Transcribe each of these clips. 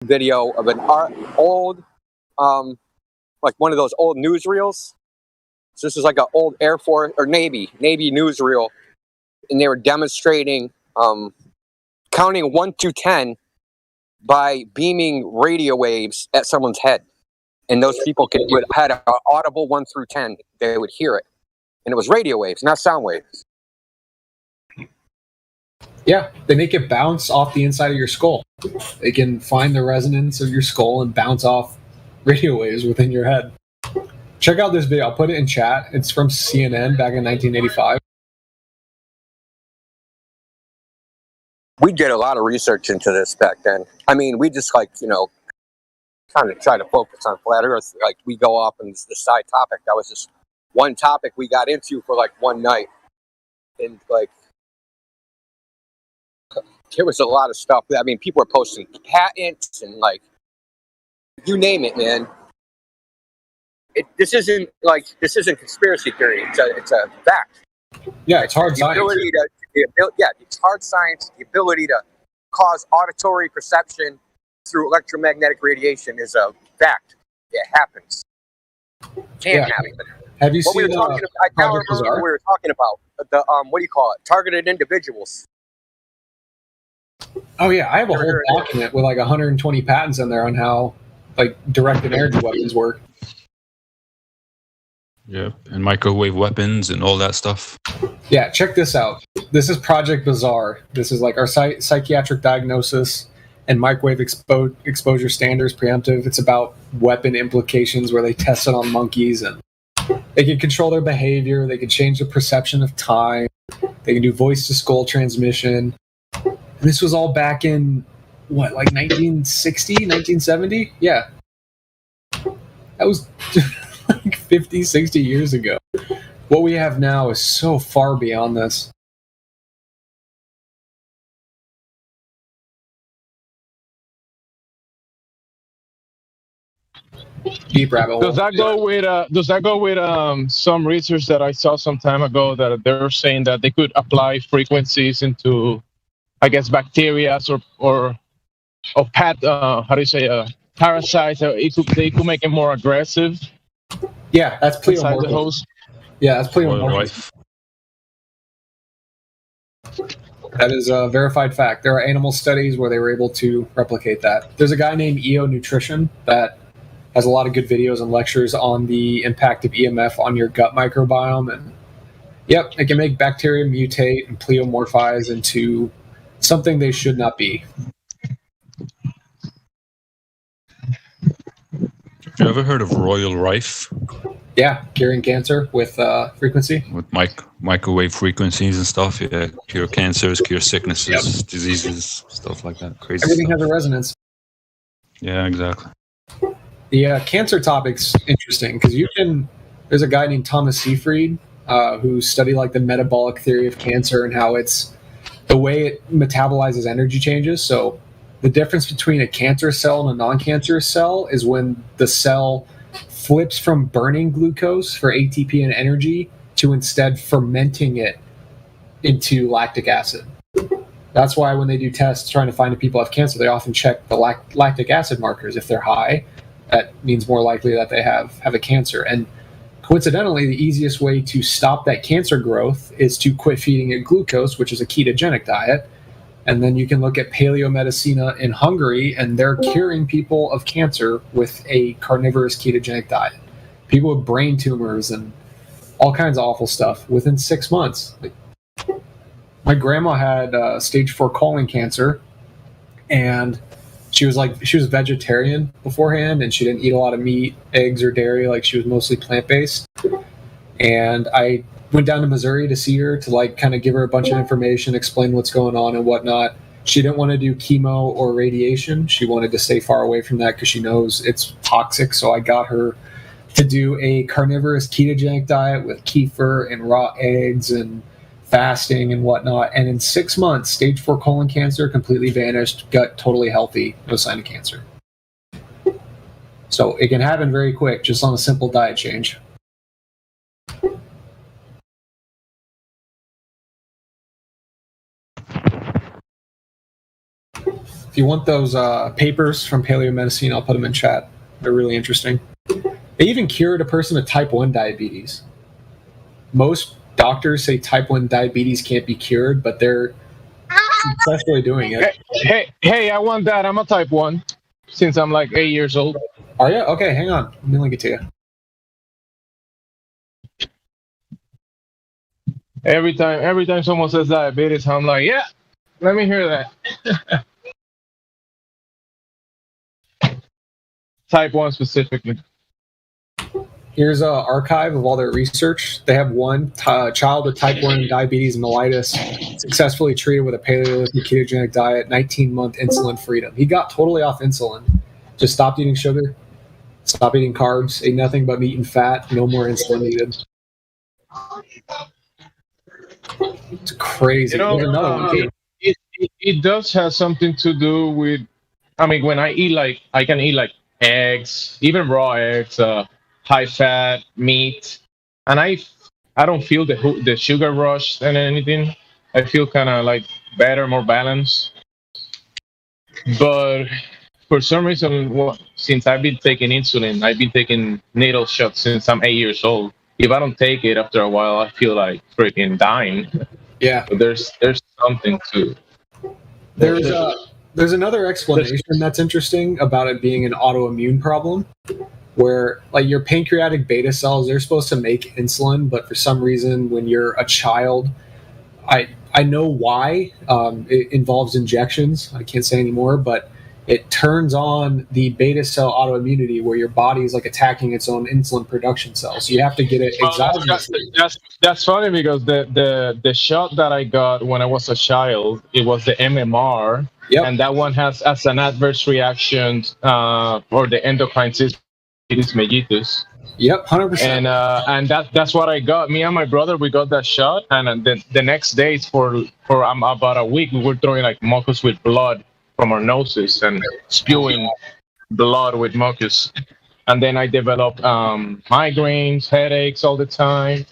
video of an old, like one of those old newsreels. So this is like an old Air Force or Navy newsreel, and they were demonstrating counting 1 to 10 by beaming radio waves at someone's head, and those people had an audible 1 through 10. They would hear it, and it was radio waves, not sound waves. Yeah, they make it bounce off the inside of your skull. They can find the resonance of your skull and bounce off radio waves within your head. Check out this video. I'll put it in chat. It's from CNN back in 1985. We did a lot of research into this back then. I mean, we just kind of try to focus on flat Earth. Like, we go off on the side topic. That was just one topic we got into for like one night. And like, there was a lot of stuff. I mean, people were posting patents and like, you name it, man. This isn't conspiracy theory. It's a fact. Yeah, it's hard science. It's hard science. The ability to cause auditory perception through electromagnetic radiation is a fact. It happens. Can happen. Have you what seen we were talking about? I can't remember what we were talking about. The what do you call it? Targeted individuals. Oh yeah, I have a whole document with like 120 patents in there on how like directed energy weapons work. Yeah, and microwave weapons and all that stuff. Yeah, check this out. This is Project Bazaar. This is like our psychiatric diagnosis and microwave exposure standards preemptive. It's about weapon implications where they test it on monkeys and they can control their behavior. They can change the perception of time. They can do voice to skull transmission. And this was all back in, what, like 1960, 1970? Yeah. That was like 50, 60 years ago. What we have now is so far beyond this. Deep rabbit hole. Does that go with some research that I saw some time ago that they're saying that they could apply frequencies into, I guess, bacteria or parasites? They could make it more aggressive. Yeah, that's pleomorphism. The host. Yeah, that's pleomorphism. That is a verified fact. There are animal studies where they were able to replicate that. There's a guy named EO Nutrition that has a lot of good videos and lectures on the impact of EMF on your gut microbiome. And yep, it can make bacteria mutate and pleomorphize into something they should not be. Have you ever heard of Royal Rife? Yeah, curing cancer with frequency. With microwave frequencies and stuff. Yeah, cure cancers, cure sicknesses, diseases, stuff like that. Crazy. Everything stuff. has a resonance. Yeah, exactly. The cancer topic's interesting because there's a guy named Thomas Seyfried who studied like the metabolic theory of cancer and how it's the way it metabolizes energy changes. So the difference between a cancer cell and a non-cancerous cell is when the cell flips from burning glucose for ATP and energy to instead fermenting it into lactic acid. That's why when they do tests trying to find if people have cancer, they often check the lactic acid markers. If they're high, that means more likely that they have a cancer. And coincidentally, the easiest way to stop that cancer growth is to quit feeding it glucose, which is a ketogenic diet. And then you can look at Paleomedicina in Hungary, and they're curing people of cancer with a carnivorous ketogenic diet. People with brain tumors and all kinds of awful stuff within 6 months. My grandma had stage 4 colon cancer, and she was vegetarian beforehand, and she didn't eat a lot of meat, eggs, or dairy. Like, she was mostly plant-based. And I went down to Missouri to see her to kind of give her a bunch of information, explain what's going on and whatnot. She didn't want to do chemo or radiation. She wanted to stay far away from that because she knows it's toxic. So I got her to do a carnivorous ketogenic diet with kefir and raw eggs and fasting and whatnot. And in 6 months, stage 4 colon cancer completely vanished, gut totally healthy, no sign of cancer. So it can happen very quick just on a simple diet change. If you want those papers from paleomedicine, I'll put them in chat. They're really interesting. They even cured a person with type 1 diabetes. Most doctors say type 1 diabetes can't be cured, but they're successfully doing it. Hey, I want that. I'm a type 1 since I'm like 8 years old. Are you? Okay, hang on. Let me link it to you. Every time someone says diabetes, I'm like, yeah, let me hear that. Type 1 specifically. Here's an archive of all their research. They have one child with type 1 diabetes mellitus successfully treated with a Paleolithic ketogenic diet, 19-month insulin freedom. He got totally off insulin. Just stopped eating sugar, stopped eating carbs, ate nothing but meat and fat, no more insulin needed. It's crazy. There's another one too. It does have something to do with, I mean, when I eat, like, I can eat like eggs, even raw eggs, high fat meat, and I don't feel the sugar rush and anything. I feel kind of like better, more balanced. But for some reason, since I've been taking insulin, I've been taking needle shots since I'm 8 years old. If I don't take it after a while, I feel like freaking dying. Yeah. But there's something to. There's another explanation that's interesting about it being an autoimmune problem, where like your pancreatic beta cells, they're supposed to make insulin, but for some reason when you're a child, I know why. It involves injections. I can't say anymore, but it turns on the beta cell autoimmunity where your body is like attacking its own insulin production cells. So you have to get it exogenously. That's funny because the shot that I got when I was a child, it was the MMR. Yep. And that one has as an adverse reaction for the endocrine system mellitus. Yep, 100%. And that's what I got. Me and my brother, we got that shot, and the next days for about a week, we were throwing like mucus with blood from our noses and spewing blood with mucus. And then I developed migraines, headaches all the time.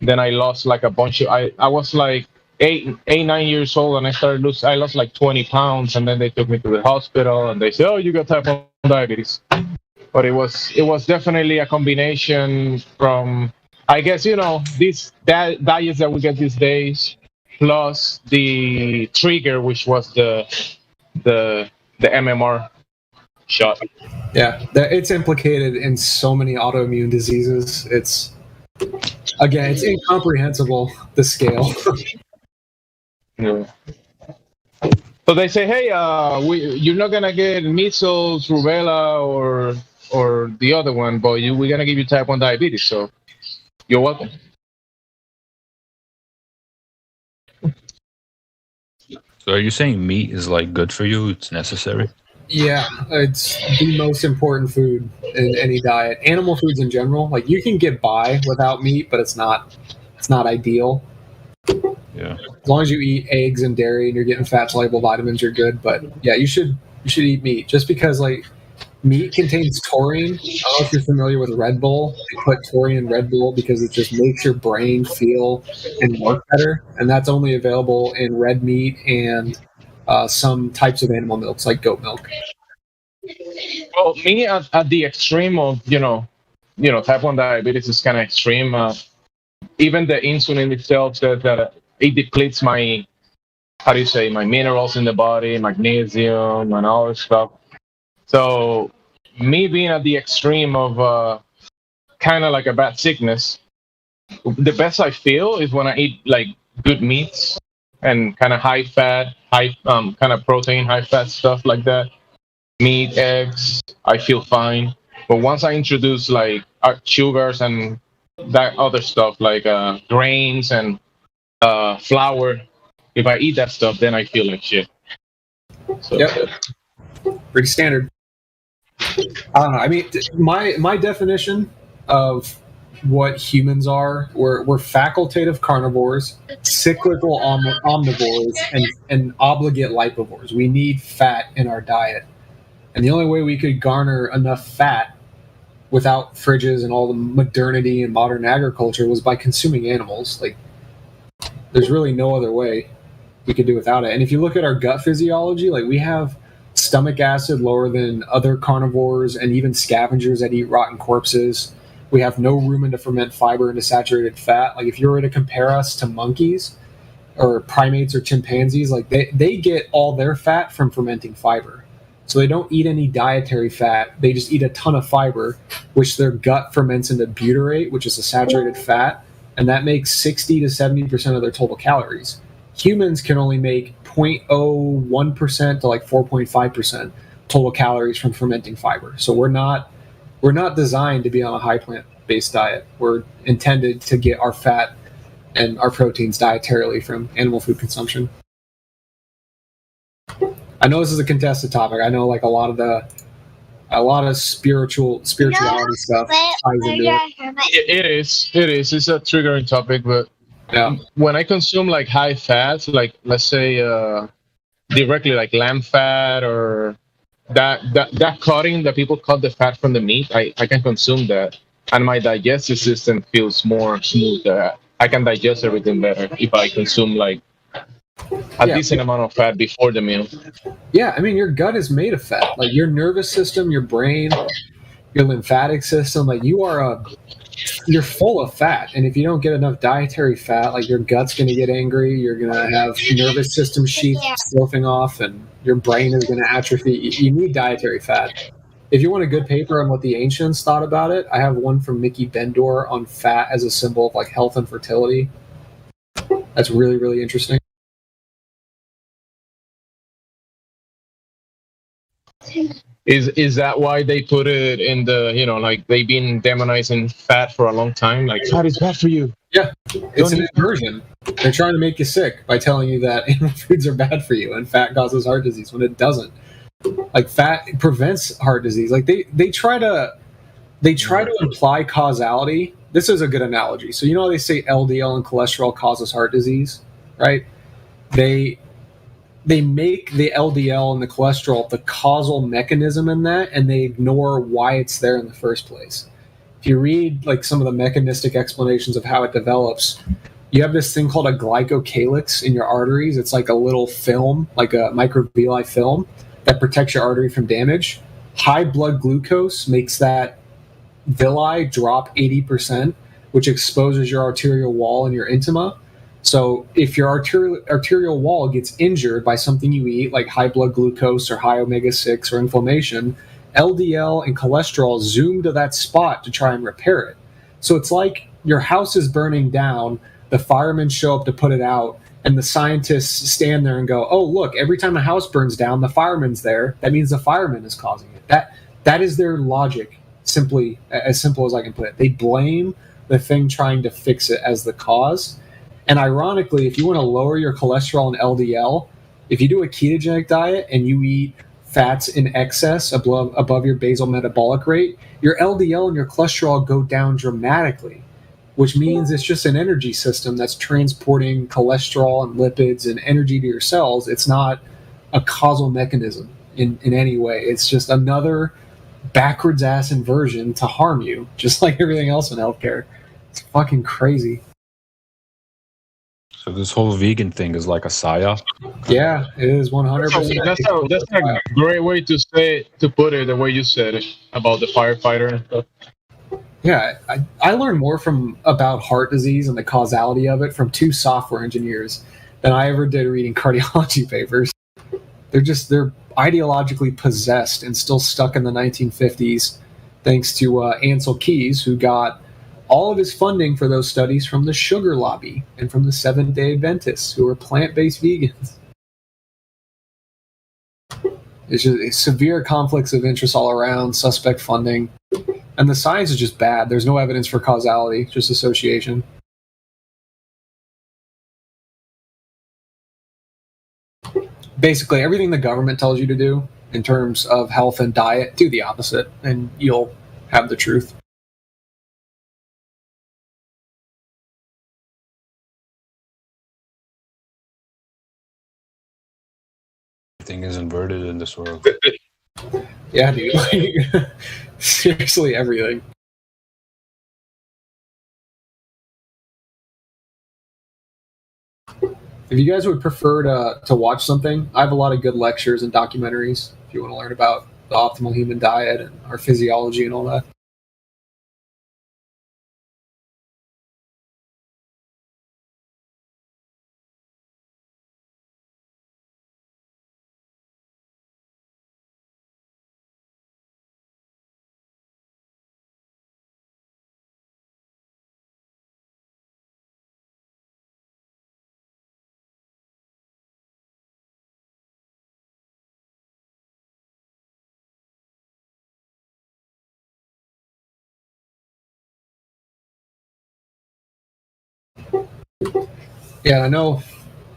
Then I lost like a bunch of. I was like 9 years old, and I lost like 20 pounds, and then they took me to the hospital, and they said, "Oh, you got type 1 diabetes." But it was definitely a combination from, I guess, these diets that we get these days, plus the trigger, which was the MMR shot. Yeah, it's implicated in so many autoimmune diseases. It's incomprehensible, the scale. Yeah. So they say, hey, you're not gonna get measles, rubella, or the other one, but we're gonna give you type 1 diabetes. So you're welcome. So are you saying meat is like good for you? It's necessary? Yeah, it's the most important food in any diet. Animal foods in general, like you can get by without meat, but it's not ideal. Yeah. As long as you eat eggs and dairy and you're getting fat soluble vitamins, you're good. But yeah, you should eat meat just because like meat contains taurine. I don't know if you're familiar with Red Bull. They put taurine in Red Bull because it just makes your brain feel and work better, and that's only available in red meat and some types of animal milks like goat milk. Well, me at the extreme of type 1 diabetes is kind of extreme. Even the insulin itself says that it depletes my minerals in the body, magnesium, and all this stuff. So me being at the extreme of kind of like a bad sickness, the best I feel is when I eat like good meats and kind of high fat, kind of protein, high fat stuff like that. Meat, eggs, I feel fine. But once I introduce like sugars and that other stuff like grains and flour, if I eat that stuff, then I feel like shit. So, yep. Pretty standard. I don't know. I mean, my definition of what humans are, we're facultative carnivores, cyclical omnivores, and obligate lipivores. We need fat in our diet. And the only way we could garner enough fat without fridges and all the modernity and modern agriculture was by consuming animals. Like, there's really no other way. we could do without it. And if you look at our gut physiology, like we have stomach acid lower than other carnivores and even scavengers that eat rotten corpses. We have no rumen to ferment fiber into saturated fat. Like if you were to compare us to monkeys or primates or chimpanzees, like they get all their fat from fermenting fiber. So they don't eat any dietary fat. They just eat a ton of fiber, which their gut ferments into butyrate, which is a saturated fat, and that makes 60 to 70% of their total calories. Humans can only make 0.01% to like 4.5% total calories from fermenting fiber. So we're not designed to be on a high plant-based diet. We're intended to get our fat and our proteins dietarily from animal food consumption. I know this is a contested topic. I know like a lot of spirituality stuff ties into it. It is. It's a triggering topic, but Yeah. when I consume like high fats, like let's say directly like lamb fat or that cutting that people cut the fat from the meat, I can consume that, and my digestive system feels more smooth. I can digest everything better if I consume like a decent amount of fat before the meal. Yeah, I mean your gut is made of fat. Like your nervous system, your brain, your lymphatic system, like you're full of fat, and if you don't get enough dietary fat, like your gut's going to get angry, you're going to have nervous system sheath sloughing off, and your brain is going to atrophy. You need dietary fat. If you want a good paper on what the ancients thought about it, I have one from Mickey Bendor on fat as a symbol of like health and fertility. That's really, really interesting. Is that why they put it in the, like they've been demonizing fat for a long time? Like fat is bad for you. Yeah, it's an inversion. They're trying to make you sick by telling you that animal foods are bad for you and fat causes heart disease when it doesn't. Like fat prevents heart disease. Like they try to imply causality. This is a good analogy. So how they say LDL and cholesterol causes heart disease, right? They make the LDL and the cholesterol the causal mechanism in that, and they ignore why it's there in the first place. If you read like some of the mechanistic explanations of how it develops, you have this thing called a glycocalyx in your arteries. It's like a little film, like a microvilli film that protects your artery from damage. High blood glucose makes that villi drop 80%, which exposes your arterial wall and your intima. So if your arterial wall gets injured by something you eat, like high blood glucose or high omega-6 or inflammation, LDL and cholesterol zoom to that spot to try and repair it. So it's like your house is burning down, the firemen show up to put it out, and the scientists stand there and go, oh, look, every time a house burns down, the fireman's there. That means the fireman is causing it. That is their logic, simply as simple as I can put it. They blame the thing trying to fix it as the cause. And ironically, if you want to lower your cholesterol and LDL, if you do a ketogenic diet and you eat fats in excess above your basal metabolic rate, your LDL and your cholesterol go down dramatically, which means it's just an energy system that's transporting cholesterol and lipids and energy to your cells. It's not a causal mechanism in any way. It's just another backwards ass inversion to harm you, just like everything else in healthcare. It's fucking crazy. So this whole vegan thing is like a psyop? Yeah, it is 100%. That's a great way to put it the way you said it about the firefighter and stuff. Yeah, I learned more about heart disease and the causality of it from two software engineers than I ever did reading cardiology papers. They're ideologically possessed and still stuck in the 1950s, thanks to Ansel Keys, who got all of his funding for those studies from the sugar lobby and from the Seventh-day Adventists, who are plant-based vegans. It's just severe conflicts of interest all around, suspect funding, and the science is just bad. There's no evidence for causality, just association. Basically, everything the government tells you to do in terms of health and diet, do the opposite, and you'll have the truth. Everything is inverted in this world. Yeah, dude. Like, seriously, everything. If you guys would prefer to watch something, I have a lot of good lectures and documentaries if you want to learn about the optimal human diet and our physiology and all that. Yeah, I know.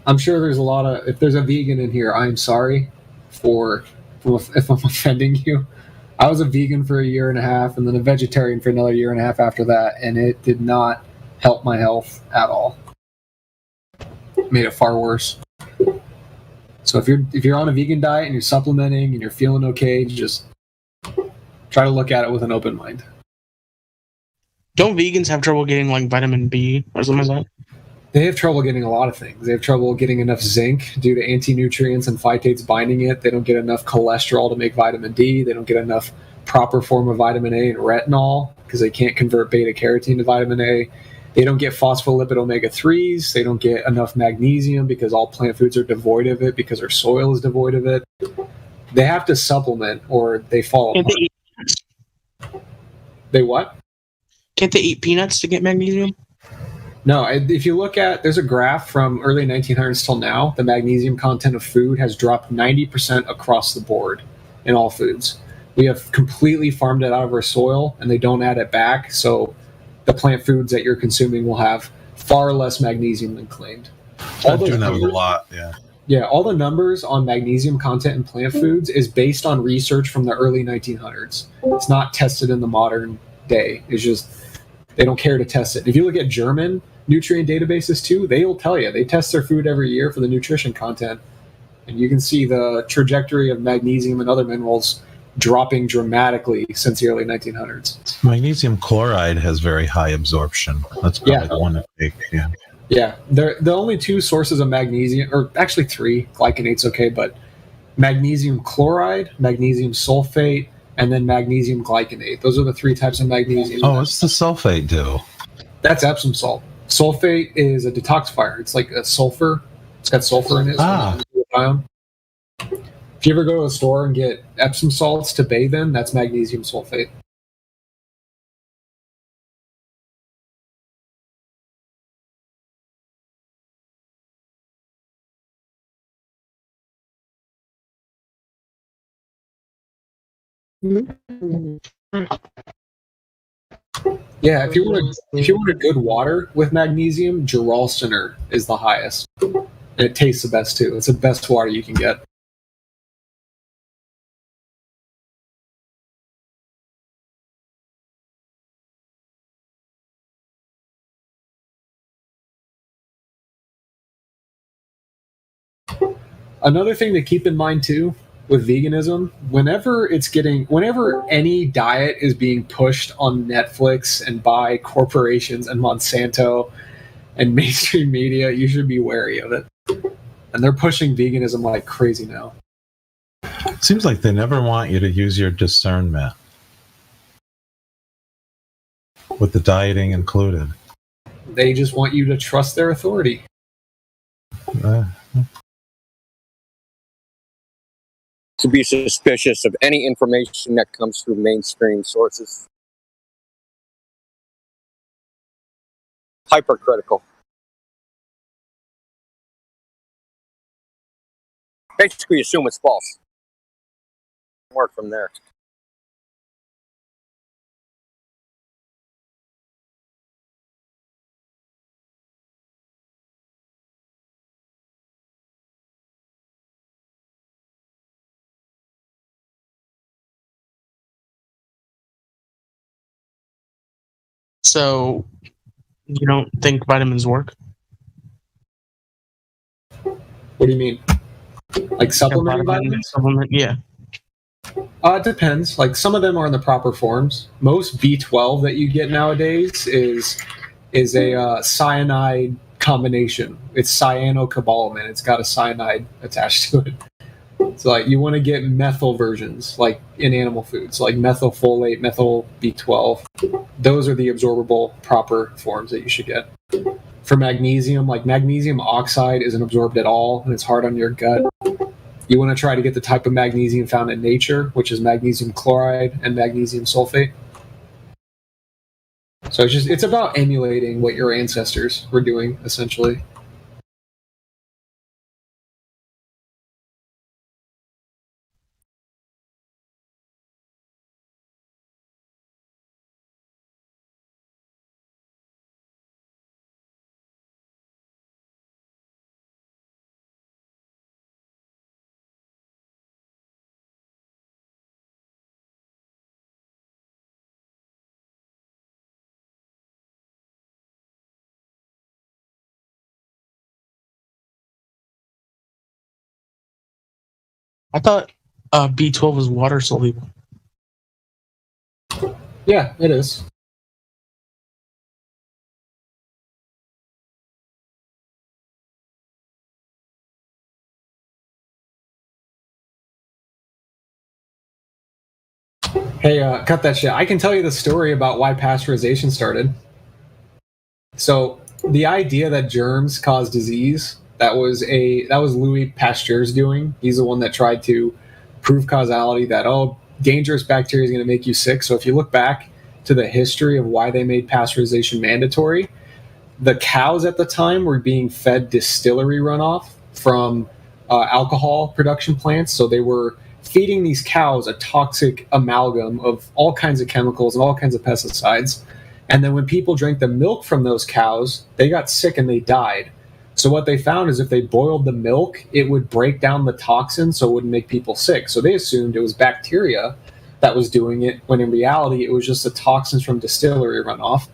I'm sure there's a lot of. If there's a vegan in here, I'm sorry for if I'm offending you. I was a vegan for a year and a half, and then a vegetarian for another year and a half after that, and it did not help my health at all. It made it far worse. So if you're on a vegan diet and you're supplementing and you're feeling okay, just try to look at it with an open mind. Don't vegans have trouble getting like vitamin B or something like that? They have trouble getting a lot of things. They have trouble getting enough zinc due to anti-nutrients and phytates binding it. They don't get enough cholesterol to make vitamin D. They don't get enough proper form of vitamin A and retinol because they can't convert beta-carotene to vitamin A. They don't get phospholipid omega-3s. They don't get enough magnesium because all plant foods are devoid of it because our soil is devoid of it. They have to supplement or they fall Can't apart. they eat peanuts? They what? Can't they eat peanuts to get magnesium? No, if you look at, there's a graph from early 1900s till now, the magnesium content of food has dropped 90% across the board in all foods. We have completely farmed it out of our soil, and they don't add it back, so the plant foods that you're consuming will have far less magnesium than claimed. I do know a lot, yeah. Yeah, all the numbers on magnesium content in plant foods is based on research from the early 1900s. It's not tested in the modern day. It's just they don't care to test it. If you look at German nutrient databases too, they'll tell you they test their food every year for the nutrition content, and you can see the trajectory of magnesium and other minerals dropping dramatically since the early 1900s. Magnesium chloride has very high absorption. That's probably the one to take. Yeah. Yeah, the only two sources of magnesium, or actually three, glycinate's okay, but magnesium chloride, magnesium sulfate, and then magnesium glycinate. Those are the three types of magnesium. Oh, what's the sulfate do? That's Epsom salt. Sulfate is a detoxifier. It's like a sulfur. It's got sulfur in it. If you ever go to a store and get Epsom salts to bathe in, that's magnesium sulfate. Yeah, if you want a good water with magnesium, Geralsteiner is the highest. And it tastes the best too. It's the best water you can get. Another thing to keep in mind too with veganism, whenever any diet is being pushed on Netflix and by corporations and Monsanto and mainstream media, you should be wary of it. And they're pushing veganism like crazy now. It seems like they never want you to use your discernment, with the dieting included. They just want you to trust their authority. To be suspicious of any information that comes through mainstream sources. Hypercritical. Basically assume it's false. Work from there. So, you don't think vitamins work? What do you mean? Like supplementing vitamins? Supplement, yeah. It depends. Like some of them are in the proper forms. Most B12 that you get nowadays is a cyanide combination. It's cyanocobalamin. It's got a cyanide attached to it. So like you want to get methyl versions, like in animal foods, like methylfolate, methyl B12. Those are the absorbable proper forms that you should get. For magnesium, like magnesium oxide isn't absorbed at all, and it's hard on your gut. You want to try to get the type of magnesium found in nature, which is magnesium chloride and magnesium sulfate. So it's about emulating what your ancestors were doing, essentially. I thought B12 was water soluble. Yeah, it is. Hey, cut that shit. I can tell you the story about why pasteurization started. So the idea that germs cause disease, that was Louis Pasteur's doing. He's the one that tried to prove causality that, dangerous bacteria is going to make you sick. So if you look back to the history of why they made pasteurization mandatory, the cows at the time were being fed distillery runoff from alcohol production plants. So they were feeding these cows a toxic amalgam of all kinds of chemicals and all kinds of pesticides. And then when people drank the milk from those cows, they got sick and they died. So what they found is if they boiled the milk, it would break down the toxin so it wouldn't make people sick. So they assumed it was bacteria that was doing it, when in reality it was just the toxins from distillery runoff.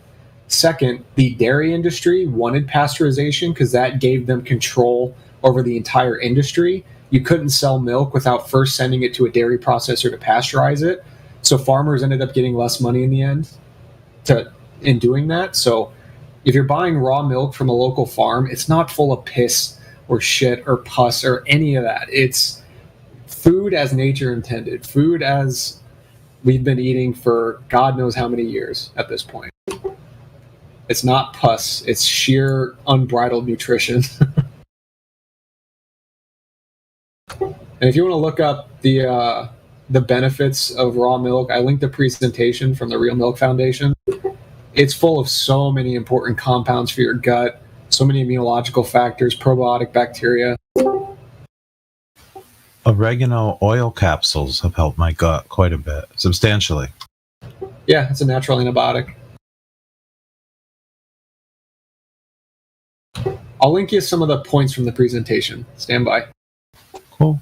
Second, the dairy industry wanted pasteurization because that gave them control over the entire industry. You couldn't sell milk without first sending it to a dairy processor to pasteurize it. So farmers ended up getting less money in the end in doing that. So if you're buying raw milk from a local farm, it's not full of piss or shit or pus or any of that. It's food as nature intended, food as we've been eating for God knows how many years at this point. It's not pus, it's sheer unbridled nutrition. And if you want to look up the benefits of raw milk, I linked a presentation from the Real Milk Foundation. It's full of so many important compounds for your gut, so many immunological factors, probiotic bacteria. Oregano oil capsules have helped my gut quite a bit, substantially. Yeah, it's a natural antibiotic. I'll link you some of the points from the presentation. Stand by. Cool.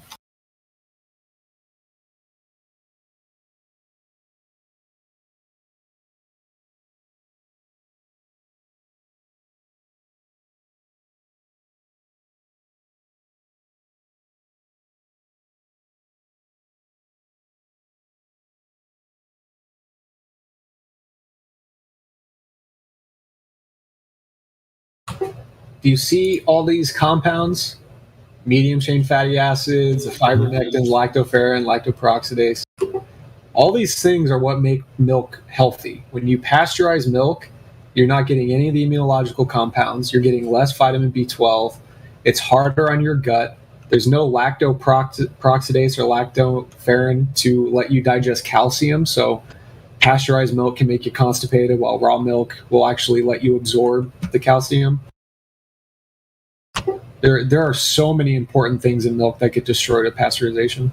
Do you see all these compounds? Medium chain fatty acids, fibronectin, lactoferrin, lactoperoxidase. All these things are what make milk healthy. When you pasteurize milk, you're not getting any of the immunological compounds. You're getting less vitamin B12. It's harder on your gut. There's no lactoperoxidase or lactoferrin to let you digest calcium. So pasteurized milk can make you constipated, while raw milk will actually let you absorb the calcium. There are so many important things in milk that get destroyed at pasteurization.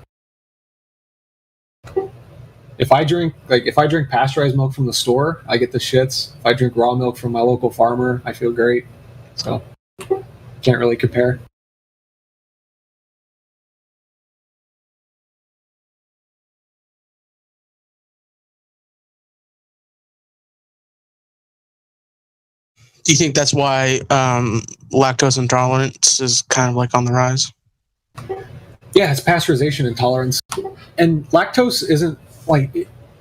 If I drink pasteurized milk from the store, I get the shits. If I drink raw milk from my local farmer, I feel great. So can't really compare. Do you think that's why lactose intolerance is kind of like on the rise? Yeah, it's pasteurization intolerance. And lactose isn't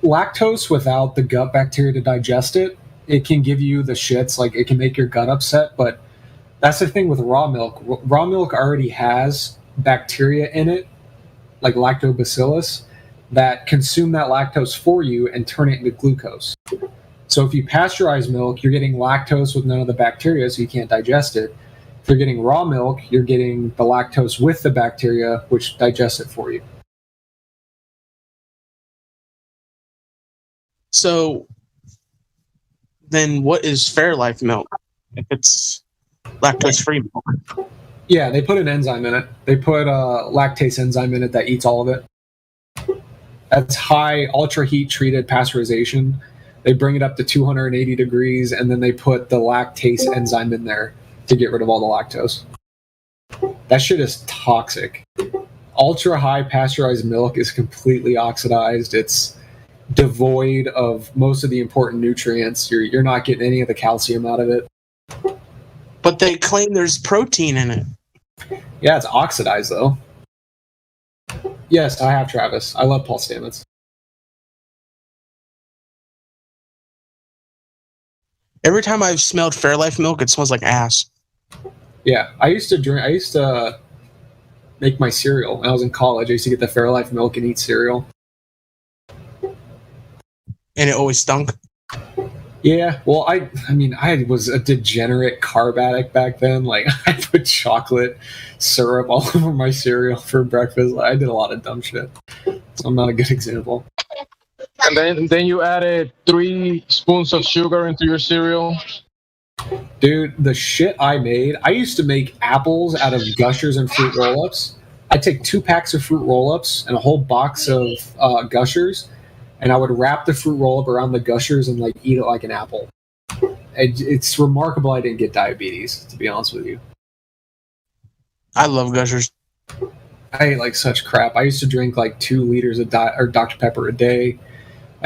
lactose without the gut bacteria to digest it. It can give you the shits, like it can make your gut upset, but That's the thing with raw milk. Raw milk already has bacteria in it, like lactobacillus, that consume that lactose for you and turn it into glucose. So if you pasteurize milk, you're getting lactose with none of the bacteria, so you can't digest it. If you're getting raw milk, you're getting the lactose with the bacteria, which digests it for you. So then what is Fairlife milk if it's lactose-free milk? Yeah, they put an enzyme in it. They put a lactase enzyme in it that eats all of it. That's high ultra heat treated pasteurization. They bring it up to 280 degrees, and then they put the lactase enzyme in there to get rid of all the lactose. That shit is toxic. Ultra high pasteurized milk is completely oxidized. It's devoid of most of the important nutrients. You're not getting any of the calcium out of it. But they claim there's protein in it. Yeah, it's oxidized though. Yes, I have, Travis. I love Paul Stamets. Every time I've smelled Fairlife milk, it smells like ass. Yeah, I used to make my cereal when I was in college. I used to get the Fairlife milk and eat cereal. And it always stunk. Yeah, well, I mean, I was a degenerate carb addict back then. Like, I put chocolate syrup all over my cereal for breakfast. I did a lot of dumb shit. So I'm not a good example. And then you added 3 spoons of sugar into your cereal. Dude, the shit I made, I used to make apples out of Gushers and fruit roll-ups. I'd take 2 packs of fruit roll-ups and a whole box of Gushers, and I would wrap the fruit roll-up around the Gushers and like eat it like an apple. It's remarkable I didn't get diabetes, to be honest with you. I love Gushers. I ate like such crap. I used to drink like 2 liters of Dr. Pepper a day.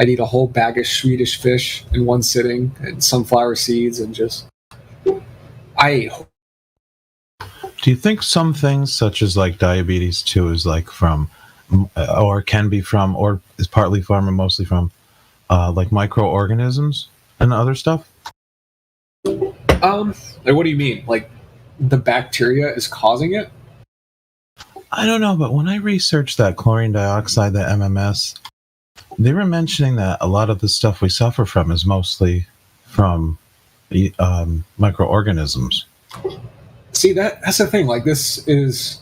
I'd eat a whole bag of Swedish fish in one sitting and sunflower seeds and just... I ate. Do you think some things, such as like diabetes too, is like from, or can be from, or is partly from or mostly from, like microorganisms and other stuff? Like, what do you mean? Like, the bacteria is causing it? I don't know, but when I researched that chlorine dioxide, the MMS, they were mentioning that a lot of the stuff we suffer from is mostly from microorganisms. See, that's the thing. Like, this is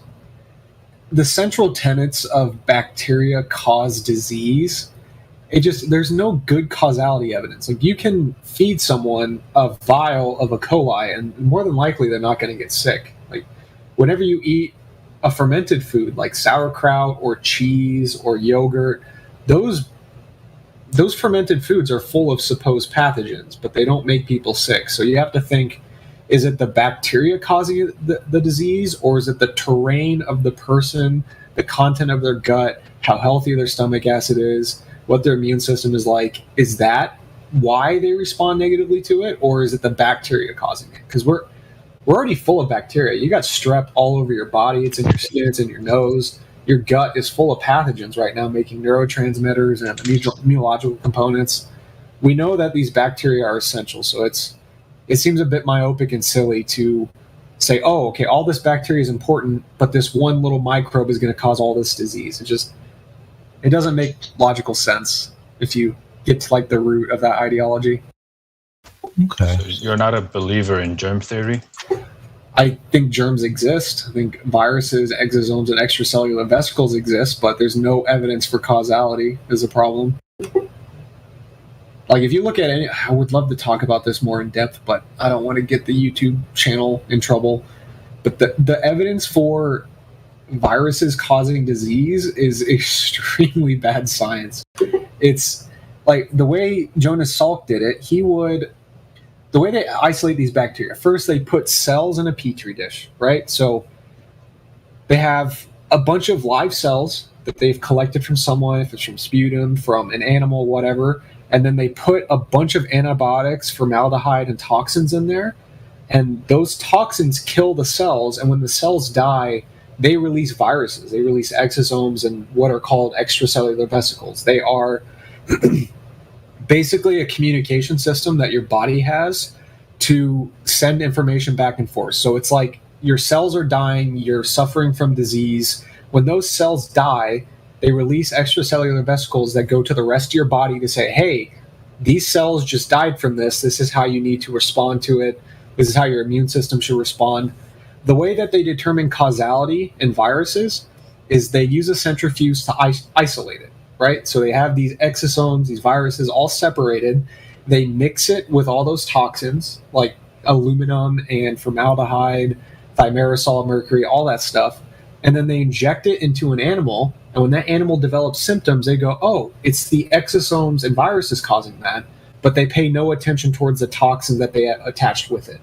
the central tenets of bacteria cause disease. There's no good causality evidence. Like, you can feed someone a vial of E. coli, and more than likely they're not going to get sick. Like, whenever you eat a fermented food like sauerkraut or cheese or yogurt, those fermented foods are full of supposed pathogens, but they don't make people sick. So you have to think, is it the bacteria causing the disease, or is it the terrain of the person, the content of their gut, how healthy their stomach acid is, what their immune system is like? Is that why they respond negatively to it, or is it the bacteria causing it? Because we're already full of bacteria. You got strep all over your body. It's in your skin. It's in your nose. Your gut is full of pathogens right now, making neurotransmitters and immunological components. We know that these bacteria are essential, so it seems a bit myopic and silly to say, oh, okay, all this bacteria is important, but this one little microbe is going to cause all this disease. It doesn't make logical sense if you get to like the root of that ideology. Okay. So you're not a believer in germ theory? I think germs exist. I think viruses, exosomes, and extracellular vesicles exist, but there's no evidence for causality is a problem. Like, if you look at any, I would love to talk about this more in depth, but I don't want to get the YouTube channel in trouble. But the evidence for viruses causing disease is extremely bad science. It's like the way Jonas Salk did it, the way they isolate these bacteria, first they put cells in a petri dish, right? So they have a bunch of live cells that they've collected from someone, if it's from sputum, from an animal, whatever, and then they put a bunch of antibiotics, formaldehyde, and toxins in there, and those toxins kill the cells, and when the cells die, they release viruses. They release exosomes and what are called extracellular vesicles. They are basically a communication system that your body has to send information back and forth. So it's like your cells are dying, you're suffering from disease. When those cells die, they release extracellular vesicles that go to the rest of your body to say, hey, these cells just died from this. This is how you need to respond to it. This is how your immune system should respond. The way that they determine causality in viruses is they use a centrifuge to isolate it, right? So they have these exosomes, these viruses all separated. They mix it with all those toxins like aluminum and formaldehyde, thimerosal, mercury, all that stuff. And then they inject it into an animal. And when that animal develops symptoms, they go, oh, it's the exosomes and viruses causing that. But they pay no attention towards the toxin that they attached with it.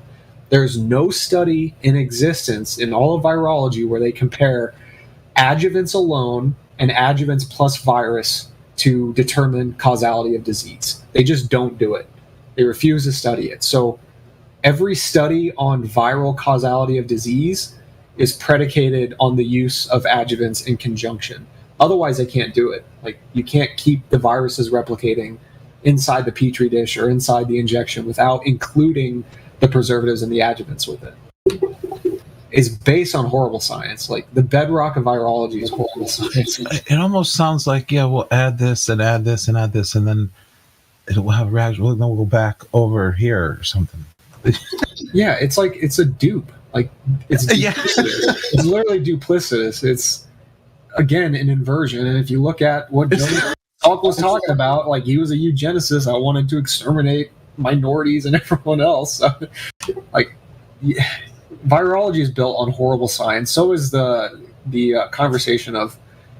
There's no study in existence in all of virology where they compare adjuvants alone and adjuvants plus virus to determine causality of disease. They just don't do it. They refuse to study it. So every study on viral causality of disease is predicated on the use of adjuvants in conjunction. Otherwise, they can't do it. Like, you can't keep the viruses replicating inside the petri dish or inside the injection without including the preservatives and the adjuvants with it. It's based on horrible science. Like, the bedrock of virology is horrible science. It almost sounds like, yeah, we'll add this and add this and add this, and then it will have reaction. Then we'll go back over here or something. Yeah, it's like it's a dupe. Like, it's duplicitous. It's literally duplicitous. It's, again, an inversion. And if you look at what Joe Salk was talking about, like, he was a eugenicist. I wanted to exterminate minorities and everyone else. Like, yeah, virology is built on horrible science. So is the conversation of,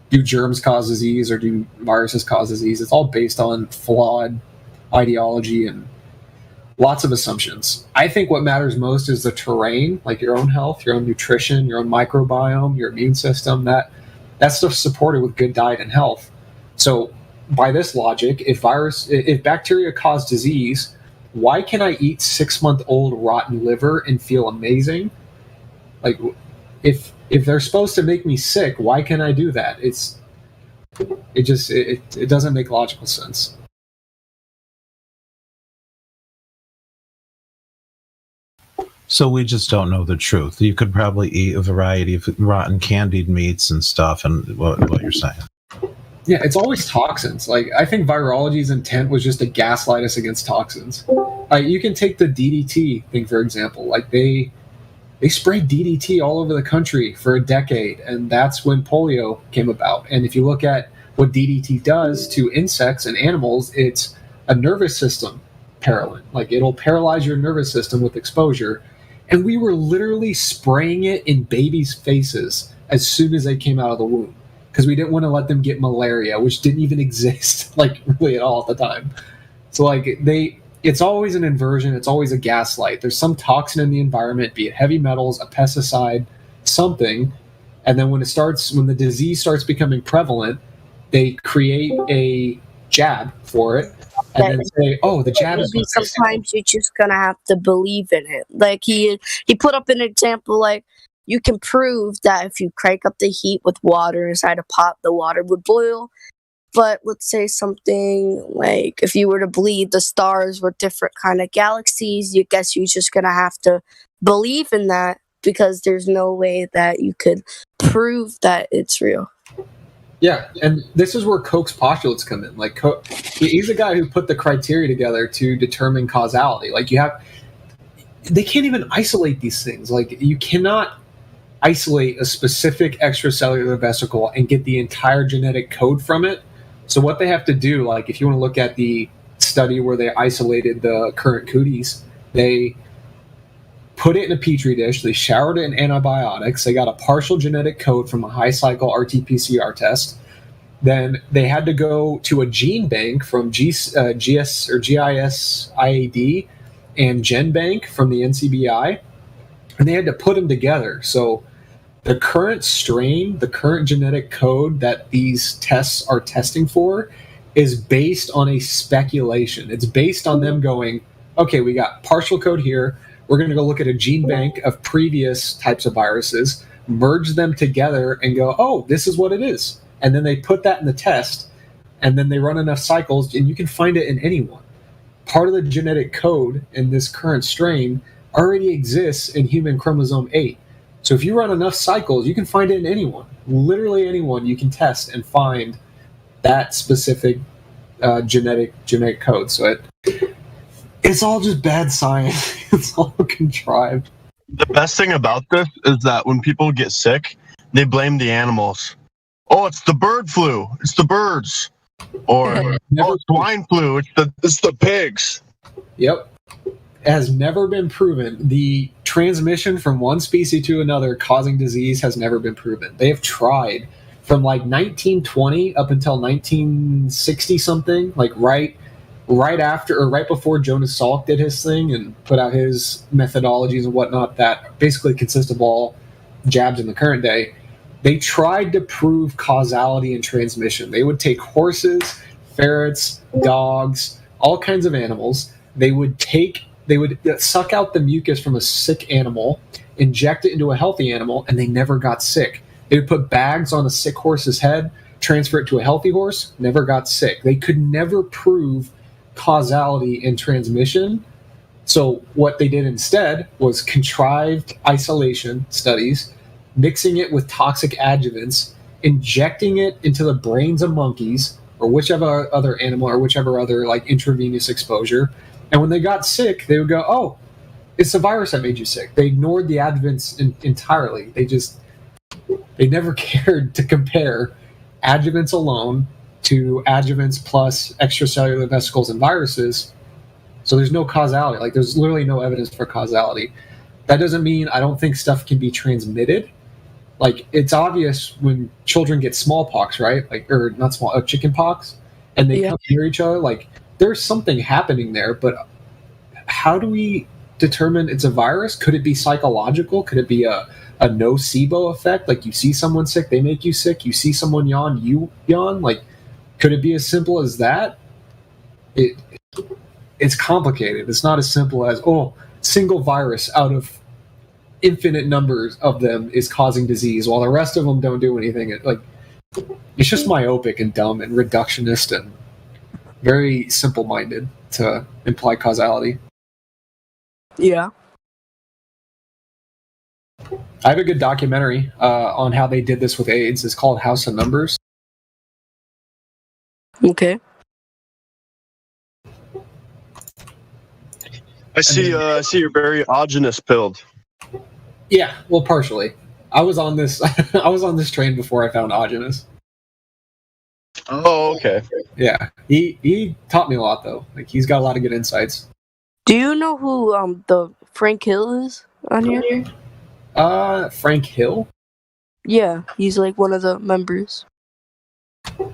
do germs cause disease or do viruses cause disease? It's all based on flawed ideology and lots of assumptions. I think what matters most is the terrain, like your own health, your own nutrition, your own microbiome, your immune system. That stuff's supported with good diet and health. So by this logic, if bacteria cause disease, why can I eat 6-month-old rotten liver and feel amazing? Like, if they're supposed to make me sick, why can't I do that? It doesn't make logical sense. So we just don't know the truth. You could probably eat a variety of rotten candied meats and stuff, and what you're saying. Yeah, it's always toxins. Like, I think virology's intent was just to gaslight us against toxins. You can take the DDT thing, for example. Like, they sprayed DDT all over the country for a decade, and that's when polio came about. And if you look at what DDT does to insects and animals, it's a nervous system paralysant. Like, it'll paralyze your nervous system with exposure. And we were literally spraying it in babies' faces as soon as they came out of the womb, because we didn't want to let them get malaria, which didn't even exist, like, really at all at the time. So, like, it's always an inversion. It's always a gaslight. There's some toxin in the environment, be it heavy metals, a pesticide, something. And then when the disease starts becoming prevalent, they create a jab for it. And then say, oh, the jab is... Sometimes you're just going to have to believe in it. Like, he put up an example, like, you can prove that if you crank up the heat with water inside a pot, the water would boil. But let's say something like, if you were to believe the stars were different kind of galaxies, you guess you're just going to have to believe in that, because there's no way that you could prove that it's real. Yeah, and this is where Koch's postulates come in. Like, he's the guy who put the criteria together to determine causality. Like, they can't even isolate these things. Like, you cannot isolate a specific extracellular vesicle and get the entire genetic code from it. So what they have to do, like, if you want to look at the study where they isolated the current cooties, they put it in a petri dish, they showered it in antibiotics, they got a partial genetic code from a high cycle RT-PCR test. Then they had to go to a gene bank from GIS or GIS-IAD and GenBank from the NCBI, and they had to put them together. So the current strain, the current genetic code that these tests are testing for is based on a speculation. It's based on them going, okay, we got partial code here. We're going to go look at a gene bank of previous types of viruses, merge them together, and go, oh, this is what it is. And then they put that in the test, and then they run enough cycles, and you can find it in anyone. part of the genetic code in this current strain already exists in human chromosome 8. So if you run enough cycles, you can find it in anyone. Literally anyone, you can test and find that specific genetic code. So it's all just bad science. It's all contrived. The best thing about this is that when people get sick, they blame the animals. Oh, it's the bird flu. It's the birds. Or oh, it's swine flu. It's the pigs. Yep. It has never been proven. The transmission from one species to another causing disease has never been proven. They have tried from like 1920 up until 1960 something, like right after or right before Jonas Salk did his thing and put out his methodologies and whatnot that basically consist of all jabs in the current day. They tried to prove causality and transmission. They would take horses, ferrets, dogs, all kinds of animals. They would suck out the mucus from a sick animal, inject it into a healthy animal, and they never got sick. They would put bags on a sick horse's head, transfer it to a healthy horse, never got sick. They could never prove causality and transmission. So what they did instead was contrived isolation studies, mixing it with toxic adjuvants, injecting it into the brains of monkeys or whichever other animal or whichever other like intravenous exposure. And when they got sick, they would go, "Oh, it's a virus that made you sick." They ignored the adjuvants entirely. They never cared to compare adjuvants alone to adjuvants plus extracellular vesicles and viruses. So there's no causality. Like there's literally no evidence for causality. That doesn't mean I don't think stuff can be transmitted. Like it's obvious when children get smallpox, right? Like or not small, chicken pox, and they come near each other. Like there's something happening there, but how do we determine it's a virus? Could it be psychological? Could it be a nocebo effect? Like you see someone sick, they make you sick. You see someone yawn, you yawn. Like could it be as simple as that? It's complicated. It's not as simple as single virus out of infinite numbers of them is causing disease while the rest of them don't do anything. It's just myopic and dumb and reductionist and very simple-minded to imply causality. Yeah. I have a good documentary on how they did this with AIDS. It's called House of Numbers. Okay. I see you're very ogenous pilled. Yeah, well, partially. I was on this train before I found Ogenus. Oh, okay. Yeah, he taught me a lot though. Like he's got a lot of good insights. Do you know who the Frank Hill is on here? Frank Hill? Yeah, he's like one of the members.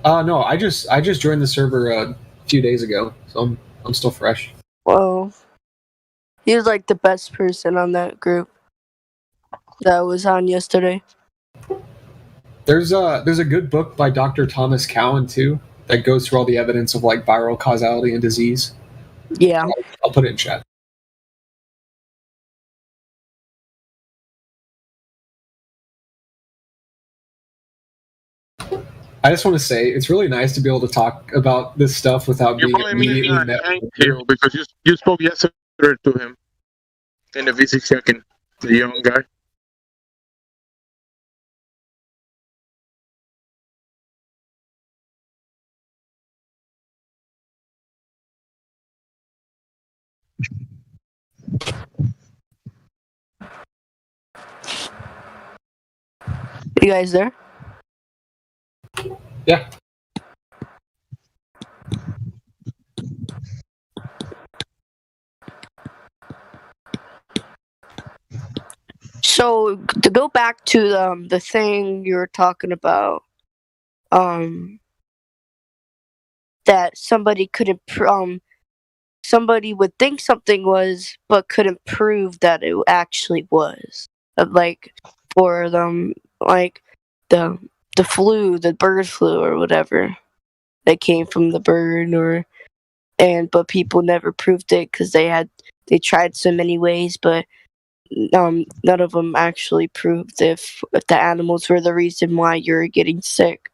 No, I just joined the server a few days ago, so I'm still fresh. Well, he was like the best person on that group that was on yesterday. There's a good book by Dr. Thomas Cowan too that goes through all the evidence of like viral causality and disease. Yeah. I'll put it in chat. I just want to say it's really nice to be able to talk about this stuff without being immediately met. Because you spoke yesterday to him in the VC second, the young guy. You guys there? Yeah. So to go back to the thing you were talking about, that somebody couldn't, somebody would think something was, but couldn't prove that it actually was. Like for them, like the flu, the bird flu or whatever, that came from the bird, but people never proved it because they tried so many ways, but none of them actually proved if the animals were the reason why you're getting sick.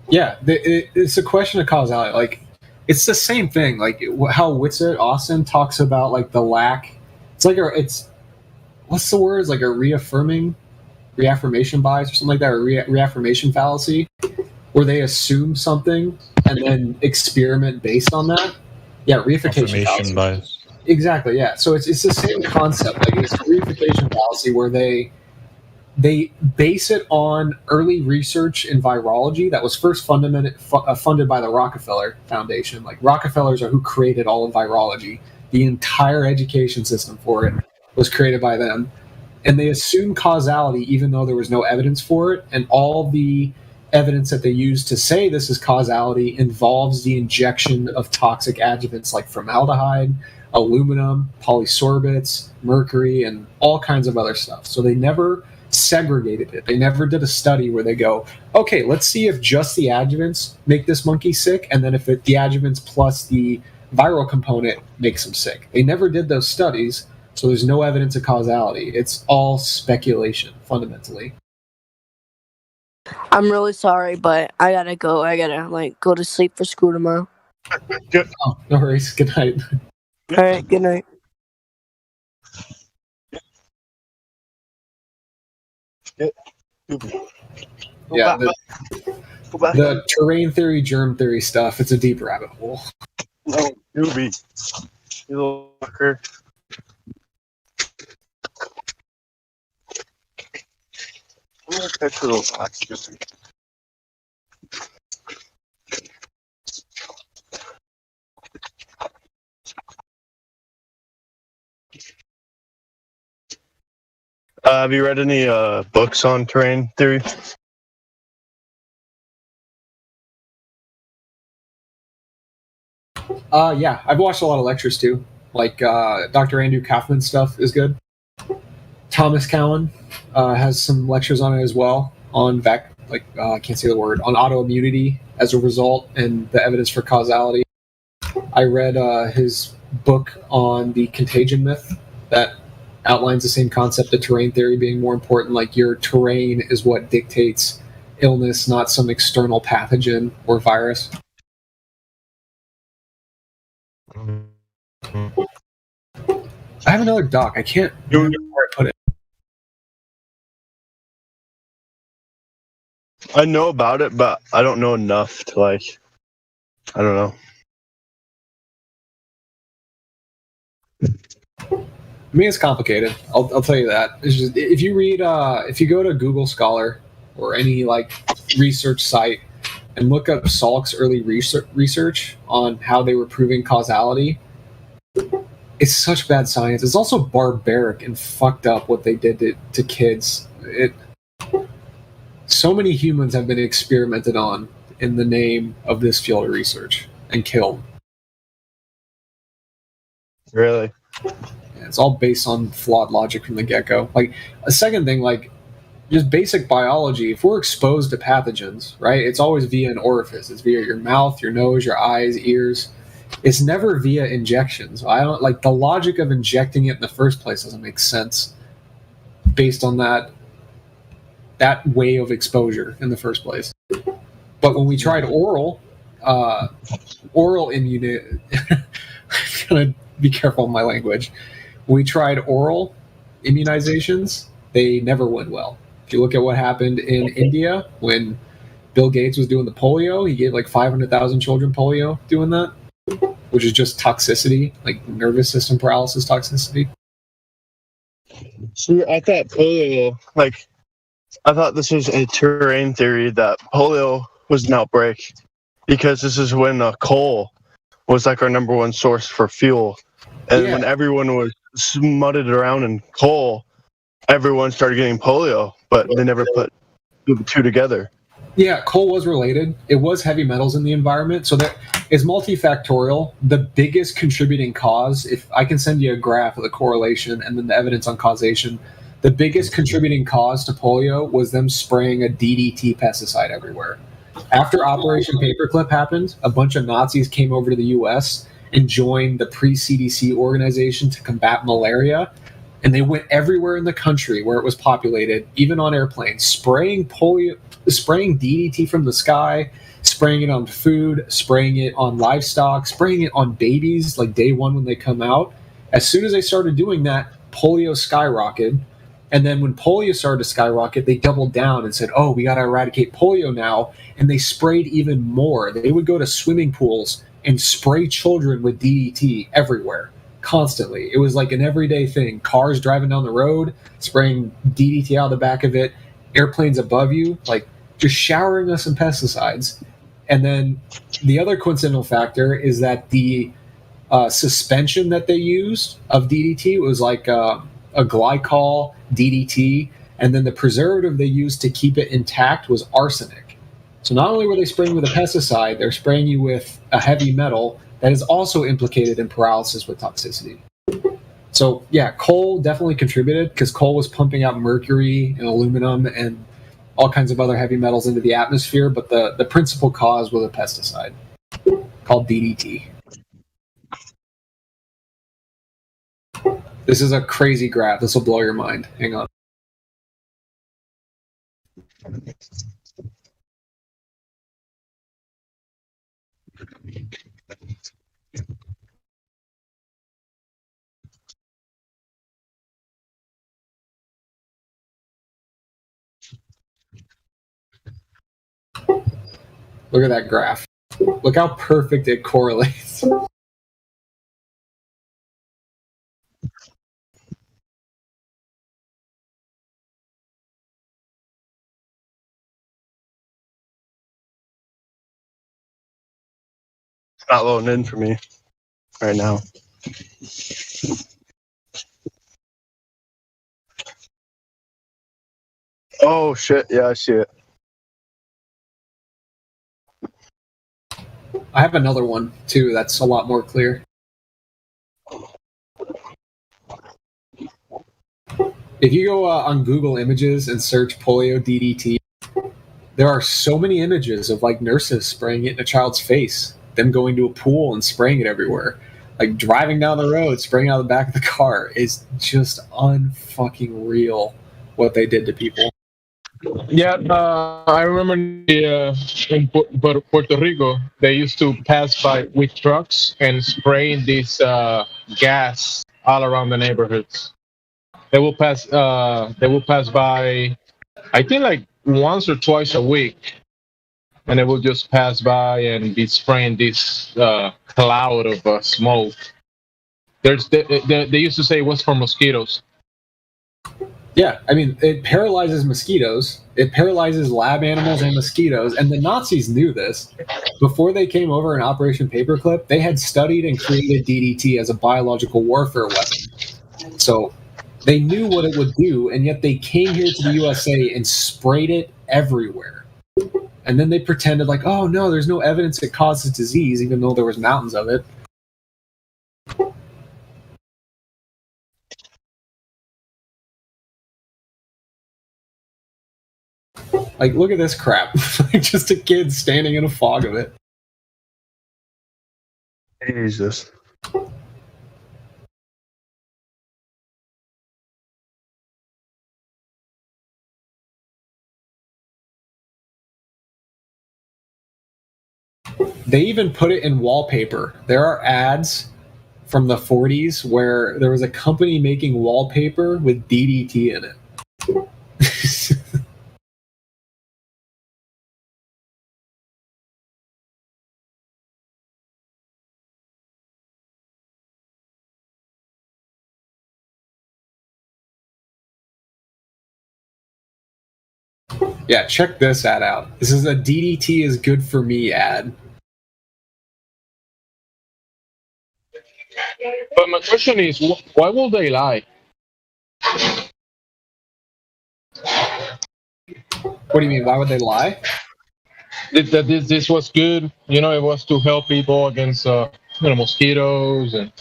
Yeah, it's a question of causality. Like, it's the same thing. Like how Witsit Austin talks about like the lack. It's like it's what's the word? It's like a reaffirmation bias or something like that, or reaffirmation fallacy, where they assume something and then experiment based on that. Yeah, reification fallacy. Bias. Exactly. Yeah. So it's the same concept. Like it's a reification fallacy where they base it on early research in virology that was first funded by the Rockefeller Foundation. Like Rockefellers are who created all of virology. The entire education system for it was created by them. And they assume causality even though there was no evidence for it. And all the evidence that they use to say this is causality involves the injection of toxic adjuvants like formaldehyde, aluminum, polysorbates, mercury, and all kinds of other stuff. So they never segregated it. They never did a study where they go, okay, let's see if just the adjuvants make this monkey sick, and then if the adjuvants plus the viral component makes them sick. They never did those studies, so there's no evidence of causality. It's all speculation, fundamentally. I'm really sorry, but I gotta go. I gotta go to sleep for school tomorrow. Oh, no worries. Good night. All right, good night. Yeah, the terrain theory, germ theory stuff, it's a deep rabbit hole. No, Doobie. You little fucker. I'm gonna catch a little oxygen. Have you read any books on terrain theory? Yeah, I've watched a lot of lectures too. Like Dr. Andrew Kaufman's stuff is good. Thomas Cowan has some lectures on it as well, on I can't say the word, on autoimmunity as a result and the evidence for causality. I read his book on the contagion myth that outlines the same concept of terrain theory being more important. Like your terrain is what dictates illness, not some external pathogen or virus. I have another doc. I can't remember where I put it. I know about it, but I don't know enough to I don't know. I mean, it's complicated. I'll tell you that. It's just, if you read, if you go to Google Scholar or any research site and look up Salk's early research on how they were proving causality, it's such bad science. It's also barbaric and fucked up what they did to kids. So many humans have been experimented on in the name of this field of research and killed. Really? It's all based on flawed logic from the get-go. A second thing, just basic biology, if we're exposed to pathogens, right, it's always via an orifice. It's via your mouth, your nose, your eyes, ears. It's never via injections. I don't the logic of injecting it in the first place doesn't make sense based on that way of exposure in the first place. But when we tried oral immunity, I'm gonna be careful with my language. We tried oral immunizations, they never went well. If you look at what happened in India when Bill Gates was doing the polio, he gave 500,000 children polio doing that, which is just toxicity, nervous system paralysis toxicity. See, I thought polio, I thought this was a terrain theory that polio was an outbreak because this is when coal was our number one source for fuel. And when everyone was smutted around in coal, everyone started getting polio, but they never put the two together. Yeah, coal was related. It was heavy metals in the environment, so that is multifactorial. The biggest contributing cause, if I can send you a graph of the correlation and then the evidence on causation, the biggest contributing cause to polio was them spraying a DDT pesticide everywhere. After Operation Paperclip happened, a bunch of Nazis came over to the U.S. and joined the pre-CDC organization to combat malaria. And they went everywhere in the country where it was populated, even on airplanes, spraying DDT from the sky, spraying it on food, spraying it on livestock, spraying it on babies like day one when they come out. As soon as they started doing that, polio skyrocketed. And then when polio started to skyrocket, they doubled down and said, oh, we got to eradicate polio now. And they sprayed even more. They would go to swimming pools and spray children with DDT everywhere, constantly. It was like an everyday thing. Cars driving down the road, spraying DDT out the back of it, airplanes above you, like just showering us in pesticides. And then the other coincidental factor is that the suspension that they used of DDT was like a glycol DDT, and then the preservative they used to keep it intact was arsenic. So not only were they spraying with a pesticide, they're spraying you with a heavy metal that is also implicated in paralysis with toxicity. So yeah, coal definitely contributed because coal was pumping out mercury and aluminum and all kinds of other heavy metals into the atmosphere, but the principal cause was a pesticide called DDT. This is a crazy graph. This will blow your mind. Hang on. Look at that graph. Look how perfect it correlates. It's not loading in for me right now. Oh shit! Yeah, I see it. I have another one too that's a lot more clear. If you go on Google Images and search polio DDT, there are so many images of like nurses spraying it in a child's face, them going to a pool and spraying it everywhere, like driving down the road, spraying out the back of the car. Is just unfucking real what they did to people. Yeah, I remember in Puerto Rico, they used to pass by with trucks and spraying this gas all around the neighborhoods. They will pass by, I think like once or twice a week, and they will just pass by and be spraying this cloud of smoke. They used to say it was for mosquitoes. Yeah, I mean, it paralyzes mosquitoes. It paralyzes lab animals and mosquitoes. And the Nazis knew this. Before they came over in Operation Paperclip, they had studied and created DDT as a biological warfare weapon. So they knew what it would do, and yet they came here to the USA and sprayed it everywhere. And then they pretended like, oh, no, there's no evidence it causes disease, even though there was mountains of it. Like, look at this crap. Just a kid standing in a fog of it. Jesus. They even put it in wallpaper. There are ads from the 40s where there was a company making wallpaper with DDT in it. Yeah, check this ad out. This is a DDT is good for me ad. But my question is, why will they lie? What do you mean? Why would they lie? That this was good, it was to help people against mosquitoes, and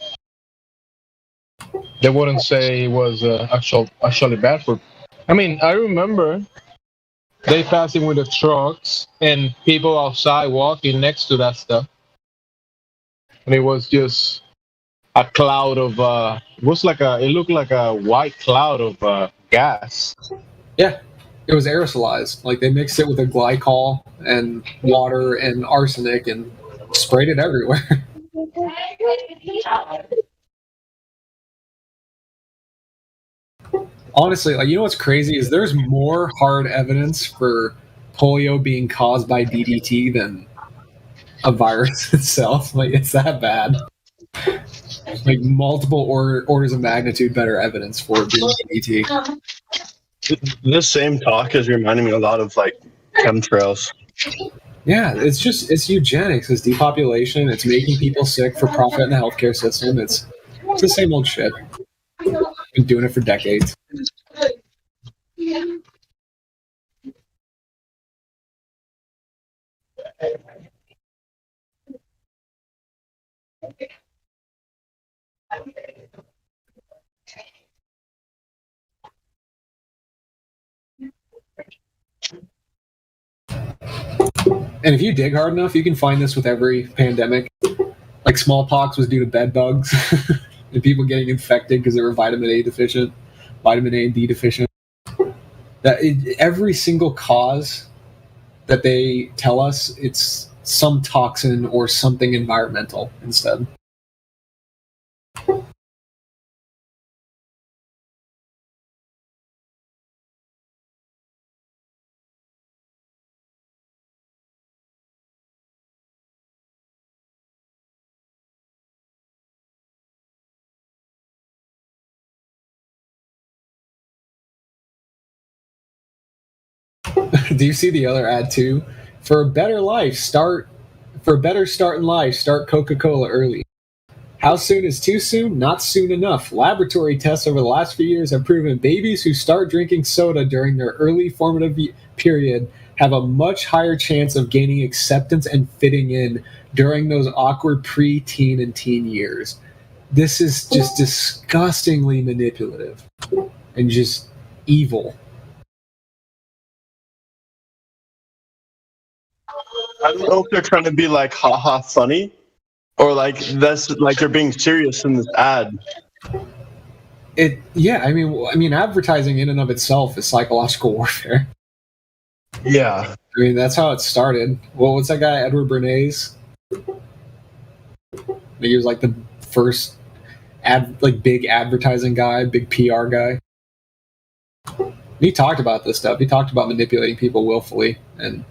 they wouldn't say it was actually bad for. I mean, I remember they passing with the trucks and people outside walking next to that stuff, and it was just a cloud of it looked like a white cloud of gas. Yeah, It was aerosolized. Like they mixed it with a glycol and water and arsenic and sprayed it everywhere. Honestly, like, you know what's crazy is there's more hard evidence for polio being caused by DDT than a virus itself. Like, it's that bad. Like multiple orders of magnitude better evidence for it being DDT. This same talk is reminding me a lot of like chemtrails. Yeah, it's eugenics, it's depopulation, it's making people sick for profit in the healthcare system. It's the same old shit. Been doing it for decades. And if you dig hard enough, you can find this with every pandemic. Like smallpox was due to bed bugs and people getting infected because they were vitamin A deficient, vitamin A and D deficient. Every single cause that they tell us, it's some toxin or something environmental instead. Do you see the other ad too? For a better start in life, start Coca-Cola early. How soon is too soon? Not soon enough. Laboratory tests over the last few years have proven babies who start drinking soda during their early formative period have a much higher chance of gaining acceptance and fitting in during those awkward pre-teen and teen years. This is just disgustingly manipulative and just evil. I don't know if they're trying to be like haha funny, or like that's like they're being serious in this ad. I mean, advertising in and of itself is psychological warfare. Yeah. I mean, that's how it started. Well, what's that guy, Edward Bernays? He was like the first big advertising guy, big PR guy. He talked about this stuff. He talked about manipulating people willfully. And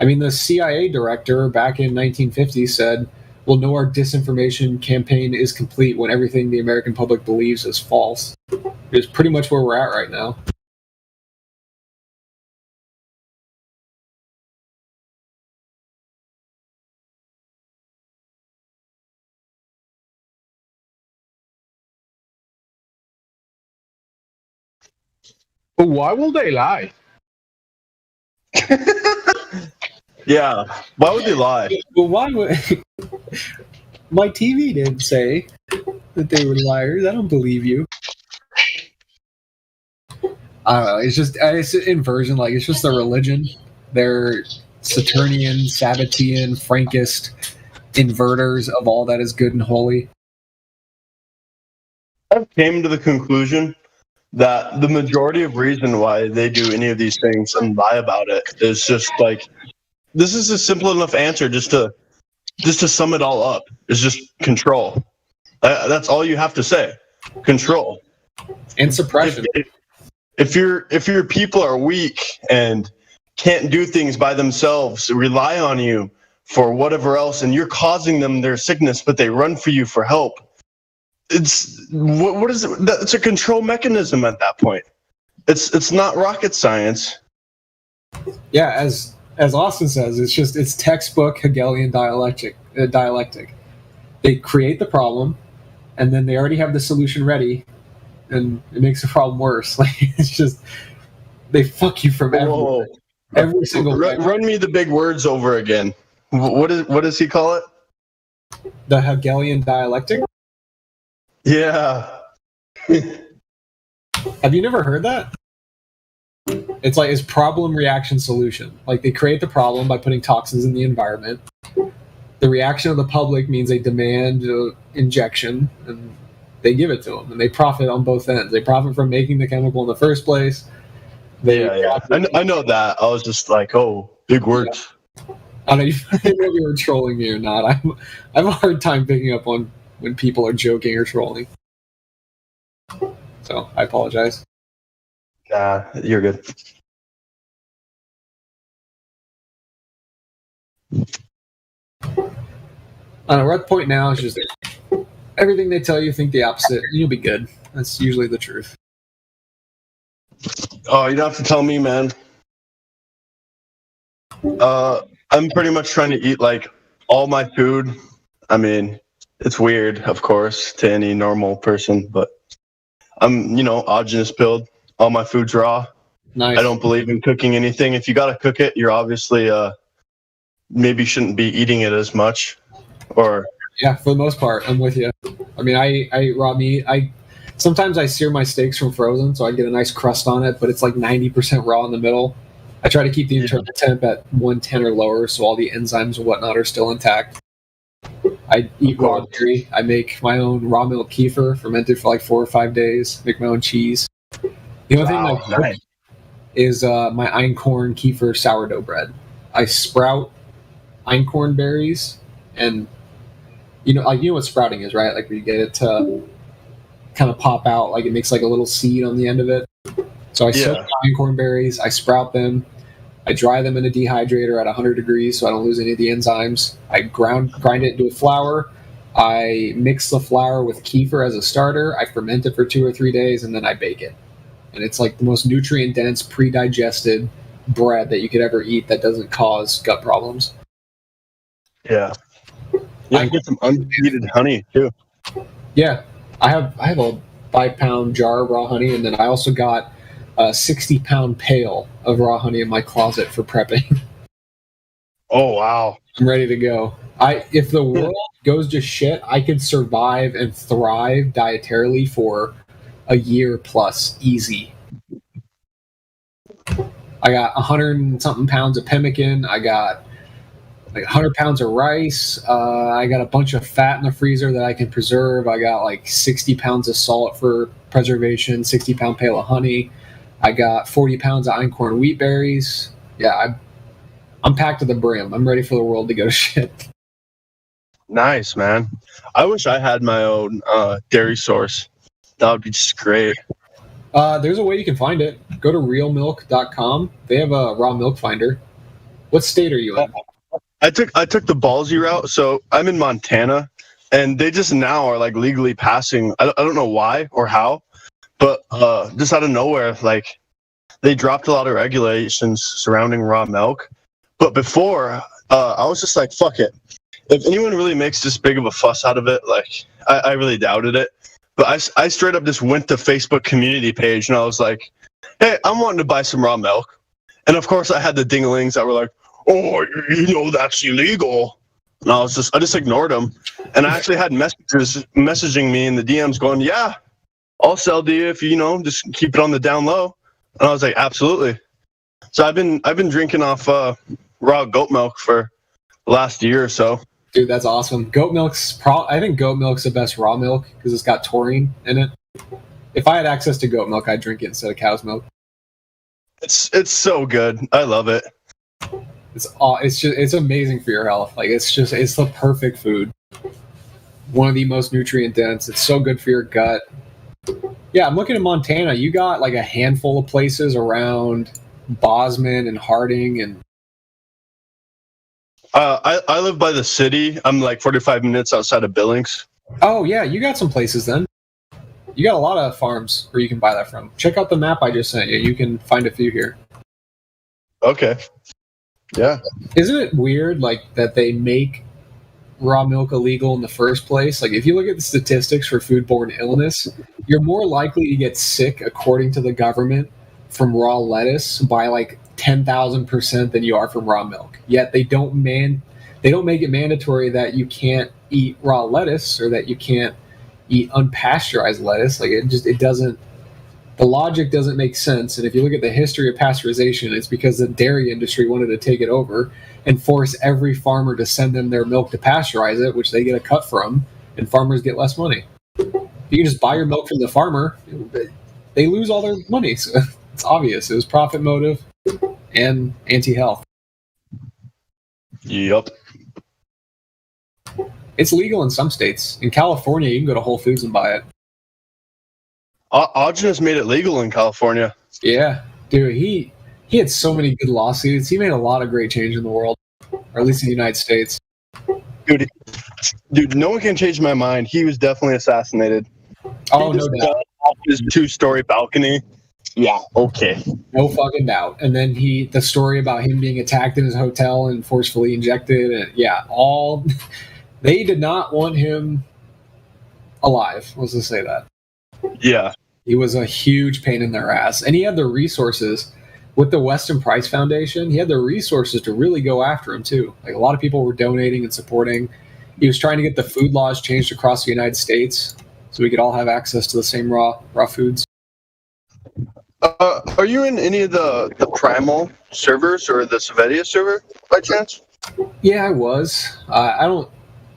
I mean, the CIA director back in 1950 said, "We'll know our disinformation campaign is complete when everything the American public believes is false." It's pretty much where we're at right now. But why will they lie? Yeah. Why would they lie? Well, why would my TV didn't say that they were liars? I don't believe you. I don't know. It's just it's inversion. Like, it's just a religion. They're Saturnian, Sabbatean, Frankist inverters of all that is good and holy. I've came to the conclusion that the majority of reason why they do any of these things and lie about it is just like, this is a simple enough answer just to sum it all up. It's just control. That's all you have to say. Control and suppression. If your people are weak and can't do things by themselves, rely on you for whatever else, and you're causing them their sickness, but they run for you for help. It's what is it? It's a control mechanism at that point. It's not rocket science. Yeah, as Austin says, it's textbook Hegelian dialectic. They create the problem, and then they already have the solution ready, and it makes the problem worse. Like, it's just they fuck you from every single way. Run me the big words over again. What does he call it? The Hegelian dialectic. Yeah. Have you never heard that? It's problem, reaction, solution. Like, they create the problem by putting toxins in the environment. The reaction of the public means they demand injection, and they give it to them, and they profit on both ends. They profit from making the chemical in the first place, Yeah. I know that. I was just like, oh, big words. I don't know if you were trolling me or not. I have a hard time picking up on when people are joking or trolling. So I apologize. Nah, you're good. I don't know, we're at the point now. It's just everything they tell you, think the opposite, and you'll be good. That's usually the truth. Oh, you don't have to tell me, man. I'm pretty much trying to eat like all my food. I mean, it's weird, of course, to any normal person, but I'm, autogenous build. All my food's raw. Nice. I don't believe in cooking anything. If you gotta cook it, you're obviously maybe shouldn't be eating it as much. Or yeah, for the most part, I'm with you. I mean, I eat raw meat. Sometimes I sear my steaks from frozen, so I get a nice crust on it, but it's like 90% raw in the middle. I try to keep the internal temp at 110 or lower, so all the enzymes and whatnot are still intact. I eat raw dairy. I make my own raw milk kefir, fermented for like 4 or 5 days. Make my own cheese. The only thing I cook is my einkorn kefir sourdough bread. I sprout einkorn berries, and you know what sprouting is, right? Like where you get it to kind of pop out, like it makes like a little seed on the end of it. So I soak einkorn berries, I sprout them, I dry them in a dehydrator at 100 degrees so I don't lose any of the enzymes. I grind it into a flour. I mix the flour with kefir as a starter. I ferment it for 2 or 3 days, and then I bake it. And it's like the most nutrient-dense, pre-digested bread that you could ever eat that doesn't cause gut problems. Yeah. You can get some unheated honey, too. Yeah. I have a 5-pound jar of raw honey, and then I also got a 60-pound pail of raw honey in my closet for prepping. Oh, wow. I'm ready to go. If the world goes to shit, I could survive and thrive dietarily for a year plus, easy. I got 100 and something pounds of pemmican. I got like 100 pounds of rice. I got a bunch of fat in the freezer that I can preserve. I got like 60 pounds of salt for preservation, 60-pound pail of honey. I got 40 pounds of einkorn wheat berries. Yeah, I'm packed to the brim. I'm ready for the world to go to shit. Nice, man. I wish I had my own dairy source. That would be just great. There's a way you can find it. Go to realmilk.com. They have a raw milk finder. What state are you in? I took the ballsy route. So I'm in Montana, and they just now are like legally passing. I don't know why or how, but just out of nowhere, like they dropped a lot of regulations surrounding raw milk. But before, I was just like, fuck it. If anyone really makes this big of a fuss out of it, like I really doubted it. But I straight up just went to Facebook community page, and I was like, hey, I'm wanting to buy some raw milk. And of course I had the dinglings that were like, oh, that's illegal. And I just ignored them. And I actually had messages messaging me in the DMs going, yeah, I'll sell to you if you just keep it on the down low. And I was like, absolutely. So I've been drinking off raw goat milk for the last year or so. Dude, that's awesome. I think goat milk's the best raw milk because it's got taurine in it. If I had access to goat milk, I'd drink it instead of cow's milk. It's so good. I love it. It's amazing for your health. Like it's the perfect food. One of the most nutrient dense. It's so good for your gut. Yeah, I'm looking at Montana. You got like a handful of places around Bozeman and Harding and. I live by the city. I'm like 45 minutes outside of Billings. Oh yeah, you got some places then. You got a lot of farms where you can buy that from. Check out the map I just sent you. You can find a few here. Okay. Yeah. Isn't it weird, like, that they make raw milk illegal in the first place? Like, if you look at the statistics for foodborne illness, you're more likely to get sick, according to the government, from raw lettuce by like 10,000% than you are from raw milk. Yet they don't make it mandatory that you can't eat raw lettuce or that you can't eat unpasteurized lettuce. Like it doesn't. The logic doesn't make sense. And if you look at the history of pasteurization, it's because the dairy industry wanted to take it over and force every farmer to send them their milk to pasteurize it, which they get a cut from, and farmers get less money. If you can just buy your milk from the farmer, they lose all their money. So It's obvious. It was profit motive and anti-health. Yep. It's legal in some states. In California, you can go to Whole Foods and buy it. Augenus made it legal in California. Yeah, dude, he had so many good lawsuits. He made a lot of great change in the world, or at least in the United States. Dude, no one can change my mind. He was definitely assassinated. Oh, He no just doubt. fell off his 2-story balcony. Yeah, okay. No fucking doubt. And then the story about him being attacked in his hotel and forcefully injected, and they did not want him alive. Let's just say that. Yeah. He was a huge pain in their ass. And he had the resources with the Weston Price Foundation. He had the resources to really go after him, too. Like, a lot of people were donating and supporting. He was trying to get the food laws changed across the United States so we could all have access to the same raw foods. Are you in any of the Primal servers or the Savedia server by chance? Yeah, I was. I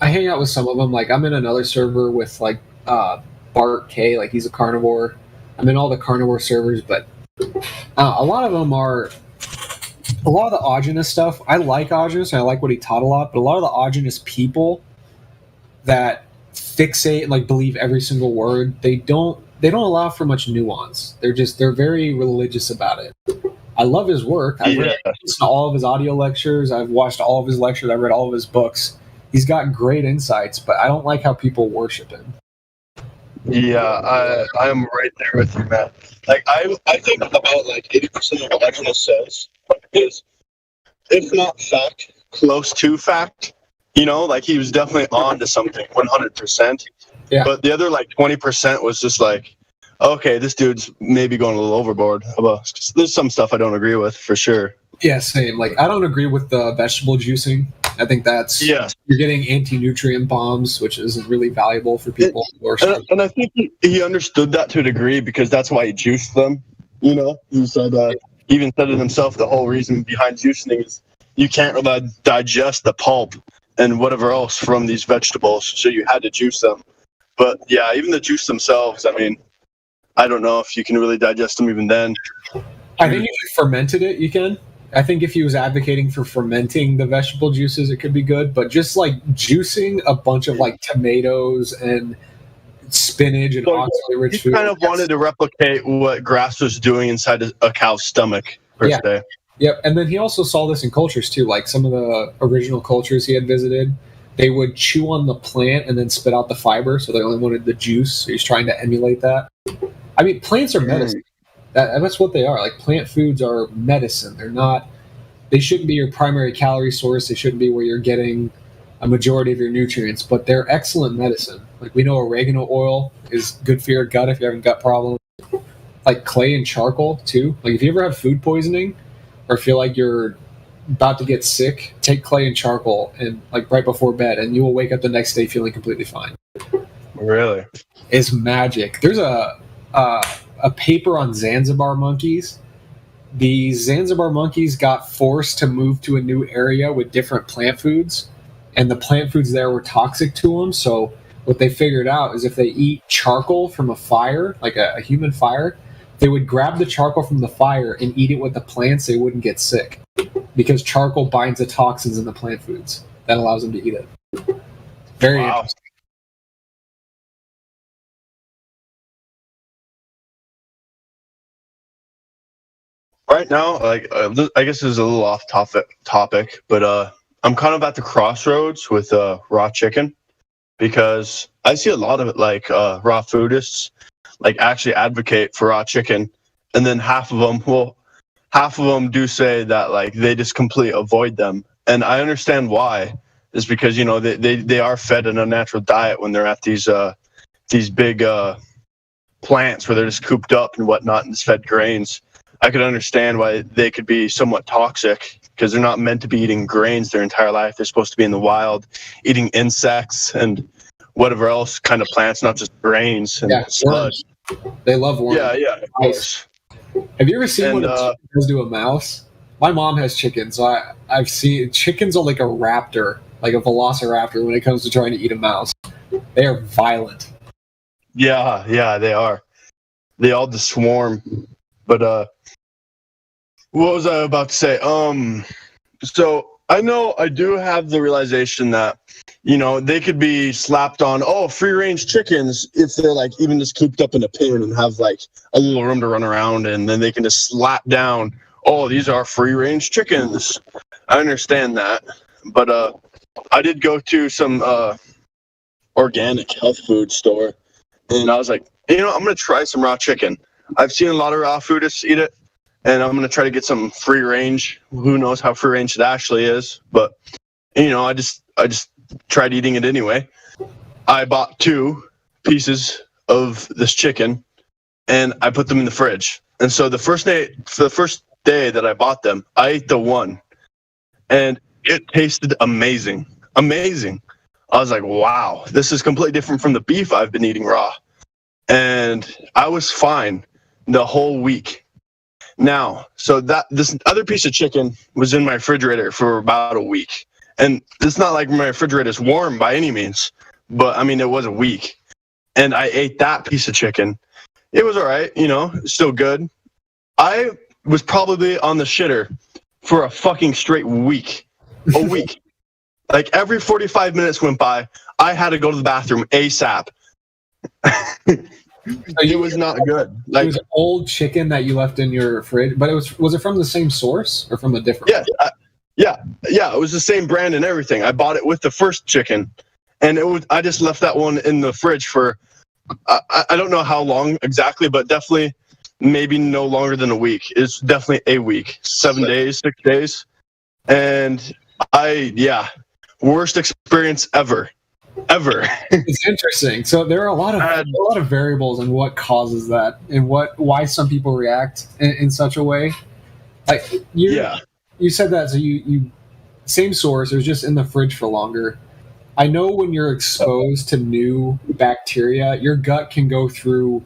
hang out with some of them. Like, I'm in another server with, like, Bart K. Like, he's a carnivore. I'm in all the carnivore servers, but a lot of them are... A lot of the Augenus stuff, I like Augenus, and I like what he taught a lot, but a lot of the Augenus people that fixate and, like, believe every single word, they don't allow for much nuance. They're very religious about it. I love his work. I've listened to all of his audio lectures. I've watched all of his lectures. I've read all of his books. He's got great insights, but I don't like how people worship him. Yeah, I'm right there with you, man. Like, I think about, like, 80% of what Augenus says is, if not fact, close to fact. You know, like, he was definitely on to something, 100%. Yeah. But the other, like, 20% was just like, okay, this dude's maybe going a little overboard. There's some stuff I don't agree with, for sure. Yeah, same. Like, I don't agree with the vegetable juicing. I think that's... Yes. You're getting anti-nutrient bombs, which isn't really valuable for people who are... And I think he understood that to a degree because that's why he juiced them. You know, he said, he even said it himself, the whole reason behind juicing is you can't digest the pulp and whatever else from these vegetables, so you had to juice them. But yeah, even the juice themselves, I mean, I don't know if you can really digest them even then. I think if you fermented it, you can. I think if he was advocating for fermenting the vegetable juices, it could be good. But just, like, juicing a bunch of, like, tomatoes and spinach and oxalate-rich food. He kind of wanted to replicate what grass was doing inside a cow's stomach, per se. Yep, and then he also saw this in cultures, too. Like, some of the original cultures he had visited, they would chew on the plant and then spit out the fiber, so they only wanted the juice. So he's trying to emulate that. I mean, plants are medicine. That's what they are. Like, plant foods are medicine. They shouldn't be your primary calorie source. They shouldn't be where you're getting a majority of your nutrients, but they're excellent medicine. Like, we know oregano oil is good for your gut if you're having gut problems. Like, clay and charcoal, too. Like, if you ever have food poisoning or feel like you're about to get sick, take clay and charcoal and, like, right before bed, and you will wake up the next day feeling completely fine. Really? It's magic. There's a paper on Zanzibar monkeys. The Zanzibar monkeys got forced to move to a new area with different plant foods, and the plant foods there were toxic to them. So what they figured out is if they eat charcoal from a fire, like a human fire, they would grab the charcoal from the fire and eat it with the plants. They wouldn't get sick because charcoal binds the toxins in the plant foods. That allows them to eat it. Very interesting. Right now, like, I guess this is a little off topic, but I'm kind of at the crossroads with raw chicken because I see a lot of it, like, raw foodists, like, actually advocate for raw chicken, and then half of them do say that, like, they just completely avoid them, and I understand why. Is because, you know, they are fed an unnatural diet when they're at these big plants where they're just cooped up and whatnot and just fed grains. I could understand why they could be somewhat toxic because they're not meant to be eating grains their entire life. They're supposed to be in the wild, eating insects and whatever else kind of plants, not just grains and sludge. They love worms. Yeah, of course. Have you ever seen what a chicken does to a mouse? My mom has chickens, so I've seen chickens are like a raptor, like a velociraptor when it comes to trying to eat a mouse. They are violent. Yeah, they are. They all just swarm. But what was I about to say? So I know I do have the realization that, you know, they could be slapped on, free range chickens, if they're like even just cooped up in a pen and have like a little room to run around, and then they can just slap down, these are free range chickens. I understand that. But I did go to some organic health food store, and I was like, you know, I'm going to try some raw chicken. I've seen a lot of raw foodists eat it, and I'm going to try to get some free range. Who knows how free range it actually is, but you know, I just tried eating it anyway. I bought 2 pieces of this chicken, and I put them in the fridge. And so the first day that I bought them, I ate the one, and it tasted amazing. Amazing. I was like, wow, this is completely different from the beef I've been eating raw. And I was fine the whole week. Now, so this other piece of chicken was in my refrigerator for about a week. And it's not like my refrigerator is warm by any means, but I mean, it was a week. And I ate that piece of chicken. It was all right, you know, still good. I was probably on the shitter for a fucking straight week. A week. Like every 45 minutes went by, I had to go to the bathroom ASAP. It was not good. Like, it was old chicken that you left in your fridge, but was it from the same source or from a different? Yeah. It was the same brand and everything. I bought it with the first chicken, and I just left that one in the fridge for I don't know how long exactly, but definitely maybe no longer than a week. It's definitely a week, 7 days, 6 days, and worst experience ever. It's interesting. So there are a lot of variables in what causes that, and why some people react in such a way. Like you said that, so you same source. It was just in the fridge for longer. I know when you're exposed to new bacteria, your gut can go through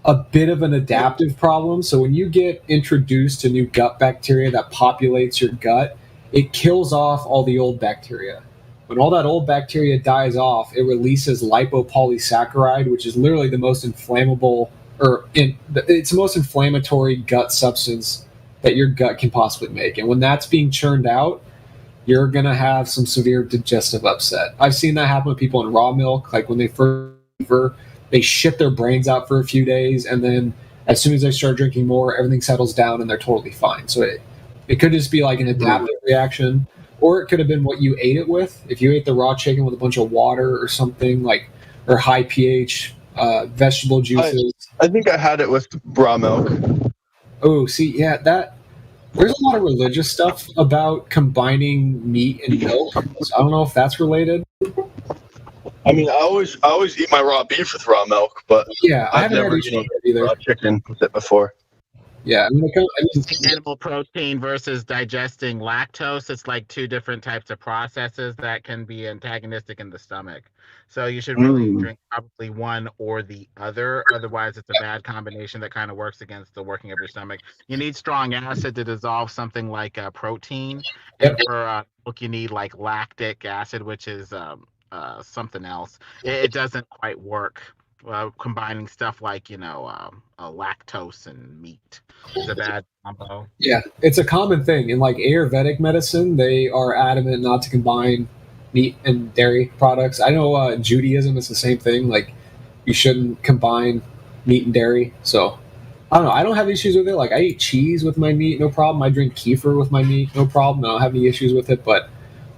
a bit of an adaptive problem. So when you get introduced to new gut bacteria that populates your gut, it kills off all the old bacteria. When all that old bacteria dies off, it releases lipopolysaccharide, which is literally the most inflammable, it's the most inflammatory gut substance that your gut can possibly make. And when that's being churned out, you're going to have some severe digestive upset. I've seen that happen with people in raw milk. Like when they first they shit their brains out for a few days, and then as soon as they start drinking more, everything settles down and they're totally fine. So it could just be like an adaptive reaction. Or it could have been what you ate it with. If you ate the raw chicken with a bunch of water or something, or high pH vegetable juices. I think I had it with raw milk. Oh, see, yeah, there's a lot of religious stuff about combining meat and milk. So I don't know if that's related. I mean, I always eat my raw beef with raw milk, but yeah, I've never eaten raw chicken with it before. Yeah, animal protein versus digesting lactose. It's like 2 different types of processes that can be antagonistic in the stomach. So you should really drink probably one or the other. Otherwise, it's a bad combination that kind of works against the working of your stomach. You need strong acid to dissolve something like protein. And for milk, you need like lactic acid, which is something else. It doesn't quite work. Combining stuff like lactose and meat is a bad combo. Yeah, it's a common thing in like Ayurvedic medicine. They are adamant not to combine meat and dairy products. I know Judaism is the same thing. Like you shouldn't combine meat and dairy. So I don't know. I don't have issues with it. Like I eat cheese with my meat, no problem. I drink kefir with my meat, no problem. I don't have any issues with it. But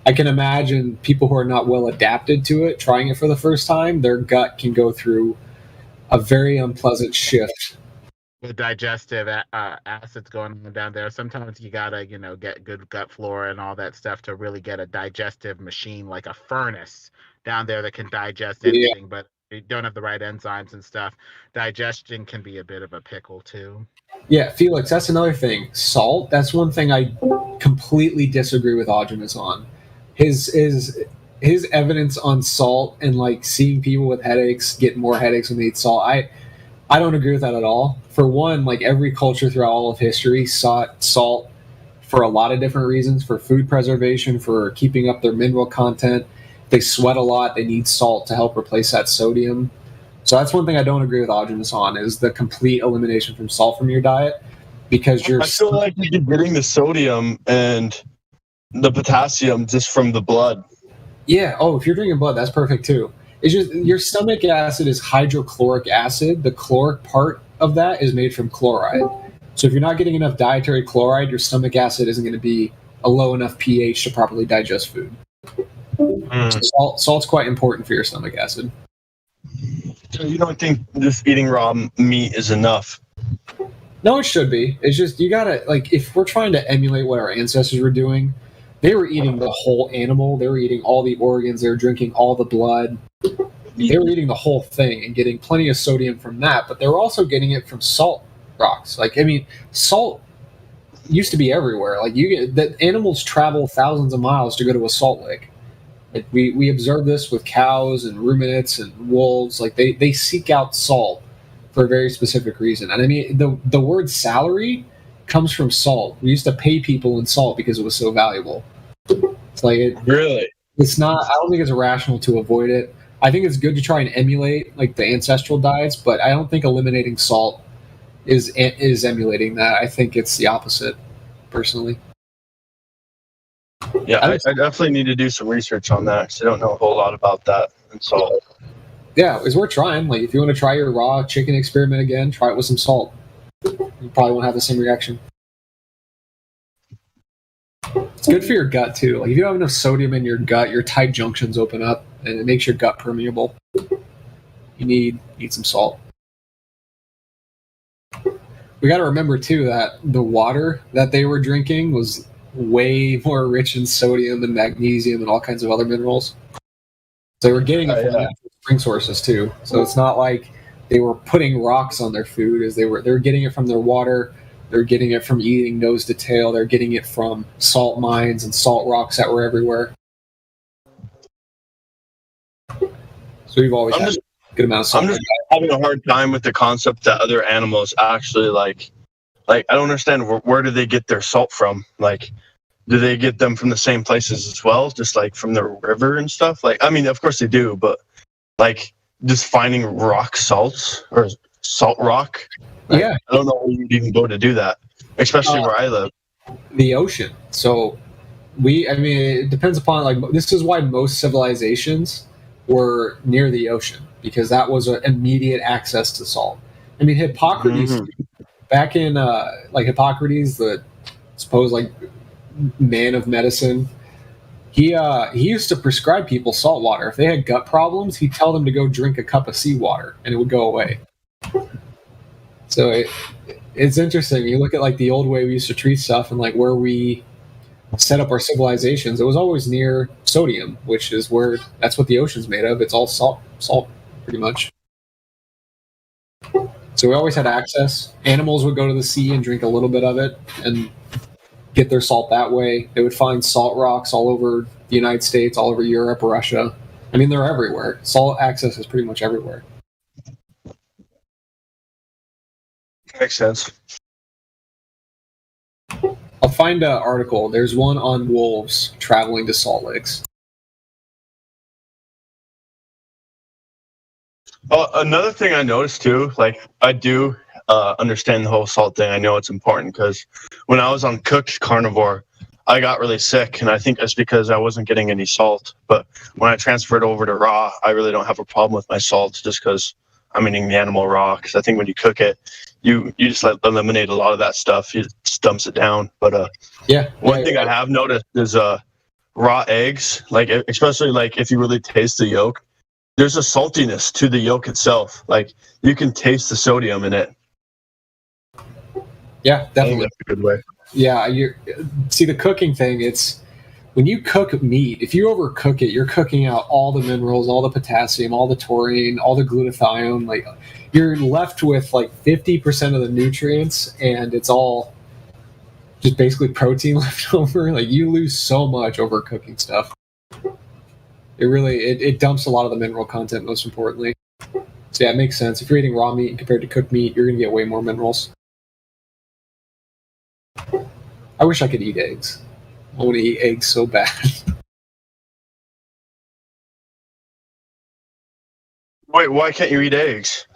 I can imagine people who are not well adapted to it, trying it for the first time, their gut can go through a very unpleasant shift. The digestive acids going on down there. Sometimes you gotta, get good gut flora and all that stuff to really get a digestive machine, like a furnace down there that can digest anything. Yeah. But you don't have the right enzymes and stuff. Digestion can be a bit of a pickle too. Yeah, Felix, that's another thing. Salt, that's one thing I completely disagree with Augimus on. His evidence on salt and like seeing people with headaches get more headaches when they eat salt, I don't agree with that at all. For one, like every culture throughout all of history sought salt for a lot of different reasons, for food preservation, for keeping up their mineral content. If they sweat a lot, they need salt to help replace that sodium. So that's one thing I don't agree with Augimus on, is the complete elimination from salt from your diet. because you're I feel like you're getting the sodium and the potassium just from the blood. Yeah. Oh, if you're drinking blood, that's perfect too. It's just your stomach acid is hydrochloric acid. The chloric part of that is made from chloride. So if you're not getting enough dietary chloride, your stomach acid isn't going to be a low enough pH to properly digest food. So salt's quite important for your stomach acid. So you don't think just eating raw meat is enough? No, it should be. It's just you gotta like if we're trying to emulate what our ancestors were doing, they were eating the whole animal. They were eating all the organs. They were drinking all the blood. They were eating the whole thing and getting plenty of sodium from that. But they were also getting it from salt rocks. Like I mean, salt used to be everywhere. Like you get that animals travel thousands of miles to go to a salt lake. Like we observe this with cows and ruminants and wolves. Like they seek out salt for a very specific reason. And I mean the word salary comes from salt. We used to pay people in salt because it was so valuable. It's like Really? it's not. I don't think it's rational to avoid it. I think it's good to try and emulate like the ancestral diets, but I don't think eliminating salt is emulating that. I think it's the opposite, personally. Yeah, I definitely need to do some research on that because I don't know a whole lot about that. And so, Yeah, it's worth trying. Like if you want to try your raw chicken experiment again, try it with some salt. You probably won't have the same reaction. It's good for your gut too. Like if you don't have enough sodium in your gut, your tight junctions open up, and it makes your gut permeable. You need some salt. We got to remember too that the water that they were drinking was way more rich in sodium and magnesium and all kinds of other minerals. So they were getting it from natural spring sources too. So it's not like they were putting rocks on their food, as they were getting it from their water. They're getting it from eating nose to tail. They're getting it from salt mines and salt rocks that were everywhere. So we've always had a good amount of salt. I'm just having a hard time with the concept that other animals actually like I don't understand where do they get their salt from? Like, do they get them from the same places as well, just like from the river and stuff? Like, I mean, of course they do, but like just finding rock salts or salt rock. Like, Yeah, I don't know where you'd even go to do that, especially where I live. the ocean. So it depends upon like this is why most civilizations were near the ocean, because that was an immediate access to salt. I mean, Hippocrates back in like Hippocrates, the supposed like man of medicine, he used to prescribe people salt water. If they had gut problems, he'd tell them to go drink a cup of seawater and it would go away. So it's interesting. You look at like the old way we used to treat stuff and like where we set up our civilizations. It was always near sodium, which is that's what the ocean's made of. It's all salt, pretty much. So we always had access. Animals would go to the sea and drink a little bit of it and get their salt that way. They would find salt rocks all over the United States, all over Europe, Russia. I mean, they're everywhere. Salt access is pretty much everywhere. Makes sense. I'll find an article. There's one on wolves traveling to salt lakes. Another thing I noticed too, like I do understand the whole salt thing. I know it's important because when I was on cooked carnivore, I got really sick, and I think that's because I wasn't getting any salt. But when I transferred over to raw, I really don't have a problem with my salt just because I'm eating the animal raw. Because I think when you cook it, you just eliminate a lot of that stuff. It just dumps it down. But one thing I have noticed is raw eggs, like especially like if you really taste the yolk, there's a saltiness to the yolk itself. Like you can taste the sodium in it. Yeah, definitely. That's a good way. Yeah, see the cooking thing. It's when you cook meat. If you overcook it, you're cooking out all the minerals, all the potassium, all the taurine, all the glutathione. Like you're left with like 50% of the nutrients, and it's all just basically protein left over. Like you lose so much overcooking stuff. It really it dumps a lot of the mineral content. Most importantly, so yeah, it makes sense. If you're eating raw meat compared to cooked meat, you're gonna get way more minerals. I wish I could eat eggs. I want to eat eggs so bad. Wait, why can't you eat eggs?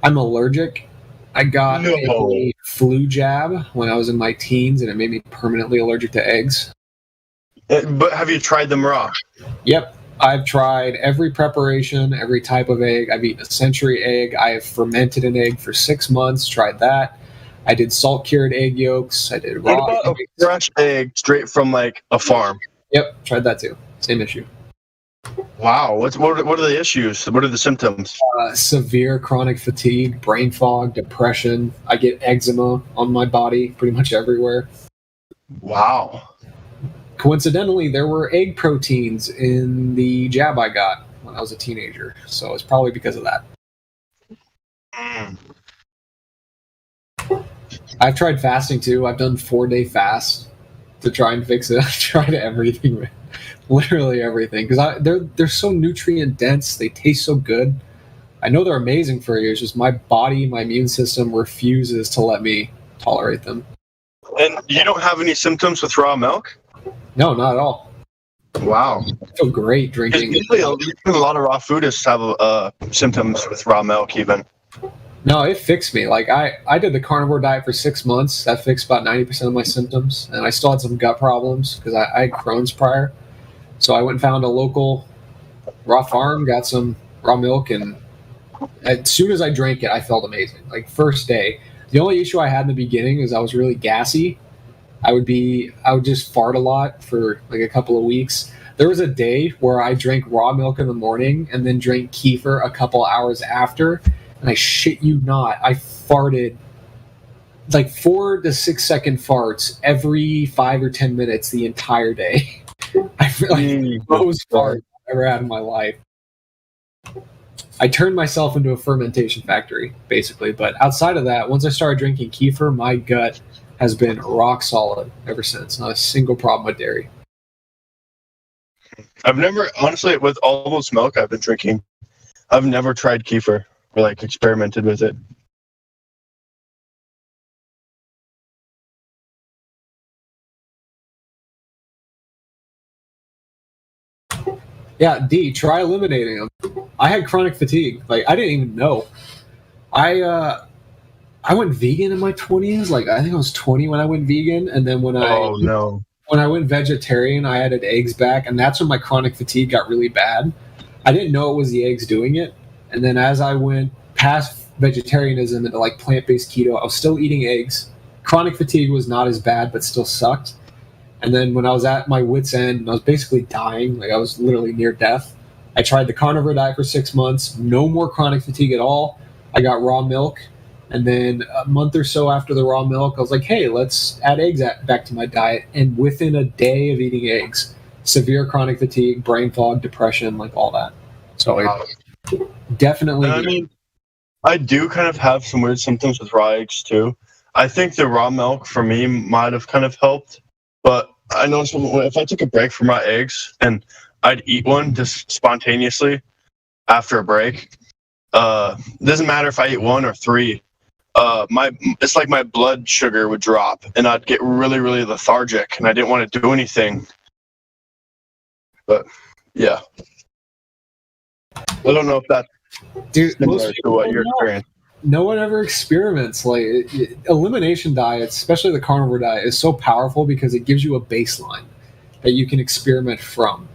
I'm allergic, I got No. a flu jab when I was in my teens, and it made me permanently allergic to eggs. But have you tried them raw? Yep. I've tried every preparation, every type of egg. I've eaten a century egg. I have fermented an egg for 6 months, tried that. I did salt cured egg yolks. I did What raw about a eggs. fresh egg straight from like a farm? Yep, tried that too. Same issue. Wow. What are the issues? What are the symptoms? Severe chronic fatigue, brain fog, depression. I get eczema on my body pretty much everywhere. Wow. Coincidentally, there were egg proteins in the jab I got when I was a teenager, so it's probably because of that. I've tried fasting too. I've done 4-day fasts to try and fix it. I've tried everything, literally everything, because they're so nutrient dense. They taste so good. I know they're amazing for you. It's just my body, my immune system refuses to let me tolerate them. And you don't have any symptoms with raw milk? No, not at all. Wow. I feel great Because drinking. usually a lot of raw foodists have symptoms with raw milk even. No, it fixed me. Like I did the carnivore diet for 6 months. That fixed about 90% of my symptoms, and I still had some gut problems because I had Crohn's prior. So I went and found a local raw farm, got some raw milk, and as soon as I drank it, I felt amazing. Like first day. The only issue I had in the beginning is I was really gassy. I would just fart a lot for like a couple of weeks. There was a day where I drank raw milk in the morning and then drank kefir a couple hours after, and I shit you not, I farted like 4 to 6 second farts every 5 or 10 minutes the entire day. I feel like the most farts I've ever had in my life. I turned myself into a fermentation factory, basically. But outside of that, once I started drinking kefir, my gut has been rock solid ever since. Not a single problem with dairy. I've never, honestly, with all those milk I've been drinking, I've never tried kefir or like experimented with it. Yeah, D, try eliminating them. I had chronic fatigue. Like I didn't even know. I went vegan in my 20s. Like I think I was 20 when I went vegan, and then when I went vegetarian, I added eggs back, and that's when my chronic fatigue got really bad. I didn't know it was the eggs doing it, and then as I went past vegetarianism into like plant-based keto, I was still eating eggs. Chronic fatigue was not as bad, but still sucked. And then when I was at my wit's end, and I was basically dying, like I was literally near death, I tried the carnivore diet for 6 months, no more chronic fatigue at all. I got raw milk, and then a month or so after the raw milk, I was like, hey, let's add eggs back to my diet. And within a day of eating eggs, severe chronic fatigue, brain fog, depression, like all that. So definitely. I mean, I do kind of have some weird symptoms with raw eggs too. I think the raw milk for me might have kind of helped, but I noticed if I took a break from raw eggs and I'd eat one just spontaneously after a break, doesn't matter if I eat 1 or 3, it's like my blood sugar would drop and I'd get really, really lethargic and I didn't want to do anything. But yeah, I don't know if that's similar to what you're experiencing. No one ever experiments. Like elimination diets, especially the carnivore diet, is so powerful because it gives you a baseline that you can experiment from.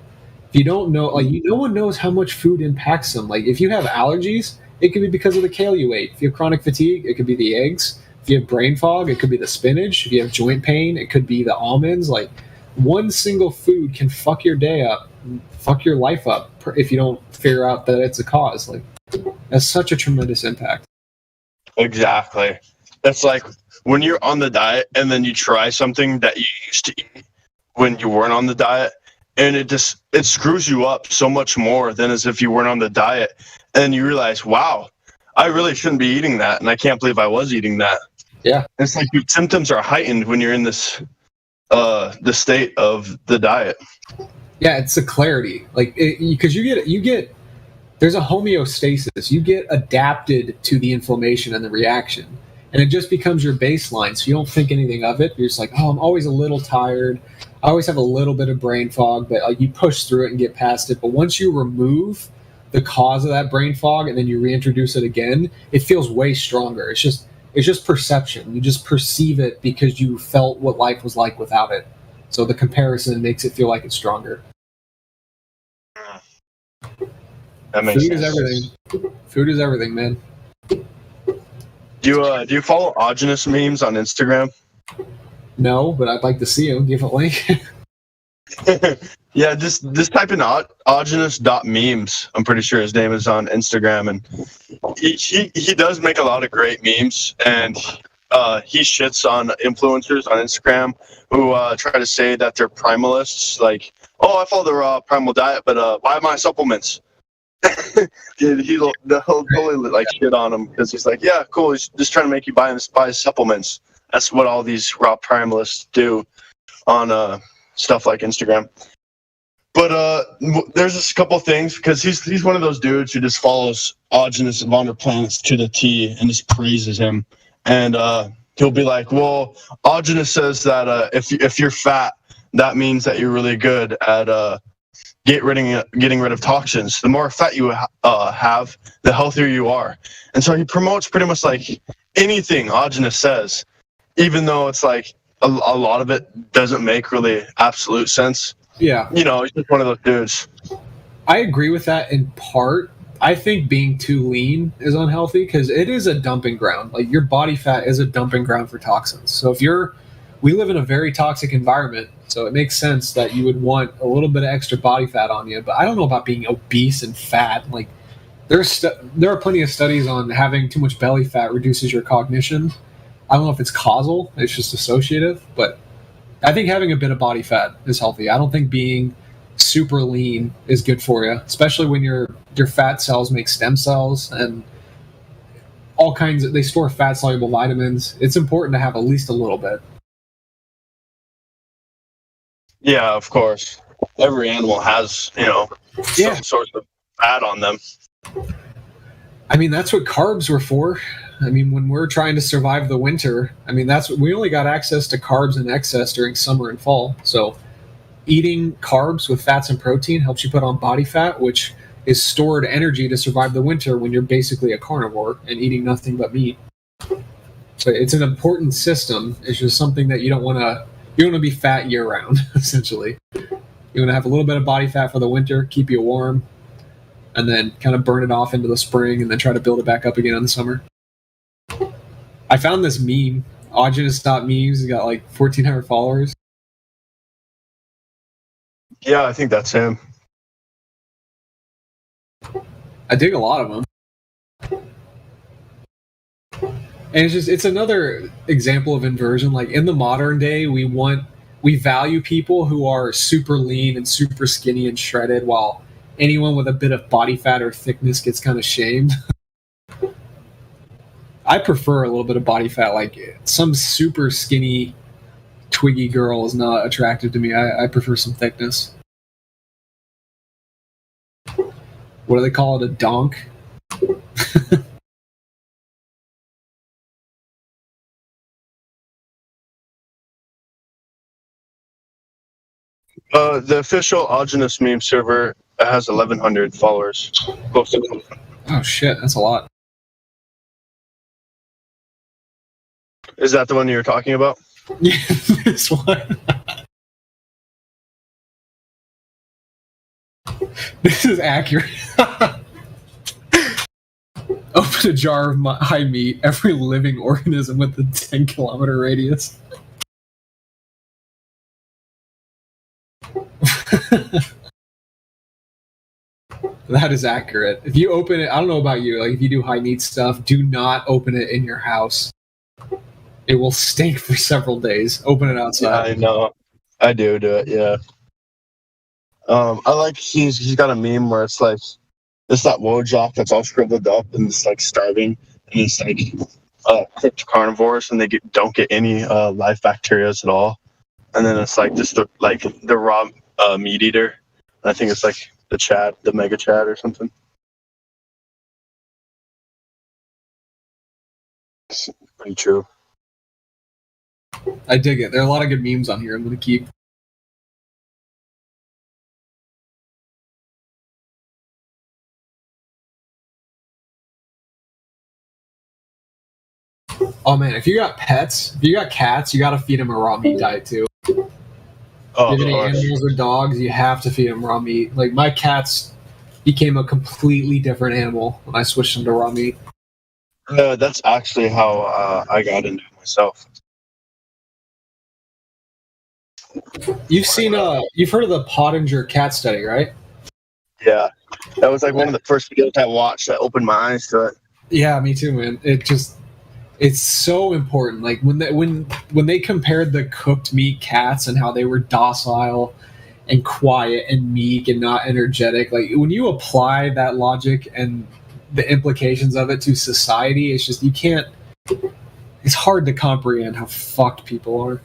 If you don't know, like no one knows how much food impacts them. Like if you have allergies, it could be because of the kale you ate. If you have chronic fatigue, it could be the eggs. If you have brain fog, it could be the spinach. If you have joint pain, it could be the almonds. Like one single food can fuck your day up, fuck your life up if you don't figure out that it's a cause. Like that's such a tremendous impact. Exactly. That's like when you're on the diet and then you try something that you used to eat when you weren't on the diet, and it screws you up so much more than as if you weren't on the diet. And you realize, wow, I really shouldn't be eating that, and I can't believe I was eating that. Yeah. It's like your symptoms are heightened when you're in this the state of the diet. Yeah, it's a clarity. Like because you get there's a homeostasis. You get adapted to the inflammation and the reaction, and it just becomes your baseline. So you don't think anything of it. You're just like, oh, I'm always a little tired. I always have a little bit of brain fog, but like you push through it and get past it. But once you remove the cause of that brain fog and then you reintroduce it again, it feels way stronger. It's It's just perception. You just perceive it because you felt what life was like without it. So the comparison makes it feel like it's stronger. That makes Food sense. is everything. Food is everything, man. Do you follow Augenus memes on Instagram? No, but I'd like to see him. Give a link. Yeah, just type in Augenus.memes. I'm pretty sure his name is on Instagram, and he does make a lot of great memes, and he shits on influencers on Instagram who try to say that they're primalists. Like, oh, I follow the raw primal diet, but buy my supplements. He'll totally like shit on him because he's like, yeah, cool. He's just trying to make you buy his supplements. That's what all these raw primalists do on stuff like Instagram. But there's just a couple things because he's one of those dudes who just follows Augenus Vonderplanitz to the T and just praises him. And he'll be like, well, Augenus says that if you're fat, that means that you're really good at getting rid of toxins. The more fat you have, the healthier you are. And so he promotes pretty much like anything Augenus says, even though it's like a lot of it doesn't make really absolute sense. Yeah. You know, he's just one of those dudes. I agree with that in part. I think being too lean is unhealthy because it is a dumping ground. Like your body fat is a dumping ground for toxins. So we live in a very toxic environment, so it makes sense that you would want a little bit of extra body fat on you. But I don't know about being obese and fat. Like there are plenty of studies on having too much belly fat reduces your cognition. I don't know if it's causal, it's just associative, but I think having a bit of body fat is healthy. I don't think being super lean is good for you, especially when your fat cells make stem cells and all kinds they store fat soluble vitamins. It's important to have at least a little bit. Yeah, of course. Every animal has, Yeah. some sort of fat on them. I mean, that's what carbs were for. I mean, when we're trying to survive the winter, I mean, we only got access to carbs in excess during summer and fall. So eating carbs with fats and protein helps you put on body fat, which is stored energy to survive the winter when you're basically a carnivore and eating nothing but meat. So it's an important system. It's just something that you don't want to be fat year round, essentially. You want to have a little bit of body fat for the winter, keep you warm, and then kind of burn it off into the spring and then try to build it back up again in the summer. I found this meme, Augenus.memes. He's got like 1,400 followers. Yeah, I think that's him. I dig a lot of them. And it's another example of inversion. Like in the modern day, we value people who are super lean and super skinny and shredded, while anyone with a bit of body fat or thickness gets kind of shamed. I prefer a little bit of body fat. Like some super skinny, twiggy girl is not attractive to me. I prefer some thickness. What do they call it? A donk? The official Augenus meme server has 1,100 followers. Close to. Oh shit, that's a lot. Is that the one you were talking about? Yeah, this one. This is accurate. Open a jar of high meat. Every living organism with a 10-kilometer radius. That is accurate. If you open it, I don't know about you, like if you do high meat stuff, do not open it in your house. It will stink for several days. Open it outside. Yeah, I know. I do it, yeah. I like he's got a meme where it's like it's that Wojak that's all shriveled up and it's like starving and it's like cooked carnivores and they don't get any live bacteria at all. And then it's like just the raw meat eater. And I think it's like the Mega Chad or something. It's pretty true. I dig it. There are a lot of good memes on here I'm going to keep. Oh man, if you got pets, if you got cats, you got to feed them a raw meat diet too. Oh, If you have any animals or dogs, you have to feed them raw meat. Like my cats became a completely different animal when I switched them to raw meat. that's actually how I got into it myself. You've heard of the Pottinger cat study, right? Yeah, that was like one of the first videos I watched that opened my eyes to it. Yeah, me too, man. It's so important. Like when they compared the cooked meat cats and how they were docile and quiet and meek and not energetic, like when you apply that logic and the implications of it to society, it's just it's hard to comprehend how fucked people are.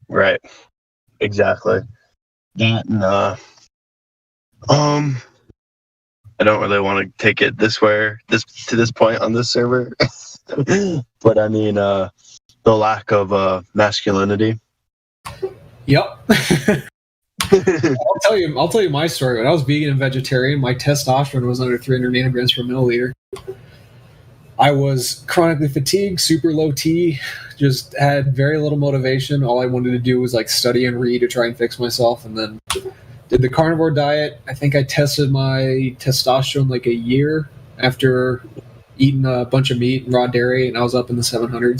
Right. Exactly. That and I don't really want to take it to this point on this server, but I mean the lack of masculinity. Yep. I'll tell you my story. When I was vegan and vegetarian, my testosterone was under 300 nanograms per milliliter. I was chronically fatigued, super low T, just had very little motivation. All I wanted to do was like study and read to try and fix myself, and then did the carnivore diet. I think I tested my testosterone like a year after eating a bunch of meat and raw dairy, and I was up in the 700s.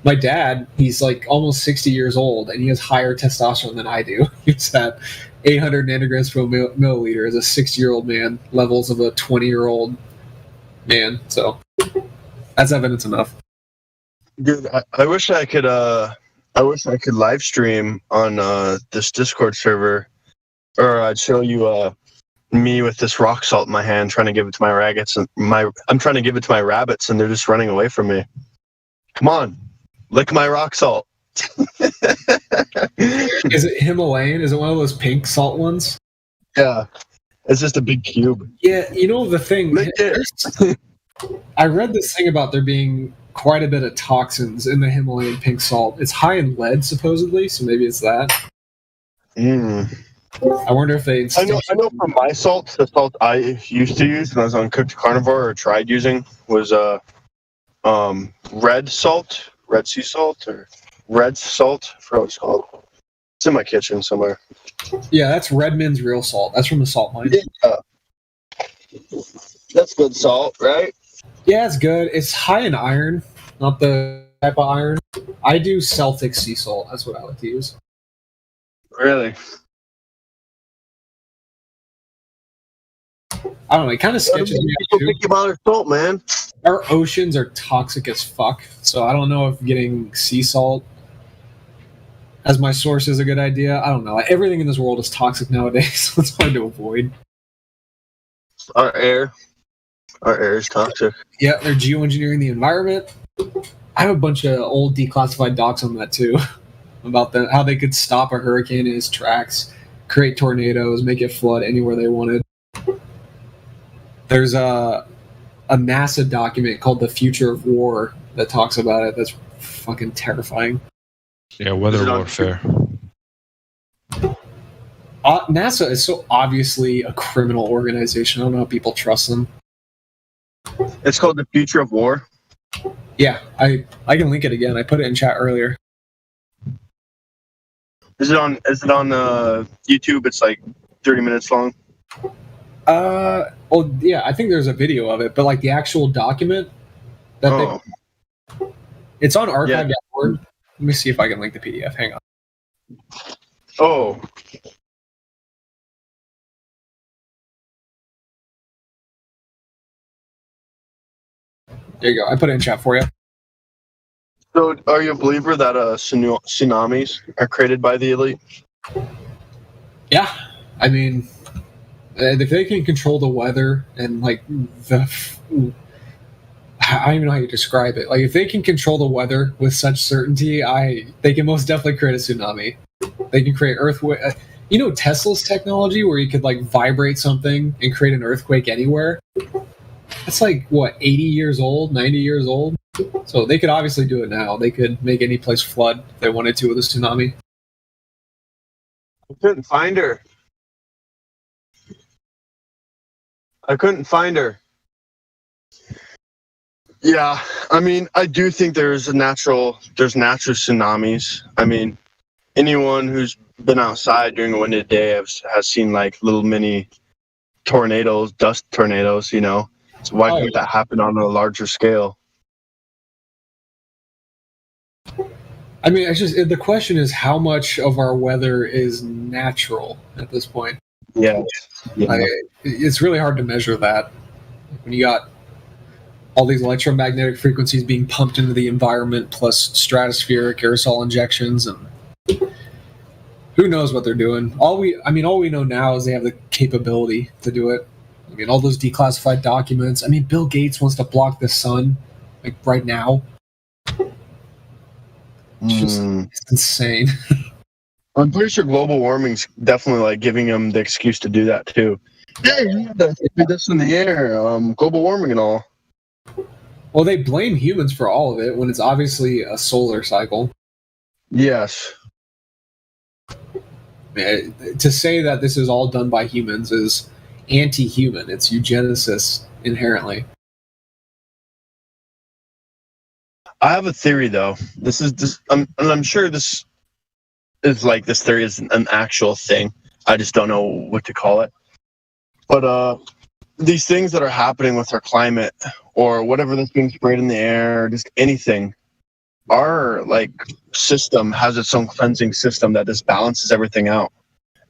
My dad, he's like almost 60 years old, and he has higher testosterone than I do. He's at 800 nanograms per milliliter as a 60-year-old man, levels of a 20-year-old man. So that's evidence enough. Dude, I wish I could live stream on this Discord server, or I'd show you me with this rock salt in my hand trying to give it to my rabbits, and I'm trying to give it to my rabbits, and they're just running away from me. Come on, lick my rock salt. Is it Himalayan? Is it one of those pink salt ones? Yeah, it's just a big cube. Yeah, you know the thing. I read this thing about there being quite a bit of toxins in the Himalayan pink salt. It's high in lead, supposedly, so maybe it's that. I wonder if they. I know from my salt, the salt I used to use when I was on Cooked Carnivore or tried using was red salt, red sea salt, or red salt. I forgot what it's called. It's in my kitchen somewhere. Yeah, that's Redmond's real salt. That's from the salt mine. Yeah. That's good salt, right? Yeah, it's good. It's high in iron, not the type of iron. I do Celtic sea salt. That's what I like to use. Really? I don't know. It kind of sketches me out too. Think about our salt, man. Our oceans are toxic as fuck, so I don't know if getting sea salt as my source is a good idea. I don't know. Everything in this world is toxic nowadays, so it's hard to avoid. Our air is toxic. Yeah, they're geoengineering the environment. I have a bunch of old declassified docs on that too, about how they could stop a hurricane in its tracks, create tornadoes, make it flood anywhere they wanted. There's a NASA document called The Future of War that talks about it. That's fucking terrifying. Yeah, weather warfare. NASA is so obviously a criminal organization. I don't know how people trust them. It's called The Future of War. Yeah, I can link it again. I put it in chat earlier. Is it on YouTube? It's like 30 minutes long. Well, yeah, I think there's a video of it, but like the actual document that it's on archive.org. Let me see if I can link the PDF. Hang on. Oh. There you go. I put it in chat for you. So, are you a believer that tsunamis are created by the elite? Yeah, I mean, if they can control the weather and like I don't even know how you describe it. Like if they can control the weather with such certainty, they can most definitely create a tsunami. They can create earthquake. You know Tesla's technology where you could like vibrate something and create an earthquake anywhere. That's like what 80 years old, 90 years old. So they could obviously do it now. They could make any place flood if they wanted to with a tsunami. I couldn't find her. Yeah, I mean, I do think there's natural tsunamis. I mean, anyone who's been outside during a windy day has seen like little mini tornadoes, dust tornadoes. So why couldn't that happen on a larger scale? I mean, the question is how much of our weather is natural at this point. Yeah. It's really hard to measure that when you got all these electromagnetic frequencies being pumped into the environment, plus stratospheric aerosol injections, and who knows what they're doing. All we know now is they have the capability to do it. I mean, all those declassified documents. I mean, Bill Gates wants to block the sun, like right now. It's insane. I'm pretty sure global warming's definitely like giving them the excuse to do that too. Hey, we had to put this in the air, global warming and all. Well, they blame humans for all of it when it's obviously a solar cycle. Yes. To say that this is all done by humans is anti-human. It's eugenicist inherently. I have a theory though. I'm sure this theory is an actual thing. I just don't know what to call it. But these things that are happening with our climate or whatever that's being sprayed in the air, or just anything, our system has its own cleansing system that just balances everything out.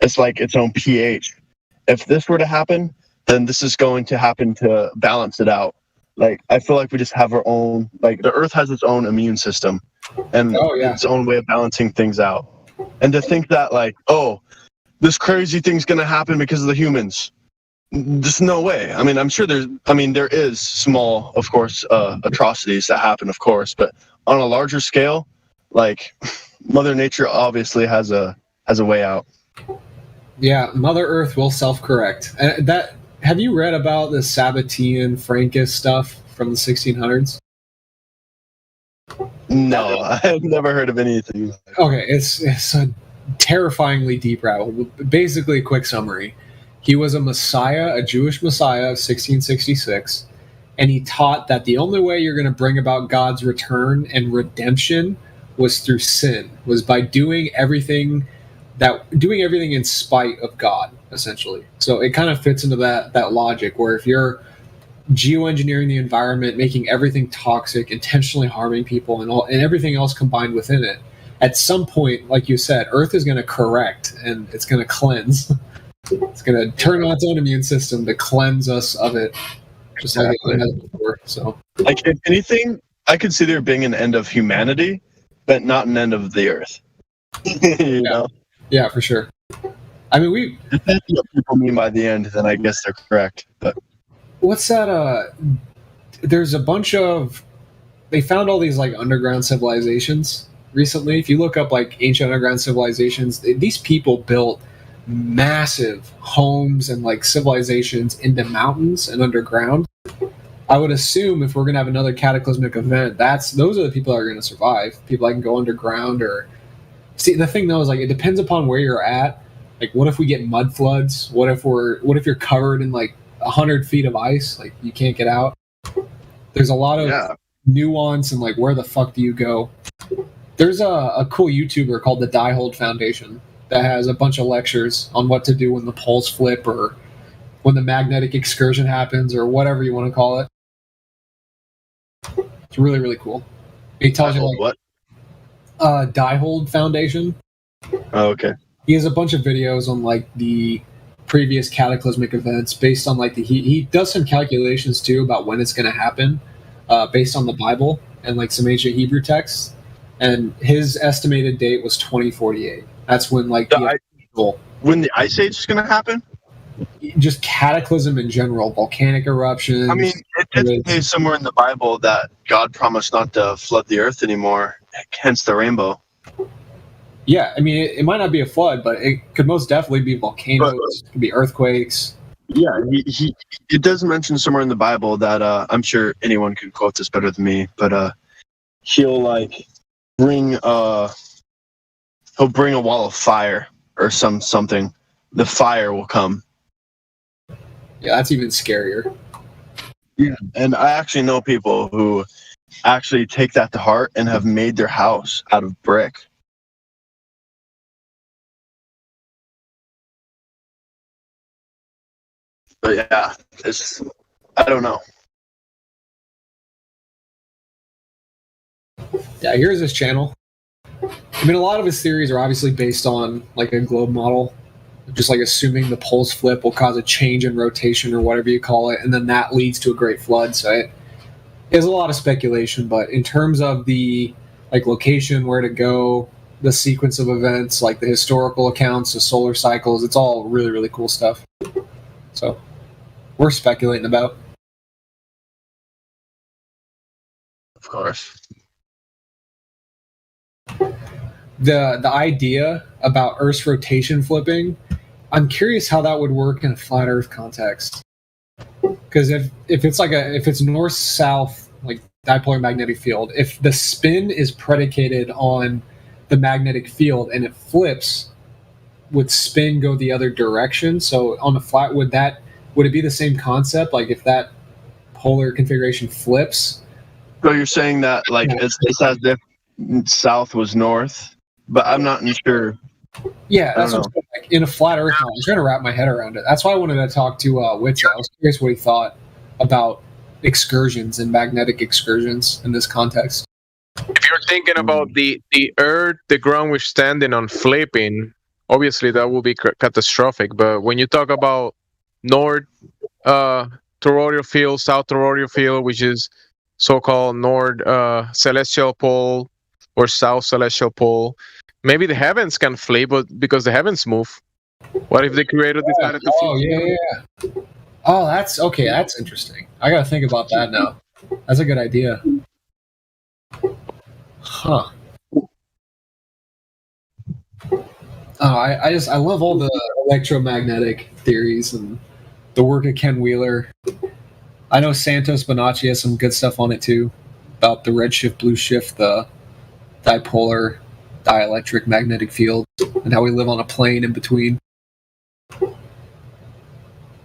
It's like its own pH. If this were to happen, then this is going to happen to balance it out. I feel like we just have our own, the Earth has its own immune system and its own way of balancing things out. And to think that this crazy thing's going to happen because of the humans, just no way. I mean, I'm sure there is small, of course, atrocities that happen, of course, but on a larger scale, Mother Nature obviously has a way out. Yeah, Mother Earth will self-correct. Have you read about the Sabbatean Frankish stuff from the 1600s? No, I've never heard of anything. Okay, it's a terrifyingly deep rabbit hole. Basically, a quick summary. He was a messiah, a Jewish messiah of 1666, and he taught that the only way you're going to bring about God's return and redemption was through sin, was by doing everything in spite of God, essentially. So it kind of fits into that logic where if you're geoengineering the environment, making everything toxic, intentionally harming people, and everything else combined within it, at some point, like you said, Earth is going to correct and it's going to cleanse. It's going to turn on its own immune system to cleanse us of it, just like it has before. So, if anything, I could see there being an end of humanity, but not an end of the Earth. you know? Yeah, for sure. I mean, if that's what people mean by the end, then I guess they're correct. But what's that? There's a bunch of. They found all these underground civilizations recently. If you look up ancient underground civilizations, these people built massive homes and civilizations into mountains and underground. I would assume if we're going to have another cataclysmic event, those are the people that are going to survive. People that can go underground or see. The thing though is it depends upon where you're at. What if we get mud floods? What if you're covered in 100 feet of ice? You can't get out. There's a lot of nuance and where the fuck do you go? There's a cool YouTuber called the Diehold Foundation that has a bunch of lectures on what to do when the poles flip or when the magnetic excursion happens or whatever you want to call it. It's really, really cool. He tells you what? Diehold Foundation. Oh, okay. He has a bunch of videos on the previous cataclysmic events based on he does some calculations too about when it's going to happen, based on the Bible and some ancient Hebrew texts. And his estimated date was 2048. That's when when the Ice Age is going to happen. Just cataclysm in general, volcanic eruptions. I mean, it did say somewhere in the Bible that God promised not to flood the earth anymore, hence the rainbow. Yeah, I mean, it might not be a flood, but it could most definitely be volcanoes, it could be earthquakes. Yeah, it does mention somewhere in the Bible that I'm sure anyone could quote this better than me, but he'll bring a wall of fire or something. The fire will come. Yeah, that's even scarier. Yeah, and I actually know people who actually take that to heart and have made their house out of brick. But yeah, it's, I don't know. Yeah, here's his channel. I mean, a lot of his theories are obviously based on like a globe model, just like assuming the poles flip will cause a change in rotation or whatever you call it, and then that leads to a great flood. So it is a lot of speculation, but in terms of the like location, where to go, the sequence of events, like the historical accounts, the solar cycles, it's all really, really cool stuff. So we're speculating about. Of course. The idea about Earth's rotation flipping, I'm curious how that would work in a flat Earth context. Because if it's north south like dipolar magnetic field, if the spin is predicated on the magnetic field and it flips, would spin go the other direction? So on the flat, would it be the same concept? Like if that polar configuration flips? So you're saying that like it's as if south was north, but I'm not sure. Yeah, that's what I'm saying. Like, in a flat Earth, I'm trying to wrap my head around it. That's why I wanted to talk to Witcher. I was curious what he thought about excursions and magnetic excursions in this context. If you're thinking about the Earth, the ground we're standing on flipping, obviously that will be catastrophic. But when you talk about north toroidal field, south toroidal field, which is so-called north celestial pole or south celestial pole, maybe the heavens can flip, but because the heavens move. What if the creator decided to flip? Oh, yeah. Oh, that's okay. That's interesting. I got to think about that now. That's a good idea. Huh. Oh, I love all the electromagnetic theories and the work of Ken Wheeler. I know Santos Bonacci has some good stuff on it too, about the redshift, blue shift, the dipolar, dielectric magnetic field, and how we live on a plane in between.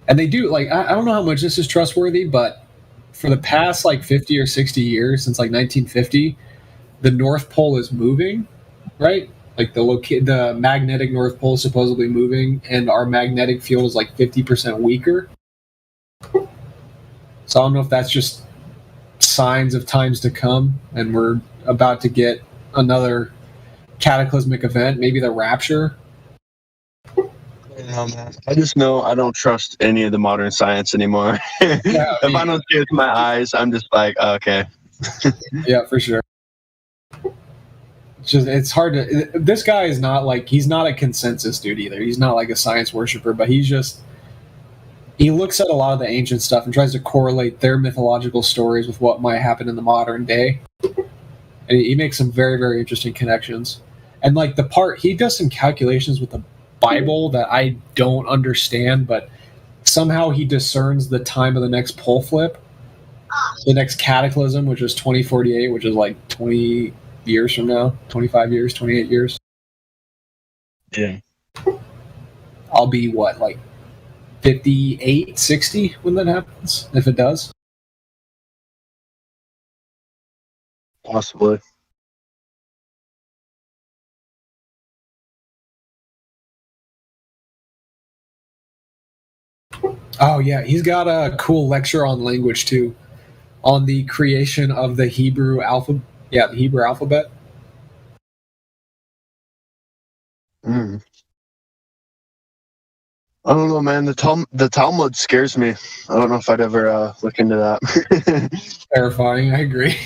And they do, like, I don't know how much this is trustworthy, but for the past, like, 50 or 60 years, since, like, 1950, the North Pole is moving, right? Like, the magnetic North Pole is supposedly moving, and our magnetic field is, like, 50% weaker. So I don't know if that's just signs of times to come, and we're about to get another cataclysmic event, maybe the rapture. Man. I just know I don't trust any of the modern science anymore. Yeah, if I don't see it with my eyes, I'm just like, okay. Yeah, for sure. It's hard to. This guy is not like, he's not a consensus dude either. He's not like a science worshiper, but he looks at a lot of the ancient stuff and tries to correlate their mythological stories with what might happen in the modern day. And he makes some very, very interesting connections. And like he does some calculations with the Bible that I don't understand, but somehow he discerns the time of the next pole flip, the next cataclysm, which is 2048, which is like 20 years from now, 25 years, 28 years. Yeah. I'll be what, like 58, 60 when that happens, if it does. Possibly. Oh yeah, he's got a cool lecture on language too, on the creation of the Hebrew alphabet. Yeah, the Hebrew alphabet. I don't know, man. The Talmud scares me. I don't know if I'd ever look into that. Terrifying. I agree.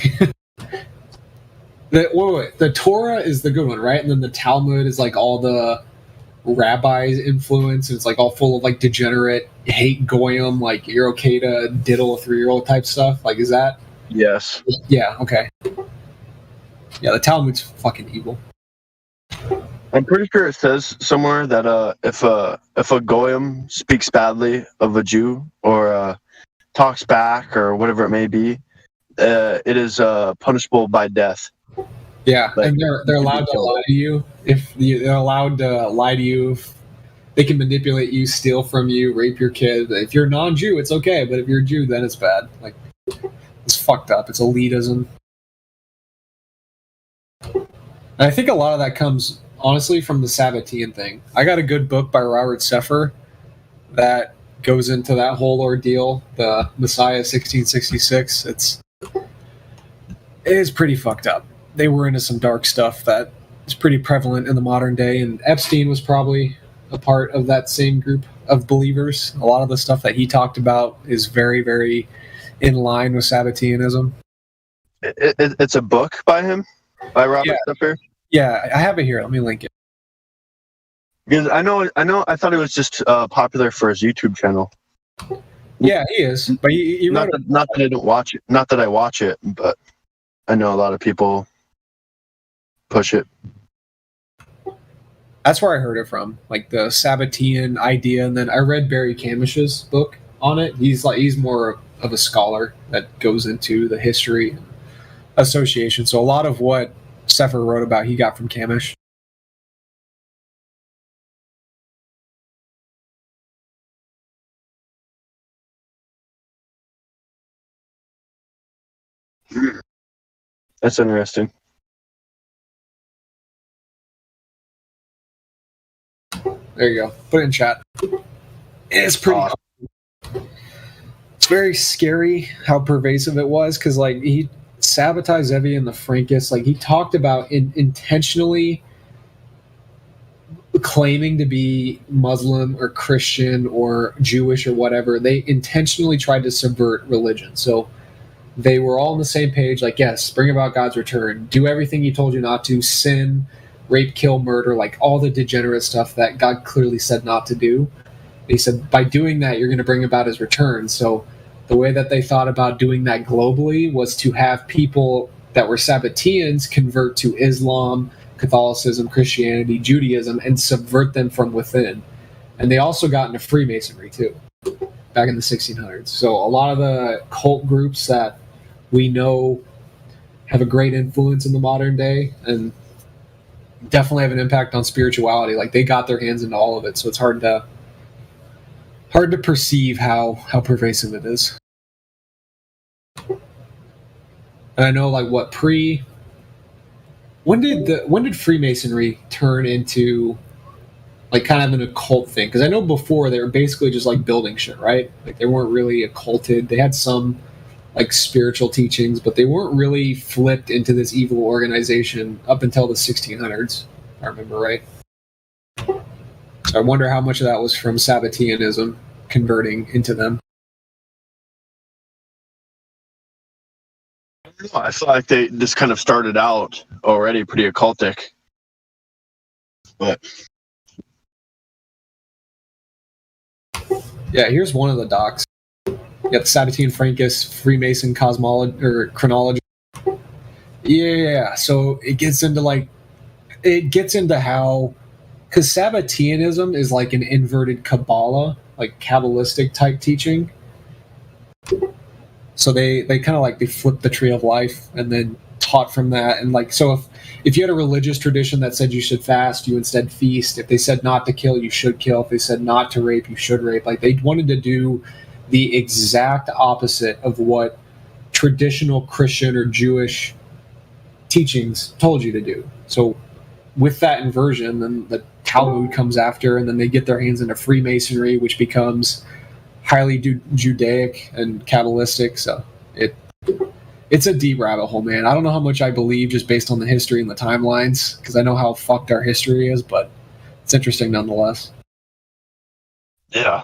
The Torah is the good one, right? And then the Talmud is like all the rabbis' influence. And it's like all full of like degenerate, hate goyim, like you're okay to diddle a 3-year-old type stuff. Like, is that? Yes. Yeah. Okay. Yeah, the Talmud's fucking evil. I'm pretty sure it says somewhere that if a goyim speaks badly of a Jew or talks back or whatever it may be, it is punishable by death. Yeah, like, and they're allowed to lie to you they're allowed to lie to you they can manipulate you, steal from you, rape your kid. If you're non-Jew, it's okay, but if you're a Jew, then it's bad. Like, it's fucked up. It's elitism. And I think a lot of that comes, honestly, from the Sabbatean thing. I got a good book by Robert Seffer that goes into that whole ordeal, the Messiah 1666. It is pretty fucked up. They were into some dark stuff that is pretty prevalent in the modern day, and Epstein was probably a part of that same group of believers. A lot of the stuff that he talked about is very, very in line with Sabbateanism. It's a book by him, by Robert Seffer. Yeah, I have it here. Let me link it. Because I thought it was just popular for his YouTube channel. Yeah, he is. But he not that I don't watch it. Not that I watch it, but I know a lot of people push it. That's where I heard it from, like the Sabbatean idea. And then I read Barry Camish's book on it. He's more of a scholar that goes into the history and association. So a lot of what Seffer wrote about, he got from Camish. That's interesting. There you go. Put it in chat. It's pretty awesome. It's very scary how pervasive it was, because like he sabotaged Zevi and the Frankists. Like he talked about intentionally claiming to be Muslim or Christian or Jewish or whatever. They intentionally tried to subvert religion. So they were all on the same page, like, yes, bring about God's return, do everything he told you not to, sin, rape, kill, murder, like all the degenerate stuff that God clearly said not to do. He said, by doing that, you're going to bring about his return. So the way that they thought about doing that globally was to have people that were Sabbateans convert to Islam, Catholicism, Christianity, Judaism, and subvert them from within. And they also got into Freemasonry, too, back in the 1600s. So a lot of the cult groups that we know have a great influence in the modern day and definitely have an impact on spirituality. Like they got their hands into all of it, so it's hard to perceive how pervasive it is. And I know, like, when did Freemasonry turn into like kind of an occult thing? Because I know before they were basically just like building shit, right? Like they weren't really occulted. They had some like spiritual teachings, but they weren't really flipped into this evil organization up until the 1600s, if I remember right. So I wonder how much of that was from Sabbateanism converting into them. I feel like they just kind of started out already pretty occultic. But yeah, here's one of the docs. You got the Sabbatean Frankist Freemason cosmology or chronology. Yeah, so it gets into how, because Sabbateanism is like an inverted Kabbalah, like Kabbalistic type teaching. So they kind of like they flipped the tree of life and then taught from that. And like, so if you had a religious tradition that said you should fast, you instead feast. If they said not to kill, you should kill. If they said not to rape, you should rape. Like they wanted to do the exact opposite of what traditional Christian or Jewish teachings told you to do. So with that inversion, then the Talmud comes after, and then they get their hands into Freemasonry, which becomes highly Judaic and Kabbalistic. So it's a deep rabbit hole, man. I don't know how much I believe just based on the history and the timelines, because I know how fucked our history is, but it's interesting nonetheless. yeah.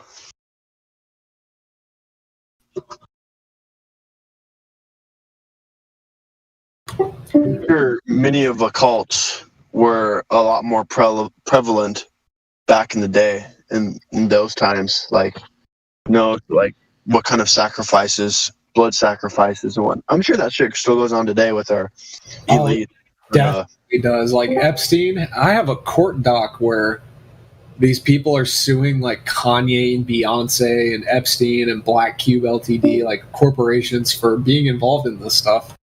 Sure, many of the cults were a lot more prevalent back in the day, in those times. Like, like what kind of sacrifices, blood sacrifices, and what. I'm sure that shit still goes on today with our elite. Definitely does. Like Epstein, I have a court doc where these people are suing like Kanye and Beyonce and Epstein and Black Cube Ltd, like corporations, for being involved in this stuff.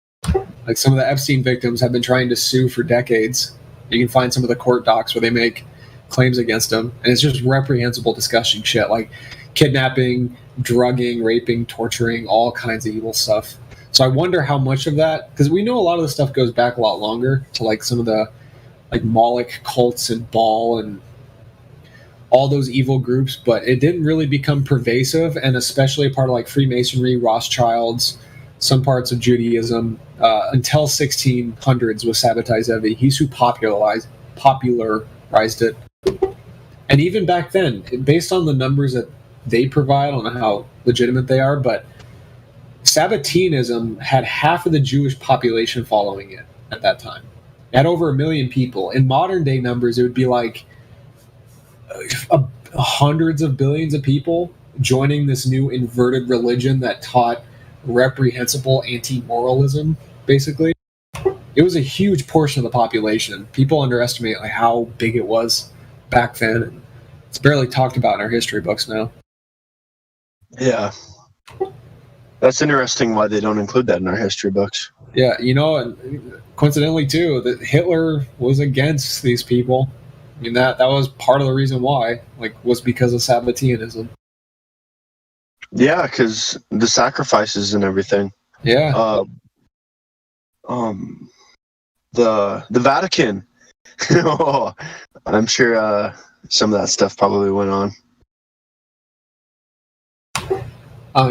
Like some of the Epstein victims have been trying to sue for decades. You can find some of the court docs where they make claims against him, and it's just reprehensible, disgusting shit like kidnapping, drugging, raping, torturing, all kinds of evil stuff. So I wonder how much of that, because we know a lot of the stuff goes back a lot longer to like some of the like Moloch cults and Baal and all those evil groups, but it didn't really become pervasive, and especially a part of like Freemasonry, Rothschilds, some parts of Judaism until 1600s with Sabbatai Zevi. He's who popularized it. And even back then, based on the numbers that they provide, I don't know how legitimate they are, but Sabbatianism had half of the Jewish population following it at that time. It had over 1 million people. In modern day numbers, it would be like hundreds of billions of people joining this new inverted religion that taught reprehensible anti-moralism, basically. It was a huge portion of the population. People underestimate like how big it was back then. It's barely talked about in our history books now. Yeah. That's interesting why they don't include that in our history books. Yeah, you know, and coincidentally too, that Hitler was against these people. I mean, that was part of the reason why, like, was because of Sabbateanism. Yeah, because the sacrifices and everything. Yeah. The Vatican. I'm sure some of that stuff probably went on.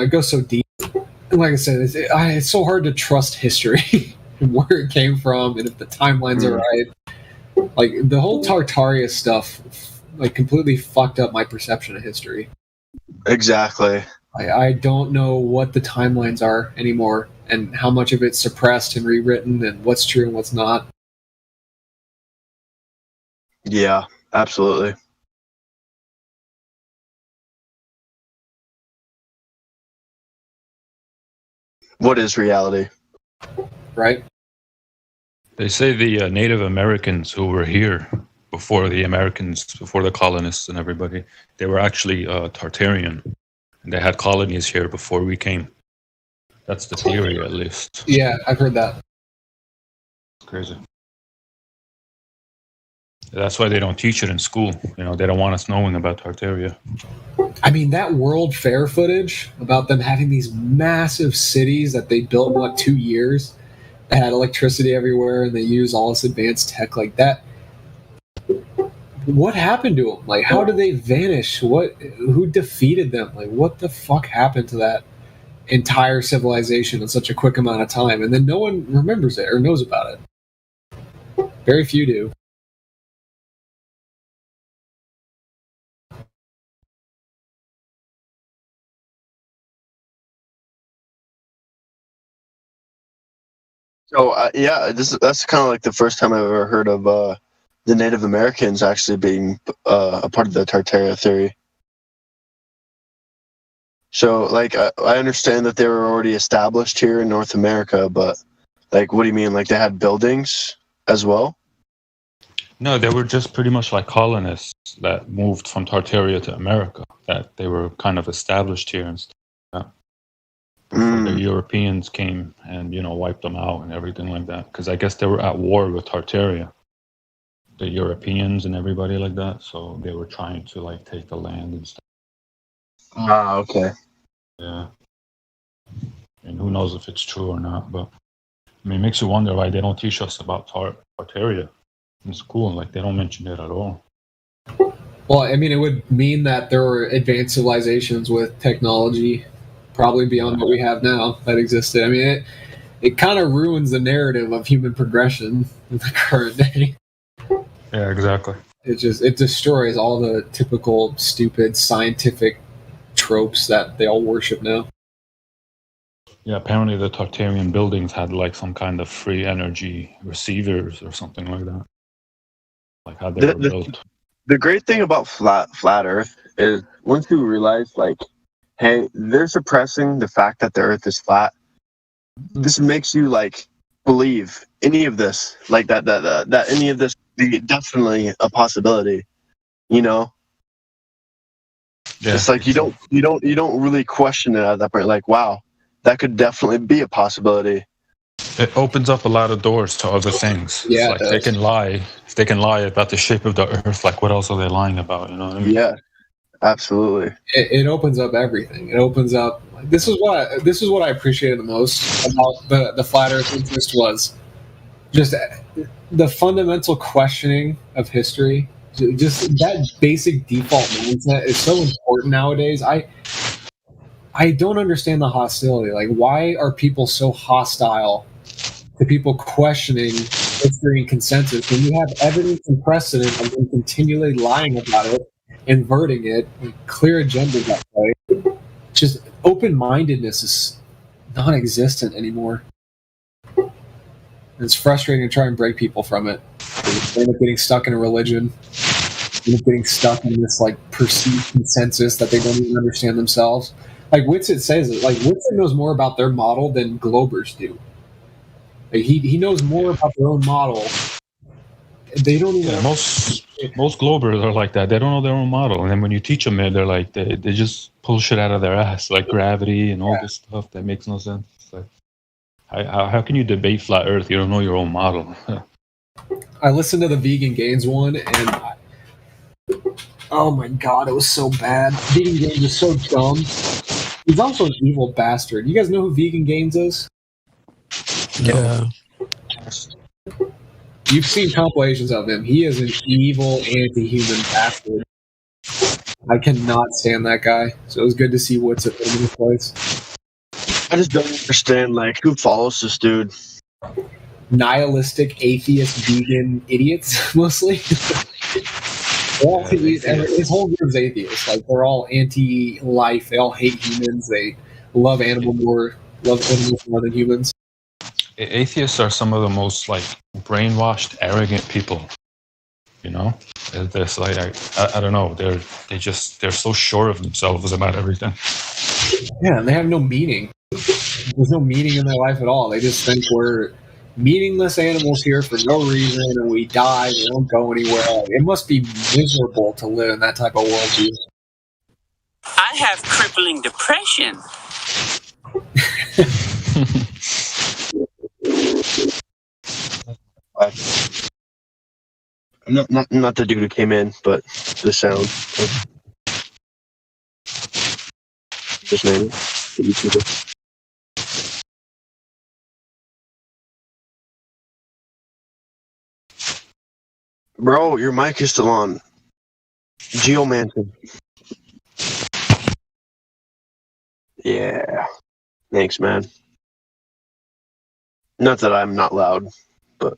It goes so deep. And like I said, it's so hard to trust history and where it came from and if the timelines are right. Like, the whole Tartaria stuff, like, completely fucked up my perception of history. Exactly. I don't know what the timelines are anymore and how much of it's suppressed and rewritten and what's true and what's not. Yeah, absolutely. What is reality? Right? They say the Native Americans who were here before the Americans, before the colonists and everybody, they were actually Tartarian. And they had colonies here before we came. That's the theory, at least. Yeah, I've heard that. It's crazy. That's why they don't teach it in school. You know, they don't want us knowing about Tartaria. I mean, that World Fair footage about them having these massive cities that they built in, 2 years, that had electricity everywhere, and they use all this advanced tech like that. What happened to them? Like, how did they vanish? Who defeated them? Like, what the fuck happened to that entire civilization in such a quick amount of time? And then no one remembers it or knows about it. Very few do. So yeah, that's kind of like the first time I've ever heard of the Native Americans actually being a part of the Tartaria theory. So, like, I understand that they were already established here in North America, but, like, what do you mean? Like, they had buildings as well? No, they were just pretty much like colonists that moved from Tartaria to America, that they were kind of established here and stuff like that. Before the Europeans came and, wiped them out and everything like that. Because I guess they were at war with Tartaria, the Europeans and everybody like that. So they were trying to, like, take the land and stuff. Ah, okay. Yeah. And who knows if it's true or not, but I mean, it makes you wonder why they don't teach us about Tartaria in school. Like, they don't mention it at all. Well, I mean, it would mean that there were advanced civilizations with technology probably beyond what we have now that existed. I mean, it kind of ruins the narrative of human progression in the current day. Yeah, exactly. It destroys all the typical stupid scientific tropes that they all worship now. Yeah, apparently the Tartarian buildings had like some kind of free energy receivers or something like that. Like how they were built. The great thing about flat Earth is once you realize, like, hey, they're suppressing the fact that the Earth is flat. This makes you, like, believe any of this, like that any of this be definitely a possibility. Yeah. It's like you don't really question it at that point. Like, wow, that could definitely be a possibility. It opens up a lot of doors to other things. Yeah, It's like they can lie. If they can lie about the shape of the Earth, like what else are they lying about? You know what I mean? Yeah, absolutely. It opens up everything. It opens up. This is what I appreciated the most about the flat Earth interest was just the fundamental questioning of history. Just that basic default mindset is so important nowadays. I don't understand the hostility. Like, why are people so hostile to people questioning history and consensus when you have evidence and precedent of them continually lying about it, inverting it, and clear agendas that way? Just open-mindedness is non-existent anymore. And it's frustrating to try and break people from it. They end up getting stuck in a religion. They end up getting stuck in this like perceived consensus that they don't even understand themselves. Like Whitsitt says it. Like Whitsitt knows more about their model than Globers do. Like, he knows more about their own model. They don't even. Yeah, most Globers are like that. They don't know their own model, and then when you teach them it, they're like they just pull shit out of their ass, like gravity and all this stuff that makes no sense. It's like, how can you debate flat Earth? You don't know your own model. I listened to the Vegan Gains one, and oh my god, it was so bad. Vegan Gains is so dumb. He's also an evil bastard. You guys know who Vegan Gains is? Yeah. You've seen compilations of him. He is an evil, anti-human bastard. I cannot stand that guy. So it was good to see what's at in this place. I just don't understand, like, who follows this dude? Nihilistic, atheist, vegan idiots, mostly. His whole group's atheists. Like, they're all anti-life. They all hate humans. They love animals more than humans. Atheists are some of the most like brainwashed, arrogant people. You know, they're like I don't know. They're so sure of themselves about everything. Yeah, and they have no meaning. There's no meaning in their life at all. They just think we're meaningless animals here for no reason, and we die. We don't go anywhere. It must be miserable to live in that type of worldview. I have crippling depression. Not the dude who came in, but the sound. Just name it. The YouTuber. Bro, your mic is still on. Geomancy. Yeah. Thanks, man. Not that I'm not loud, but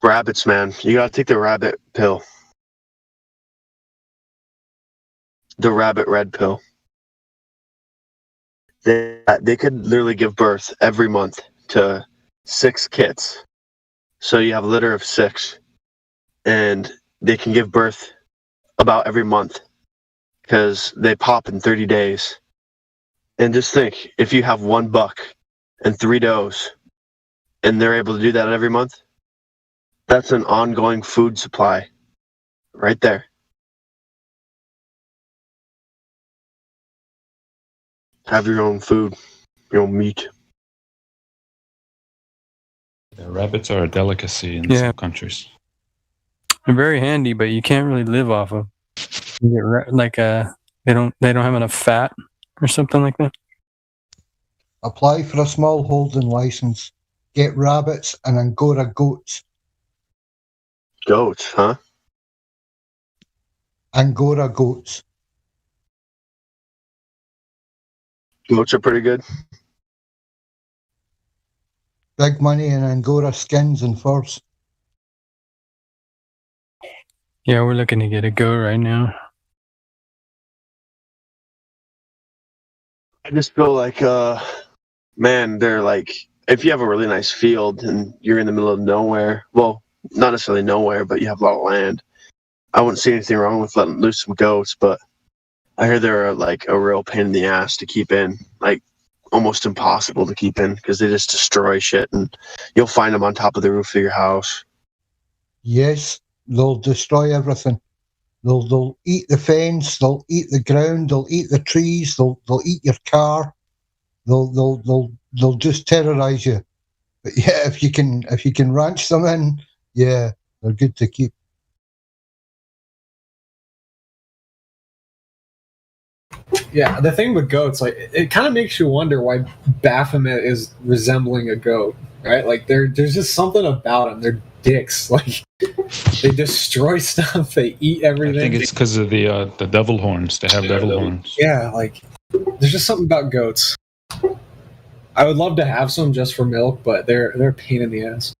rabbits, man. You gotta take the rabbit pill. The rabbit red pill. They could literally give birth every month to 6 kits. So you have a litter of 6. And they can give birth about every month because they pop in 30 days. And just think, if you have 1 buck and 3 does, and they're able to do that every month, that's an ongoing food supply right there. Have your own food, your own meat. Yeah, rabbits are a delicacy in some countries. They're very handy, but you can't really live off of. You get they don't have enough fat or something like that. Apply for a small holding license. Get rabbits and Angora goats. Goats, huh? Angora goats. Goats are pretty good. Big money in Angora skins and furs. Yeah, we're looking to get a goat right now. I just feel like, man, they're like, if you have a really nice field and you're in the middle of nowhere, well, not necessarily nowhere, but you have a lot of land, I wouldn't see anything wrong with letting loose some goats, but I hear they're like a real pain in the ass to keep in, like almost impossible to keep in because they just destroy shit, and you'll find them on top of the roof of your house. Yes, they'll destroy everything. They'll eat the fence. They'll eat the ground. They'll eat the trees. They'll eat your car. They'll just terrorize you. But yeah, if you can ranch them in, yeah, they're good to keep. Yeah, the thing with goats, like, it kind of makes you wonder why Baphomet is resembling a goat, right? Like, there's just something about them. They're dicks. Like, they destroy stuff. They eat everything. I think it's because of the devil horns. They have devil horns. Yeah, like, there's just something about goats. I would love to have some just for milk, but they're a pain in the ass.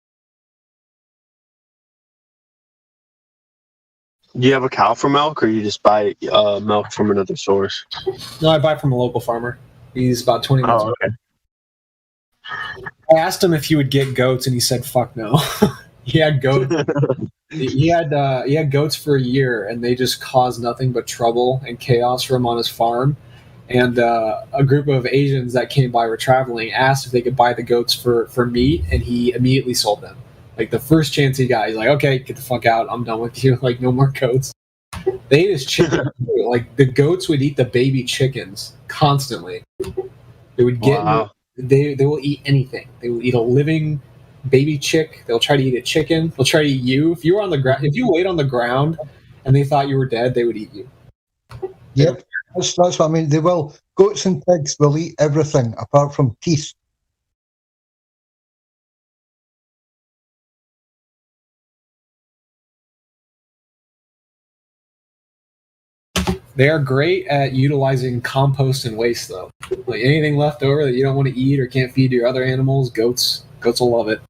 Do you have a cow for milk, or you just buy milk from another source? No, I buy from a local farmer. He's about 20 minutes away. Okay. I asked him if he would get goats, and he said, "Fuck no." He had goats. he had goats for a year, and they just caused nothing but trouble and chaos for him on his farm. And a group of Asians that came by were traveling, asked if they could buy the goats for meat, and he immediately sold them. Like, the first chance he got, he's like, "Okay, get the fuck out. I'm done with you. Like, no more goats." They ate his chicken. Like, the goats would eat the baby chickens constantly. They would get. Wow. They will eat anything. They will eat a living baby chick. They'll try to eat a chicken. They'll try to eat you. If you were on the ground, if you laid on the ground and they thought you were dead, they would eat you. Yep, that's what I mean. They will. Goats and pigs will eat everything apart from teeth. They are great at utilizing compost and waste, though. Like, anything left over that you don't want to eat or can't feed to your other animals, goats will love it.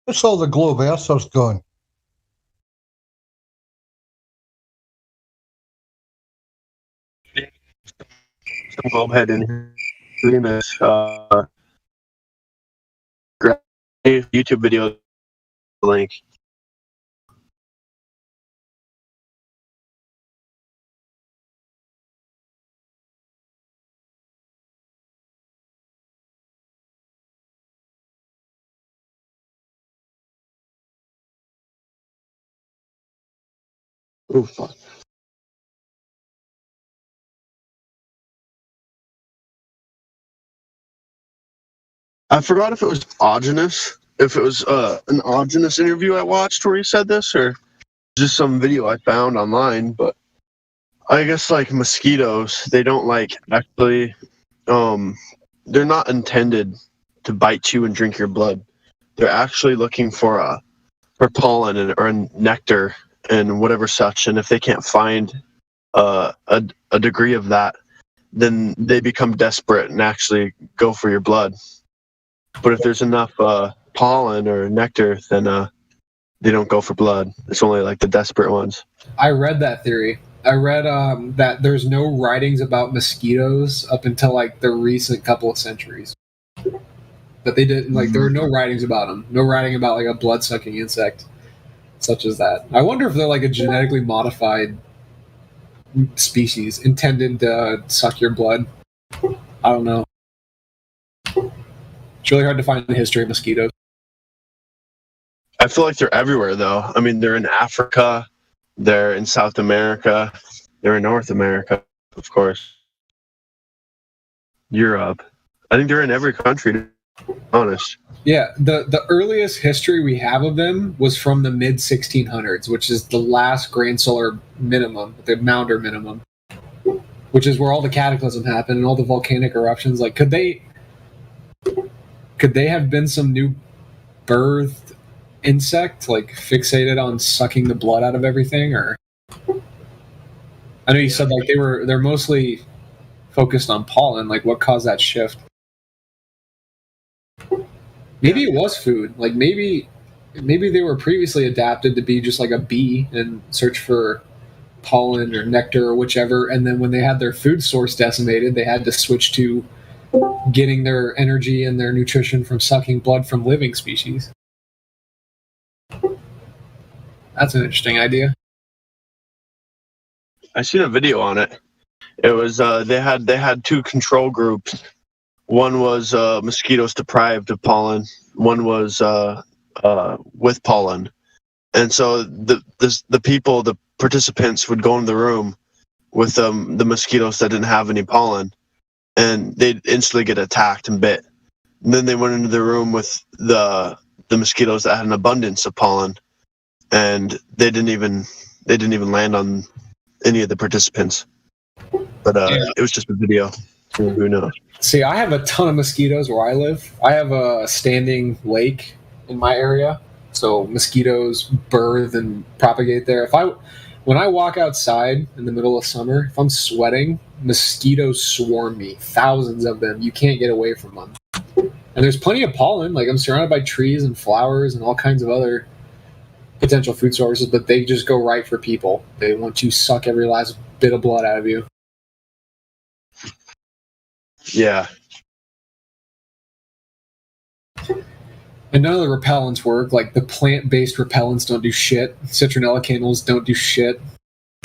What's all the globe earthers going? Some globehead in doing this YouTube video link. Oh fuck. I forgot if it was Augenus, if it was an Augenus interview I watched where he said this, or just some video I found online. But I guess like mosquitoes, they don't like actually, they're not intended to bite you and drink your blood. They're actually looking for pollen or nectar and whatever such. And if they can't find a degree of that, then they become desperate and actually go for your blood. But if there's enough pollen or nectar, then they don't go for blood. It's only like the desperate ones. I read that theory. I read that there's no writings about mosquitoes up until like the recent couple of centuries. That they didn't, like, there were no writings about them. No writing about like a blood-sucking insect such as that. I wonder if they're like a genetically modified species intended to suck your blood. I don't know. It's really hard to find the history of mosquitoes. I feel like they're everywhere, though. I mean, they're in Africa, they're in South America, they're in North America, of course. Europe. I think they're in every country, to be honest. Yeah, the earliest history we have of them was from the mid 1600s, which is the last grand solar minimum, the Maunder minimum, which is where all the cataclysm happened and all the volcanic eruptions. Like, could they have been some new birthed insect, like fixated on sucking the blood out of everything, or I know you said like they're mostly focused on pollen. Like, what caused that shift? Maybe it was food. Like maybe they were previously adapted to be just like a bee and search for pollen or nectar or whichever. And then when they had their food source decimated, they had to switch to getting their energy and their nutrition from sucking blood from living species. That's an interesting idea. I seen a video on it. It was they had two control groups. One was mosquitoes deprived of pollen. One was with pollen. And so the participants would go in the room with the mosquitoes that didn't have any pollen, and they'd instantly get attacked and bit. And then they went into the room with the mosquitoes that had an abundance of pollen, and they didn't even land on any of the participants. But it was just a video. So who knows? See, I have a ton of mosquitoes where I live. I have a standing lake in my area, so mosquitoes birth and propagate there. When I walk outside in the middle of summer, if I'm sweating, mosquitoes swarm me. Thousands of them. You can't get away from them. And there's plenty of pollen. Like, I'm surrounded by trees and flowers and all kinds of other potential food sources, but they just go right for people. They want to suck every last bit of blood out of you. Yeah. And none of the repellents work. Like, the plant-based repellents don't do shit. Citronella candles don't do shit.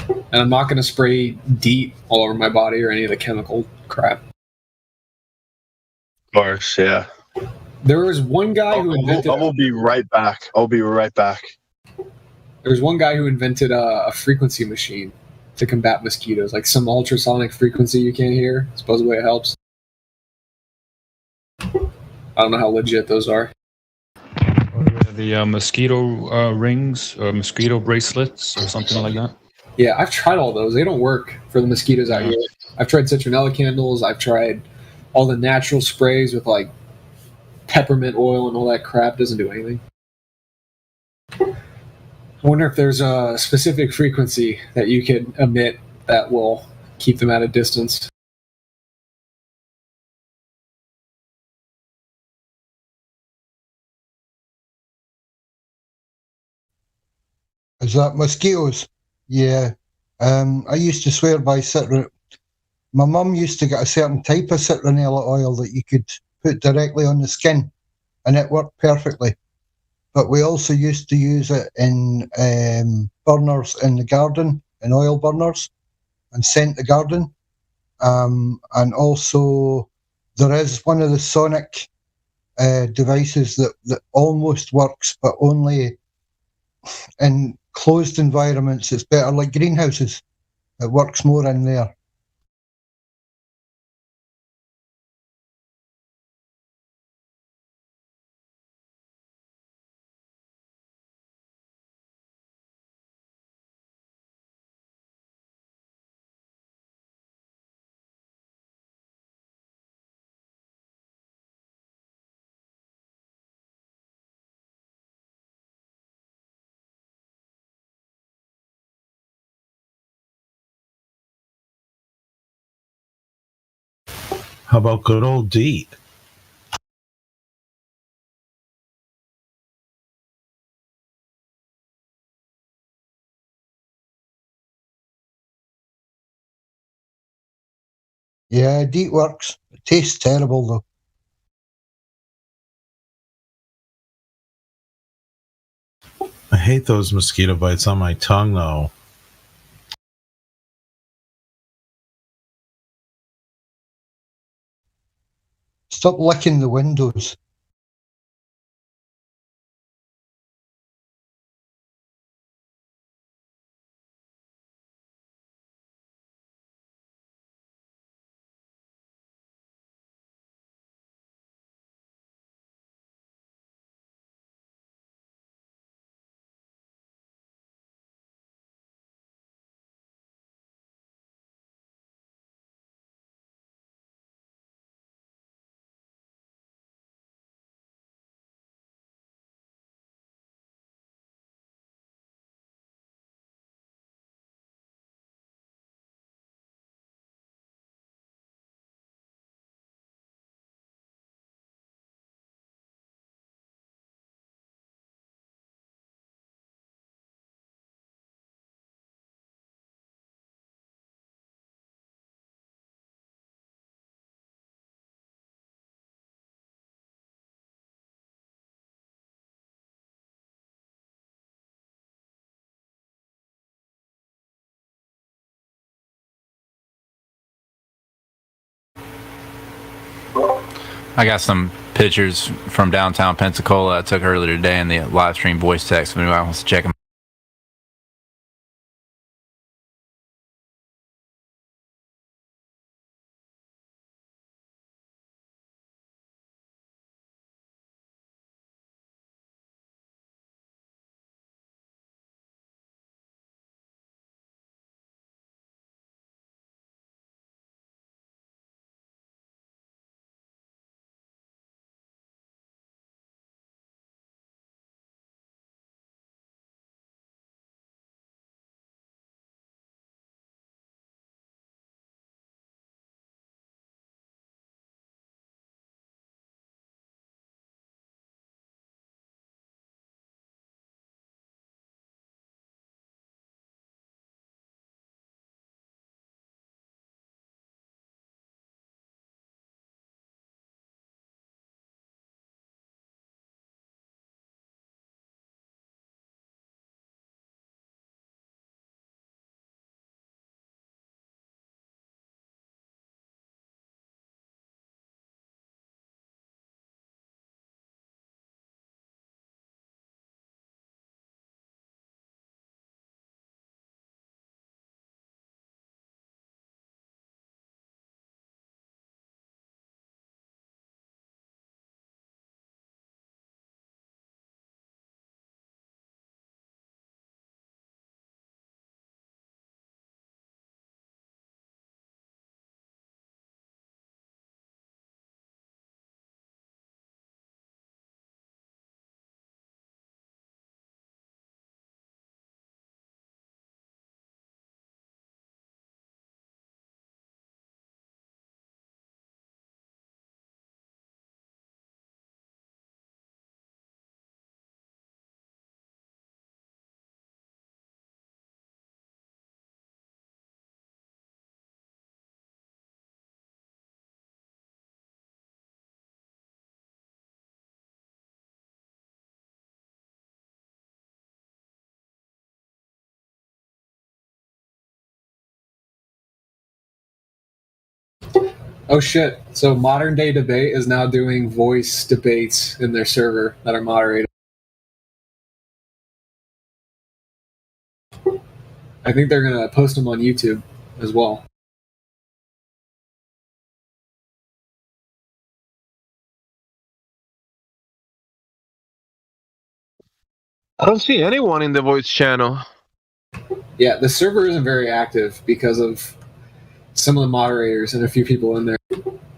And I'm not going to spray DEET all over my body or any of the chemical crap. Of course, yeah. There was one guy who invented... I will be right back. I'll be right back. There's one guy who invented a frequency machine to combat mosquitoes. Like some ultrasonic frequency you can't hear. Supposedly it helps. I don't know how legit those are. The mosquito rings or mosquito bracelets or something like that. Yeah, I've tried all those. They don't work for the mosquitoes out here. I've tried citronella candles. I've tried all the natural sprays with like peppermint oil and all that crap. Doesn't do anything. I wonder if there's a specific frequency that you could emit that will keep them at a distance. Is that mosquitoes? Yeah. I used to swear by citron. My mum used to get a certain type of citronella oil that you could put directly on the skin, and it worked perfectly. But we also used to use it in burners in the garden, in oil burners, and scent the garden. And also, there is one of the sonic devices that almost works, but only in closed environments. It's better, like greenhouses. It works more in there. How about good old DEET? Yeah, DEET works. It tastes terrible though. I hate those mosquito bites on my tongue, though. Stop licking the windows. I got some pictures from downtown Pensacola I took earlier today in the live stream voice text. If anybody wants to check them. Oh shit! So Modern Day Debate is now doing voice debates in their server that are moderated. I think they're gonna post them on YouTube as well. I don't see anyone in the voice channel. Yeah, the server isn't very active because of some of the moderators and a few people in there.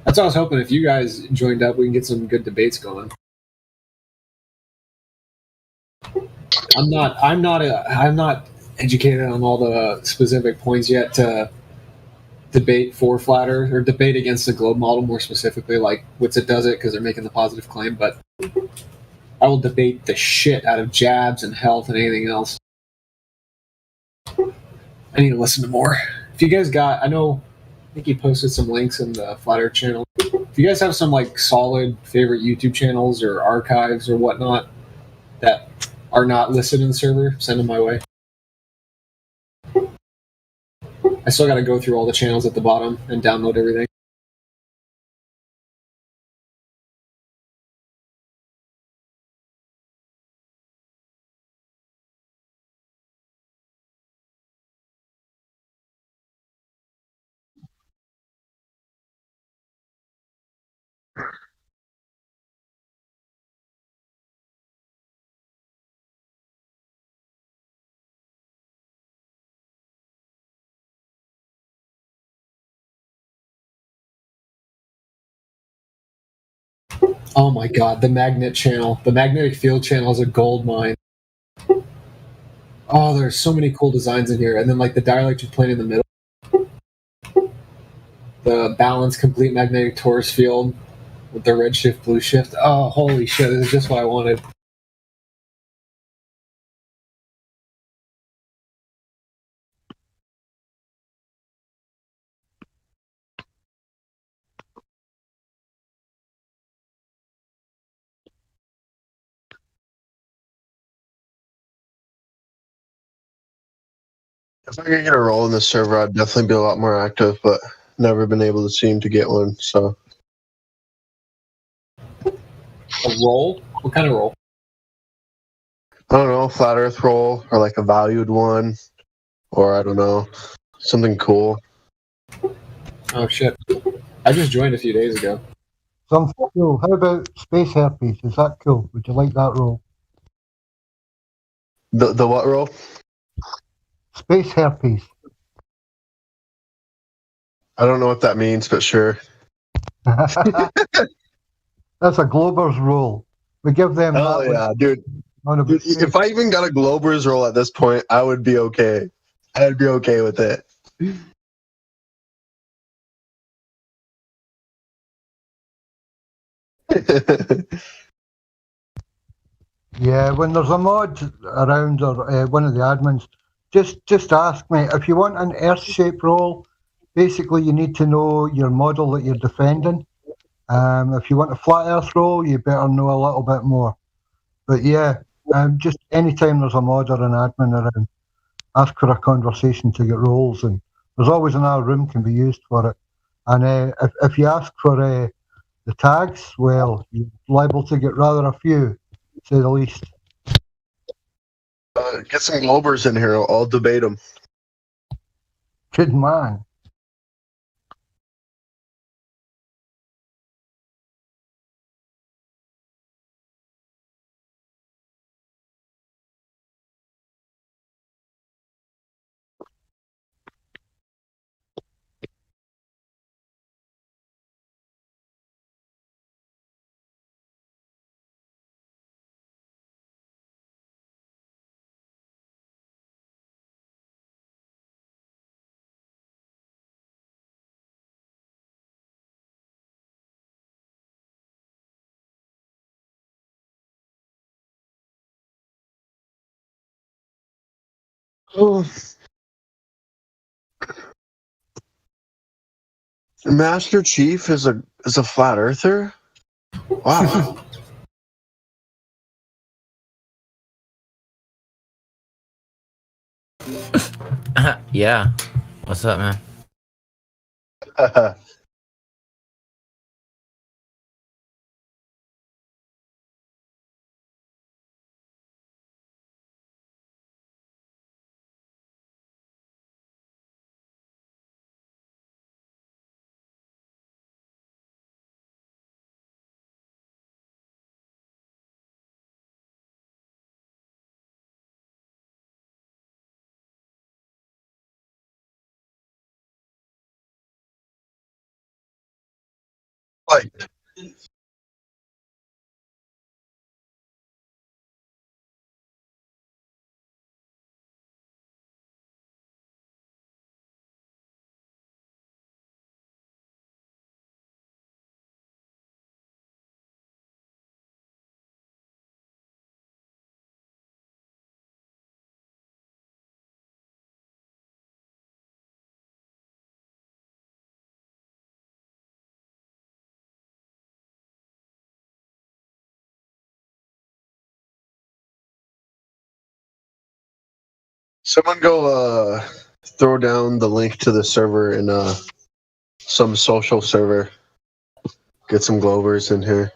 That's what I was hoping. If you guys joined up, we can get some good debates going. I'm not educated on all the specific points yet to debate for flat Earth or debate against the globe model more specifically, like Witsit does it because they're making the positive claim. But I will debate the shit out of jabs and health and anything else. I need to listen to more. If you guys got, I think you posted some links in the Flat Earth channel. If you guys have some like solid favorite YouTube channels or archives or whatnot that are not listed in the server, send them my way. I still got to go through all the channels at the bottom and download everything. Oh my god, the magnet channel. The magnetic field channel is a gold mine. Oh, there's so many cool designs in here. And then like the dielectric plane in the middle. The balanced complete magnetic torus field with the redshift, blue shift. Oh, holy shit, this is just what I wanted. If I could get a role in this server, I'd definitely be a lot more active, but never been able to seem to get one, so A roll? What kind of roll? I don't know, flat Earth roll or like a valued one, or I don't know, something cool. Oh shit! I just joined a few days ago. Something cool. How about space herpes? Is that cool? Would you like that role? The what role? Space herpes. I don't know what that means, but sure. That's a Glober's role. We give them. Oh yeah, dude. Dude, if I even got a Glober's role at this point, I would be okay. I'd be okay with it. Yeah, when there's a mod around or one of the admins, just ask me. If you want an Earth-shaped role, basically you need to know your model that you're defending. If you want a flat Earth role, you better know a little bit more. But yeah, just anytime there's a mod or an admin around, ask for a conversation to get roles, and there's always another room can be used for it. And if you ask for the tags, well, you're liable to get rather a few, to say the least. Get some Globers in here. I'll debate them. Good man. Oh. Master Chief is a flat earther? Wow. Yeah. What's up, man? Like, someone go throw down the link to the server in some social server. Get some Globers in here.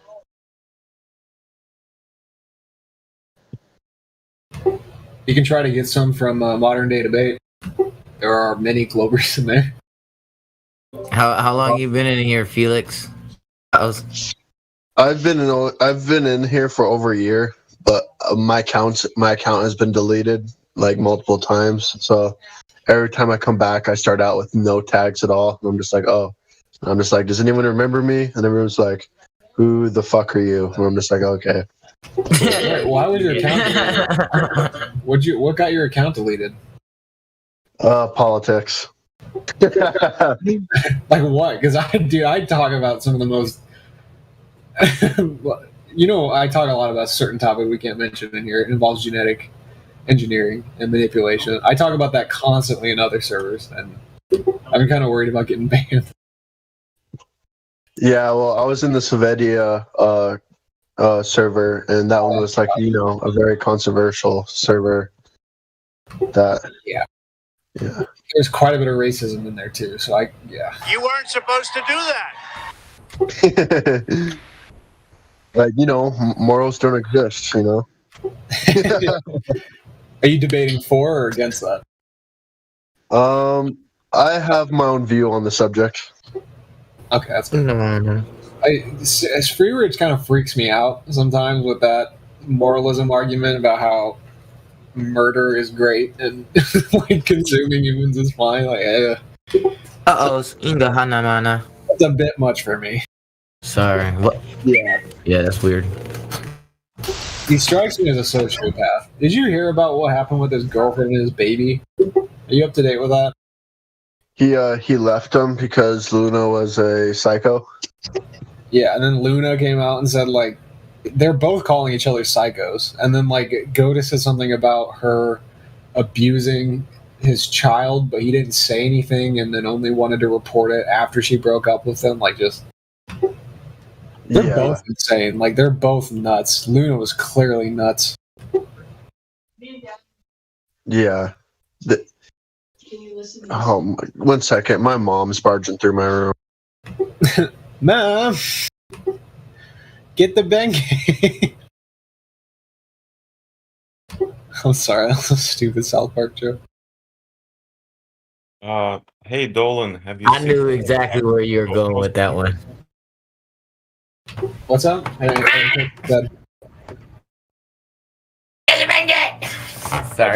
You can try to get some from Modern Day Debate. There are many Globers in there. How long you been in here, Felix? I've been in here for over a year, but my account has been deleted like multiple times. So every time I come back, I start out with no tags at all. And I'm just like, oh. And I'm just like, does anyone remember me? And everyone's like, who the fuck are you? And I'm just like, okay. Why was your account deleted? What got your account deleted? Politics. Like what? Because I talk about some of the most. I talk a lot about a certain topic we can't mention in here. It involves genetic engineering and manipulation. I talk about that constantly in other servers, and I'm kind of worried about getting banned. Yeah, well, I was in the Sovedia server, and that one was like, a very controversial server. Yeah. There's quite a bit of racism in there too. So You weren't supposed to do that. Like, morals don't exist, Are you debating for or against that? I have my own view on the subject. Okay, that's good. As free range kind of freaks me out sometimes with that moralism argument about how murder is great and like consuming humans is fine. Like, Inga Hanamana. That's a bit much for me. Sorry. What? Yeah, that's weird. He strikes me as a sociopath. Did you hear about what happened with his girlfriend and his baby? Are you up to date with that? He left him because Luna was a psycho. Yeah, and then Luna came out and said, like, they're both calling each other psychos. And then, like, Goda said something about her abusing his child, but he didn't say anything and then only wanted to report it after she broke up with him. Like, just... They're both insane. Like, they're both nuts. Luna was clearly nuts. Yeah. One second. My mom's barging through my room. Mom! Get the Bengay! I'm sorry, that was a stupid South Park joke. Hey Dolan, have you? I knew exactly where you were going with that one. What's up? Have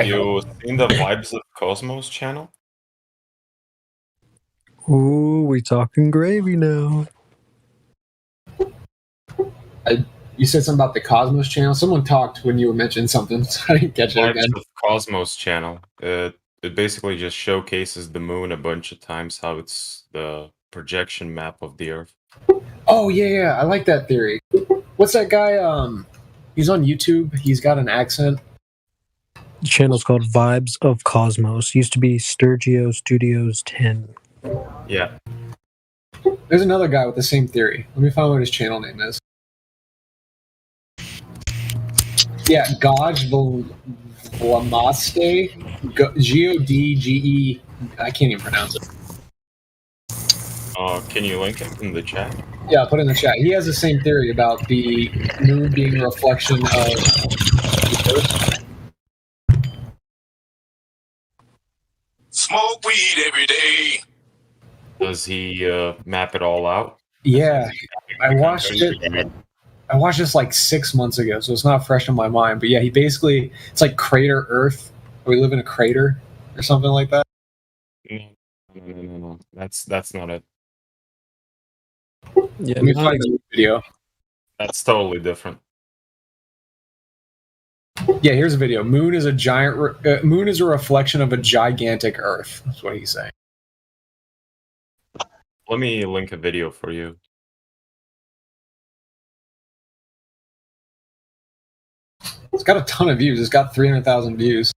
you seen the Vibes of Cosmos channel? Ooh, we talking gravy now. You said something about the Cosmos channel? Someone talked when you were mentioning something, so I didn't catch it Vibes again. of Cosmos channel. It basically just showcases the moon a bunch of times, how it's the projection map of the Earth. Oh, yeah, I like that theory. What's that guy? He's on YouTube. He's got an accent. The channel's called Vibes of Cosmos. Used to be Sturgio Studios 10. Yeah. There's another guy with the same theory. Let me find what his channel name is. Yeah, Goj Vlamaste. Godge. I can't even pronounce it. Can you link it in the chat? Yeah, I'll put it in the chat. He has the same theory about the moon being a reflection of the Earth. Smoke weed every day. Does he map it all out? Yeah, I watched it. I watched this like 6 months ago, so it's not fresh in my mind. But yeah, it's like Crater Earth. We live in a crater or something like that. No. That's not it. Yeah, Let me find the video. That's totally different. Yeah, here's a video. Moon is a reflection of a gigantic Earth. That's what he's saying. Let me link a video for you. It's got a ton of views. It's got 300,000 views.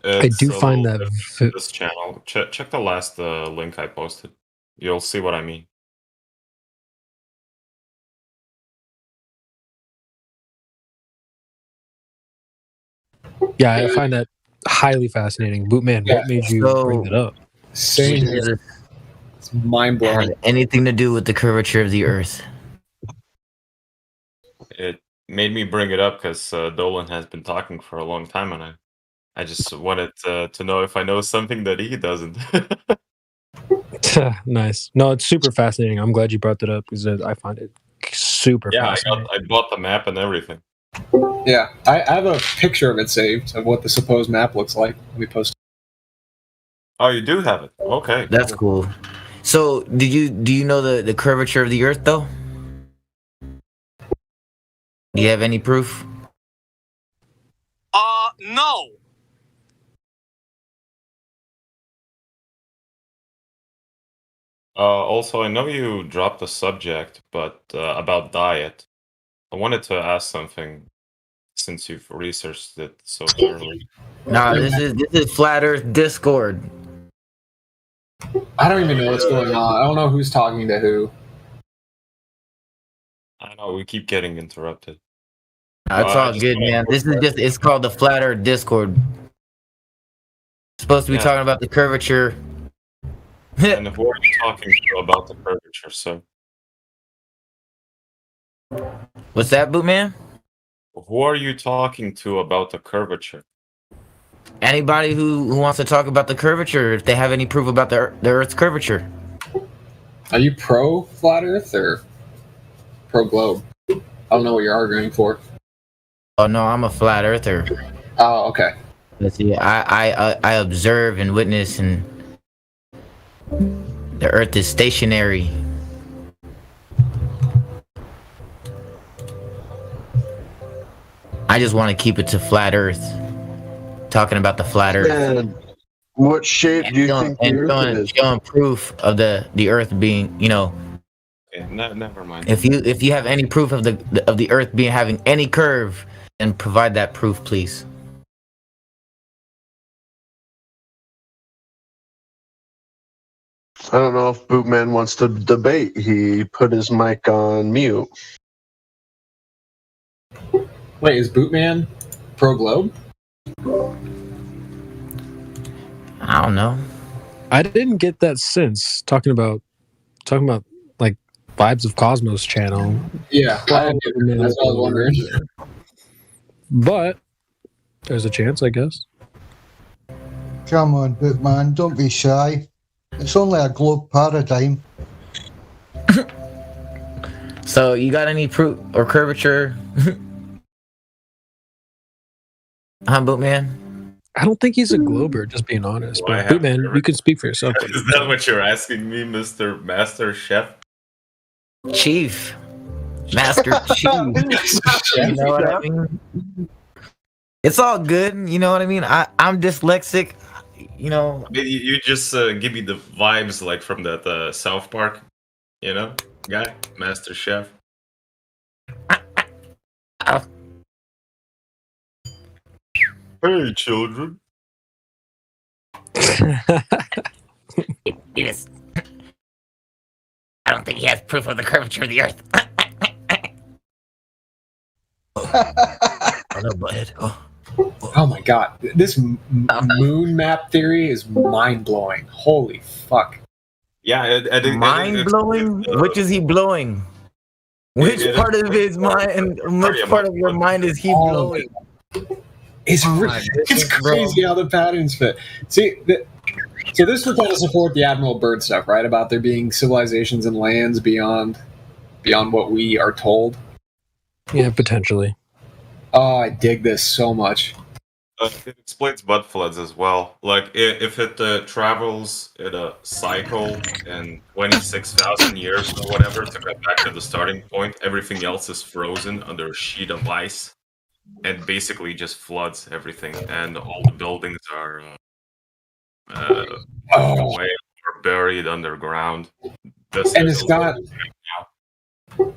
I do find that this channel. Check the last link I posted. You'll see what I mean. Yeah, I find that highly fascinating. Bootman, what made you bring that up? Same. It's mind blowing. Anything to do with the curvature of the Earth? It made me bring it up because Dolan has been talking for a long time, and I just wanted to know if I know something that he doesn't. Nice. No, it's super fascinating. I'm glad you brought that up because I find it super fascinating. I bought the map and everything. Yeah, I have a picture of it saved of what the supposed map looks like. Let me post it. Oh, you do have it. Okay, That's cool. So, do you know the curvature of the Earth though? Do you have any proof? No. Also, I know you dropped the subject, but about diet, I wanted to ask something since you've researched it so thoroughly. Nah, this is Flat Earth Discord. I don't even know what's going on. I don't know who's talking to who. I know we keep getting interrupted. It's all good, man. It's called the Flat Earth Discord. Supposed to be talking about the curvature And who are you talking to about the curvature, sir? What's that, Bootman? Who are you talking to about the curvature? Anybody who wants to talk about the curvature, if they have any proof about the Earth's curvature. Are you pro flat Earth or pro globe? I don't know what you're arguing for. Oh no, I'm a flat earther. Oh, okay. Let's see. I observe and witness, and the Earth is stationary. I just want to keep it to flat Earth. Talking about the flat Earth. And what shape do you think the Earth is? Showing proof of the Earth being, Okay, never mind. If you have any proof of the Earth being having any curve, then provide that proof, please. I don't know if Bootman wants to debate. He put his mic on mute. Wait, is Bootman pro globe? I don't know. I didn't get that sense talking about like Vibes of Cosmos channel. Yeah, that's what I was wondering. But there's a chance, I guess. Come on, Bootman, don't be shy. It's only a globe paradigm. So you got any proof or curvature? Bootman? I don't think he's a glober, just being honest. Why But have Bootman, you can speak for yourself. Is that what you're asking me, Mr. Master Chef? Chief. Master Chief. You know what I mean? It's all good, you know what I mean? I'm dyslexic, I mean, you just give me the vibes like from that South Park, guy, Master Chef. Hey, children. Yes. I don't think he has proof of the curvature of the Earth. Oh no, butthead. Oh my god, this moon map theory is mind blowing. Holy fuck! Yeah, Mind blowing. Which is he blowing? Which part of his mind? Which part of your mind is he blowing? It's crazy how the patterns fit. See, so this would kind of support the Admiral Byrd stuff, right? About there being civilizations and lands beyond what we are told. Yeah, potentially. Oh, I dig this so much. It explains mud floods as well. Like, if it travels in a cycle in 26,000 years or whatever to get back to the starting point, everything else is frozen under a sheet of ice and basically just floods everything, and all the buildings are away or buried underground. And it's got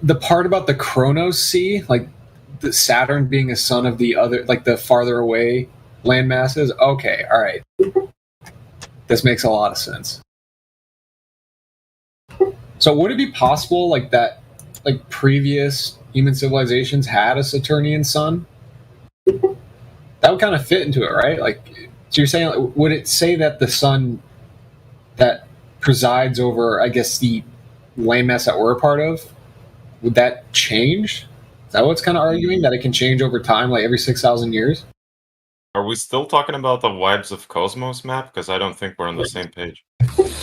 the part about the Kronos Sea, like the Saturn being a son of the other, like the farther away land masses. Okay, all right. This makes a lot of sense. So would it be possible like that, like previous human civilizations had a Saturnian sun? That would kind of fit into it, right? Like, so you're saying, like, would it say that the sun that presides over, I guess, the landmass that we're a part of, would that change? Is that what's kind of arguing, that it can change over time, like every 6,000 years? Are we still talking about the Vibes of Cosmos map? Because I don't think we're on the same page.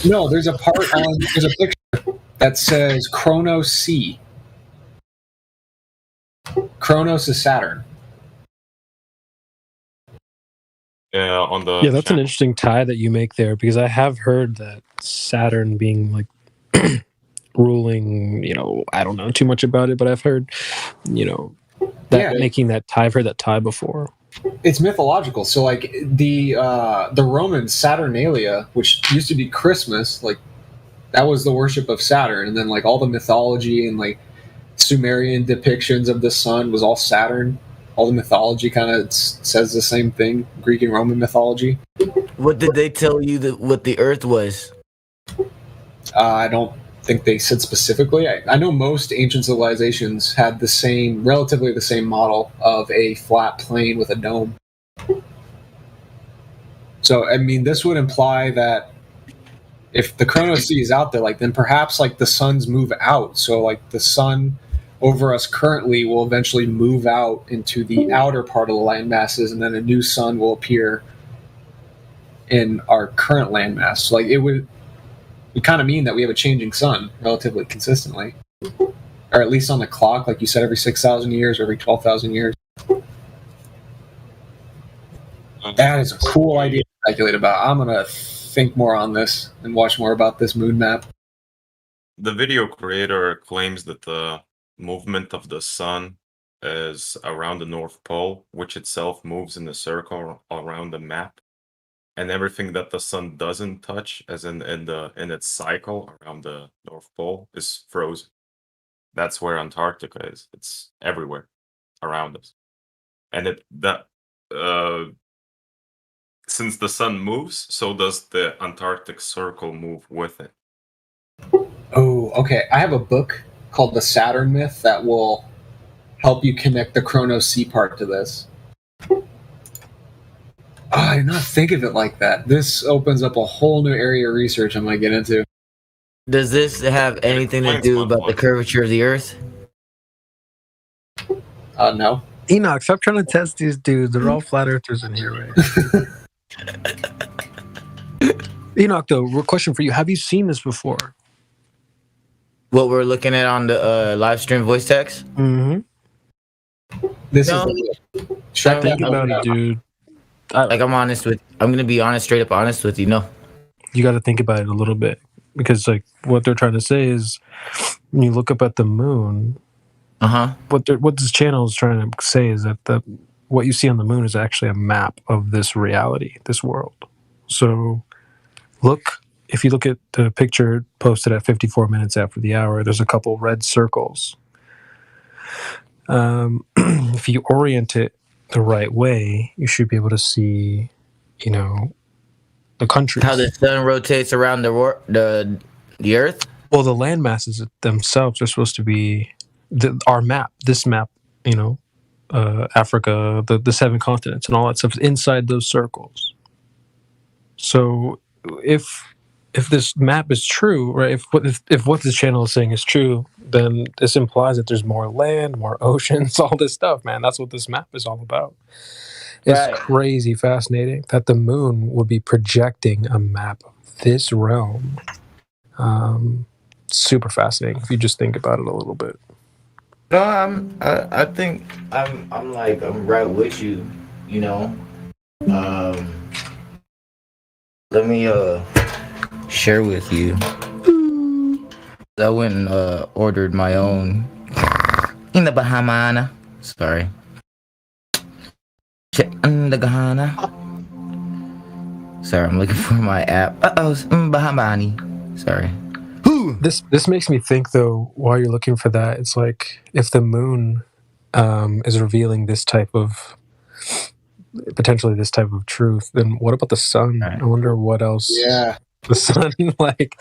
No, there's a part on, there's a picture that says Kronos Sea. Kronos is Saturn. Yeah, on the Yeah, that's an interesting tie that you make there, because I have heard that Saturn being like ruling, I don't know too much about it, but I've heard, that making that tie. I've heard that tie before. It's mythological. So like the Roman Saturnalia, which used to be Christmas, like that was the worship of Saturn, and then like all the mythology and like Sumerian depictions of the sun was all Saturn. All the mythology kind of says the same thing, Greek and Roman mythology. What did they tell you that what the Earth was? I don't think they said specifically. I know most ancient civilizations had relatively the same model of a flat plane with a dome. So, I mean, this would imply that if the Chronos Sea is out there, like then perhaps like the suns move out. So like the sun over us currently will eventually move out into the outer part of the land masses, and then a new sun will appear in our current landmass. So like it would kind of mean that we have a changing sun relatively consistently, or at least on the clock, like you said, every 6,000 years or every 12,000 years. That is a cool idea to speculate about. I'm gonna think more on this and watch more about this moon map. The video creator claims that the movement of the sun is around the North Pole, which itself moves in a circle around the map, and everything that the sun doesn't touch, as in its cycle around the North Pole, is frozen. That's where Antarctica is. It's everywhere around us, and since the sun moves, so does the Antarctic Circle move with it. Oh, okay. I have a book called The Saturn Myth that will help you connect the Chronos Sea part to this. Oh, I did not think of it like that. This opens up a whole new area of research I might get into. Does this have anything to do about the curvature of the Earth? No. Enoch, stop trying to test these dudes. They're all flat earthers in here, right? Enoch, though, question for you: have you seen this before? What we're looking at on the live stream voice text? Mm-hmm. This no, is think about it, dude. Like I'm gonna be honest, straight up honest with you. No, you got to think about it a little bit, because like what they're trying to say is, when you look up at the moon, what this channel is trying to say is that what you see on the moon is actually a map of this reality, this world. So if you look at the picture posted at 54 minutes after the hour, there's a couple red circles. If you orient it the right way, you should be able to see, the countries. How the sun rotates around the Earth? Well, the land masses themselves are supposed to be our map, this map, Africa, the 7 continents and all that stuff inside those circles. So if this map is true, right? If what this channel is saying is true, then this implies that there's more land, more oceans, all this stuff, man. That's what this map is all about. It's crazy fascinating that the moon would be projecting a map of this realm. Super fascinating if you just think about it a little bit. No, I think I'm right with you. Let me share with you. I went and ordered my own in the Bahamana. Sorry. In the Ghana. Sorry, I'm looking for my app. Bahamani. Sorry. This makes me think, though, while you're looking for that, it's like if the moon is revealing this type of potentially this type of truth, then what about the sun? I wonder what else. Yeah. The sun, I know it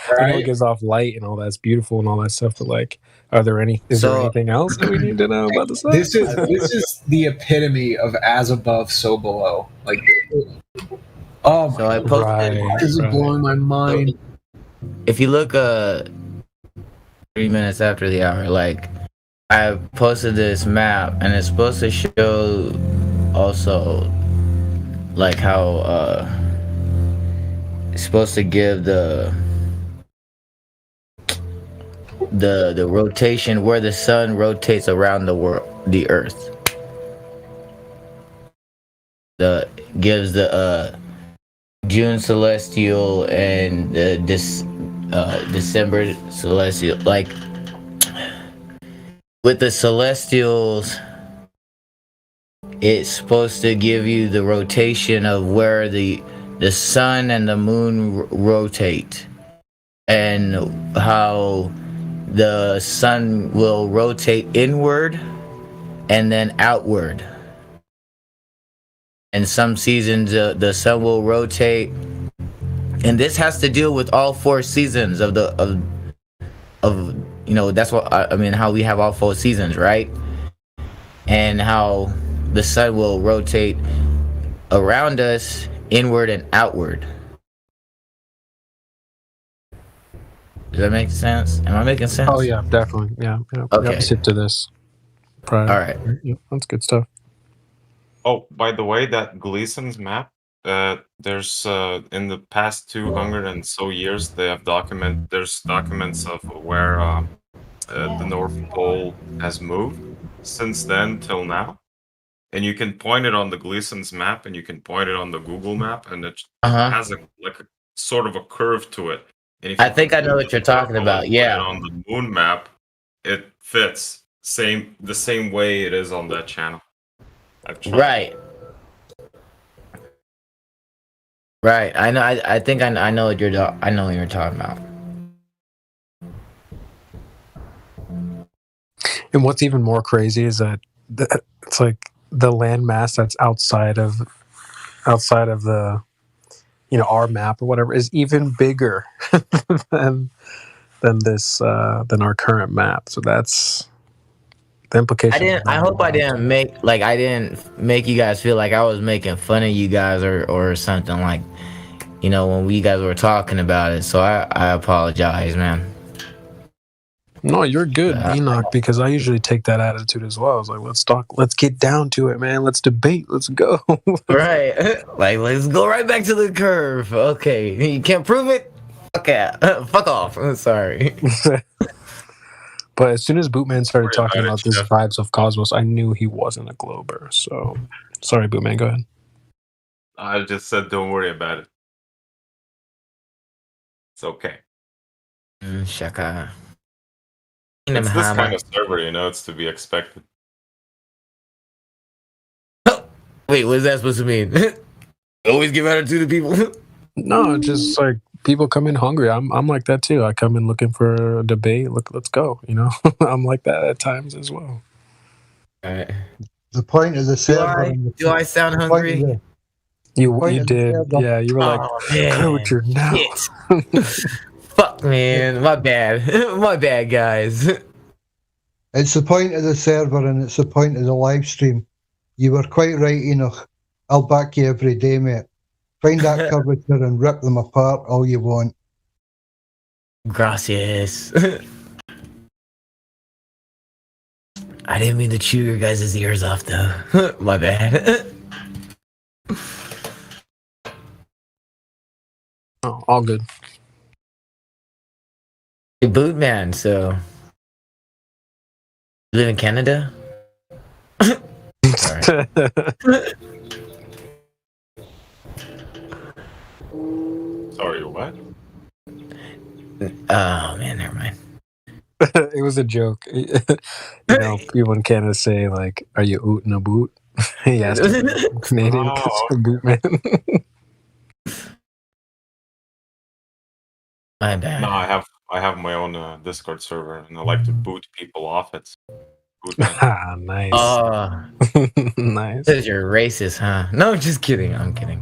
gives off light and all that's beautiful and all that stuff, but is there anything else that we need to know about the sun? This is the epitome of as above, so below. Oh, so I posted. This is blowing my mind. If you look 3 minutes after the hour, I posted this map, and it's supposed to show also how it's supposed to give the rotation where the sun rotates around the Earth. Gives the June celestial and the December celestial. With the celestials, it's supposed to give you the rotation of where the sun and the moon rotate, and how the sun will rotate inward and then outward. And some seasons the sun will rotate, and this has to deal with all 4 seasons of that's what I mean, how we have all 4 seasons, right? And how the sun will rotate around us inward and outward. Does that make sense? Am I making sense? Oh yeah, definitely. Yeah. Okay. Opposite to this. Prior. All right. Yeah, that's good stuff. Oh, by the way, that Gleason's map, there's in the past 200 and so years, there's documents of where the North Pole has moved since then till now. And you can point it on the Gleason's map, and you can point it on the Google map, and it has a sort of a curve to it. And if I you think I know what you're talking circle about. and put Yeah. it on the moon map, it fits the same way it is on that channel. Right. Right. I know. I think I know what I know what you're talking about. And what's even more crazy is that it's like the landmass that's outside of the, our map or whatever is even bigger than our current map. So that's the implication. I hope I didn't make you guys feel like I was making fun of you guys or something, like, when we guys were talking about it. So I apologize, man. No, you're good, Enoch, because I usually take that attitude as well. I was like, let's get down to it, man. Let's debate. Let's go. Right. Like, let's go right back to the curve. Okay. You can't prove it? Okay. Fuck off. I'm sorry. But as soon as Bootman started talking about this vibes of Cosmos, I knew he wasn't a Glober. So, sorry, Bootman, go ahead. I just said don't worry about it. It's okay. Shaka. It's this kind of server, it's to be expected. Wait, what is that supposed to mean? Always give attitude to people? No, just like people come in hungry. I'm like that too. I come in looking for a debate. Let's go. I'm like that at times as well. All right. The point of the server. Do I sound hungry? You did. Yeah, you were like, go with your now. Fuck, man. My bad. My bad, guys. It's the point of the server and it's the point of the live stream. You were quite right, Enoch. I'll back you every day, mate. Find that curvature and rip them apart all you want. Gracias. I didn't mean to chew your guys' ears off, though. My bad. Oh, all good. Hey, Bootman, so you live in Canada? Sorry. Sorry, what? Oh man, never mind. It was a joke. People in Canada say like, "Are you ootin' a boot?" He asked Canadian Bootman. My bad. No, I have my own Discord server, and I like to boot people off it. Ah, nice. Oh, nice. Because you're racist, huh? No, just kidding. I'm kidding.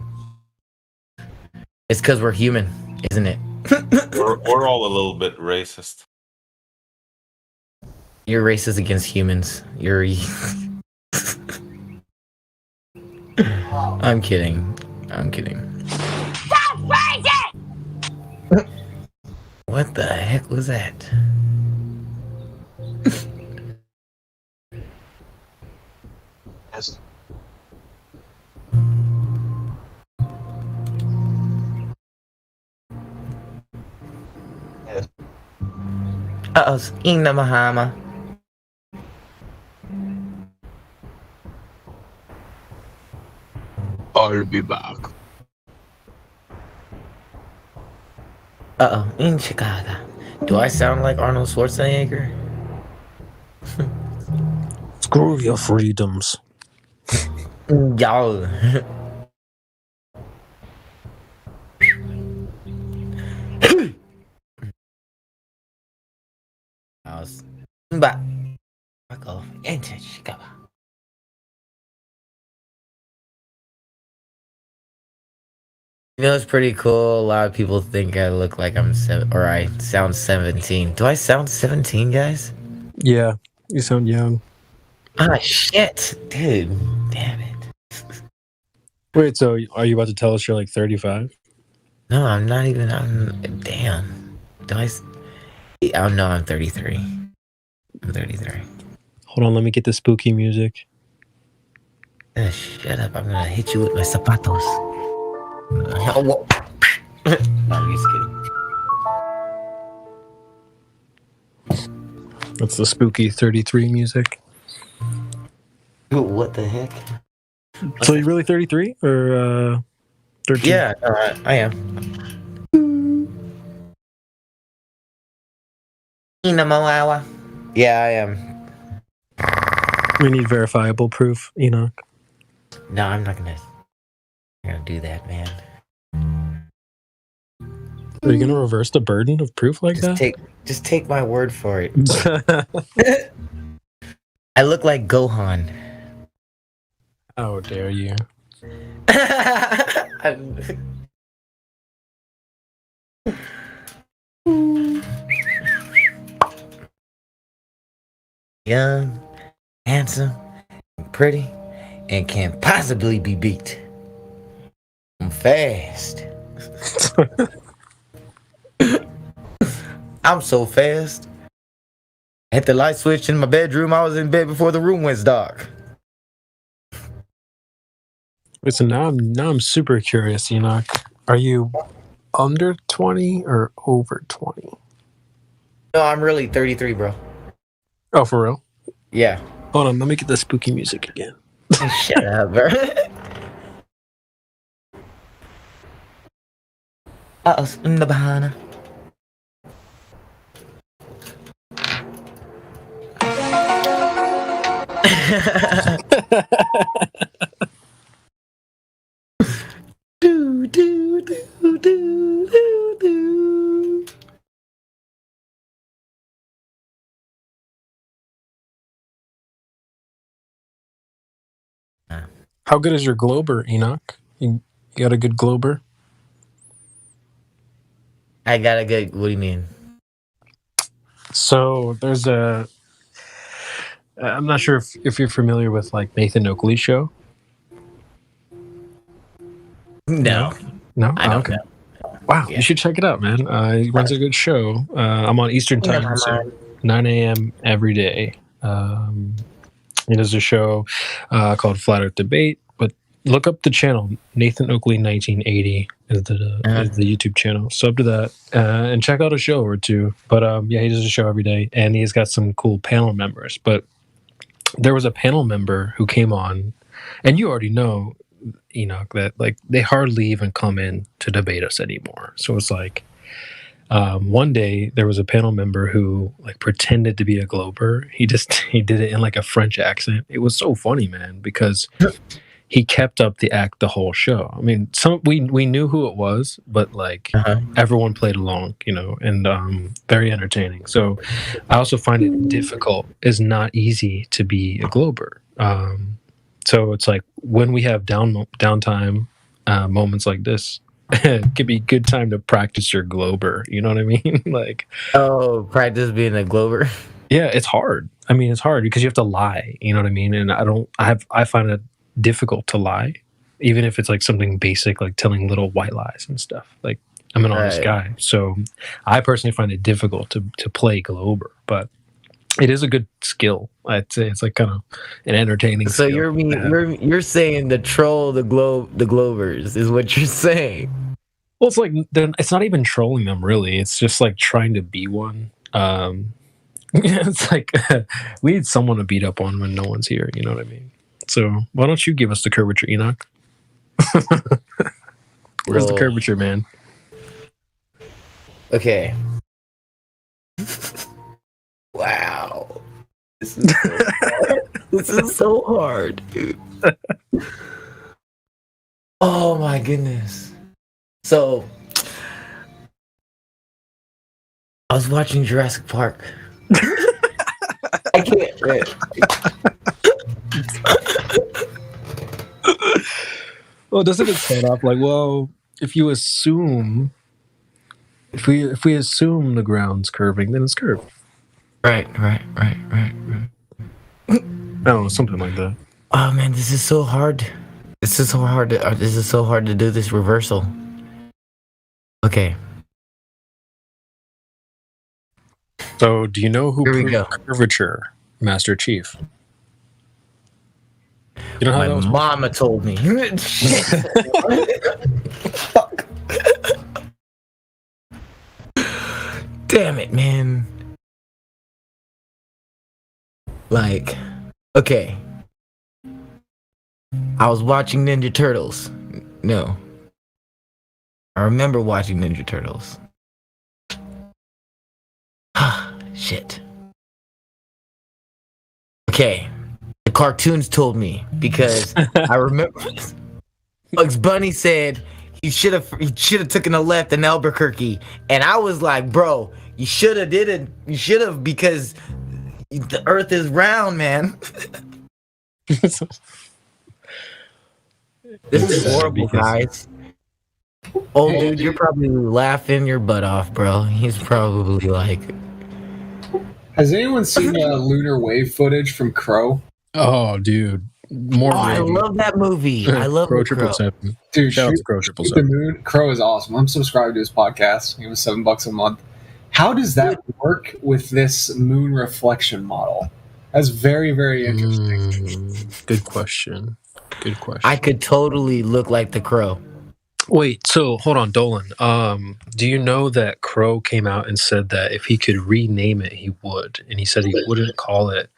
It's because we're human, isn't it? we're all a little bit racist. You're racist against humans. You're. I'm kidding. I'm kidding. That's racist! What the heck was that? Yes. Uh-oh, Ina Mahama. I'll be back. Uh-oh, in Chicago. Do I sound like Arnold Schwarzenegger? Screw your freedoms. Y'all. I was back. Back off into Chicago. It's pretty cool. A lot of people think I look like I'm I sound 17. Do I sound 17, guys? Yeah, you sound young. Ah, shit, dude. Damn it. Wait, so are you about to tell us you're like 35? No, I'm not even. Damn. Do I? Oh no, I'm 33. I'm 33. Hold on, let me get the spooky music. Shut up! I'm gonna hit you with my zapatos. No, I'm just kidding. That's the spooky 33 music. What the heck? So you're really 33 or 13? Yeah, I am. Yeah, I am. We need verifiable proof, Enoch. No, I'm not gonna do that, man. Are you gonna reverse the burden of proof like that? Just take my word for it. I look like Gohan. How dare you? Young, handsome, pretty, and can't possibly be beat. I'm fast. I'm so fast. I hit the light switch in my bedroom. I was in bed before the room went dark. Listen, now I'm super curious, Enoch. Are you under 20 or over 20? No, I'm really 33, bro. Oh, for real? Yeah. Hold on, let me get the spooky music again. Shut up, bro. In the Bahana. do, do, do, do, do, do. How good is your Glober, Enoch? You got a good Glober? I got a good. What do you mean? So there's a. I'm not sure if you're familiar with like Nathan Oakley's show. No. No? I don't okay. know. Wow, you should check it out, man. He runs a good show. I'm on Eastern time, so 9 a.m. every day. He does a show called Flat Earth Debate, but look up the channel. Nathan Oakley 1980 is the YouTube channel. Sub to that and check out a show or two. But yeah, he does a show every day, and he's got some cool panel members. But there was a panel member who came on, and you already know, Enoch, that like they hardly even come in to debate us anymore. So it's like one day there was a panel member who like pretended to be a Glober. He did it in like a French accent. It was so funny, man, because he kept up the act the whole show. I mean, we knew who it was, but like everyone played along, you know, and very entertaining. So I also find it difficult. It's not easy to be a Glober. So it's like when we have downtime moments like this, it could be a good time to practice your Glober. You know what I mean? Like, practice being a Glober. Yeah, it's hard. I mean, it's hard because you have to lie. You know what I mean? And I find it difficult to lie, even if it's like something basic, like telling little white lies and stuff. Like, I'm an honest guy, so I personally find it difficult to play Glober, but it is a good skill. I'd say it's like kind of an entertaining. So skill you're saying the troll the Glovers is what you're saying. Well, it's like it's not even trolling them really. It's just like trying to be one. It's like we need someone to beat up on when no one's here. You know what I mean? So why don't you give us the curvature, Enoch? Where's the curvature, man? Okay. Wow. This is so hard. This is so hard, dude. Oh my goodness. So I was watching Jurassic Park. I can't. Well, doesn't it start off like, well, if we assume the ground's curving, then it's curved. Right. I don't know, something like that. Oh man, this is so hard. This is so hard to do this reversal. Okay. So, do you know who Here we proved go. curvature, Master Chief? You know how My that was? mama told me. Damn it, man. Like, okay. I was watching Ninja Turtles. No. I remember watching Ninja Turtles. Shit. Okay. The cartoons told me because I remember Bugs Bunny said he should have taken a left in Albuquerque, and I was like, bro, you should have did it. You should have, because the Earth is round, man. This is horrible, guys. Oh, dude, you're probably laughing your butt off, bro. He's probably like, Has anyone seen the lunar wave footage from Crow? Oh, dude. More I love that movie. I love Crow the Crow. 777. Dude, Shout out shoot, to Crow Shoot 777. the moon. Crow is awesome. I'm subscribed to his podcast. It was $7 a month. How does that work with this moon reflection model? That's very, very interesting. Good question. Good question. I could totally look like the Crow. Wait, so hold on, Dolan. Do you know that Crow came out and said that if he could rename it, he would, and he said he wouldn't call it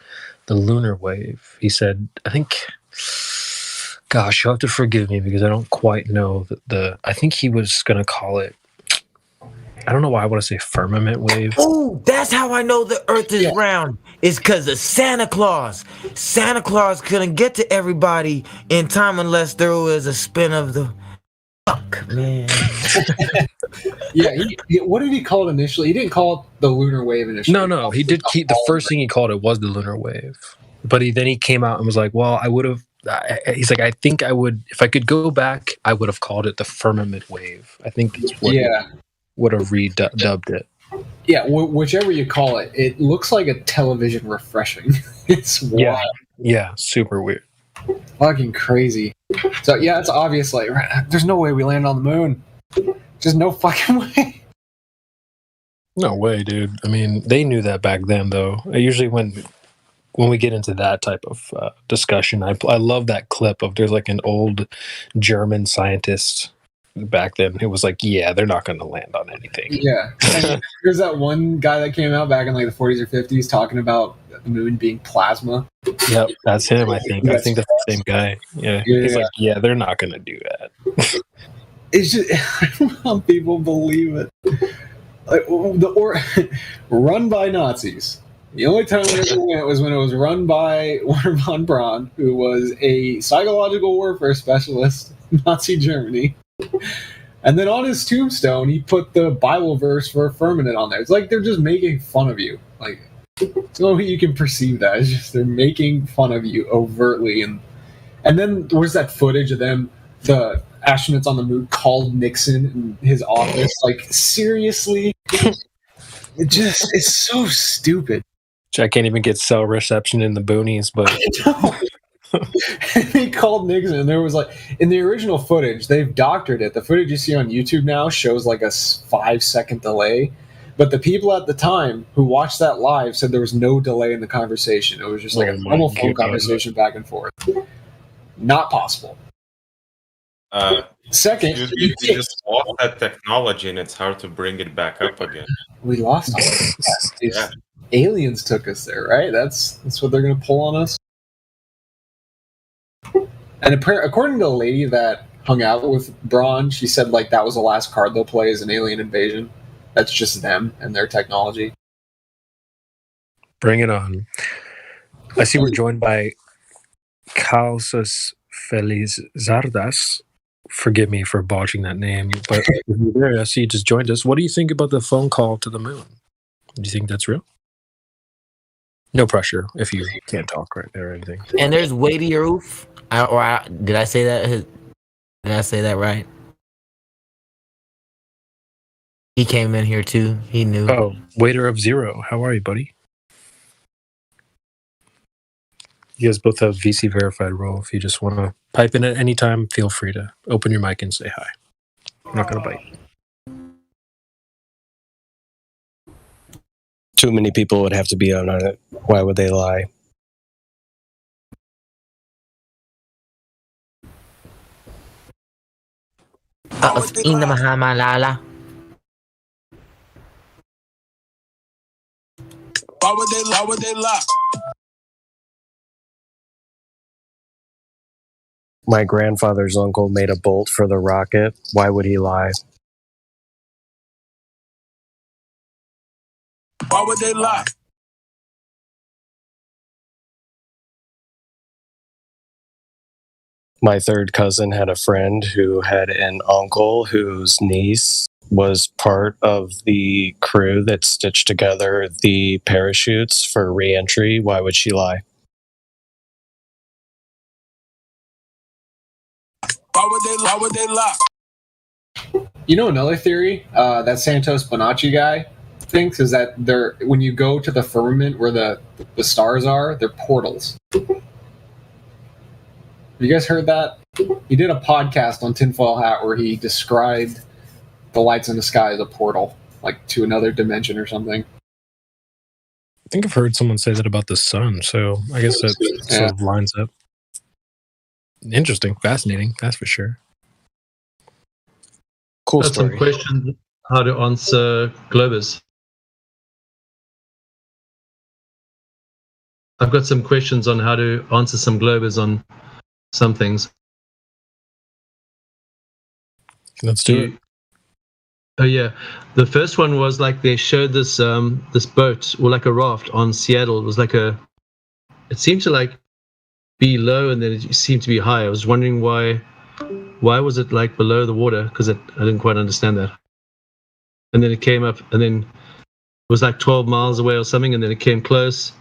the lunar wave. He said, I think, gosh, you'll have to forgive me because I don't quite know I think he was gonna call it, I don't know why I want to say firmament wave. Oh, that's how I know the Earth is round. It's because of Santa Claus. Santa Claus couldn't get to everybody in time unless there was a spin of the. Fuck, man. Yeah, what did he call it initially? He didn't call it the lunar wave initially. No, he did keep the first thing he called it was the lunar wave, but then he came out and was like, "Well, I would have." He's like, "I think I would, if I could go back, I would have called it the firmament wave." I think that's what he would have redubbed it. Yeah, whichever you call it, it looks like a television refreshing. It's wild. Yeah, super weird. Fucking crazy. So yeah, it's obvious. Like, there's no way we land on the moon. Just no fucking way. No way, dude. I mean, they knew that back then, though. Usually, when we get into that type of discussion, I love that clip of there's like an old German scientist back then. It was like, yeah, they're not going to land on anything. Yeah, and there's that one guy that came out back in like the 40s or 50s talking about the moon being plasma. Yep, that's him. I think that's the same guy. Yeah, he's like, yeah, they're not going to do that. It's just I don't know how people believe it. Like run by Nazis. The only time we ever went was when it was run by Wernher von Braun, who was a psychological warfare specialist in Nazi Germany. And then on his tombstone, he put the Bible verse for firmament on there. It's like they're just making fun of you. Like, it's the only way you can perceive that. It's just they're making fun of you overtly. And then where's that footage of them, the astronauts on the moon, called Nixon in his office? Like, seriously? It's so stupid. I can't even get cell reception in the boonies, but they called Nixon, and there was like, in the original footage, they've doctored it. The footage you see on YouTube now shows like a 5-second delay, but the people at the time who watched that live said there was no delay in the conversation. It was just like a normal phone conversation back and forth. Not possible. Second, you just lost that technology, and it's hard to bring it back up again. We lost it. Yeah. Aliens took us there, right? That's what they're going to pull on us. And according to the lady that hung out with Braun, she said like that was the last card they'll play is an alien invasion. That's just them and their technology. Bring it on. I see we're joined by Kalsus Felizardas. Forgive me for botching that name, but there, I see you just joined us. What do you think about the phone call to the moon? Do you think that's real? No pressure if you can't talk right there or anything. And there's Weighty Roof. Did I say that? Did I say that right? He came in here too. He knew. Oh, Waiter of Zero. How are you, buddy? You guys both have VC verified role. If you just want to pipe in at any time, feel free to open your mic and say hi. I'm not going to bite. Too many people would have to be on it. Why would they lie? Ina mahamalala. Why would they lie? My grandfather's uncle made a bolt for the rocket. Why would he lie? Why would they lie? My third cousin had a friend who had an uncle whose niece was part of the crew that stitched together the parachutes for re-entry. Why would she lie? Why would they lie? You know, another theory that Santos Bonacci guy thinks is that when you go to the firmament where the stars are, they're portals. Have you guys heard that? He did a podcast on Tinfoil Hat where he described the lights in the sky as a portal, like to another dimension or something. I think I've heard someone say that about the sun, so I guess that sort of lines up. Interesting, fascinating, that's for sure. Cool Got story. some questions how to answer Globus. I've got some questions on how to answer some Globus on some things. Let's do it. Oh yeah, the first one was like they showed this this boat or like a raft on Seattle. It was like it seemed to like be low and then it seemed to be high. I was wondering why was it like below the water? Because I didn't quite understand that. And then it came up, and then it was like 12 miles away or something, and then it came close,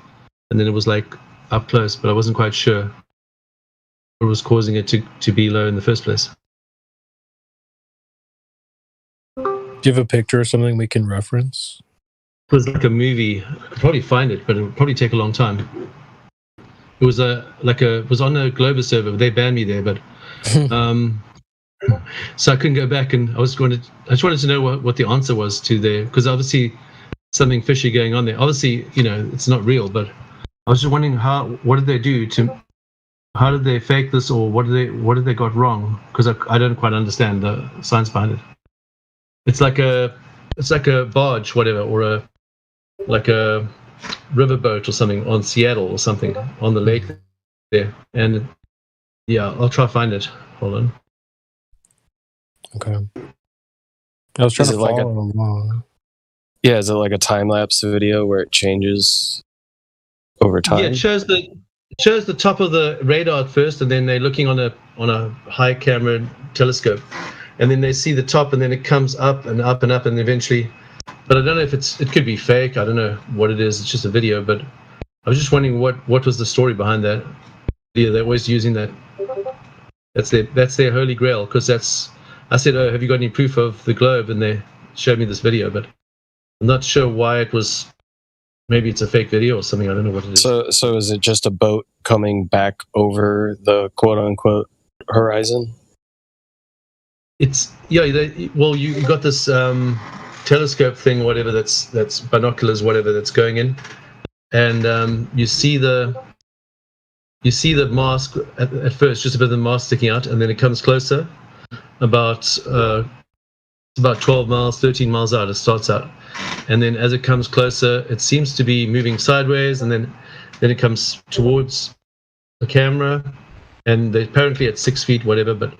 and then it was like up close, but I wasn't quite sure what was causing it to be low in the first place. Do you have a picture or something we can reference? It was like a movie. I could probably find it, but it would probably take a long time. It was it was on a Globus server. They banned me there, but so I couldn't go back. And I just wanted to know what the answer was to there, because obviously something fishy going on there. Obviously, it's not real, but I was just wondering what did they do how did they fake this, or what did they got wrong? Because I don't quite understand the science behind it. It's like a barge, whatever, or a riverboat or something on Seattle or something on the lake there. And yeah, I'll try to find it. Hold on. Okay. I was trying Is to it like follow along. Yeah, is it like a time-lapse video where it changes over time? Yeah, it shows the top of the radar at first, and then they're looking on a high camera telescope, and then they see the top, and then it comes up and up and up, and eventually. But I don't know if it could be fake. I don't know what it is. It's just a video, but I was just wondering what was the story behind that. Yeah, they're always using that. That's their holy grail, because I said, oh, have you got any proof of the globe? And they showed me this video, but I'm not sure why it was. Maybe it's a fake video or something. I don't know what it is. So is it just a boat coming back over the quote unquote horizon? It's you got this telescope thing, whatever that's binoculars, whatever that's going in, and you see the mast at first, just a bit of the mast sticking out, and then it comes closer, about 12 miles, 13 miles out. It starts out, and then as it comes closer, it seems to be moving sideways, and then it comes towards the camera, and apparently at 6 feet, whatever, but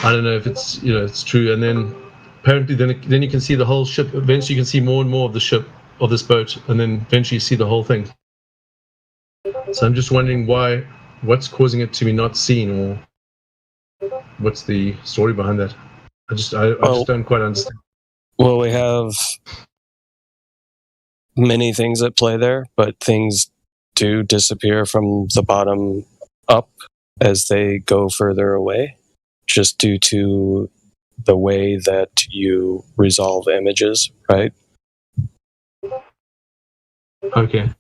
I don't know if it's it's true. And then apparently then you can see the whole ship. Eventually you can see more and more of the ship, of this boat, and then eventually you see the whole thing. So I'm just wondering what's causing it to be not seen, or what's the story behind that. I just don't quite understand. Well, we have many things at play there, but things do disappear from the bottom up as they go further away, just due to the way that you resolve images, right? Okay.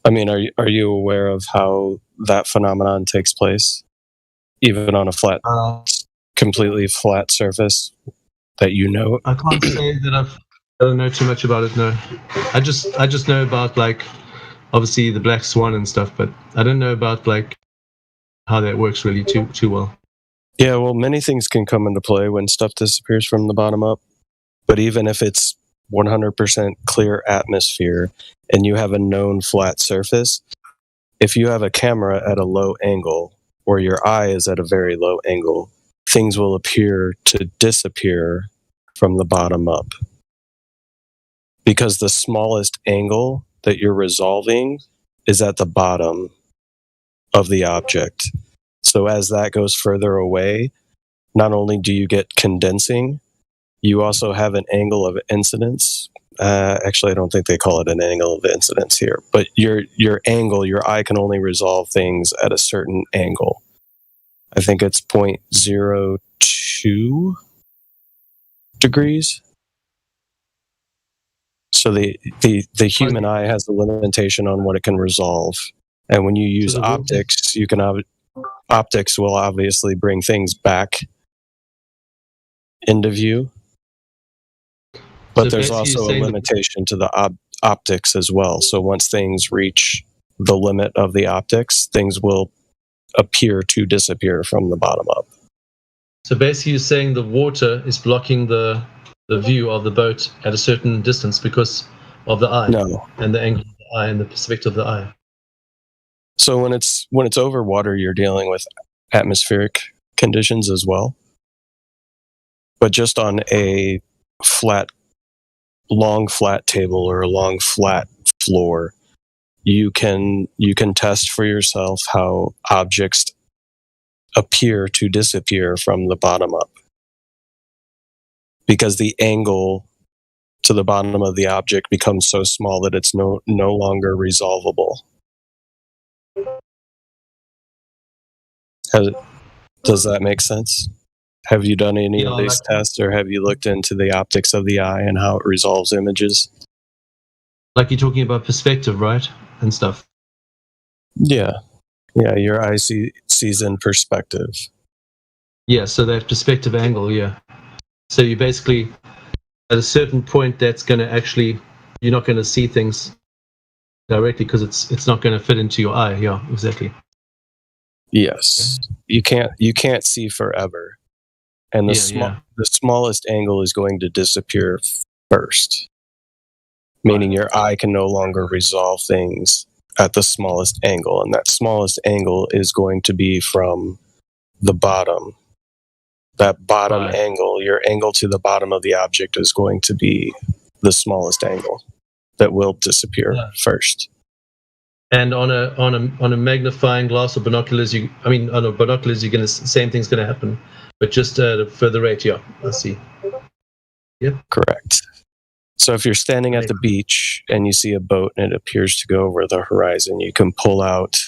I mean, are you aware of how that phenomenon takes place, even on a completely flat surface that you know? I can't say that I don't know too much about it. No, I just know about like obviously the black swan and stuff, but I don't know about like how that works really too well. Yeah, well, many things can come into play when stuff disappears from the bottom up. But even if it's 100% clear atmosphere and you have a known flat surface, if you have a camera at a low angle or your eye is at a very low angle, things will appear to disappear from the bottom up. Because the smallest angle that you're resolving is at the bottom of the object. So as that goes further away, not only do you get condensing, you also have an angle of incidence. Actually, I don't think they call it an angle of incidence here, but your angle, your eye can only resolve things at a certain angle. I think it's 0.02 degrees. So the human eye has a limitation on what it can resolve. And when you use optics, you can optics will obviously bring things back into view. But So there's basically also you're a saying limitation to the optics as well. So once things reach the limit of the optics, things will appear to disappear from the bottom up. So basically, you're saying the water is blocking the view of the boat at a certain distance because of the eye, No. and the angle of the eye and the perspective of the eye. So when it's over water, you're dealing with atmospheric conditions as well. But just on a long flat table or a long flat floor, you can test for yourself how objects appear to disappear from the bottom up. Because the angle to the bottom of the object becomes so small that it's no longer resolvable. Does that make sense? Have you done any of these tests, or have you looked into the optics of the eye and how it resolves images? Like you're talking about perspective, right? And stuff. Yeah. Yeah, your eye sees in perspective. Yeah, so that perspective angle, yeah. So you basically, at a certain point, that's going to actually, you're not going to see things directly because it's not going to fit into your eye. Yeah, exactly. Yes. You can't see forever. And the smallest angle is going to disappear first. Meaning your eye can no longer resolve things at the smallest angle, and that smallest angle is going to be from the bottom. That bottom angle, your angle to the bottom of the object, is going to be the smallest angle that will disappear first. And on a magnifying glass or binoculars, on a binoculars, you're gonna same thing's gonna happen, but just at a further rate. Yeah, I see. Yep. Correct. So if you're standing at the beach and you see a boat and it appears to go over the horizon, you can pull out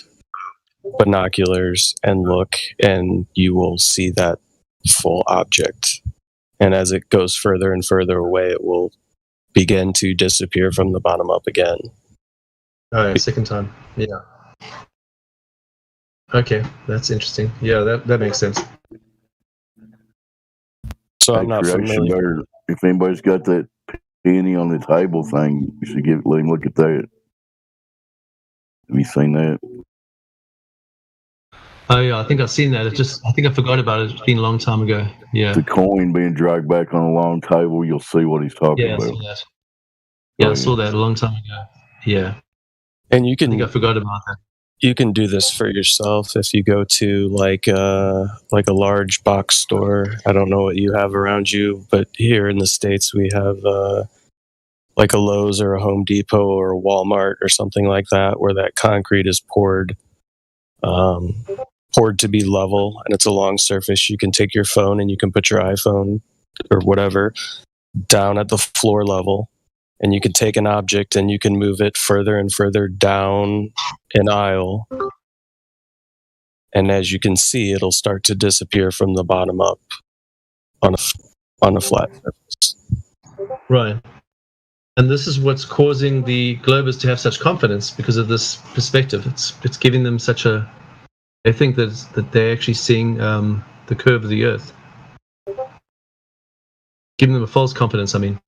binoculars and look, and you will see that full object. And as it goes further and further away, it will begin to disappear from the bottom up again. Oh, yeah, second time. Yeah. Okay, that's interesting. Yeah, that makes sense. So I'm not familiar. If anybody's got that penny on the table thing, you should let him look at that. Have you seen that? Oh yeah, I think I've seen that. I think I forgot about it. It's been a long time ago. Yeah. The coin being dragged back on a long table, you'll see what he's talking Yeah, I about. saw that. Yeah, I saw that a long time ago. Yeah. And you can. I think I forgot about that. You can do this for yourself if you go to like a large box store. I don't know what you have around you, but here in the States we have like a Lowe's or a Home Depot or a Walmart or something like that, where that concrete is poured to be level, and it's a long surface. You can take your phone and you can put your iPhone or whatever down at the floor level, and you can take an object and you can move it further and further down an aisle. And as you can see, it'll start to disappear from the bottom up on a flat surface. Right. And this is what's causing the Globers to have such confidence because of this perspective. It's giving them such a. They think that they're actually seeing the curve of the Earth, giving them a false confidence. I mean.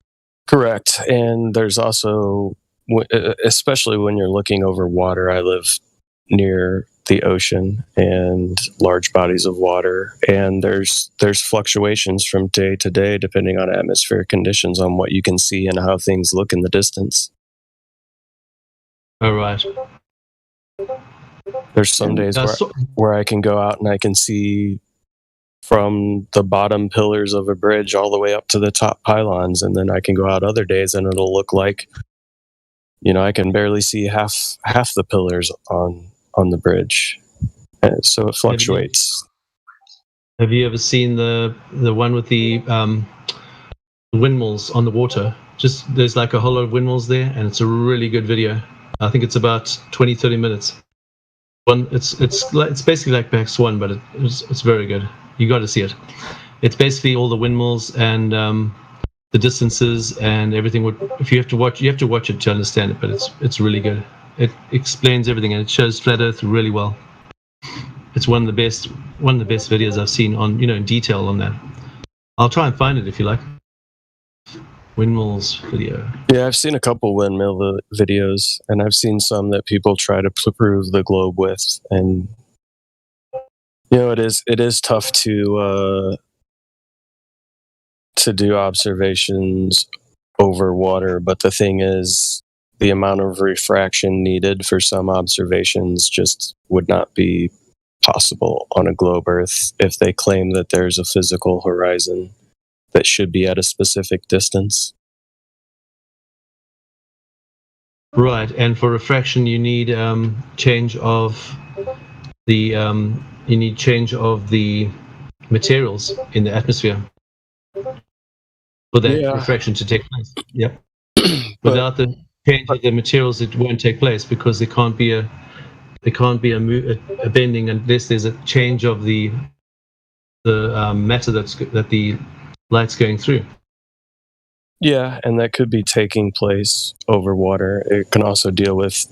Correct. And there's also, especially when you're looking over water, I live near the ocean and large bodies of water, and there's fluctuations from day to day depending on atmospheric conditions on what you can see and how things look in the distance. All right. There's some days where I can go out and I can see from the bottom pillars of a bridge all the way up to the top pylons, and then I can go out other days and it'll look like, I can barely see half the pillars on the bridge. And so it fluctuates. Have you ever seen the one with the windmills on the water? Just there's like a whole lot of windmills there, and it's a really good video. I think it's about 20-30 minutes. It's basically like Black Swan, but it's very good. You got to see it. It's basically all the windmills and the distances and everything. If you have to watch it to understand it, but it's really good. It explains everything and it shows flat Earth really well. It's one of the best videos I've seen on in detail on that. I'll try and find it if you like. Windmills video. Yeah, I've seen a couple windmill videos, and I've seen some that people try to prove the globe with, and it is tough to do observations over water. But the thing is, the amount of refraction needed for some observations just would not be possible on a globe Earth if they claim that there's a physical horizon that should be at a specific distance. Right, and for refraction, you need change of the materials in the atmosphere for that refraction to take place. Yep. Without the change of the materials, it won't take place because there can't be a bending unless there's a change of the matter that the light's going through. Yeah, and that could be taking place over water. It can also deal with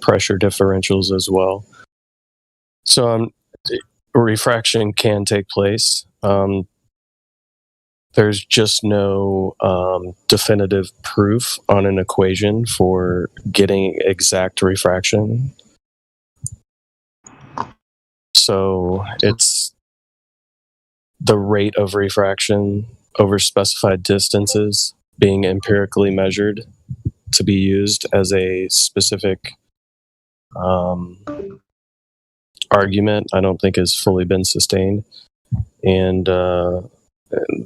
pressure differentials as well. So refraction can take place. There's just no definitive proof on an equation for getting exact refraction. So it's the rate of refraction over specified distances being empirically measured to be used as a specific argument, I don't think has fully been sustained. And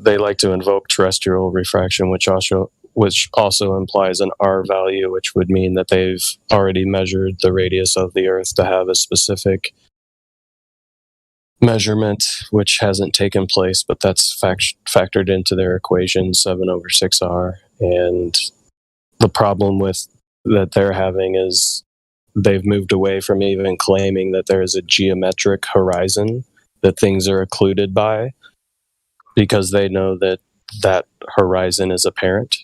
they like to invoke terrestrial refraction, which also implies an R value, which would mean that they've already measured the radius of the Earth to have a specific measurement, which hasn't taken place, but that's factored into their equation 7/6R. And the problem with that they're having is they've moved away from even claiming that there is a geometric horizon that things are occluded by, because they know that that horizon is apparent.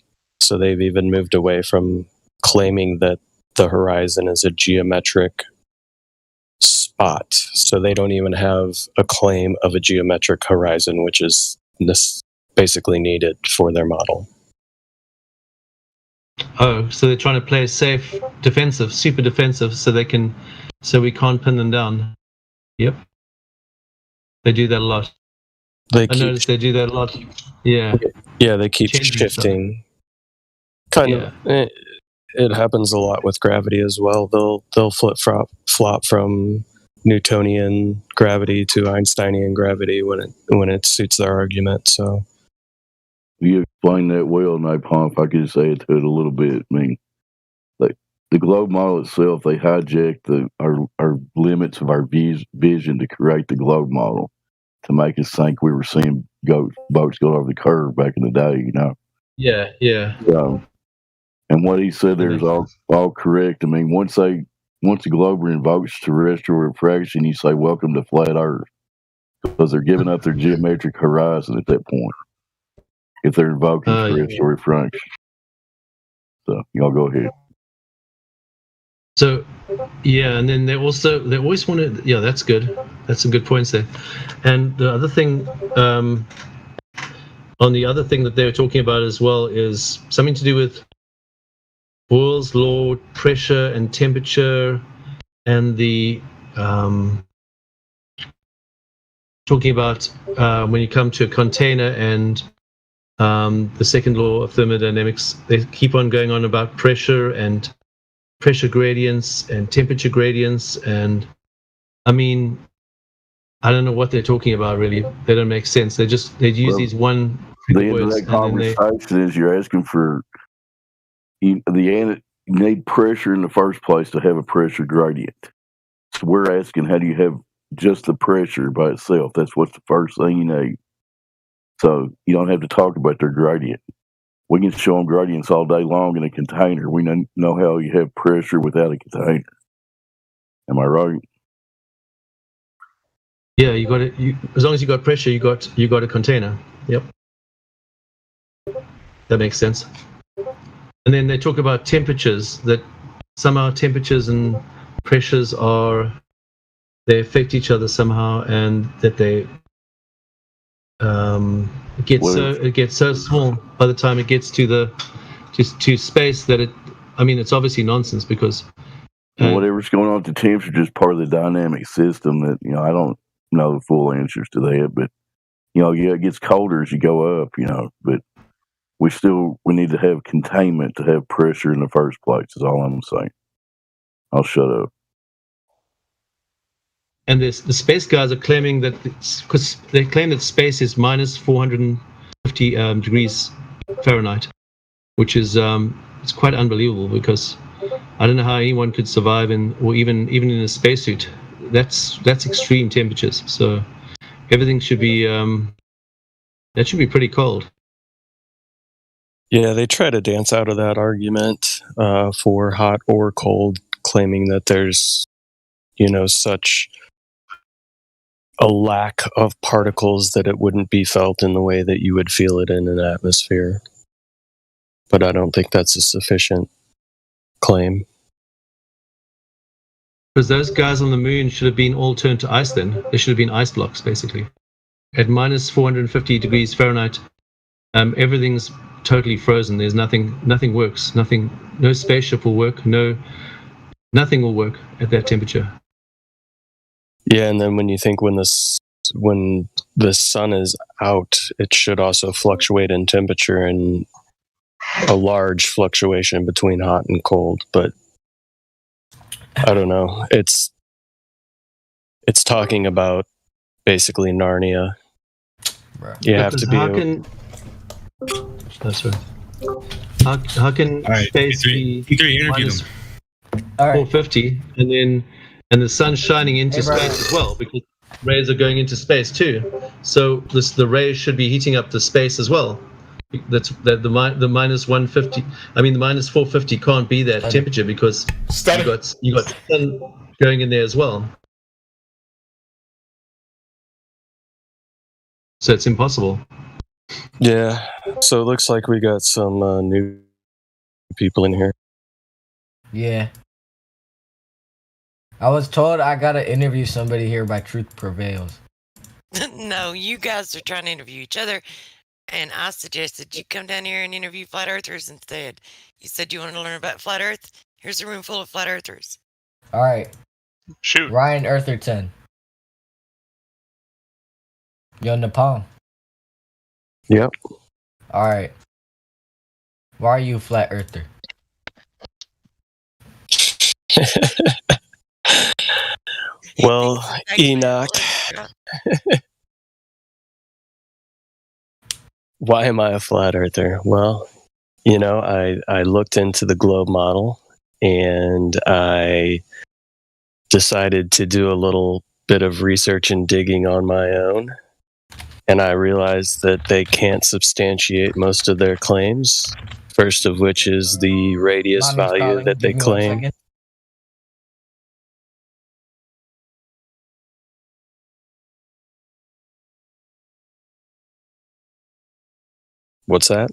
So they've even moved away from claiming that the horizon is a geometric spot. So they don't even have a claim of a geometric horizon, which is basically needed for their model. Oh, so they're trying to play safe, defensive, super defensive, so we can't pin them down. Yep. They do that a lot. I noticed they do that a lot. Yeah. Yeah, they keep shifting. Kind of. It happens a lot with gravity as well. They'll flop from Newtonian gravity to Einsteinian gravity when it suits their argument. So you explain that well, Napalm. If I could just add to it a little bit, I mean, like the globe model itself, they hijacked our limits of our vision to create the globe model to make us think we were seeing boats go over the curve back in the day. Yeah. And what he said there is all correct. I mean, once the globe invokes terrestrial refraction, you say, welcome to flat Earth. Because they're giving up their geometric horizon at that point. If they're invoking terrestrial refraction. So, y'all go ahead. So, yeah, and then they always want to, yeah, that's good. That's some good points there. And the other thing, on the other thing that they're talking about as well is something to do with Boyle's law, pressure and temperature, and the talking about when you come to a container and the second law of thermodynamics. They keep on going on about pressure and pressure gradients and temperature gradients, and I mean, I don't know what they're talking about really. They don't make sense. They use these one The end of words that and then they conversation is you're asking for you need pressure in the first place to have a pressure gradient. So we're asking, how do you have just the pressure by itself? That's what's the first thing you need. So you don't have to talk about their gradient. We can show them gradients all day long in a container. We know how you have pressure without a container. Am I right? yeah, you got it. As long as you got pressure, you got a container. Yep, that makes sense. And then they talk about temperatures, that somehow temperatures and pressures they affect each other somehow, and that they it gets so small by the time it gets to space that it's obviously nonsense because whatever's going on with the temperature is part of the dynamic system that, I don't know the full answers to that, but it gets colder as you go up, but we need to have containment to have pressure in the first place is all I'm saying. I'll shut up. And the space guys are claiming that because they claim that space is minus 450 degrees Fahrenheit, which is it's quite unbelievable because I don't know how anyone could survive or even in a spacesuit. That's extreme temperatures. So everything should be that should be pretty cold. Yeah, they try to dance out of that argument for hot or cold, claiming that there's, such a lack of particles that it wouldn't be felt in the way that you would feel it in an atmosphere. But I don't think that's a sufficient claim. Because those guys on the moon should have been all turned to ice then. They should have been ice blocks, basically. At minus 450 degrees Fahrenheit, everything's totally frozen. There's nothing works. No spaceship will work. Nothing will work at that temperature. Yeah, and then when you think when the sun is out, it should also fluctuate in temperature, and a large fluctuation between hot and cold. But I don't know. It's talking about basically Narnia. Right. You have to be. How can space be minus 450 and the sun's shining into space as well, because rays are going into space too. So the rays should be heating up the space as well. The minus 150. I mean, the minus 450 can't be that temperature because you got sun going in there as well. So it's impossible. Yeah. So it looks like we got some new people in here. Yeah. I was told I gotta interview somebody here by Truth Prevails. No, you guys are trying to interview each other, and I suggested you come down here and interview flat earthers instead. You said you wanted to learn about flat earth? Here's a room full of flat earthers. Alright. Shoot. Ryan Eartherton. Yo, Napalm. Yep. Alright. Why are you a flat earther? Well, Enoch. Why am I a flat earther? Well, I looked into the globe model and I decided to do a little bit of research and digging on my own. And I realized that they can't substantiate most of their claims. First of which is the radius value that they claim. What's that?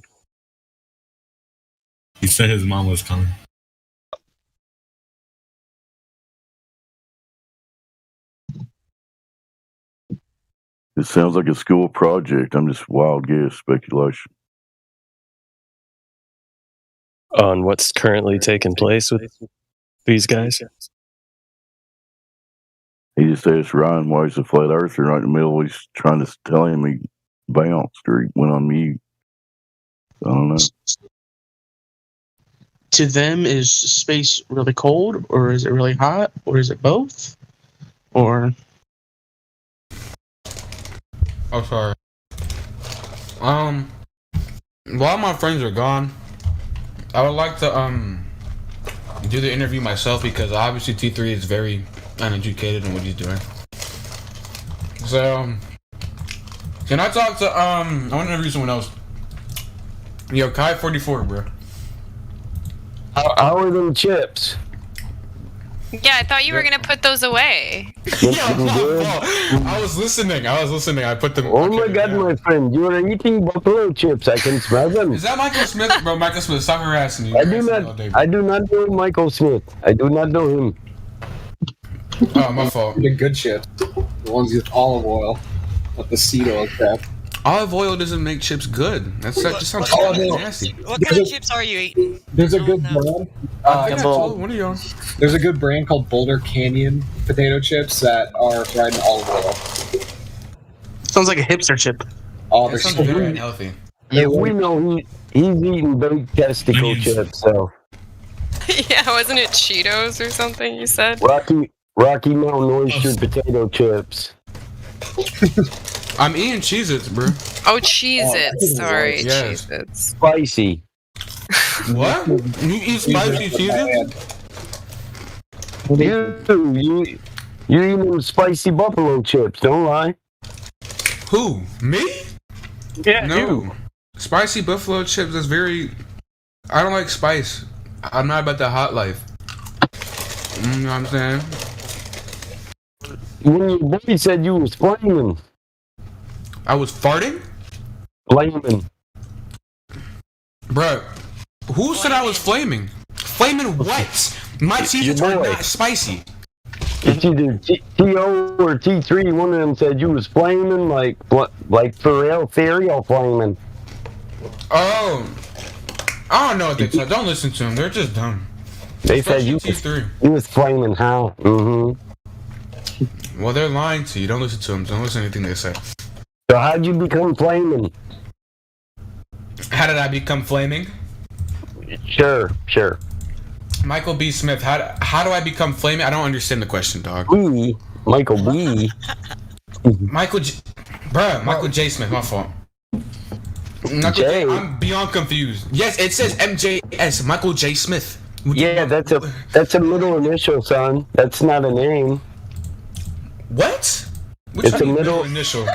He said his mom was coming. It sounds like a school project. I'm just wild guess speculation. On what's currently taking place with these guys. He just asked Ryan why he's a flat earther. Right in the middle, he's trying to tell him he bounced or he went on mute. I don't know. To them, is space really cold, or is it really hot, or is it both? Or Oh, sorry. While my friends are gone, I would like to do the interview myself because obviously T3 is very uneducated in what he's doing. So, can I talk to I want to interview someone else. Yo, Kai 44, bro. How are them chips? Yeah, I thought you were gonna put those away. I was listening. I put them. Oh my god, my friend, you are eating buffalo chips. I can smell them. Is that Michael Smith, bro? Michael Smith, stop harassing you. I do not know Michael Smith. I do not know him. Oh, my fault. The good chips, the ones with olive oil, with the seed oil crap. Olive oil doesn't make chips good. That just sounds nasty. What kind of chips are you eating? There's a good brand. I think I told one of y'all. There's a good brand called Boulder Canyon potato chips that are fried in olive oil. sounds like a hipster chip. Oh, That sounds very unhealthy. Yeah, we know he's eating baked testicle chips, so. Yeah, wasn't it Cheetos or something you said? Rocky Mountain oyster potato chips. I'm eating Cheez-Its, bro. Oh, Cheez-Its. Sorry, Yes. Cheez-Its. Spicy. What? You eat spicy Cheez-Its? You eating them spicy buffalo chips, don't lie. Who? Me? Yeah, no. you. Spicy buffalo chips is very... I don't like spice. I'm not about the hot life. You know what I'm saying? When your boy said you was flaming. I was farting? Flaming. Bro, who said I was flaming? Flaming what? My Cheez-Its are not spicy. It's either T.O. or T3. One of them said you was flaming like for real cereal flaming. Oh. I don't know what they said. Don't listen to them. They're just dumb. They said T3. you was flaming how? Mm-hmm. Well, they're lying to you. Don't listen to them. Don't listen to anything they say. So how'd you become flaming? How did I become flaming? Sure. Michael B. Smith, how do I become flaming? I don't understand the question, dog. Michael B. Michael J. Smith, my fault. I'm beyond confused. Yes, it says MJS, Michael J. Smith. Yeah, that's a middle initial, son. That's not a name. What? It's a middle initial.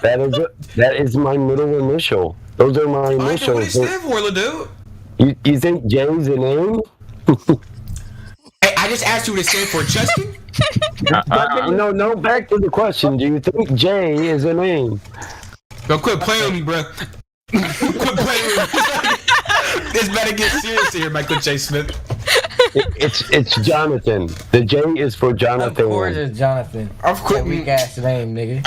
That is my middle initial. Those are my initials. What do you stand for, dude? You think J's a name? Hey, I just asked you what it stand for, Justin. No. Back to the question. Do you think J is a name? Don't quit playing with me, bro. Quit playing with me. This better get serious here, Michael J. Smith. It's Jonathan. The J is for Jonathan. Of course it's Jonathan. Of course. That weak ass name, nigga.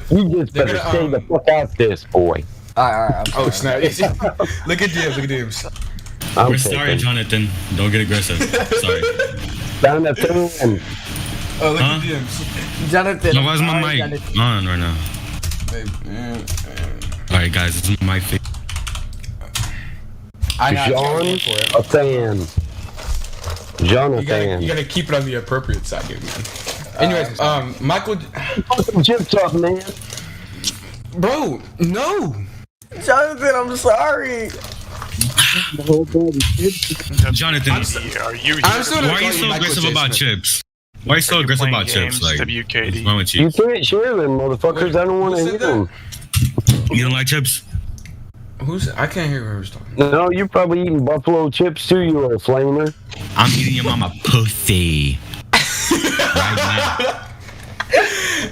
You just better stay the fuck out this, boy. Alright. Oh, snap. Look at Dims. We're sorry, Jonathan. Don't get aggressive. Sorry. Jonathan. Oh, look at Dims. Jonathan. No, why's my mic on right now? Alright, guys, this is my face. Jonathan. You gotta keep it on the appropriate side here, man. Anyways, Michael. Chips up, man. Bro, no. Jonathan, I'm sorry. Jonathan, why are you so aggressive about chips? Why are you so aggressive about chips? Like, what's wrong with you? You can't share them, motherfuckers. I don't want to hear them. You don't like chips? I can't hear whoever's talking. No, you're probably eating buffalo chips too, you little flamer. I'm eating your mama pussy. Right now.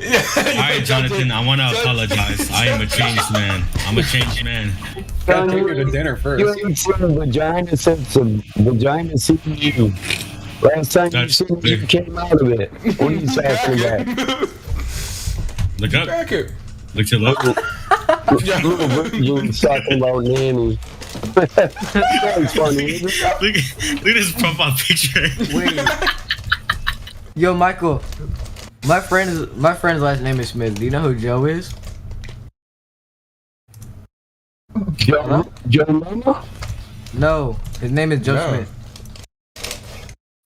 right, Jonathan, I want to apologize. I am a changed man. I'm a changed man. Gotta take her to dinner first. You ain't seen vagina since a vagina seen you. Last time you seen me, you came out of it. What are you talking about? Look up. Look to look. Little virgin talking about nanny. That's funny. Look at this profile picture. Wait. Yo, Michael. My friend's last name is Smith. Do you know who Joe is? Joe Mama? No, his name is Joe Smith.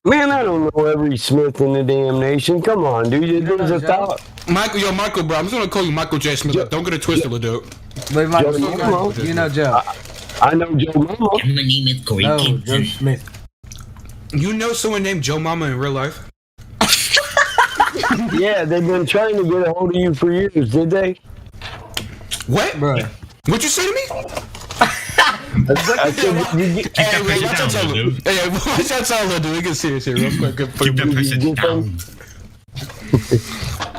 Man, I don't know every Smith in the damn nation. Come on, dude. There's a thought. Michael, bro. I'm just gonna call you Michael J. Smith. Don't get it twisted, Leduc. Wait, Michael, you know Joe? I know Joe Mama. My name is Corey No, Joe Smith. You know someone named Joe Mama in real life? Yeah, they've been trying to get a hold of you for years, did they? What? Bro. What'd you say to me? I said, Hey, watch out, dude. Hey, watch out, dude. We get serious here, real quick. Keep that person down.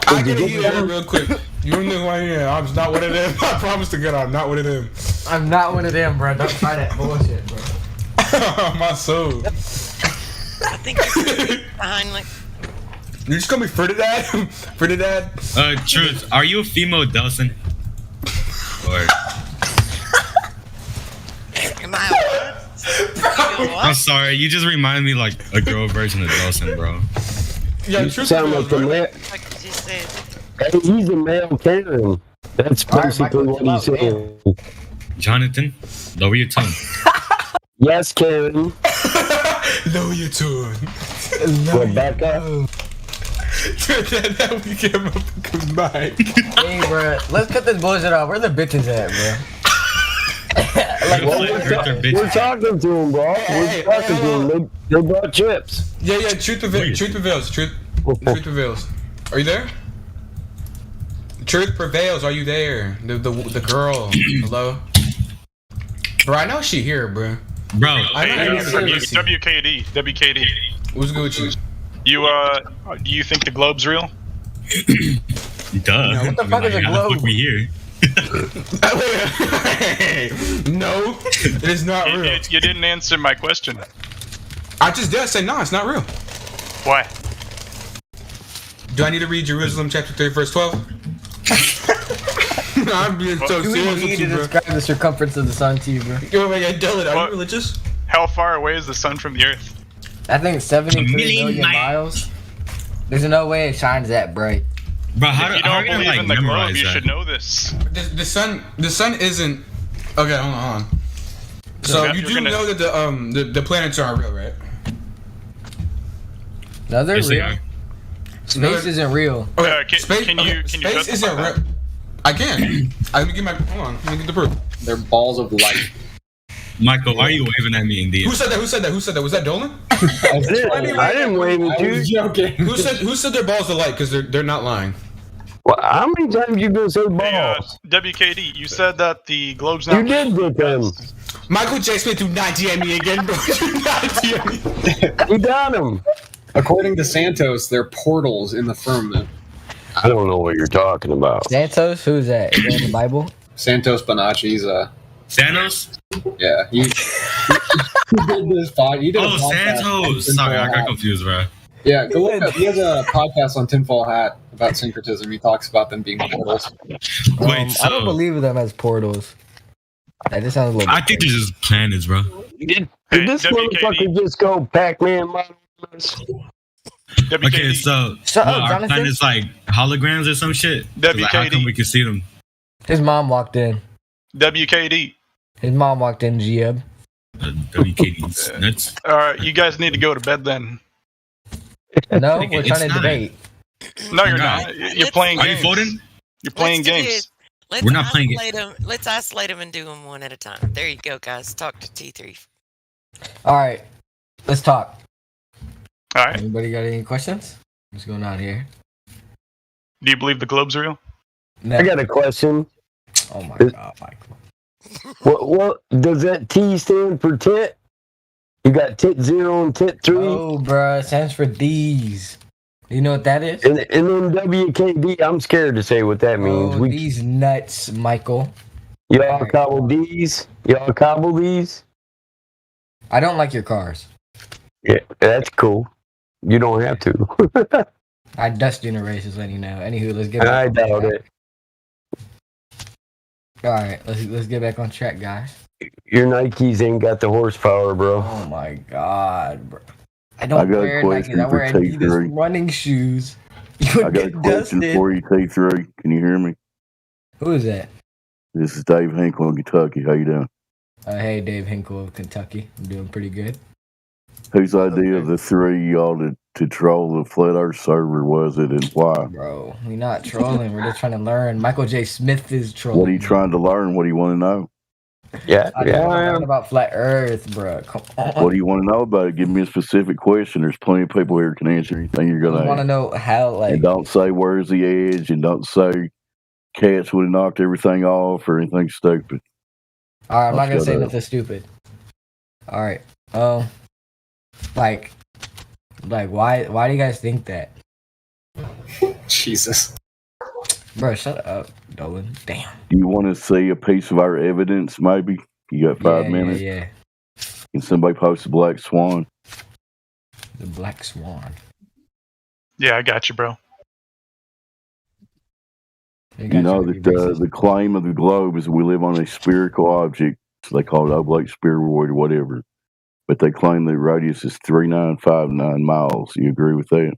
I gotta hear that real quick. You don't know who I am. I'm not one of them. I promise to God, I'm not one of them. I'm not one of them, bro. Don't try that bullshit, bro. My soul. I think you're behind like. You just call me Ferdinand? Ferdinand? Truth, are you a female Delson? Or Am I what? I'm sorry, you just remind me like a girl version of Delson, bro. Yeah, you sound like the man. Like you just said. Hey, he's a male Karen. That's basically what he's saying. Jonathan, lower your tongue. Yes, Karen. Lower your tone. Rebecca. Now we get him up and come back. Hey, bro. Let's cut this bullshit off. Where the bitches at, bro? We're talking to him, bro. We're talking to him. They brought chips. Yeah, truth prevails. Truth prevails. Are you there? Truth prevails. Are you there? The girl. Hello? Bro, I know she here, bro. Bro, WKD. What's good with you? Do you think the globe's real? Duh. What the fuck is a globe? We here. No, it is not real. You didn't answer my question. I just did say no, it's not real. Why? Do I need to read Jerusalem chapter 3 verse 12? I'm being so Do we serious need with to you, bro. describe the circumference of the sun to you, bro? Yo, man, Dylan, are you religious? How far away is the sun from the earth? I think 73 million miles. There's no way it shines that bright. Bro, If you don't believe in the globe, you should know this. The sun isn't. Okay, hold on. So Yeah, you you're do gonna- know that the planets aren't real, right? No, they're Yes, they real. are. Space isn't real. Okay, space, can you space justify isn't that? real. I can. Let me get my. Hold on. Let me get the proof. They're balls of light. Michael, why are you waving at me in the Who said that? Who said that? Who said that? Was that Dolan? I didn't wave at you. Joking. Who said their balls are light? Because they're not lying. Well, how many times you gonna say balls? WKD, you said that the globe's You not. did get them. Michael J. Smith, do not DM me again, bro. Do not DM me. You got them. According to Santos, they're portals in the firmament. I don't know what you're talking about. Santos? Who's that? Is that in the Bible? Santos Bonacci's Thanos? yeah, he did this pod. He did a Oh, podcast on Santos. Tinfoil Sorry, I Hat. got confused, bro. Yeah, go look up. He has a podcast on Tinfoil Hat about syncretism. He talks about them being portals. Wait, I don't believe them as portals. That just sounds a little. I think they're just planets, bro. Did this motherfucker just go Pac-Man? Okay, so Shut up, our Jonathan. planets like holograms or some shit? 'Cause, like, how come we can see them? His mom walked in. WKD. His mom walked in, Giab. WKD's nuts. Alright, you guys need to go to bed then. No, Nigga, we're it's trying to not. debate. No, you're No. not. You're playing Are games. you voting? You're playing Let's do games. this. Let's We're not playing isolate them. Let's isolate them and do them one at a time. There you go, guys. Talk to T3. All right, let's talk. All right. Anybody got any questions? What's going on here? Do you believe the globe's real? No. I got a question. Oh my god, Michael. What does that T stand for? Tit? You got tit 0 and tit 3. Oh, bruh, it stands for these. You know what that is? And then WKD, I'm scared to say what that means. Oh, these nuts, Michael. Y'all cobble these? Y'all cobble these? I don't like your cars. Yeah, that's cool. You don't have to. I dust you in a race, just letting you know. Anywho, let's get back I on doubt track. it. All right, let's get back on track, guys. Your Nikes ain't got the horsepower, bro. Oh my god, bro. I I don't got a wear Nikes. question I wear for Adidas T3. running shoes. You I would got a get question dusted. for you, T3. Can you hear me? Who is that? This is Dave Hinkle in Kentucky. How you doing? Hey, Dave Hinkle of Kentucky. I'm doing pretty good. Whose idea of the three y'all to troll the Flat Earth server was it, and why? Bro, we're not trolling. We're just trying to learn. Michael J. Smith is trolling. What are you trying to learn? What do you want to know? Yeah, I just want to learn about flat Earth, bro. Come on. What do you want to know about it? Give me a specific question. There's plenty of people here who can answer anything you're I gonna want to ask. know how, like, And don't say where's the edge, and don't say cats would have knocked everything off or anything stupid. all right, I'm not gonna say shut up. nothing stupid. All right, like, why do you guys think that? Jesus. Bro, shut up, Dolan. Damn. Do you want to see a piece of our evidence? Maybe you got 5 minutes. Yeah. Can somebody post the black swan? The black swan. Yeah, I got you, bro. You know that the claim of the globe is we live on a spherical object. So they call it oblate spheroid or whatever. But they claim the radius is 3959 miles. You agree with that?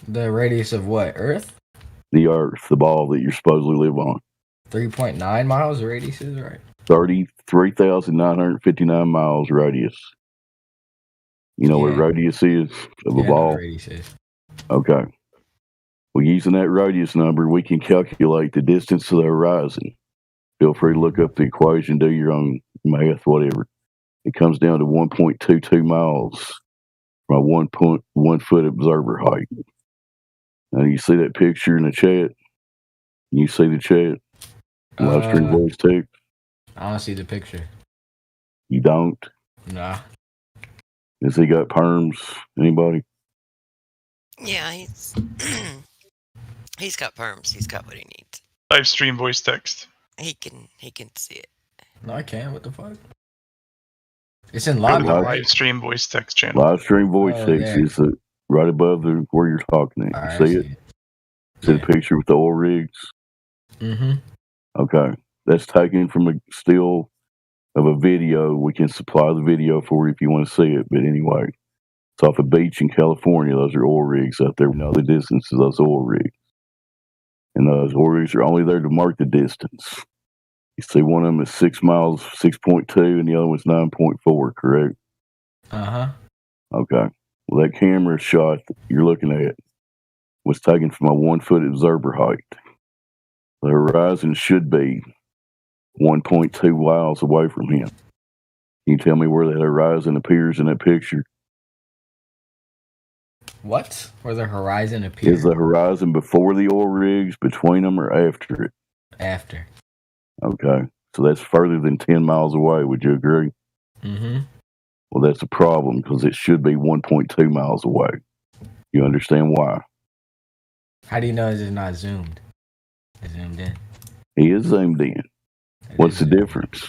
The radius of what? Earth? The Earth, the ball that you supposedly live on. 3.9 miles radius is right. 33,959 miles radius. You know what radius is of a Yeah, I know what ball? radius is. Okay. Well, using that radius number, we can calculate the distance to the horizon. Feel free to look up the equation, do your own math, whatever. It comes down to 1.22 miles from a 1 foot observer height. Now, you see that picture in the chat? You see the chat? Live stream voice text? I don't see the picture. You don't? Nah. Has he got perms? Anybody? Yeah, he's got perms. He's got what he needs. Live stream voice text. He can see it. No, I can't. What the fuck? It's in Go live, to the right? live stream voice text channel. Live stream voice Oh, text yeah. is right above where you're talking at. Alright, You I see see it? See the picture with the oil rigs? Mm-hmm. Okay. That's taken from a still of a video. We can supply the video for you if you want to see it. But anyway, it's off a beach in California. Those are oil rigs out there. We know the distance of those oil rigs. And those oil rigs are only there to mark the distance. You see one of them is 6 miles, 6.2, and the other one's 9.4, correct? Uh-huh. Okay. Well, that camera shot that you're looking at was taken from a 1 foot observer height. The horizon should be 1.2 miles away from him. Can you tell me where that horizon appears in that picture? What? Where the horizon appears? Is the horizon before the oil rigs, between them, or after it? After. Okay. So that's further than 10 miles away. Would you agree? Mm-hmm. Well, that's a problem because it should be 1.2 miles away. You understand why? How do you know it's not zoomed? It's zoomed in. He is zoomed in. What's the difference?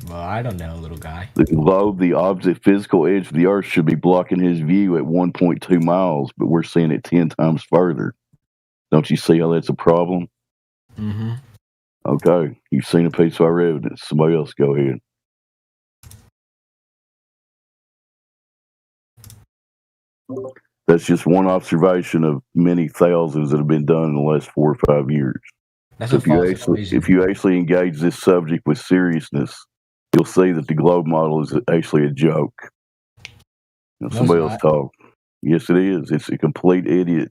Well, I don't know, little guy. The globe, the object, physical edge of the Earth should be blocking his view at 1.2 miles, but we're seeing it 10 times further. Don't you see how that's a problem? Mm-hmm. Okay, you've seen a piece of our evidence. Somebody else go ahead. That's just one observation of many thousands that have been done in the last 4 or 5 years. That's So a false equation. if you actually engage this subject with seriousness, you'll see that the globe model is actually a joke. No, Somebody it's else not. talk. Yes, it is. It's a complete idiot.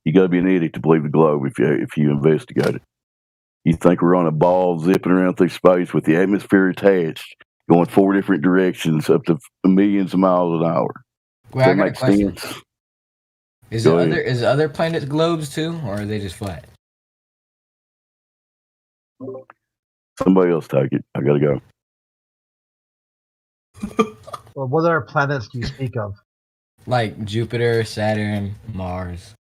You got to be an idiot to believe the globe if you investigate it. You think we're on a ball zipping around through space with the atmosphere attached, going 4 different directions up to millions of miles an hour. Well, I That got a makes question. sense. Is Go it ahead. other planets globes too, or are they just flat? Somebody else take it. I got to go. Well, what other planets do you speak of? Like Jupiter, Saturn, Mars.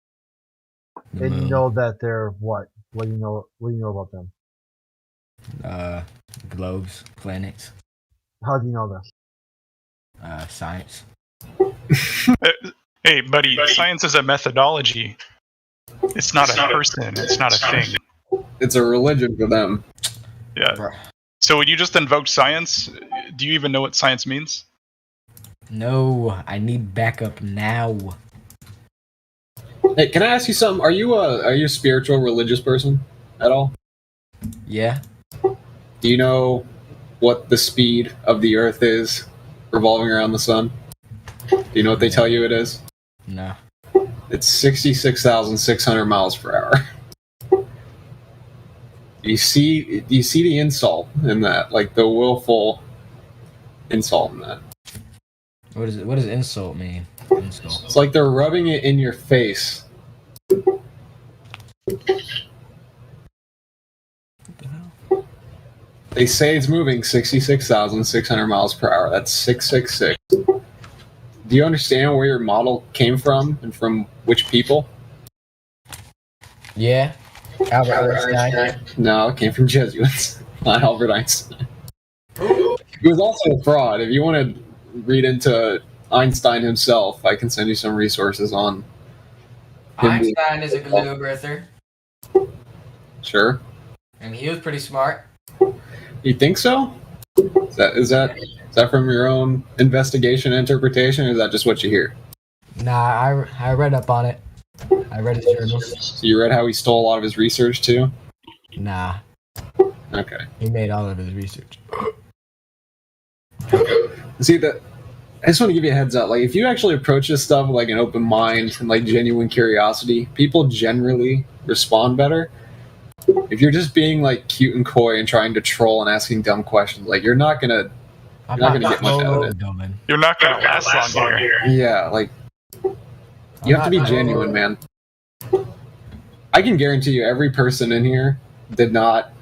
the And you moon. know that they're what? What do you know? What do you know about them? Globes, planets, How do you know this? science. Hey, buddy, science is a methodology. It's not a person. It's not a thing. It's a religion for them. Yeah. So when you just invoked science, do you even know what science means? No, I need backup now. Hey, can I ask you something? Are you a spiritual, religious person at all? Yeah. Do you know what the speed of the Earth is revolving around the sun? Do you know what they tell you it is? No. It's 66,600 miles per hour. You see the insult in that, like the willful insult in that. What is it? What does insult mean? Insult. It's like they're rubbing it in your face. They say it's moving 66,600 miles per hour. That's 666. Do you understand where your model came from and from which people? Yeah. Albert Einstein. No, it came from Jesuits, not Albert Einstein. He was also a fraud. If you want to read into Einstein himself, I can send you some resources on him. Einstein is a glue birther, Sure. and he was pretty smart. You think so? Is that from your own investigation and interpretation, or is that just what you hear? Nah, I read up on it. I read his journals. So you read how he stole a lot of his research too? Nah, Okay. he made all of his research. See that. I just want to give you a heads up. Like, if you actually approach this stuff with like an open mind and like genuine curiosity, people generally respond better. If you're just being like cute and coy and trying to troll and asking dumb questions, like you're not gonna get much out of it. You're not going to last long here. Yeah, like you have to be genuine, man. I can guarantee you, every person in here did not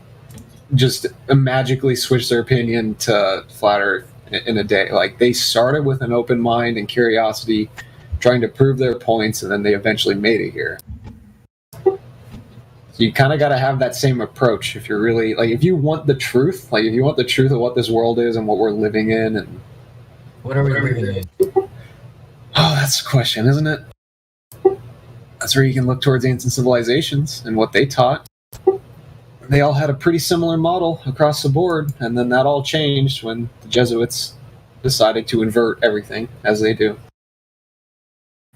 just magically switch their opinion to flat Earth in a day. Like, they started with an open mind and curiosity, trying to prove their points, and then they eventually made it here. So you kind of got to have that same approach if you're really like, if you want the truth, like if you want the truth of what this world is and what we're living in, and What are we living in? oh, that's the question, isn't it? That's where you can look towards ancient civilizations and what they taught. They all had a pretty similar model across the board, and then that all changed when the Jesuits decided to invert everything, as they do.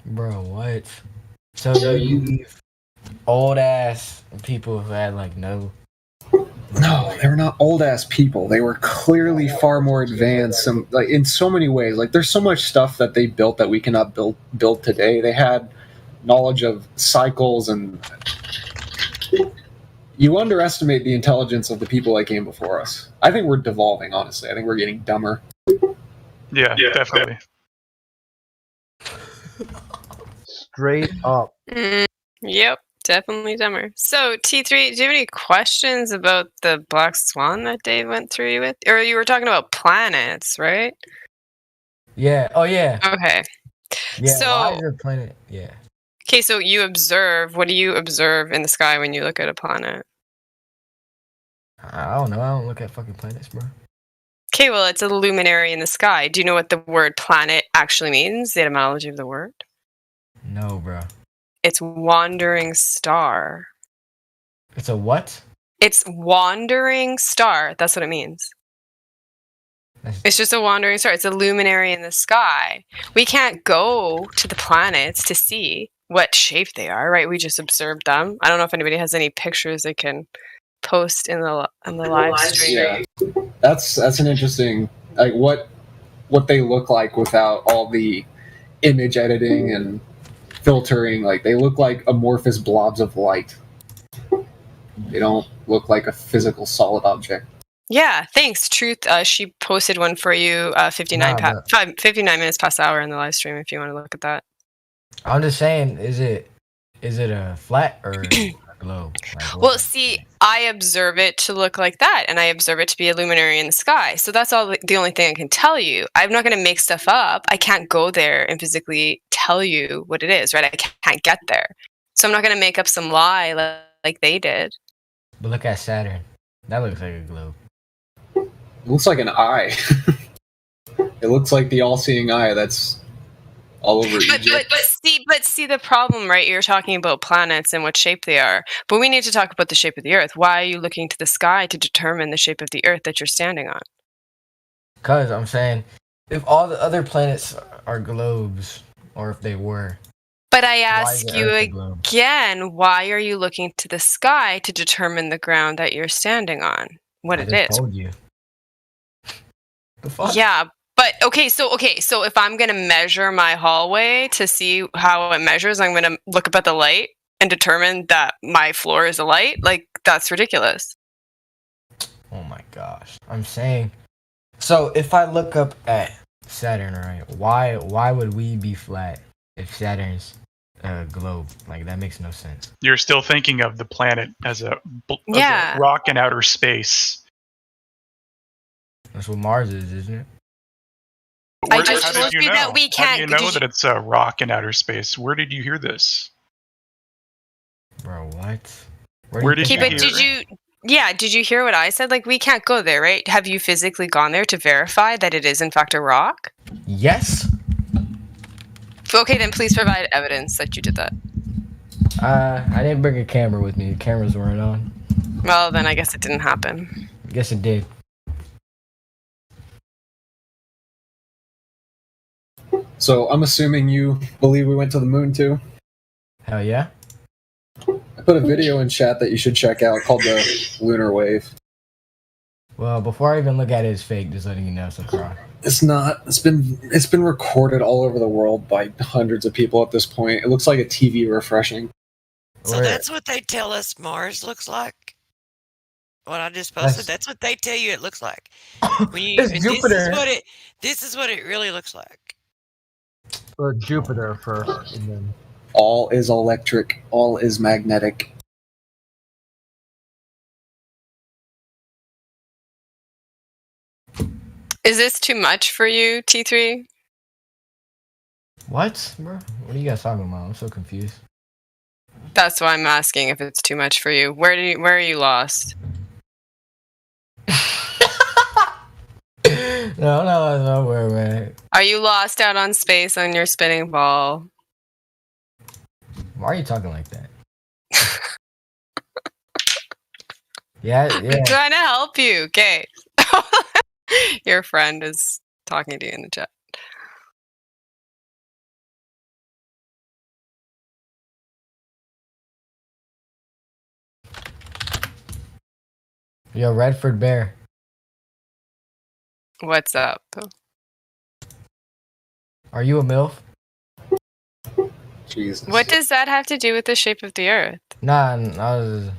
Bro, what? So you leave old ass people who had like no. No, they were not old ass people. They were clearly far more advanced, like in so many ways. Like, there's so much stuff that they built that we cannot build today. They had knowledge of cycles, and you underestimate the intelligence of the people that came before us. I think we're devolving, honestly. I think we're getting dumber. Yeah, definitely. Straight up. Yep, definitely dumber. So, T3, do you have any questions about the Black Swan that Dave went through you with? Or you were talking about planets, right? Yeah. Oh yeah. Okay. Yeah. So- why is your planet? Yeah. Okay, so you observe. What do you observe in the sky when you look at a planet? I don't know. I don't look at fucking planets, bro. Okay, well, it's a luminary in the sky. Do you know what the word planet actually means? The etymology of the word? No, bro. It's wandering star. It's a what? It's wandering star. That's what it means. It's just a wandering star. It's a luminary in the sky. We can't go to the planets to see what shape they are, right? We just observe them. I don't know if anybody has any pictures they can post in the live stream. Yeah, that's an interesting, like, what they look like without all the image editing and filtering. Like, they look like amorphous blobs of light. They don't look like a physical solid object. Yeah, thanks. Truth, she posted one for you 59 minutes past the hour in the live stream if you want to look at that. I'm just saying, is it a flat or a globe? Like, Well, see, I observe it to look like that, and I observe it to be a luminary in the sky. So that's all the only thing I can tell you. I'm not going to make stuff up. I can't go there and physically tell you what it is, right? I can't get there. So I'm not going to make up some lie like they did. But look at Saturn. That looks like a globe. It looks like an eye. It looks like the all-seeing eye that's all over Egypt. But see the problem, right? You're talking about planets and what shape they are. But we need to talk about the shape of the Earth. Why are you looking to the sky to determine the shape of the Earth that you're standing on? Because I'm saying, if all the other planets are globes, or if they were. But I ask you again, why are you looking to the sky to determine the ground that you're standing on? What it is? Told you. The fuck? Yeah, but okay, so if I'm gonna measure my hallway to see how it measures, I'm gonna look up at the light and determine that my floor is a light. Like, that's ridiculous. Oh my gosh. I'm saying, so if I look up at Saturn, right, why would we be flat if Saturn's a globe? Like, that makes no sense. You're still thinking of the planet as a rock in outer space. That's what Mars is, isn't it? I just told you that we can't. How do you know that it's a rock in outer space? Where did you hear this? Bro, what? Where did you hear it? Did you hear what I said? Like, we can't go there, right? Have you physically gone there to verify that it is in fact a rock? Yes. Okay, then please provide evidence that you did that. I didn't bring a camera with me. The cameras weren't on. Well, then I guess it didn't happen. I guess it did. So I'm assuming you believe we went to the moon too? Hell yeah. I put a video in chat that you should check out called the Lunar Wave. Well, before I even look at it, it's fake. Just letting you know, so cry. It's not. It's been recorded all over the world by hundreds of people at this point. It looks like a TV refreshing. So that's what they tell us Mars looks like? What I just posted? That's what they tell you it looks like. It's Jupiter. This is what it really looks like. Jupiter first, and then... All is electric. All is magnetic. Is this too much for you, T3? What, bro? What are you guys talking about? I'm so confused. That's why I'm asking if it's too much for you. Where are you lost? No, nowhere, man. Are you lost out on space on your spinning ball? Why are you talking like that? yeah. I'm trying to help you. Okay. Your friend is talking to you in the chat. Yo, Redford Bear. What's up? Are you a MILF? Jesus. What does that have to do with the shape of the Earth? Nah, I was...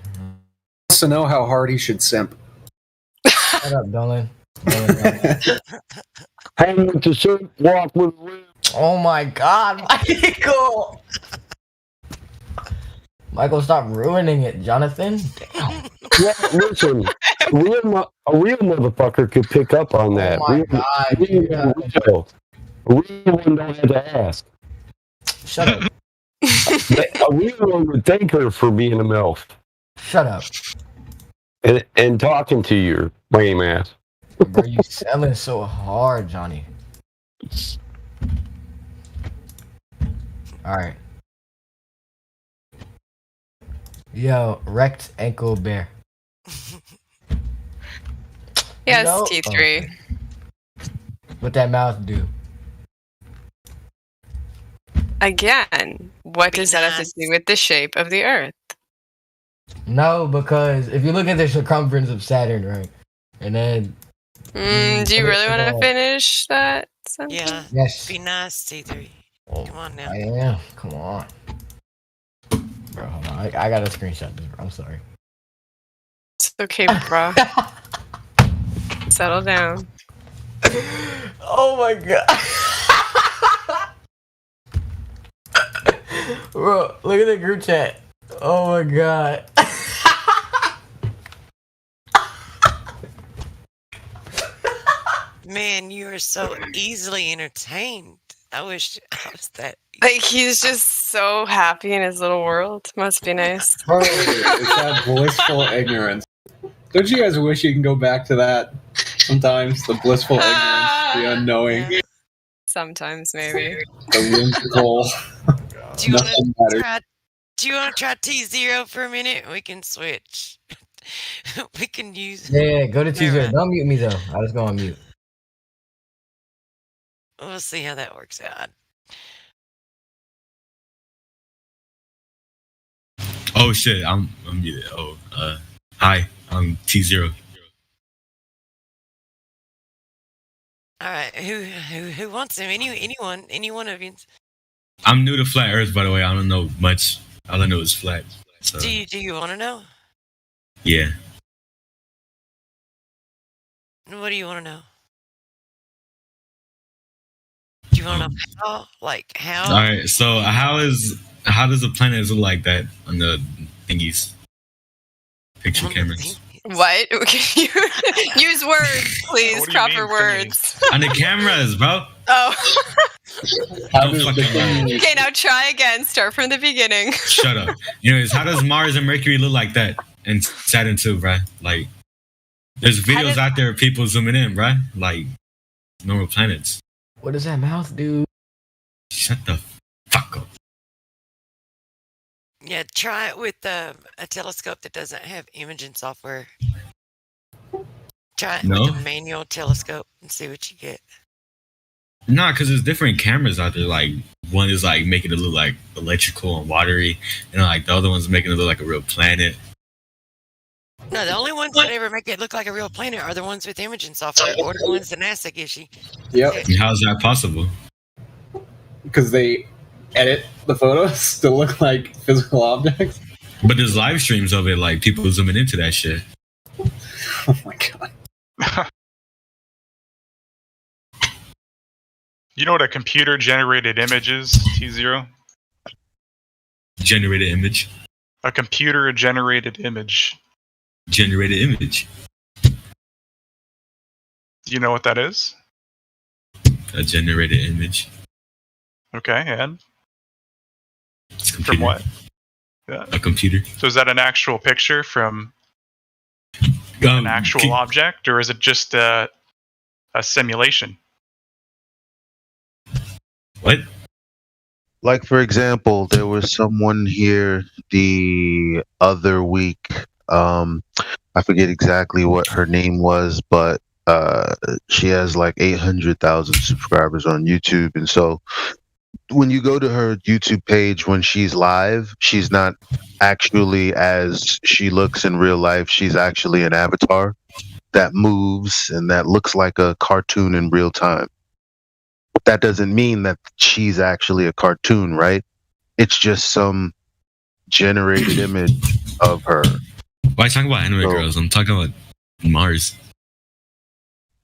Wants to know how hard he should simp. Shut up, Dolan. Hang with the simp, walk with the limp. Oh my god, Michael! Michael, stop ruining it, Jonathan. Damn. Yeah, listen, a real motherfucker could pick up on that. Oh my god. A real one don't have to ask. Shut up. A real one would thank her for being a MILF. Shut up. And talking to your lame ass. Bro, you selling so hard, Johnny. Alright. Yo, wrecked ankle bear. Yes, No? T3. What that mouth do? Again, what does that have to do with the shape of the Earth? No, because if you look at the circumference of Saturn, right, and then... Do you really want to finish that sentence? Yeah. Yes. Be nice, T3. Come on now. I am. Come on. Bro, hold on. I gotta screenshot this, bro. I'm sorry. It's okay, bro. Settle down. Oh my god. Bro, look at the group chat. Oh my god. Man, you are so easily entertained. I wish I was that. Like he's just so happy in his little world. Must be nice. Bro, it's that blissful ignorance. Don't you guys wish you can go back to that sometimes? The blissful ignorance, the unknowing, Sometimes maybe. the whimsical. Do you want nothing to matters. try? Do you want to try T0 for a minute? We can switch. We can use. Yeah, go to Never T0. mind. Don't mute me though. I'll just go on mute. We'll see how that works out. Oh shit, I'm muted. Oh, hi, I'm T0. All right, who wants him? Any one of you? I'm new to Flat Earth, by the way. I don't know much. All I know is flat. So Do you want to know? yeah. What do you want to know? Do you want to know how? Like how? All right. So how does the planet look like that on the thingies? Picture cameras. What? Okay, use words, please. Proper words. On the cameras, bro. Oh. Don't fucking lie. Okay, now try again. Start from the beginning. Shut up. Anyways, how does Mars and Mercury look like that? And Saturn too, bro. Like, there's videos out there of people zooming in, bro. Like, normal planets. What does that mouth do? Shut the fuck up. Yeah, try it with a telescope that doesn't have imaging software. Try it No? with a manual telescope and see what you get. Nah, because there's different cameras out there. Like, one is like making it look like electrical and watery, and like the other one's making it look like a real planet. No, the only ones that ever make it look like a real planet are the ones with imaging software or the ones that NASA gives you. Yep. And how's that possible? Because they edit the photos to look like physical objects. But there's live streams of it, like people zooming into that shit. Oh my god. You know what a computer generated image is, T0? Generated image. A computer generated image. Generated image. Do you know what that is? A generated image. Okay, and? It's a From computer. what? Yeah. A computer. So is that an actual picture from an actual object, or is it just a simulation? What? Like, for example, there was someone here the other week. I forget exactly what her name was, but she has like 800,000 subscribers on YouTube. And so when you go to her YouTube page when she's live, she's not actually as she looks in real life. She's actually an avatar that moves and that looks like a cartoon in real time. That doesn't mean that she's actually a cartoon, right? It's just some generated image of her. Why are you talking about anime girls? I'm talking about Mars.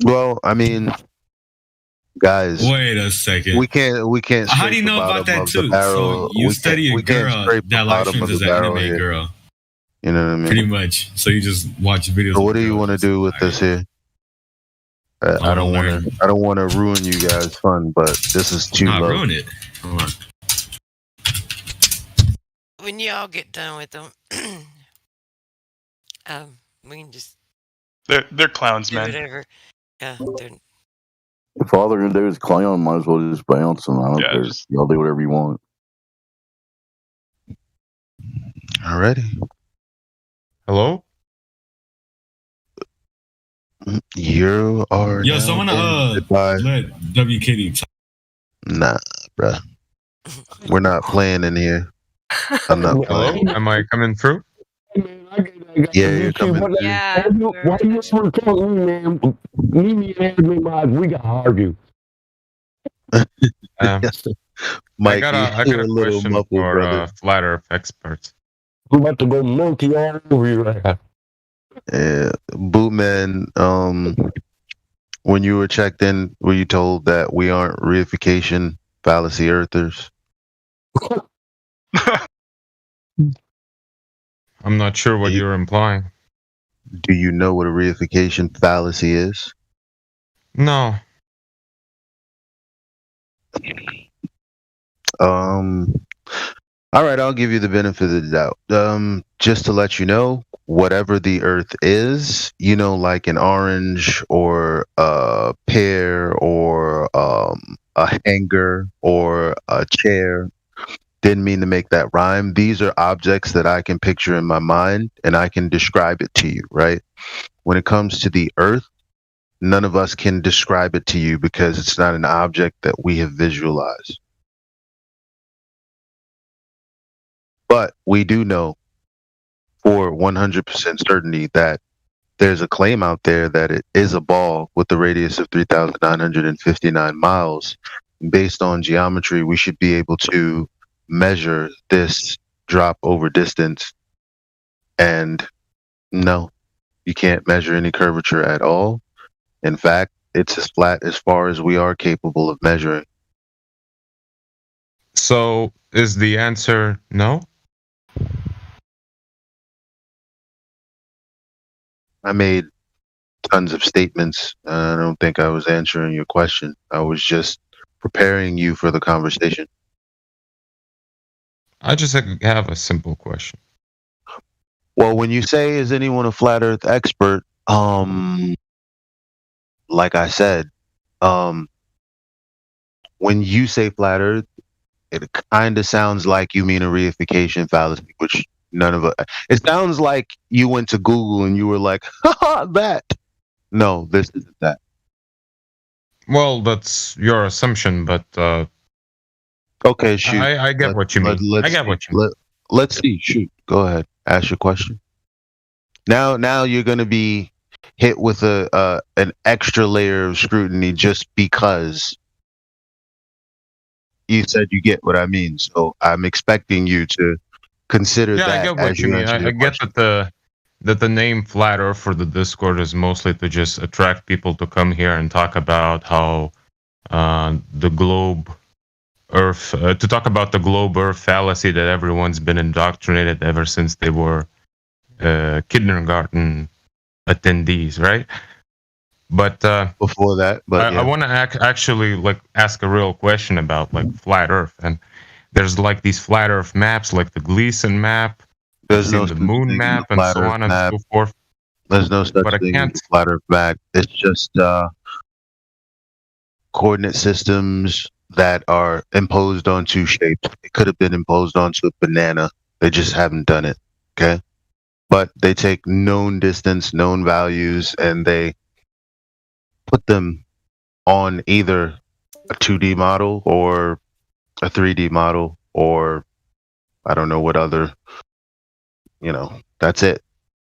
Well, I mean, guys. Wait a second. We can't. How do you scrape know the about bottom that of the too? barrel. So you We study can't- a we can't girl scrape the that live bottom of streams the as an barrel anime here. girl. You know what I mean? Pretty much. So you just watch videos. So what do you want to do with this here? I don't want to ruin you guys' fun, but this is too Not low. ruin it. Hold on. When y'all get done with them, we can just They're clowns, do man. whatever. Yeah, they're, If all they're gonna do is clown, might as well just bounce them. I don't Yeah, care. Y'all do whatever you want. Alrighty. Hello? You are. Yo, now someone in goodbye. let WKD talk. Nah, bruh. We're not playing in here. I'm not Hello? playing. Am I coming through? Yeah, you're coming. Why you want to talk to me, man? Meet me and admin mods. We got to argue. Mike, I got you're a a little question muffled, for brother. Flat Earth experts. I'm about to go monkey all over you right now. Yeah, Bootman. When you were checked in, were you told that we aren't reification fallacy earthers? I'm not sure what you're implying. Do you know what a reification fallacy is? No. All right, I'll give you the benefit of the doubt. Just to let you know, whatever the Earth is, like an orange or a pear or a hanger or a chair, didn't mean to make that rhyme. These are objects that I can picture in my mind and I can describe it to you, right? When it comes to the Earth, none of us can describe it to you because it's not an object that we have visualized. But we do know for 100% certainty that there's a claim out there that it is a ball with a radius of 3,959 miles. Based on geometry, we should be able to measure this drop over distance. And no, you can't measure any curvature at all. In fact, it's as flat as far as we are capable of measuring. So is the answer no? I made tons of statements. I don't think I was answering your question. I was just preparing you for the conversation. I just have a simple question. Well, when you say, is anyone a flat earth expert? Like I said, when you say flat earth, it kind of sounds like you mean a reification fallacy, which none of us. It sounds like you went to Google and you were like, haha, that. No, this isn't that. Well, that's your assumption, but okay, shoot. I get what you mean. I get what you mean. Let's see. Shoot. Go ahead. Ask your question. Now you're going to be hit with an extra layer of scrutiny just because you said you get what I mean. So I'm expecting you to consider that. I get what you mean. I get that the name Flat Earth for the Discord is mostly to just attract people to come here and talk about how the globe Earth, to talk about the globe Earth fallacy that everyone's been indoctrinated ever since they were kindergarten attendees, right? But before that, but I want to actually ask a real question about flat Earth, and there's these flat Earth maps, like the Gleason map, there's no the moon map, and so on and so forth. There's no such thing as a flat Earth map. It's just coordinate systems that are imposed onto shapes. It could have been imposed onto a banana. They just haven't done it. Okay, but they take known distance, known values, and they put them on either a 2D model or a 3D model, or I don't know what other, that's it.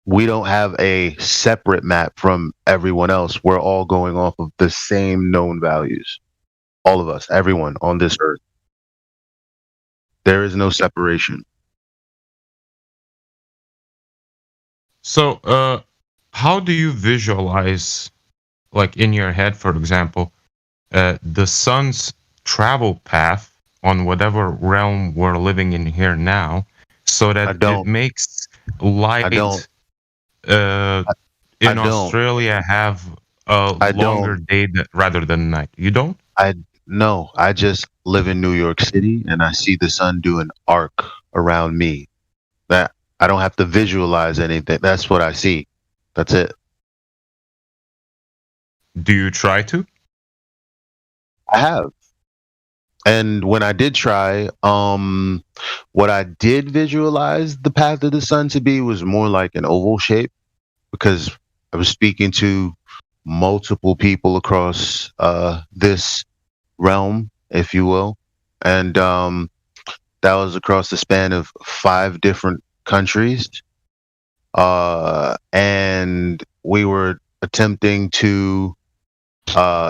We don't have a separate map from everyone else. We're all going off of the same known values. All of us, everyone on this earth. There is no separation. So, how do you visualize, in your head, for example, the sun's travel path on whatever realm we're living in here now, so that it makes light in Australia have a longer day rather than night? You don't? No, I just live in New York City and I see the sun do an arc around me. That I don't have to visualize anything. That's what I see. That's it. Do you try to? I have. And when I did try, what I did visualize the path of the sun to be was more like an oval shape, because I was speaking to multiple people across this realm, if you will. And that was across the span of 5 different countries. And we were attempting to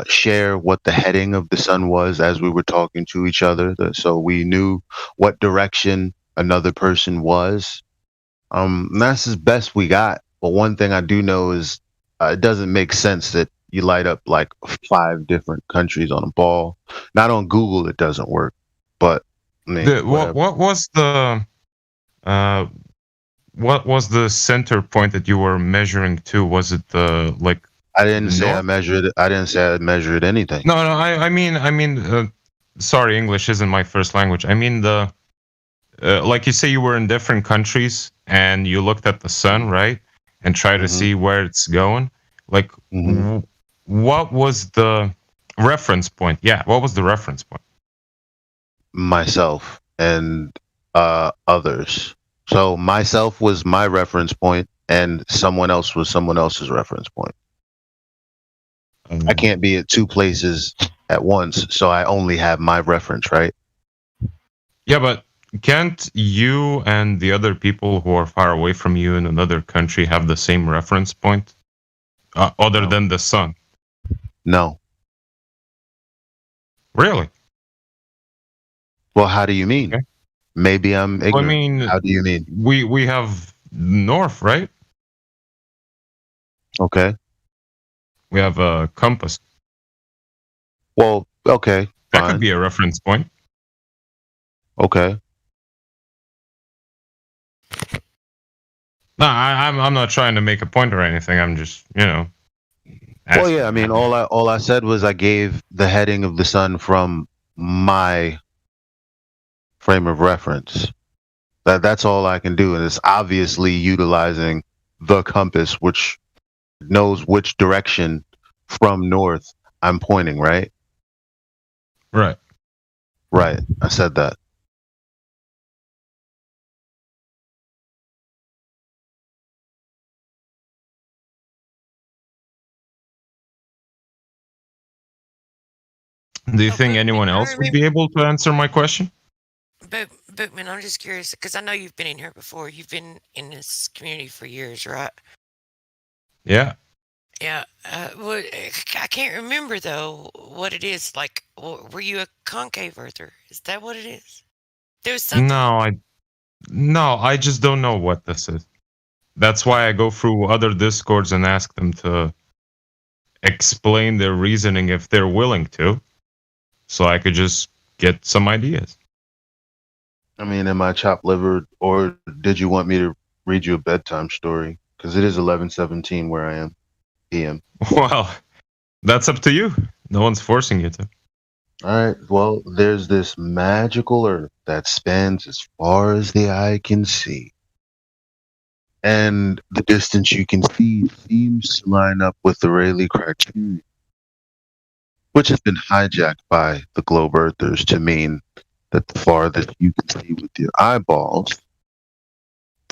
share what the heading of the sun was as we were talking to each other, so we knew what direction another person was. That's as best we got. But one thing I do know is it doesn't make sense that you light up 5 different countries on a ball. Not on Google, it doesn't work. But I mean, what was the center point that you were measuring to? Was it I didn't say I measured it. I didn't say I measured anything. No, I mean, sorry, English isn't my first language. I mean like you say, you were in different countries and you looked at the sun, right, and try to see where it's going. Like, what was the reference point? Yeah, what was the reference point? Myself and others. So myself was my reference point, and someone else was someone else's reference point. I can't be at two places at once, so I only have my reference, right? Yeah, but can't you and the other people who are far away from you in another country have the same reference point, other than the sun? No. Really? Well, how do you mean? Okay. Maybe I'm ignorant. I mean, how do you mean? We have north, right? Okay. We have a compass. Well, okay. That could be a reference point. Okay. No, I'm not trying to make a point or anything. I'm just, asking. Well, yeah. I mean, all I said was I gave the heading of the sun from my frame of reference. That's all I can do, and it's obviously utilizing the compass, which knows which direction from north I'm pointing, right? Right. Right. I said that. Do you think anyone else would be able to answer my question? Bootman, I'm just curious because I know you've been in here before. You've been in this community for years, right? Yeah. Yeah. I can't remember though what it is. Like, were you a concave earther? Is that what it is? There was something. No, I just don't know what this is. That's why I go through other discords and ask them to explain their reasoning if they're willing to, so I could just get some ideas. I mean, am I chopped liver, or did you want me to read you a bedtime story? Because it is 11:17 where I am, p.m. Well, that's up to you. No one's forcing you to. All right. Well, there's this magical earth that spans as far as the eye can see. And the distance you can see seems to line up with the Rayleigh criterion, which has been hijacked by the globe earthers to mean that the farthest you can see with your eyeballs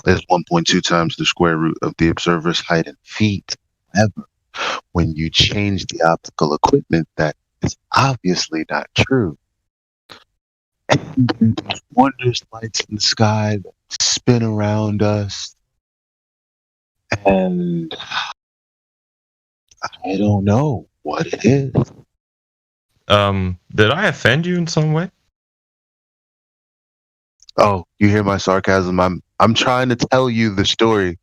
is 1.2 times the square root of the observer's height in feet. However, when you change the optical equipment, that is obviously not true. And there's wondrous lights in the sky that spin around us. And I don't know what it is. Did I offend you in some way? Oh, you hear my sarcasm? I'm trying to tell you the story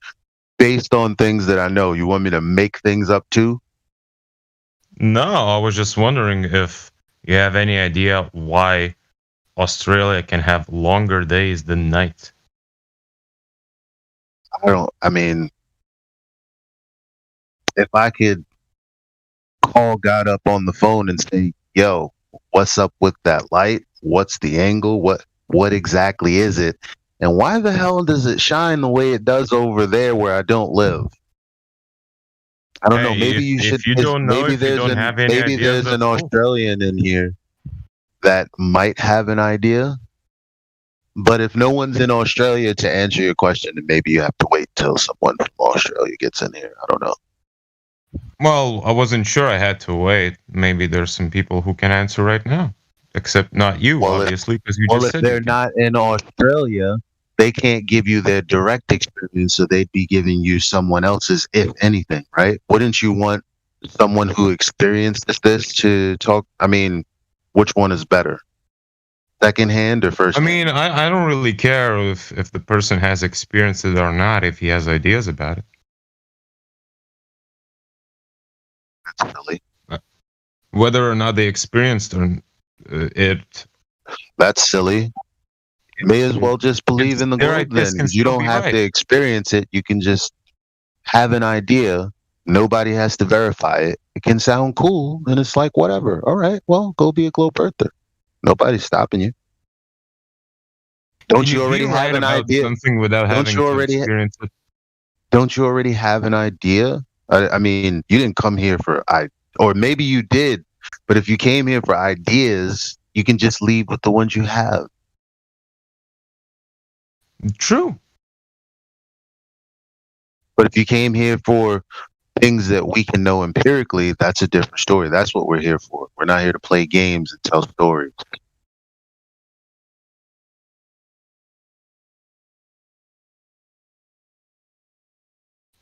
based on things that I know. You want me to make things up too? No, I was just wondering if you have any idea why Australia can have longer days than nights. I mean, if I could call God up on the phone and say, yo, what's up with that light? What's the angle? What exactly is it? And why the hell does it shine the way it does over there where I don't live? I don't know. Maybe you should. Maybe there's an Australian in here that might have an idea. But if no one's in Australia to answer your question, then maybe you have to wait till someone from Australia gets in here. I don't know. Well, I wasn't sure I had to wait. Maybe there's some people who can answer right now. Except not you, obviously, because you just said. Well, if they're not in Australia, they can't give you their direct experience, so they'd be giving you someone else's, if anything, right? Wouldn't you want someone who experienced this to talk? I mean, which one is better? Secondhand or first? I mean, I don't really care if the person has experienced it or not, if he has ideas about it. That's silly. Whether or not they experienced it. That's silly. You may as well just believe in the globe then, because you don't have to experience it. You can just have an idea Nobody has to verify it. It can sound cool, and it's like, whatever. All right, well, go be a globe earther. Nobody's stopping you. Don't Can you you already be have right an about idea? something without Don't having you to already? experience it? Don't you already have an idea? I mean, you didn't come here for or maybe you did, but if you came here for ideas, you can just leave with the ones you have. True. But if you came here for things that we can know empirically, that's a different story. That's what we're here for. We're not here to play games and tell stories.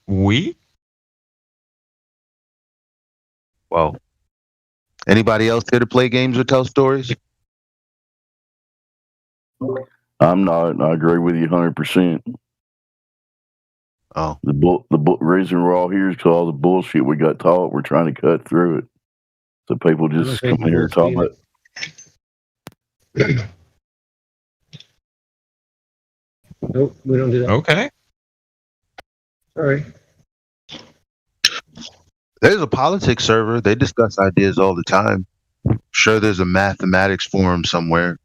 We? Well, anybody else here to play games or tell stories? I'm not. I agree with you 100%. Oh, the reason we're all here is because all the bullshit we got taught. We're trying to cut through it. So people just come here and talk about. Nope, we don't do that. Okay. Sorry. There's a politics server. They discuss ideas all the time. Sure, there's a mathematics forum somewhere.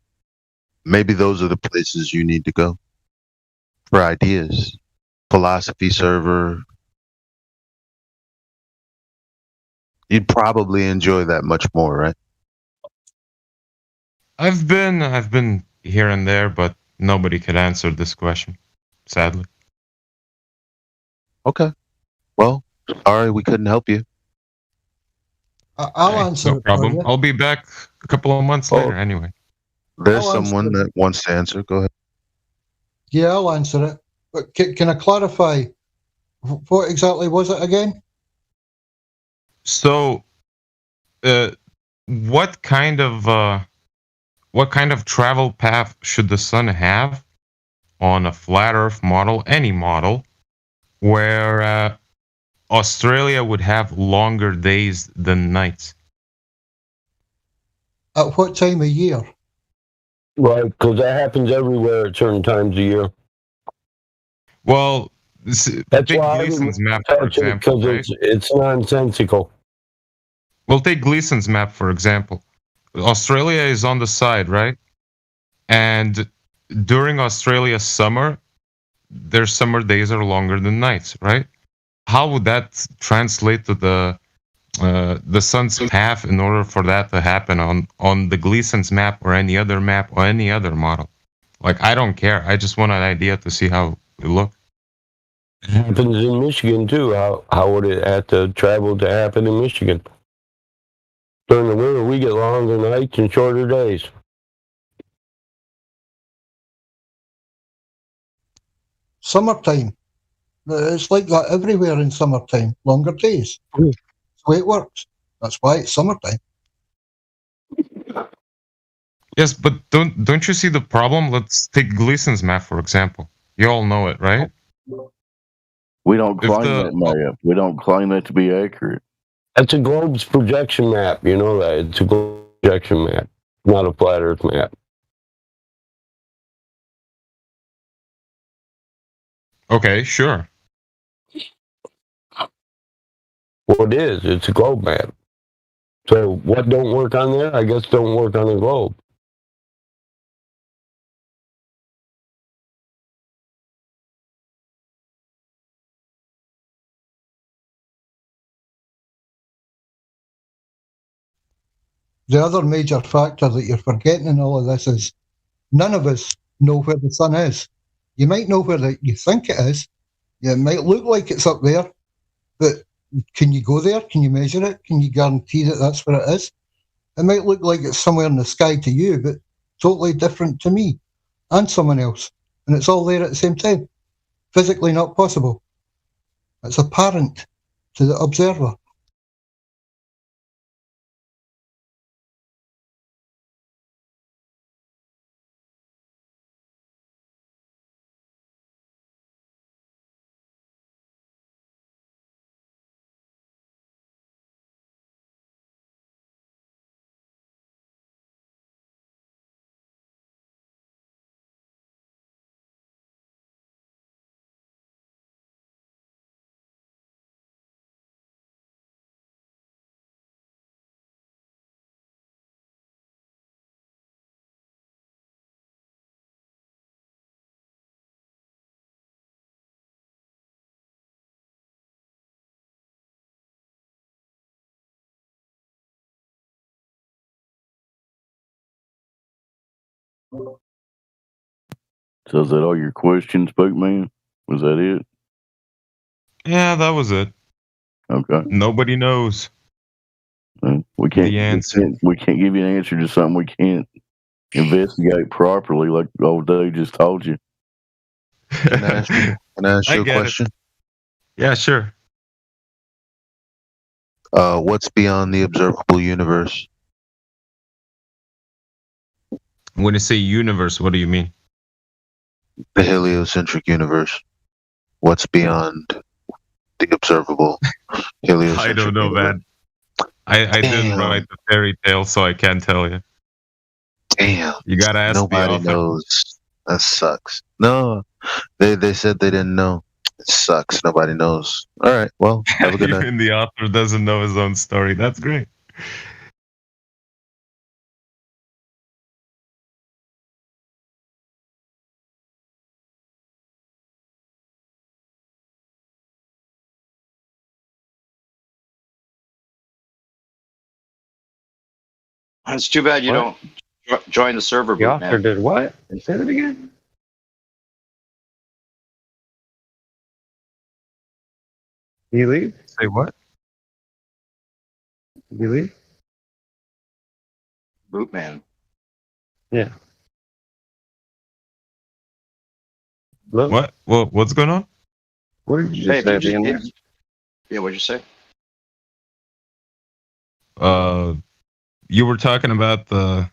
Maybe those are the places you need to go for ideas. Philosophy server. You'd probably enjoy that much more, right? I've been here and there, but nobody could answer this question, sadly. Okay. Well, sorry we couldn't help you. I'll answer No it problem. for you. I'll be back a couple of months later anyway. There's I'll answer someone it. that wants to answer. Go ahead. Yeah, I'll answer it. But can I clarify? What exactly was it again? So, what kind of travel path should the sun have on a flat Earth model, any model, where Australia would have longer days than nights? At what time of year? Right, because that happens everywhere at certain times of year. Well, That's take why Gleason's map, for example, because right? it's nonsensical. We'll take Gleason's map, for example. Australia is on the side, right? And during Australia's summer, their summer days are longer than nights, right? How would that translate to the sun's path in order for that to happen on the Gleason's map or any other map or any other model? Like, I don't care. I just want an idea to see how it looks. It happens in Michigan too. How would it have to travel to happen in Michigan? During the winter, we get longer nights and shorter days. Summertime. It's like that everywhere in summertime. Longer days. That's the way it works. That's why it's summertime. Yes, but don't you see the problem? Let's take Gleason's map, for example. You all know it, right? We don't claim that map. We don't claim that to be accurate. That's a globe's projection map. You know that. It's a globe projection map, not a flat Earth map. Okay, sure. Well, it is. It's a globe map. So what don't work on there, I guess don't work on a globe. The other major factor that you're forgetting in all of this is none of us know where the sun is. You might know where you think it is. It might look like it's up there, but can you go there? Can you measure it? Can you guarantee that that's where it is? It might look like it's somewhere in the sky to you, but totally different to me and someone else. And it's all there at the same time. Physically not possible. It's apparent to the observer. So is that all your questions, Spookman? Was that it? Yeah, that was it. Okay. Nobody knows. We can't. The answer. We can't give you an answer to something we can't investigate properly, like old Dave just told you. Can I ask you a get it. question? Yeah, sure. What's beyond the observable universe? When you say universe, what do you mean? The heliocentric universe. What's beyond the observable heliocentric I don't know, universe? man. I didn't write the fairy tale, so I can't tell you. Damn. You gotta ask Nobody the author. knows. That sucks. No, they said they didn't know. It sucks. Nobody knows. All right. Well, have a good night. Even the author doesn't know his own story. That's great. It's too bad you don't join the server. The boot, author man. did what? Say that again. Did you leave? Say what? Did you leave? Boot man. Yeah. What? What's going on? What did you Hey, just say at the end there? yeah, what'd you say? You were talking about the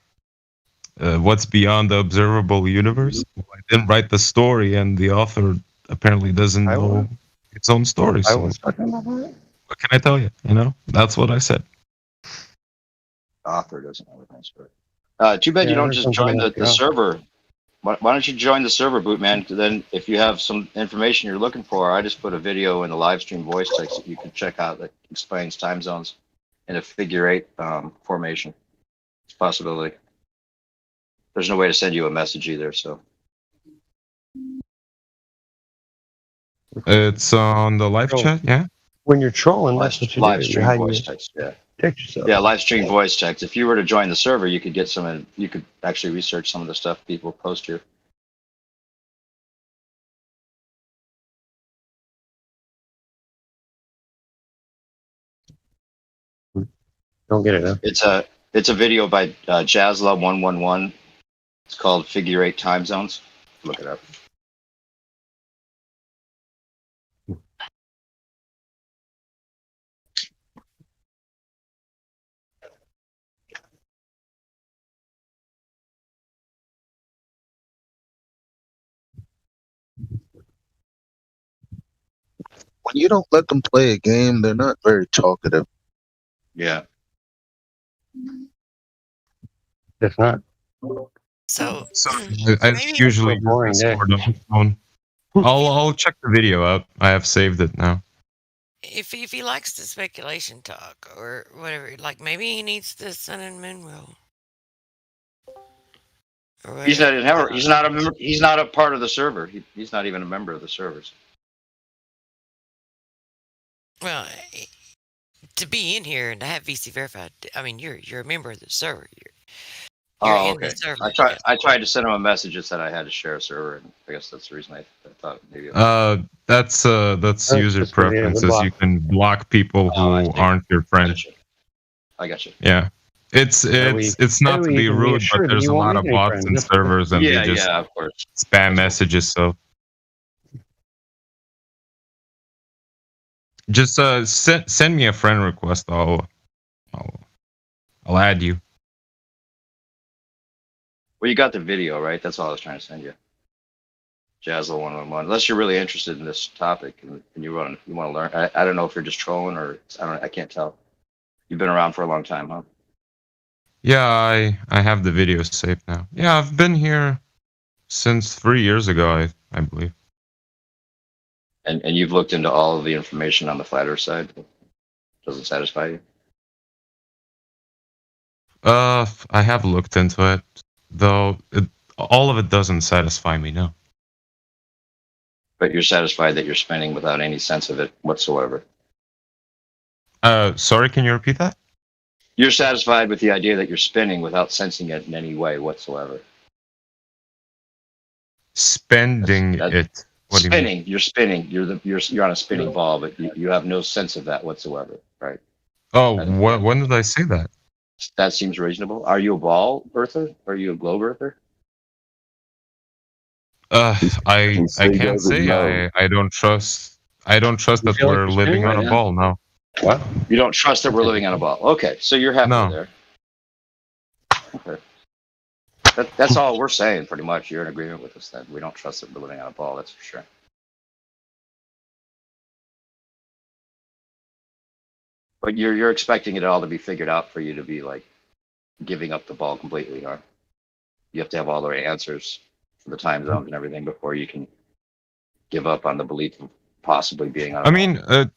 what's beyond the observable universe. I didn't write the story, and the author apparently doesn't know its own story. I So was talking about that. what can I tell you? You know, that's what I said. Author doesn't know the story. Too bad Yeah, you don't there's just join something the like that. server. Why don't you join the server, Bootman? Then, if you have some information you're looking for, I just put a video in the live stream voice text that you can check out that explains time zones in a figure 8 formation. It's a possibility. There's no way to send you a message either, so. It's on the live Oh. chat. Yeah. When you're trolling, that's what you Live do. stream How voice you text, yeah. text yourself. Yeah, live stream voice text. If you were to join the server, you could get some. You could actually research some of the stuff people post here. Don't get it, huh? It's a video by Jazla111. It's called Figure 8 Time Zones. Look it up. When you don't let them play a game, they're not very talkative. Yeah. It's not. So, I maybe- usually It's a boring use day. Discord on my phone. I'll check the video out. I have saved it now. if he likes the speculation talk or whatever, like maybe he needs the Sun and Moon rule. Or He's whatever. not. He's not a member. He's not a part of the server. He's not even a member of the servers. Well, to be in here and to have VC verified, I mean, you're a member of the server. You're Oh, in the okay. server. I tried to send him a message that said I had to share a server, and I guess that's the reason I thought maybe. That's user just gonna be a preferences. block. You can block people who I see. aren't your friends. I got you. Yeah. It's not to be rude, but there's a lot of bots and servers, and Yeah, they just yeah, of course. spam messages. So just send me a friend request. I'll add you. Well, you got the video, right? That's all I was trying to send you. Jazza111. Unless you're really interested in this topic and you want to learn. I don't know if you're just trolling or I can't tell. You've been around for a long time, huh? Yeah, I have the video saved now. Yeah, I've been here since 3 years ago, I believe. And you've looked into all of the information on the flat Earth side. Doesn't satisfy you? I have looked into it, though all of it doesn't satisfy me, no. But you're satisfied that you're spinning without any sense of it whatsoever. Sorry, can you repeat that? You're satisfied with the idea that you're spinning without sensing it in any way whatsoever. spending it. What do you mean? Spinning. You're spinning. You're on a spinning ball, but you have no sense of that whatsoever, right? Oh, when did I say that? That seems reasonable. Are you a ball earther? Are you a globe earther? I can't say. I don't trust. I don't trust that feel like we're you're living spinning on right a now? ball now. What? You don't trust that we're living on a ball. Okay, so you're happy there. Okay. That's all we're saying, pretty much. You're in agreement with us then. We don't trust that we're living on a ball, that's for sure. But you're expecting it all to be figured out for you to be like giving up the ball completely, huh? You have to have all the right answers for the time zones and everything before you can give up on the belief of possibly being on a I ball. mean,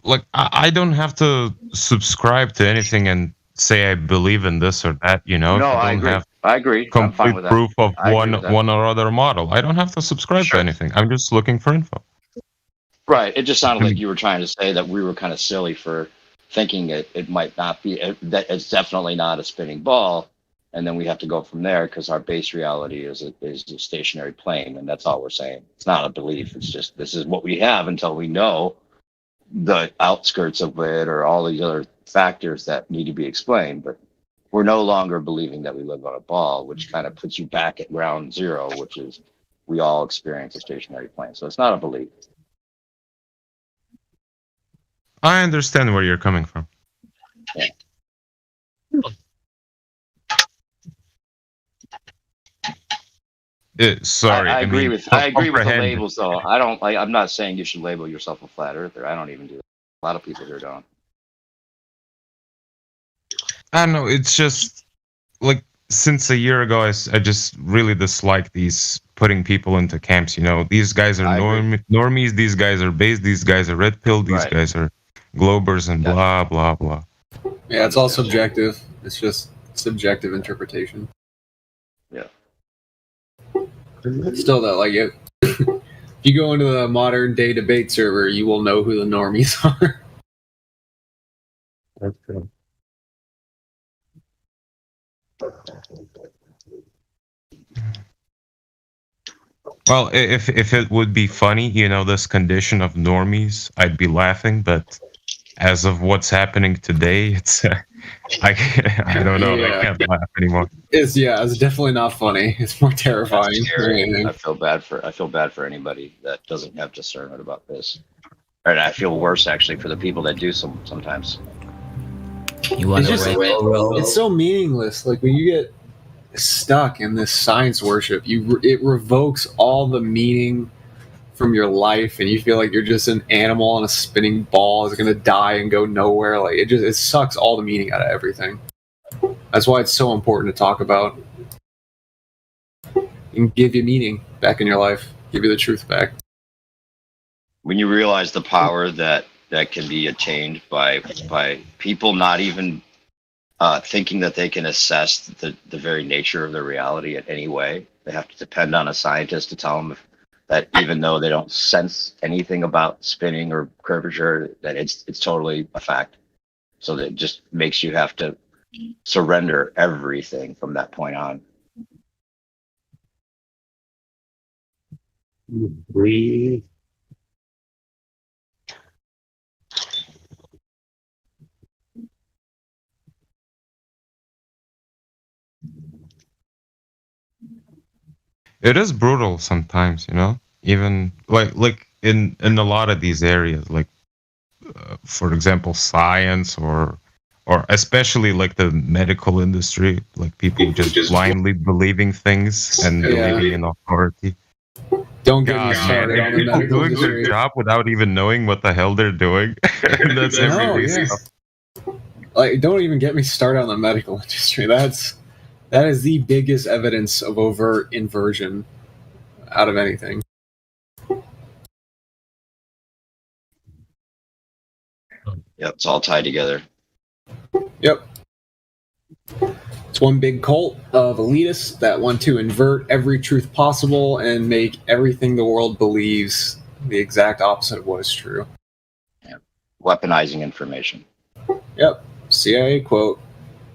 like I don't have to subscribe to anything and say I believe in this or that. You know, No, if I don't agree. have I agree. I'm fine complete with that. proof of I agree with that. one or other model, I don't have to subscribe to anything. I'm just looking for info. Right. It just sounded like you were trying to say that we were kind of silly for thinking it might not be, that it's definitely not a spinning ball. And then we have to go from there because our base reality is a stationary plane. And that's all we're saying. It's not a belief. It's just, this is what we have until we know the outskirts of it or all these other factors that need to be explained. But we're no longer believing that we live on a ball, which kind of puts you back at ground zero, which is we all experience a stationary plane. So it's not a belief. I understand where you're coming from. Yeah. Sorry, I agree mean, with the comprehend. labels though. I'm not saying you should label yourself a flat earther. I don't even do that. A lot of people here don't. I don't know. It's just like since a year ago, I just really dislike these putting people into camps. You know, these guys are normies. These guys are base. These guys are red pill. These guys are globers and blah blah blah. Yeah, it's all subjective. It's just subjective interpretation. Yeah. Still, though, like if you go into the modern day debate server, you will know who the normies are. That's true. Well, if it would be funny, you know, this condition of normies, I'd be laughing. But as of what's happening today, it's I don't know. I can't laugh anymore. It's definitely not funny. It's more terrifying. I feel bad for anybody that doesn't have discernment about this. And I feel worse actually for the people that do sometimes. It's so meaningless. Like when you get stuck in this science worship, it revokes all the meaning from your life, and you feel like you're just an animal on a spinning ball is gonna die and go nowhere. Like it sucks all the meaning out of everything. That's why it's so important to talk about and give you meaning back in your life, give you the truth back. When you realize the power that can be attained by people not even thinking that they can assess the very nature of their reality in any way. They have to depend on a scientist to tell them that even though they don't sense anything about spinning or curvature, that it's totally a fact. So that just makes you have to surrender everything from that point on. Breathe. It is brutal sometimes, you know. Even like in a lot of these areas, like for example, science or especially like the medical industry, like people just blindly believing things and believing in authority. Don't get me started on the people medical doing industry. their job without even knowing what the hell they're doing. And that's everyday stuff. Like, don't even get me started on the medical industry. That is the biggest evidence of overt inversion out of anything. Yep, it's all tied together. Yep. It's one big cult of elitists that want to invert every truth possible and make everything the world believes the exact opposite of what is true. Yeah. Weaponizing information. Yep. CIA quote.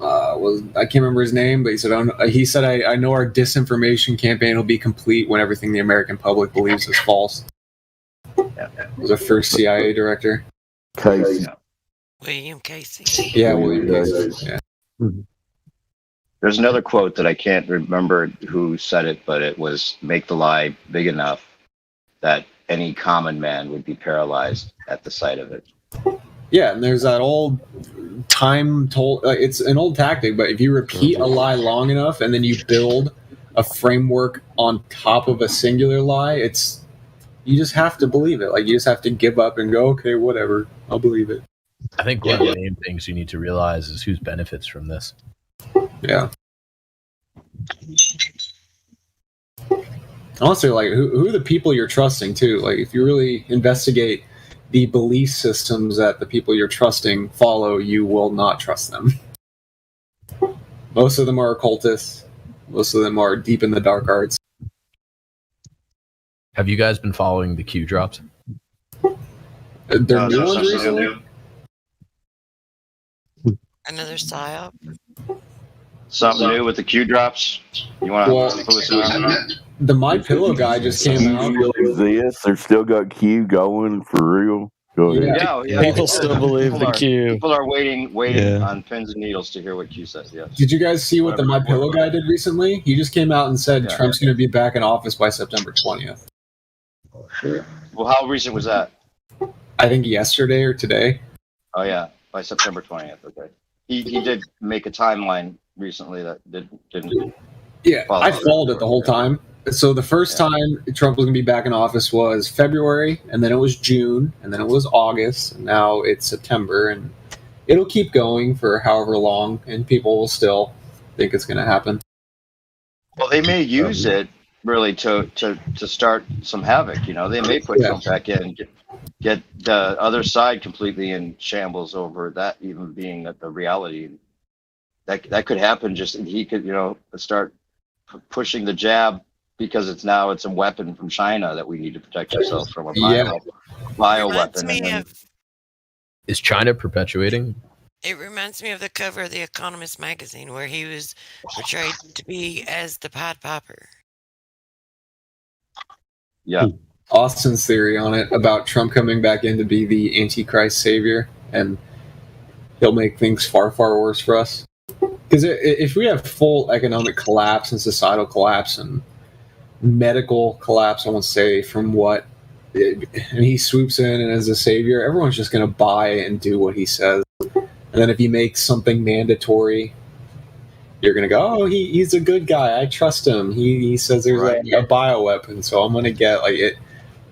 I can't remember his name, but he said I know our disinformation campaign will be complete when everything the American public believes is false. It was our first CIA director. Casey. William Casey. Yeah, William Casey. Yeah. There's another quote that I can't remember who said it, but it was make the lie big enough that any common man would be paralyzed at the sight of it. Yeah, and there's that old it's an old tactic, but if you repeat a lie long enough and then you build a framework on top of a singular lie, you just have to believe it. Like, you just have to give up and go, okay, whatever, I'll believe it. I think one of the main things you need to realize is who benefits from this. Yeah. Also, like, who are the people you're trusting too? Like, if you really investigate the belief systems that the people you're trusting follow, you will not trust them. Most of them are occultists. Most of them are deep in the dark arts. Have you guys been following the Q drops? They're new ones recently? Another psyop. Something new with the Q drops. You want to listen to that? The MyPillow guy just came out. Still exists. They're still got Q going for real. Go ahead. Yeah. People still believe the Q. People are waiting on pins and needles to hear what Q says. Yes. Did you guys see what the MyPillow guy did recently? He just came out and said Trump's going to be back in office by September 20th. Well, how recent was that? I think yesterday or today. Oh yeah, by September 20th. Okay. He did make a timeline recently that didn't. Yeah, I followed it the whole time. So the first time Trump was going to be back in office was February, and then it was June, and then it was August, and now it's September, and it'll keep going for however long, and people will still think it's going to happen. Well, they may use it really to start some havoc. You know, they may put Trump back in and get the other side completely in shambles over that even being the reality. That could happen. Just he could, start pushing the jab because it's a weapon from China that we need to protect ourselves from, a bioweapon. Is China perpetuating? It reminds me of the cover of The Economist magazine where he was portrayed to be as the Pied Piper. Yeah. Austin's theory on it about Trump coming back in to be the Antichrist savior, and he'll make things far, far worse for us. Because if we have full economic collapse and societal collapse and medical collapse, I won't say from what, and he swoops in and as a savior, everyone's just going to buy and do what he says. And then if he makes something mandatory, you're going to go, oh, he's a good guy. I trust him. He says there's a bioweapon, so I'm going to get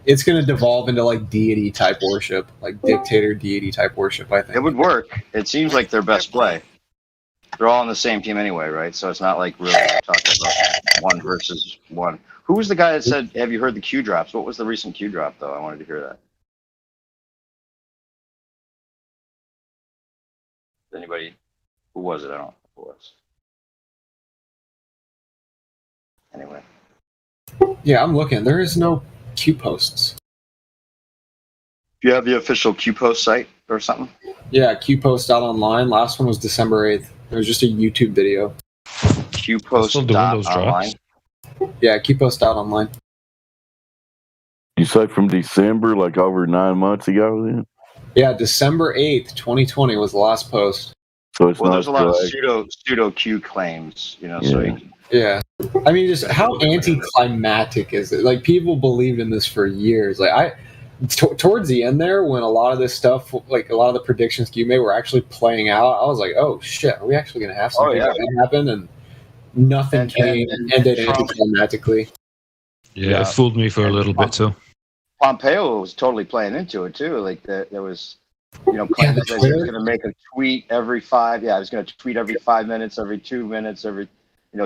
it's going to devolve into like deity type worship, like dictator deity type worship, I think. It would work. It seems like their best play. They're all on the same team anyway, right? So it's not like really talking about one versus one. Who was the guy that said, have you heard the Q drops? What was the recent Q drop, though? I wanted to hear that. Anybody? Who was it? I don't know who it was. Anyway. Yeah, I'm looking. There is no Q posts. Do you have the official Q post site or something? Yeah, QPost.online. Last one was December 8th. It was just a YouTube video. QPost.online? Yeah, QPost.online. You say from December, like over 9 months ago then? Yeah, December 8th, 2020 was the last post. So it's there's a lot of pseudo Q claims, so yeah. I mean, just how anticlimactic is it? Like, people believed in this for years. Like, towards the end there, when a lot of this stuff, like a lot of the predictions you made were actually playing out, I was like, oh shit, are we actually going to have something like that happen? And nothing came and ended anticlimactically. Yeah, it fooled me for a little bit too. Pompeo was totally playing into it too. Like there was, claims that he was going to make a tweet every 5. Yeah, he was going to tweet every 5 minutes, every 2 minutes, every,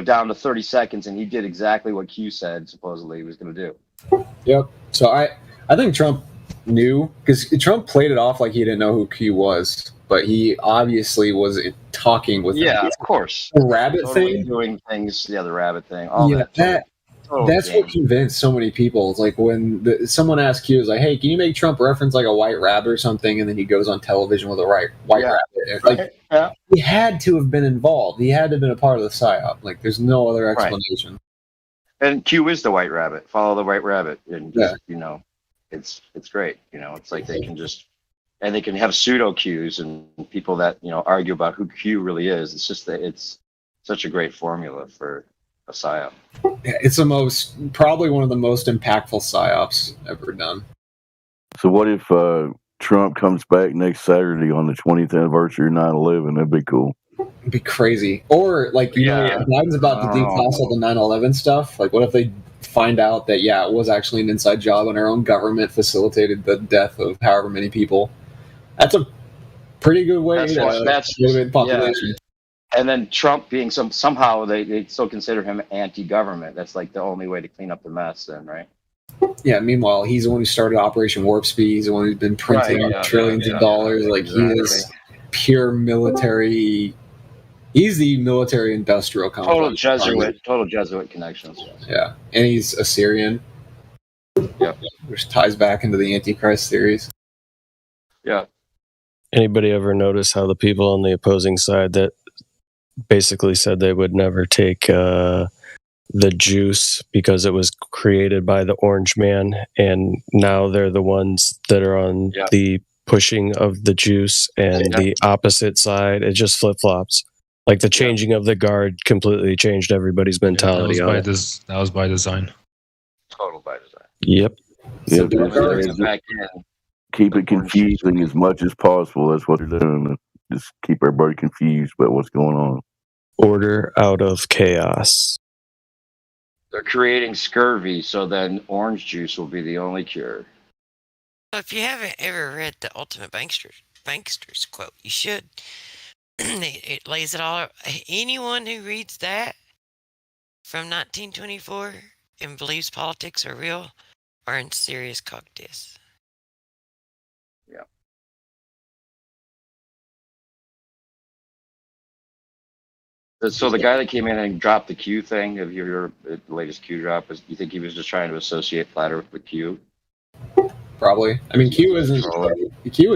down to 30 seconds, and he did exactly what Q said supposedly he was going to do. Yep. So I think Trump knew, because Trump played it off like he didn't know who Q was, but he obviously was talking with him. Yeah, of course. The rabbit totally thing. Doing things, the rabbit thing. All that's what convinced so many people. It's like when someone asks you, "Is like, hey, can you make Trump reference like a white rabbit or something?" And then he goes on television with a white rabbit. It's like he had to have been involved. He had to have been a part of the psyop. Like, there's no other explanation. And Q is the white rabbit. Follow the white rabbit, and just, you know, it's great. You know, it's like they can just, and they can have pseudo Qs and people that, you know, argue about who Q really is. It's just that it's such a great formula for a psyop. Yeah, it's probably one of the most impactful psyops ever done. So what if Trump comes back next Saturday on the 20th anniversary of 9/11? That'd be cool. It'd be crazy. Or like, you know, Biden's about to declassify the 9/11 stuff. Like, what if they find out that it was actually an inside job and our own government facilitated the death of however many people? That's a pretty good way to limit the population. Yeah. And then Trump being somehow they still consider him anti-government. That's like the only way to clean up the mess, then, right? Yeah. Meanwhile, he's the one who started Operation Warp Speed. He's the one who's been printing trillions of dollars. Like, he is pure military. He's the military industrial complex. Total Jesuit connections. Yeah, and he's Assyrian. Yeah, which ties back into the Antichrist theories. Yeah. Anybody ever notice how the people on the opposing side that basically said they would never take the juice because it was created by the Orange Man, and now they're the ones that are on the pushing of the juice and the opposite side? It just flip-flops. Like, the changing of the guard completely changed everybody's mentality. That was by design. Total by design. Yep. Keep it confusing as much as possible. That's what they're doing. Just keep everybody confused about what's going on. Order out of chaos. They're creating scurvy, so then orange juice will be the only cure. If you haven't ever read the Ultimate Banksters quote, you should. It lays it all out. Anyone who reads that from 1924 and believes politics are real are in serious cognitis. Yeah. So the guy that came in and dropped the Q thing, have you heard the latest Q drop? Do you think he was just trying to associate Flat Earth with Q? Probably. I mean, Q was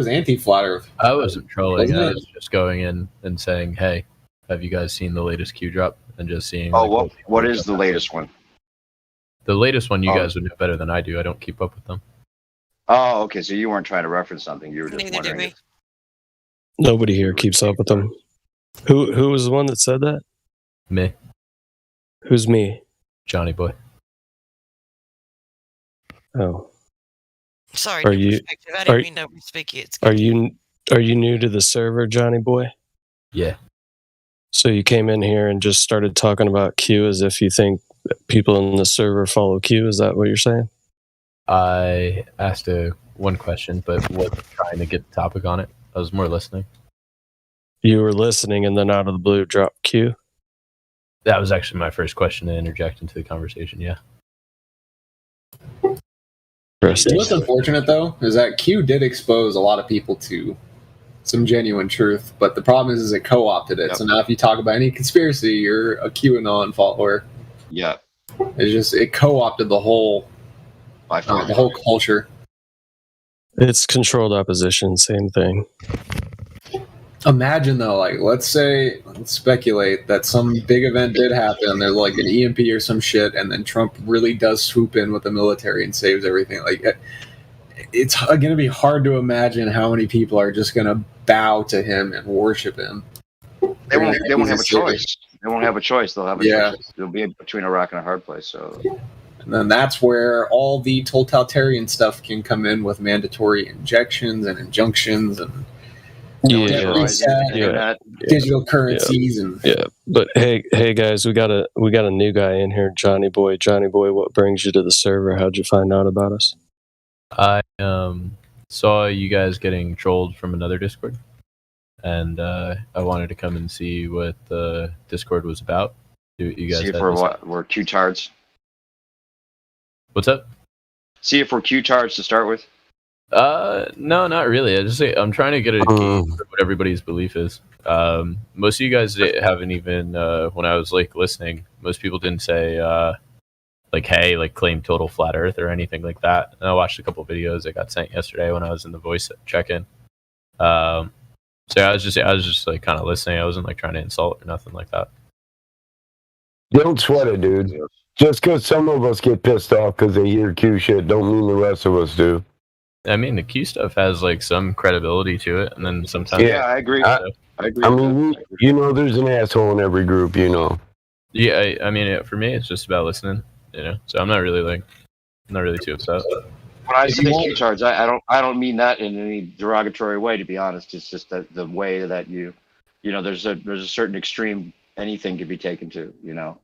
anti-Flat Earth. I wasn't trolling. Wasn't I it? was just going in and saying, "Hey, have you guys seen the latest Q drop?" And just seeing. Oh, what is the latest one? The latest one, you guys would know better than I do. I don't keep up with them. Oh, okay. So you weren't trying to reference something. You were just wondering. Nobody here keeps up with them. Who was the one that said that? Me. Who's me? Johnny Boy. Oh. Sorry, Are no you? perspective. I didn't mean no perspective. Are you new to the server, Johnny Boy? Yeah. So you came in here and just started talking about Q as if you think people in the server follow Q. Is that what you're saying? I asked one question, but wasn't trying to get the topic on it. I was more listening. You were listening, and then out of the blue, dropped Q. That was actually my first question to interject into the conversation. Yeah. What's unfortunate, though, is that Q did expose a lot of people to some genuine truth, but the problem is it co-opted it. Yep. So now if you talk about any conspiracy, you're a QAnon follower. Yeah. It co-opted the whole culture. It's controlled opposition, same thing. Imagine though, like let's speculate that some big event did happen. There's like an EMP or some shit, and then Trump really does swoop in with the military and saves everything. Like it's going to be hard to imagine how many people are just going to bow to him and worship him. They won't have a choice. They won't have a choice. They'll have a choice. They'll be between a rock and a hard place. So. And then that's where all the totalitarian stuff can come in with mandatory injections and injunctions and digital currencies and But hey guys, we got a new guy in here, Johnny Boy. Johnny Boy, what brings you to the server? How'd you find out about us? I saw you guys getting trolled from another Discord, and I wanted to come and see what the Discord was about. You guys see if we're Q-tards. What's up? See if we're Q-tards to start with. No, not really. I'm trying to get a gauge for what everybody's belief is. Most of you guys haven't even, when I was like listening, most people didn't say, hey, like claim total flat Earth or anything like that. And I watched a couple videos that got sent yesterday when I was in the voice check-in. So yeah, I was just like kind of listening. I wasn't like trying to insult or nothing like that. Don't sweat it, dude. Just because some of us get pissed off because they hear Q shit, don't mean the rest of us do. I mean, the Q stuff has like some credibility to it, and then sometimes I agree. I agree. I mean, you know, there's an asshole in every group, you know. Yeah, I mean, for me, it's just about listening, you know. So I'm not really too upset. When I say Q-tards, I don't mean that in any derogatory way. To be honest, it's just that the way that you know, there's a certain extreme anything could be taken to, you know.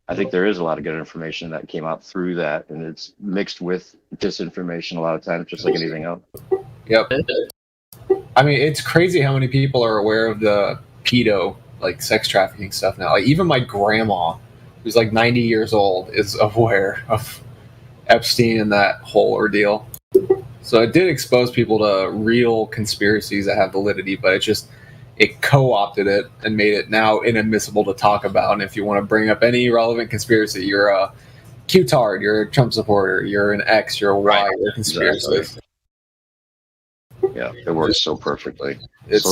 I think there is a lot of good information that came out through that, and it's mixed with disinformation a lot of times, just like anything else. Yep. I mean, it's crazy how many people are aware of the pedo, like sex trafficking stuff now. Like, even my grandma, who's like 90 years old, is aware of Epstein and that whole ordeal. So it did expose people to real conspiracies that have validity, but it co-opted it and made it now inadmissible to talk about. And if you want to bring up any relevant conspiracy, you're a Q-tard, you're a Trump supporter, you're an X, you're a Y, you're a conspiracy. Exactly. Yeah, it works so perfectly. It's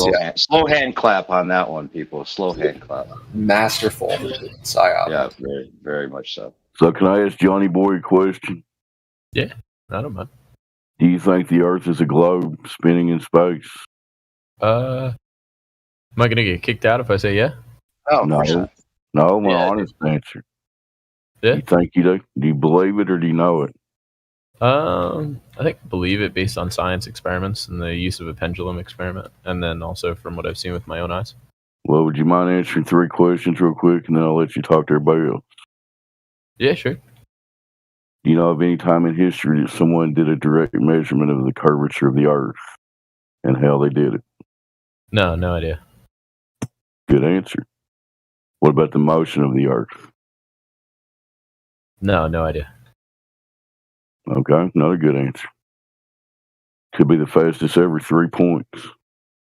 slow hand clap on that one, people. Slow hand clap. Masterful psyop. Yeah, very, very much so. So can I ask Johnny Boy a question? Yeah, I don't mind. Do you think the Earth is a globe spinning in space? Am I gonna get kicked out if I say yeah? Oh, no, my honest answer. Yeah. You think you do? Do you believe it or do you know it? I think I believe it based on science experiments and the use of a pendulum experiment, and then also from what I've seen with my own eyes. Well, would you mind answering 3 questions real quick, and then I'll let you talk to everybody else? Yeah, sure. Do you know of any time in history that someone did a direct measurement of the curvature of the Earth and how they did it? No idea. Good answer. What about the motion of the Earth? No idea. Okay, another good answer. Could be the fastest ever, 3 points.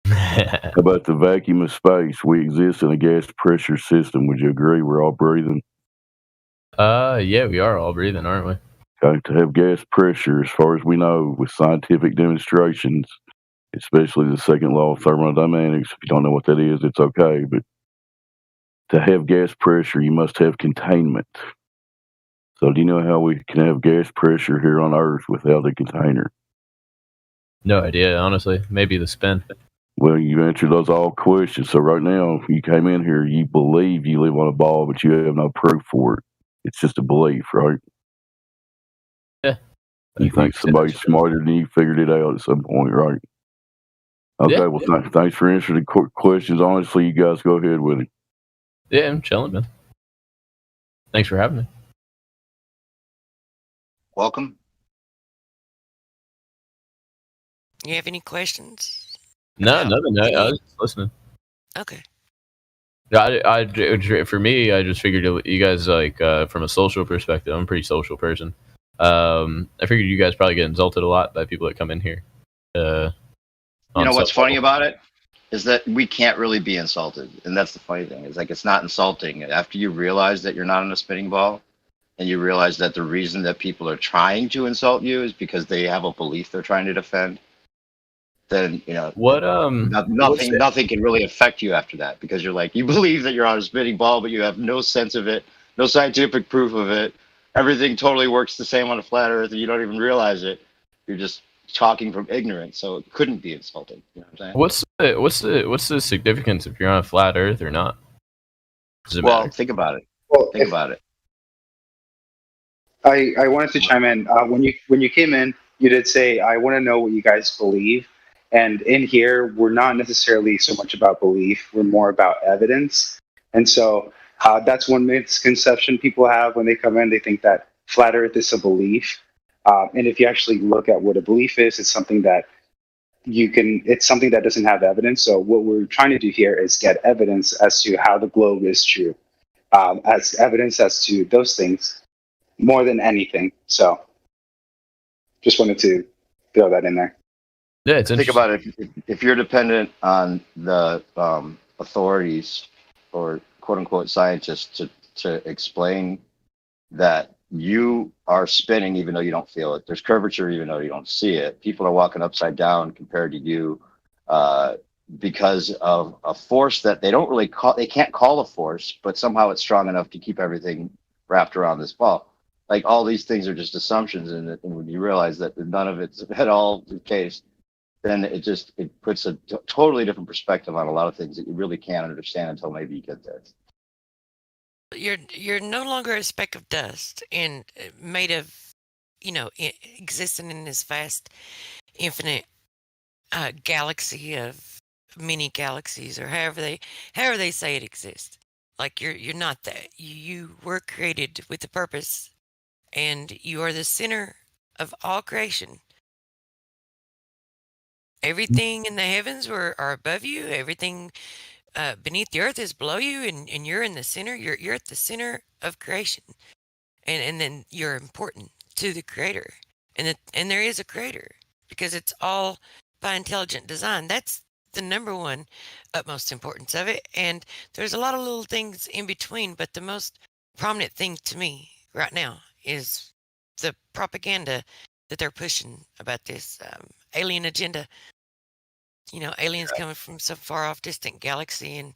How about the vacuum of space? We exist in a gas pressure system. Would you agree we're all breathing? Yeah, we are all breathing, aren't we? Okay, to have gas pressure, as far as we know, with scientific demonstrations, especially the second law of thermodynamics, if you don't know what that is, it's okay, but to have gas pressure, you must have containment. So do you know how we can have gas pressure here on Earth without a container? No idea, honestly. Maybe the spin. Well, you answered those all questions. So right now, you came in here, you believe you live on a ball, but you have no proof for it. It's just a belief, right? Yeah. You think somebody smarter than you figured it out at some point, right? Okay, Yeah. well, thanks for answering the questions. Honestly, you guys go ahead with it. Yeah, I'm chilling, man. Thanks for having me. Welcome. You have any questions? No, nothing. I was just listening. Okay. For me, I just figured you guys, like, from a social perspective, I'm a pretty social person. I figured you guys probably get insulted a lot by people that come in here. You know what's funny about it is that we can't really be insulted, and that's the funny thing. Is like it's not insulting after you realize that you're not on a spinning ball, and you realize that the reason that people are trying to insult you is because they have a belief they're trying to defend. Then you know nothing can really affect you after that, because you're like, you believe that you're on a spinning ball, but you have no sense of it, no scientific proof of it. Everything totally works the same on a flat Earth, and you don't even realize it. You're just talking from ignorance, so it couldn't be insulting. You know what I'm saying? What's the significance if you're on a flat Earth or not? Does it matter? Think about it. Think about it. I wanted to chime in. When you came in, you did say, I want to know what you guys believe. And in here, we're not necessarily so much about belief. We're more about evidence. And so that's one misconception people have when they come in. They think that flat Earth is a belief. And if you actually look at what a belief is, it's something that it's something that doesn't have evidence. So what we're trying to do here is get evidence as to how the globe is true, as evidence as to those things more than anything. So just wanted to throw that in there. Yeah, it's think about it. If you're dependent on the authorities or quote unquote scientists to explain that you are spinning even though you don't feel it. There's curvature even though you don't see it. People are walking upside down compared to you because of a force that they don't really call, they can't call a force, but somehow it's strong enough to keep everything wrapped around this ball. Like all these things are just assumptions, and when you realize that none of it's at all the case, then it puts a totally different perspective on a lot of things that you really can't understand until maybe you get there. You're no longer a speck of dust and made of, existing in this vast, infinite galaxy of mini galaxies, or however they say it exists. Like you're not that. You were created with a purpose, and you are the center of all creation. Everything in the heavens are above you. Everything beneath the earth is below you, and you're in the center. You're at the center of creation, and then you're important to the creator, and there is a creator because it's all by intelligent design. That's the number one utmost importance of it, and there's a lot of little things in between, but the most prominent thing to me right now is the propaganda that they're pushing about this alien agenda. Aliens coming from some far off distant galaxy, and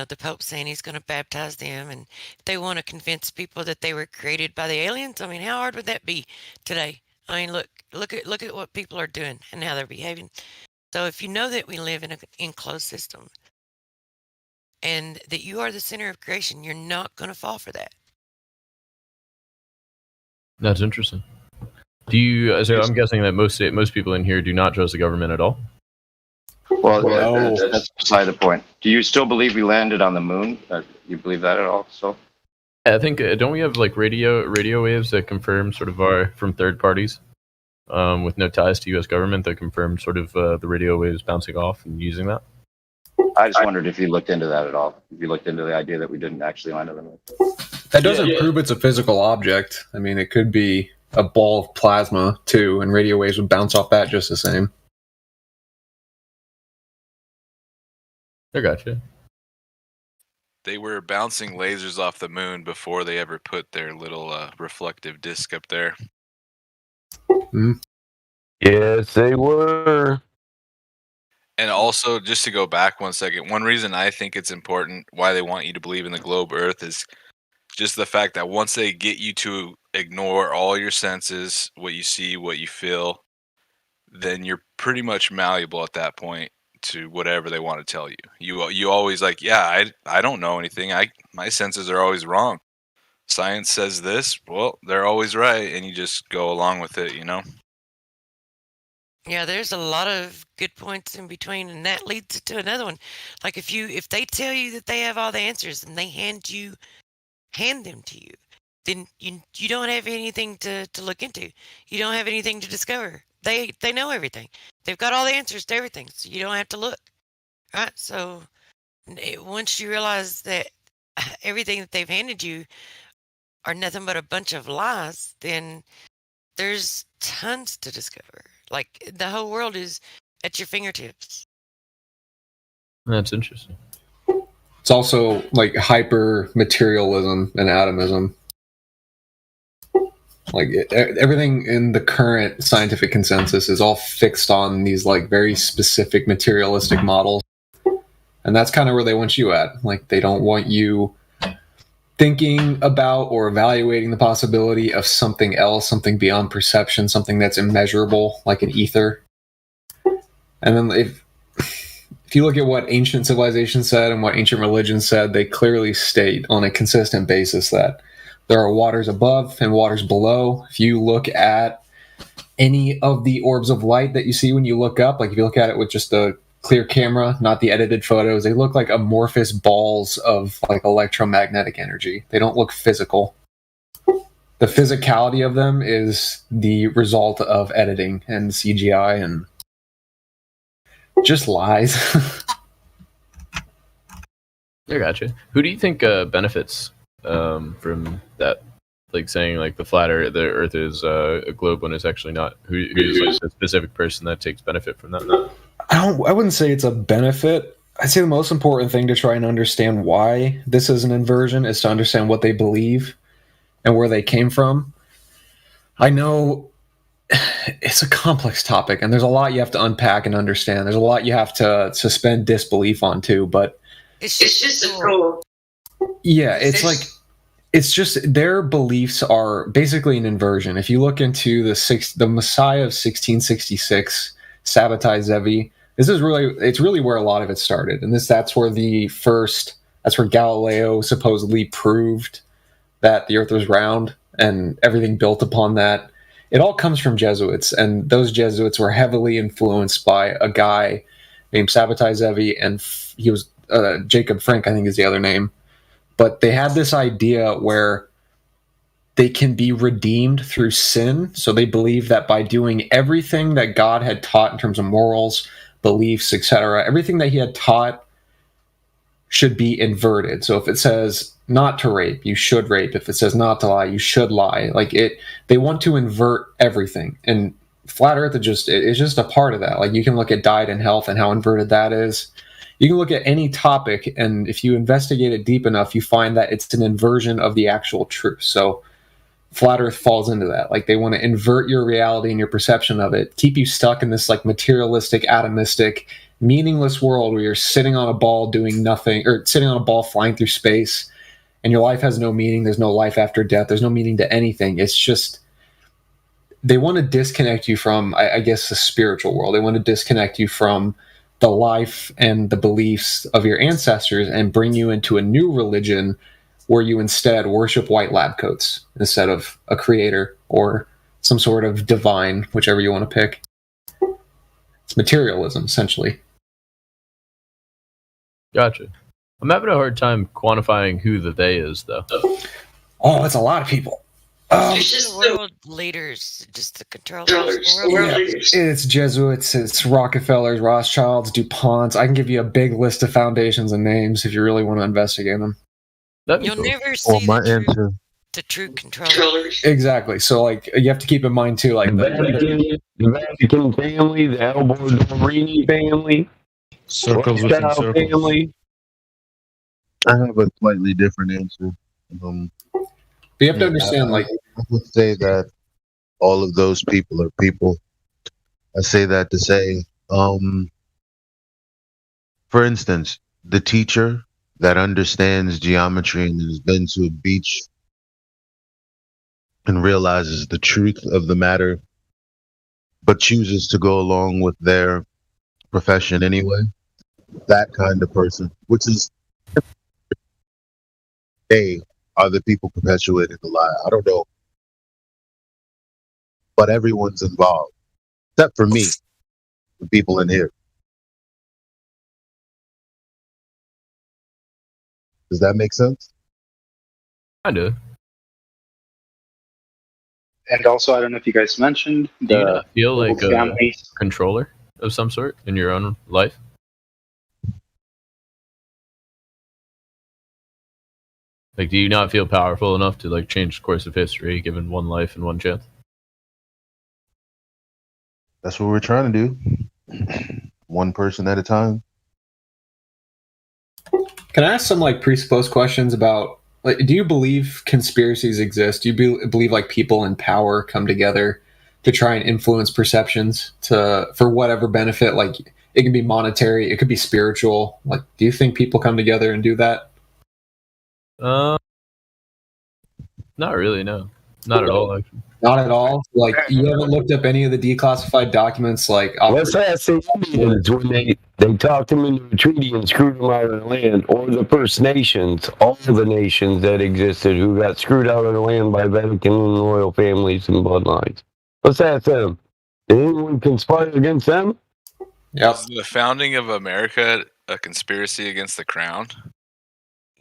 the Pope saying he's going to baptize them, and they want to convince people that they were created by the aliens. I mean, how hard would that be today? I mean, look at what people are doing and how they're behaving. So if you know that we live in an enclosed system and that you are the center of creation, you're not going to fall for that. That's interesting. So I'm guessing that most people in here do not trust the government at all? Well, that's beside the point. Do you still believe we landed on the moon? You believe that at all? So, I think don't we have like radio waves that confirm sort of from third parties, with no ties to U.S. government, that confirm sort of the radio waves bouncing off and using that? I just wondered if you looked into that at all. If you looked into the idea that we didn't actually land on the moon. That doesn't prove it's a physical object. I mean, it could be a ball of plasma too, and radio waves would bounce off that just the same. I gotcha. They were bouncing lasers off the moon before they ever put their little reflective disc up there. Yes, they were. And also, just to go back 1 second, one reason I think it's important why they want you to believe in the globe Earth is just the fact that once they get you to ignore all your senses, what you see, what you feel, then you're pretty much malleable at that point to whatever they want to tell you. You always like, yeah, I don't know anything. My senses are always wrong. Science says this, well, they're always right, and you just go along with it, Yeah, there's a lot of good points in between, and that leads to another one. Like if they tell you that they have all the answers and they hand them to you, then you don't have anything to look into. You don't have anything to discover. They know everything. They've got all the answers to everything, so you don't have to look. Right? So once you realize that everything that they've handed you are nothing but a bunch of lies, then there's tons to discover. Like the whole world is at your fingertips. That's interesting. It's also like hyper materialism and atomism. Like everything in the current scientific consensus is all fixed on these like very specific materialistic models. And that's kind of where they want you at. Like they don't want you thinking about or evaluating the possibility of something else, something beyond perception, something that's immeasurable, like an ether. And then if you look at what ancient civilization said and what ancient religion said, they clearly state on a consistent basis that there are waters above and waters below. If you look at any of the orbs of light that you see when you look up, like if you look at it with just a clear camera, not the edited photos, they look like amorphous balls of like electromagnetic energy. They don't look physical. The physicality of them is the result of editing and CGI and just lies. I gotcha. Who do you think benefits from that? Like saying like the Earth is a globe when it's actually not. Who's like the specific person that takes benefit from that? I wouldn't say it's a benefit. I'd say the most important thing to try and understand why this is an inversion is to understand what they believe. and where they came from. I know it's a complex topic, and there's a lot you have to unpack and understand. There's a lot you have to suspend disbelief on too, but It's just a tool. yeah, it's like it's just their beliefs are basically an inversion. If you look into the Messiah of 1666, Sabbatai Zevi, it's really where a lot of it started, and that's where Galileo supposedly proved that the Earth was round, and everything built upon that. It all comes from Jesuits, and those Jesuits were heavily influenced by a guy named Sabbatai Zevi, and he was Jacob Frank, I think is the other name. But they had this idea where they can be redeemed through sin. So they believe that by doing everything that God had taught in terms of morals, beliefs, etc., everything that he had taught should be inverted. So if it says not to rape, you should rape. If it says not to lie, you should lie. They want to invert everything. And flat earth is just a part of that. Like, you can look at diet and health and how inverted that is. You can look at any topic, and if you investigate it deep enough, you find that it's an inversion of the actual truth. So flat earth falls into that. Like, they want to invert your reality and your perception of it, keep you stuck in this like materialistic, atomistic, meaningless world where you're sitting on a ball doing nothing, or sitting on a ball flying through space, and your life has no meaning. There's no life after death. There's no meaning to anything. It's just, they want to disconnect you from, I guess, the spiritual world. They want to disconnect you from the life and the beliefs of your ancestors and bring you into a new religion where you instead worship white lab coats instead of a creator or some sort of divine, whichever you want to pick. It's materialism, essentially. Gotcha. I'm having a hard time quantifying who the they is, though. Oh, it's a lot of people. It's just the world leaders, just the controllers. Yeah, it's Jesuits, it's Rockefellers, Rothschilds, DuPonts. I can give you a big list of foundations and names if you really want to investigate them. You'll never see answer. the true controllers. Exactly. So, like, you have to keep in mind too, like the Vatican family, the Albertorini family, Circles within Rothschild circles. family. I have a slightly different answer. But you have to understand, like, I would say that all of those people are people. I say that to say, for instance, the teacher that understands geometry and has been to a beach and realizes the truth of the matter, but chooses to go along with their profession anyway. That kind of person, which is they are the people perpetuating the lie. I don't know. But everyone's involved. Except for me, the people in here. Does that make sense? I do. And also, I don't know if you guys mentioned Do you not feel like a family. controller of some sort in your own life? Like, do you not feel powerful enough to like change the course of history, given one life and one chance? That's what we're trying to do. One person at a time. can I ask some like presupposed questions about, like, do you believe conspiracies exist? Do you believe like people in power come together to try and influence perceptions for whatever benefit? Like, it can be monetary, it could be spiritual. Like, do you think people come together and do that? Not really, no. Not at all, actually. Not at all. Like, you haven't looked up any of the declassified documents, like. Let's ask the Indians when they talked them into a treaty and screwed them out of the land, or the First Nations, all the nations that existed who got screwed out of the land by Vatican and royal families and bloodlines. Let's ask them. Did anyone conspire against them? Yep. Is the founding of America a conspiracy against the crown?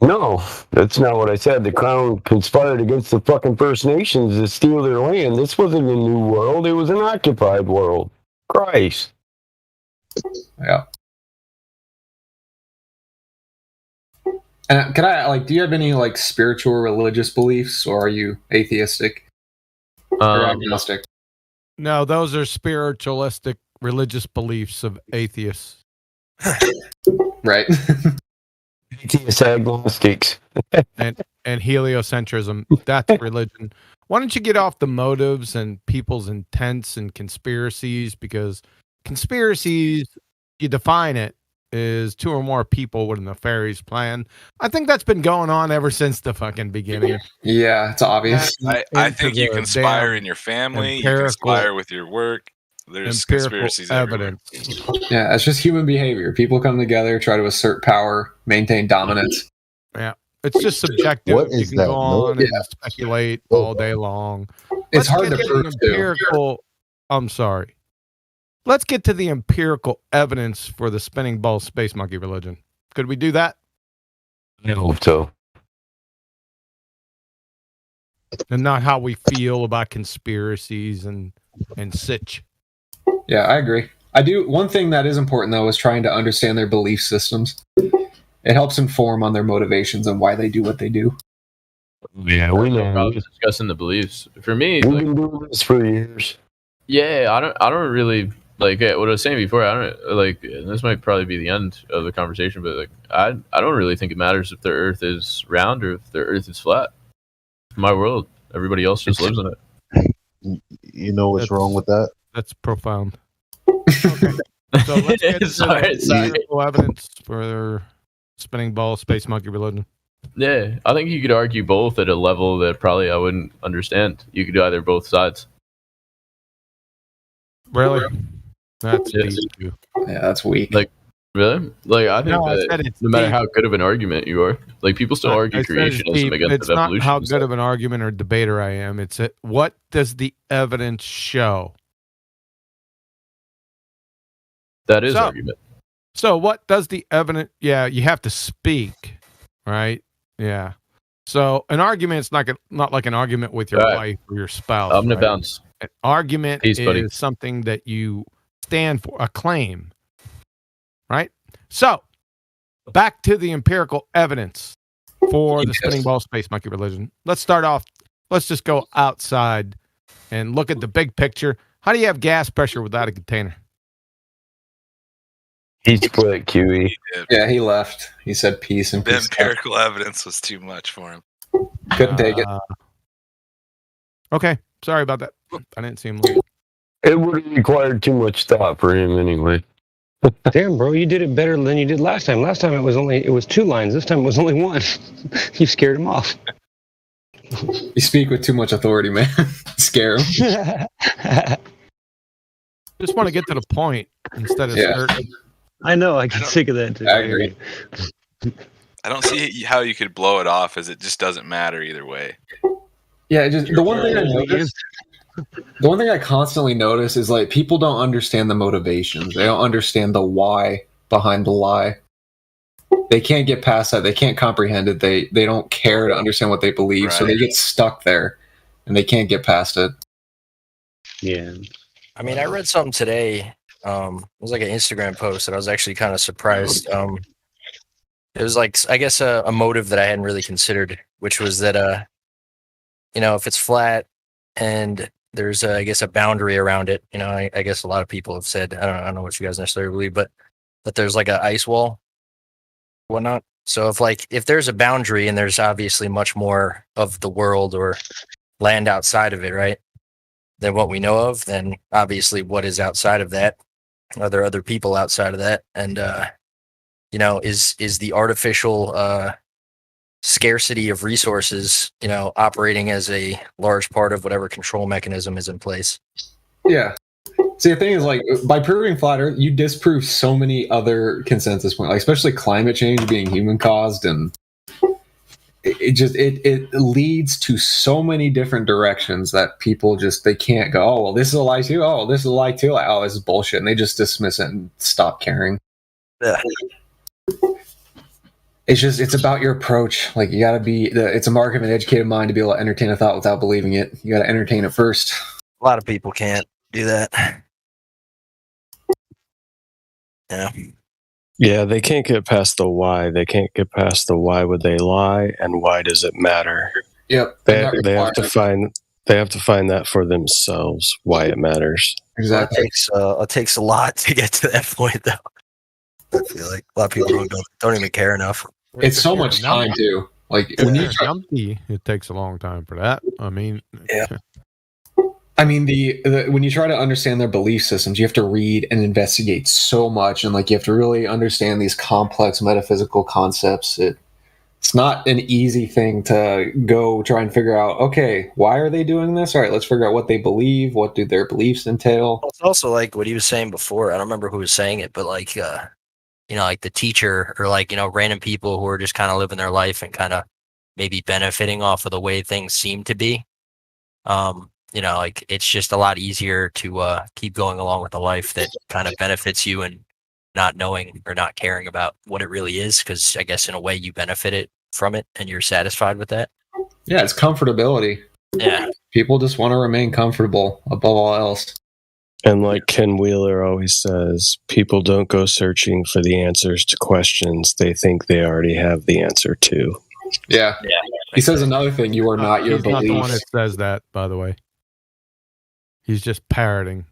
No, that's not what I said. The crown conspired against the fucking First Nations to steal their land. This wasn't a new world. It was an occupied world. Christ. Yeah. And can I, like, do you have any, like, spiritual or religious beliefs, or are you atheistic? Or agnostic? No, those are spiritualistic religious beliefs of atheists. Right. Atheist agnostics. and and heliocentrism. That's religion. Why don't you get off the motives and people's intents and conspiracies? Because conspiracies, you define it, is two or more people with a nefarious plan. I think that's been going on ever since the fucking beginning. Yeah, it's obvious. I think you conspire in your family, you conspire with your work. There's conspiracies everywhere. Yeah, it's just human behavior. People come together, try to assert power, maintain dominance. Yeah, it's just subjective. What You is can that? go on and Yeah. speculate all day long. It's hard get to the prove, too. empirical. I'm sorry. Let's get to the empirical evidence for the spinning ball space monkey religion. Could we do that? I hope so. And not how we feel about conspiracies and such. Yeah, I agree. I do. One thing that is important, though, is trying to understand their belief systems. It helps inform on their motivations and why they do what they do. Yeah, we know. I was discussing the beliefs. For me, We've been doing this for years. yeah, I don't really like what I was saying before. I don't like. This might probably be the end of the conversation, but like, I don't really think it matters if the Earth is round or if the Earth is flat. My world, everybody else just lives in it. You know what's wrong with that? That's profound. Okay. So let's get to Sorry. the empirical evidence for spinning ball space monkey religion. Yeah, I think you could argue both at a level that probably I wouldn't understand. You could do either both sides. Really? That's Yes. deep. Yeah, that's weak. Like, really? Like, I think No, I that said it's no matter deep. how good of an argument you are, like people still argue I said it's creationism deep. against It's not evolution. how and good stuff. of an argument or debater I am. It's what does the evidence show? That is So- argument. So what does the evidence? Yeah, you have to speak, right? Yeah. So an argument's not like an argument with your Right. wife or your spouse. I'm gonna right? bounce. An argument Peace, is buddy. something that you stand for, a claim, right? So back to the empirical evidence for the spinning ball space monkey religion. Let's start off. Let's just go outside and look at the big picture. How do you have gas pressure without a container? He split QE. Yeah, he left. He said peace and The peace. empirical evidence was too much for him. Couldn't take it. Okay, sorry about that. I didn't see him leave. It would have required too much thought for him anyway. Damn, bro, you did it better than you did last time. Last time it was 2 lines. This time it was only 1. You scared him off. You speak with too much authority, man. Scare him. Just want to get to the point instead of Yeah. skirting. I know. I get sick of that. Too. I agree. I don't see how you could blow it off, as it just doesn't matter either way. Yeah, just the one thing I noticed. The one thing I constantly notice is like people don't understand the motivations. They don't understand the why behind the lie. They can't get past that. They can't comprehend it. They don't care to understand what they believe, so they get stuck there, and they can't get past it. Yeah. I mean, I read something today. It was like an Instagram post that I was actually kind of surprised. It was like, I guess, a motive that I hadn't really considered, which was that, if it's flat and there's, I guess, a boundary around it, I guess a lot of people have said, I don't know what you guys necessarily believe, but that there's like an ice wall, whatnot. So if there's a boundary and there's obviously much more of the world or land outside of it, right, than what we know of, then obviously what is outside of that? Are there other people outside of that? And, is the artificial scarcity of resources, operating as a large part of whatever control mechanism is in place? Yeah. See, the thing is, like, by proving flat Earth, you disprove so many other consensus points, like especially climate change being human caused, and it leads to so many different directions that people they can't go, oh well, this is a lie too. Oh, this is a lie too. Like, oh, this is bullshit, and they just dismiss it and stop caring. Yeah. It's about your approach. Like, you got to be it's a mark of an educated mind to be able to entertain a thought without believing it. You got to entertain it first. A lot of people can't do that. Yeah. Yeah, they can't get past the why. They can't get past the why would they lie and why does it matter. Yep. They have to find that for themselves why it matters. Exactly. It takes a lot to get to that point, though. I feel like a lot of people don't even care enough. It's so much time too. Like If when you you're empty, it takes a long time for that. I mean, I mean, the when you try to understand their belief systems, you have to read and investigate so much, and like you have to really understand these complex metaphysical concepts. It's not an easy thing to go try and figure out. Okay, why are they doing this? All right, let's figure out what they believe. What do their beliefs entail? It's also like what he was saying before. I don't remember who was saying it, but like like the teacher or like random people who are just kind of living their life and kind of maybe benefiting off of the way things seem to be. Like it's just a lot easier to keep going along with a life that kind of benefits you and not knowing or not caring about what it really is, because I guess in a way you benefit it from it and you're satisfied with that. Yeah, it's comfortability. Yeah. People just want to remain comfortable above all else. And like Ken Wheeler always says, people don't go searching for the answers to questions they think they already have the answer to. Yeah. He says another thing, you are not your he's not the one beliefs. that says that, by the way. He's just parroting.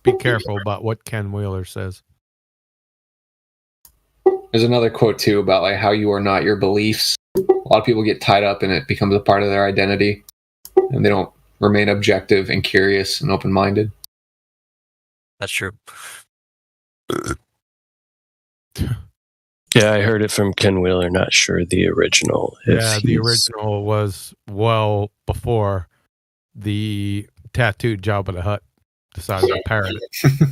Be careful about what Ken Wheeler says. There's another quote too about like how you are not your beliefs. A lot of people get tied up and it becomes a part of their identity, and they don't remain objective and curious and open-minded. That's true. Yeah, I heard it from Ken Wheeler. Not sure the original. Yeah, the original was well before the tattooed Jabba the Hutt decided to parrot it.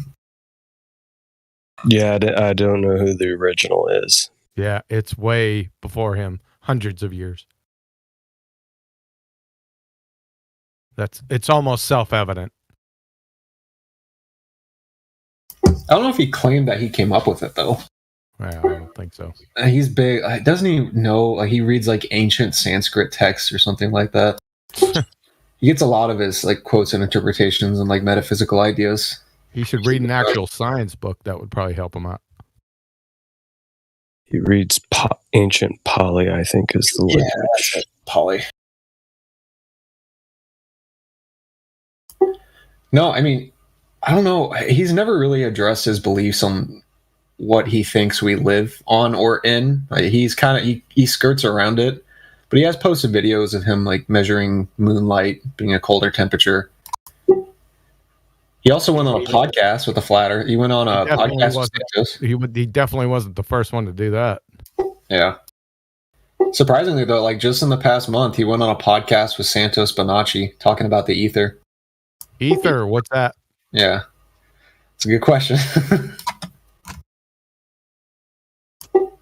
Yeah, I don't know who the original is. Yeah, it's way before him, hundreds of years. It's almost self-evident. I don't know if he claimed that he came up with it though. Well, I don't think so. He's big. Doesn't he know? Like he reads like ancient Sanskrit texts or something like that. He gets a lot of his like quotes and interpretations and like metaphysical ideas. He should read an actual science book. That would probably help him out. He reads ancient Pali, I think, is the language. Yeah, Pali. No, I mean, I don't know. He's never really addressed his beliefs on what he thinks we live on or in. He's kind of he skirts around it, but he has posted videos of him like measuring moonlight being a colder temperature. He also went on a podcast with a flat earth. He went on a podcast with Santos. He definitely wasn't the first one to do that. Yeah. Surprisingly, though, like just in the past month, he went on a podcast with Santos Bonacci talking about the ether. Ether, what's that? Yeah. It's a good question.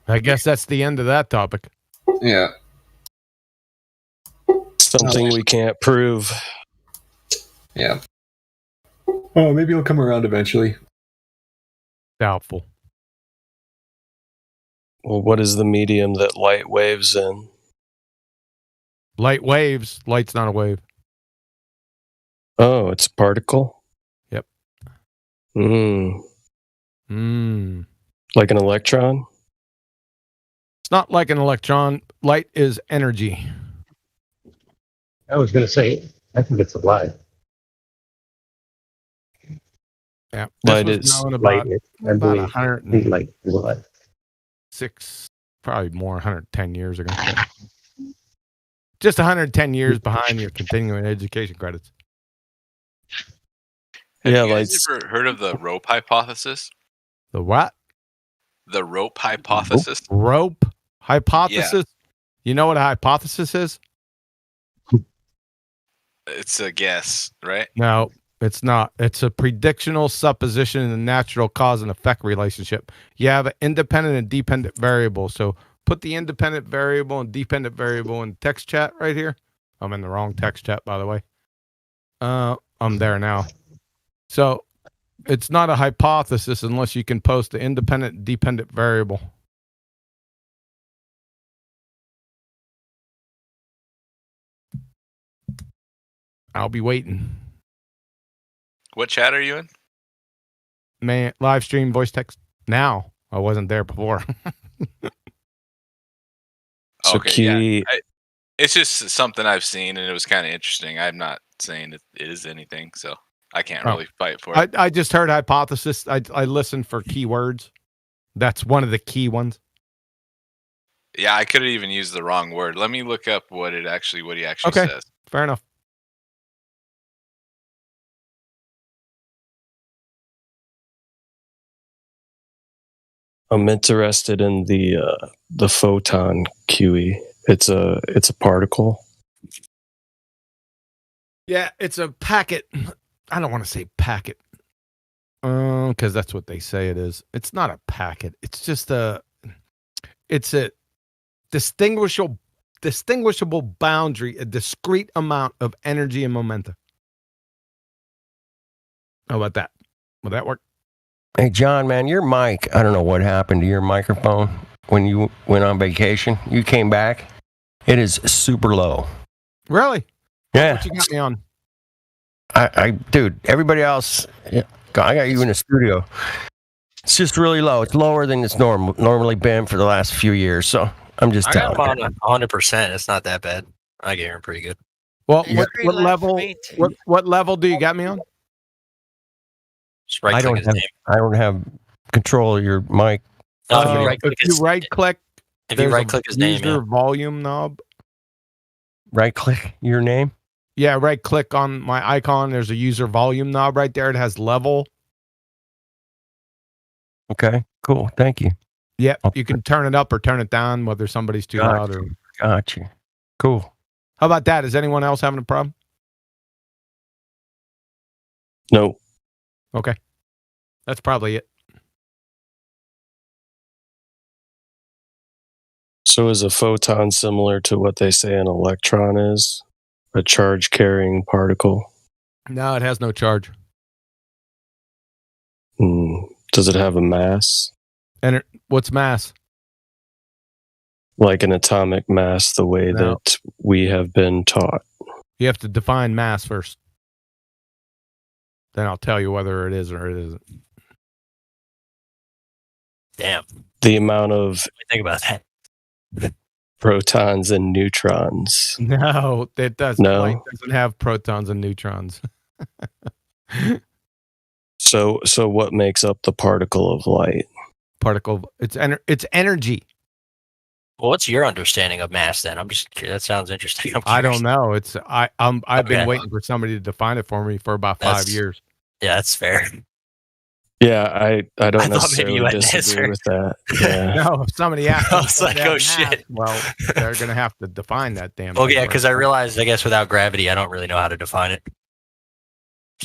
I guess that's the end of that topic. Yeah. Something we can't prove. Yeah. Oh, maybe he'll come around eventually. Doubtful. Well, what is the medium that light waves in? Light waves. Light's not a wave. Oh, it's a particle? Yep. Like an electron? It's not like an electron. Light is energy. I was going to say, I think it's a lie. Yeah. Light is about, I believe. 100 Light is alive. 6, probably more, 110 years ago. Just 110 years behind your continuing education credits. Have you guys ever heard of the rope hypothesis? The what? The rope hypothesis. Rope hypothesis? You know what a hypothesis is? It's a guess, right? No, it's not. It's a predictional supposition in the natural cause and effect relationship. You have an independent and dependent variable. So put the independent variable and dependent variable in text chat right here. I'm in the wrong text chat, by the way. I'm there now. So it's not a hypothesis unless you can post the independent and dependent variable. I'll be waiting. What chat are you in? Man, live stream voice text now. I wasn't there before. So Okay, yeah. It's just something I've seen, and it was kind of interesting. I'm not saying it is anything, so I can't really fight for it. I just heard hypothesis. I listened for keywords. That's one of the key ones. Yeah, I could have even used the wrong word. Let me look up what he actually Okay, says. fair enough. I'm interested in the photon QE. It's a particle. Yeah, it's a packet. I don't want to say packet, because that's what they say it is. It's not a packet. It's just it's a distinguishable boundary, a discrete amount of energy and momentum. How about that? Will that work? Hey, John, man, your mic, I don't know what happened to your microphone when you went on vacation. You came back. It is super low. Really? Yeah. What you got me on? Dude, everybody else, I got you in the studio. It's just really low. It's lower than it's normally been for the last few years. So I'm just I got telling him you. on 100%. It's not that bad. I get him pretty good. Well, Yeah. what level? What level do you got me on? Just right click his name. I don't have control of your mic. If you right click, if you right click his name, user volume knob. Right click your name. Yeah, right click on my icon. There's a user volume knob right there. It has level. Okay, cool. Thank you. Yep, you can turn it up or turn it down, whether somebody's too loud or. Gotcha. Cool. How about that? Is anyone else having a problem? No. Okay, that's probably it. So is a photon similar to what they say an electron is? A charge-carrying particle? No, it has no charge. Does it have a mass? And what's mass? Like an atomic mass, the way No. that we have been taught. You have to define mass first. Then I'll tell you whether it is or it isn't. Damn. The amount of Think about that. protons and neutrons. No, it doesn't. No? Light doesn't have protons and neutrons. So what makes up the particle of light? It's energy. Well, what's your understanding of mass then? I'm just curious. That sounds interesting. I don't know. I've been Okay. waiting for somebody to define it for me for about 5 years. Yeah, that's fair. Yeah, I don't I thought maybe necessarily you had an disagree answer. with that. Yeah. No, if somebody asked, I me was to like, put that oh, in shit. math, well, they're gonna have to define that damn. Well, thing yeah, for because us. I realized, I guess, without gravity, I don't really know how to define it.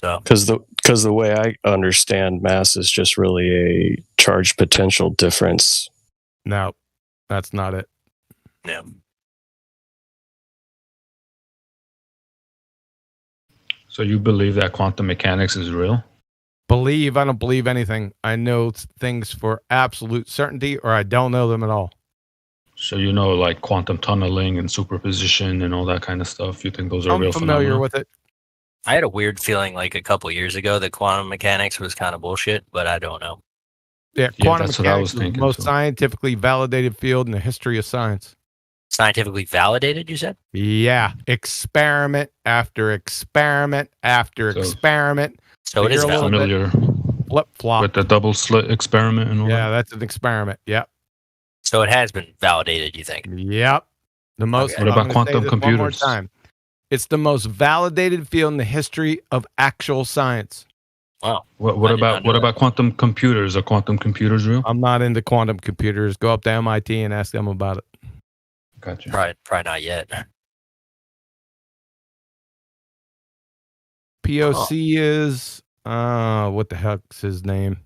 So, Because the way I understand mass is just really a charge potential difference. No, that's not it. yeah. So you believe that quantum mechanics is real? I don't believe anything. I know things for absolute certainty, or I don't know them at all. So you know, like quantum tunneling and superposition and all that kind of stuff. You think those are I'm real familiar phenomena? with it. I had a weird feeling like a couple years ago that quantum mechanics was kind of bullshit, but I don't know. Yeah, Yeah, quantum that's what I mechanics was is the thinking, most too. scientifically validated field in the history of science. Scientifically validated, you said? Yeah, experiment after experiment after experiment. So it is familiar flip flop with the double slit experiment and all Yeah, that. that's an experiment. Yep. So it has been validated, you think? Yep. The most. What about I'm gonna say quantum this one more computers? time. It's the most validated field in the history of actual science. Wow. What about quantum computers? Are quantum computers real? I'm not into quantum computers. Go up to MIT and ask them about it. Gotcha. Probably not yet. POC is what the heck's his name?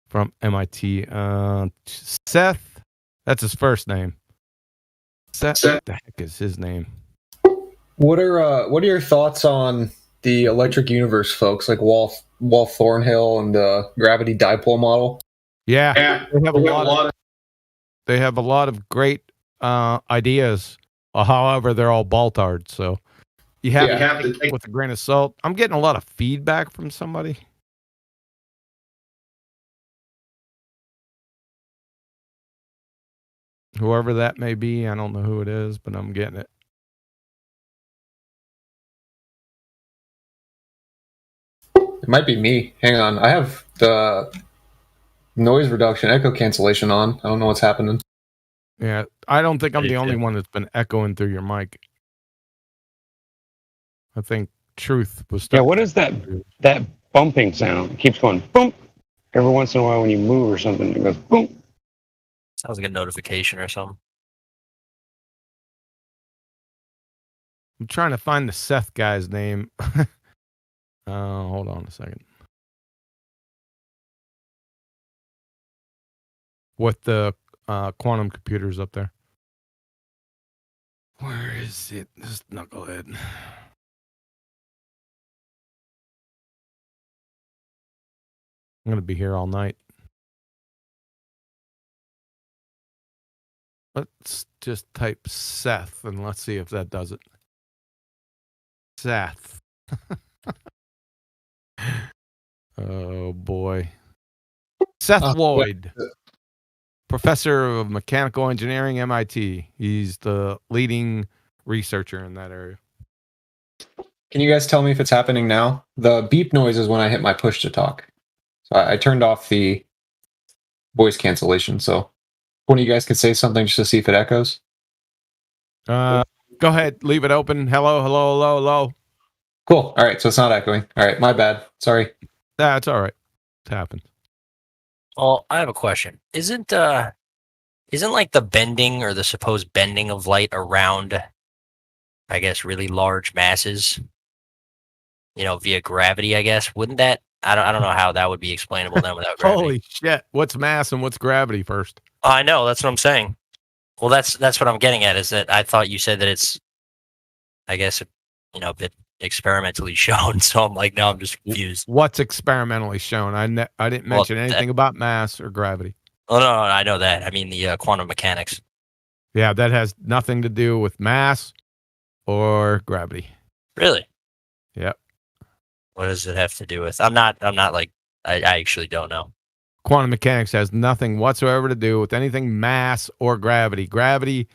From MIT. Seth. That's his first name. Seth. What the heck is his name? What are your thoughts on the electric universe folks like Walt Thornhill and the gravity dipole model? Yeah, they have a lot of great ideas. However, they're all baltard, so you have to take it with a grain of salt. I'm getting a lot of feedback from somebody. Whoever that may be, I don't know who it is, but I'm getting it. It might be me. Hang on. I have the noise reduction echo cancellation on. I don't know what's happening. Yeah, I don't think I'm the only one that's been echoing through your mic. I think Truth was. Yeah, what is that bumping sound? It keeps going boom. Every once in a while when you move or something, it goes boom. Sounds like a notification or something. I'm trying to find the Seth guy's name. Hold on a second. With the quantum computers up there. Where is it? This knucklehead. I'm going to be here all night. Let's just type Seth and let's see if that does it. Seth. Oh, boy. Seth Lloyd. Professor of Mechanical Engineering, MIT. He's the leading researcher in that area. Can you guys tell me if it's happening now? The beep noise is when I hit my push to talk. So I turned off the voice cancellation. So one of you guys could say something just to see if it echoes. Go ahead. Leave it open. Hello, hello, hello, hello. Cool. All right. So it's not echoing. All right. My bad. Sorry. That's all right. It happens. Well, I have a question. Isn't like the bending or the supposed bending of light around, I guess, really large masses, via gravity, I guess, wouldn't that, I don't know how that would be explainable then without gravity. Holy shit. What's mass and what's gravity first? I know, that's what I'm saying. Well, that's what I'm getting at, is that I thought you said that it's, I guess, a bit experimentally shown. So I'm like, no, I'm just confused. What's experimentally shown? I didn't mention anything about mass or gravity. Oh, no, I know that. I mean, the quantum mechanics. Yeah, that has nothing to do with mass or gravity. Really? Yep. What does it have to do with? I'm not like, I actually don't know. Quantum mechanics has nothing whatsoever to do with anything mass or gravity. Gravity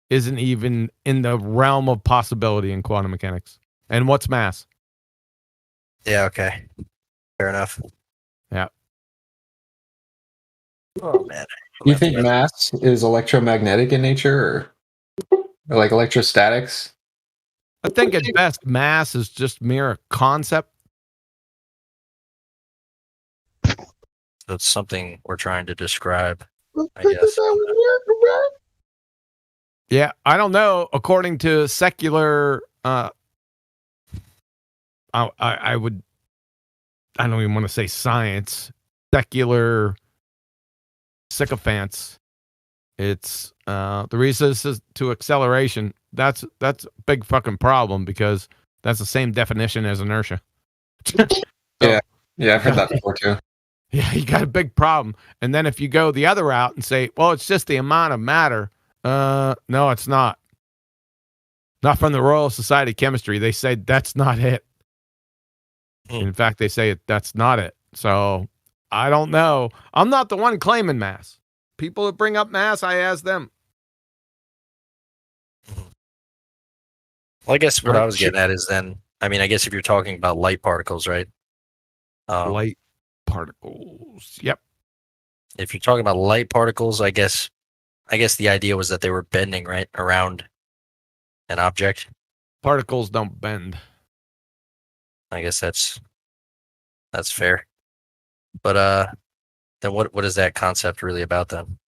isn't even in the realm of possibility in quantum mechanics. And what's mass? Yeah, okay. Fair enough. Yeah. Oh, man. Do you think mass is electromagnetic in nature or like electrostatics? I think at best, mass is just mere concept. So it's something we're trying to describe, I guess. Yeah, I don't know. According to secular, I don't even want to say science, secular sycophants. It's the resistance to acceleration. That's a big fucking problem because that's the same definition as inertia. Yeah, I've heard that before too. Yeah, you got a big problem. And then if you go the other route and say, well, it's just the amount of matter. No, it's not. Not from the Royal Society of Chemistry. They say that's not it. In fact, they say that's not it. So I don't know. I'm not the one claiming mass. People that bring up mass, I ask them. Well, I guess what I was getting at is then, I mean, I guess if you're talking about light particles, right? Light particles. Yep. If you're talking about light particles, I guess the idea was that they were bending right around an object. Particles don't bend. I guess that's fair. But then what is that concept really about then?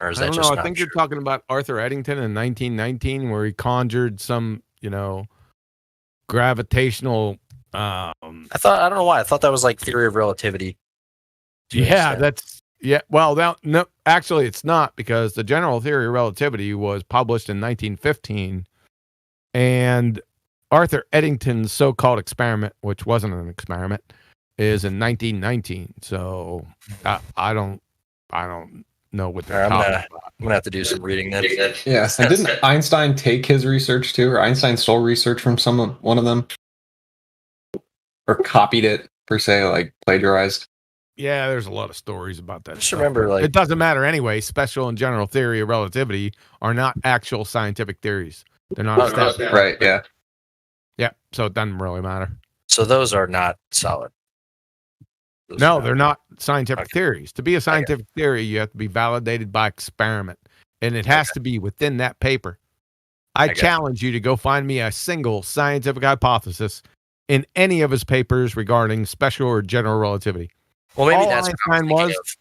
Or is I that don't just know. I not think true? you're talking about Arthur Eddington in 1919, where he conjured some, gravitational. I don't know why. I thought that was like theory of relativity. Yeah, Well, no, actually, it's not, because the general theory of relativity was published in 1915, and Arthur Eddington's so-called experiment, which wasn't an experiment, is in 1919. So I don't know what they're talking about. I'm gonna have to do some reading then. Yes, and didn't Einstein take his research too, or Einstein stole research from one of them, or copied it per se, like plagiarized? Yeah, there's a lot of stories about that. Just remember, like, it doesn't matter anyway. Special and general theory of relativity are not actual scientific theories. They're not established. Right? Yeah. Yeah. So it doesn't really matter. So those are not solid. No, they're not scientific theories. To be a scientific theory, you have to be validated by experiment. and it has to be within that paper. I challenge you to go find me a single scientific hypothesis in any of his papers regarding special or general relativity. Well, maybe All that's Einstein what I was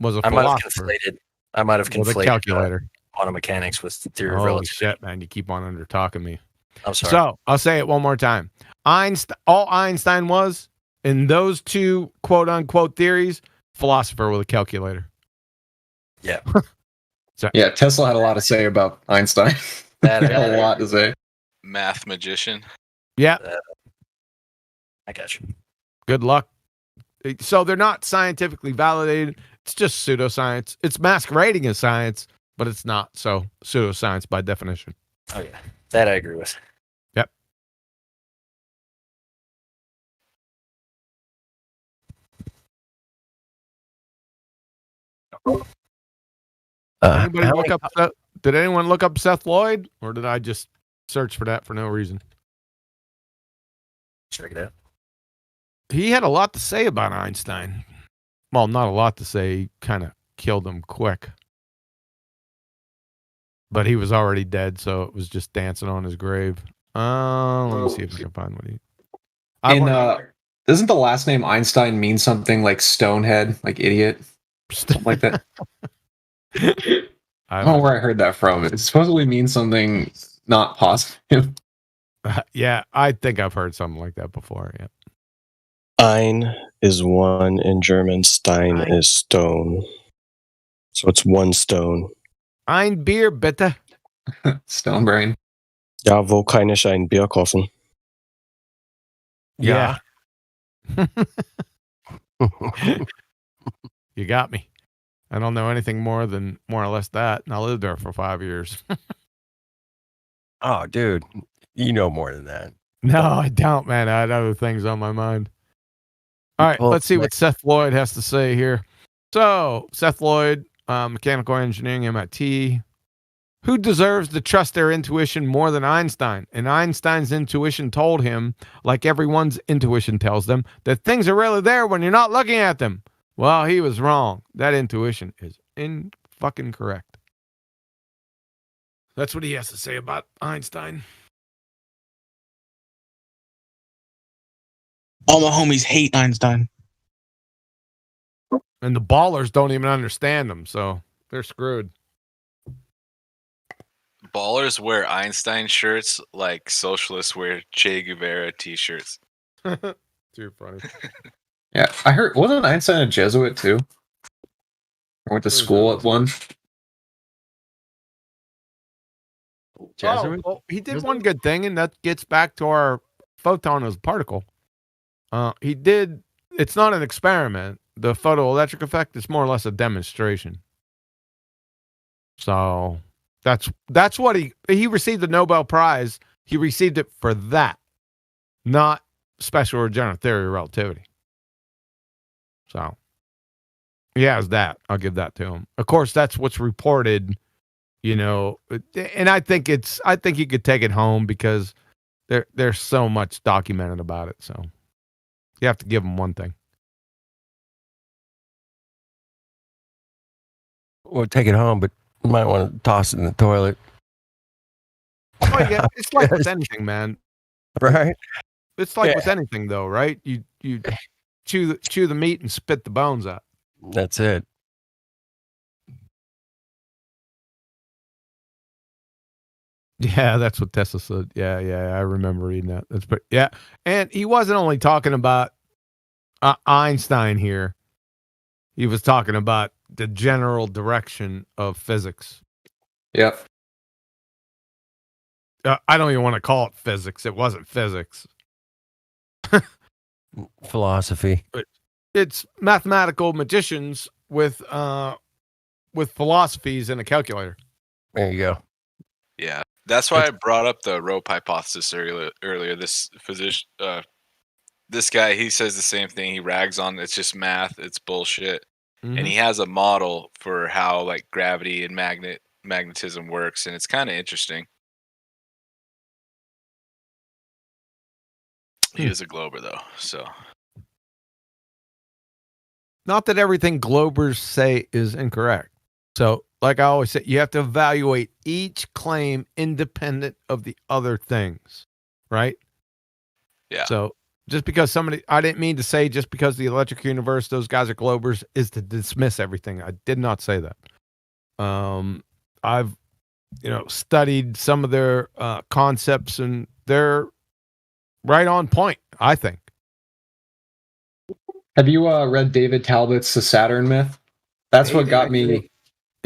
was a I might have philosopher. conflated. I might have With a conflated calculator. quantum mechanics with the theory of Holy relativity. shit, man! You keep on under talking me. I'm sorry. So I'll say it one more time. All Einstein was in those two quote unquote theories, philosopher with a calculator. Yeah. Yeah, Tesla had a lot to say about Einstein. He had a lot to say. Math magician. Yeah. I got you. Good luck. So they're not scientifically validated. It's just pseudoscience. It's masquerading as science, but it's not. So pseudoscience by definition. Oh yeah, that I agree with. Yep. Anybody how look many- up? Did anyone look up Seth Lloyd, or did I just search for that for no reason? Check it out. He had a lot to say about Einstein. Well, not a lot to say. He kind of killed him quick. But he was already dead, so it was just dancing on his grave. Let me see if I can find what he. Doesn't the last name Einstein mean something like stonehead, like idiot, something like that? I don't know where I heard that from. It supposedly means something not positive. Yeah, I think I've heard something like that before. Yeah. Ein is one in German. Stein is stone. So it's one stone. Ein Bier, bitte. Stone brain. Ja, wo kann ich ein Bier kaufen? Yeah. You got me. I don't know anything more or less that. And I lived there for 5 years. Oh, dude, you know more than that. No, I don't, man. I had other things on my mind. All right, let's see what Seth Lloyd has to say here. So, Seth Lloyd, mechanical engineering, MIT. Who deserves to trust their intuition more than Einstein? And Einstein's intuition told him, like everyone's intuition tells them, that things are really there when you're not looking at them. Well, he was wrong. That intuition is fucking correct. That's what he has to say about Einstein. All my homies hate Einstein. And the ballers don't even understand him, so they're screwed. Ballers wear Einstein shirts like socialists wear Che Guevara t-shirts. Too funny. Yeah, I heard. Wasn't Einstein a Jesuit too? I went to school at one. Oh, well, he did one good thing, and that gets back to our photon as a particle. He did. It's not an experiment. The photoelectric effect is more or less a demonstration. So that's what he received the Nobel Prize. He received it for that, not special or general theory of relativity. So he has that. I'll give that to him. Of course, that's what's reported. You know, and I think you could take it home because there's so much documented about it. So you have to give him one thing. Well, take it home, but you might want to toss it in the toilet. Oh, yeah, it's like with anything, man. Right? It's like with anything, though, right? You chew the meat and spit the bones out. That's it. Yeah, that's what Tesla said. Yeah, I remember reading that. That's pretty, yeah, and he wasn't only talking about Einstein here. He was talking about the general direction of physics. Yep. I don't even want to call it physics. It wasn't physics. Philosophy. It's mathematical magicians with philosophies and a calculator. There you go. Yeah, that's why I brought up the rope hypothesis earlier. This physician, this guy, he says the same thing. He rags on it's just math, it's bullshit, and he has a model for how like gravity and magnetism works, and it's kind of interesting. He is a Glober though, so. Not that everything Globers say is incorrect. So like I always say, you have to evaluate each claim independent of the other things, right? Yeah. So just because I didn't mean to say just because the electric universe, those guys are globers, is to dismiss everything. I did not say that. I've, studied some of their concepts, and they're right on point, I think. Have you read David Talbot's The Saturn Myth? That's what got me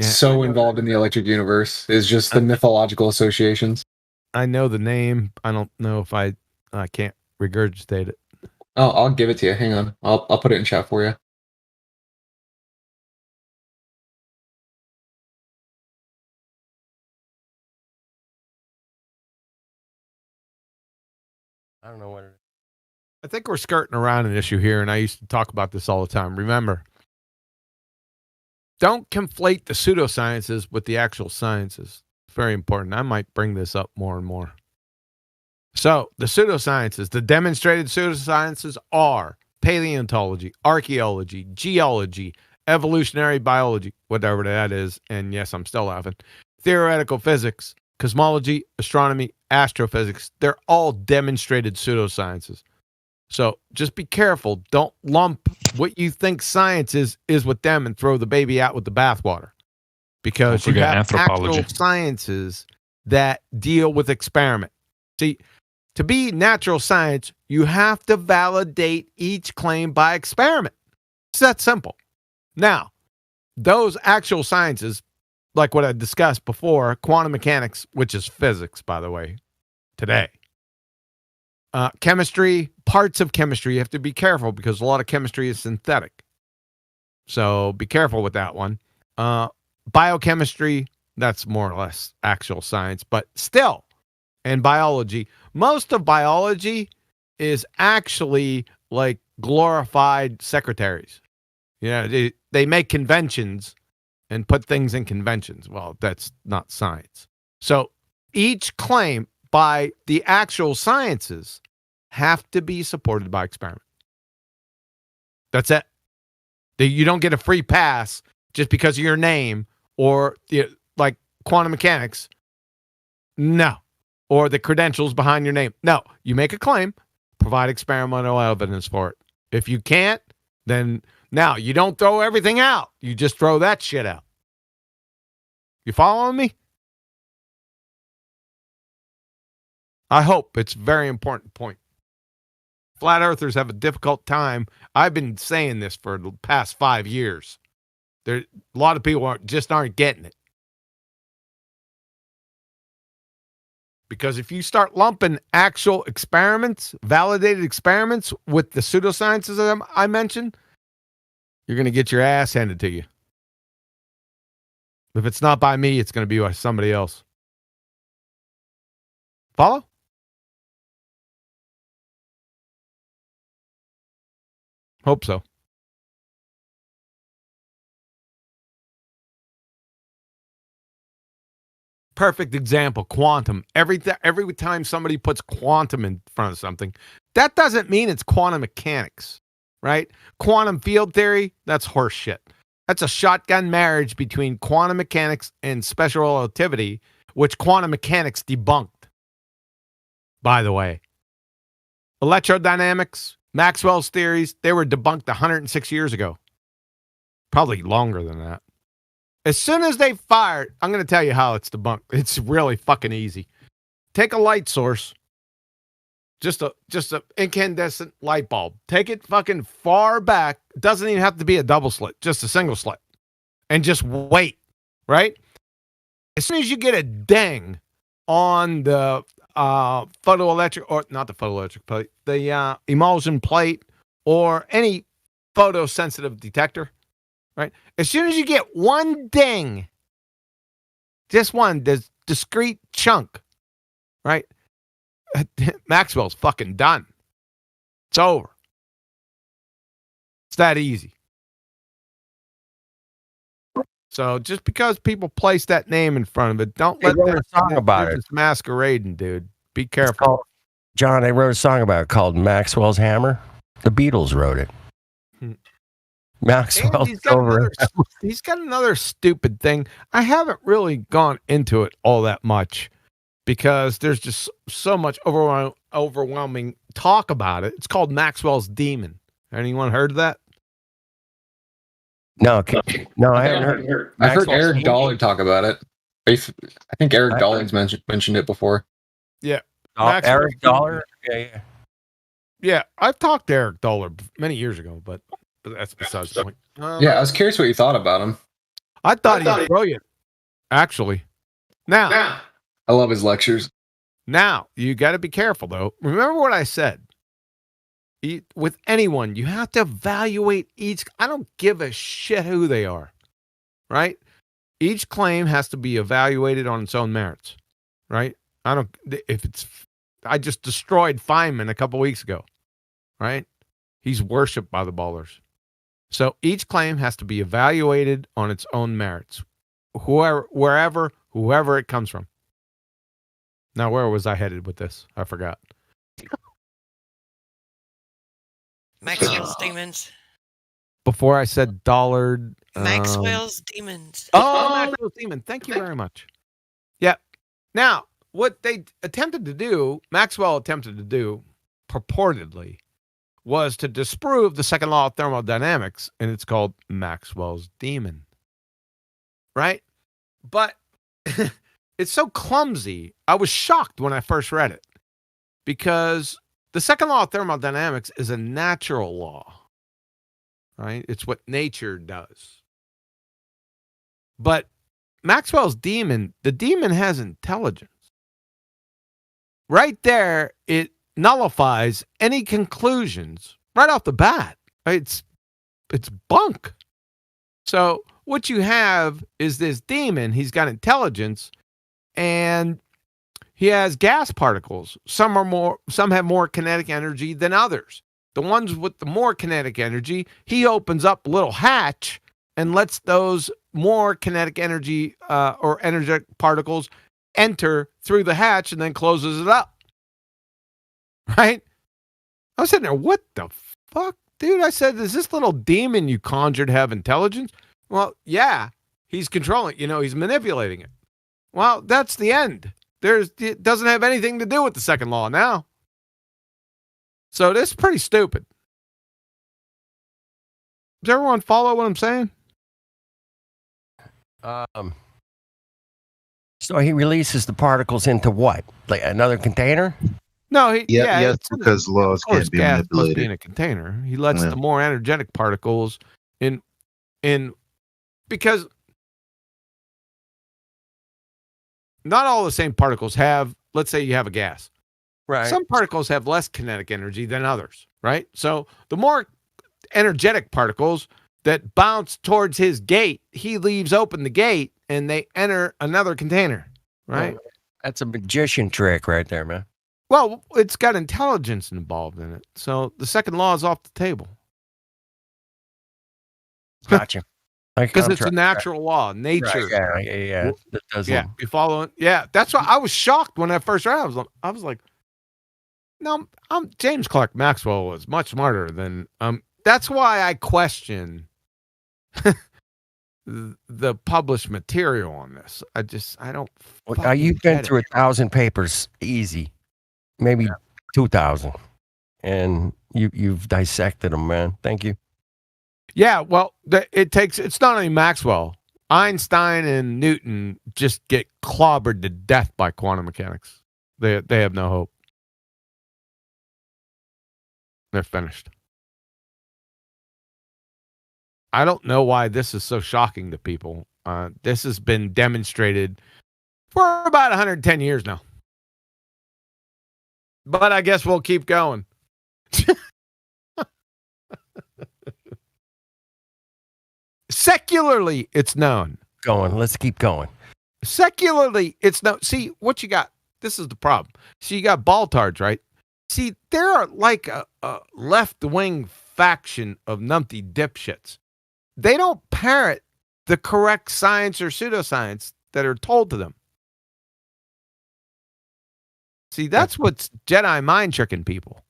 so involved in the electric universe, is just the mythological associations. I know the name. I don't know if I can't regurgitate it. Oh, I'll give it to you. Hang on. I'll put it in chat for you. I don't know what it is. I think we're skirting around an issue here, and I used to talk about this all the time. Remember, don't conflate the pseudosciences with the actual sciences. It's very important. I might bring this up more and more. So, the pseudosciences, the demonstrated pseudosciences are paleontology, archaeology, geology, evolutionary biology, whatever that is, and yes, I'm still laughing, theoretical physics, cosmology, astronomy, astrophysics. They're all demonstrated pseudosciences. So just be careful. Don't lump what you think science is with them and throw the baby out with the bathwater. Because you have actual sciences that deal with experiment. See, to be natural science, you have to validate each claim by experiment. It's that simple. Now, those actual sciences, like what I discussed before, quantum mechanics, which is physics, by the way, today. Chemistry, parts of chemistry, you have to be careful because a lot of chemistry is synthetic. So be careful with that one. Biochemistry, that's more or less actual science, but still, and biology, most of biology is actually like glorified secretaries. They make conventions and put things in conventions. Well, that's not science. So each claim by the actual sciences have to be supported by experiment. That's it. You don't get a free pass just because of your name or like quantum mechanics. No. Or the credentials behind your name. No. You make a claim, provide experimental evidence for it. If you can't, then now you don't throw everything out. You just throw that shit out. You following me? I hope. It's a very important point. Flat earthers have a difficult time. I've been saying this for the past 5 years. A lot of people aren't getting it. Because if you start lumping actual experiments, validated experiments with the pseudosciences that I mentioned, you're going to get your ass handed to you. If it's not by me, it's going to be by somebody else. Follow? Hope so. Perfect example, quantum. Every time somebody puts quantum in front of something, that doesn't mean it's quantum mechanics, right? Quantum field theory, that's horse shit. That's a shotgun marriage between quantum mechanics and special relativity, which quantum mechanics debunked, by the way. Electrodynamics, Maxwell's theories, they were debunked 106 years ago. Probably longer than that. As soon as they fired, I'm going to tell you how it's debunked. It's really fucking easy. Take a light source, just a incandescent light bulb. Take it fucking far back. It doesn't even have to be a double slit, just a single slit. And just wait, right? As soon as you get a ding on the photoelectric, or not the photoelectric plate, the emulsion plate, or any photosensitive detector, right? As soon as you get one ding, just one, this discrete chunk, right? Maxwell's fucking done. It's over. It's that easy. So just because people place that name in front of it, don't let wrote a song about it. It's masquerading, dude. Be careful. John, they wrote a song about it called Maxwell's Hammer. The Beatles wrote it. Maxwell's he's got over. he's got another stupid thing. I haven't really gone into it all that much because there's just so much overwhelming talk about it. It's called Maxwell's Demon. Anyone heard of that? No, I haven't heard. I've heard Eric Dollard talk about it. I think Eric Dollard's mentioned it before. Yeah. Eric Dollar? Yeah. Yeah, I've talked to Eric Dollard many years ago, but that's besides the point. Yeah, I was curious what you thought about him. I thought he was brilliant, actually. Now, I love his lectures. Now, you got to be careful, though. Remember what I said. With anyone, you have to evaluate each. I don't give a shit who they are, right? Each claim has to be evaluated on its own merits, right? I just destroyed Feynman a couple weeks ago, right? He's worshipped by the ballers. So each claim has to be evaluated on its own merits, whoever it comes from. Now, where was I headed with this? I forgot. Maxwell's demons. Before I said Dollard. Maxwell's demons. Maxwell's demon. Thank you very much. Yeah. Now, what they attempted to do, Maxwell attempted to do, purportedly, was to disprove the second law of thermodynamics, and it's called Maxwell's demon. Right? But it's so clumsy. I was shocked when I first read it because the second law of thermodynamics is a natural law, right? It's what nature does. But Maxwell's demon, the demon has intelligence. Right there, it nullifies any conclusions right off the bat. It's bunk. So what you have is this demon. He's got intelligence, and he has gas particles. Some have more kinetic energy than others. The ones with the more kinetic energy, he opens up a little hatch and lets those more kinetic energy or energetic particles enter through the hatch and then closes it up. Right? I was sitting there, what the fuck, dude? I said, does this little demon you conjured have intelligence? Well, yeah, he's controlling, he's manipulating it. Well, that's the end. It doesn't have anything to do with the second law now. So this is pretty stupid. Does everyone follow what I'm saying? So he releases the particles into what? Like another container? No, yes, because laws can't be gas must be manipulated. in a container. He lets Yeah. the more energetic particles in because not all the same particles have, let's say you have a gas. Right. Some particles have less kinetic energy than others, right? So the more energetic particles that bounce towards his gate, he leaves open the gate and they enter another container, right? That's a magician trick right there, man. Well, it's got intelligence involved in it. So the second law is off the table. Gotcha. Because it's a natural law, nature. Right, yeah. That doesn't. Yeah, you follow it. Yeah, that's why I was shocked when I first read it. I was like, no, James Clerk Maxwell was much smarter than that's why I question the published material on this. I don't. Now you've been through 1,000 papers, easy, maybe 2,000, and you've dissected them, man. Thank you. Yeah, well, it's not only Maxwell. Einstein and Newton just get clobbered to death by quantum mechanics. They have no hope. They're finished. I don't know why this is so shocking to people. This has been demonstrated for about 110 years now. But I guess we'll keep going. Secularly, it's known. Let's keep going. Secularly, it's known. See, what you got, this is the problem. So you got Baltards, right? See, they're like a left-wing faction of numpty dipshits. They don't parrot the correct science or pseudoscience that are told to them. See, that's what's Jedi mind tricking people.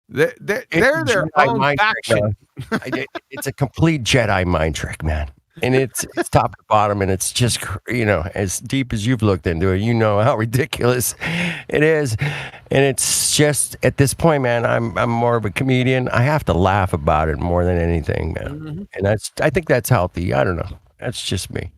They're their Jedi own mind trick, faction. man. It's a complete Jedi mind trick, man. And it's top to bottom, and it's just, as deep as you've looked into it, you know how ridiculous it is. And it's just, at this point, man, I'm more of a comedian. I have to laugh about it more than anything, man. And I think that's healthy. I don't know. That's just me.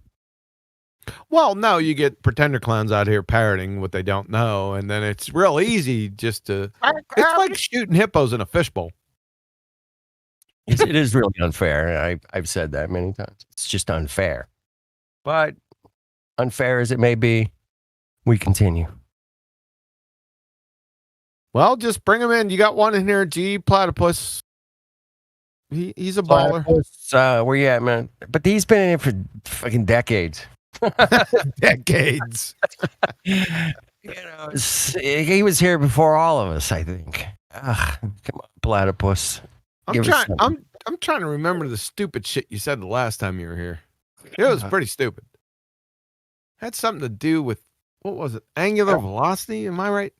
Well, no, you get pretender clowns out here parroting what they don't know, and then it's real easy just to. It's like shooting hippos in a fishbowl. It is really unfair. I've said that many times. It's just unfair. But unfair as it may be, we continue. Well, just bring him in. You got one in here, G Platypus. He's a baller. Where you at, man? But he's been in here for fucking decades. Decades. He was here before all of us, I think. Come on, Platypus. I'm trying to remember the stupid shit you said the last time you were here. It was pretty stupid. Had something to do with, what was it? Angular velocity? Am I right?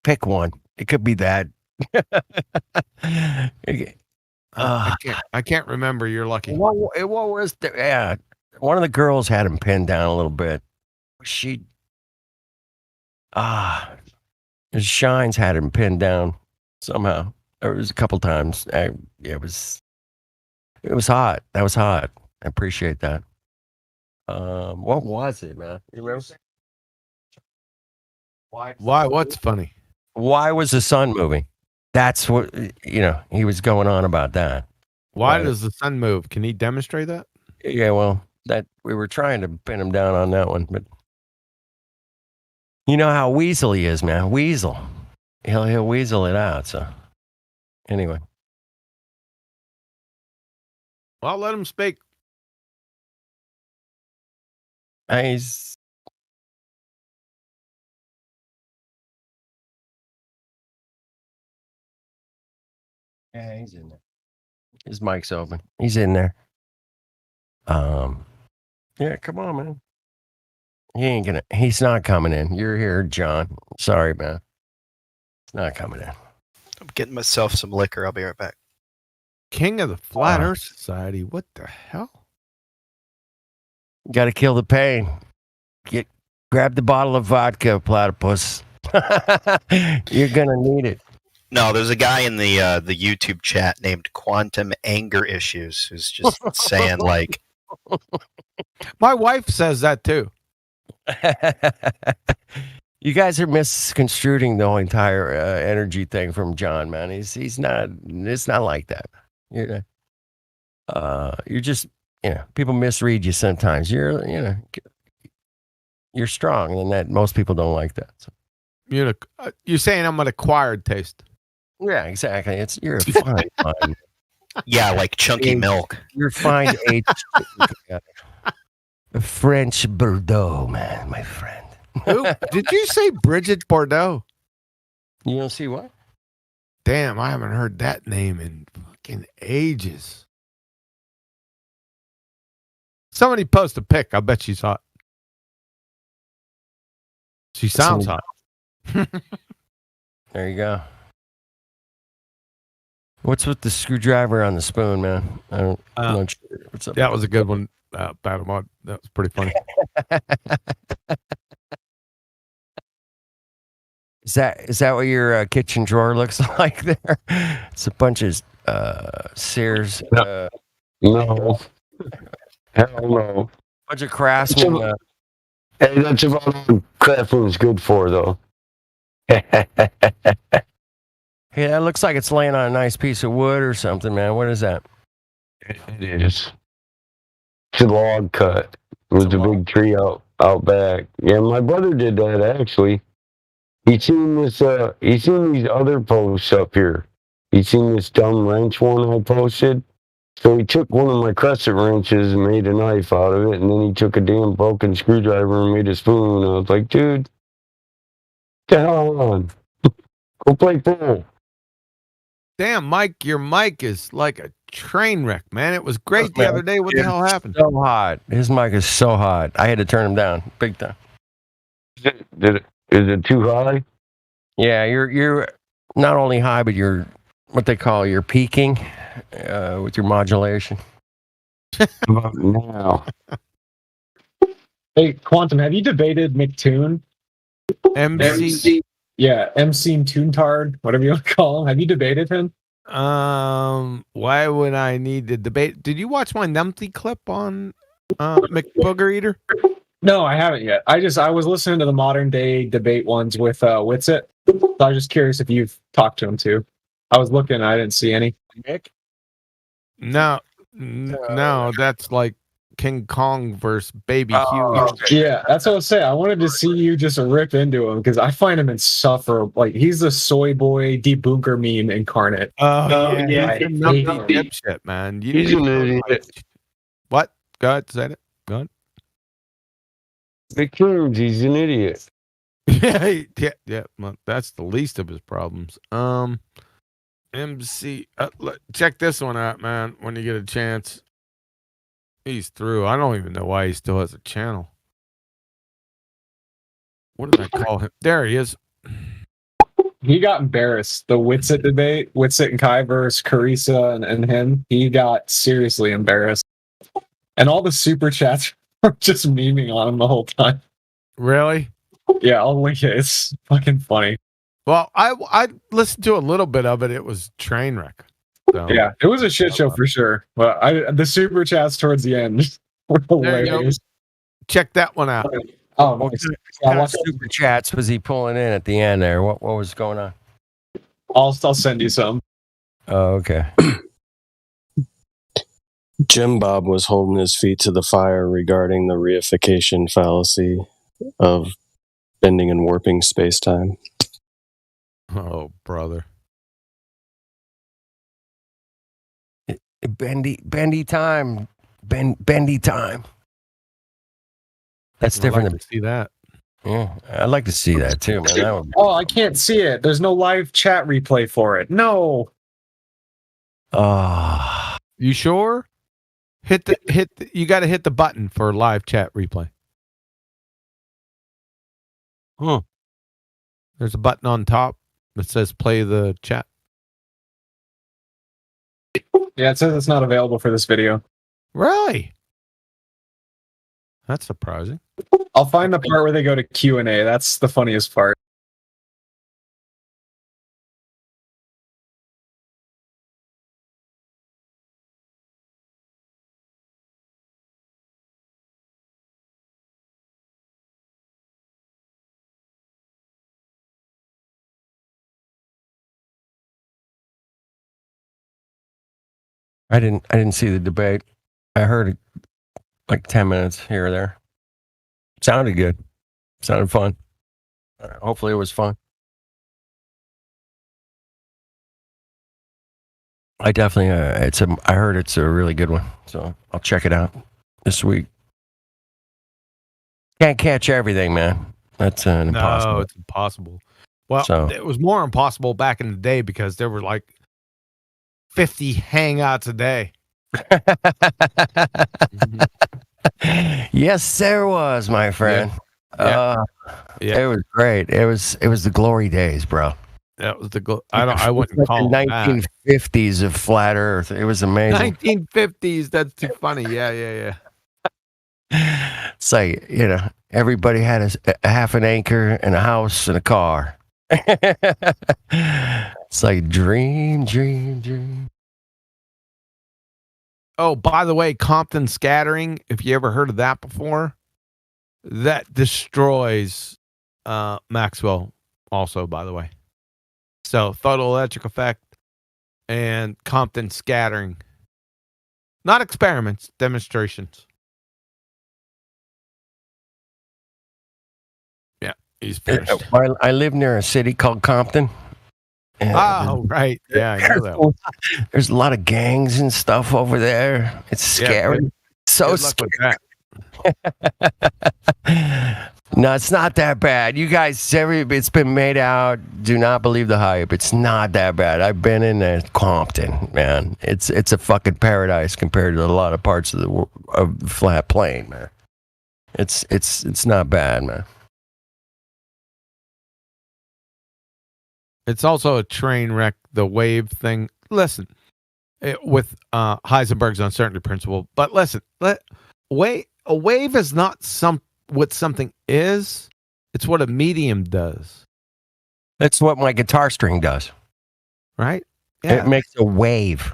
Pick one. It could be that. I can't remember. You're lucky. What was one of the girls had him pinned down a little bit. Shines had him pinned down somehow. It was a couple times. It was hot. That was hot. I appreciate that. What was it, man? You remember? Why? What's funny? Why was the sun moving? That's what he was going on about that. Why does the sun move? Can he demonstrate that? Yeah, well, that we were trying to pin him down on that one, but you know how Weasel he is, man. Weasel. He'll weasel it out, so anyway. Well, let him speak. He's in there. His mic's open. He's in there. Yeah, come on, man. He's not coming in. You're here, John. Sorry, man. It's not coming in. I'm getting myself some liquor. I'll be right back. King of the Flat Earth Society. What the hell? Got to kill the pain. Grab the bottle of vodka, Platypus. You're gonna need it. No, there's a guy in the YouTube chat named Quantum Anger Issues who's just saying like. My wife says that too. You guys are misconstruing the whole entire energy thing from John, man. He's not. It's not like that. You're just people misread you sometimes. You're strong, and that most people don't like that. So. You're saying I'm an acquired taste. Yeah, exactly. You're a fine wine. Yeah, like chunky milk. You're fine age. French Bordeaux, man, my friend. Who? Did you say Bridget Bordeaux? You don't see what? Damn, I haven't heard that name in fucking ages. Somebody post a pic. I bet she's hot. She sounds hot. There you go. What's with the screwdriver on the spoon, man? I'm not sure. What's up? That was a good one, Battlemod. That was pretty funny. Is that what your kitchen drawer looks like there? It's a bunch of Sears. No. Hell no. Bunch of Craftsman. Hey, that's about all Craftsman's good for, though. Hey, that looks like it's laying on a nice piece of wood or something, man. What is that? It is. It's a log cut. It was a big tree out back. Yeah, my brother did that, actually. He seen these other posts up here. He seen this dumb wrench one I posted. So he took one of my crescent wrenches and made a knife out of it, and then he took a damn broken screwdriver and made a spoon. I was like, dude, get the hell on. Go play pool. Damn, Mike, your mic is like a train wreck, man. It was great the other day. What the hell happened? So hot. His mic is so hot. I had to turn him down big time. Is it too high? Yeah, you're not only high, but you're what they call your peaking with your modulation. Now, Hey, Quantum, have you debated McToon? MC. Yeah, MC Toontard, whatever you want to call him. Have you debated him? Why would I need to debate? Did you watch my Numpty clip on McBooger Eater? No, I haven't yet. I was listening to the modern day debate ones with Witsit. So I was just curious if you've talked to him too. I was looking, I didn't see any. Nick? No, no, that's like King Kong versus Baby Huey. Yeah, that's what I was saying. I wanted to see you just rip into him because I find him insufferable. Like he's the soy boy debunker meme incarnate. Oh, yeah, he's a numpty dipshit, man. He's an idiot. What? Go ahead, say it. Go ahead. McToons, he's an idiot. yeah. Well, that's the least of his problems. MC, check this one out, man. When you get a chance, he's through. I don't even know why he still has a channel. What did I call him? There he is. He got embarrassed. The Witsit debate, Witsit and Kai versus Carissa and him. He got seriously embarrassed, and all the super chats were just memeing on him the whole time. Really? Yeah, I'll link it. It's fucking funny. Well, I listened to a little bit of it. It was train wreck. So. Yeah, it was a shit show for sure. But the super chats towards the end were hilarious. Check that one out. Oh, What nice. kind of super chats was he pulling in at the end there? What was going on? I'll send you some. Oh, okay. Jim Bob was holding his feet to the fire regarding the reification fallacy of bending and warping space-time. Oh, brother. Bendy time. Bendy time. That's different. I'd like to see that. Yeah, I'd like to see that too, man. That would be... Oh, I can't see it. There's no live chat replay for it. No. You sure? You got to hit the button for live chat replay. There's a button on top that says play the chat. Yeah, it says it's not available for this video. Really? That's surprising. I'll find the part where they go to Q&A. That's the funniest part. I didn't see the debate. I heard it like 10 minutes here or there. Sounded good. Sounded fun. Hopefully it was fun. I definitely I heard it's a really good one. So I'll check it out this week. Can't catch everything, man. That's impossible. No, it's impossible. Well, it was more impossible back in the day because there were like 50 hangouts a day. Yes, there was, my friend. Yeah. It was great. It was the glory days, bro. That was I wouldn't call the it 1950s of flat Earth. It was amazing. 1950s. That's too funny. Yeah. It's like, everybody had a half an acre and a house and a car. It's like dream. Oh, by the way, Compton scattering, if you ever heard of that before, that destroys Maxwell also, by the way. So, photoelectric effect and Compton scattering. Not experiments, demonstrations. Yeah, he's finished. I live near a city called Compton. Oh, right. Yeah, I know that one. There's a lot of gangs and stuff over there. It's scary. So scary. No, it's not that bad. You guys, it's been made out. Do not believe the hype. It's not that bad. I've been in Compton, man. It's a fucking paradise compared to a lot of parts of the flat plain, man. It's not bad, man. It's also a train wreck, the wave thing. Listen, with Heisenberg's uncertainty principle. But listen, a wave is not what something is. It's what a medium does. That's what my guitar string does. Right? Yeah. It makes a wave.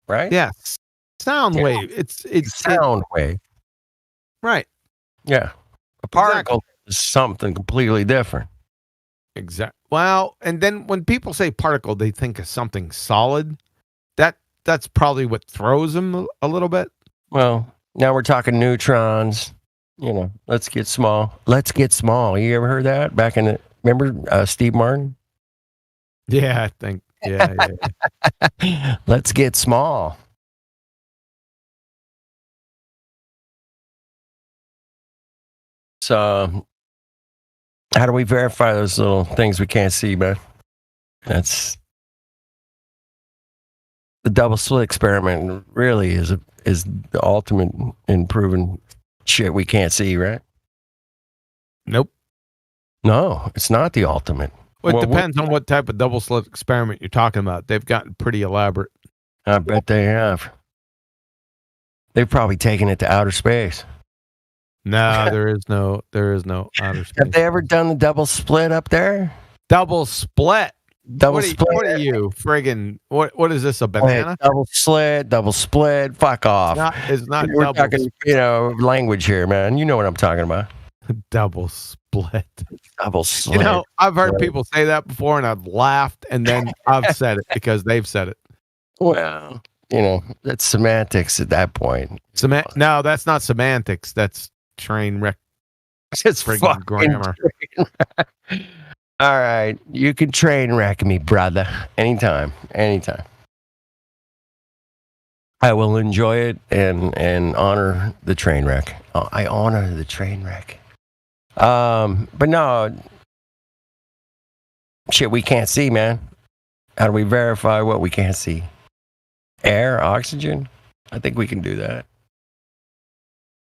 Right? Yes. Sound wave. It's sound wave. Right. Yeah. A particle is something completely different. Exactly. Well, and then when people say particle, they think of something solid. That's probably what throws them a little bit. Well, now we're talking neutrons. You know, let's get small. Let's get small. You ever heard that back in the? Remember Steve Martin? Yeah, I think. Yeah. Let's get small. So, how do we verify those little things we can't see, man? That's the double slit experiment. Really is the ultimate in proving shit we can't see, right? Nope. No, it's not the ultimate. Well, it depends on what type of double slit experiment you're talking about. They've gotten pretty elaborate. I bet they have. They've probably taken it to outer space. No, there is no outer space. Have they ever done the double split up there? Double split. Double What split. are you friggin'? What is this? A banana? Double split. Fuck off. It's not We're double talking, language here, man. You know what I'm talking about. Double split. Double split. You know, I've heard people say that before, and I've laughed, and then I've said it because they've said it. Well, that's semantics at that point. No, that's not semantics. That's train wreck. It's friggin' grammar. All right, you can train wreck me, brother. Anytime. I will enjoy it and honor the train wreck. I honor the train wreck. But no, shit we can't see, man. How do we verify what we can't see? Air, oxygen? I think we can do that.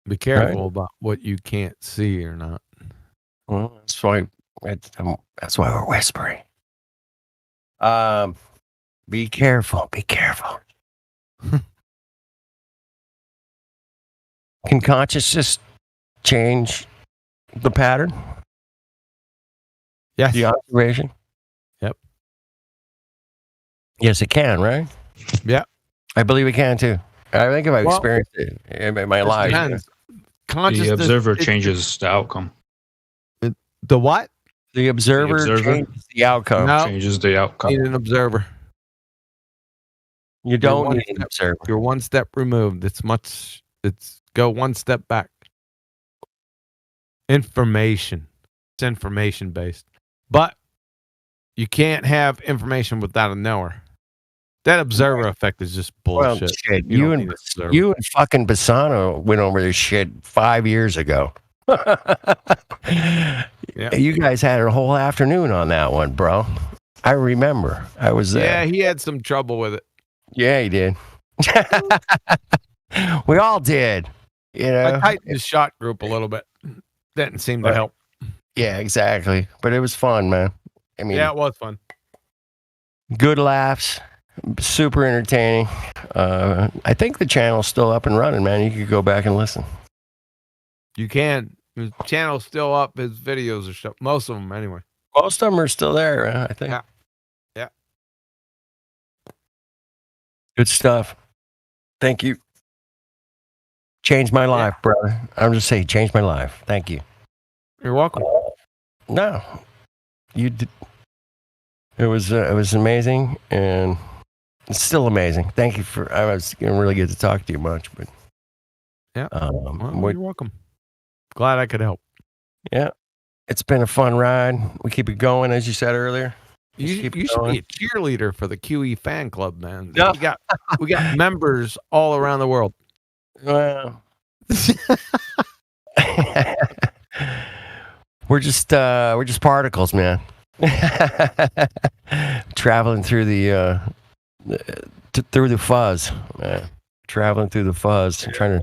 Be careful about what you can't see or not. Well, that's why we're whispering. Be careful. Can consciousness change the pattern? Yes. The observation? Yep. Yes, it can, right? Yeah. I believe it can too. I think if I experienced it in my life. The observer changes the outcome. The what? The observer changes the outcome. No. Changes the outcome. Need an observer. You don't need an observer. You're one step removed. It's go one step back. Information. It's information based. But you can't have information without a knower. That observer effect is just bullshit. Well, shit, you and fucking Bassano went over this shit 5 years ago. Yeah. You guys had a whole afternoon on that one, bro. I remember. I was there. Yeah, he had some trouble with it. Yeah, he did. We all did. I tightened his shot group a little bit. Didn't seem to help. Yeah, exactly. But it was fun, man. I mean, yeah, it was fun. Good laughs. Super entertaining. I think the channel's still up and running, man. You could go back and listen. You can. The channel's still up. His videos are still, most of them anyway. Most of them are still there, I think. Yeah. Good stuff. Thank you. Changed my life, brother. I'm just saying, changed my life. Thank you. You're welcome. No, you did. It was amazing, and it's still amazing. Thank you for. I was gonna really get to talk to you much, but yeah, you're welcome. Glad I could help. Yeah, it's been a fun ride. We keep it going, as you said earlier. You should be a cheerleader for the QE fan club, man. No. We got members all around the world. Well, we're just particles, man. Traveling through the fuzz, man. Traveling through the fuzz, trying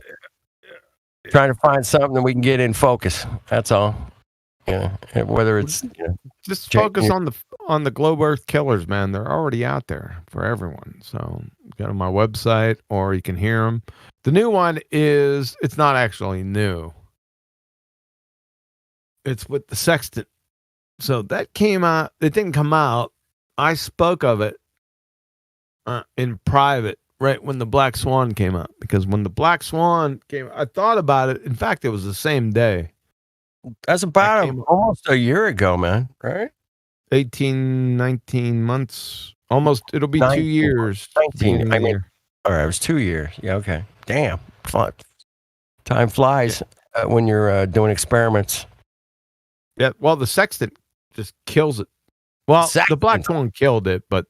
to find something that we can get in focus. That's all. Yeah, whether it's just focus on the Globe Earth Killers, man. They're already out there for everyone. So go to my website or you can hear them. The new one it's not actually new. It's with the Sextant. So that came out. It didn't come out. I spoke of it in private right when the Black Swan came out. Because when the Black Swan came, I thought about it. In fact, it was the same day. That's about almost a year ago, man. Right? 18, 19 months. Almost. It'll be 2 years. 19. I mean, all right. It was 2 years. Yeah. Okay. Damn. Time flies when you're doing experiments. Yeah. Well, the Sextant just kills it. Well, the Black Swan killed it, but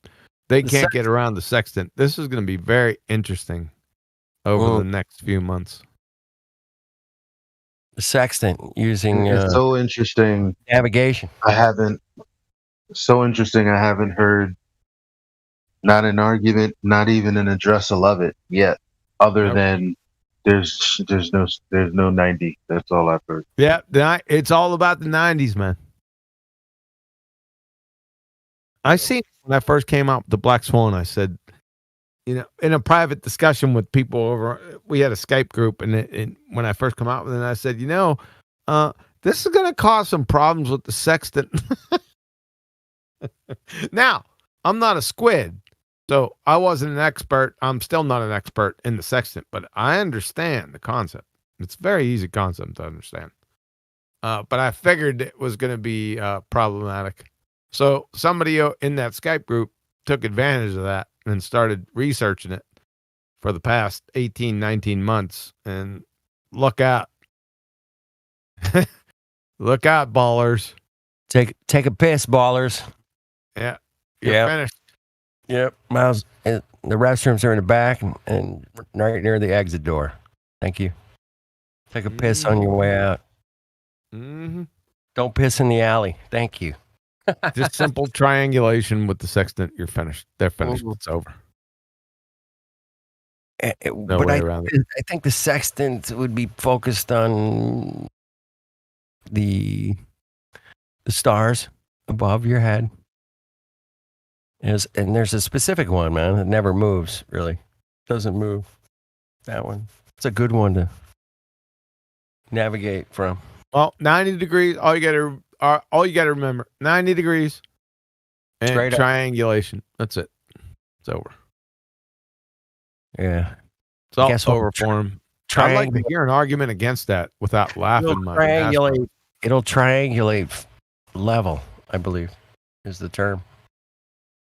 they can't get around the Sextant. This is going to be very interesting over the next few months. The Sextant using it's so interesting. Navigation. I haven't heard not an argument, not even an address of it yet, other than there's no 90. That's all I've heard. Yeah, it's all about the 90s, man. I seen when I first came out with the Black Swan, I said, in a private discussion with people over, we had a Skype group, and when I first come out with it, I said, this is going to cause some problems with the Sextant. Now, I'm not a squid, so I wasn't an expert. I'm still not an expert in the Sextant, but I understand the concept. It's a very easy concept to understand. But I figured it was going to be problematic. So somebody in that Skype group took advantage of that and started researching it for the past 18, 19 months. And look out. Look out, ballers. Take a piss, ballers. Yeah. You're finished. Yep. Miles, the restrooms are in the back and right near the exit door. Thank you. Take a piss on your way out. Mm-hmm. Don't piss in the alley. Thank you. Just simple triangulation with the Sextant. You're finished. They're finished. It's over. No But way I around it. think the Sextant would be focused on the stars above your head. And there's a specific one, man. It never moves, really. Doesn't move. That one. It's a good one to navigate from. Well, 90 degrees. All you got to remember, 90 degrees and Straight up. triangulation. That's it. It's over. Yeah. It's all Guess what? over for him. I'd like to hear an argument against that without laughing. It'll triangulate level, I believe, is the term.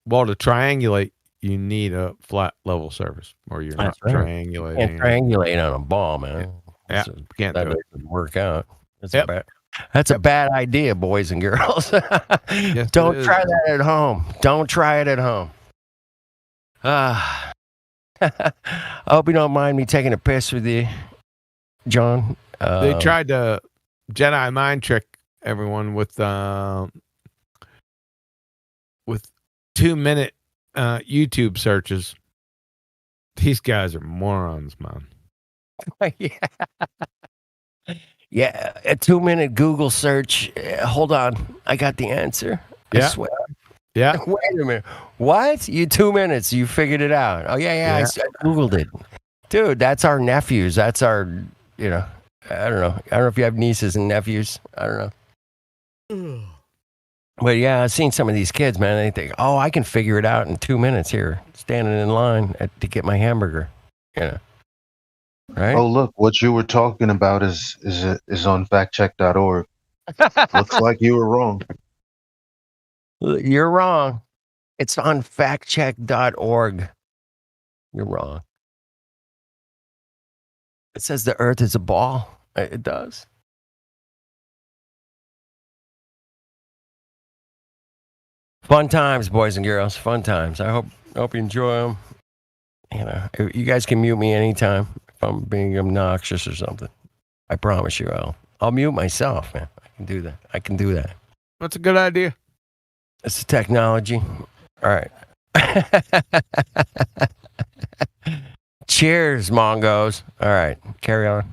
Well, to triangulate, you need a flat level surface, or you're not That's right. triangulating. Can't triangulate on a ball, man. Yeah, can't that do it. doesn't work out. That's a bad idea, boys and girls. Yes, Don't it is. try that at home. Don't try it at home. I hope you don't mind me taking a piss with you, John. They tried to Jedi mind trick everyone with 2-minute YouTube searches. These guys are morons, man. Yeah, a 2-minute Google search. Hold on, I got the answer. I Yeah. swear. Yeah. Wait a minute. What? You 2 minutes? You figured it out? Oh yeah. I Googled it, dude. That's our nephews. That's our. I don't know. I don't know if you have nieces and nephews. I don't know. But yeah, I've seen some of these kids, man. They think, oh, I can figure it out in 2 minutes here, standing in line to get my hamburger. Right? Oh, look, what you were talking about is on factcheck.org. Looks like you were wrong. You're wrong. It's on factcheck.org. You're wrong. It says the earth is a ball. It does. Fun times, boys and girls. Fun times. I hope you enjoy them. You guys can mute me anytime if I'm being obnoxious or something. I promise you, I'll mute myself, man. I can do that. That's a good idea. It's the technology. All right. Cheers, Mongos. All right, carry on.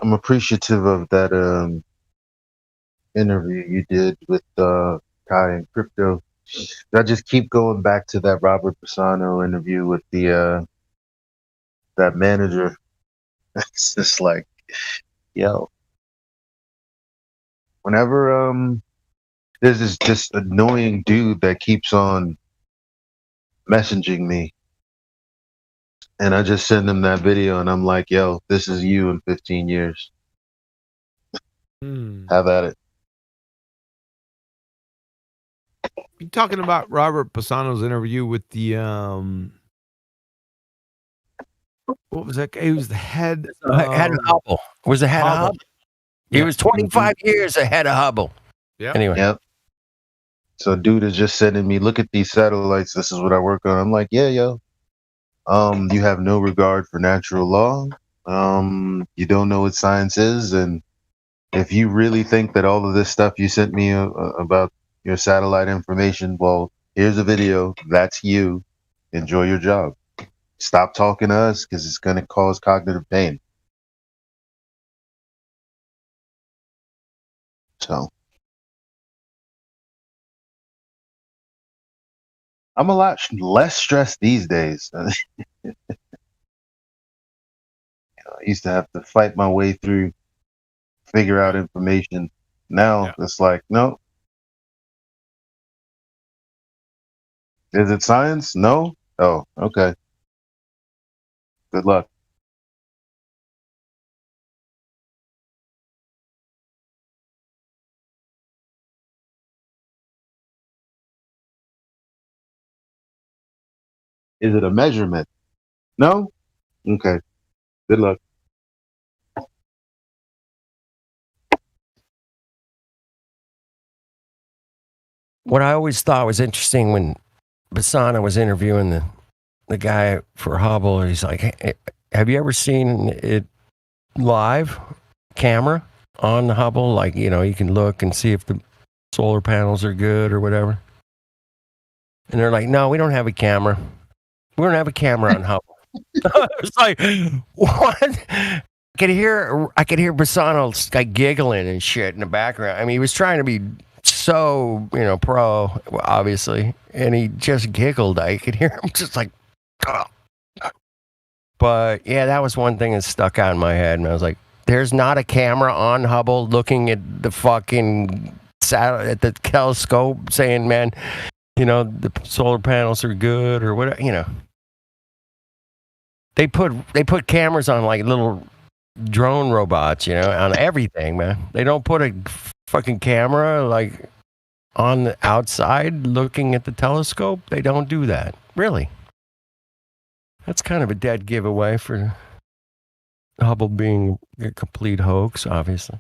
I'm appreciative of that interview you did with Kai and Crypto. I just keep going back to that Robert Pisano interview with the that manager. It's just like, yo, whenever there's this just annoying dude that keeps on messaging me, and I just send him that video, and I'm like, yo, this is you in 15 years. Have at it. You talking about Robert Pisano's interview with the what was that guy? He was the head Head of Hubble. Was the head of Hubble? He Yeah. was 25 years ahead of Hubble. Yeah. Anyway. Yep. So dude is just sending me, look at these satellites. This is what I work on. I'm like, yeah, yo. You have no regard for natural law. You don't know what science is, and if you really think that all of this stuff you sent me about your satellite information, well, here's a video. That's you. Enjoy your job. Stop talking to us because it's going to cause cognitive pain. So I'm a lot less stressed these days. I used to have to fight my way through, figure out information. Now it's like, no. Is it science? No. Oh, okay. Good luck. Is it a measurement? No? Okay. Good luck. What I always thought was interesting when Pisano was interviewing the guy for Hubble, he's like, hey, have you ever seen it live, camera on the Hubble? Like, you know, you can look and see if the solar panels are good or whatever. And they're like, no, we don't have a camera. We don't have a camera on Hubble. It's like, what? I could hear Pisano like giggling and shit in the background. I mean, he was trying to be so, you know, pro, obviously, and he just giggled. I could hear him just like, oh. But yeah, that was one thing that stuck out in my head, and I was like, there's not a camera on Hubble looking at the fucking at the telescope saying, man, you know, the solar panels are good or whatever, you know. They put cameras on like little drone robots, you know, on everything, man. They don't put a fucking camera like on the outside looking at the telescope. They don't do that. Really. That's kind of a dead giveaway for Hubble being a complete hoax, obviously.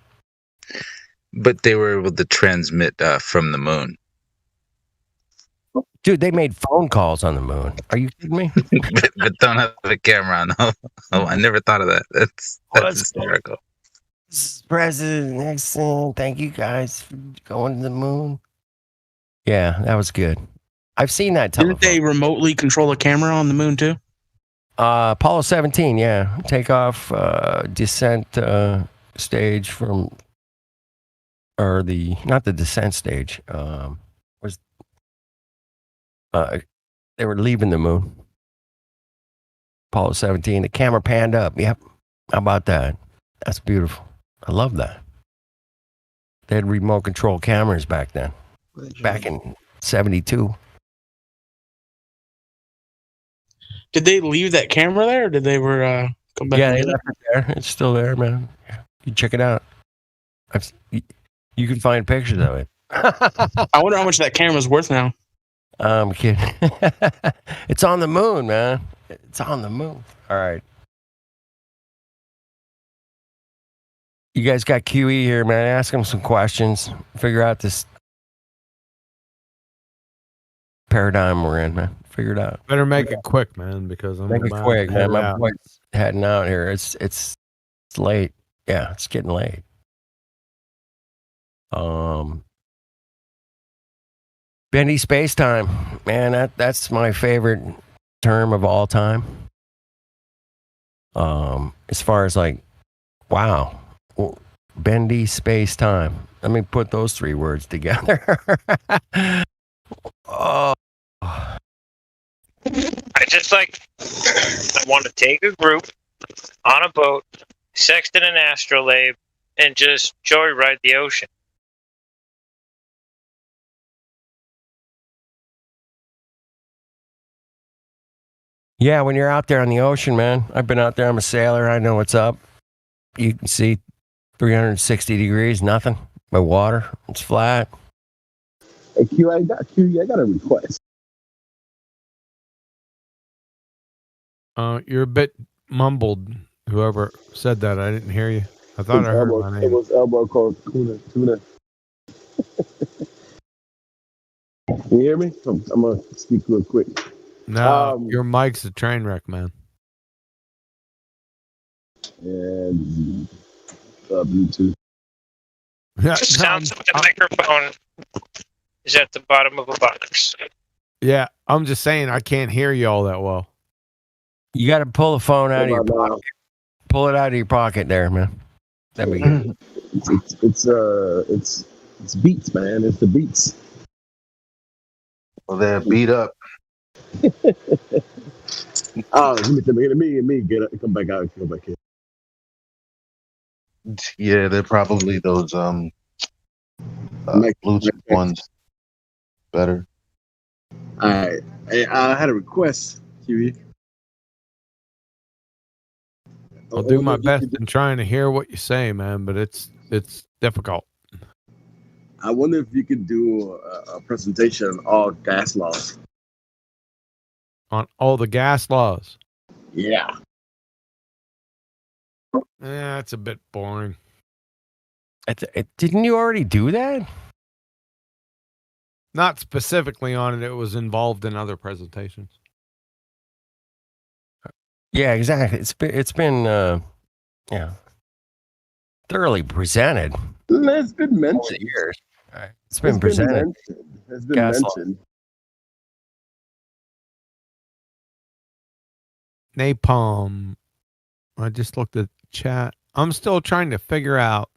But they were able to transmit from the moon. Dude, they made phone calls on the moon. Are you kidding me? but don't have a camera on. Oh, I never thought of that. That's hysterical. President Nixon, thank you guys for going to the moon. Yeah, that was good. I've seen that telephone. Didn't they remotely control a camera on the moon too? Apollo 17, yeah. Takeoff, descent stage from, or not the descent stage. They were leaving the moon. Apollo 17, the camera panned up. Yep. How about that? That's beautiful. I love that. They had remote control cameras back then. Back in 72. Did they leave that camera there, or did they come back? Yeah, they left it there. It's still there, man. You check it out. You can find pictures of it. I wonder how much that camera's worth now. I'm kidding. It's on the moon, man. It's on the moon. All right. You guys got QE here, man. Ask him some questions. Figure out this paradigm we're in, man. Figure it out. Better make it quick, man, because I'm Make it about quick, to man. head My out. boy's heading out here. It's late. Yeah, it's getting late. Bendy space time, man. That's my favorite term of all time. As far as like, wow, bendy space time. Let me put those 3 words together. Oh. I just I want to take a group on a boat, sextant an astrolabe, and just joyride the ocean. Yeah, when you're out there on the ocean, man. I've been out there. I'm a sailor. I know what's up. You can see 360 degrees, nothing but water. It's flat. Hey, Q, I got a request. You're a bit mumbled. Whoever said that, I didn't hear you. I thought I heard my It name. was Elbow called Tuna. Can you hear me? I'm going to speak real quick. No, your mic's a train wreck, man. And Bluetooth. Sounds like the microphone is at the bottom of a box. Yeah, I'm just saying I can't hear you all that well. You got to pull the phone out of your pocket. Pull it out of your pocket there, man. That'd be good. It's beats, man. It's the beats. Well, they're beat up. Oh, let me get it. Come back out. Come back in. Yeah, they're probably those Bluetooth ones. Better. All right. Hey, I had a request, Kiwi. I'll do my best in trying to hear what you say, man, but it's difficult. I wonder if you could do a presentation on all gas laws. On all the gas laws. Yeah. It's a bit boring. Didn't you already do that? Not specifically on it. It was involved in other presentations. Yeah, exactly. It's been thoroughly presented. It's been mentioned. Years. Right. It's been presented. It's been Gas law. mentioned. Napalm. I just looked at chat. I'm still trying to figure out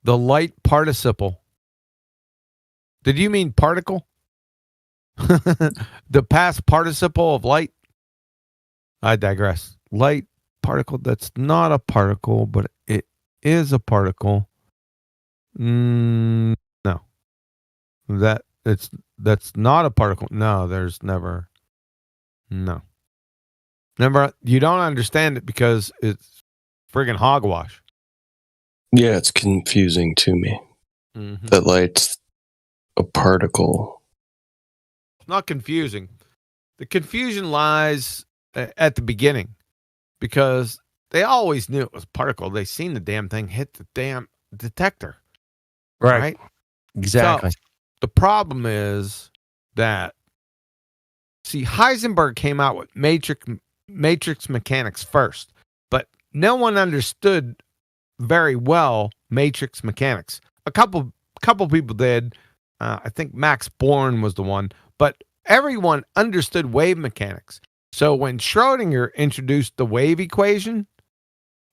the light participle. Did you mean particle? The past participle of light? I digress. Light particle, that's not a particle, but it is a particle. No. That's not a particle. No, there's never. No. Never. You don't understand it because it's friggin' hogwash. Yeah, it's confusing to me. Mhm. That light's a particle. It's not confusing. The confusion lies at the beginning because they always knew it was a particle. They seen the damn thing hit the damn detector. Right? Exactly. So, the problem is that, see, Heisenberg came out with matrix mechanics first, but no one understood very well matrix mechanics. A couple people did. I think Max Born was the one, but everyone understood wave mechanics. So when Schrodinger introduced the wave equation,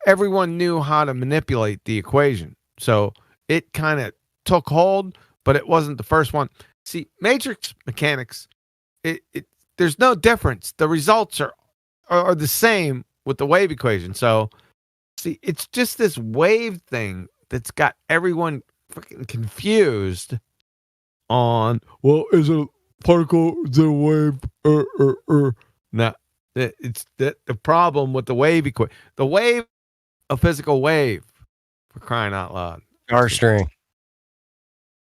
everyone knew how to manipulate the equation. So it kind of took hold, but it wasn't the first one. See, matrix mechanics, there's no difference. The results are the same with the wave equation. So, see, it's just this wave thing that's got everyone freaking confused on, well, is it a particle, is it a wave, No, it's the problem with the wave equation. The wave, a physical wave, for crying out loud. R string.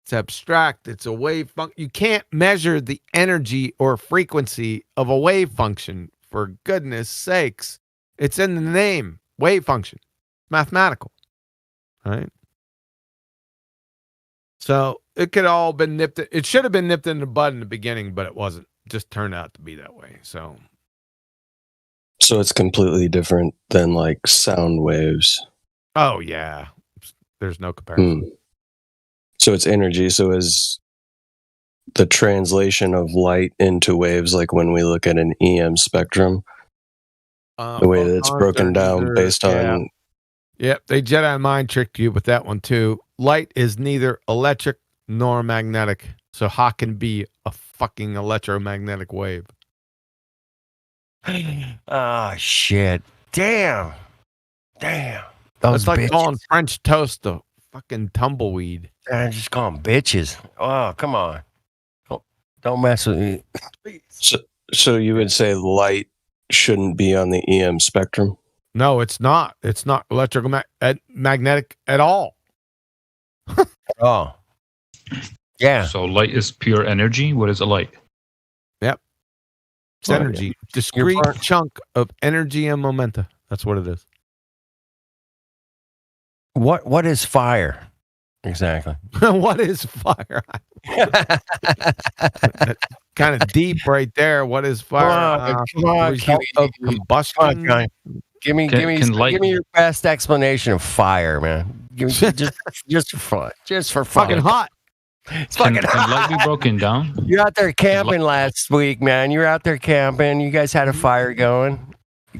It's abstract. It's a wave function. You can't measure the energy or frequency of a wave function, for goodness sakes. It's in the name, wave function. Mathematical. Right? So it could all been nipped. It should have been nipped in the bud in the beginning, but it wasn't. It just turned out to be that way. So it's completely different than like sound waves. oh yeah. There's no comparison. So it's energy. So is the translation of light into waves, like when we look at an EM spectrum, the way that it's broken down based on Yep, they Jedi mind tricked you with that one too. Light is neither electric nor magnetic, so how can be a fucking electromagnetic wave? Oh shit! Damn! Those It's like bitches. calling French toast a fucking tumbleweed. I just call them bitches. Oh, come on! Don't mess with me. So you would say light shouldn't be on the EM spectrum? No, it's not. It's not magnetic at all. Oh, yeah. So light is pure energy. What is a light? Yep. It's Oh, energy. yeah. Discrete part- chunk of energy and momenta. That's what it is. What is fire? Exactly. What is fire? Kind of deep right there. What is fire? Come on, Result of combustion. Come on, Johnny. Give me your best explanation of fire, man. Give me just for fun. Just for fun. Fucking hot. It's fucking Can hot. light be broken down? You're out there camping last week, man. You were out there camping. You guys had a fire going,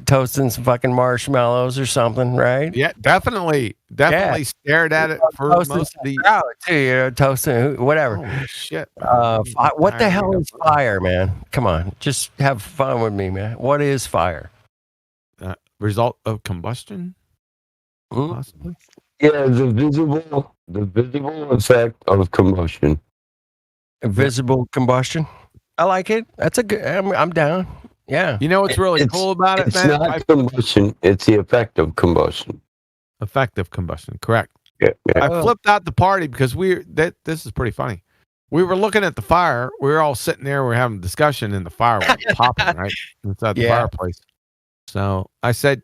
toasting some fucking marshmallows or something, right? Yeah, definitely stared at it for Toasting most of the. crowd too, you know, toasting whatever. Holy shit! What the hell is fire, man? Come on, just have fun with me, man. What is fire? Result of combustion, possibly. Yeah, the visible effect of combustion. Visible combustion. I like it. That's a good. I'm down. Yeah. You know what's really cool about it, It's man? not combustion. It's the effect of combustion. Effective combustion, correct. Yeah. I flipped out the party because this is pretty funny. We were looking at the fire. We were all sitting there. We were having a discussion, and the fire was popping right inside the fireplace. So I said,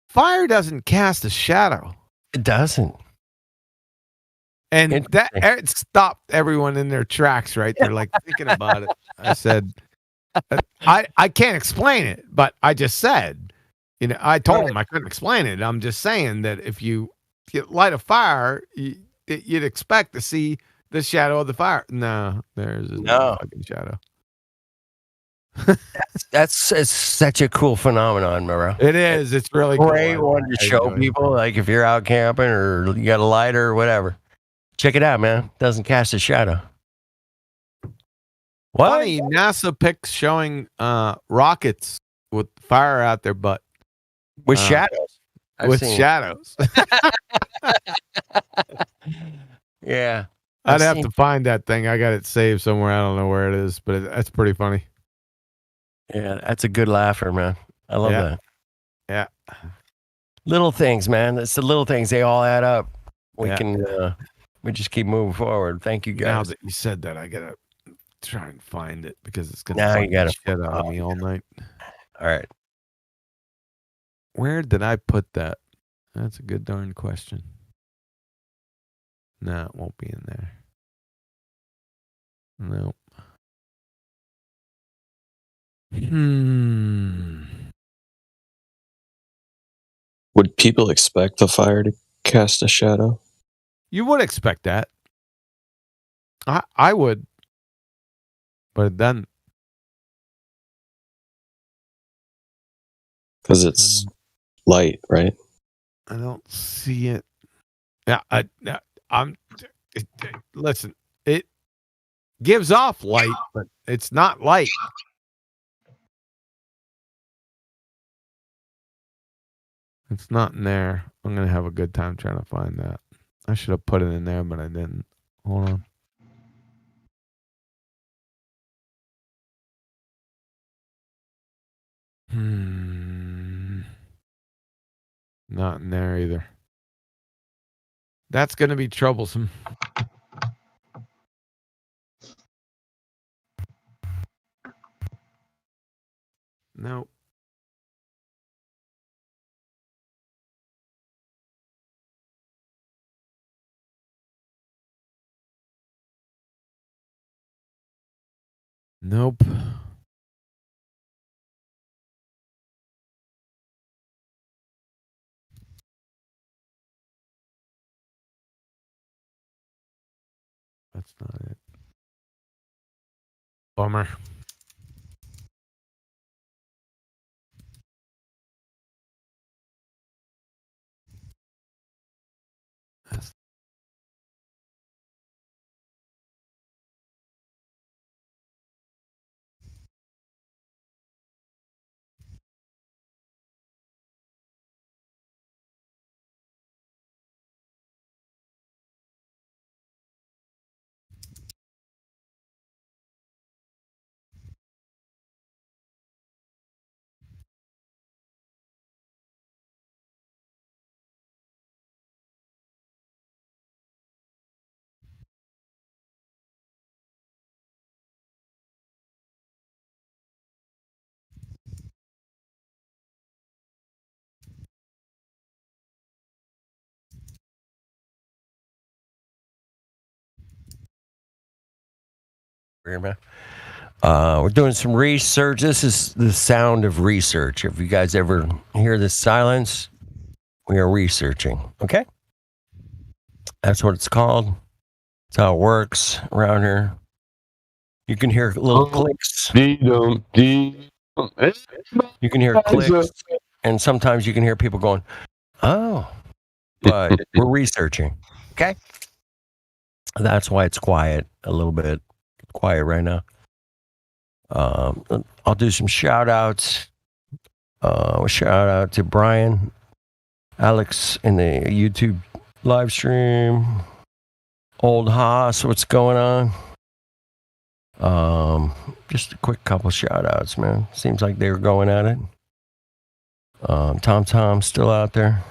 fire doesn't cast a shadow. It doesn't. And it stopped everyone in their tracks right there, like thinking about it. I said, I can't explain it, but I just said, I told him I couldn't explain it. I'm just saying that if you light a fire, you'd expect to see the shadow of the fire. No, there's no fucking shadow. It's such a cool phenomenon, Moreau. It is. It's really great cool. one to show people. Like if you're out camping or you got a lighter or whatever, check it out, man. Doesn't cast a shadow. What? Funny, NASA pics showing rockets with fire out their butt. With shadows. With shadows. Yeah. I'd have to find that thing. I got it saved somewhere. I don't know where it is, but that's pretty funny. Yeah, that's a good laugher, man. I love that. Yeah. Little things, man. It's the little things. They all add up. We Yeah. can we just keep moving forward. Thank you, Now guys. that you said that, I gotta try and find it because it's gonna Now you fucking gotta shit out of me all night. All right. Where did I put that? That's a good darn question. No, it won't be in there. No. Would people expect the fire to cast a shadow? You would expect that. I would. But it doesn't. Because it's light, right? I don't see it. Yeah, listen, it gives off light, but it's not light. It's not in there. I'm gonna have a good time trying to find that. I should have put it in there, but I didn't. Hold on. Not in there either. That's gonna be troublesome. Nope. Nope. That's not it. Bummer. We're doing some research. This is the sound of research. If you guys ever hear this silence, we are researching. Okay? That's what it's called. That's how it works around here. You can hear little clicks. You can hear clicks. And sometimes you can hear people going, oh. But we're researching. Okay? That's why it's quiet a little bit. Quiet right now. I'll do some shout outs. Shout out to Brian, Alex in the YouTube live stream. Old Haas, what's going on? Just a quick couple shout outs, man. Seems like they were going at it. Tom's still out there.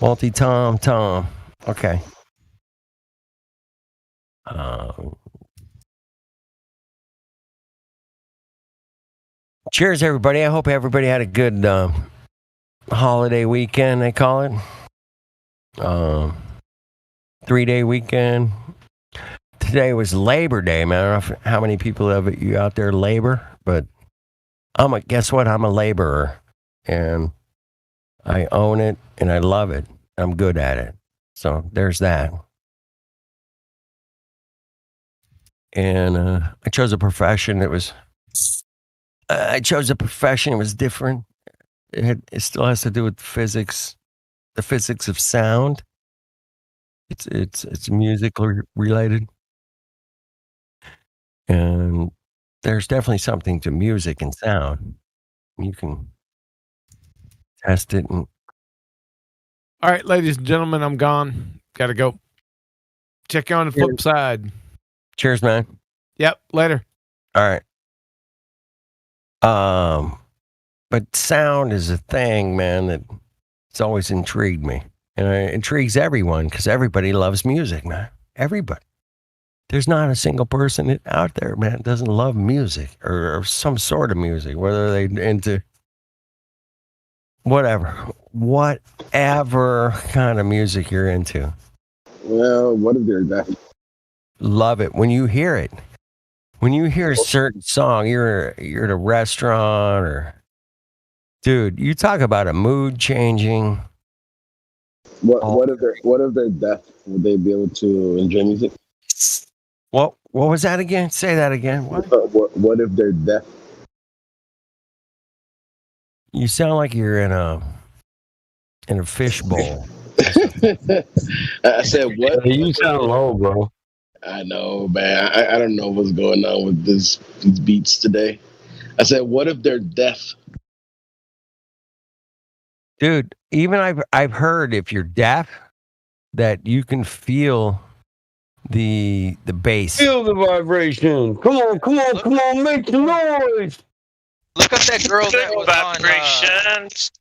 Tom. Okay. Cheers, everybody. I hope everybody had a good holiday weekend, they call it. 3-day weekend. Today was Labor Day, man. I don't know how many people of you out there labor, but guess what? I'm a laborer, and I own it, and I love it. I'm good at it. So there's that. And I chose a profession that was... it was different. It still has to do with physics, the physics of sound. It's musical related, and there's definitely something to music and sound. You can test it. All right, ladies and gentlemen, I'm gone. Gotta go. Check you on the flip side. Cheers, man. Yep. Later. All right. But sound is a thing, man, that it's always intrigued me. And it intrigues everyone because everybody loves music, man. Everybody. There's not a single person out there, man, that doesn't love music or some sort of music, whether they into whatever kind of music you're into. Well, what if they're that? Love it. When you hear it. When you hear a certain song, you're at a restaurant or, dude, you talk about a mood changing. What if they're deaf? Would they be able to enjoy music? What was that again? Say that again. What if they're deaf? You sound like you're in a fishbowl. I said what? You sound low, bro. I know, man. I don't know what's going on with these beats today. I said, what if they're deaf? Dude, even I've heard if you're deaf that you can feel the bass. Feel the vibration. Come on, make the noise. Look up that girl that was vibrations.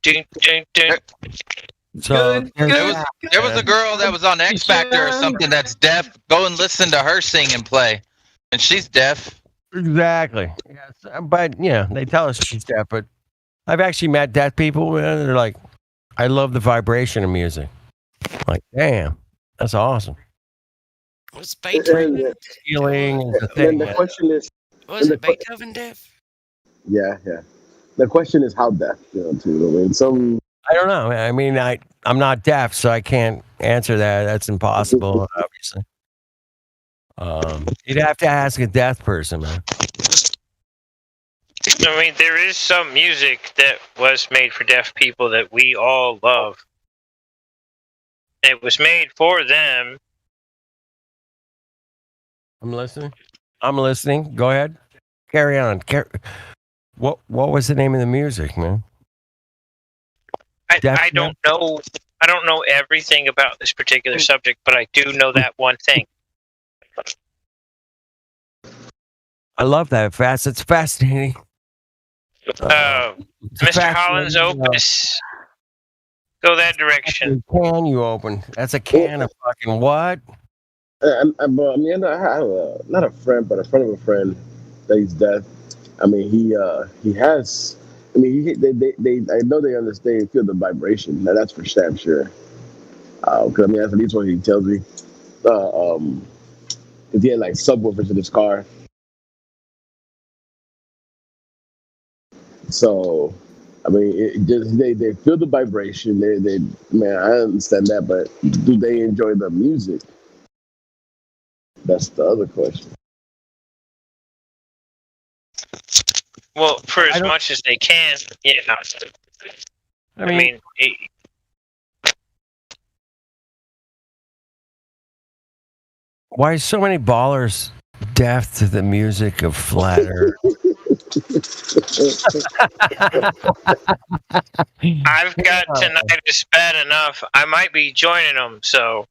So there was a girl that was on X Factor or something that's deaf. Go and listen to her sing and play, and she's deaf. Exactly. Yes, but yeah, they tell us she's deaf. But I've actually met deaf people, and they're like, "I love the vibration of music." I'm like, damn, that's awesome. Was Beethoven Feeling is the thing. The question is, was it Beethoven deaf? Yeah. The question is how deaf, too. I mean, some. I don't know. I mean, I'm not deaf, so I can't answer that. That's impossible, obviously. You'd have to ask a deaf person, man. I mean, there is some music that was made for deaf people that we all love. It was made for them. I'm listening. Go ahead. Carry on. What was the name of the music, man? I don't know. I don't know everything about this particular subject, but I do know that one thing. I love that. It's fascinating. Mr. Holland's opus. Go that direction. Can you open? That's a can of fucking what? I have not a friend, but a friend of a friend that he's deaf. I mean, he has. I mean, I know they understand, feel the vibration. Now, that's for damn sure. Because I mean, at least what he tells me. because he had like subwoofers in his car. So, I mean, it just they feel the vibration. They man, I understand that, but do they enjoy the music? That's the other question. Well, for as much as they can, yeah. I mean Why is so many ballers deaf to the music of Flat Earth? I've got tonight is bad enough. I might be joining them, so.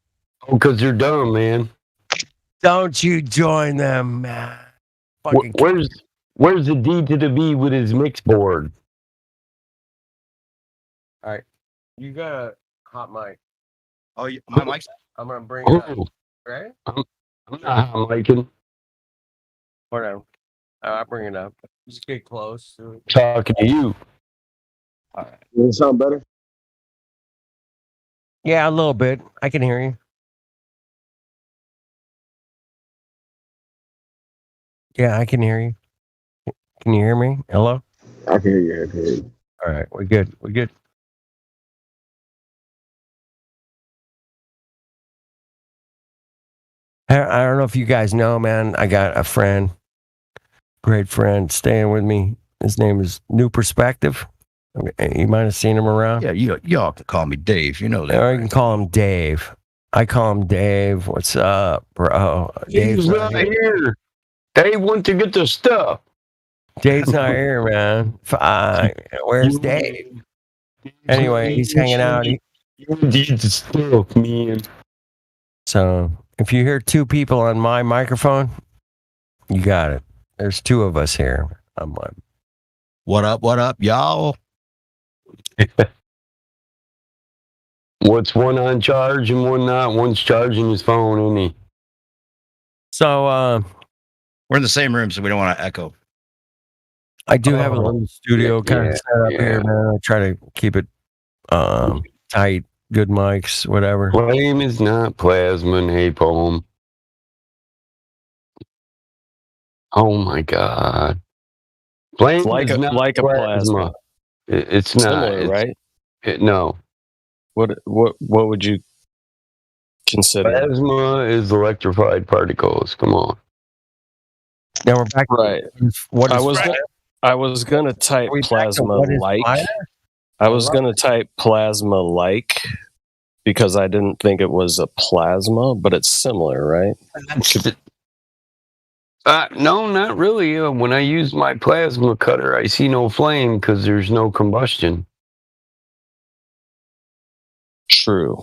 Oh, because they're dumb, man. Don't you join them, man. Where's the D to the B with his mix board? All right. You got a hot mic. Oh, my mic's. I'm going to bring it up. Oh, Right? I'm not liking. Hold on. I'll bring it up. Just get close. Talking to you. All right. Does it sound better? Yeah, a little bit. I can hear you. Yeah, I can hear you. Can you hear me? Hello? I can hear you. I can hear you. All right. We're good. We're good. I don't know if you guys know, man. I got a friend, great friend, staying with me. His name is New Perspective. You might have seen him around. Yeah, y'all can call me Dave. You know that. Or you can call him Dave. I call him Dave. What's up, bro? Dave's not here. Dave went to get the stuff. Dave's not here, man. Where's Dave? Anyway, he's hanging out. You need the stuff, man. So if you hear two people on my microphone, you got it. There's two of us here. I'm one. What up, y'all? What's one on charge and one not? One's charging his phone, isn't he? So we're in the same room, so we don't want to echo. I do have a little studio kind of set up here, man. I try to keep it tight, good mics, whatever. Flame is not plasma, napalm. Oh my god. Flame Like is a not plasma. It's Similar, not. right? No. What would you consider? Plasma is electrified particles. Come on. Now we're back. Right. What is I was gonna type plasma like. I was gonna type plasma like because I didn't think it was a plasma, but it's similar, right? No, not really. When I use my plasma cutter, I see no flame because there's no combustion. True.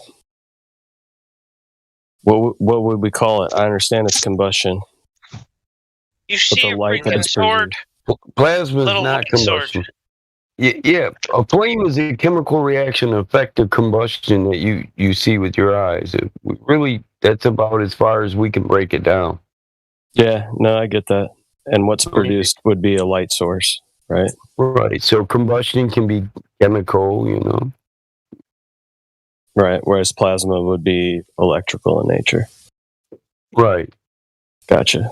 What would we call it? I understand it's combustion. You see a freaking sword? Plasma is Little not white sword. combustion. Yeah, a flame is a chemical reaction, effective combustion that you see with your eyes. That's about as far as we can break it down. Yeah, no, I get that. And what's produced would be a light source, right? Right. So combustion can be chemical, Right. Whereas plasma would be electrical in nature. Right. Gotcha.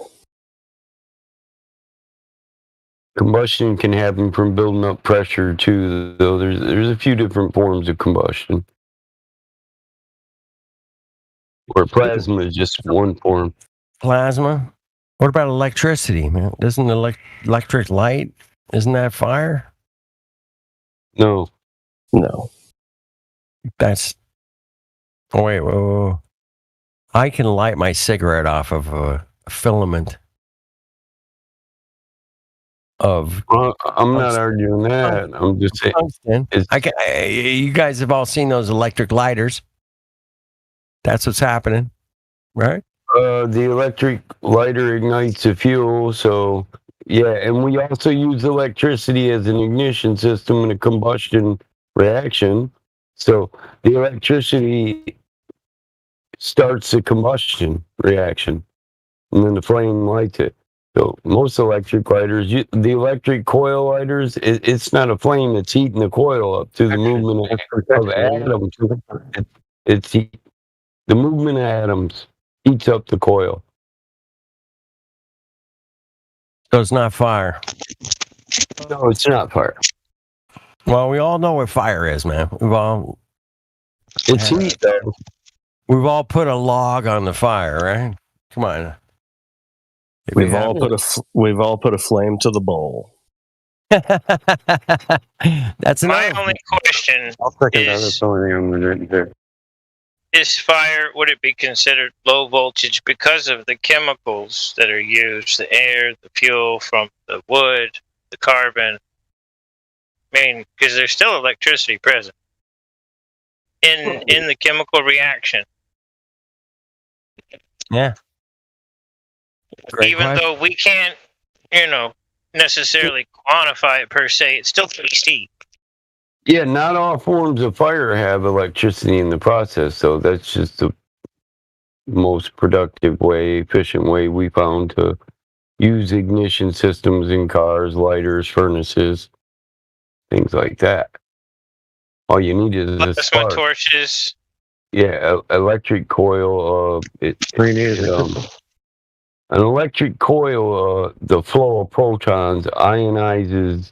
Combustion can happen from building up pressure too, though. There's a few different forms of combustion. Where plasma is just one form. Plasma? What about electricity, man? Doesn't electric light, isn't that fire? No. That's... Oh, wait, whoa. I can light my cigarette off of a filament of... I'm not arguing that. I'm just saying... You guys have all seen those electric lighters. That's what's happening, right? The electric lighter ignites the fuel, so yeah, and we also use electricity as an ignition system in a combustion reaction. So the electricity starts the combustion reaction, and then the flame lights it. So most electric lighters, the electric coil lighters, it's not a flame; it's heating the coil up through the movement of atoms. The movement of atoms heats up the coil. So it's not fire. No, it's not fire. Well, we all know what fire is, man. It's heat, though. We've all put a log on the fire, right? Come on. We've all put a flame to the bowl. That's my only question I'll second that. is: That's the only thing I'm going to do. is fire, would it be considered low voltage because of the chemicals that are used, the air, the fuel from the wood, the carbon? I mean, because there's still electricity present in the chemical reaction. Yeah. Even though we can't, necessarily quantify it per se, it's still pretty steep. Yeah, not all forms of fire have electricity in the process, so that's just the most productive way, efficient way we found to use ignition systems in cars, lighters, furnaces, things like that. All you need is a Plasma spark. torches. Yeah, electric coil. An electric coil, the flow of protons ionizes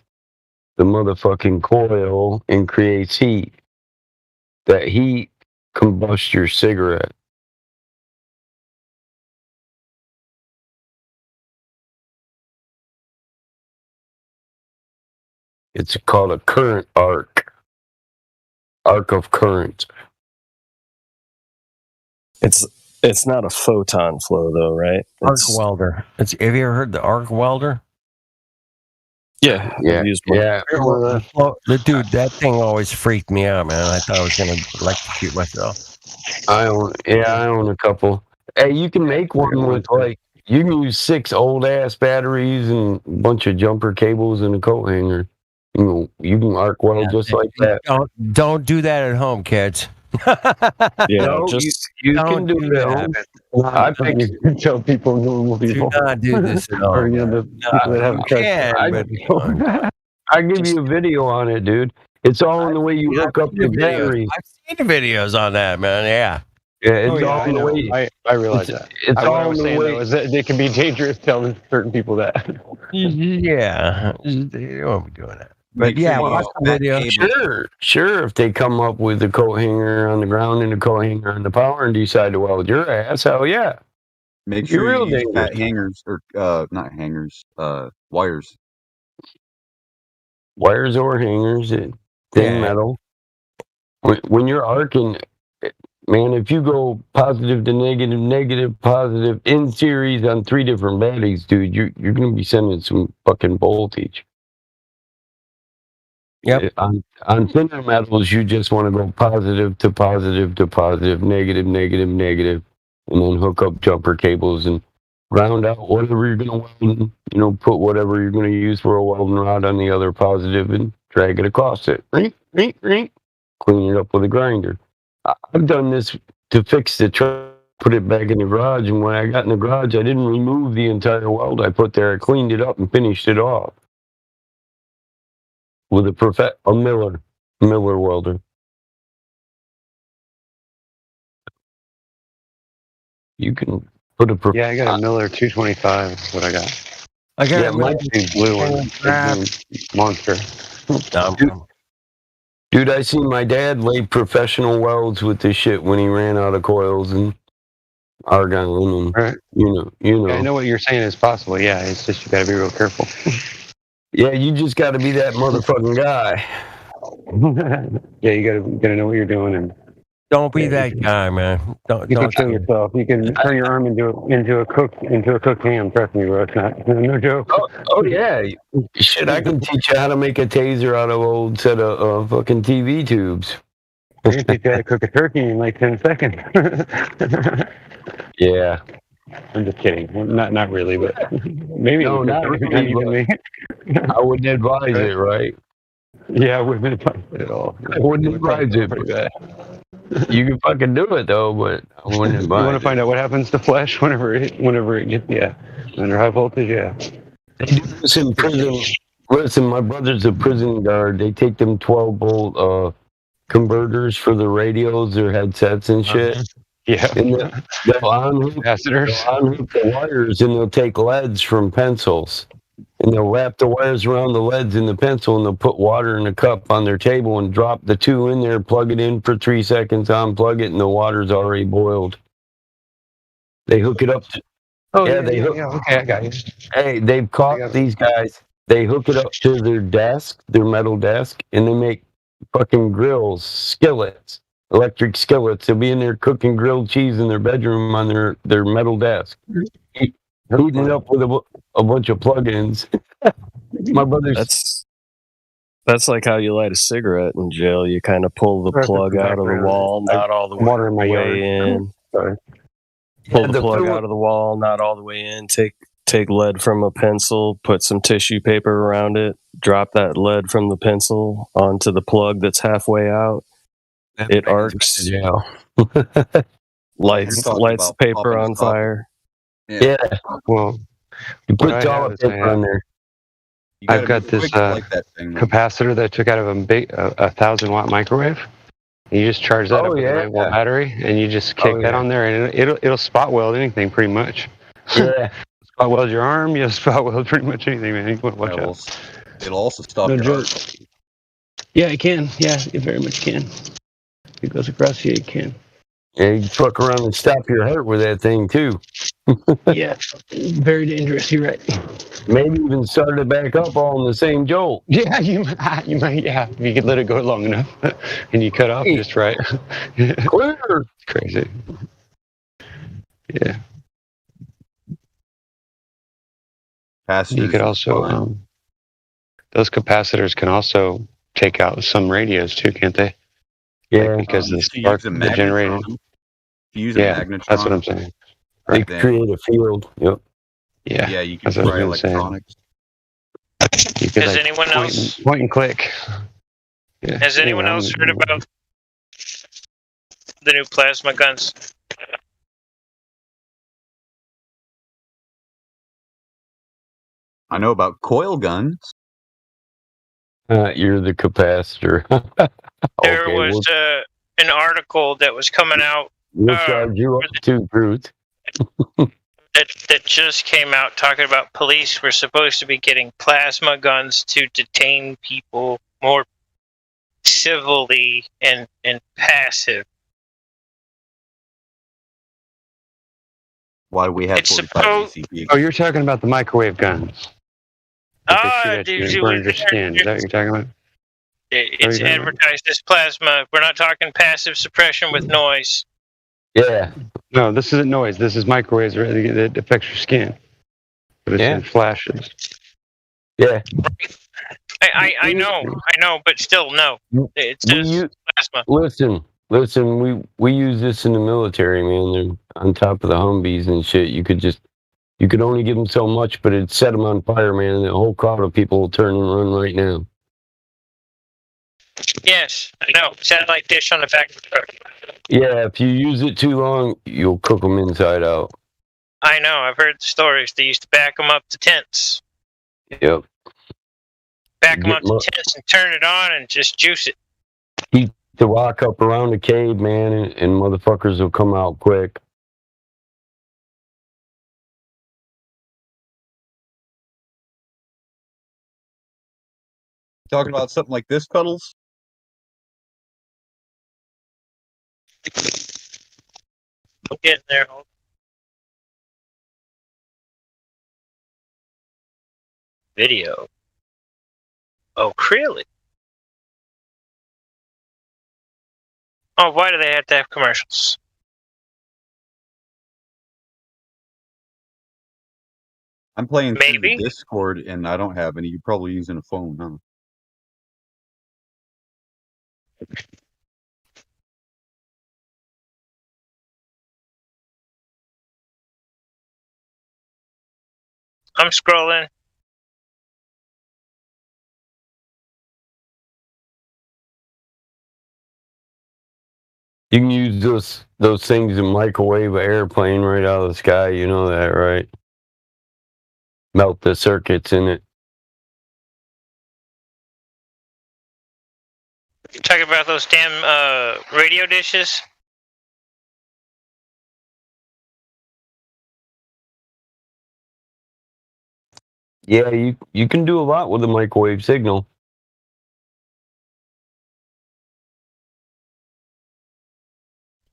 the motherfucking coil and creates heat. That heat combusts your cigarette. It's called a current arc. Arc of current. It's not a photon flow though, right? Arc welder. Have you ever heard the arc welder? Yeah. Yeah. Well, dude, that thing always freaked me out, man. I thought I was going to electrocute myself. I own a couple. Hey, you can make one with you can use 6 old ass batteries and a bunch of jumper cables and a coat hanger. You can arc weld just like that. Don't do that at home, kids. Yeah, No, you can do that. I think tell people do not do this at all. I give you a video on it, dude. It's all in the way you hook up the battery. I've seen the videos on that, man. Yeah. Yeah, it's all in the way. I realize that. It's what all I in was the saying way. though is that they can be dangerous telling certain people that. Yeah. You won't be doing that. But yeah, watch the video. Sure. If they come up with a coat hanger on the ground and a coat hanger on the power and decide to weld your ass, hell yeah. Make You're sure real you use dangerous. fat hangers or not hangers, wires. Wires or hangers, thin metal. When you're arcing, man, if you go positive to negative, negative, positive in series on 3 different batteries, dude, you're going to be sending some fucking voltage. Yep. On thinner metals, you just want to go positive to positive to positive, negative, negative, negative, and then hook up jumper cables and round out whatever you're going to weld. Put whatever you're going to use for a welding rod on the other positive and drag it across it. Clean it up with a grinder. I've done this to fix the truck, put it back in the garage, and when I got in the garage, I didn't remove the entire weld I put there. I cleaned it up and finished it off with a Miller welder. You can put a Yeah, I got a Miller 225. Is what I got. I got a Miller blue one. Monster. Dude, I seen my dad lay professional welds with this shit when he ran out of coils and argon and Right. you know. Yeah, I know what you're saying is possible. Yeah, it's just you got to be real careful. Yeah, you just got to be that motherfucking guy. Yeah, you gotta know what you're doing, and don't be that guy, man. You can kill yourself. You can turn your arm into a cooked ham. Trust me, bro. It's not no joke. Oh yeah, shit! I can teach you how to make a taser out of old set of fucking TV tubes. I can teach you how to cook a turkey in like 10 seconds. Yeah. I'm just kidding. Not really, but maybe. No, not really. I wouldn't advise it, right? Yeah, I wouldn't advise it at all. I wouldn't advise it. You can fucking do it though, but I wouldn't You advise want to find out what happens to flesh whenever it gets under high voltage? Yeah. They do this in prison. Listen, my brother's a prison guard. They take them 12-volt converters for the radios, their headsets and shit. Yeah. And they'll unhook the wires and they'll take leads from pencils And they'll wrap the wires around the leads in the pencil, and they'll put water in a cup on their table and drop the 2 in there, plug it in for 3 seconds, unplug it, and the water's already boiled. They hook it up. Okay, I got you. Hey, they've caught these guys. They hook it up to their desk, their metal desk, and they make fucking grills, skillets, electric skillets. They'll be in there cooking grilled cheese in their bedroom on their metal desk, heating it up with a bunch of plug-ins. My brother's. That's like how you light a cigarette in jail. You kind of pull the plug out of the wall, not all the way in. Sorry. Pull the plug out of the wall, not all the way in. Take lead from a pencil, put some tissue paper around it, drop that lead from the pencil onto the plug that's halfway out. It arcs. lights the paper on fire. Yeah. Well, you put toilet paper on there. I've got this capacitor that I took out of a 1,000-watt microwave. You just charge that up with a 9-volt battery, and you just kick that on there, and it'll spot weld anything pretty much. Yeah. Spot weld your arm, you'll spot weld pretty much anything, man. You want to watch out. It'll also stop your heart. Yeah, it can. Yeah, it very much can. If it goes across here, it can. Yeah, you fuck around and stop your heart with that thing too. Yeah, very dangerous. You're right. Maybe even start it back up all in the same jolt. Yeah, you might. Yeah, if you could let it go long enough, and you cut off just right. Clear. Crazy. Yeah. You could also those capacitors can also take out some radios too, can't they? Yeah, because the spark, the generator. Use a magnetron. That's what I'm saying. They create a field. Yep. Yeah. Yeah, you can fry electronics. You could, Has anyone else point and click? Yeah. Has anyone else heard about the new plasma guns? I know about coil guns. You're the capacitor. There was an article that was coming out. We'll charge you up too, Bruce. that just came out talking about police were supposed to be getting plasma guns to detain people more civilly and passive. Why do we have 45 CP? Oh, you're talking about the microwave guns. Burn your skin. Is that what you're talking about? It's advertised as plasma. We're not talking passive suppression with noise. Yeah. No, this isn't noise. This is microwaves that affects your skin. But it's in flashes. Yeah. I know, but still, no. It's just plasma. Listen. We use this in the military, man. They're on top of the Humvees and shit. You could only give them so much, but it'd set them on fire, man. And the whole crowd of people will turn and run right now. Yes, I know. Satellite dish on the back of the truck. Yeah, if you use it too long, you'll cook them inside out. I know. I've heard the stories. They used to back them up to tents. Yep. Back them up to tents and turn it on and just juice it. Heat the rock up around the cave, man, and motherfuckers will come out quick. Talking about something like this, Cuddles? I'm getting there. Video. Oh, really? Oh, why do they have to have commercials? I'm playing through the Discord, and I don't have any. You're probably using a phone, huh? I'm scrolling. You can use those things to microwave an airplane right out of the sky. You know that, right? Melt the circuits in it. You talking about those damn radio dishes? Yeah, you can do a lot with a microwave signal.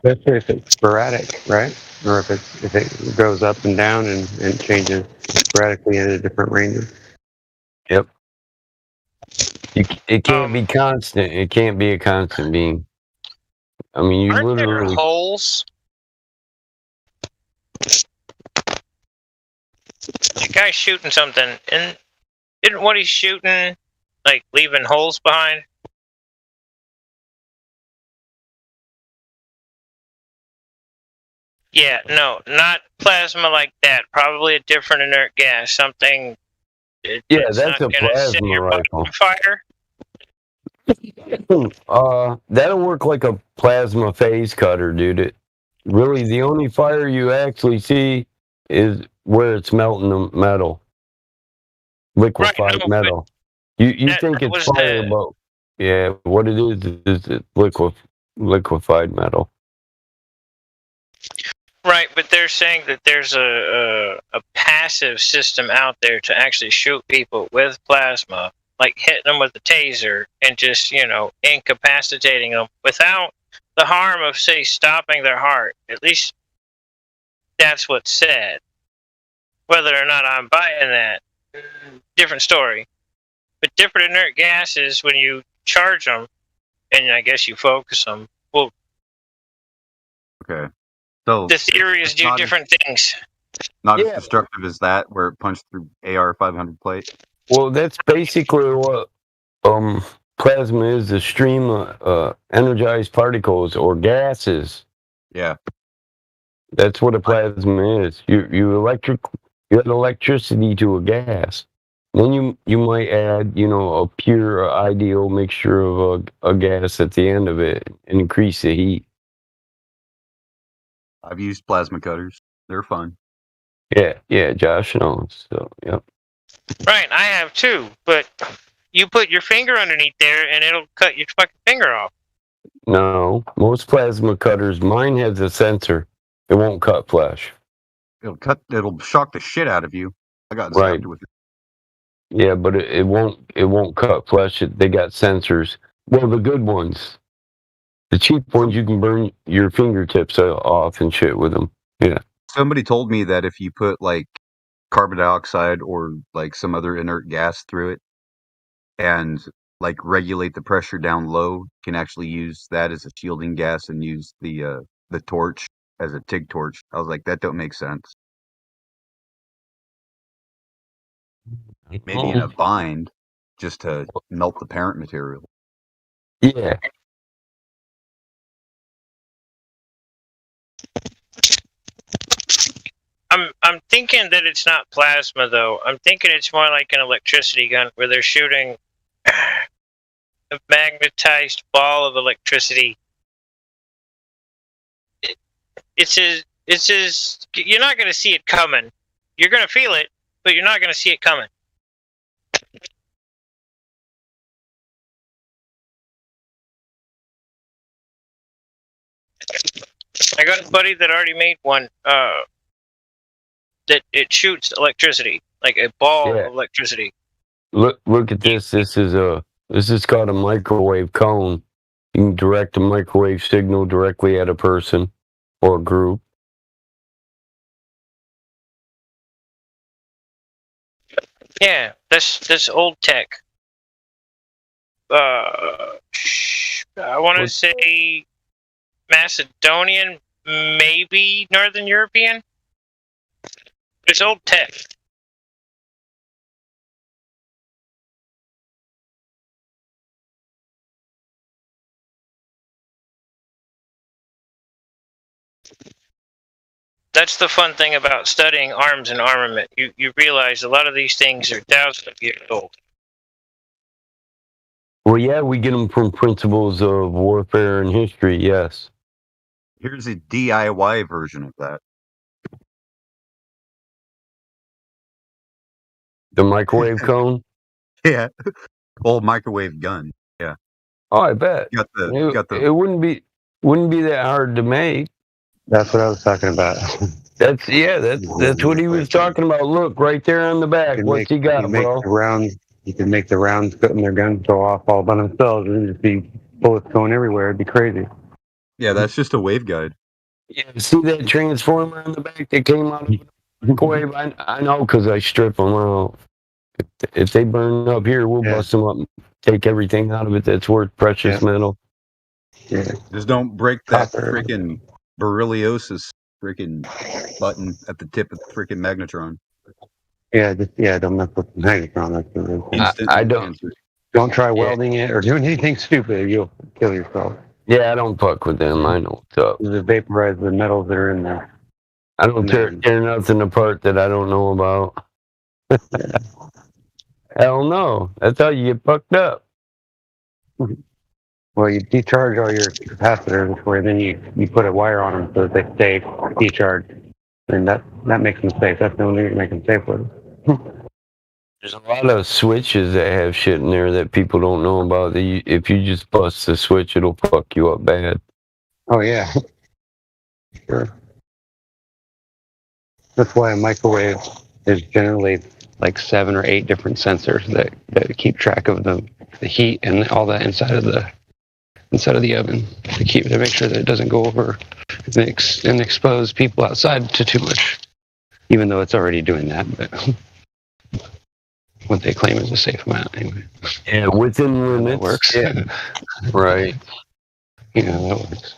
Especially if it's sporadic, right? Or if it goes up and down and changes sporadically into different ranges. Yep. It can't be constant. It can't be a constant beam. I mean, you Aren't there literally. holes? The guy's shooting something, and isn't what he's shooting like leaving holes behind? Yeah, no, not plasma like that. Probably a different inert gas. Something. Yeah, It's that's not a gonna set plasma your body rifle. on fire. That'll work like a plasma phase cutter, dude. Really, the only fire you actually see is where it's melting the metal, liquefied metal. You think it's fire, but yeah, what it is it's liquefied metal. Right, but they're saying that there's a passive system out there to actually shoot people with plasma, like hitting them with a taser and just, incapacitating them without the harm of, say, stopping their heart. At least that's what's said. Whether or not I'm buying that, different story. But different inert gases, when you charge them, and I guess you focus them, well, Okay. So the theory is it's do not different things. Not as destructive as that, where it punched through AR 500 plate. Well, that's basically what plasma is: a stream of energized particles or gases. Yeah. That's what a plasma is. You add electricity to a gas. Then you might add, a pure ideal mixture of a gas at the end of it and increase the heat. I've used plasma cutters. They're fun. Yeah, Josh knows. So, yep. Right, I have too, but you put your finger underneath there and it'll cut your fucking finger off. No, most plasma cutters, mine has a sensor. It won't cut flesh. It'll shock the shit out of you. I got zapped Right. with it. Yeah, but it won't cut flesh. They got sensors. Well, the good ones. The cheap ones, you can burn your fingertips off and shit with them. Yeah. Somebody told me that if you put like carbon dioxide or like some other inert gas through it and like regulate the pressure down low, you can actually use that as a shielding gas and use the torch as a TIG torch. I was like, that don't make sense. Maybe in a bind just to melt the parent material. Yeah. I'm thinking that it's not plasma though. I'm thinking it's more like an electricity gun where they're shooting a magnetized ball of electricity. It's you're not going to see it coming. You're going to feel it, but you're not going to see it coming. I got a buddy that already made one that it shoots electricity, like a ball of electricity. Look at this. This is called a microwave cone. You can direct a microwave signal directly at a person or a group. Yeah, that's old tech. I want to say Macedonian, maybe Northern European. It's old tech. That's the fun thing about studying arms and armament. You realize a lot of these things are thousands of years old. Well, yeah, we get them from principles of warfare and history, yes. Here's a DIY version of that. The microwave cone? Yeah. Old microwave gun. Yeah. Oh, I bet. Got It wouldn't be that hard to make. That's what I was talking about. That's what he was talking about. Look, right there on the back. What's he got, bro? You can make the rounds in their guns go off all by themselves and just be bullets going everywhere. It'd be crazy. Yeah, that's just a waveguide. Yeah, see that transformer on the back that came out of the microwave? I know because I strip them out. If they burn up here, we'll bust them up and take everything out of it that's worth precious metal. Yeah. Just don't break that freaking Beryliosis freaking button at the tip of the freaking magnetron. Don't mess with the magnetron. I don't. Don't try welding it or doing anything stupid. You'll kill yourself. Yeah, I don't fuck with them. I know what's up. Just vaporize the metals that are in there. I don't tear nothing apart that I don't know about. Hell no. That's how you get fucked up. Well, you decharge all your capacitors, where then you put a wire on them so that they stay decharged, and that makes them safe. That's the only thing that makes them safe with them. There's a lot of switches that have shit in there that people don't know about. That if you just bust the switch, it'll fuck you up bad. Oh yeah, sure. That's why a microwave is generally like 7 or 8 different sensors that keep track of the heat and all that inside of the oven to make sure that it doesn't go over and expose people outside to too much, even though it's already doing that. But what they claim is a safe amount anyway. Yeah, within limits. That works. Yeah. Right. Yeah, that works.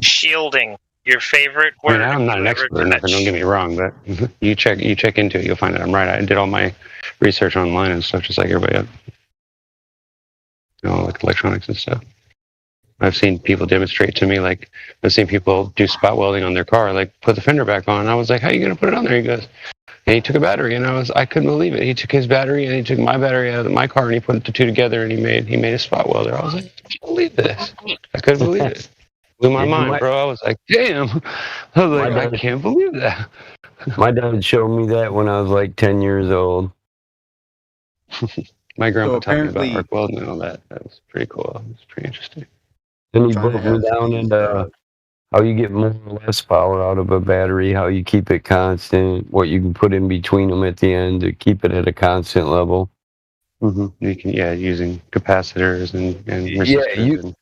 Shielding, your favorite word. I'm not an expert in nothing, don't get me wrong, but you check into it, you'll find it. I'm right. I did all my research online and stuff, just like everybody else. Like electronics and stuff. I've seen people demonstrate to me, like I've seen people do spot welding on their car, like put the fender back on. I was like, "How are you gonna put it on there?" He goes, and he took a battery, and I couldn't believe it. He took his battery and he took my battery out of my car and he put the two together and he made a spot welder. I was like, I can't believe this. I couldn't believe it. Blew my mind, bro. I was like, damn. I was like, I can't believe that. My dad showed me that when I was like 10 years old. My grandpa taught me about arc welding and all that. That was pretty cool. It was pretty interesting. Then he broke me down into how you get more or less power out of a battery, how you keep it constant, what you can put in between them at the end to keep it at a constant level. Mm-hmm. You can, using capacitors and resistors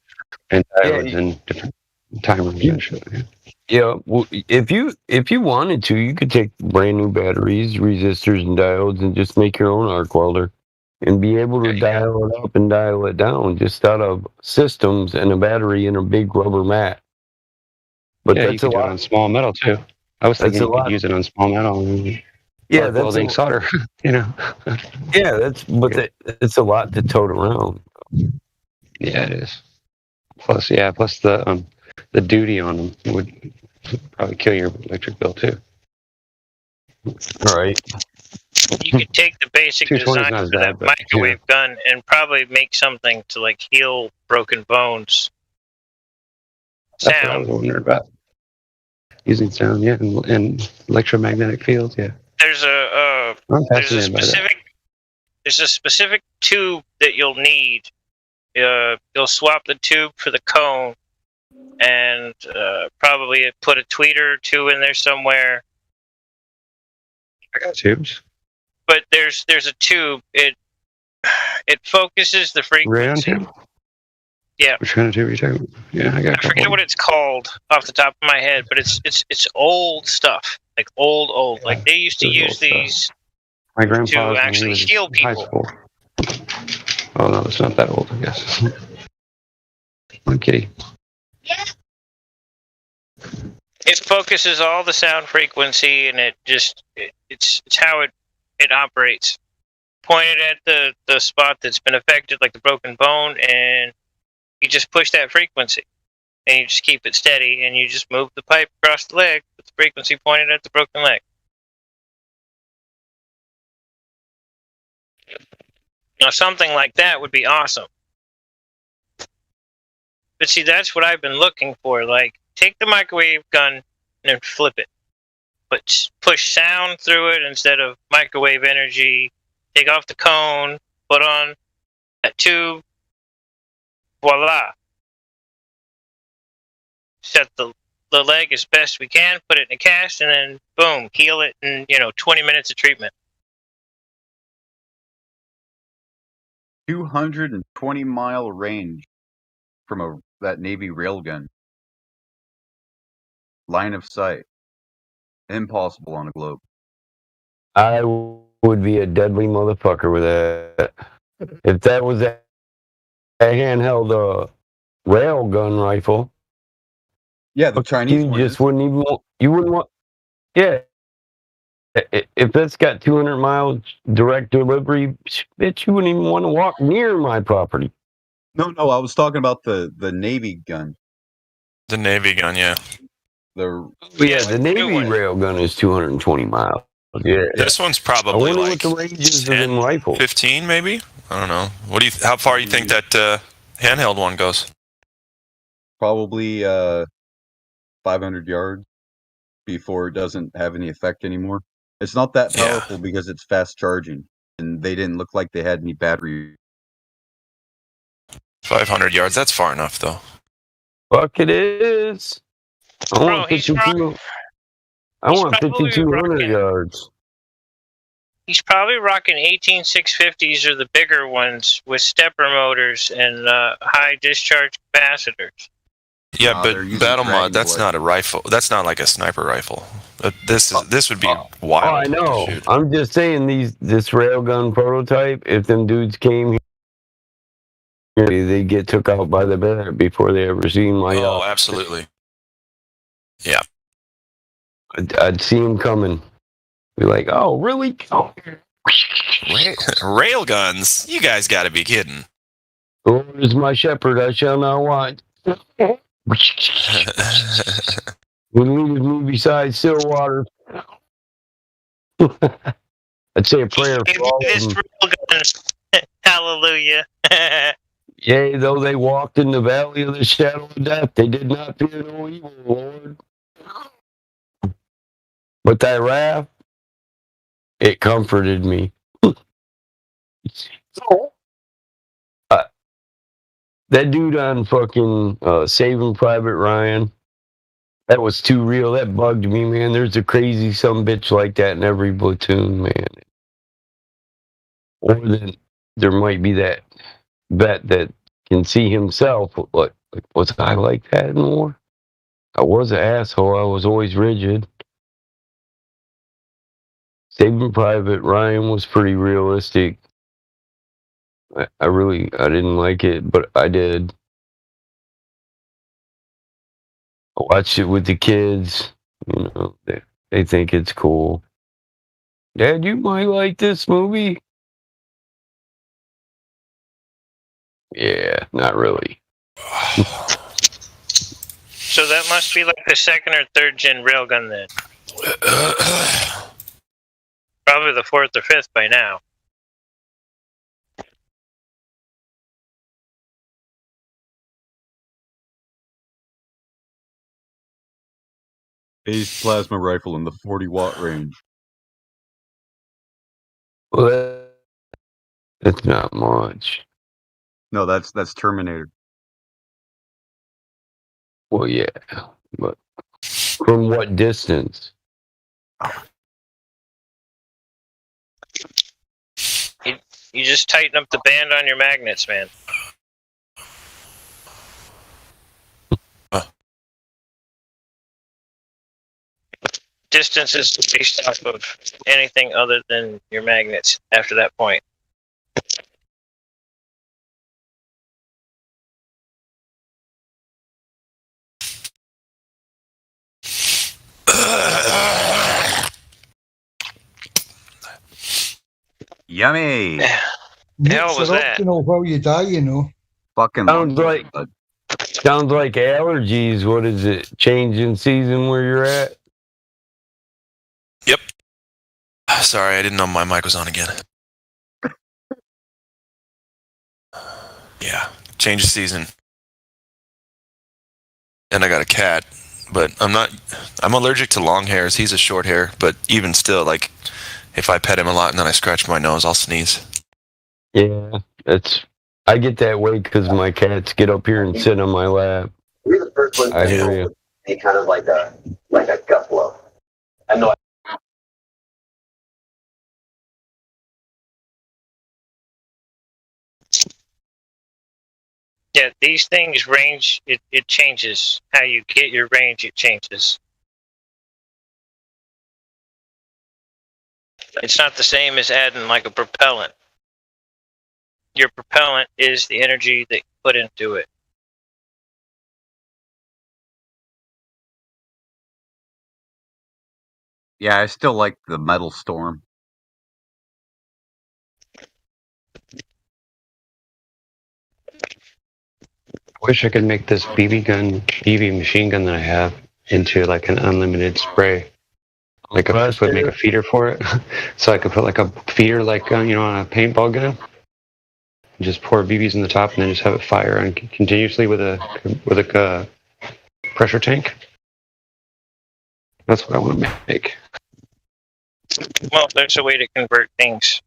and diodes and different timers and shit. Yeah, well, if you wanted to, you could take brand new batteries, resistors, and diodes, and just make your own arc welder, and be able to dial it up and dial it down just out of systems and a battery and a big rubber mat. But that's you could do it on small metal too. I was thinking you could use it on small metal. Yeah, that's welding solder. Yeah, it's a lot to tote around. Yeah, it is. Plus the duty on them would probably kill your electric bill too. All right. You could take the basic design for that microwave gun and probably make something to like heal broken bones. That's what I was wondering about. Using sound, and electromagnetic fields, There's a specific tube that you'll need. You'll swap the tube for the cone, and probably put a tweeter or two in there somewhere. I got tubes. But there's a tube. It focuses the frequency. Rayon tube? Yeah. Which kind of tube are you talking about? Yeah, I forget what it's called off the top of my head, but it's old stuff. Like old. Like they used to use these my grandpa to actually heal people. High school. Oh no, it's not that old, I guess. I'm kidding. It focuses all the sound frequency, and it's how it operates. Point it at the spot that's been affected, like the broken bone, and you just push that frequency, and you just keep it steady, and you just move the pipe across the leg with the frequency pointed at the broken leg. Now, something like that would be awesome. But see, that's what I've been looking for. Like, take the microwave gun and then flip it. But push sound through it instead of microwave energy. Take off the cone, put on that tube. Voila. Set the the leg as best we can, put it in a cast, and then boom, heal it in 20 minutes of treatment. 220-mile range from that Navy railgun. Line of sight. Impossible on a globe. I would be a deadly motherfucker with that. If that was a handheld rail gun rifle. Yeah, the Chinese you one just is. wouldn't even want. You wouldn't want. Yeah. If that's got 200 miles direct delivery, bitch, you wouldn't even want to walk near my property. No, I was talking about the Navy gun. The Navy gun, yeah. The Navy rail gun is 220 miles. Yeah. This one's probably I wonder like what the ranges of them rifles. 15, maybe. I don't know. How far do you think that handheld one goes? Probably 500 yards before it doesn't have any effect anymore. It's not that powerful because it's fast charging, and they didn't look like they had any battery. 500 yards. That's far enough, though. Fuck, it is. I want 5,200 yards. He's probably rocking 18650s or the bigger ones with stepper motors and high discharge capacitors. Yeah, but Battle Mod, that's not a rifle. That's not like a sniper rifle. This would be wild. Oh, I know. I'm just saying this railgun prototype, if them dudes came here, they get took out by the bat before they ever seen my... Oh, absolutely. Yeah. I'd see them coming. Be like, oh, really? Oh. Railguns? You guys got to be kidding. Lord is my shepherd, I shall not want. When leaders move beside still water. I'd say a prayer for all of them. Hallelujah. Yea, though they walked in the valley of the shadow of death, they did not fear no evil, Lord. But thy wrath, it comforted me. That dude on fucking Saving Private Ryan, that was too real. That bugged me, man. There's a crazy sumbitch like that in every platoon, man. Or then there might be that vet that can see himself. Like, was I like that in war? I was an asshole. I was always rigid. Saving Private Ryan was pretty realistic. I didn't like it, but I did. I watched it with the kids. You know, they think it's cool. Dad, you might like this movie. Yeah, not really. So that must be like the second or third gen railgun then. Probably the fourth or fifth by now. Phased plasma rifle in the 40-watt range. Well, that's not much. No, that's Terminator. Well, yeah, but from what distance? You just tighten up the band on your magnets, man. Distance is based off of anything other than your magnets after that point. Yummy. Hell was that? While you die, you know. Fucking sounds like allergies. What is it? Changing season where you're at? Yep. Sorry, I didn't know my mic was on again. Yeah, change of season. And I got a cat, but I'm allergic to long hairs. He's a short hair, but even still, like, if I pet him a lot and then I scratch my nose, I'll sneeze. Yeah, I get that way because my cats get up here and sit on my lap. I hear you. be kind of like a gut blow. I know. Yeah, these things range. It changes how you get your range. It changes. It's not the same as adding like a propellant. Your propellant is the energy that you put into it. Yeah, I still like the Metal Storm. Wish I could make this BB machine gun that I have into like an unlimited spray. Like make a feeder for it, so I could put like a feeder, like on a paintball gun. Just pour BBs in the top, and then just have it fire on continuously with a pressure tank. That's what I want to make. Well, there's a way to convert things.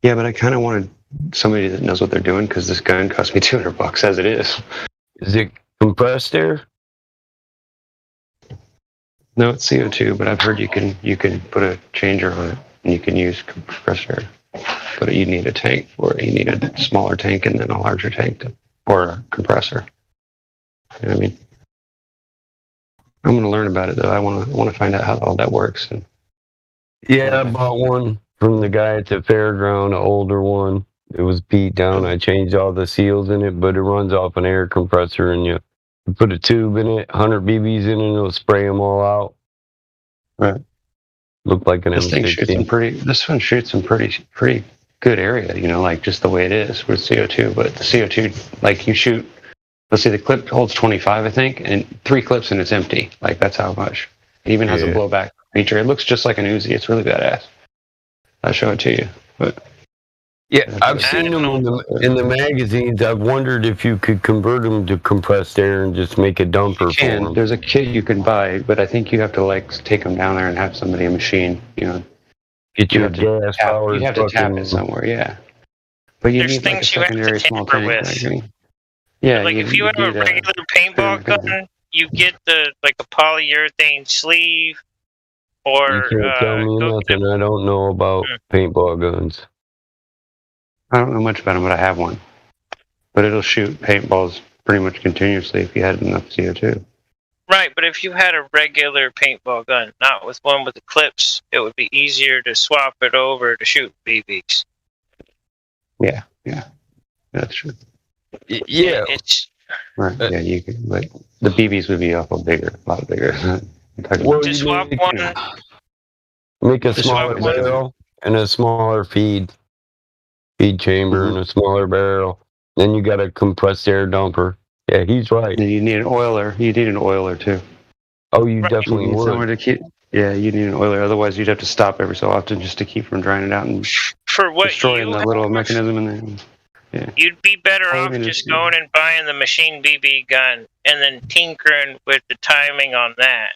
Yeah, but I kind of wanted somebody that knows what they're doing, because this gun cost me $200 as it is. Is it compressed air? No, it's CO2, but I've heard you can put a changer on it, and you can use compressed air. But you need a tank for it. You need a smaller tank and then a larger tank or a compressor. You know what I mean? I'm going to learn about it, though. I want to find out how all that works. Yeah, I bought one from the guy at the fairground, an older one. It was beat down. I changed all the seals in it, but it runs off an air compressor, and you put a tube in it, 100 BBs in it, and it'll spray them all out. Right. Looked like an This M16. thing shoots some this one shoots some pretty good area, like just the way it is with CO2. But the CO2, like you shoot, let's see, the clip holds 25, I think, and 3 clips and it's empty. Like that's how much. It even has a blowback feature. It looks just like an Uzi. It's really badass. I'll show it to you. But yeah, I've seen them in the magazines. I've wondered if you could convert them to compressed air and just make a dumper for them. There's a kit you can buy, but I think you have to like take them down there and have somebody a machine. Get you a gas powered. You have to tap it somewhere, yeah. But you need like a secondary small tank. Yeah, like if you have a regular paintball gun, you get the like a polyurethane sleeve, or you can't tell me nothing. I don't know about paintball guns. I don't know much about them, but I have one. But it'll shoot paintballs pretty much continuously if you had enough CO2. Right, but if you had a regular paintball gun, not with one with the clips, it would be easier to swap it over to shoot BBs. Yeah, that's true. Yeah, it's right. Yeah, you could, but the BBs would be a lot bigger. Well, just swap one. Make a smaller barrel and a smaller feed chamber and a smaller barrel. Then you got a compressed air dumper. Yeah, he's right. Then you need an oiler. You need an oiler too. Oh, you definitely need would. Somewhere to keep. Yeah, you need an oiler. Otherwise, you'd have to stop every so often just to keep from drying it out and for what destroying that little mechanism in there. Yeah. You'd be better off just going and buying the machine BB gun and then tinkering with the timing on that,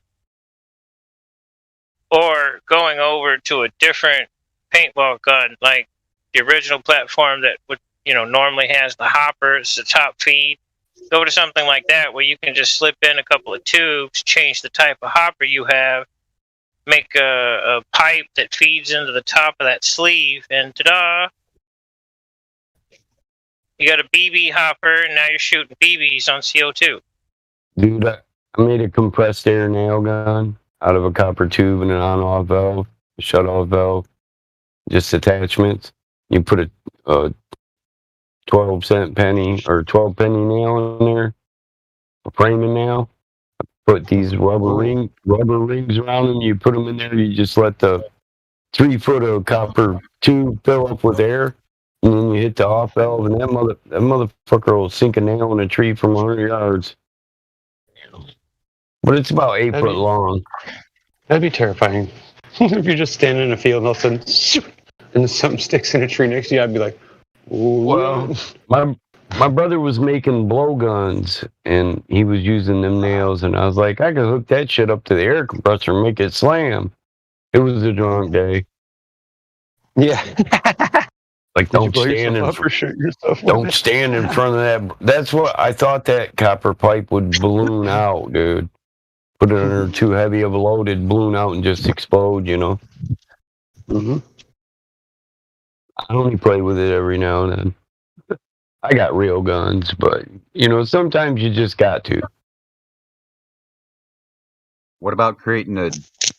or going over to a different paintball gun like the original platform that would normally has the hoppers, the top feed. Go to something like that where you can just slip in a couple of tubes, change the type of hopper you have, make a pipe that feeds into the top of that sleeve, and ta-da! You got a BB hopper, and now you're shooting BBs on CO2. Dude, I made a compressed air nail gun out of a copper tube and an on-off valve, a shut-off valve, just attachments. You put a 12-cent penny or 12-penny nail in there, a framing nail. Put these rubber rings around them. You put them in there. You just let the 3 foot of copper tube fill up with air, and then you hit the off valve, and that motherfucker will sink a nail in a tree from 100 yards. But it's about 8 foot long. That'd be terrifying. If you're just standing in a field and all of a sudden, and something sticks in a tree next to you, I'd be like, ooh. Well, my brother was making blowguns, and he was using them nails, and I was like, I could hook that shit up to the air compressor and make it slam. It was a drunk day. Yeah. Like Did you don't blow stand yourself up or shoot yourself? don't stand in front of that. That's what I thought that copper pipe would balloon out, dude. Put it under too heavy of a load, it'd balloon out and just explode, you know. Mm-hmm. I only play with it every now and then. I got real guns, but you know, sometimes you just got to. What about creating a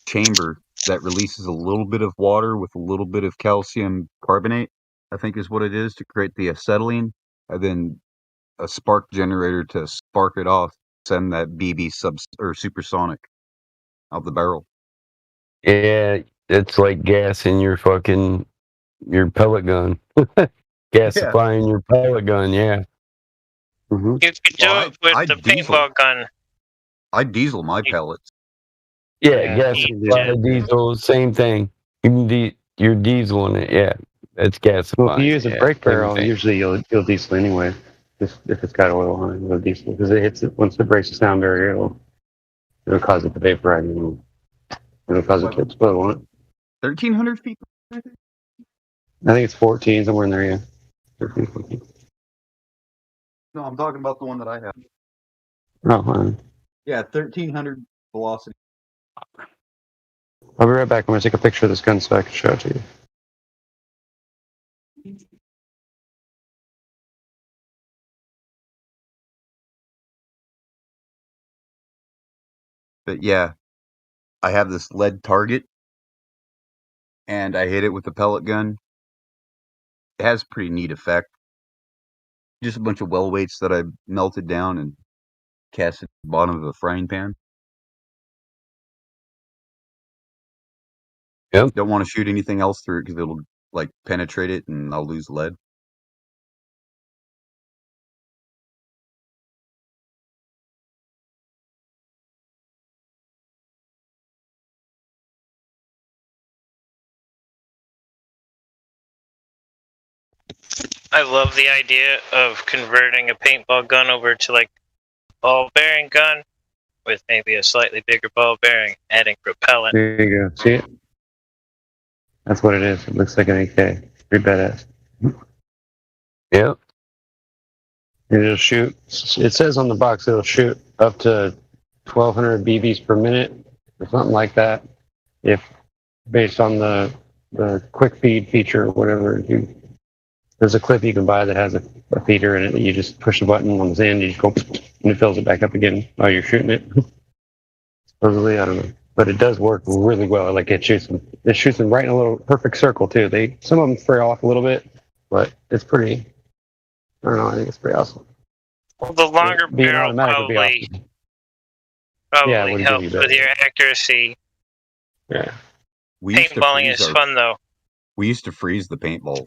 chamber that releases a little bit of water with a little bit of calcium carbonate, I think is what it is, to create the acetylene, and then a spark generator to spark it off, send that BB or supersonic out the barrel. Yeah, it's like gas in your pellet gun. Gasifying your pellet gun, yeah. Mm-hmm. You could do it with the paintball gun. I diesel my pellets. Yeah, gasify diesel, same thing. You're dieseling it, yeah. It's gasifying. Well, if you use a brake barrel, same thing. usually you'll diesel anyway. If it's got oil on it, you'll diesel because it hits it once it breaks the sound barrier. It'll cause it to vaporize. It'll cause it to explode, won't it? 1,300 feet. I think it's 14 somewhere in there. Yeah, 13, 14. No, I'm talking about the one that I have. Oh, fine. Yeah, 1,300 velocity. I'll be right back. I'm gonna take a picture of this gun so I can show it to you. But yeah, I have this lead target, and I hit it with a pellet gun. It has a pretty neat effect. Just a bunch of well weights that I melted down and cast at the bottom of a frying pan. Yep. Don't want to shoot anything else through it because it'll like penetrate it and I'll lose lead. I love the idea of converting a paintball gun over to like ball bearing gun with maybe a slightly bigger ball bearing, adding propellant. There you go. See it? That's what it is. It looks like an AK. Pretty badass. Yep. It'll shoot. It says on the box it'll shoot up to 1,200 BBs per minute or something like that. If based on the quick feed feature or whatever. There's a clip you can buy that has a feeder in it that you just push the button on the end, you just go, and it fills it back up again while you're shooting it. Supposedly, I don't know. But it does work really well. Like it shoots them right in a little perfect circle too. Some of them fray off a little bit, but it's pretty. I don't know. I think it's pretty awesome. Well, the longer Being barrel automatic would be probably awesome. Yeah, it would give helps you with better. your accuracy. Yeah. We used to Paintballing freeze is our- fun though. We used to freeze the paintballs.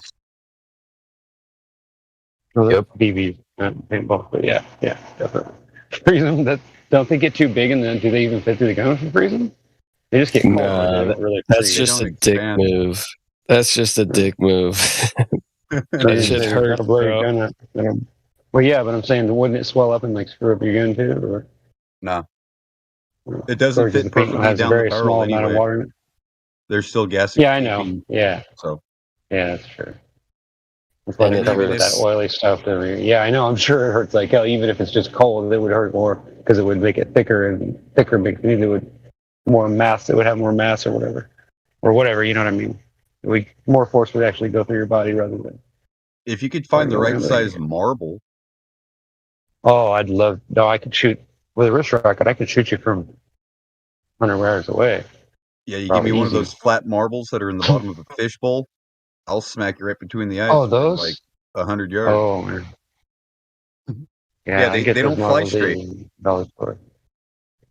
No, yep. BB, not paintball, but yeah, definitely. Freeze them. Don't they get too big, and then do they even fit through the gun if you freeze them? They just get cold. Nah, They don't really that's freeze. just They a don't dick expand. move. That's just a dick move. That shit You hurts, gotta blow your bro. gun up. Well, yeah, but I'm saying, wouldn't it swell up and like screw up your gun too? Or No. It doesn't Because fit the paint perfectly has a down very the barrel small amount of anyway. water in it. There's still gas. Yeah, I know. Yeah. So. Yeah, that's true. That's why And they it cover it with hurts. that oily stuff. Yeah, I know. I'm sure it hurts like hell. Even if it's just cold, it would hurt more because it would make it thicker and thicker. Because it would more mass. It would have more mass or whatever. You know what I mean? More force would actually go through your body rather than. If you could find the right Really? size marble. Oh, I'd love. No, I could shoot with a wrist rocket. I could shoot you from 100 yards away. Yeah, you Probably give me one of easy. those flat marbles that are in the bottom of a fishbowl. I'll smack you right between the eyes. Oh, from, those? like 100 yards. Oh man. Yeah, I they get don't those fly models straight. $80 for.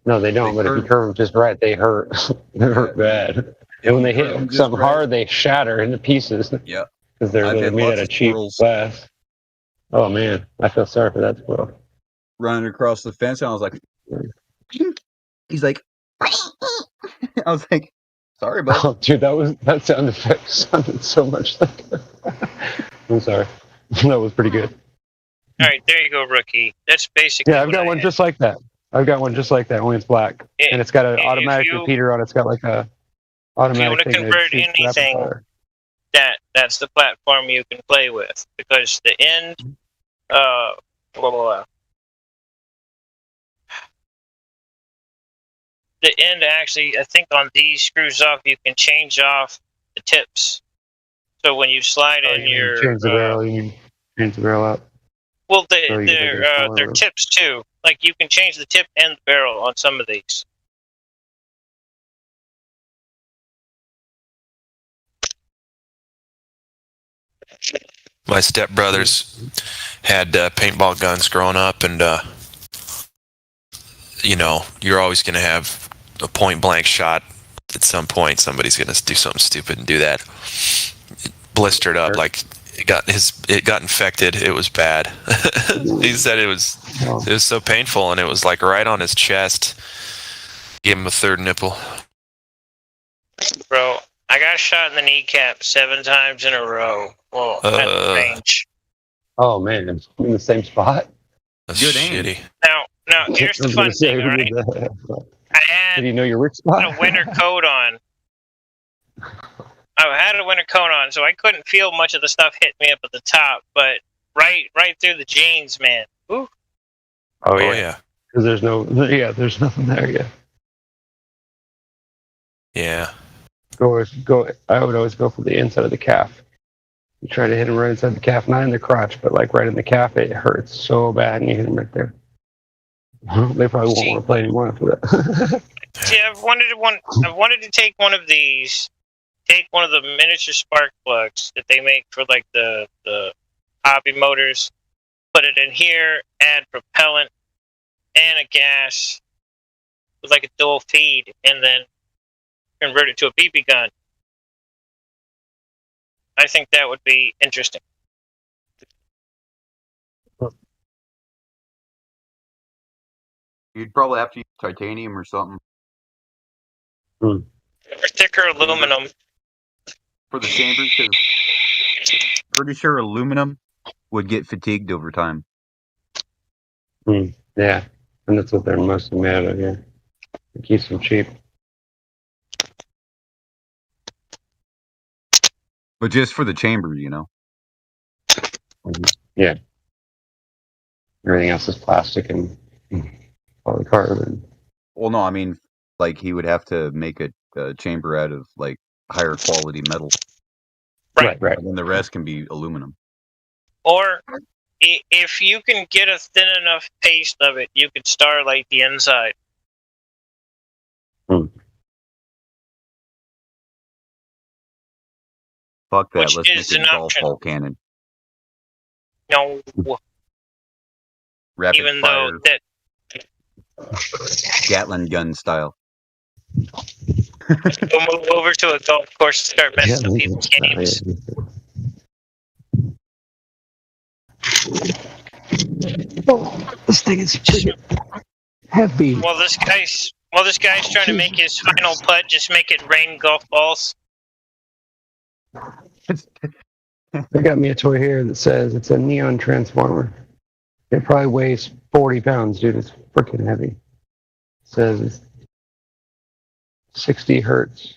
No, they don't. They But if you curve. curve them just right, they hurt. They hurt bad. And when they curve them hit just something right- hard, they shatter into pieces. Yeah. Because they're I've had made lots out of of cheap squirrels. glass. Oh man, I feel sorry for that squirrel. Running across the fence, and I was like, he's like, I was like, sorry, bud. Oh, dude, that sound effect sounded so much like. I'm sorry. That was pretty good. All right, there you go, rookie. That's basically. Yeah, I've got one just like that. I've got one just like that. Only it's black, and it's got an if automatic you- repeater on it. It's got like a If you automatic want to thing that convert shoots rapid anything, fire. that's the platform you can play with, because the end, blah blah blah. The end actually, I think on these screws off, you can change off the tips. So when you slide in your change the barrel, you can change the barrel out. well, So you can make it they're smaller. tips too. Like you can change the tip and the barrel on some of these. My stepbrothers had paintball guns growing up, and you're always going to have a point blank shot. At some point, somebody's going to do something stupid and do that. It blistered up, like it got infected. It was bad. He said it was so painful, and it was like right on his chest. Gave him a third nipple. Bro, I got shot in the kneecap 7 times in a row. Well, at the range. Oh man, it's in the same spot. That's shitty. Now here's the fun thing, all right? I had Did you know your weak spot? a winter coat on. I had a winter coat on, so I couldn't feel much of the stuff hit me up at the top, but right through the jeans, man. Ooh. Oh yeah. Because there's nothing there yet. Yeah. Go. I would always go for the inside of the calf. You try to hit him right inside the calf, not in the crotch, but like right in the calf. It hurts so bad, and you hit him right there. They probably won't want to play anymore after that. See, I've wanted to take one of these, take one of the miniature spark plugs that they make for like the hobby motors, put it in here, add propellant and a gas with like a dual feed, and then convert it to a BB gun. I think that would be interesting. You'd probably have to use titanium or something. Or thicker aluminum. For the chambers, because pretty sure aluminum would get fatigued over time. Yeah, and that's what they're mostly made of. Yeah, it keeps them cheap. But just for the chamber, Yeah. Everything else is plastic and polycarbonate. Well, no, I mean, like he would have to make a chamber out of like higher quality metal. Right. And then the rest can be aluminum. Or if you can get a thin enough paste of it, you could starlight the inside. Fuck that. Which Let's is make an a golf option. ball cannon. No. Rapid Even fire, though that Gatling gun style. we'll move over to a golf course and start messing with people's games. This thing is heavy. While this guy's trying to make his final putt, just make it rain golf balls. They got me a toy here that says it's a neon transformer. It probably weighs 40 pounds, dude. It's freaking heavy. It says it's 60 hertz,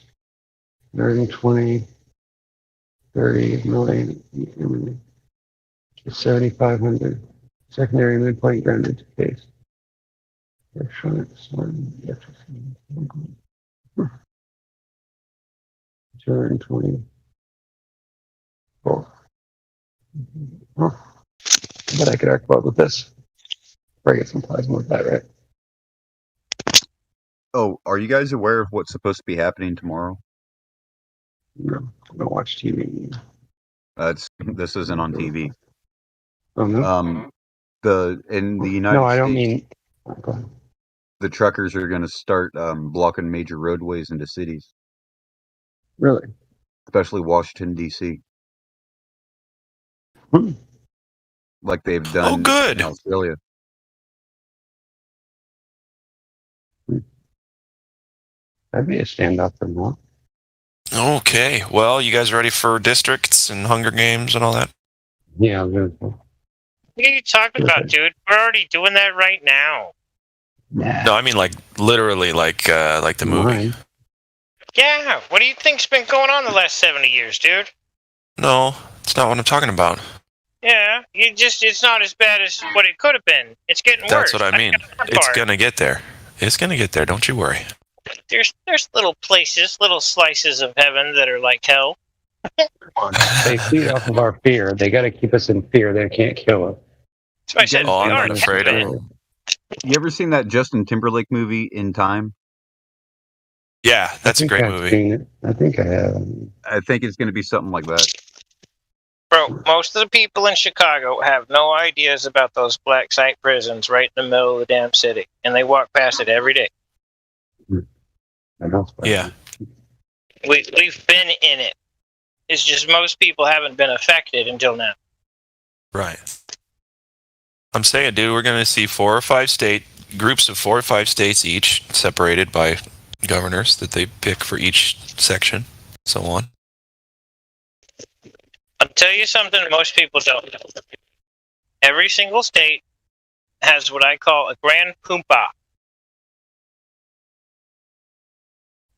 120, 30 million, 7,500. Secondary midpoint grounded to base. Electronics, 220. But I could arc weld with this. Probably get some plasma with that, right? Oh, are you guys aware of what's supposed to be happening tomorrow? No, I don't watch TV. This isn't on TV. Oh no. In the United States. No, I don't mean. Go ahead. The truckers are going to start blocking major roadways into cities. Really? Especially Washington, D.C. Like they've done in Australia. That'd be a standout for more. Okay. Well, you guys ready for districts and Hunger Games and all that? Yeah, I'm good. What are you talking about, dude? We're already doing that right now. No, I mean like literally like the movie. Yeah, what do you think's been going on the last 70 years, dude? No, it's not what I'm talking about. Yeah, it's not as bad as what it could have been. It's getting worse. That's what I mean. got that It's part. gonna get there. It's gonna get there. Don't you worry. There's little places, little slices of heaven that are like hell. They feed off of our fear. They got to keep us in fear. They can't kill us. That's why I said Oh, we I'm are not afraid of it. heaven. You ever seen that Justin Timberlake movie In Time? Yeah, that's a great movie. I think I have. I think it's going to be something like that. Bro, most of the people in Chicago have no ideas about those black site prisons right in the middle of the damn city, and they walk past it every day. Yeah. We've been in it. It's just most people haven't been affected until now. Right. I'm saying, dude, we're going to see 4 or 5 groups of 4 or 5 states each, separated by governors that they pick for each section, so on. I'll tell you something that most people don't know. Every single state has what I call a Grand Poompa.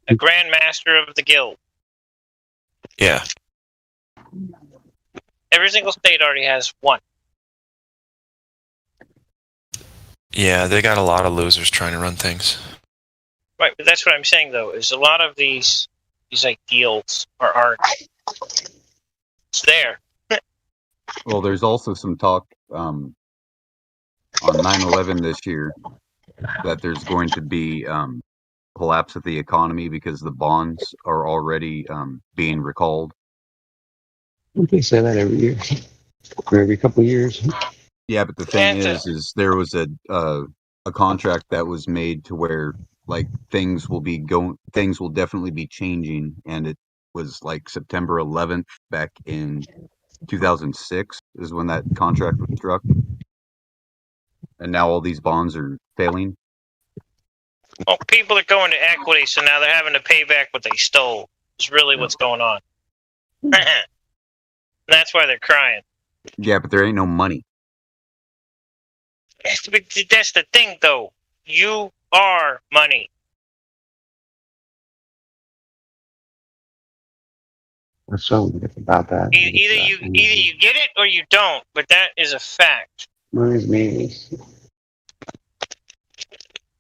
A Grand Master of the Guild. Yeah. Every single state already has one. Yeah, they got a lot of losers trying to run things. Right, but that's what I'm saying though, is a lot of these like guilds aren't. It's there. Well, there's also some talk on 9/11 this year that there's going to be collapse of the economy because the bonds are already being recalled. They say that every year, or every couple of years. Yeah, but the thing is there was a contract that was made to where like things will definitely be changing, and it was like September 11th back in 2006 is when that contract was struck, and now all these bonds are failing. Well, people are going to equity, so now they're having to pay back what they stole. Is really what's going on. That's why they're crying. Yeah, but there ain't no money. That's the thing, though. You are money. There's something about that. Either you get it or you don't, but that is a fact. Money's meaningless.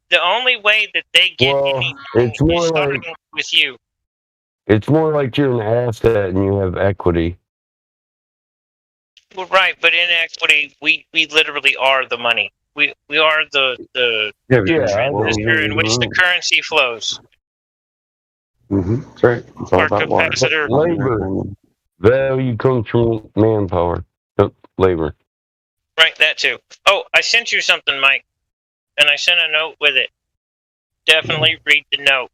The only way that they get anything it's more is starting like with you. it's more like you're an asset and you have equity. Well, right, but in equity, we literally are the money. We are the transistor in which the currency flows. Mm-hmm. That's right. It's all Our about water. capacitor. Labor. Value comes from manpower. Labor. Right, that too. Oh, I sent you something, Mike, and I sent a note with it. Definitely read the note.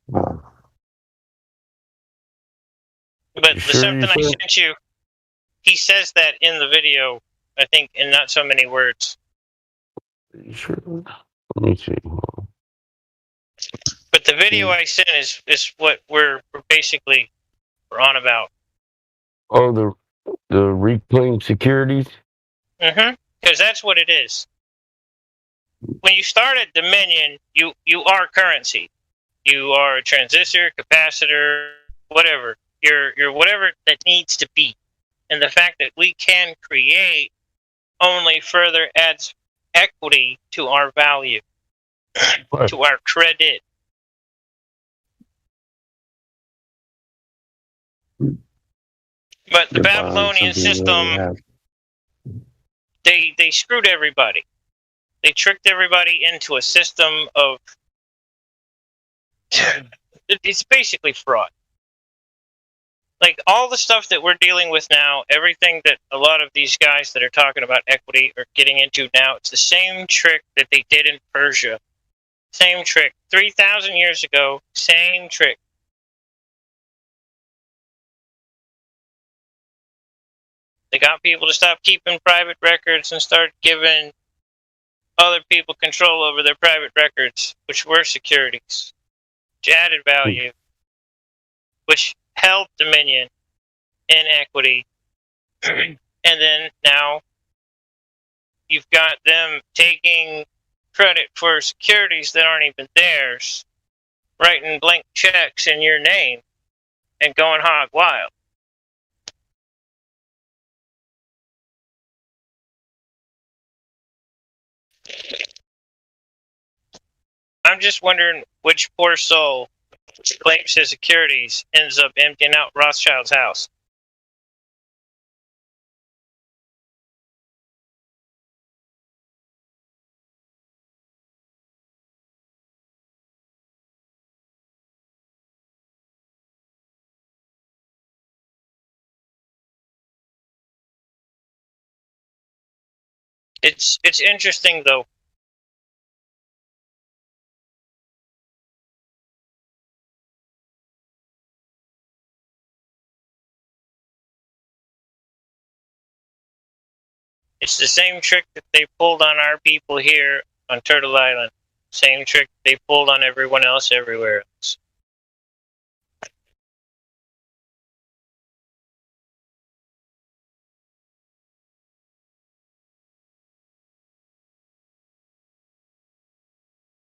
But the something I sent you, he says that in the video, I think, in not so many words. Sure. Let me see. But the video I sent is what we're basically on about. Oh, the reclaimed securities? Mm-hmm. Because that's what it is. When you start at Dominion, you are currency. You are a transistor, capacitor, whatever. You're whatever that needs to be. And the fact that we can create only further adds equity to our value, to our credit. But the Babylonian system, they screwed everybody. They tricked everybody into a system of... It's basically fraud. Like, all the stuff that we're dealing with now, everything that a lot of these guys that are talking about equity are getting into now, it's the same trick that they did in Persia. Same trick. 3,000 years ago, same trick. They got people to stop keeping private records and start giving other people control over their private records, which were securities, which added value, which held Dominion in equity. And then now you've got them taking credit for securities that aren't even theirs, writing blank checks in your name, and going hog wild. I'm just wondering which poor soul claims his securities ends up emptying out Rothschild's house. It's interesting though. It's the same trick that they pulled on our people here on Turtle Island. Same trick they pulled on everyone else everywhere else.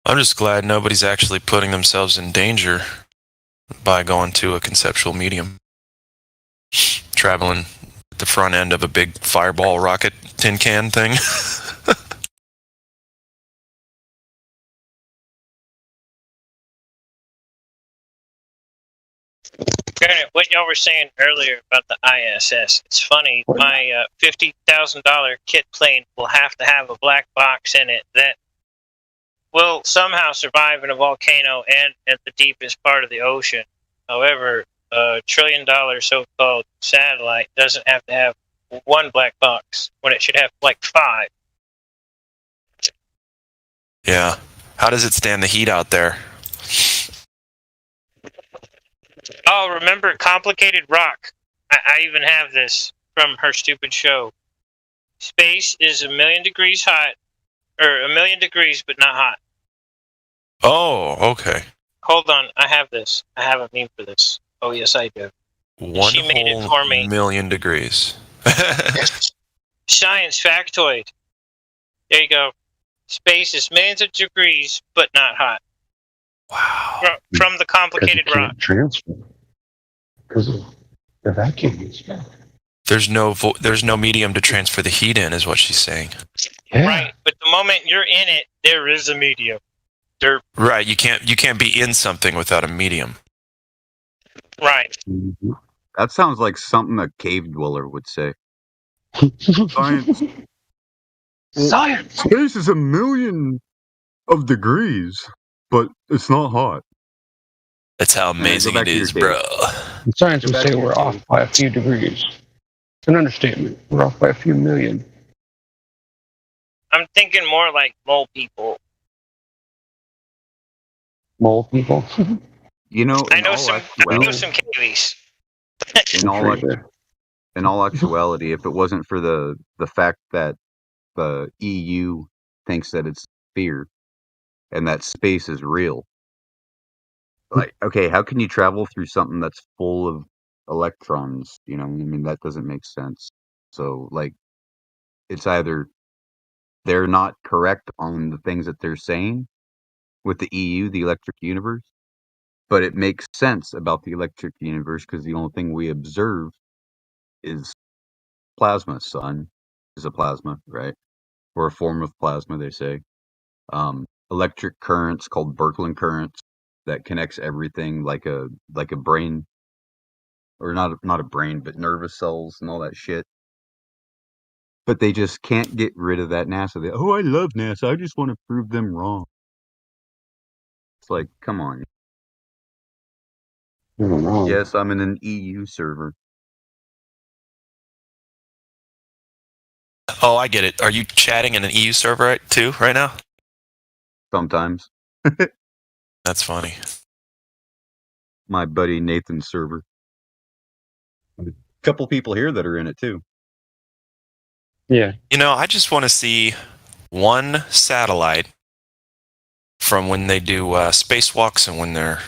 I'm just glad nobody's actually putting themselves in danger by going to a conceptual medium. Traveling at the front end of a big fireball rocket tin can thing. Granted, what y'all were saying earlier about the ISS, it's funny, my $50,000 kit plane will have to have a black box in it that will somehow survive in a volcano and at the deepest part of the ocean. However, a $1 trillion so-called satellite doesn't have to have one black box when it should have like 5. Yeah. How does it stand the heat out there? Oh, remember Complicated Rock? I even have this from her stupid show. Space is 1,000,000 degrees hot, or 1,000,000 degrees but not hot. Oh, okay. Hold on, I have this. I have a meme for this. Oh, yes, I do. She made it for me. 1,000,000 degrees. Science factoid. There you go. Space is millions of degrees, but not hot. Wow. From the Complicated Rock. Transfer. Because of the vacuum. There's no medium to transfer the heat in, is what she's saying. Yeah. Right, but the moment you're in it, there is a medium. Right, you can't be in something without a medium. Right. That sounds like something a cave dweller would say. Science. Science. Space is 1,000,000 of degrees, but it's not hot. That's how amazing it is, bro. Science would say we're off by a few degrees. It's an understatement. We're off by a few million. I'm thinking more like mole people. Mole people? You know, I know some cavies. in all actuality, if it wasn't for the fact that the EU thinks that it's fear and that space is real, like, okay, how can you travel through something that's full of electrons? You know, I mean, that doesn't make sense. So, like, it's either they're not correct on the things that they're saying with the EU, the electric universe, but it makes sense about the electric universe because the only thing we observe is plasma. Sun is a plasma, right? Or a form of plasma, they say. Electric currents called Birkeland currents that connects everything like a brain, or not a brain, but nervous cells and all that shit. But they just can't get rid of that NASA. I love NASA. I just want to prove them wrong. It's like, come on. Yes, I'm in an EU server. Oh, I get it. Are you chatting in an EU server too right now? Sometimes. That's funny. My buddy Nathan's server. A couple people here that are in it too. Yeah. You know, I just want to see one satellite from when they do spacewalks and when they're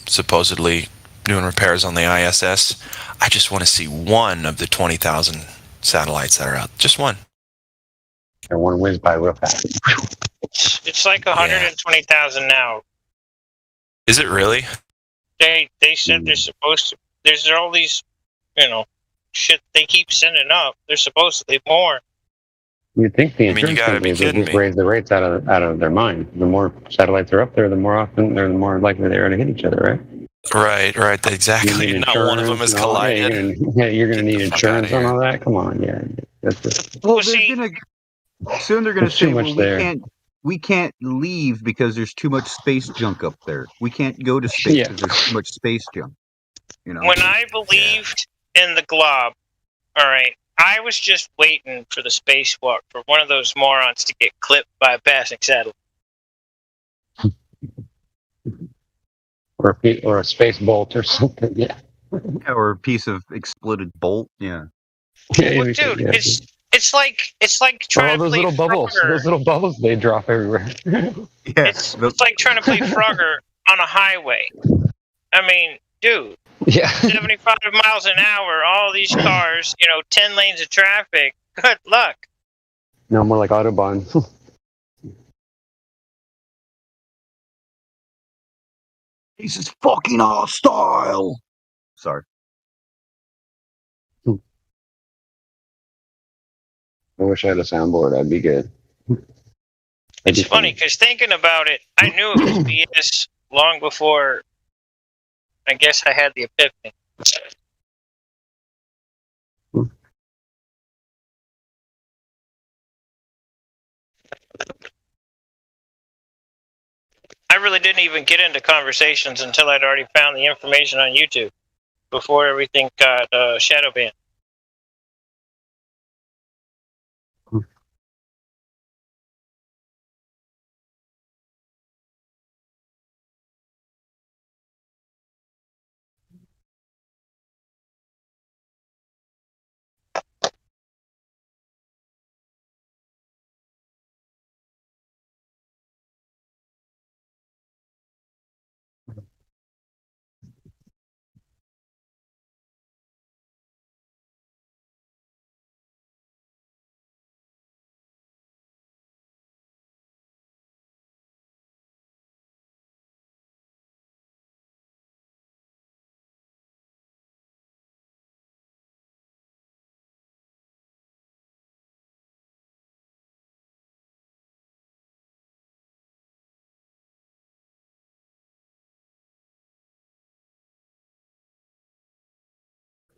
supposedly doing repairs on the ISS. I just want to see one of the 20,000 satellites that are out. Just one. And one whiz by real fast. It's like 120,000 now. Is it really? They said they're supposed to There's all these, shit they keep sending up. There's supposedly more. You'd think the I mean, you insurance gotta be companies would kidding just me. raise the rates out of their mind. The more satellites are up there, the more often they're the more likely they are to hit each other, right? Right. Exactly. You need Not one of them insurance has and all- collided. you're gonna need fuck outta insurance on all that. Come on, yeah. That's just, Well, soon they're gonna There's too say, much well, there. we can't leave because there's too much space junk up there. We can't go to space Yeah. because there's too much space junk. You know. When I believed in the glob, all right, I was just waiting for the spacewalk for one of those morons to get clipped by a passing satellite. or a space bolt or something. Yeah. Yeah, or a piece of exploded bolt. Yeah. Well, dude, it's like trying Oh, those to play little bubbles. Frogger. Those little bubbles they drop everywhere. Yes. It's like trying to play Frogger on a highway. I mean, dude, Yeah. 75 miles an hour, all these cars, 10 lanes of traffic. Good luck. No, more like Autobahn. This is fucking hostile. Sorry. I wish I had a soundboard. I'd be good. It's funny because thinking about it, I knew it was BS long before I guess I had the epiphany. I really didn't even get into conversations until I'd already found the information on YouTube before everything got shadow banned.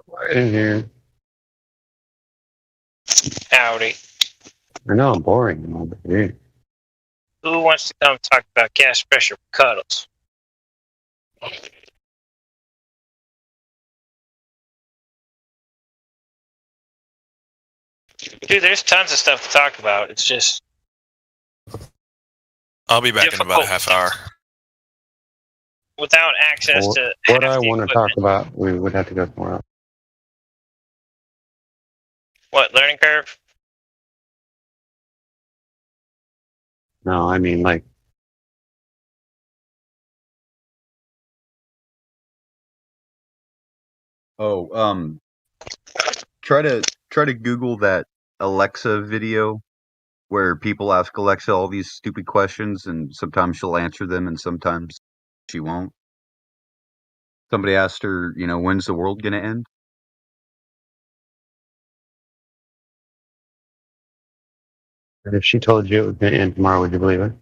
Right in here. Howdy. I know I'm boring. I'm over here. Who wants to come talk about gas pressure cuddles? Dude, there's tons of stuff to talk about. It's just I'll be back in about a half hour. without access Well, to what half I the want to equipment. talk about, we would have to go somewhere else. What, learning curve? No, I mean like Oh, try to Google that Alexa video where people ask Alexa all these stupid questions, and sometimes she'll answer them, and sometimes she won't. Somebody asked her, when's the world gonna end? if she told you it was going to end tomorrow, would you believe it?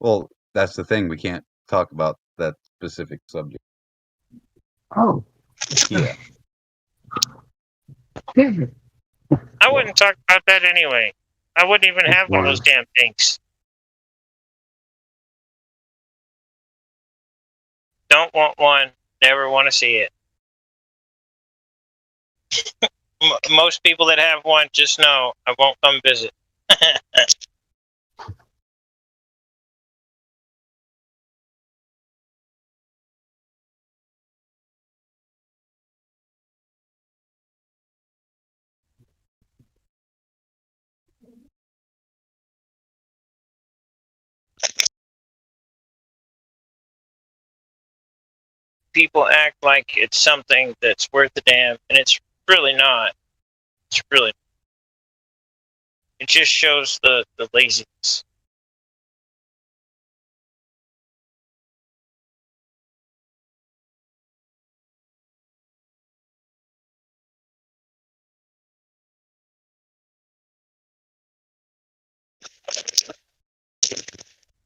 Well, that's the thing. We can't talk about that specific subject. Oh. Yeah. I wouldn't talk about that anyway. I wouldn't even have one of those damn things. Don't want one. Never want to see it. Most people that have one just know I won't come visit. People act like it's something that's worth a damn, and it's really not. It's really. It just shows the laziness.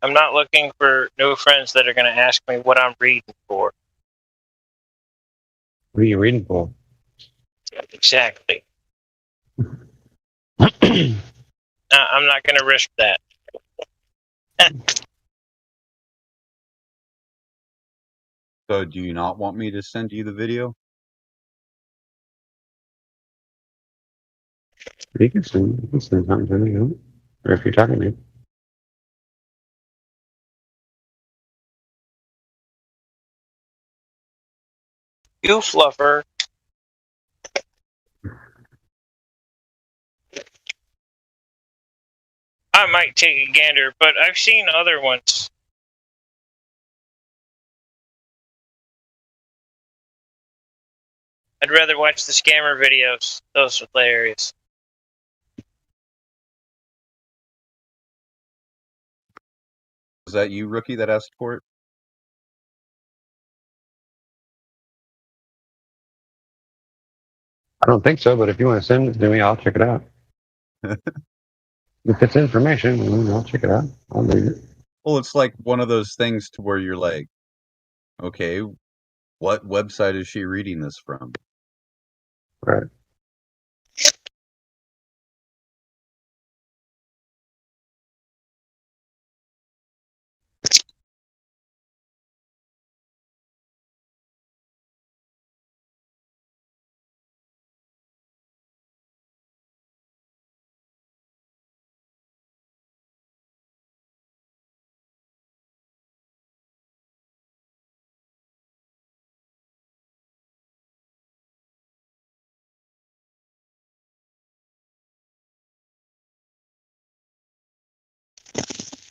I'm not looking for new friends that are going to ask me what I'm reading for. What are you reading for? Exactly. I'm not going to risk that. So, do you not want me to send you the video? You can send something to me, or if you're talking to me. You fluffer. I might take a gander, but I've seen other ones. I'd rather watch the scammer videos. Those are hilarious. Was that you, Rookie, that asked for it? I don't think so, but if you want to send it to me, I'll check it out. If it's information, I'll check it out. I'll read it. Well, it's like one of those things to where you're like, okay, what website is she reading this from? Right.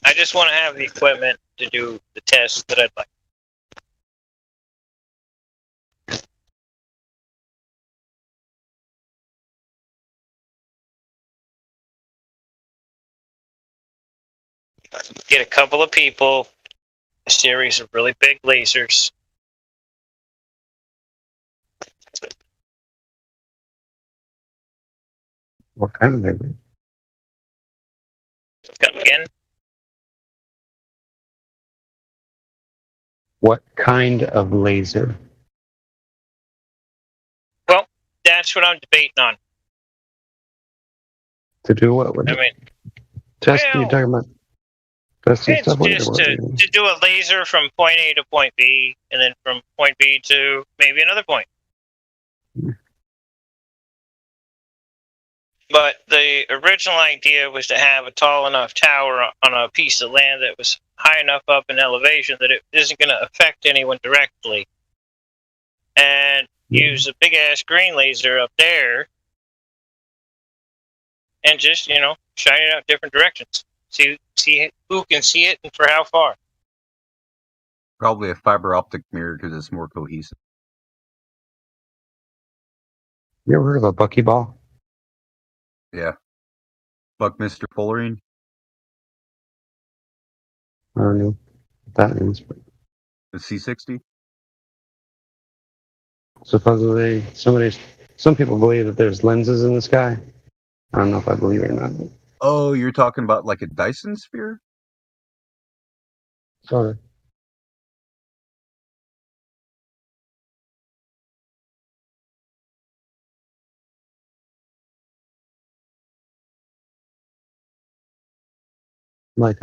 I just want to have the equipment to do the tests that I'd like. Get a couple of people, a series of really big lasers. What kind of laser? Come again? What kind of laser? Well, that's what I'm debating on. To do what with I it? mean, Test you're talking about? Testing it's stuff? What just are you to do a laser from point A to point B, and then from point B to maybe another point. But the original idea was to have a tall enough tower on a piece of land that was high enough up in elevation that it isn't going to affect anyone directly. And use a big ass green laser up there and just, shine it out different directions. See who can see it and for how far. Probably a fiber optic mirror because it's more cohesive. You ever heard of a buckyball? Yeah. Buckminster Fullerene. I don't know what that means. But The C60. supposedly, some people believe that there's lenses in the sky. I don't know if I believe it or not. Oh, you're talking about like a Dyson sphere? Sort of. Like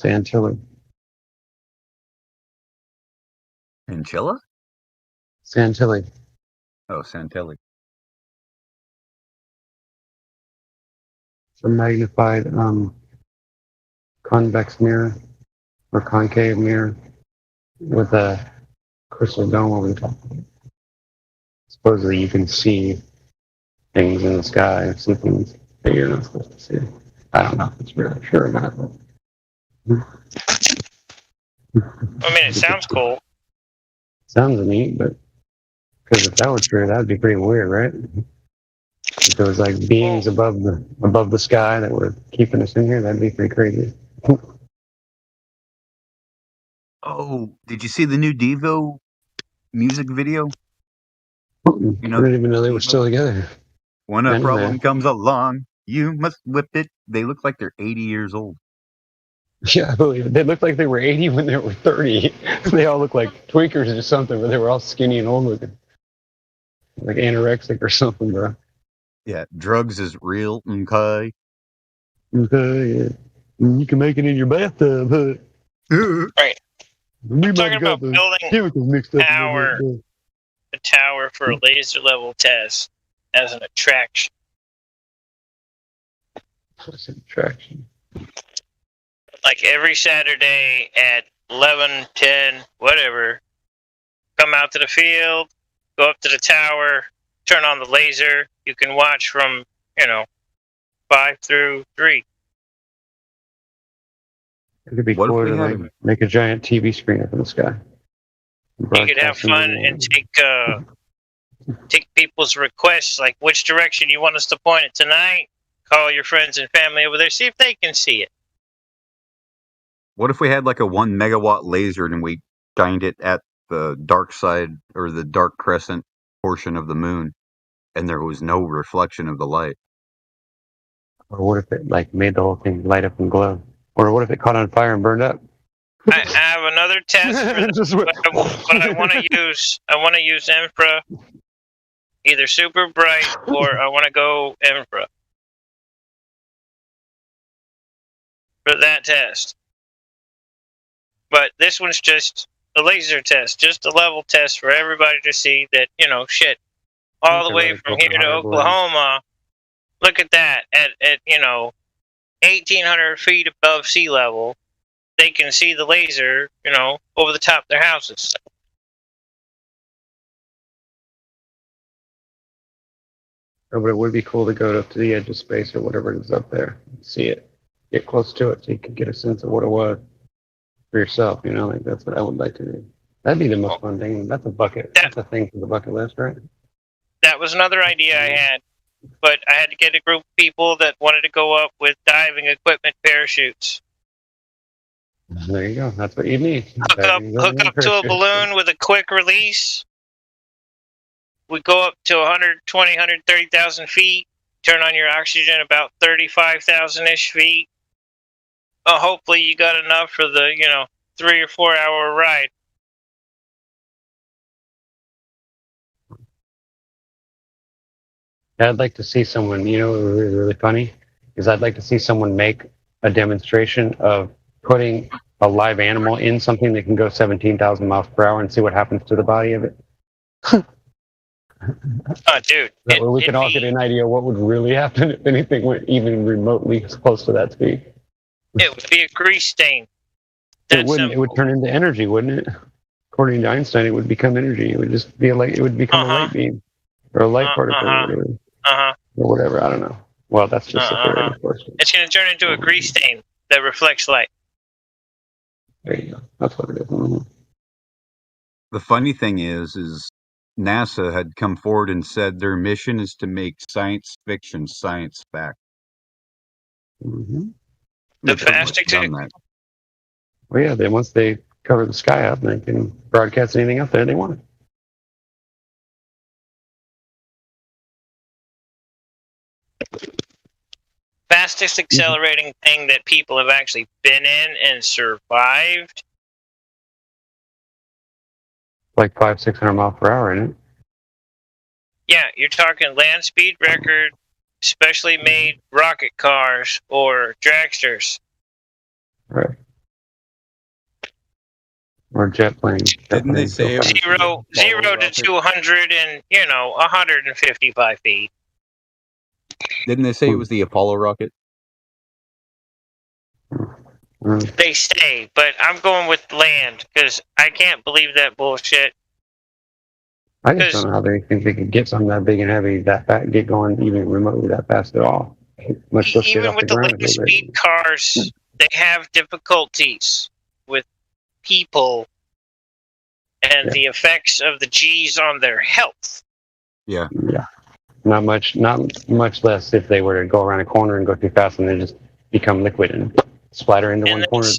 Santilli. Anchilla? Santilli. Oh, Santelli. It's a magnified convex mirror or concave mirror with a crystal dome over the top of it. Supposedly you can see things in the sky, see things that you're not supposed to see. I don't know if it's really sure or not. But I mean, it sounds cool. sounds neat, but because if that were true, that'd be pretty weird, right? If there was like beings above the sky that were keeping us in here, that'd be pretty crazy. Oh, did you see the new Devo music video? You know, I didn't even know they were still together. When a Anyway. problem comes along, you must whip it. They look like they're 80 years old. Yeah, I believe it. They looked like they were 80 when they were 30. They all look like tweakers or something, but they were all skinny and old looking. Like anorexic or something, bro. Yeah, drugs is real. Okay. Okay, yeah. You can make it in your bathtub, huh? Right. We I'm talking about building chemicals mixed up. a tower for a laser level test as an attraction. What's an attraction? Like every Saturday at 11, 10, whatever, come out to the field, go up to the tower, turn on the laser. You can watch from, 5 through 3. It could be cool to like make a giant TV screen up in the sky. You could have fun and take people's requests, like which direction you want us to point it tonight. Call your friends and family over there, see if they can see it. What if we had like a 1 megawatt laser and we shined it at the dark side or the dark crescent portion of the moon, and there was no reflection of the light? Or what if it like made the whole thing light up and glow? Or what if it caught on fire and burned up? I have another test for that, but I want to use Infra, either super bright or I want to go Infra for that test. But this one's just a laser test, just a level test for everybody to see that, shit, all the way from here to Oklahoma, look at that, at 1,800 feet above sea level, they can see the laser, over the top of their houses. Oh, but it would be cool to go up to the edge of space or whatever it is up there and see it. Get close to it so you can get a sense of what it was for yourself, like that's what I would like to do. That'd be the most fun thing. That's a thing for the bucket list, right? That was another idea I had, but I had to get a group of people that wanted to go up with diving equipment parachutes. There you go. That's what you need. Hook up to a balloon with a quick release. We go up to 120, 130,000 feet. Turn on your oxygen about 35,000-ish feet. Hopefully you got enough for the, 3 or 4 hour ride. I'd like to see someone, really, really funny, is I'd like to see someone make a demonstration of putting a live animal in something that can go 17,000 miles per hour and see what happens to the body of it. Dude. That way we can all get an idea what would really happen if anything went even remotely close to that speed. It would be a grease stain. It wouldn't. It would turn into energy, wouldn't it? According to Einstein, it would become energy. It would just be it would become a light beam or a light particle or whatever. I don't know. Well, that's just a theory, of course. It's going to turn into a grease stain that reflects light. There you go. That's what it is. Mm-hmm. The funny thing is NASA had come forward and said their mission is to make science fiction science fact. Mm-hmm. The faster to... Well, yeah. Then once they cover the sky up, they can broadcast anything up there they want. Fastest accelerating thing that people have actually been in and survived. Like 500-600 miles per hour, isn't it? Yeah, you're talking land speed record, specially made rocket cars or dragsters. Right. Or jet planes. Didn't they say zero to 200 in 155 feet? Didn't they say it was the Apollo rocket? They say, but I'm going with land because I can't believe that bullshit. I just don't know how they think they could get something that big and heavy that fast, get going even remotely that fast at all. Much less even with the land speed cars, they have difficulties with people and the effects of the G's on their health. Yeah. Yeah. Not much less if they were to go around a corner and go too fast and they just become liquid and splatter into one corner.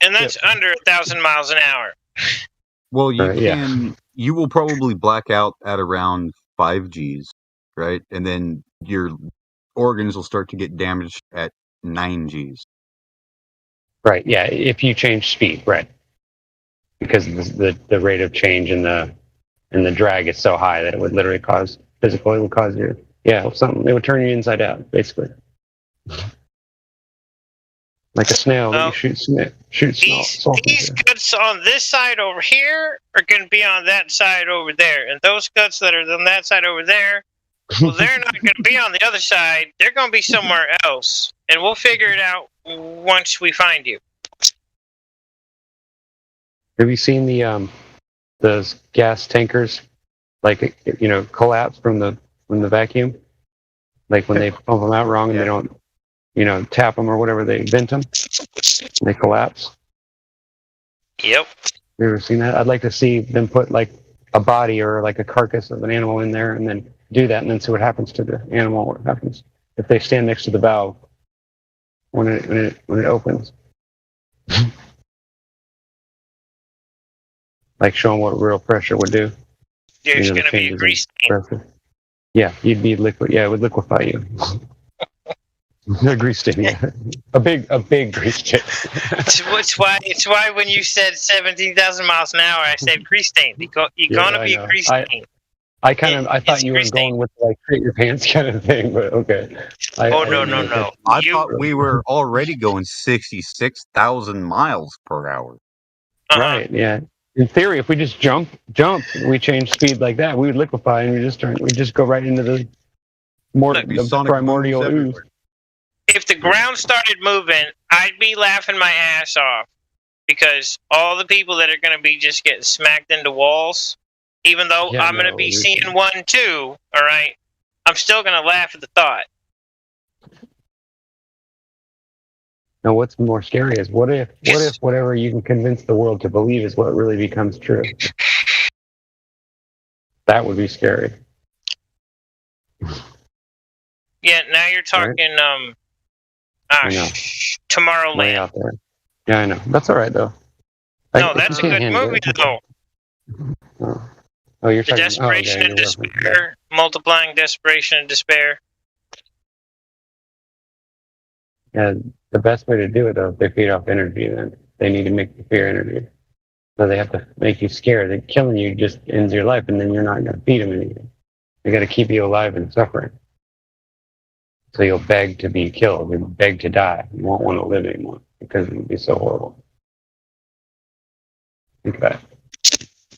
And that's under 1,000 miles an hour. Well, you yeah. can. You will probably black out at around 5 Gs, right? And then your organs will start to get damaged at 9 Gs. Right. Yeah. If you change speed, right? Because the rate of change in the drag is so high that it would literally cause physical. It would cause you. Yeah. Something. It would turn you inside out, basically. Like a snail that you shoot salt. These guts on this side over here are going to be on that side over there. And those guts that are on that side over there, well, they're not going to be on the other side. They're going to be somewhere else. And we'll figure it out once we find you. Have you seen those gas tankers, like collapse from the vacuum? Like when they pump them out wrong and they don't, tap them or whatever, they vent them, and they collapse. Yep. You ever seen that? I'd like to see them put like a body or like a carcass of an animal in there, and then do that, and then see what happens to the animal. What happens if they stand next to the valve when it opens? Like show them what real pressure would do. There's going to be a grease stain. Yeah, you'd be liquid. Yeah, it would liquefy you. A grease stain. Yeah. A big grease stain. It's why when you said 17,000 miles an hour, I said grease stain. You're gonna be a grease stain. I thought you were going with like shit your pants kind of thing, but okay. No. I thought we were already going 66,000 miles per hour. Right. Yeah. In theory, if we just jump, we change speed like that, we would liquefy and we just go right into the primordial ooze. If the ground started moving, I'd be laughing my ass off because all the people that are going to be just getting smacked into walls, even though I'm going to be seeing one too, all right, I'm still going to laugh at the thought. Now, what's more scary is what if whatever you can convince the world to believe is what really becomes true? That would be scary. Yeah, now you're talking, Tomorrowland. Way out there. Yeah, I know. That's all right though. No, that's a good movie though. Oh, you're the talking desperation and despair, multiplying desperation and despair. Yeah, the best way to do it though, if they feed off energy, then they need to make you fear energy. So they have to make you scared. And killing you just ends your life, and then you're not going to feed them anything. They got to keep you alive and suffering. So you'll beg to be killed. You'll beg to die. You won't want to live anymore because it would be so horrible. Think about it.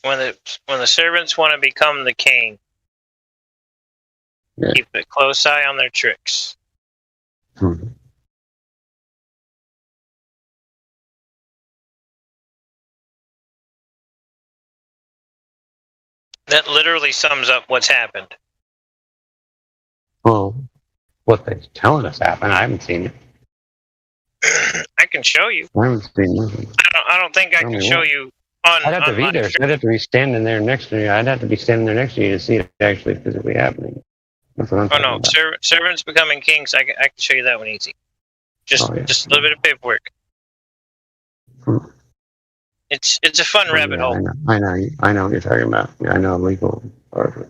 When the servants want to become the king, keep a close eye on their tricks. Hmm. That literally sums up what's happened. Well, what they're telling us happened. I haven't seen it. I can show you. I haven't seen nothing. I don't think I can show you on. I'd have to be there. I'd have to be standing there next to you. I'd have to be standing there next to you to see it actually physically happening. That's what I'm talking about. Servants becoming kings. I can show you that one easy. Just a little bit of paperwork. It's a fun rabbit hole. I know what you're talking about. Yeah, I know legal part of it.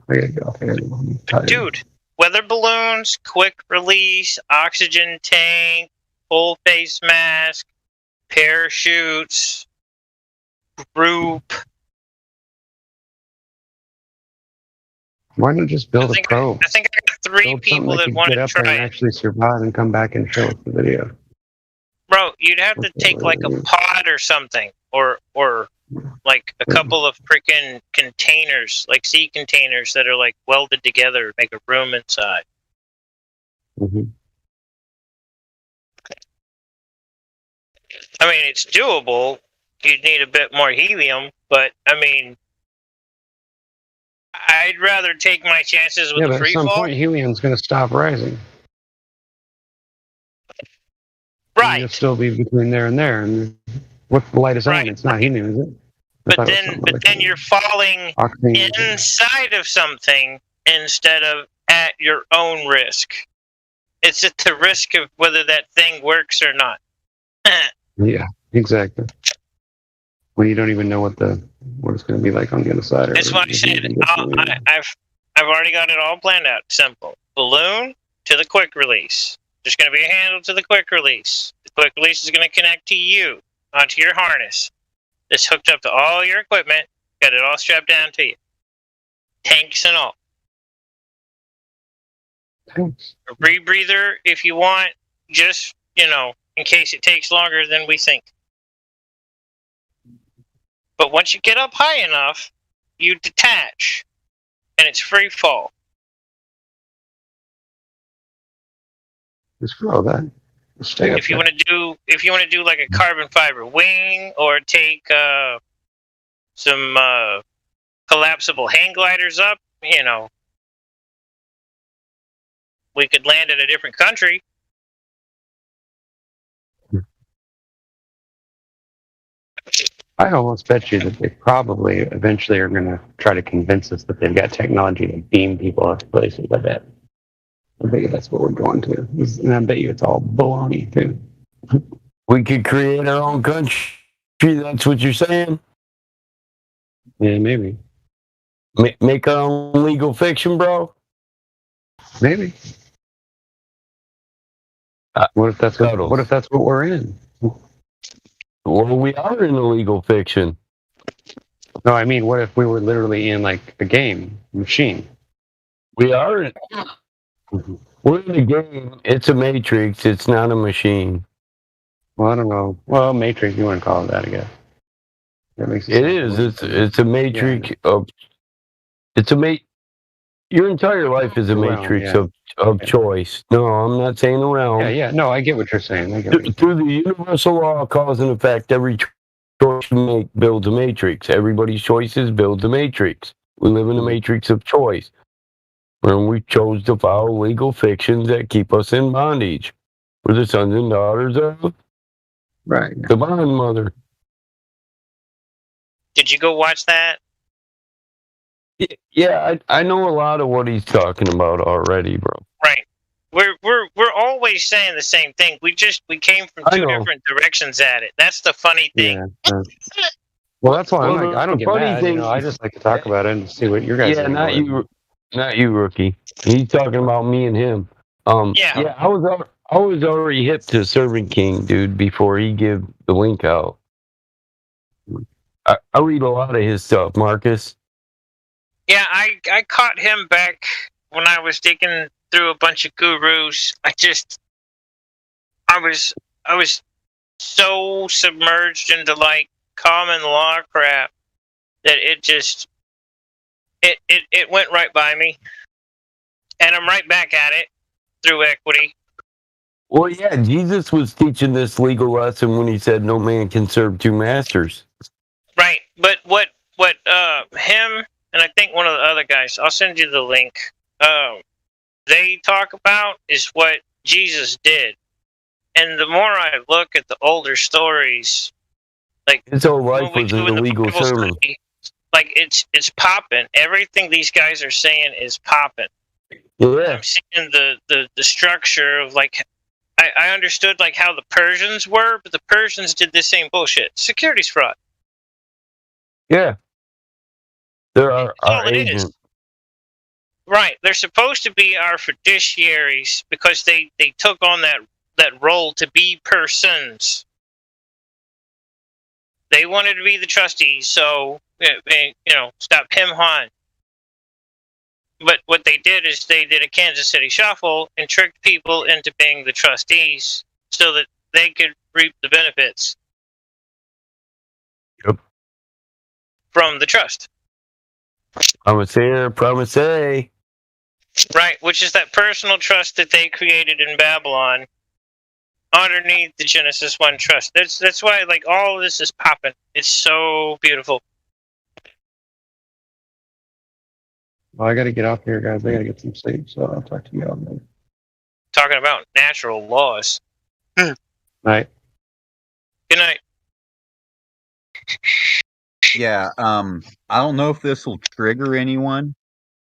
I gotta go. Dude, weather balloons, quick release, oxygen tank, full face mask, parachutes, group. Why not just build a probe? I think I got 3 people that want to try and actually survive and come back and show us the video. Bro, you'd have to take like a pod or something, or like a couple of freaking containers, like sea containers that are like welded together, make a room inside. Mm-hmm. I mean, it's doable. You'd need a bit more helium, but I mean, I'd rather take my chances with a free fall. At some point, helium's going to stop rising. Right. You'll still be between there and there. And what's the lightest element? It's not helium, is it? But then you're falling inside of something instead of at your own risk. It's at the risk of whether that thing works or not. Yeah, exactly. When you don't even know what it's going to be like on the other side. That's why I said I've already got it all planned out. Simple. Balloon to the quick release. There's going to be a handle to the quick release. The quick release is going to connect to you onto your harness. That's hooked up to all your equipment. Got it all strapped down to you. Tanks and all. Tanks. A rebreather if you want, just, in case it takes longer than we think. But once you get up high enough, you detach, and it's free fall. Just grow that. Stay up If you want to do like a carbon fiber wing, or take some collapsible hang gliders up, we could land in a different country. I almost bet you that they probably eventually are going to try to convince us that they've got technology to beam people out to places. I bet you that's what we're going to. And I bet you it's all baloney, too. We could create our own country. That's what you're saying? Yeah, maybe. Make our own legal fiction, bro? Maybe. What if that's what we're in? Well, we are in illegal fiction. No, I mean, what if we were literally in like a game machine? We are in. We're in a game. It's a matrix. It's not a machine. Well, I don't know. Well, matrix. You want to call it that, I guess. That makes it is. It's a matrix of. It's a Your entire life is a matrix of choice. No, I'm not saying the realm. Yeah. No, I get what you're saying. Through the universal law of cause and effect, every choice you make builds a matrix. Everybody's choices builds a matrix. We live in a matrix of choice. And we chose to follow legal fictions that keep us in bondage. We're the sons and daughters of the bond mother. Did you go watch that? Yeah, I know a lot of what he's talking about already, bro. Right. We're always saying the same thing. We came from two different directions at it. That's the funny thing. Yeah. Well, that's why I don't get mad. I just like to talk about it and see what your guys. Yeah, not you, rookie. He's talking about me and him. Yeah, I was already hip to Servant King, dude, before he gave the link out. I read a lot of his stuff, Marcus. Yeah, I caught him back when I was digging through a bunch of gurus. I was so submerged into like common law crap that it went right by me. And I'm right back at it through equity. Well, yeah, Jesus was teaching this legal lesson when he said no man can serve two masters. Right, but what him and I think one of the other guys, I'll send you the link, they talk about is what Jesus did. And the more I look at the older stories, like his whole life was an illegal sermon. Like it's popping. Everything these guys are saying is popping. Yeah. I'm seeing the structure of like I understood like how the Persians were, but the Persians did the same bullshit. Securities fraud. Yeah. They're our agents. Right. They're supposed to be our fiduciaries because they took on that role to be persons. They wanted to be the trustees, so stop him Han. But what they did is they did a Kansas City shuffle and tricked people into being the trustees so that they could reap the benefits from the trust. Promise. Right, which is that personal trust that they created in Babylon underneath the Genesis 1 trust. That's why like all of this is popping. It's so beautiful. Well, I got to get off here, guys. I got to get some sleep, so I'll talk to you all later. Talking about natural laws. Night. Good night. Yeah, I don't know if this will trigger anyone,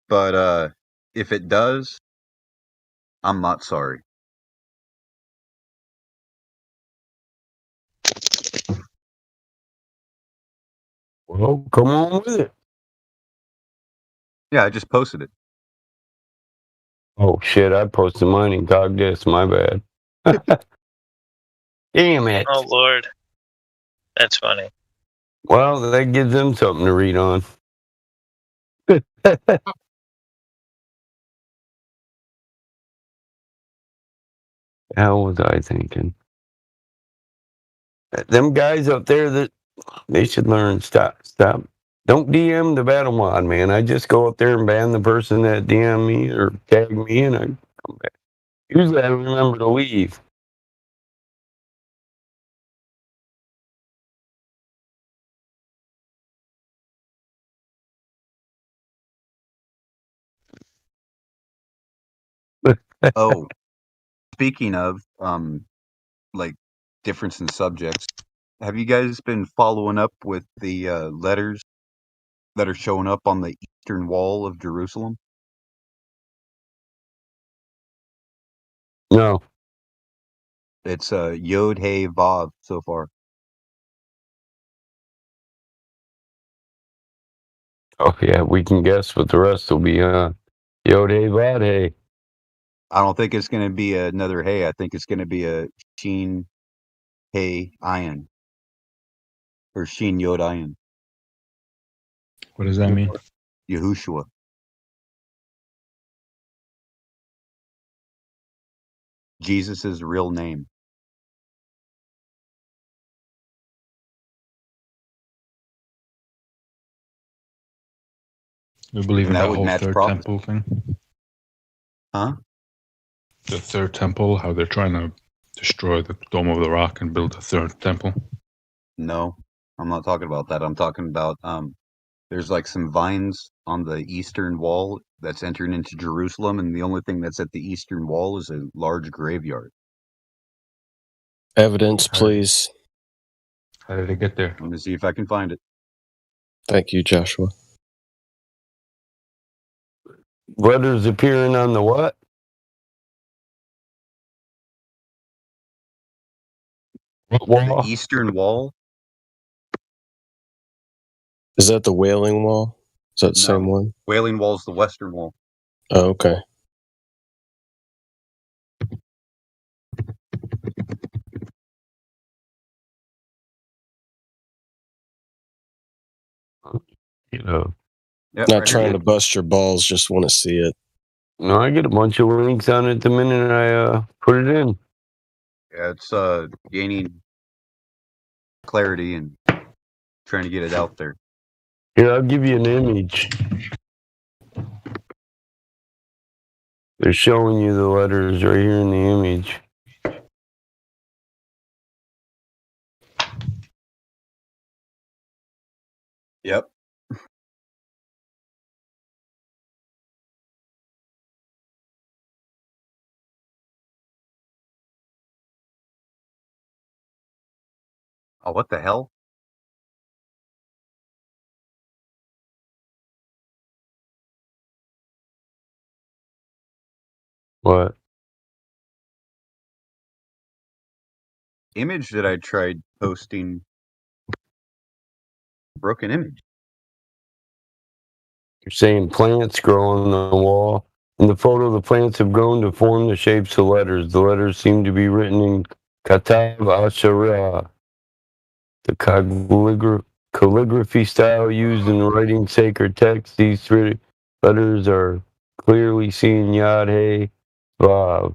but if it does, I'm not sorry. Well, come on with it. Yeah, I just posted it. Oh shit! I posted mine in Cogdis. My bad. Damn it. Oh Lord, that's funny. Well, that gives them something to read on. How was I thinking? Them guys up there, that they should learn. Stop. Don't DM the battle mod, man. I just go up there and ban the person that DM me or tag me, and I come back. Usually, I remember to leave. Oh, speaking of like difference in subjects, have you guys been following up with the letters that are showing up on the eastern wall of Jerusalem? No. It's Yod Hey Vav so far. Oh yeah, we can guess what the rest will be. Yod Hey Vad Hey. I don't think it's going to be another Hey. I think it's going to be a Sheen Hey Ayin or Sheen Yod Ayin. What does that mean? Yahushua. Jesus' real name. You believe And in that that would whole match third prophecy. temple thing? Huh? The third temple, how they're trying to destroy the Dome of the Rock and build a third temple? No, I'm not talking about that. I'm talking about there's like some vines on the eastern wall that's entering into Jerusalem, and the only thing that's at the eastern wall is a large graveyard. Evidence, please. How did it get there? Let me see if I can find it. Thank you, Joshua. Letters appearing on the what? What The wall? eastern wall? Is that the Wailing Wall? Is that the No. same one? Wailing Wall's the western wall. Oh, okay. You know. Yep, Not right here. trying to bust your balls, just want to see it. No, I get a bunch of links on it the minute I put it in. Yeah, it's gaining clarity and trying to get it out there. Here, I'll give you an image. They're showing you the letters right here in the image. Yep. Oh, what the hell? What? Image that I tried posting. Broken image. You're saying plants grow on the wall. In the photo, the plants have grown to form the shapes of letters. The letters seem to be written in Katav Asherah, the calligraphy style used in writing sacred texts. These three letters are clearly seen Yod Hey Vav.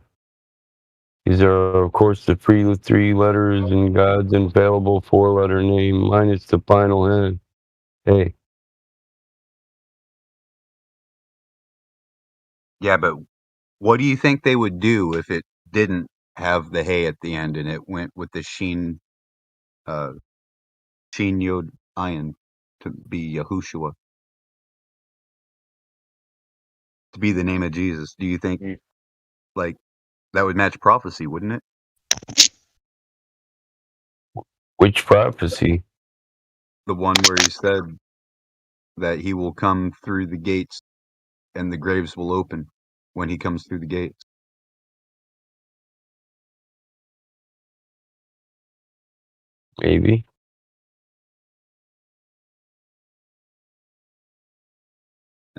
These are, of course, the three letters in God's infallible four-letter name, minus the final N. Hey. Yeah, but what do you think they would do if it didn't have the Hey at the end and it went with the Sheen Yod Ayin to be Yahushua, to be the name of Jesus? Do you think like that would match prophecy, wouldn't it? Which prophecy? The one where he said that he will come through the gates and the graves will open when he comes through the gates. Maybe.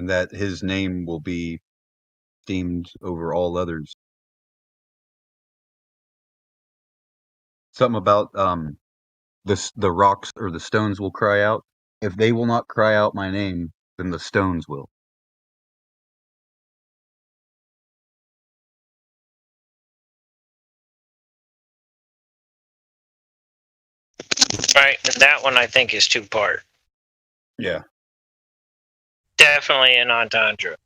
and that his name will be esteemed over all others. Something about the rocks or the stones will cry out. If they will not cry out my name, then the stones will. Right, and that one I think is two-part. Yeah. Definitely an entendre.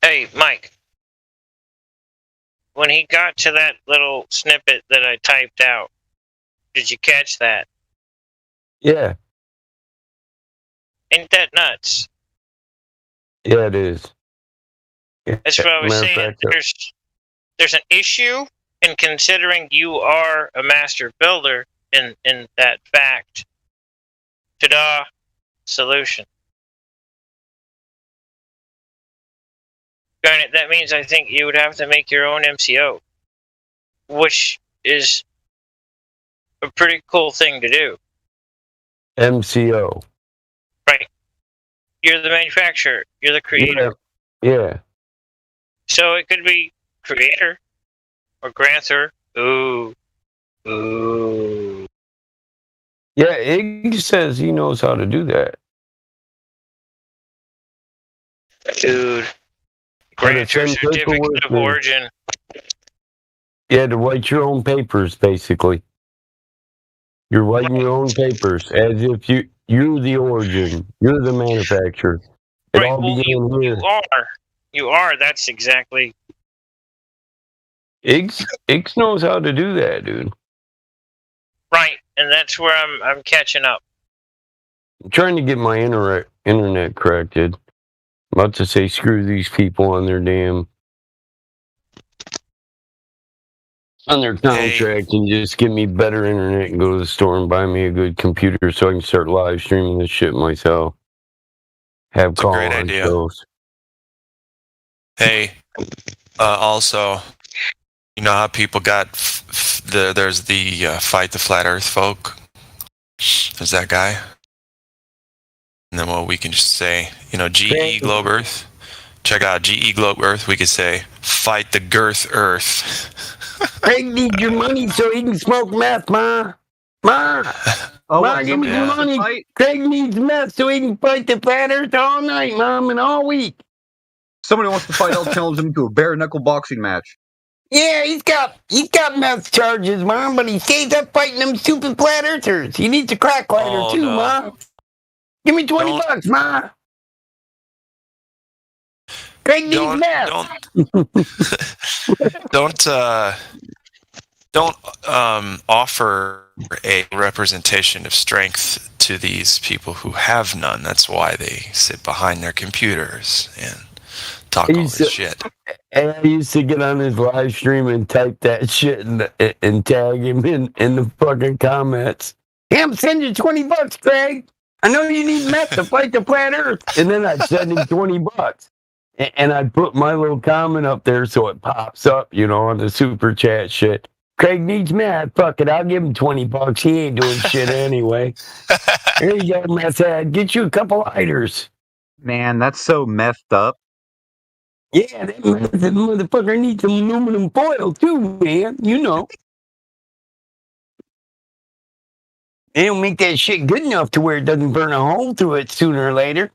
Hey, Mike. When he got to that little snippet that I typed out, did you catch that? Yeah. Ain't that nuts? Yeah, it is. That's what I was Matter of saying. fact, There's an issue in considering you are a master builder in that fact. Ta-da! Solution. Granted, that means I think you would have to make your own MCO, which is a pretty cool thing to do. MCO. Right. You're the manufacturer. You're the creator. Yeah. So it could be creator or grantor. Ooh. Ooh. Yeah, Iggy says he knows how to do that. Dude. Grantor certificate of origin. Yeah, to write your own papers, basically. You're writing your own papers as if you're the origin. You're the manufacturer. It all began here. You are. That's exactly. Iggs knows how to do that, dude. Right, and that's where I'm catching up. I'm trying to get my internet corrected. I'm about to say screw these people on their contract and just give me better internet and go to the store and buy me a good computer so I can start live streaming this shit myself. Have It's a great idea. shows. Hey, also, you know how people got there's the Fight the Flat Earth folk? There's that guy. And then what we can just say, GE Globe Earth. Check out GE Globe Earth. We could say, fight the girth Earth. Craig needs your money so he can smoke meth, Ma. Ma, give me some money. Craig needs meth so he can fight the flat earth all night, Mom, and all week. Somebody wants to fight, I'll challenge him to a bare knuckle boxing match. Yeah, he's got meth charges, Mom, but he stays up fighting them stupid flat earthers. He needs a crack lighter too, Ma. Give me $20, Ma. Craig needs meth. Don't offer a representation of strength to these people who have none. That's why they sit behind their computers and talk all this shit. And I used to get on his live stream and type that shit and tag him in the fucking comments. Hey, I'm sending you $20, Craig. I know you need meth to fight the flat earth. And then I'd send him $20. And I'd put my little comment up there so it pops up, on the super chat shit. Craig needs meth. Fuck it, I'll give him $20. He ain't doing shit anyway. Here you go, meth head. Get you a couple lighters. Man, that's so messed up. Yeah, that motherfucker needs some aluminum foil too, man. They don't make that shit good enough to where it doesn't burn a hole through it sooner or later.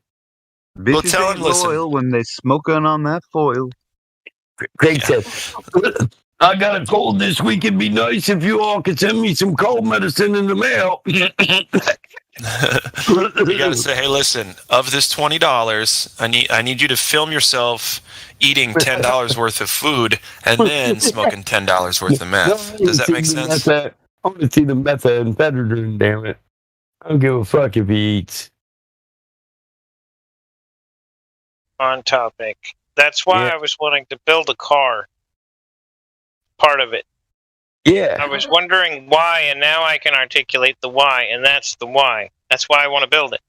Bitches ain't loyal when they smoking on that foil. Craig said, I got a cold this week. It'd be nice if you all could send me some cold medicine in the mail. You gotta say, hey, listen, of this $20, I need you to film yourself eating $10 worth of food and then smoking $10 worth of meth. Does that make sense? I want to see the methamphetamine, damn it. I don't give a fuck if he eats. On topic. That's why I was wanting to build a car. Part of it. Yeah. I was wondering why, and now I can articulate the why, and that's the why. That's why I want to build it.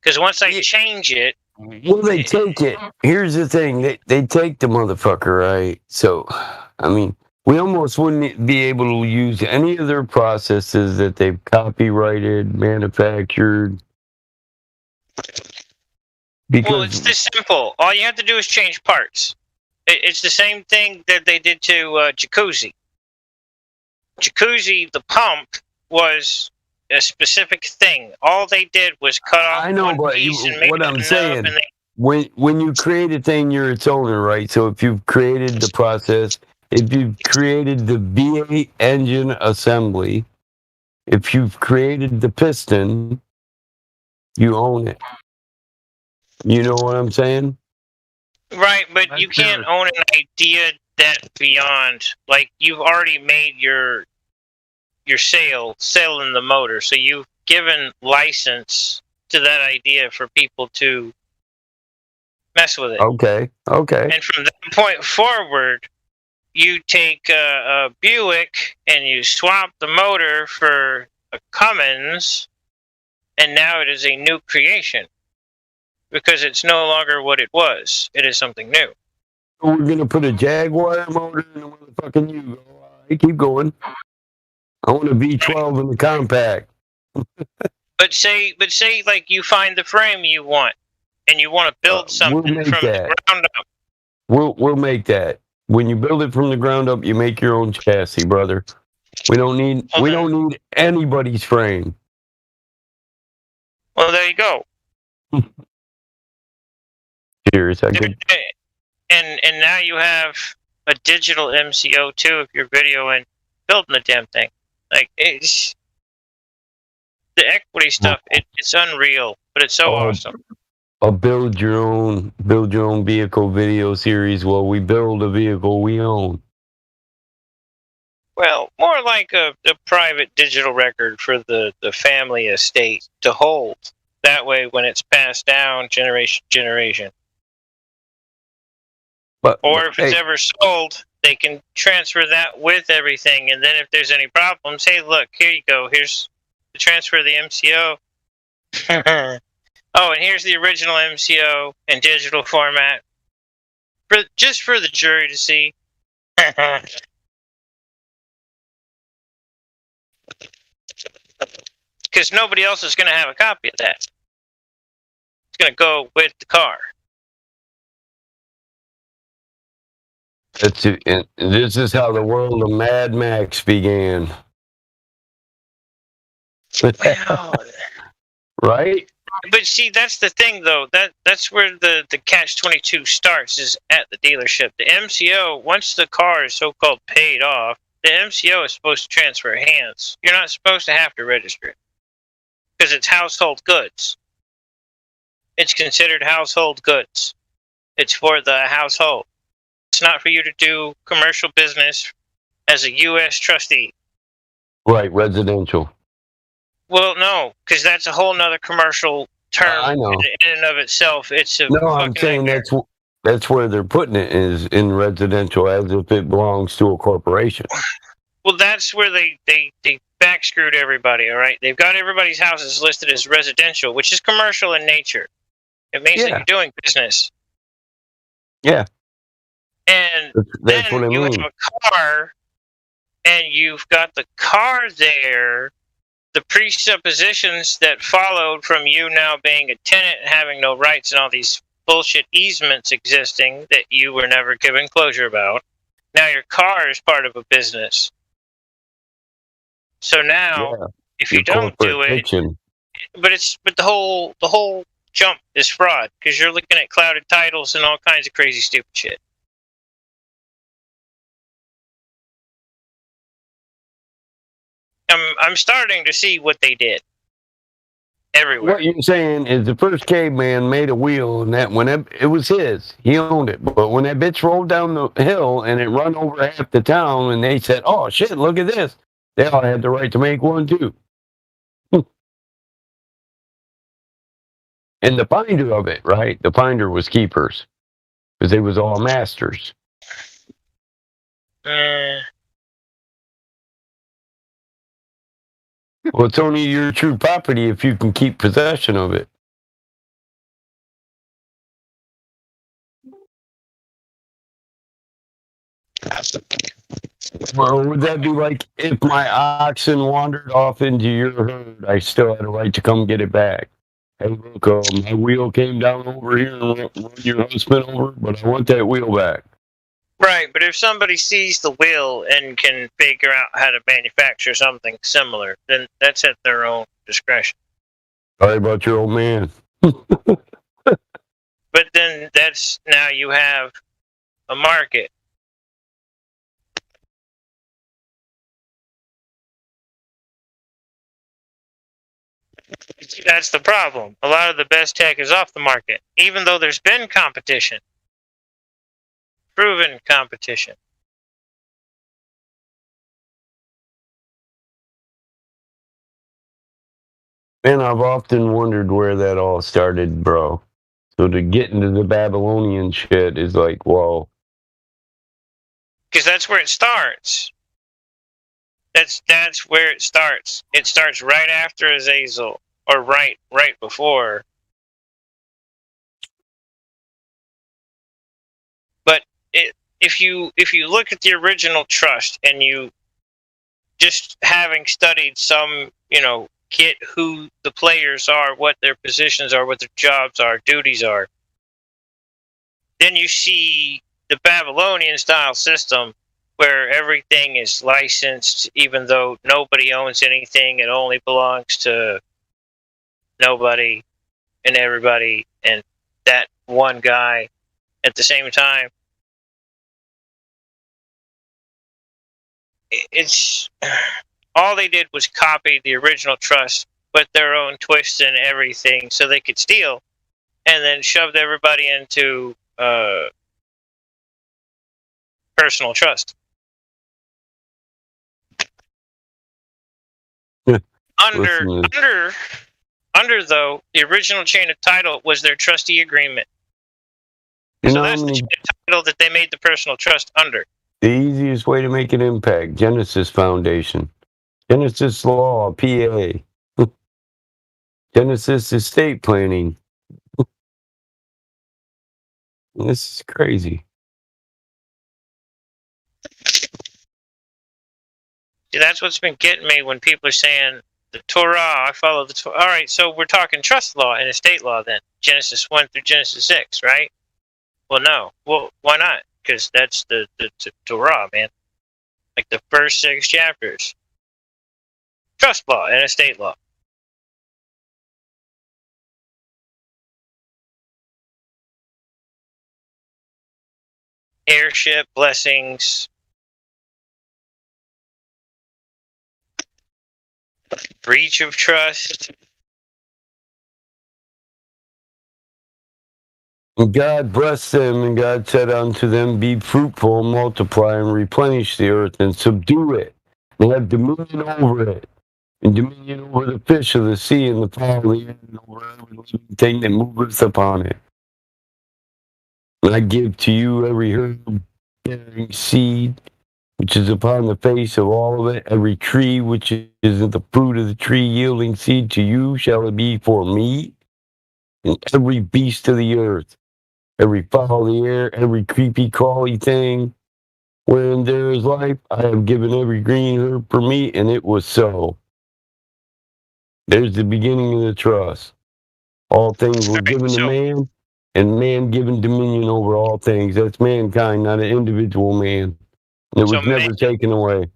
Because once I change it... Well, they take it. Here's the thing. They take the motherfucker, right? So, I mean, we almost wouldn't be able to use any of their processes that they've copyrighted, manufactured. Well, it's this simple. All you have to do is change parts. It's the same thing that they did to Jacuzzi. Jacuzzi, the pump, was a specific thing. All they did was cut off one piece and make what it I'm a saying, nub, and when you create a thing, you're its owner, right? So if you've created the process, if you've created the V8 engine assembly, if you've created the piston, you own it. You know what I'm saying? Right, but you can't own an idea that beyond. Like, you've already made your sale in the motor, so you've given license to that idea for people to mess with it. Okay. And from that point forward, you take a Buick and you swap the motor for a Cummins, and now it is a new creation. Because it's no longer what it was. It is something new. We're going to put a Jaguar motor in the motherfucking Yugo. All right, keep going. I want a V12 in the compact. But say, like, you find the frame you want, and you want to build something we'll from the ground up. We'll make that. When you build it from the ground up, you make your own chassis, brother. We don't need anybody's frame. Well, there you go. Cheers. And now you have a digital MCO too if you're videoing, building the damn thing. Like, it's the equity stuff. It's unreal, but it's so awesome. A build your own vehicle video series. Well, we build a vehicle we own. Well, more like a private digital record for the family estate to hold. That way, when it's passed down generation to generation. Or if it's ever sold, they can transfer that with everything. And then if there's any problems, hey, look, here you go. Here's the transfer of the MCO. Oh, and here's the original MCO in digital format. Just for the jury to see. Because nobody else is going to have a copy of that. It's going to go with the car. That's it. And this is how the world of Mad Max began. Well, right? But see, that's the thing, though. That's where the catch-22 starts, is at the dealership. The MCO, once the car is so-called paid off, the MCO is supposed to transfer hands. You're not supposed to have to register it. Because it's household goods. It's considered household goods. It's for the household. It's not for you to do commercial business as a U.S. trustee. Right, residential. Well, no, because that's a whole nother commercial term I know. in and of itself. It's a No, I'm saying that's where they're putting it, is in residential, as if it belongs to a corporation. Well, that's where they backscrewed everybody, all right? They've got everybody's houses listed as residential, which is commercial in nature. It means that you're doing business. Yeah. And that's then what I you mean. have a car, and you've got the car there, the presuppositions that followed from you now being a tenant and having no rights and all these bullshit easements existing that you were never given closure about. Now your car is part of a business. So now, if you don't do it, but the whole jump is fraud, because you're looking at clouded titles and all kinds of crazy stupid shit. I'm starting to see what they did everywhere. What you're saying is the first caveman made a wheel, and that when it was his, he owned it. But when that bitch rolled down the hill and it run over half the town, and they said, "Oh shit, look at this," they all had the right to make one too. And the finder of it, right? The finder was Keepers, because they was all masters. Well, it's only your true property if you can keep possession of it. Well, would that be like if my oxen wandered off into your herd, I still had a right to come get it back? Hey, look, my wheel came down over here and run your husband over, but I want that wheel back. Right, but if somebody sees the wheel and can figure out how to manufacture something similar, then that's at their own discretion. Sorry about your old man. But then that's now you have a market. That's the problem. A lot of the best tech is off the market, even though there's been competition. Proven competition. Man, I've often wondered where that all started, bro. So to get into the Babylonian shit is like, whoa. Because that's where it starts. That's where it starts. It starts right after Azazel, or right before. But if you look at the original trust and you just having studied some, get who the players are, what their positions are, what their jobs are, duties are, then you see the Babylonian style system where everything is licensed, even though nobody owns anything. It only belongs to nobody and everybody and that one guy at the same time. It's all they did was copy the original trust, put their own twists in everything so they could steal, and then shoved everybody into personal trust. Under though, the original chain of title was their trustee agreement. So that's the chain of title that they made the personal trust under. The easiest way to make an impact, Genesis Foundation. Genesis Law, PA. Genesis Estate Planning. This is crazy. See, that's what's been getting me when people are saying the Torah, I follow the Torah. All right, so we're talking trust law and estate law then. Genesis 1 through Genesis 6, right? Well, no. Well, why not? Because that's the Torah, man. Like the first 6 chapters. Trust law and estate law. Heirship, blessings. Breach of trust. And God blessed them, and God said unto them, be fruitful, and multiply, and replenish the earth, and subdue it, and have dominion over it, and dominion over the fish of the sea, and the fowl of the air, and over every living thing that moveth upon it. And I give to you every herb bearing seed, which is upon the face of all of it, every tree which is of the fruit of the tree yielding seed to you shall it be for meat, and every beast of the earth, every fowl of the air, every creepy crawly thing, wherein there is life, I have given every green herb for meat, and it was so. There's the beginning of the trust. All things were given to man, and man given dominion over all things. That's mankind, not an individual man. It was never taken away.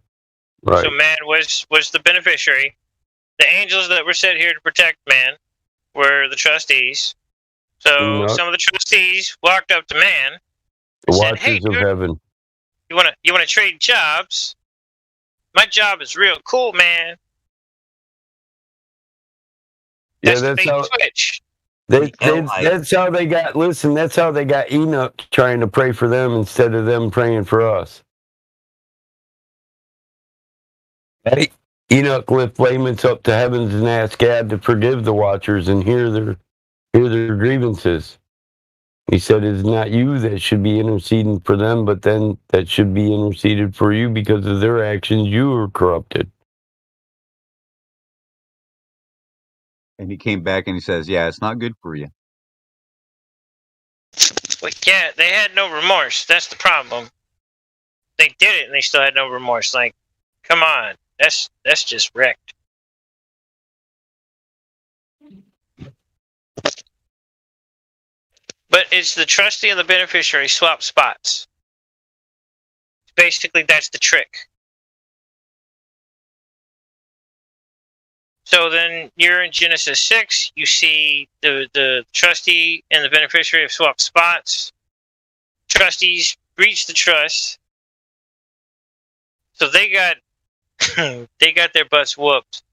Right. So man was the beneficiary. The angels that were set here to protect man were the trustees. So some of the trustees walked up to man and said, "Hey, dude, heaven. You wanna trade jobs? My job is real cool, man." Yeah, that's how. Switch. That's how they got. Listen, that's how they got Enoch trying to pray for them instead of them praying for us. Enoch lift laments up to heavens and ask God to forgive the watchers and hear their grievances. He said it's not you that should be interceding for them, but then that should be interceded for you because of their actions. You were corrupted. And he came back and he says, yeah, it's not good for you. Like, yeah, they had no remorse. That's the problem. They did it and they still had no remorse. Like, come on. That's just wrecked. But it's the trustee and the beneficiary swap spots. Basically, that's the trick. So then you're in Genesis 6, you see the trustee and the beneficiary have swapped spots. Trustees breached the trust. So they got they got their butts whooped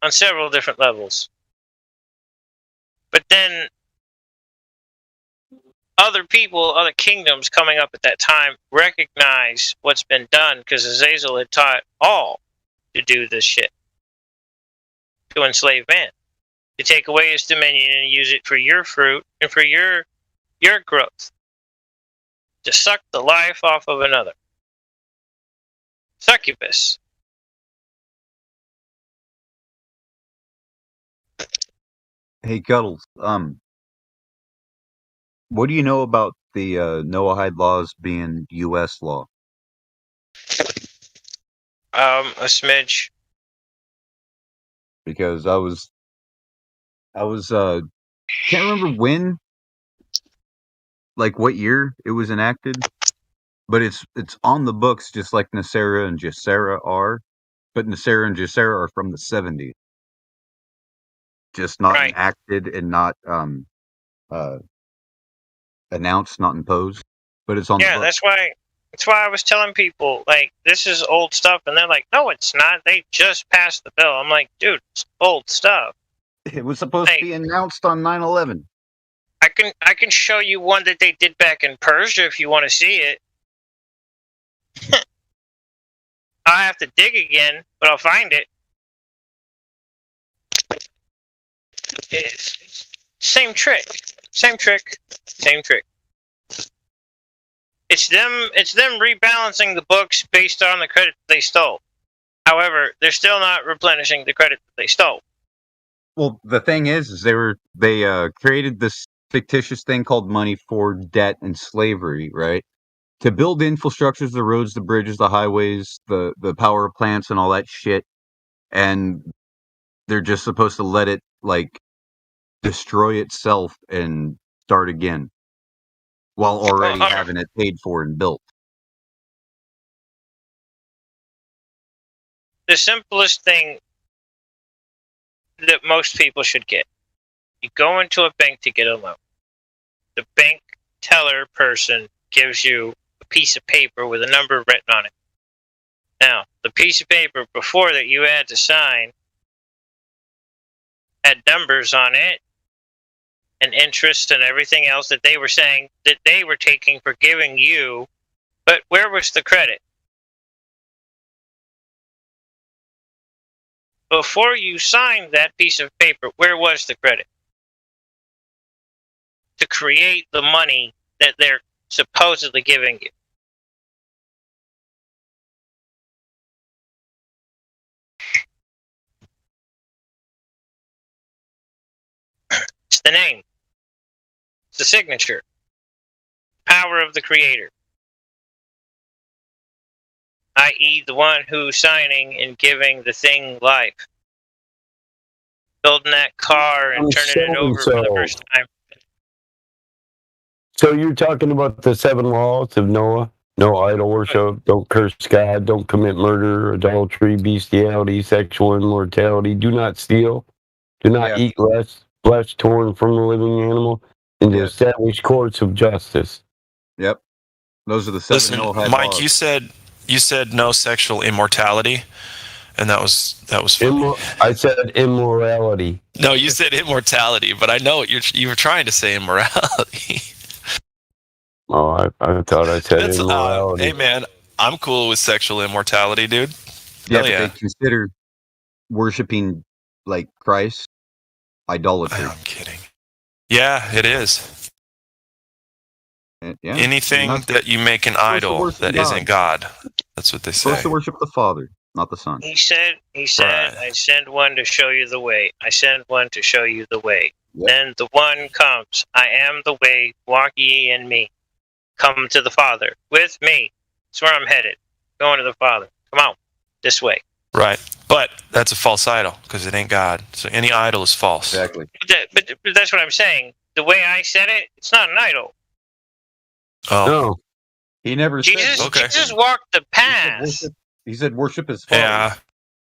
on several different levels. But then other people, other kingdoms coming up at that time recognize what's been done because Azazel had taught all to do this shit. To enslave man. To take away his dominion and use it for your fruit and for your growth. To suck the life off of another. Succubus. Hey, Cuddles. What do you know about the Noahide laws being U.S. law? A smidge. Because I was can't remember when, like what year it was enacted, but it's on the books just like Nasera and Jessera are, but Nasera and Jessera are from the 70s, just not enacted and not announced, not imposed, but it's on the books. That's why I was telling people, like, this is old stuff, and they're like, no, it's not. They just passed the bill. I'm like, dude, it's old stuff. It was supposed to be announced on 9/11. I can show you one that they did back in Persia if you want to see it. I'll have to dig again, but I'll find it. It's same trick. It's them rebalancing the books based on the credit they stole. However, they're still not replenishing the credit that they stole. Well, the thing is they created this fictitious thing called money for debt and slavery, right? To build infrastructures, the roads, the bridges, the highways, the power plants, and all that shit. And they're just supposed to let it like destroy itself and start again, while already having it paid for and built. The simplest thing that most people should get. You go into a bank to get a loan. The bank teller person gives you a piece of paper with a number written on it. Now, the piece of paper before that you had to sign had numbers on it and interest and everything else that they were saying that they were taking for giving you. But where was the credit? Before you signed that piece of paper, where was the credit? To create the money that they're supposedly giving you. It's the name. It's the signature. Power of the creator. I.e. the one who's signing and giving the thing life. Building that car and turning it over for the first time. So you're talking about the 7 laws of Noah? No idol worship, don't curse God, don't commit murder, adultery, bestiality, sexual immortality, do not steal, do not eat flesh torn from a living animal, and to establish courts of justice. Yep. Those are the 7 Listen, Noahide Mike, laws. you said no sexual immortality, and that was funny. I said immorality. No, you said immortality, but I know you were trying to say immorality. Oh, I thought I said immorality. Hey, man, I'm cool with sexual immortality, dude. Yeah, but they consider worshiping like Christ idolatry. I'm kidding. Yeah, it is. Yeah. Anything that you make an idol that isn't God. That's what they say. Supposed to worship the Father, not the Son. He said, I send one to show you the way. I send one to show you the way. Yep. Then the one comes. I am the way. Walk ye in me. Come to the Father with me. That's where I'm headed. Going to the Father. Come on. This way. Right. But that's a false idol because it ain't God. So any idol is false. Exactly. But that's what I'm saying. The way I said it, it's not an idol. Oh. No. He never Jesus, said. Jesus walked the path. He said worship his Father. Yeah.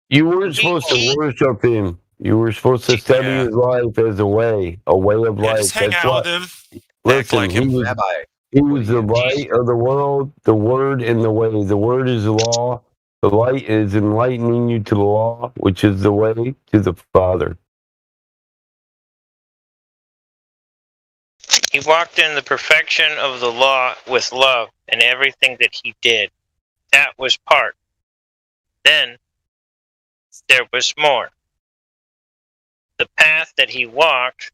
You weren't supposed to worship him. You were supposed to study his life as a way of life. Just hang That's out what. with him. Listen, like him. he was the light of the world, the Word, and the way. The Word is the law. The light is enlightening you to the law, which is the way to the Father. He walked in the perfection of the law with love in everything that he did. That was part. Then there was more. The path that he walked,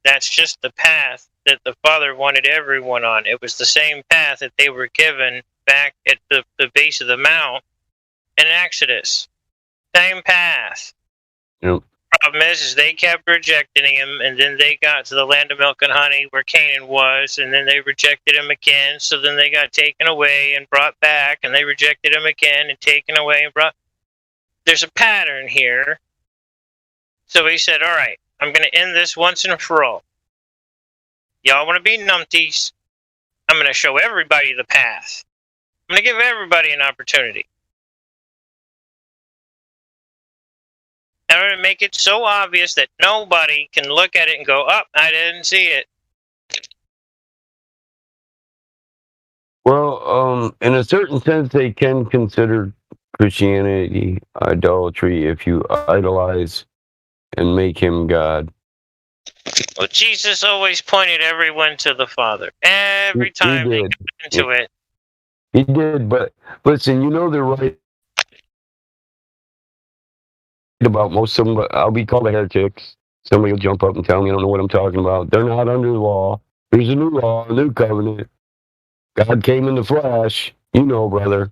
that's just the path that the Father wanted everyone on. It was the same path that they were given back at the base of the mount in Exodus. Same path. Yep. Problem is they kept rejecting him, and then they got to the land of milk and honey where Canaan was, and then they rejected him again, so then they got taken away and brought back, and they rejected him again and taken away and brought. There's a pattern here. So he said, all right, I'm going to end this once and for all. Y'all want to be numpties? I'm going to show everybody the path. I'm going to give everybody an opportunity. I'm going to make it so obvious that nobody can look at it and go, oh, I didn't see it. Well, in a certain sense, they can consider Christianity idolatry if you idolize and make him God. Well, Jesus always pointed everyone to the Father. Every time they got into it. He did, but listen, you know they're right about most of them. I'll be called a heretic. Somebody will jump up and tell me I don't know what I'm talking about. They're not under the law. There's a new law, a new covenant. God came in the flesh. You know, brother.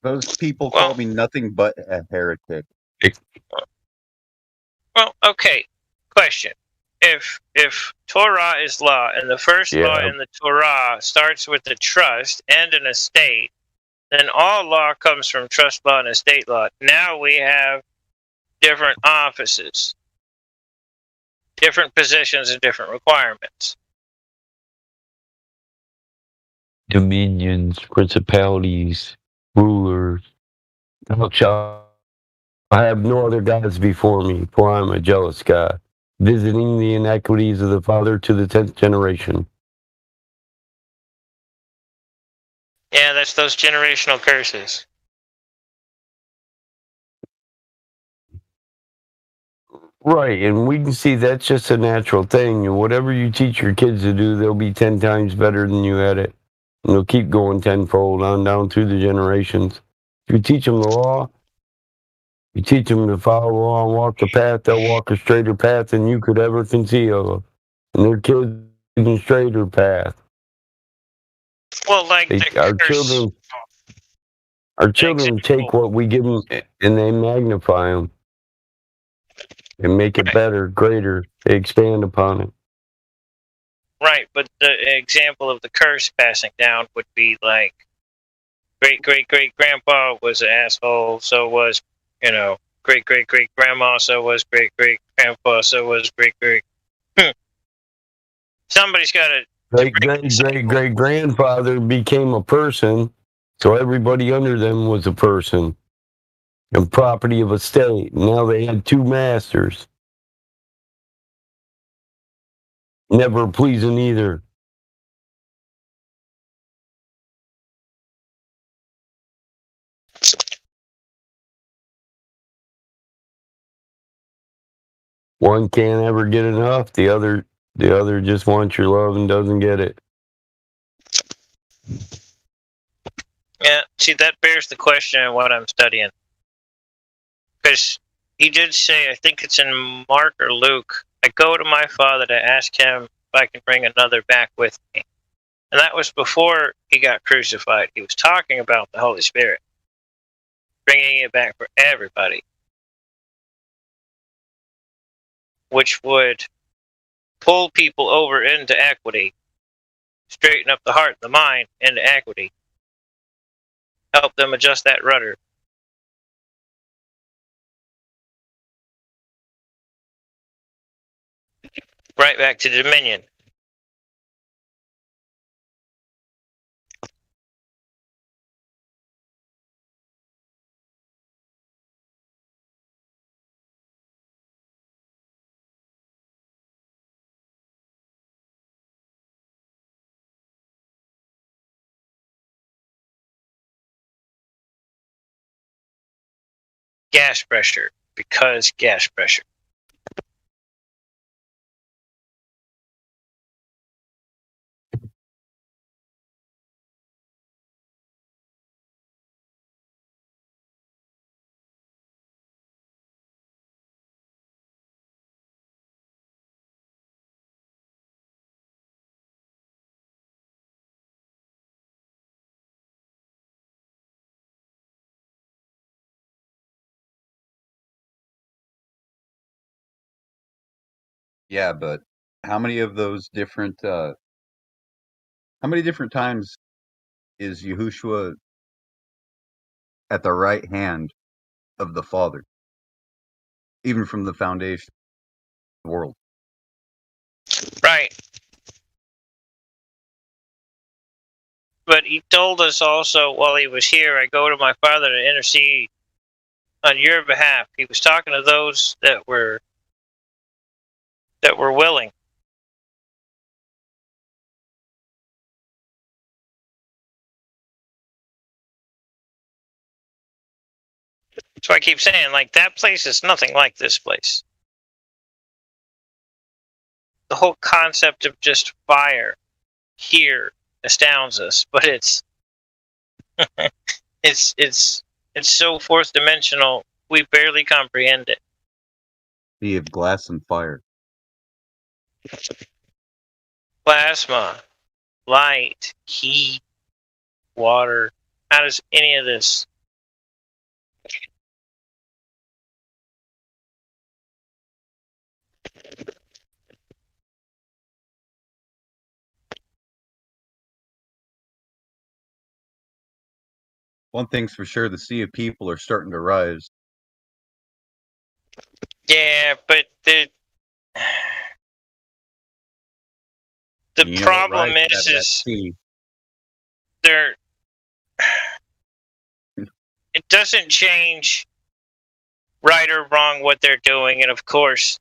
Those people call me nothing but a heretic. Well, okay. Question. If Torah is law, and the first law in the Torah starts with a trust and an estate, then all law comes from trust law and estate law. Now we have different offices, different positions, and different requirements. Dominions, principalities, rulers. Thou shalt have no other gods before me, for I am a jealous God, visiting the iniquities of the father to the 10th generation. Yeah, that's those generational curses. Right, and we can see that's just a natural thing. And whatever you teach your kids to do, they'll be 10 times better than you at it. And they'll keep going tenfold on down through the generations. If you teach them the law, you teach them to follow the law and walk the path, they'll walk a straighter path than you could ever conceive of. And their kids even straighter path. Well, like our children take what we give them and they magnify them and make it better, greater. They expand upon it. Right, but the example of the curse passing down would be like great-great-great-grandpa was an asshole, so was, great-great-great-grandma, so was great-great-grandpa, so was great-great. Somebody's got to... Great-great-great-grandfather became a person, so everybody under them was a person. And property of a state. Now they had two masters. Never pleasing either. One can't ever get enough. The other just wants your love and doesn't get it. Yeah, see, that bears the question of what I'm studying. Because he did say, I think it's in Mark or Luke, I go to my Father to ask him if I can bring another back with me. And that was before he got crucified. He was talking about the Holy Spirit, bringing it back for everybody, which would pull people over into equity, straighten up the heart and the mind into equity, help them adjust that rudder. Right back to Dominion. Gas pressure, because gas pressure. Yeah, but how many of those different how many different times is Yahushua at the right hand of the Father, even from the foundation of the world? Right. But he told us also while he was here, I go to my Father to intercede on your behalf. He was talking to those that were willing. That's why I keep saying, like, that place is nothing like this place. The whole concept of just fire here astounds us, but it's it's so fourth dimensional we barely comprehend it. Sea of glass and fire. Plasma, light, heat, water. How does any of this? One thing's for sure, the sea of people are starting to rise. Yeah, but the problem is they're it doesn't change right or wrong what they're doing, and of course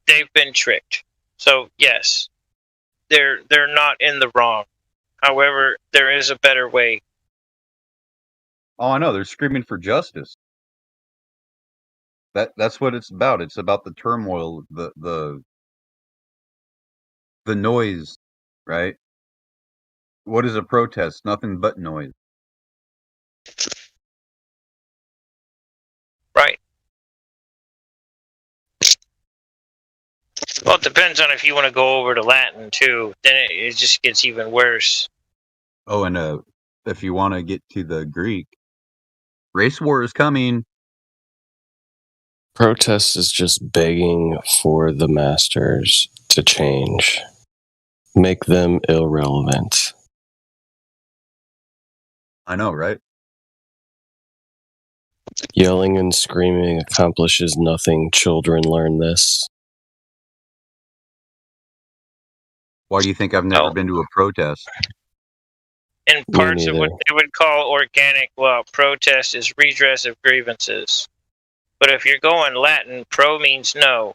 they've been tricked. So yes, they're not in the wrong. However, there is a better way. Oh, I know. They're screaming for justice. That's what it's about. It's about the turmoil, the noise, right? What is a protest? Nothing but noise. Right. Well, it depends on if you want to go over to Latin too. Then it just gets even worse. Oh, and if you want to get to the Greek, race war is coming. Protest is just begging for the masters to change, make them irrelevant. I know, right? Yelling and screaming accomplishes nothing. Children learn this. Why do you think I've never been to a protest? In parts of what they would call organic law, protest is redress of grievances. But if you're going Latin, pro means no.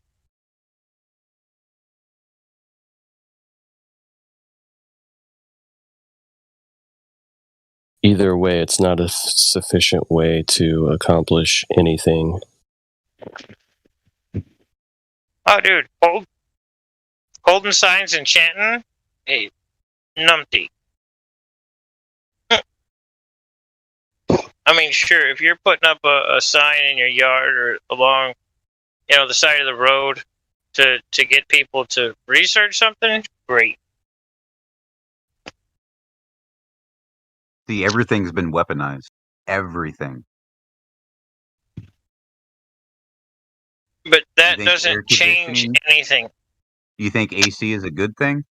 Either way, it's not a sufficient way to accomplish anything. Oh, dude, holding signs and chanting, hey, numpty. I mean, sure, if you're putting up a sign in your yard or along, the side of the road to get people to research something, great. See, everything's been weaponized. Everything. But that You think air doesn't change conditioning- anything. You think AC is a good thing?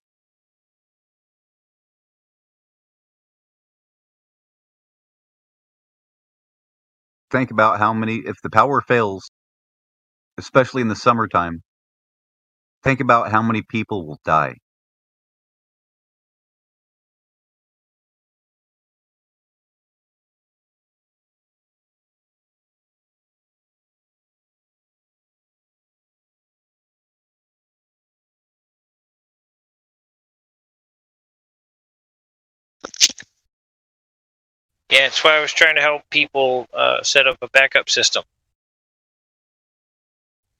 Think about how many, if the power fails, especially in the summertime, think about how many people will die. Yeah, that's why I was trying to help people set up a backup system.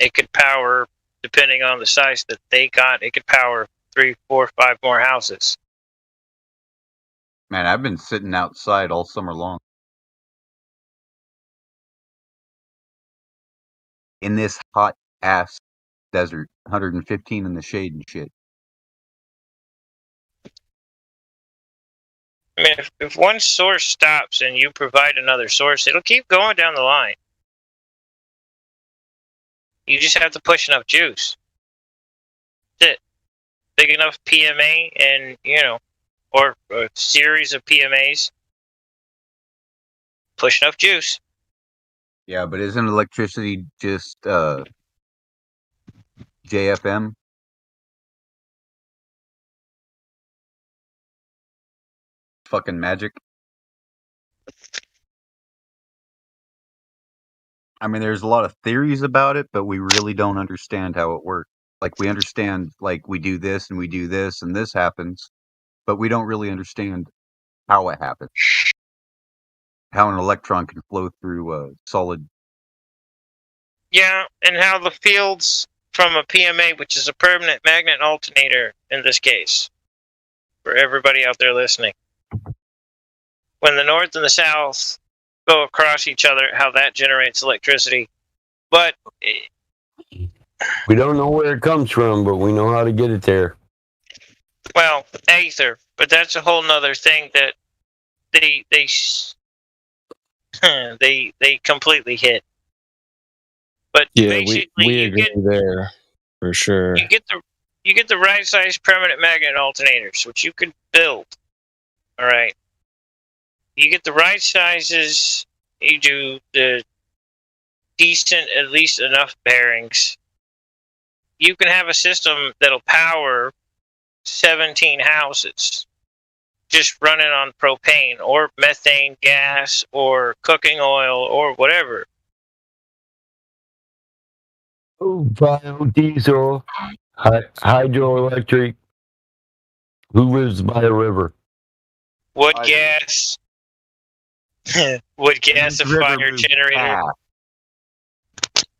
It could power, depending on the size that they got, it could power 3, 4, 5 more houses. Man, I've been sitting outside all summer long. In this hot ass desert, 115 in the shade and shit. I mean, if one source stops and you provide another source, it'll keep going down the line. You just have to push enough juice. That's it. Big enough PMA and, or a series of PMAs. Push enough juice. Yeah, but isn't electricity just JFM? Fucking magic. I mean, there's a lot of theories about it, but we really don't understand how it works. Like, we understand, like, we do this and we do this and this happens, but we don't really understand how it happens. How an electron can flow through a solid. Yeah, and how the fields from a PMA, which is a permanent magnet alternator in this case, for everybody out there listening, when the north and the south go across each other, how that generates electricity. But we don't know where it comes from, but we know how to get it there. Well, aether, but that's a whole nother thing that they completely hit. But Yeah, basically, we agree there for sure. you get the right size permanent magnet alternators, which you could build. All right, you get the right sizes. You do the decent, at least enough bearings. You can have a system that'll power 17 houses, just running on propane or methane gas or cooking oil or whatever. Oh, biodiesel, hydroelectric. Who lives by a river? Wood gas. Wood gasifier generator.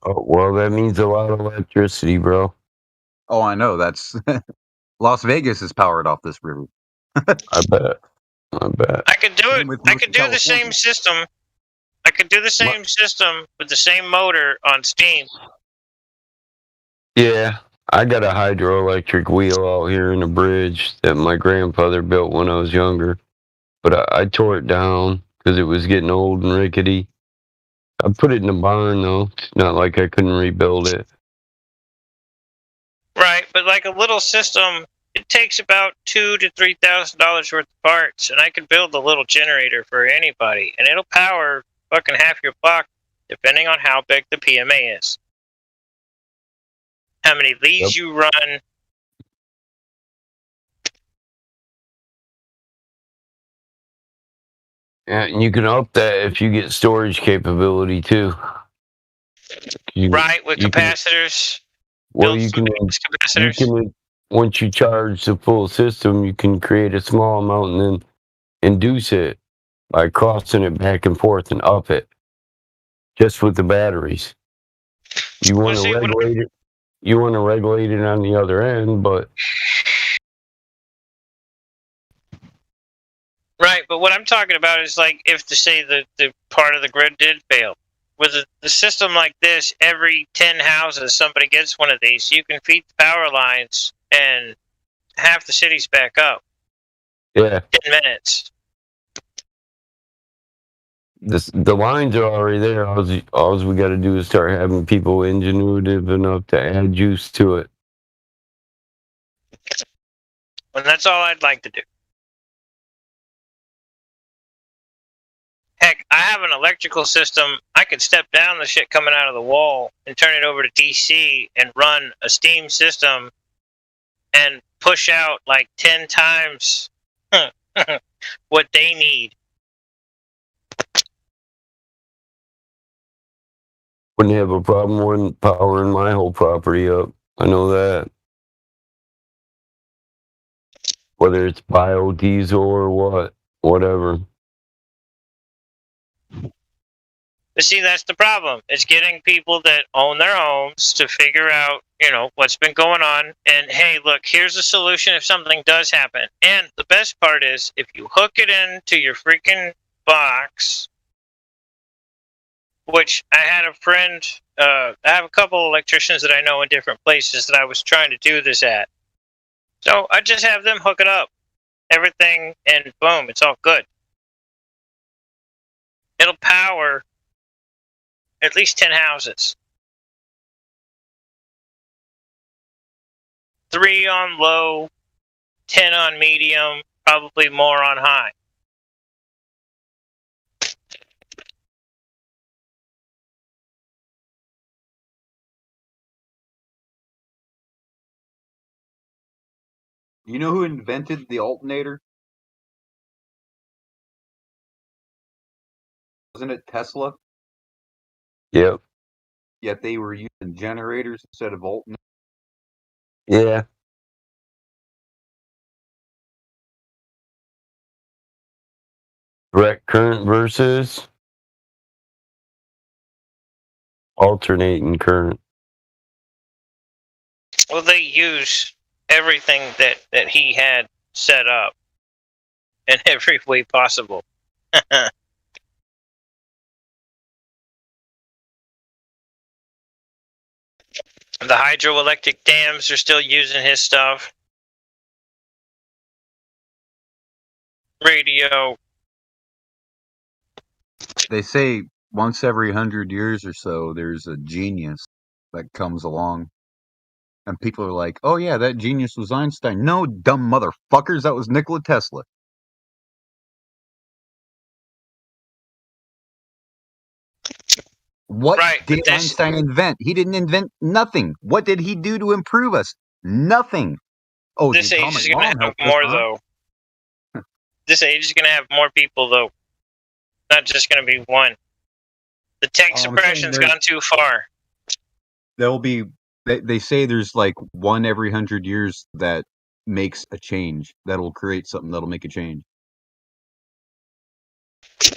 Oh, well, that means a lot of electricity, bro. Oh, I know. That's Las Vegas is powered off this river. I bet. I could do it. I could do the same system. I could do the same system with the same motor on steam. Yeah, I got a hydroelectric wheel out here in the bridge that my grandfather built when I was younger, but I tore it down because it was getting old and rickety. I put it in the barn though. It's not like I couldn't rebuild it. Right, but like a little system, it takes about $2,000 to $3,000 worth of parts, and I could build a little generator for anybody, and it'll power fucking half your block, depending on how big the PMA is, how many leads you run. Yeah, and you can up that if you get storage capability too. Right, with capacitors. You can once you charge the full system, you can create a small amount and then induce it by crossing it back and forth and up it. Just with the batteries. You want to regulate it. You want to regulate it on the other end, but right. But what I'm talking about is like if to say the part of the grid did fail. With a system like this, every 10 houses somebody gets one of these. You can feed the power lines and half the city's back up. Yeah. 10 minutes. The lines are already there. All we got to do is start having people ingenuitive enough to add juice to it. And that's all I'd like to do. Heck, I have an electrical system. I could step down the shit coming out of the wall and turn it over to DC and run a steam system and push out like 10 times what they need. Wouldn't have a problem powering my whole property up. I know that. Whether it's biodiesel or whatever. But see, that's the problem. It's getting people that own their homes to figure out, what's been going on. And hey, look, here's a solution if something does happen. And the best part is, if you hook it into your freaking box, which I had a friend, I have a couple of electricians that I know in different places that I was trying to do this at. So I just have them hook it up, everything, and boom, it's all good. It'll power at least 10 houses. 3 on low, 10 on medium, probably more on high. You know who invented the alternator? Wasn't it Tesla? Yep. Yet they were using generators instead of alternators. Yeah. Direct current versus alternating current. Well, they use everything that he had set up in every way possible. The hydroelectric dams are still using his stuff. Radio. They say once every 100 years or so, there's a genius that comes along. And people are like, oh yeah, that genius was Einstein. No, dumb motherfuckers, that was Nikola Tesla. What did Einstein invent? He didn't invent nothing. What did he do to improve us? Nothing. Oh, this age is going to have more, though. This age is going to have more people, though. Not just going to be one. The tech suppression's gone too far. There'll be. They say there's like one every 100 years that makes a change. That'll create something that'll make a change.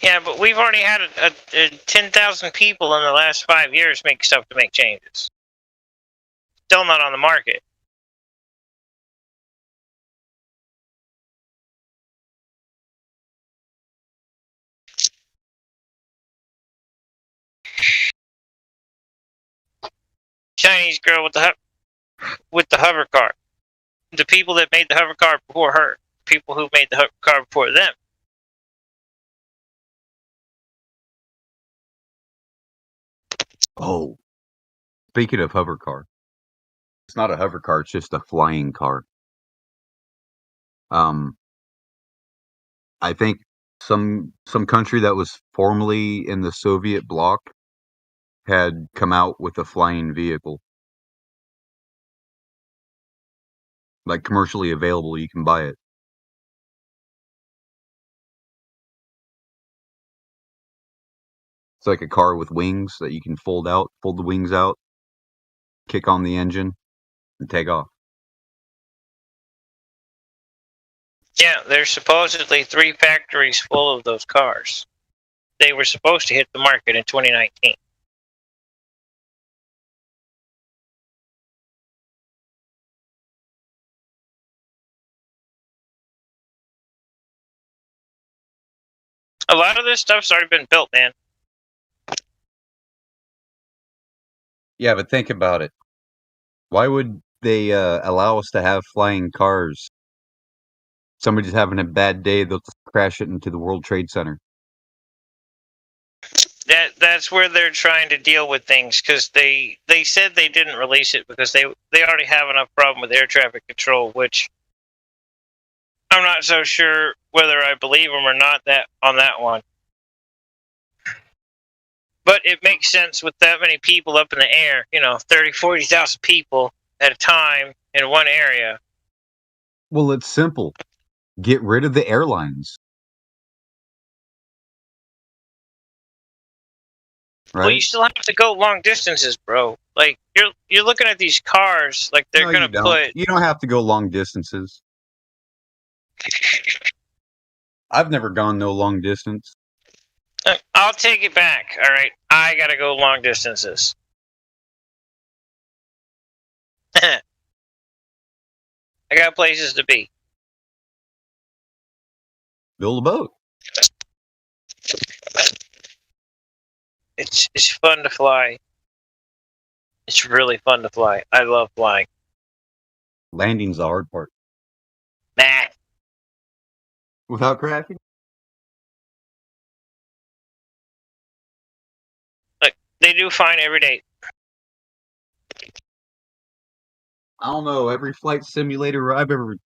Yeah, but we've already had 10,000 people in the last 5 years make stuff to make changes. Still not on the market. Chinese girl with the hover car. The people that made the hover car before her. People who made the hover car before them. Oh, speaking of hover car, it's not a hover car; it's just a flying car. I think some country that was formerly in the Soviet bloc had come out with a flying vehicle, like commercially available. You can buy it. It's like a car with wings that you can fold the wings out, kick on the engine, and take off. Yeah, there's supposedly 3 factories full of those cars. They were supposed to hit the market in 2019. A lot of this stuff's already been built, man. Yeah, but think about it. Why would they allow us to have flying cars? Somebody's having a bad day, they'll just crash it into the World Trade Center. that's where they're trying to deal with things, because they said they didn't release it because they already have enough problem with air traffic control, which I'm not so sure whether I believe them or not on that one. But it makes sense with that many people up in the air, 30, 40,000 people at a time in one area. Well, it's simple. Get rid of the airlines. Right? Well, you still have to go long distances, bro. Like you're looking at these cars, like they're gonna put. You don't have to go long distances. I've never gone no long distance. I'll take it back. All right, I gotta go long distances. I got places to be. Build a boat. It's fun to fly. It's really fun to fly. I love flying. Landing's the hard part. Nah. Without crashing? Look, they do fine every day. I don't know. Every flight simulator I've ever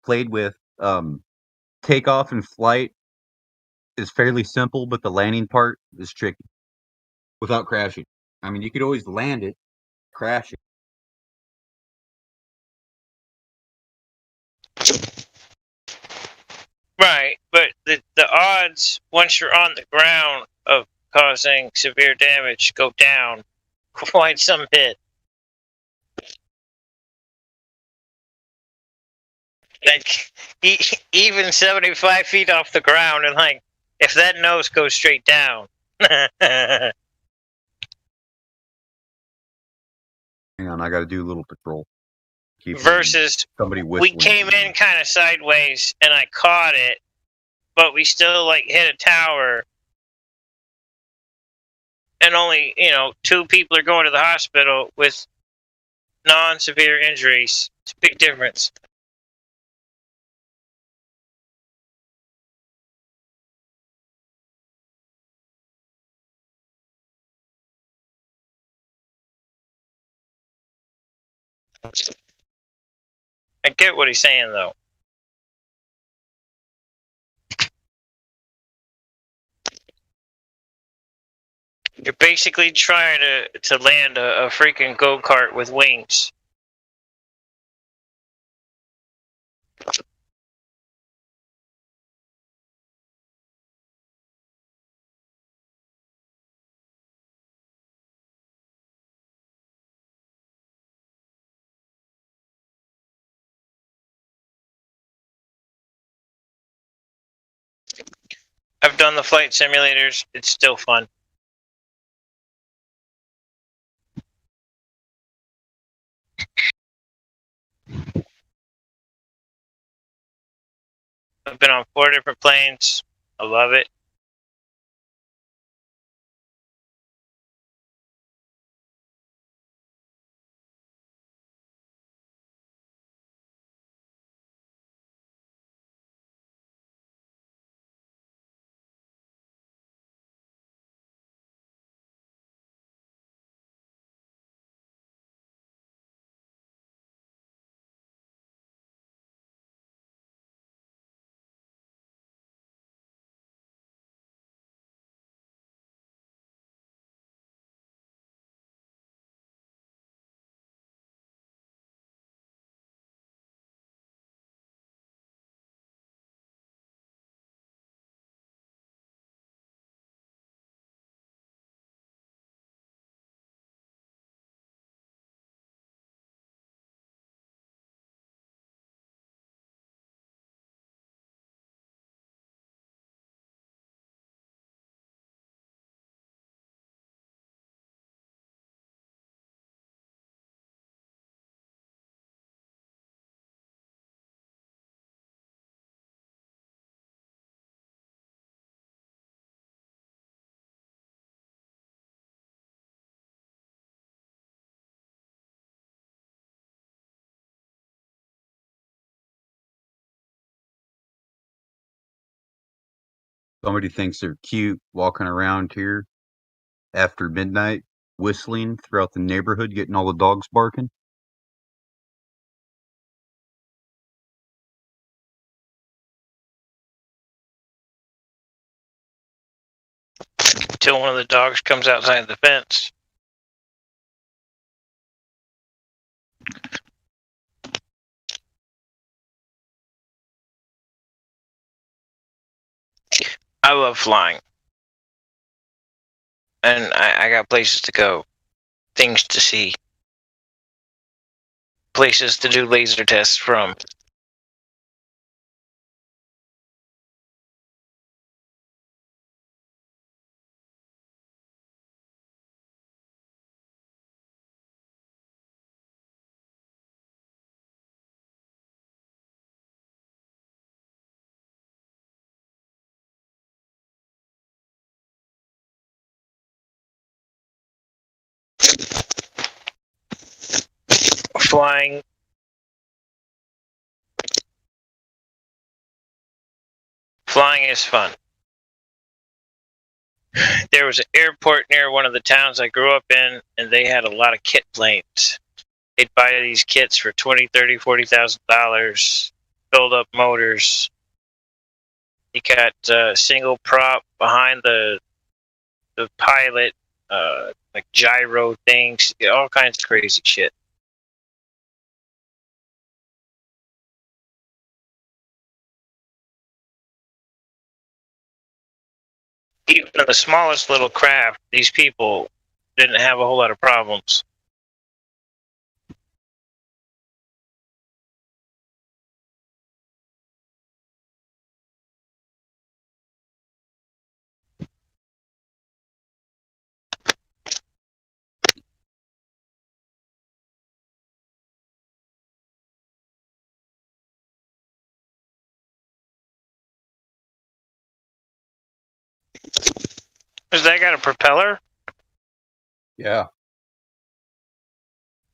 played with, takeoff and flight is fairly simple, but the landing part is tricky. Without crashing. I mean, you could always land it, crash it. Right, but the odds once you're on the ground of causing severe damage go down quite some bit. Like even 75 feet off the ground, and like if that nose goes straight down. Hang on, I got to do a little patrol. Versus somebody we came in kind of sideways and I caught it, but we still like hit a tower, and only 2 people are going to the hospital with non-severe injuries. It's a big difference. I get what he's saying, though. You're basically trying to land a freaking go-kart with wings. I've done the flight simulators. It's still fun. I've been on 4 different planes. I love it. Somebody thinks they're cute walking around here after midnight, whistling throughout the neighborhood, getting all the dogs barking. Until one of the dogs comes outside the fence. I love flying. And I got places to go. Things to see. Places to do laser tests from. Flying. Flying is fun. There was an airport near one of the towns I grew up in, and they had a lot of kit planes. They'd buy these kits for $20,000, $30,000, $40,000, build up motors. You got single prop behind the pilot, like gyro things, all kinds of crazy shit. Even in the smallest little craft, these people didn't have a whole lot of problems. Has that got a propeller? Yeah.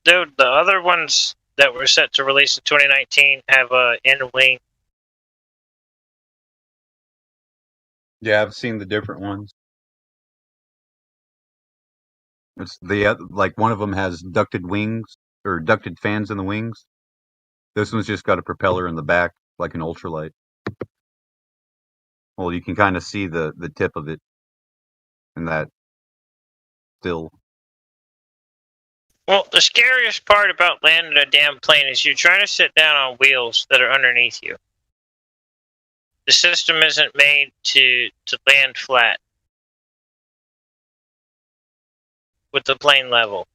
Dude, the other ones that were set to release in 2019 have a end wing. Yeah, I've seen the different ones. It's the like one of them has ducted wings or ducted fans in the wings. This one's just got a propeller in the back, like an ultralight. Well, you can kind of see the tip of it in that still. Well, the scariest part about landing a damn plane is you're trying to sit down on wheels that are underneath you. The system isn't made to land flat with the plane level.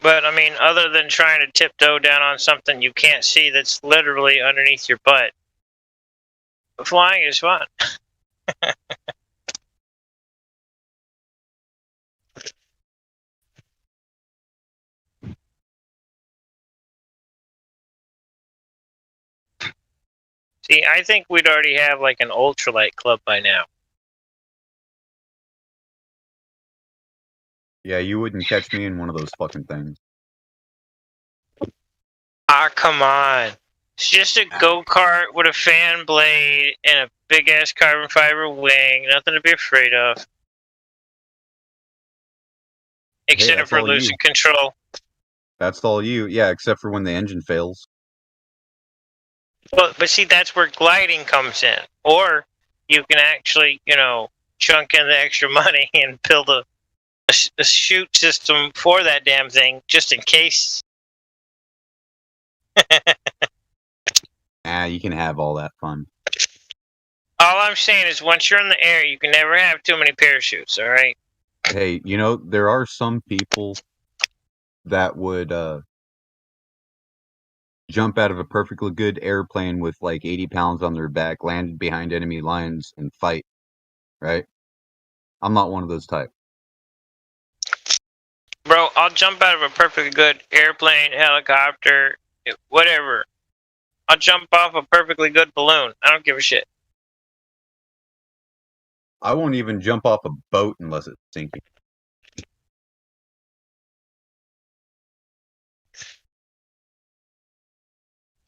But, I mean, other than trying to tiptoe down on something you can't see that's literally underneath your butt, flying is fun. See, I think we'd already have like an ultralight club by now. Yeah, you wouldn't catch me in one of those fucking things. Ah, come on. It's just a go-kart with a fan blade and a big-ass carbon fiber wing. Nothing to be afraid of. Except that's for all you. losing control. That's all you. Yeah, except for when the engine fails. But see, that's where gliding comes in. Or you can actually, chunk in the extra money and build a chute system for that damn thing, just in case. You can have all that fun. All I'm saying is once you're in the air, you can never have too many parachutes, all right? Hey, there are some people that would jump out of a perfectly good airplane with like 80 pounds on their back, landed behind enemy lines, and fight, right? I'm not one of those type. Bro, I'll jump out of a perfectly good airplane, helicopter, whatever. I'll jump off a perfectly good balloon. I don't give a shit. I won't even jump off a boat unless it's sinking.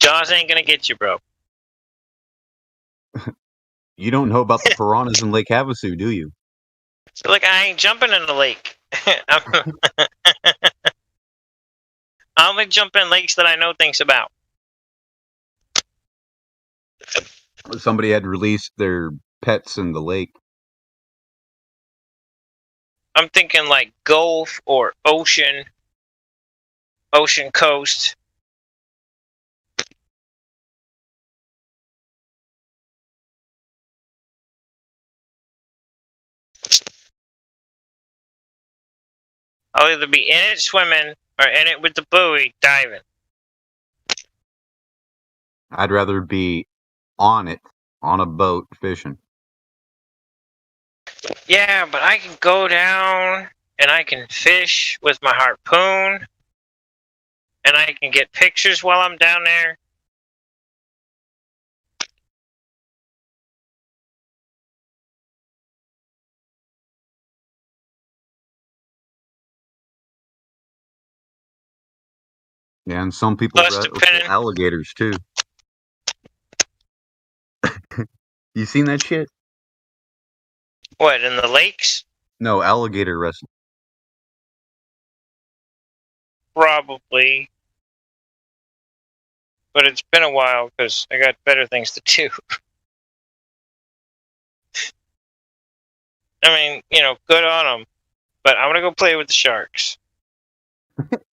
Jaws ain't gonna get you, bro. You don't know about the piranhas in Lake Havasu, do you? Look, I ain't jumping in the lake. I only jump in lakes that I know things about. Somebody had released their pets in the lake. I'm thinking like Gulf or ocean coast. I'll either be in it swimming or in it with the buoy diving. I'd rather be on it, on a boat, fishing. Yeah, but I can go down and I can fish with my harpoon and I can get pictures while I'm down there. Yeah, and some people Plus, wrestle depending- alligators too. You seen that shit? What, in the lakes? No, alligator wrestling. Probably. But it's been a while because I got better things to do. I mean, good on them. But I'm going to go play with the sharks.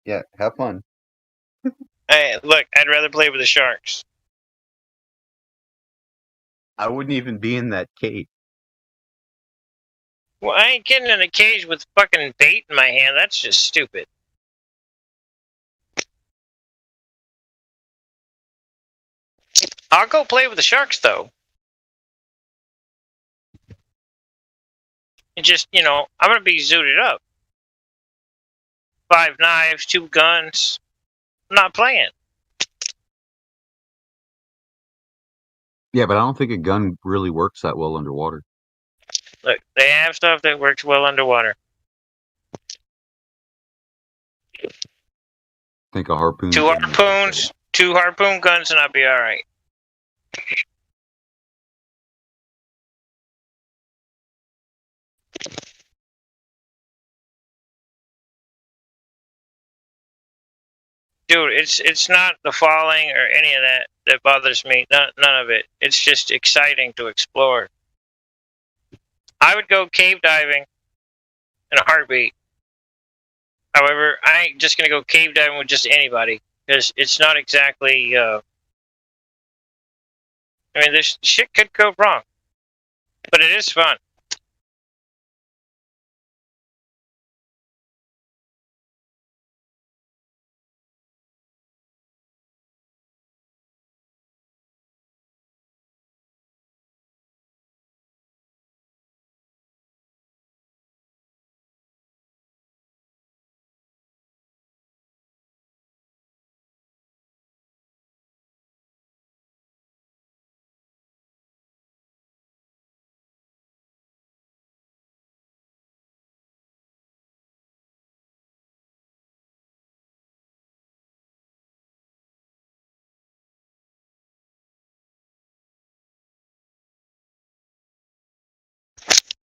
Yeah, have fun. Hey, look, I'd rather play with the sharks. I wouldn't even be in that cage. Well, I ain't getting in a cage with fucking bait in my hand. That's just stupid. I'll go play with the sharks, though. And just, I'm going to be zooted up. 5 knives, 2 guns. I'm not playing. Yeah, but I don't think a gun really works that well underwater. Look, they have stuff that works well underwater. I think a harpoon. 2 harpoons, 2 harpoon guns, and I'll be all right. Dude, it's not the falling or any of that bothers me. None of it. It's just exciting to explore. I would go cave diving in a heartbeat. However, I ain't just gonna go cave diving with just anybody because it's not exactly. I mean, this shit could go wrong, but it is fun.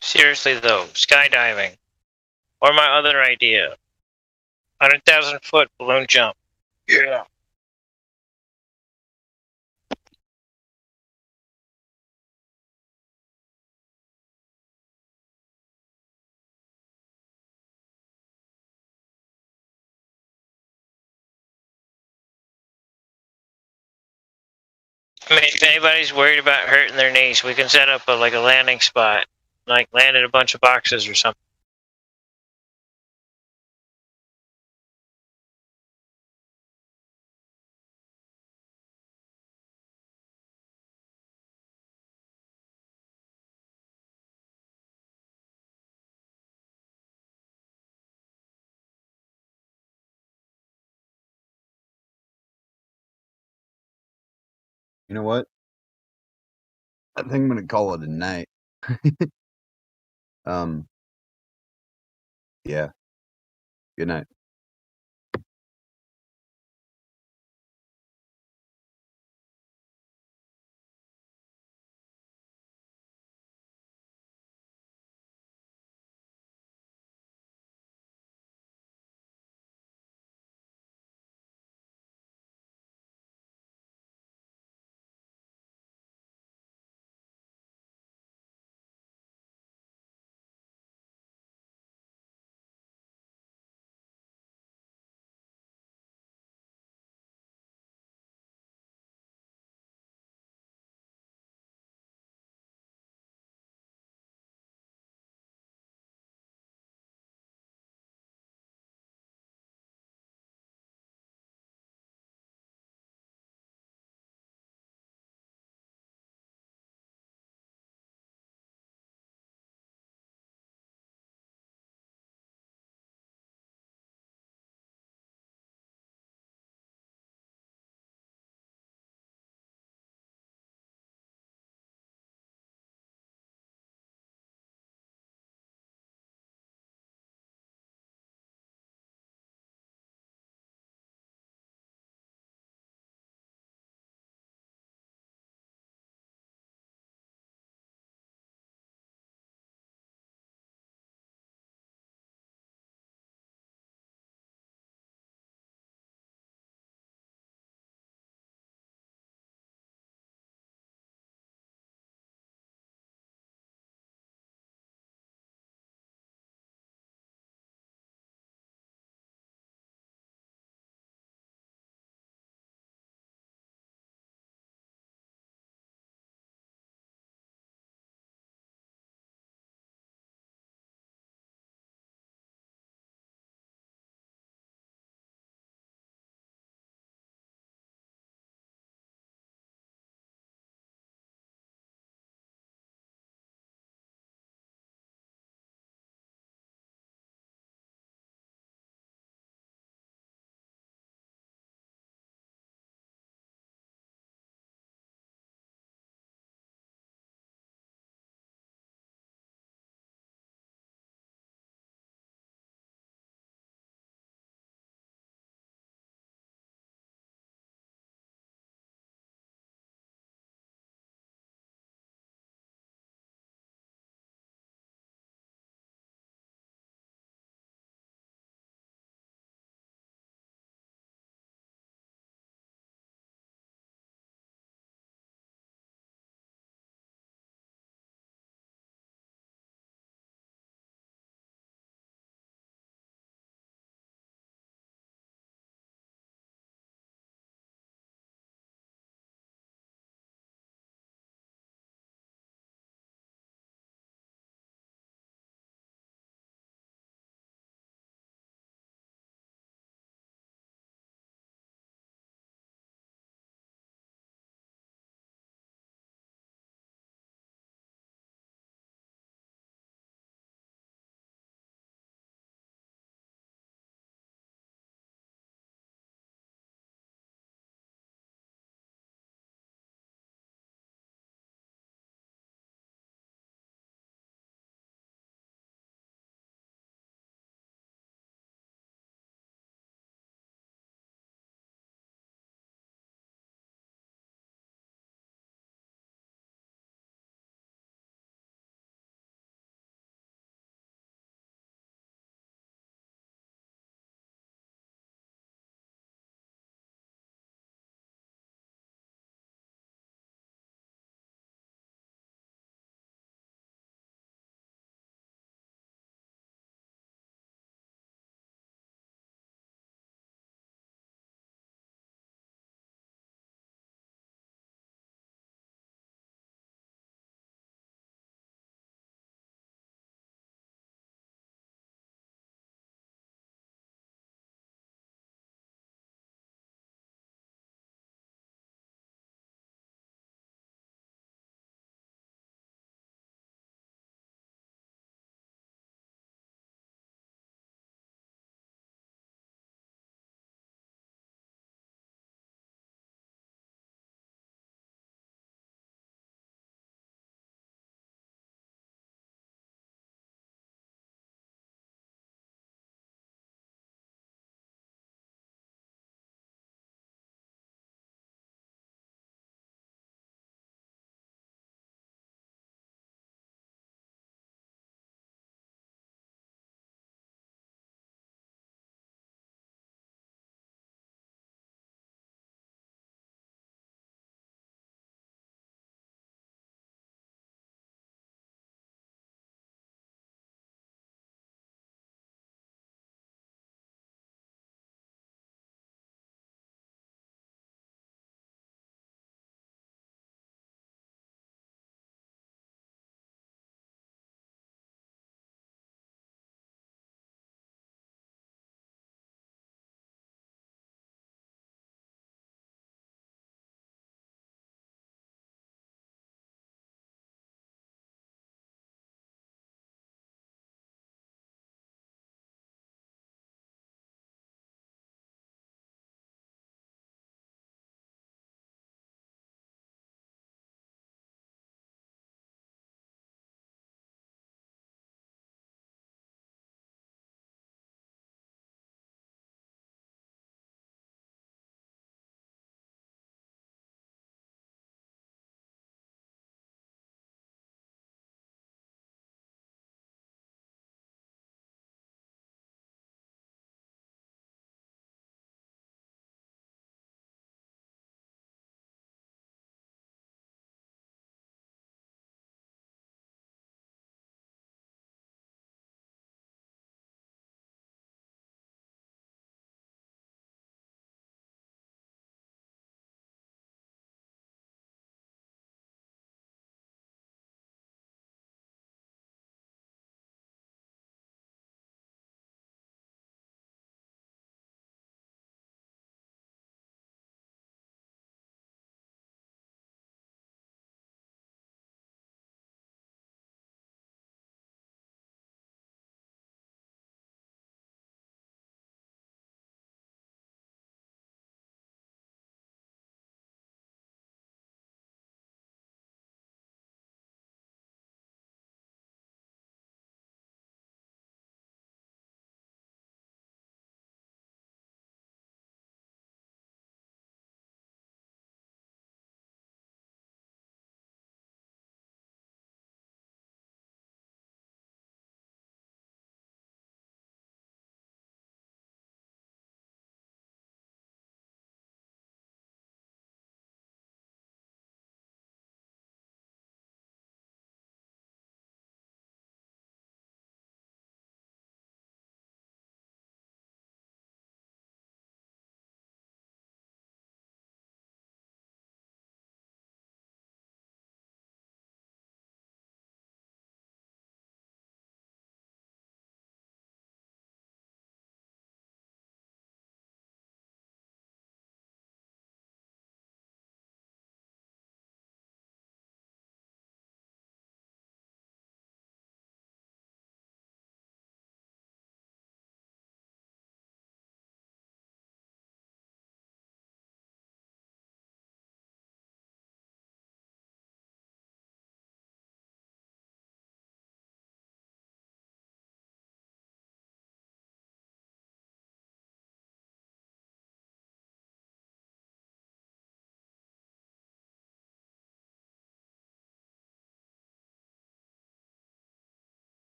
Seriously though, skydiving, or my other idea, 100,000-foot balloon jump. Yeah. I mean, if anybody's worried about hurting their knees, we can set up a landing spot, like land in a bunch of boxes or something. You know what? I think I'm gonna call it a night. Yeah. Good night.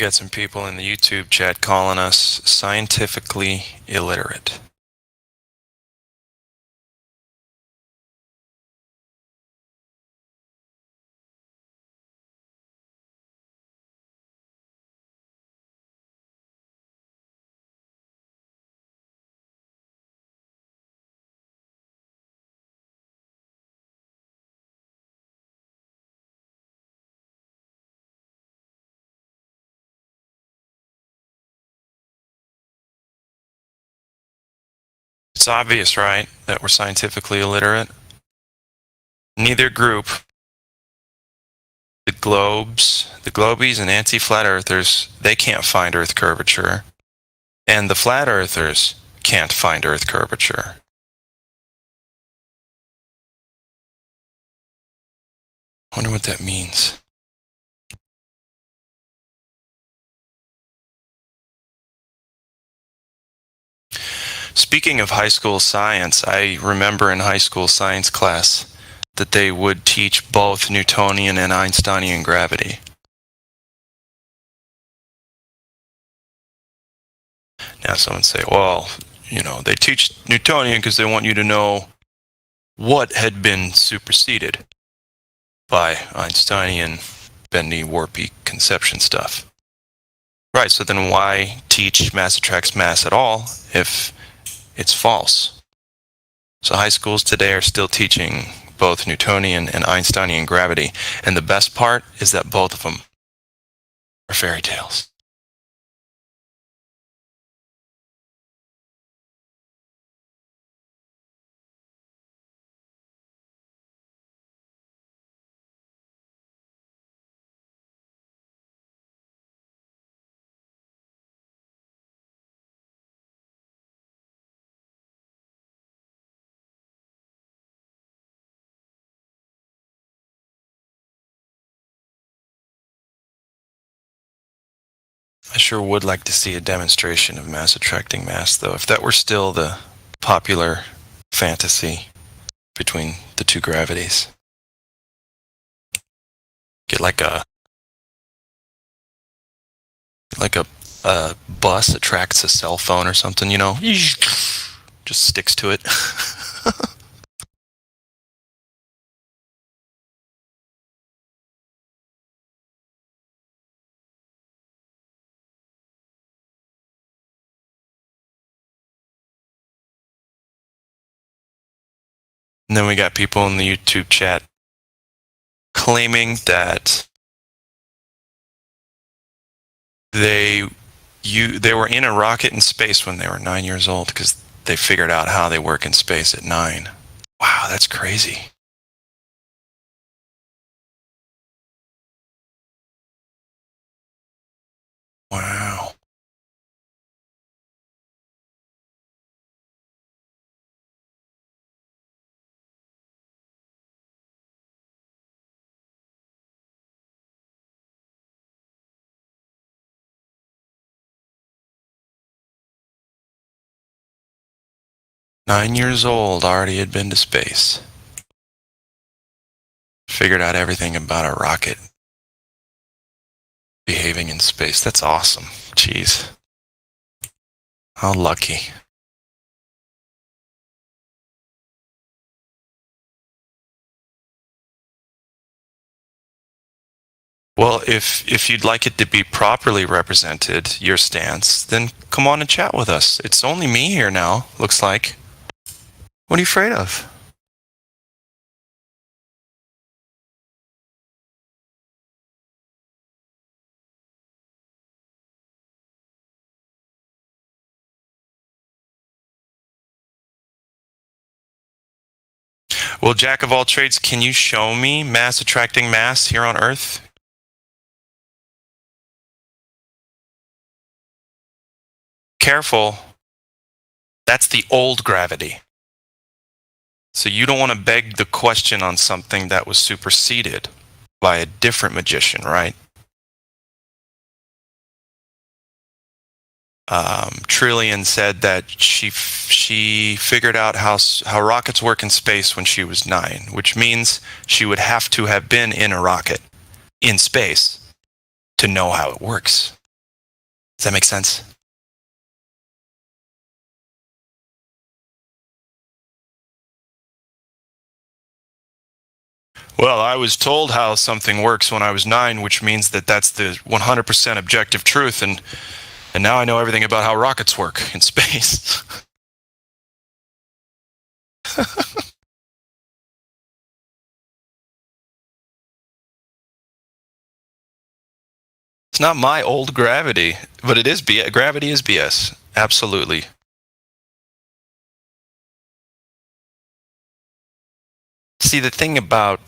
We got some people in the YouTube chat calling us scientifically illiterate. It's obvious, right, that we're scientifically illiterate? Neither group, the Globies and anti-flat earthers, they can't find Earth curvature. And the flat earthers can't find Earth curvature. I wonder what that means. Speaking of high school science, I remember in high school science class that they would teach both Newtonian and Einsteinian gravity. Now someone say, well, you know, they teach Newtonian because they want you to know what had been superseded by Einsteinian bendy, warpy conception stuff. Right, so then why teach mass attracts mass at all if it's false? So high schools today are still teaching both Newtonian and Einsteinian gravity, and the best part is that both of them are fairy tales. I sure would like to see a demonstration of mass attracting mass, though, if that were still the popular fantasy between the two gravities. Get like a bus attracts a cell phone or something, you know, just sticks to it. And then we got people in the YouTube chat claiming that they were in a rocket in space when they were 9 years old because they figured out how they work in space at 9. Wow, that's crazy. Wow. Nine years old, already had been to space. Figured out everything about a rocket behaving in space. That's awesome. Jeez. How lucky. Well, if you'd like it to be properly represented, your stance, then come on and chat with us. It's only me here now, looks like. What are you afraid of? Well, Jack of all trades, can you show me mass attracting mass here on Earth? Careful. That's the old gravity. So you don't want to beg the question on something that was superseded by a different magician, right? Trillian said that she figured out how rockets work in space when she was 9, which means she would have to have been in a rocket in space to know how it works. Does that make sense? Well, I was told how something works when I was 9, which means that that's the 100% objective truth, and now I know everything about how rockets work in space. It's not my old gravity, but it is BS. Gravity is BS. Absolutely. See, the thing about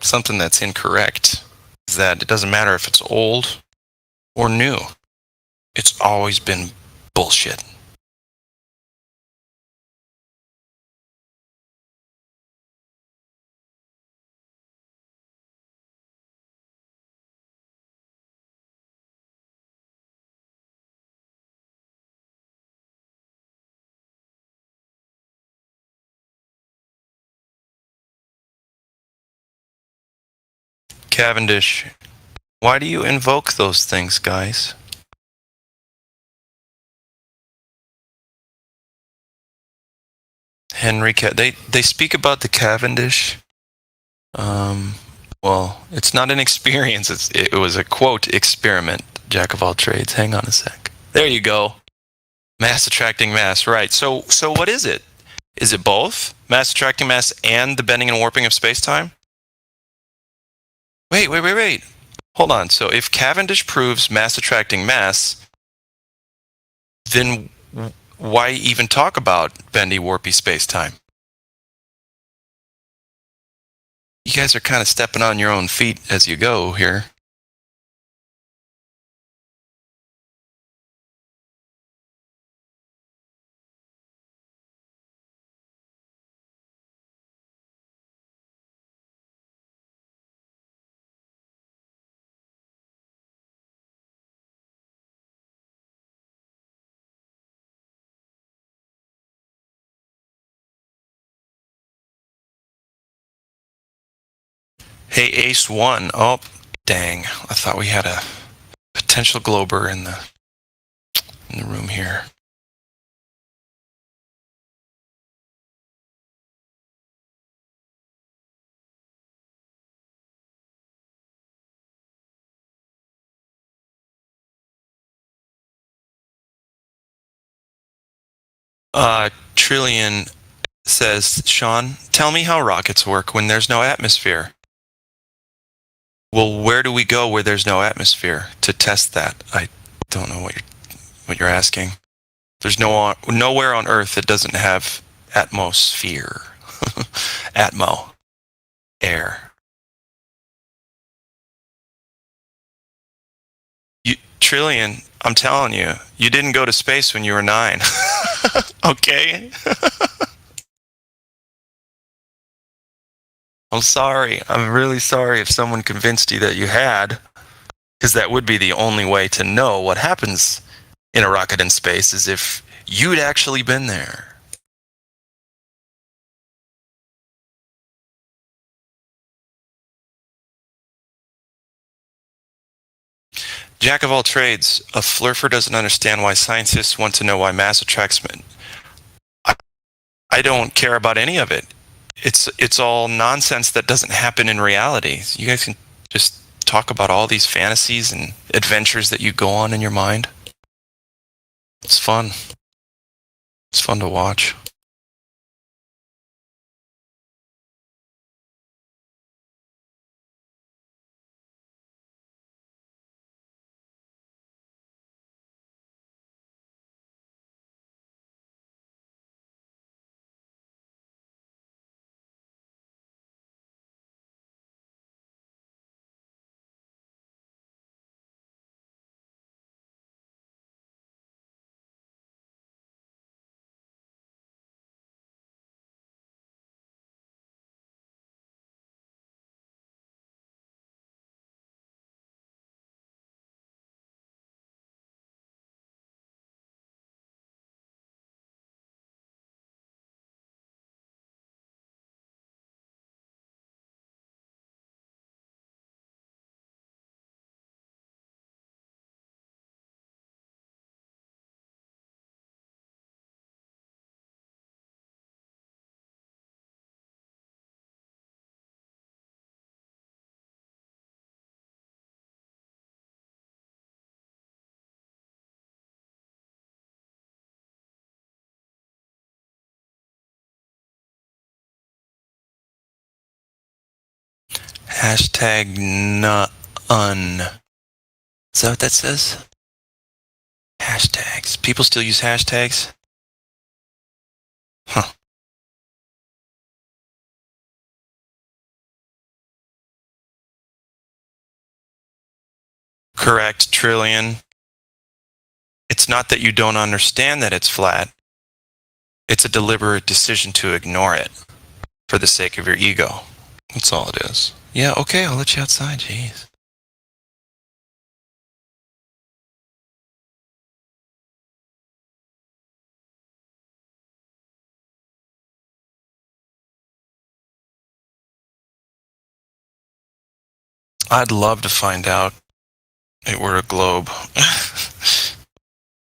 something that's incorrect is that it doesn't matter if it's old or new. It's always been bullshit. Cavendish, why do you invoke those things, guys? Henry, they speak about the Cavendish. Well, it's not an experience. It was a quote experiment. Jack of all trades. Hang on a sec. There you go. Mass attracting mass. Right. So what is it? Is it both mass attracting mass and the bending and warping of space-time? Wait. Hold on. So if Cavendish proves mass attracting mass, then why even talk about bendy, warpy space-time? You guys are kind of stepping on your own feet as you go here. Hey, Ace 1. Oh, dang. I thought we had a potential glober in the room here. Trillion says, Sean, tell me how rockets work when there's no atmosphere. Well, where do we go where there's no atmosphere to test that? I don't know what you're asking. There's nowhere on Earth that doesn't have atmosphere. Atmo. Air. Trillion, I'm telling you, you didn't go to space when you were 9. Okay? I'm sorry. I'm really sorry if someone convinced you that you had, because that would be the only way to know what happens in a rocket in space, is if you'd actually been there. Jack of all trades, a flurfer doesn't understand why scientists want to know why mass attracts men. I don't care about any of it. It's all nonsense that doesn't happen in reality. You guys can just talk about all these fantasies and adventures that you go on in your mind. It's fun. It's fun to watch. Hashtag none. Is that what that says? Hashtags. People still use hashtags? Huh. Correct, Trillion. It's not that you don't understand that it's flat. It's a deliberate decision to ignore it for the sake of your ego. That's all it is. Yeah, okay, I'll let you outside. Jeez. I'd love to find out it were a globe.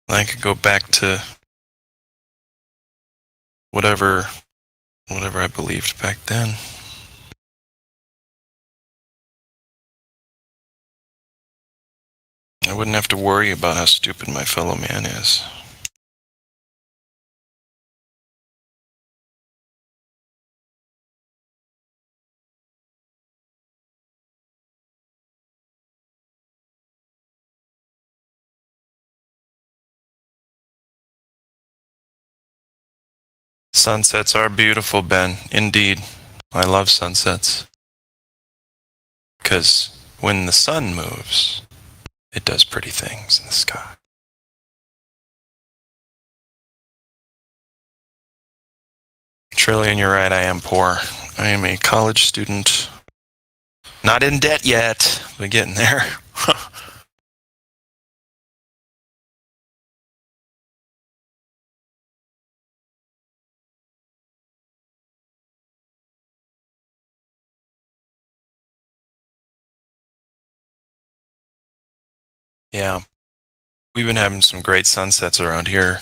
I could go back to whatever I believed back then. I wouldn't have to worry about how stupid my fellow man is. Sunsets are beautiful, Ben. Indeed. I love sunsets. Because when the sun moves, it does pretty things in the sky. Trillion, you're right, I am poor. I am a college student. Not in debt yet, but getting there. Yeah. We've been having some great sunsets around here.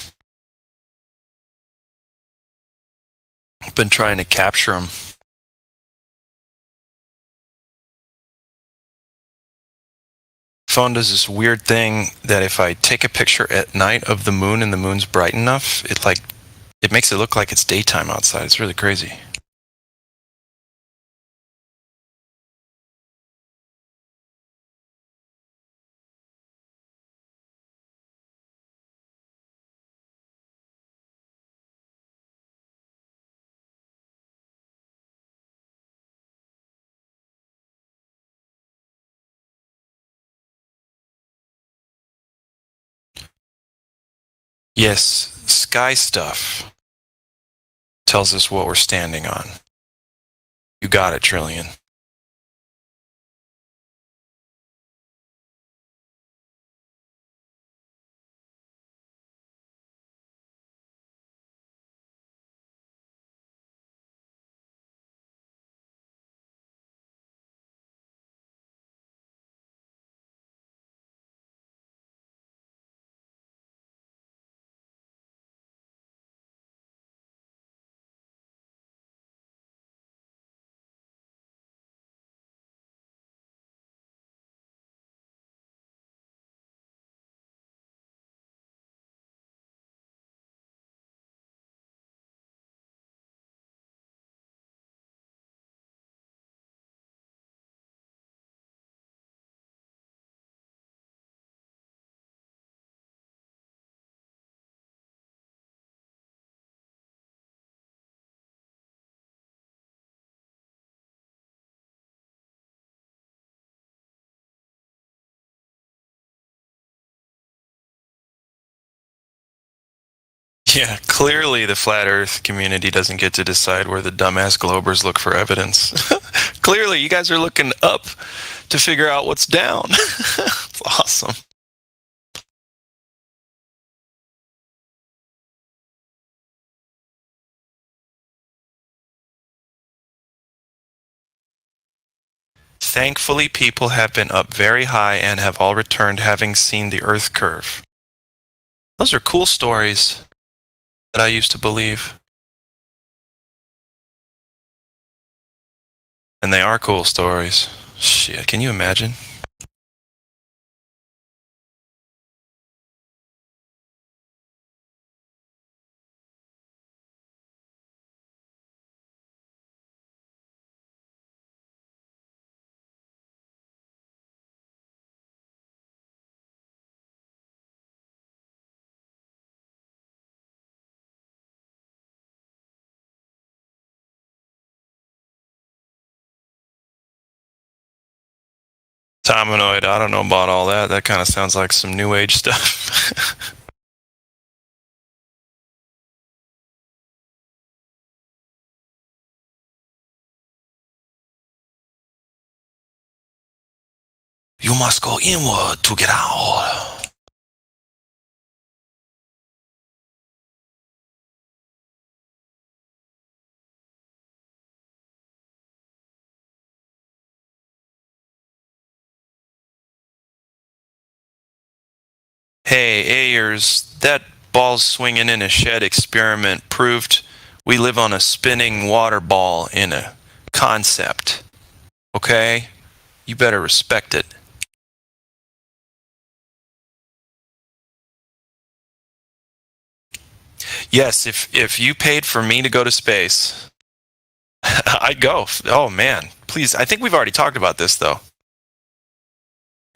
I've been trying to capture them. Phone does this weird thing that if I take a picture at night of the moon and the moon's bright enough, it makes it look like it's daytime outside. It's really crazy. Yes, sky stuff tells us what we're standing on. You got it, Trillion. Yeah, clearly the flat earth community doesn't get to decide where the dumbass globers look for evidence. Clearly, you guys are looking up to figure out what's down. It's awesome. Thankfully, people have been up very high and have all returned having seen the earth curve. Those are cool stories that I used to believe. And they are cool stories. Shit, can you imagine? Tominoid, I don't know about all that. That kind of sounds like some new age stuff. You must go inward to get out. Hey, Ayers, that ball swinging in a shed experiment proved we live on a spinning water ball in a concept. Okay? You better respect it. Yes, if you paid for me to go to space, I'd go. Oh, man. Please, I think we've already talked about this, though.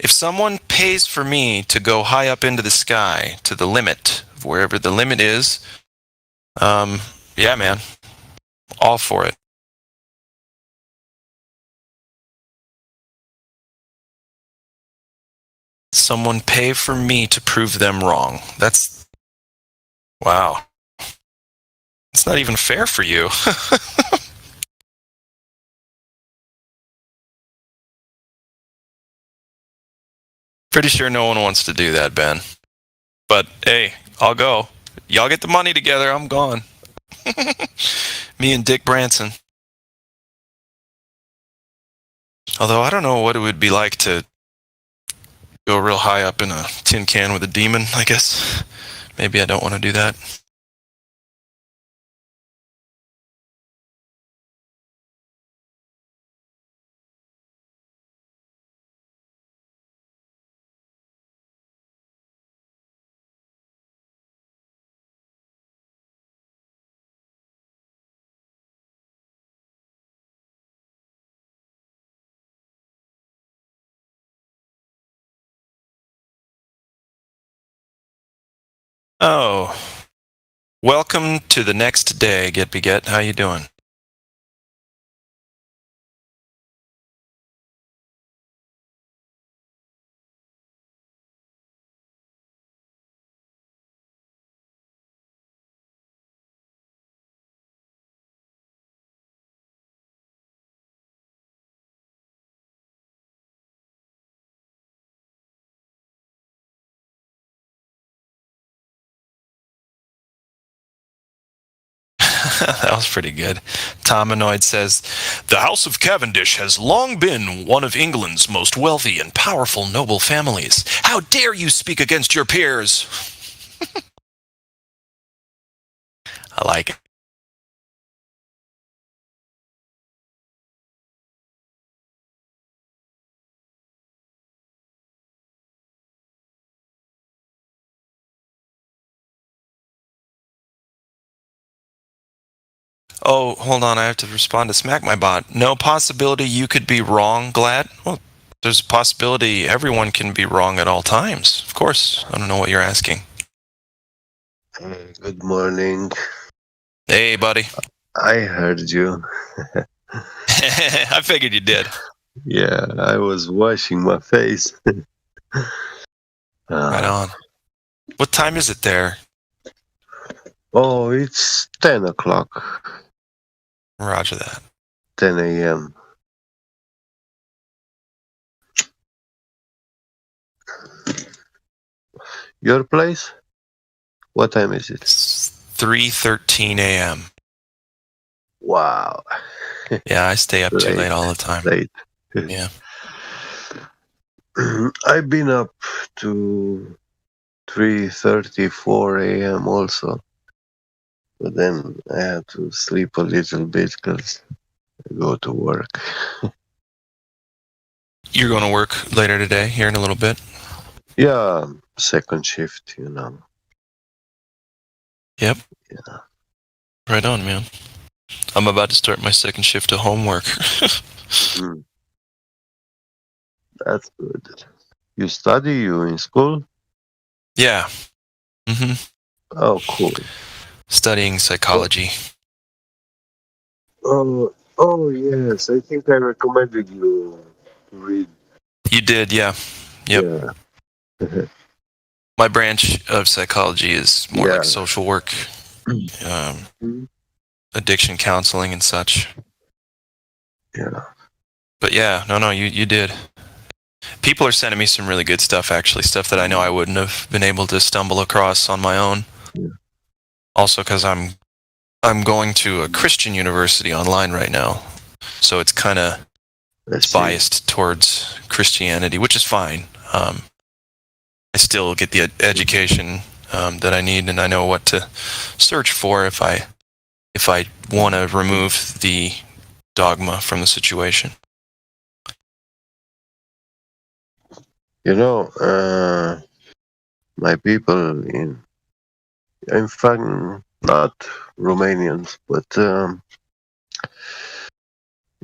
If someone pays for me to go high up into the sky to the limit, wherever the limit is, yeah, man. All for it. Someone pay for me to prove them wrong. That's... Wow. It's not even fair for you. Pretty sure no one wants to do that, Ben. But, hey, I'll go. Y'all get the money together, I'm gone. Me and Dick Branson. Although, I don't know what it would be like to go real high up in a tin can with a demon, I guess. Maybe I don't want to do that. Oh. Welcome to the next day, Get Beget. How you doing? That was pretty good. Tominoid says, the House of Cavendish has long been one of England's most wealthy and powerful noble families. How dare you speak against your peers? I like it. Oh, hold on. I have to respond to Smack My Bot. No possibility you could be wrong, Glad? Well, there's a possibility everyone can be wrong at all times. Of course. I don't know what you're asking. Good morning. Hey, buddy. I heard you. I figured you did. Yeah, I was washing my face. Right on. What time is it there? Oh, it's 10 o'clock. Roger that. 10 a.m. Your place? What time is it? 3:13 a.m. Wow. Yeah, I stay up too late all the time. Late. Yeah. I've been up to 3:34 a.m. also. But then I have to sleep a little bit because I go to work. You're going to work later today, here in a little bit? Yeah, second shift, you know. Yep. Yeah. Right on, man. I'm about to start my second shift of homework. That's good. You study? You in school? Yeah. Mm-hmm. Oh, cool. Studying psychology. Oh, yes. I think I recommended you to read You did, yeah. Yep. Yeah. My branch of psychology is more Yeah. like social work, addiction counseling, and such. Yeah. But yeah, no, you did. People are sending me some really good stuff, actually, stuff that I know I wouldn't have been able to stumble across on my own. Yeah. Also, because I'm going to a Christian university online right now, so it's kind of biased towards Christianity, which is fine. I still get the education that I need, and I know what to search for if I want to remove the dogma from the situation. You know, my people in fact, not Romanians, but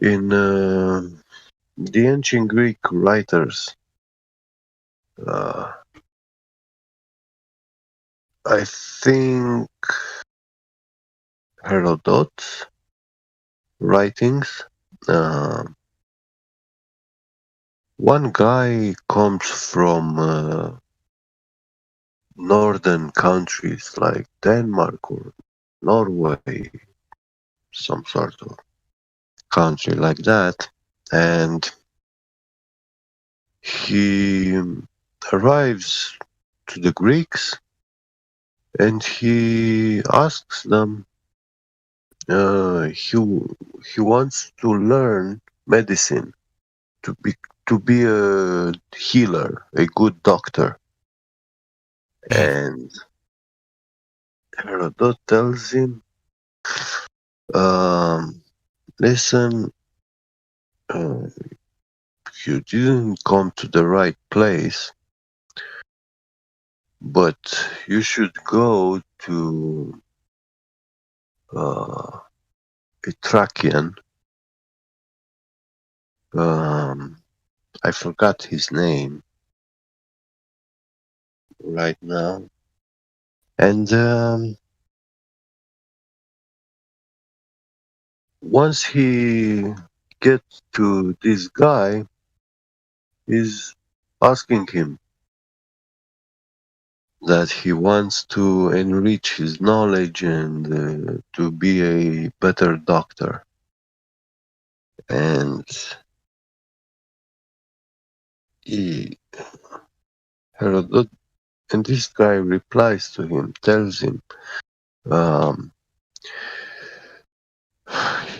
in the ancient Greek writers, I think Herodotus writings, one guy comes from northern countries like Denmark or Norway, some sort of country like that, and he arrives to the Greeks and he asks them, he wants to learn medicine, to be a healer, a good doctor. And Herodotus tells him, listen, you didn't come to the right place, but you should go to a Thracian. I forgot his name right now. And once he gets to this guy, he's asking him that he wants to enrich his knowledge and to be a better doctor. And Herodotus, and this guy replies to him, tells him,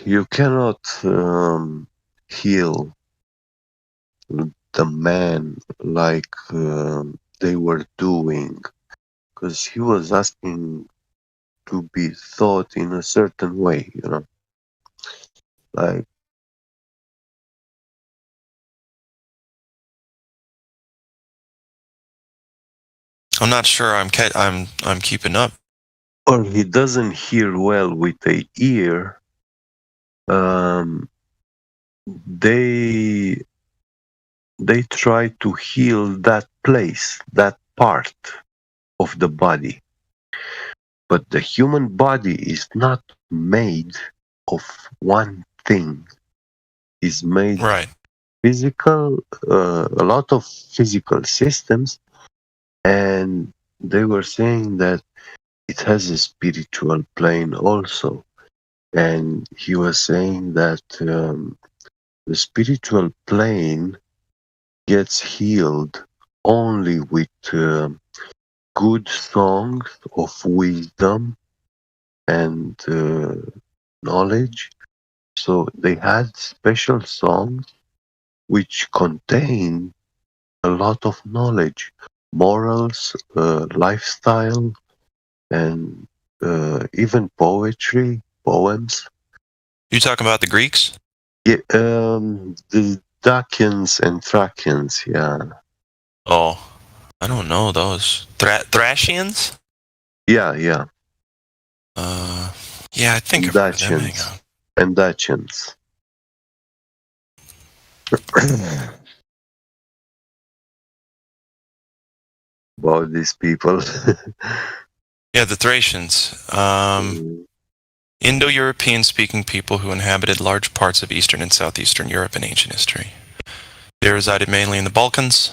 you cannot heal the man like they were doing, because he was asking to be thought in a certain way, you know, like I'm not sure I'm keeping up. Or he doesn't hear well with the ear. They try to heal that place, that part of the body. But the human body is not made of one thing. It's made physical, a lot of physical systems, and they were saying that it has a spiritual plane also. And he was saying that the spiritual plane gets healed only with good songs of wisdom and knowledge. So they had special songs which contain a lot of knowledge, morals, lifestyle, and even poetry, poems. You talking about the Greeks? Yeah, the Dacians and Thracians, yeah. Oh, I don't know those. Thracians? Yeah. Yeah, I think I've heard of them. Hang on. And Dacians. About these people. Yeah, the Thracians. Indo-European speaking people who inhabited large parts of Eastern and Southeastern Europe in ancient history. They resided mainly in the Balkans,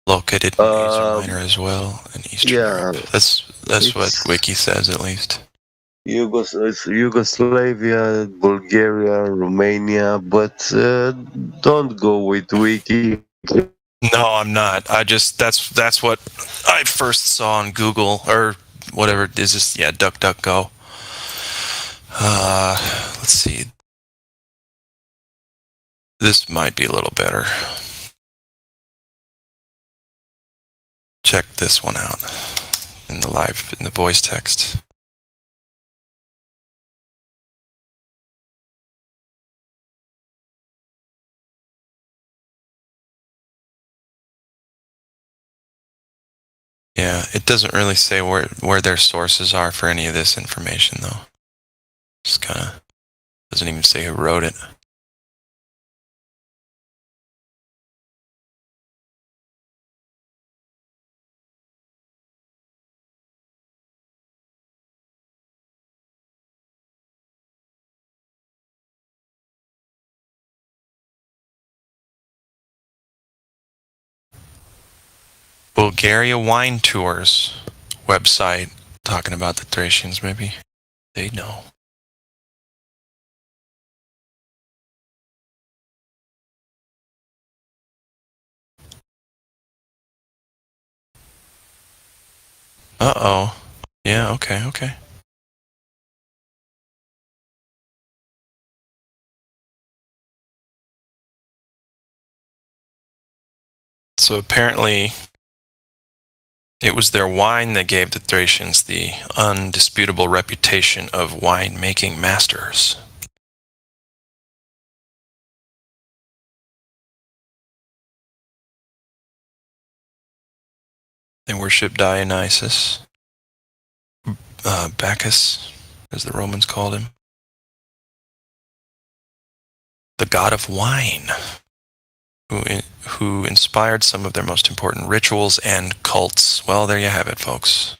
located in Asia Minor as well, and Eastern Europe. That's what Wiki says, at least. It's Yugoslavia, Bulgaria, Romania, but don't go with Wiki. No, I'm not. That's what I first saw on Google or whatever. Is this? Yeah, DuckDuckGo. Let's see. This might be a little better. Check this one out in the voice text. Yeah, it doesn't really say where their sources are for any of this information, though. Just kind of doesn't even say who wrote it. Bulgaria Wine Tours website talking about the Thracians, maybe they know. Uh-oh. Yeah, okay. So apparently it was their wine that gave the Thracians the undisputable reputation of wine-making masters. They worshipped Dionysus, Bacchus, as the Romans called him, the god of wine, who inspired some of their most important rituals and cults. Well, there you have it, folks.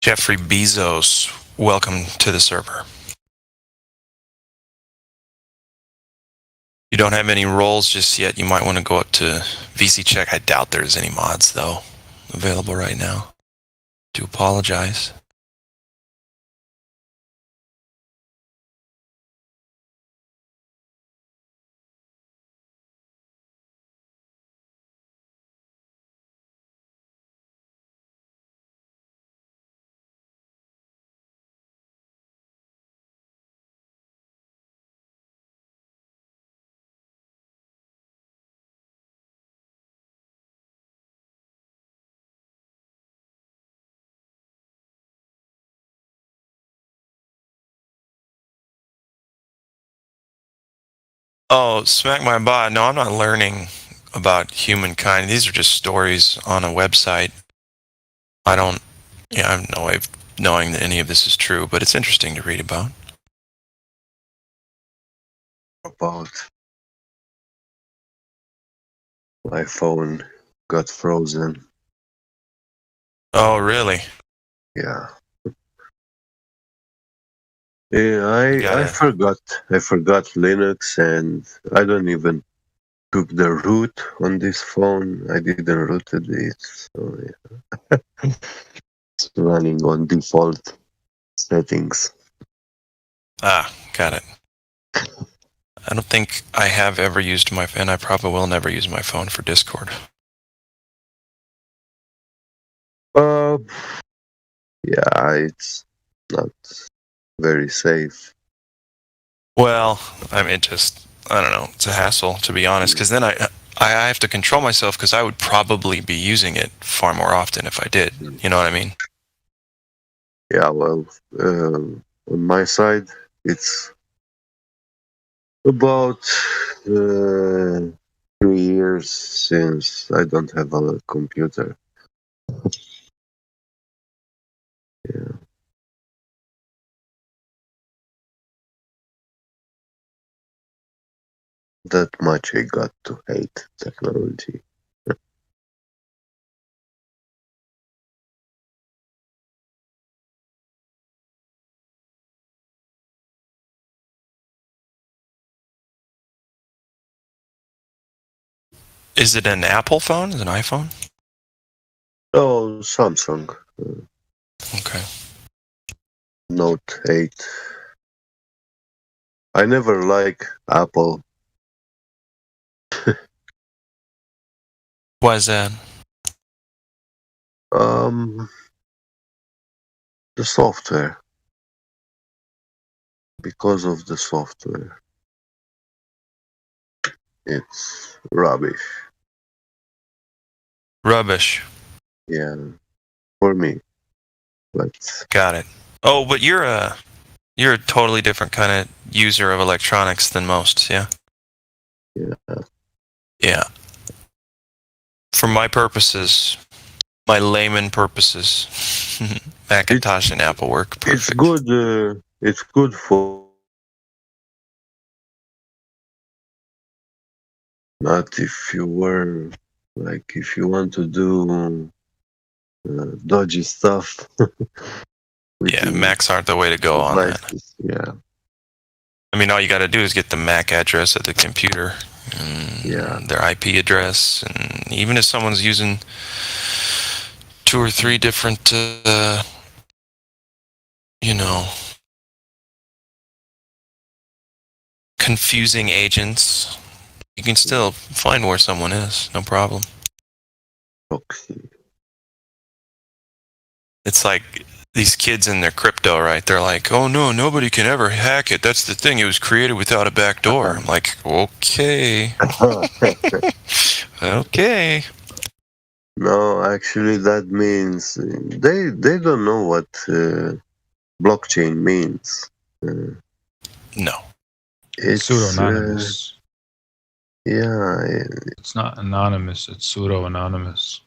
Jeffrey Bezos, welcome to the server. You don't have any roles just yet. You might want to go up to VC Check. I doubt there's any mods, though, available right now. Do apologize. Oh, smack my bot. No, I'm not learning about humankind. These are just stories on a website. I have no way of knowing that any of this is true, but it's interesting to read about. My phone got frozen. Oh, really? Yeah. Yeah, I forgot Linux, and I don't even took the root on this phone. I didn't rooted it, so yeah. It's running on default settings. Ah, got it. I don't think I have ever used my phone. I probably will never use my phone for Discord. Yeah, it's not very safe. Well, I mean, I don't know. It's a hassle, to be honest, because then I have to control myself because I would probably be using it far more often if I did. You know what I mean? Yeah, well, on my side, it's about 3 years since I don't have a computer. that much I got to hate technology. Is it an Apple phone? Is it an iPhone? Oh, Samsung. Okay. Note 8. I never like Apple. Why is that? The software. Because of the software. It's rubbish. Rubbish. Yeah. For me. But Got it. Oh, but you're a totally different kind of user of electronics than most, yeah? Yeah. Yeah. For my purposes, my layman purposes, Macintosh and Apple work perfect. it's good. It's good for. Not if you were like if you want to do dodgy stuff. Yeah, Macs aren't the way to go on that. Yeah. I mean, all you got to do is get the MAC address of the computer, and their IP address, and even if someone's using 2 or 3 different, confusing agents, you can still find where someone is, no problem. It's like these kids in their crypto, right? They're like, oh no, nobody can ever hack it. That's the thing. It was created without a back door. I'm like, okay. Okay. No, actually, that means they don't know what blockchain means. No. It's pseudo-anonymous. Yeah. It's not anonymous. It's pseudo-anonymous.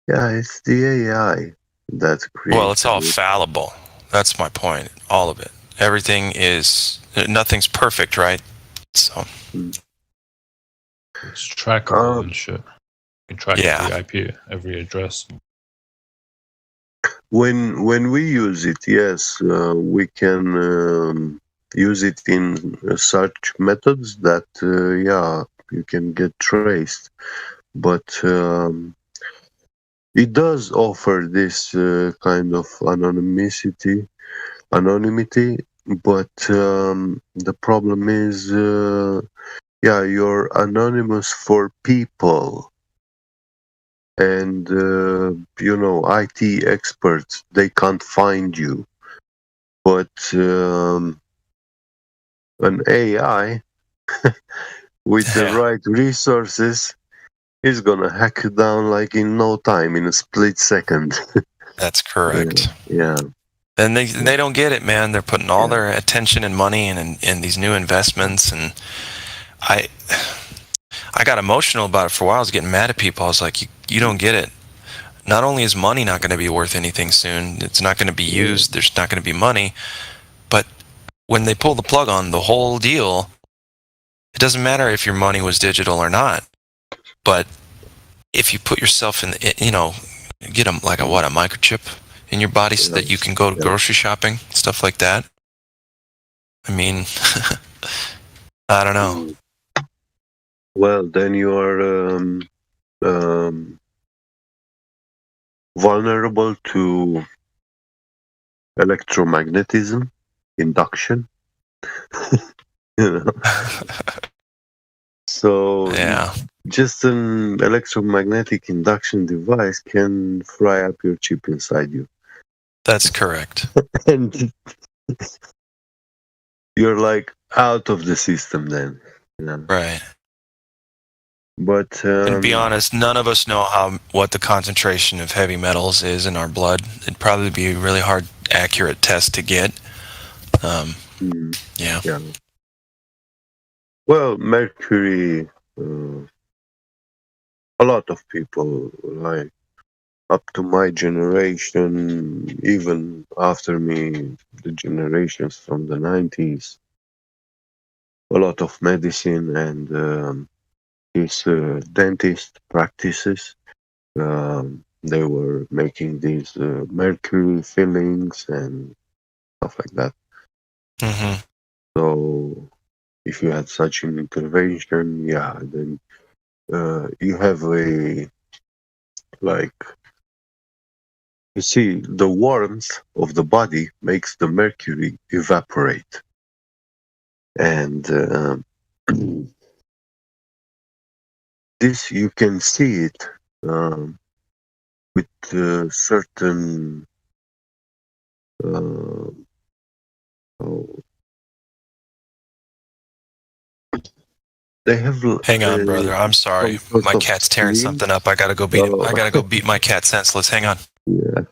Yeah, it's the AI that's created. Well, it's all fallible. That's my point. All of it. Everything is, nothing's perfect, right? So. It's trackable and shit. You can track every IP, every address. When we use it, yes, we can use it in such methods that you can get traced, but it does offer this kind of anonymity, but the problem is you're anonymous for people. And IT experts, they can't find you, but an AI with the right resources is gonna hack you down like in no time, in a split second. That's correct. Yeah. And they don't get it, man. They're putting all their attention and money in these new investments, and I got emotional about it for a while. I was getting mad at people. I was like, you don't get it. Not only is money not going to be worth anything soon, it's not going to be used, there's not going to be money, but when they pull the plug on the whole deal, it doesn't matter if your money was digital or not. But if you put yourself in, get a microchip in your body so that you can go grocery shopping, stuff like that. I mean, I don't know. Well, then you are vulnerable to electromagnetism, induction. So just an electromagnetic induction device can fry up your chip inside you. That's correct. And you're like out of the system then. Right. But and to be honest, none of us know what the concentration of heavy metals is in our blood. It'd probably be a really hard, accurate test to get. Yeah. Well, mercury. A lot of people, like up to my generation, even after me, the generations from the 90s, a lot of medicine, and his dentist practices. They were making these mercury fillings and stuff like that. Mm-hmm. So if you had such an intervention, yeah, then you have a, like, you see, the warmth of the body makes the mercury evaporate, and this you can see it with certain uh, oh, they have Hang on, brother. I'm sorry. some sort My of cat's tearing cream. something up. I gotta go beat. Oh. I gotta go beat my cat senseless. Hang on. Yeah.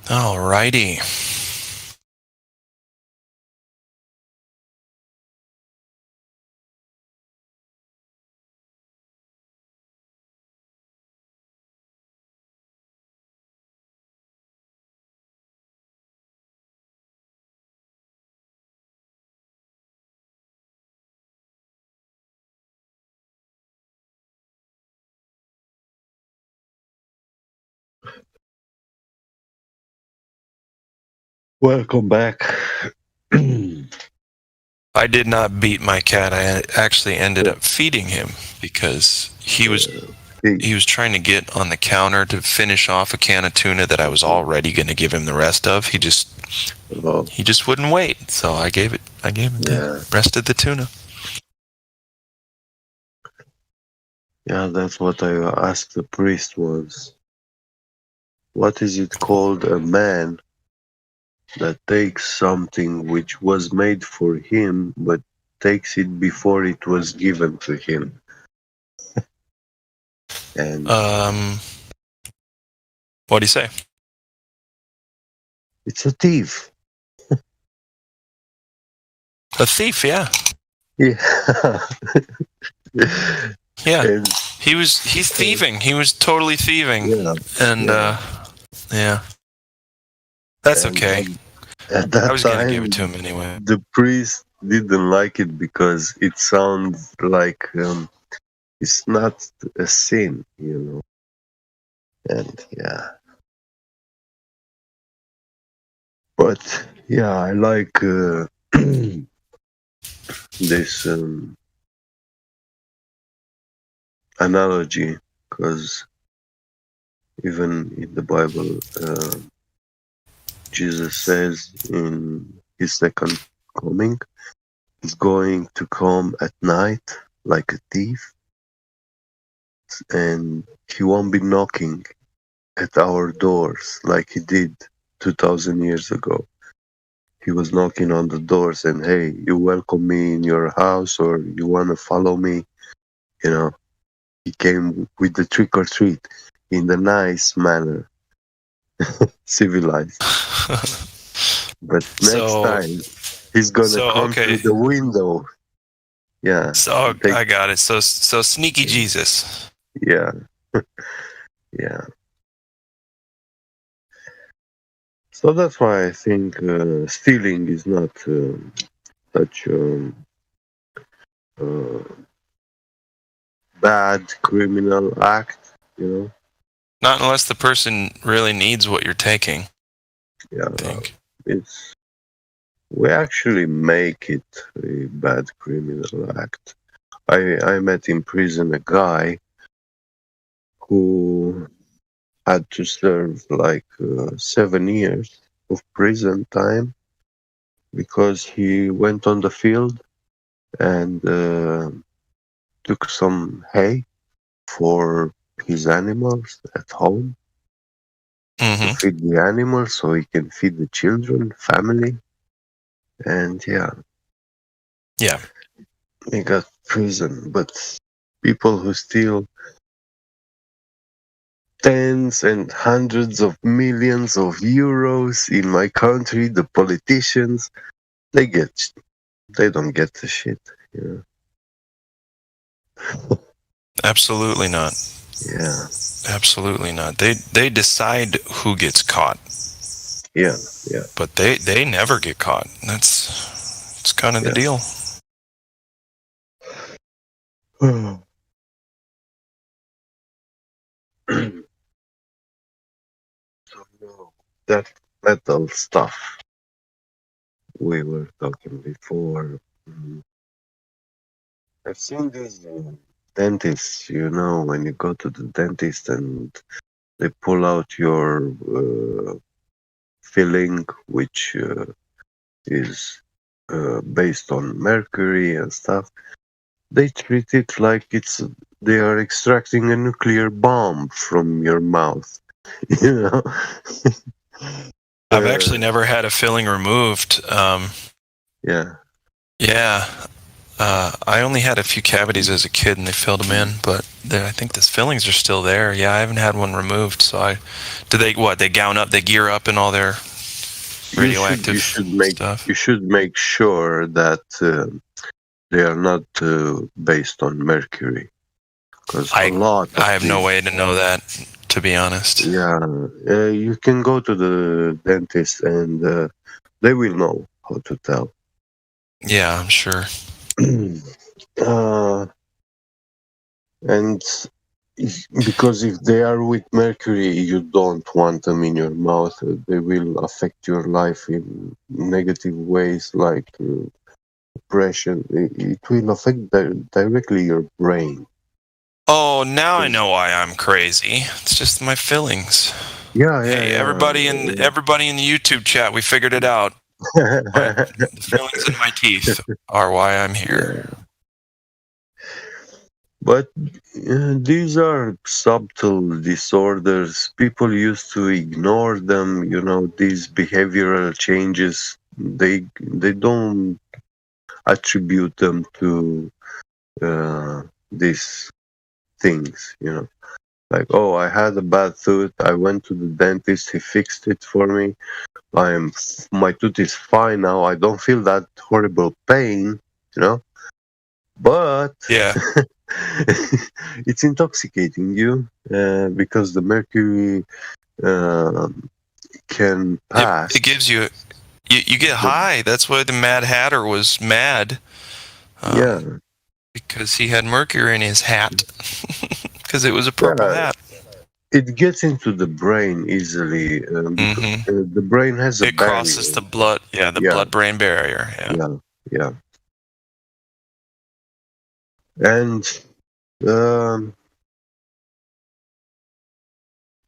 Alrighty. Welcome back. I did not beat my cat. I actually ended up feeding him because he was trying to get on the counter to finish off a can of tuna that I was already going to give him the rest of. He just wouldn't wait, so I gave him the rest of the tuna. Yeah, that's what I asked the priest was. What is it called? A man that takes something which was made for him, but takes it before it was given to him. And what do you say? It's a thief. A thief, yeah. Yeah. Yeah. He's thieving. He was totally thieving. Yeah. And yeah. That's okay. At that I was going time, to give it to him anyway. The priest didn't like it because it sounds like it's not a sin, you know. And yeah. But yeah, I like this analogy because even in the Bible, Jesus says in his second coming, he's going to come at night like a thief, and he won't be knocking at our doors like he did 2,000 years ago. He was knocking on the doors and, hey, you welcome me in your house or you want to follow me? You know, he came with the trick or treat in the nice manner, civilized. But next time, he's going to come through the window. Yeah. So I got it. So sneaky Jesus. Yeah. Yeah. So that's why I think stealing is not such bad criminal act, you know. Not unless the person really needs what you're taking. Yeah, we actually make it a bad criminal act. I met in prison a guy who had to serve like 7 years of prison time because he went on the field and took some hay for his animals at home to feed the animals so he can feed the children, family, and yeah, he got prison. But people who steal tens and hundreds of millions of euros in my country, the politicians, they don't get the shit, you know. Absolutely not. Yeah. Absolutely not. They decide who gets caught. Yeah, yeah. But they never get caught. That's kind of the deal. So that metal stuff we were talking before. I've seen these dentists, you know, when you go to the dentist and they pull out your filling, which is based on mercury and stuff. They treat it like they are extracting a nuclear bomb from your mouth. You know. I've actually never had a filling removed. Yeah. Yeah. I only had a few cavities as a kid, and they filled them in. But I think the fillings are still there. Yeah, I haven't had one removed. So they gown up, they gear up in all their radioactive stuff. You should make sure that they are not based on mercury, because I have no way to know that, to be honest. Yeah, you can go to the dentist and they will know how to tell. Yeah, I'm sure. And Because if they are with mercury, you don't want them in your mouth. They will affect your life in negative ways, like depression. It will affect directly your brain. Oh, now I know why I'm crazy. It's just my feelings. Yeah, Hey, everybody in the YouTube chat, we figured it out. The feelings in my teeth are why I'm here. But these are subtle disorders. People used to ignore them. You know, these behavioral changes. They don't attribute them to these things. You know, like, oh, I had a bad tooth. I went to the dentist. He fixed it for me. My tooth is fine now. I don't feel that horrible pain. You know, but yeah. It's intoxicating you because the mercury can pass. It gives you get high. That's why the Mad Hatter was mad. Yeah, because he had mercury in his hat. Because it was a purple hat. It gets into the brain easily. The brain has a barrier. Crosses the blood. Yeah, the blood-brain barrier. Yeah. And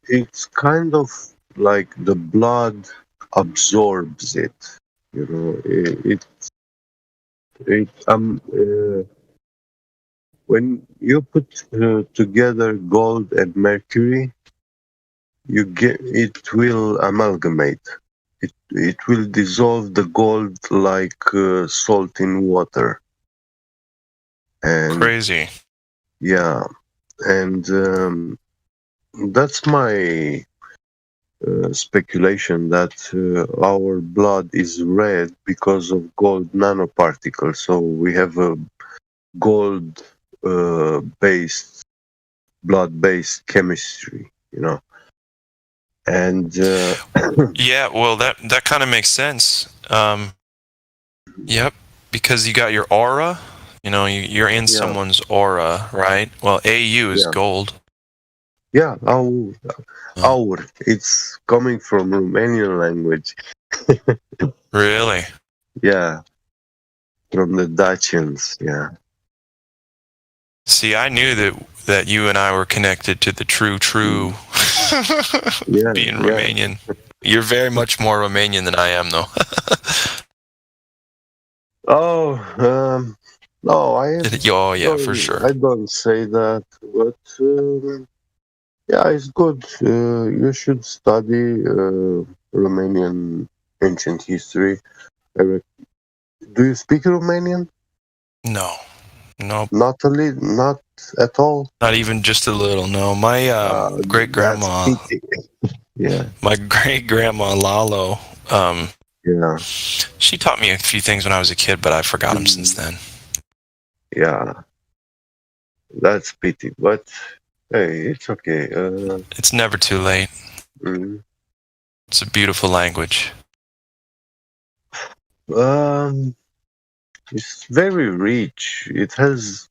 it's kind of like the blood absorbs it. You know, when you put together gold and mercury, it will amalgamate. It will dissolve the gold like salt in water. And crazy. Yeah, and that's my speculation that our blood is red because of gold nanoparticles. So we have a gold based blood-based chemistry, you know. And yeah, well, that kind of makes sense. Yep, because you got your aura. You know, you're in someone's aura, right? Well, AU is gold. Yeah, our. It's coming from Romanian language. Really? Yeah, from the Dacians. Yeah. See, I knew that you and I were connected to the true being Romanian. You're very much more Romanian than I am, though. No, I am. Oh, yeah, for sure. I don't say that, but yeah, it's good. You should study Romanian ancient history. Do you speak Romanian? No. Not at all. Not even just a little. No, my great grandma. Yeah. My great grandma Lalo. Yeah. She taught me a few things when I was a kid, but I've forgot them since then. Yeah. That's pity, but hey, it's okay. It's never too late. It's a beautiful language. It's very rich. It has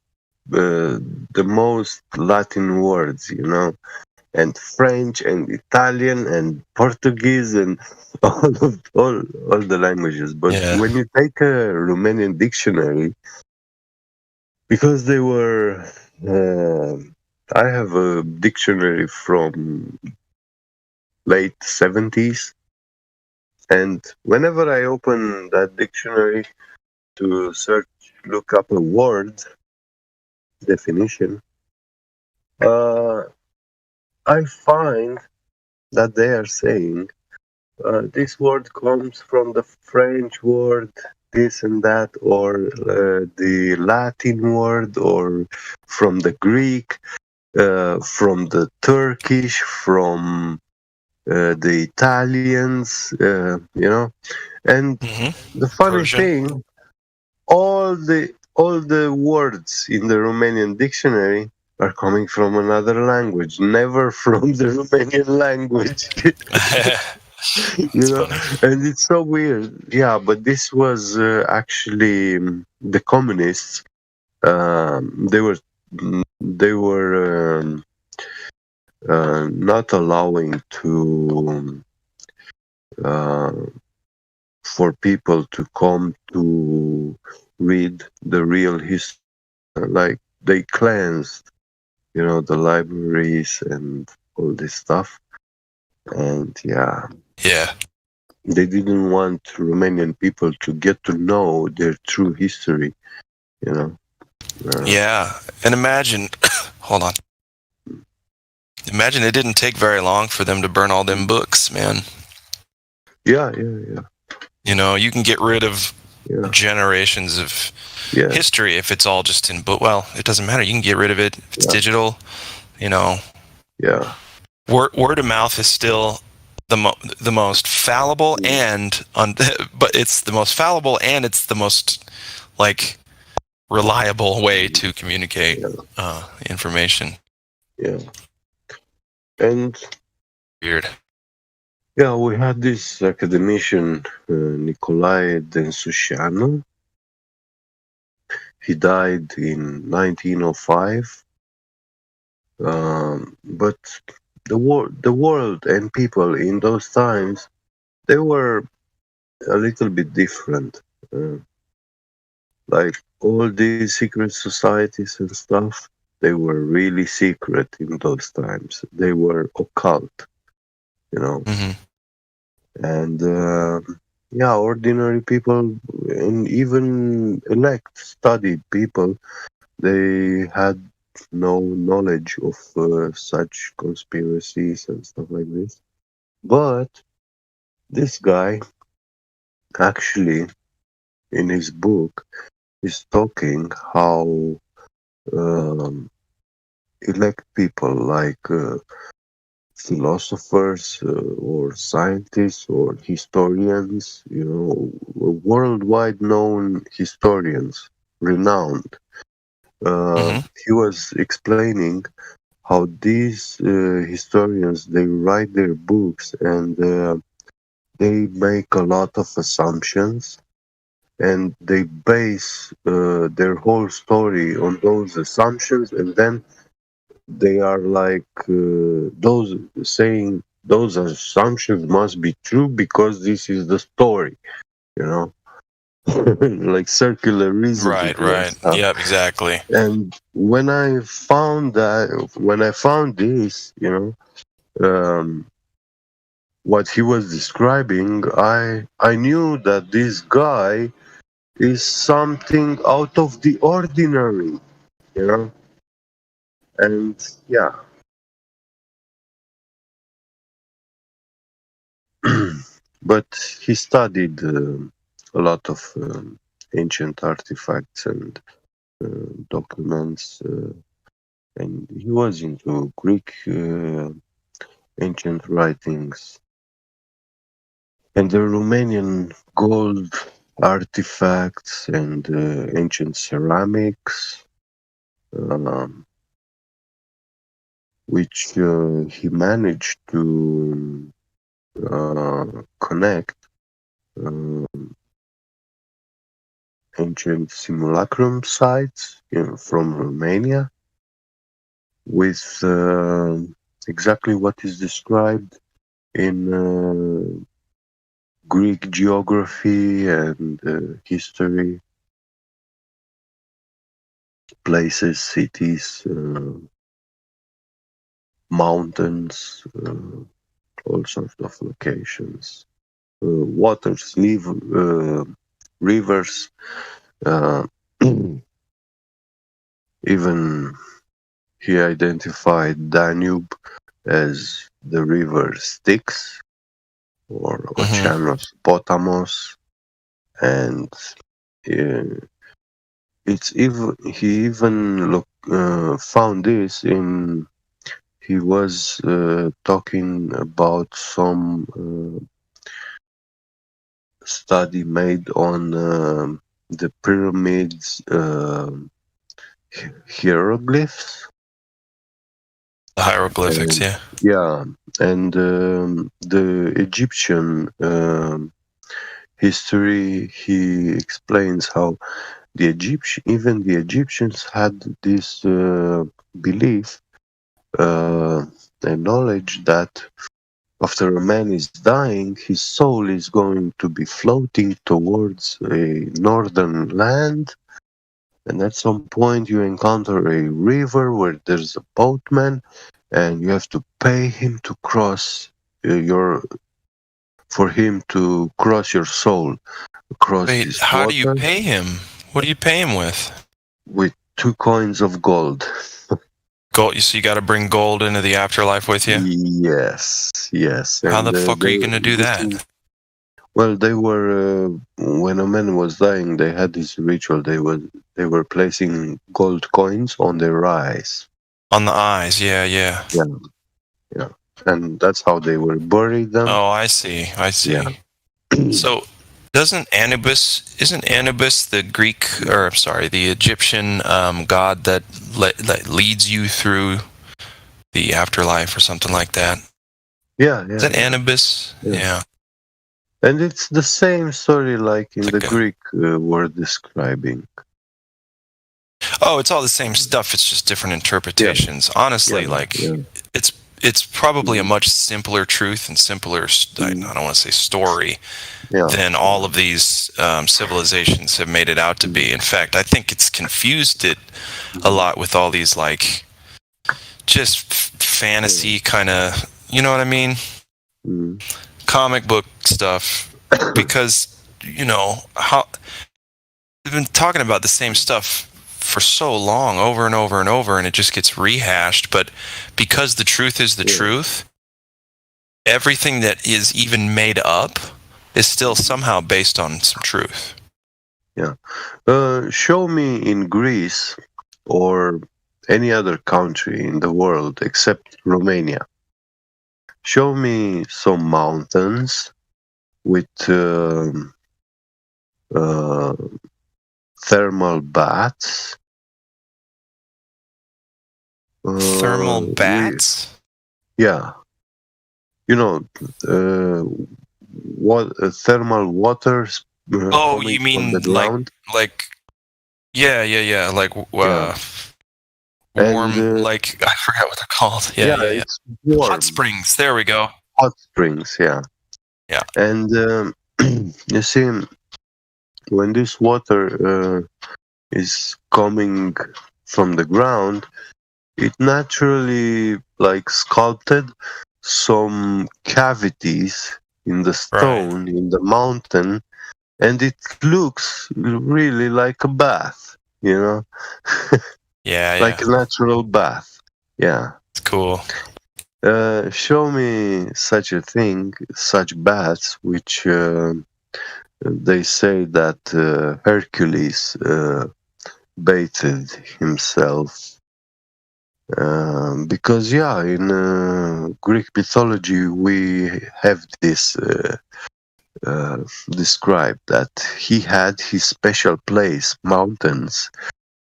the most Latin words, you know, and French and Italian and Portuguese and all the languages. But when you take a Romanian dictionary, because they were, I have a dictionary from late 70s, and whenever I open that dictionary to look up a word definition, I find that they are saying this word comes from the French word this and that, or the Latin word, or from the Greek, from the Turkish, from the Italians, you know. And the funny thing, all the words in the Romanian dictionary are coming from another language, never from the Romanian language. You know, and it's so weird. Yeah, but this was actually the communists. They were not allowing to for people to come to read the real history. Like they cleansed, the libraries and all this stuff. And yeah, they didn't want Romanian people to get to know their true history, Yeah, and imagine, hold on. Imagine it didn't take very long for them to burn all them books, man. Yeah. You can get rid of generations of history if it's all just in book. Well, it doesn't matter. You can get rid of it if it's digital. Yeah. Word of mouth is still the most fallible but it's the most fallible and it's the most reliable way to communicate information. Yeah. And weird. Yeah, we had this academician, Nicolae Densușanu. He died in 1905. But the world and people in those times, they were a little bit different. Like all these secret societies and stuff, they were really secret in those times. They were occult, Mm-hmm. And ordinary people and even studied people, they had no knowledge of such conspiracies and stuff like this. But this guy, actually, in his book, is talking how elect people like philosophers or scientists or historians, worldwide known historians, renowned. He was explaining how these historians, they write their books and they make a lot of assumptions and they base their whole story on those assumptions, and then they are like those saying those assumptions must be true because this is the story, like circular reasoning. Right. Yep, exactly. And when I found this, what he was describing, I knew that this guy is something out of the ordinary, and yeah. But he studied a lot of ancient artifacts and documents, and he was into Greek ancient writings and the Romanian gold artifacts and ancient ceramics, which he managed to connect ancient simulacrum sites from Romania with exactly what is described in Greek geography and history, places, cities, mountains, all sorts of locations, waters, rivers, even he identified Danube as the river Styx or Oceanos Potamos, and it's even he even found this in. He was talking about some study made on the pyramids hieroglyphs. The hieroglyphics, and, yeah, and the Egyptian history. He explains how even the Egyptians had this belief a knowledge that after a man is dying, his soul is going to be floating towards a northern land, and at some point you encounter a river where there's a boatman, and you have to pay him to cross for him to cross your soul across Wait, this how water do you pay him? What do you pay him with? with 2 coins of gold. Gold. So you got to bring gold into the afterlife with you. Yes. How the And fuck are you gonna do that? well, they were when a man was dying, they had this ritual. They were placing gold coins on their eyes. On the eyes, yeah. Yeah, and that's how they were buried them. Oh, I see. So, isn't Anubis the Greek, or I'm sorry, the Egyptian god that leads you through the afterlife or something like that? Yeah. Is that Anubis? Yeah. And it's the same story like in the Greek were describing. Oh, it's all the same stuff. It's just different interpretations. Honestly, it's probably a much simpler truth and simpler. I don't want to say story than all of these civilizations have made it out to be. In fact, I think it's confused it a lot with all these like just fantasy kind of. You know what I mean? Comic book stuff, because how we've been talking about the same stuff for so long, over and over and over, and it just gets rehashed. But because the truth is the truth, everything that is even made up is still somehow based on some truth. Yeah. Show me in Greece or any other country in the world except Romania. Show me some mountains with thermal baths. Thermal baths? Yeah. Thermal waters. Oh, you mean like yeah, like warm, like I forgot what they're called. Yeah. It's warm. Hot springs. There we go. Hot springs, yeah. And you see, when this water is coming from the ground, it naturally sculpted some cavities in the stone, in the mountain, and it looks really like a bath, Yeah. Like a natural bath. Yeah. It's cool. Show me such a thing, such baths, which they say that Hercules bathed himself. Because in Greek mythology we have this described that he had his special place, mountains,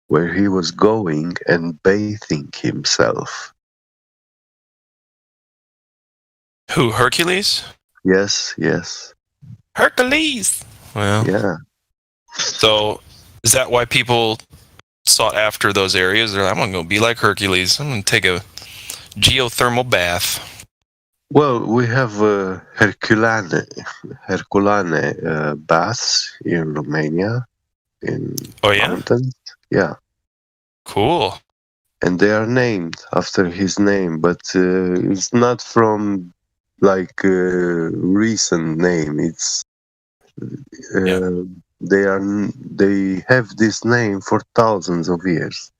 where he was going and bathing himself. Who, Hercules? Yes. Hercules. Well, yeah. So is that why people sought after those areas? They're like, I'm gonna go be like Hercules. I'm gonna take a geothermal bath. Well, we have Herculane baths in Romania, in mountains. Yeah. Cool. And they are named after his name, but it's not from recent name. It's they have this name for thousands of years.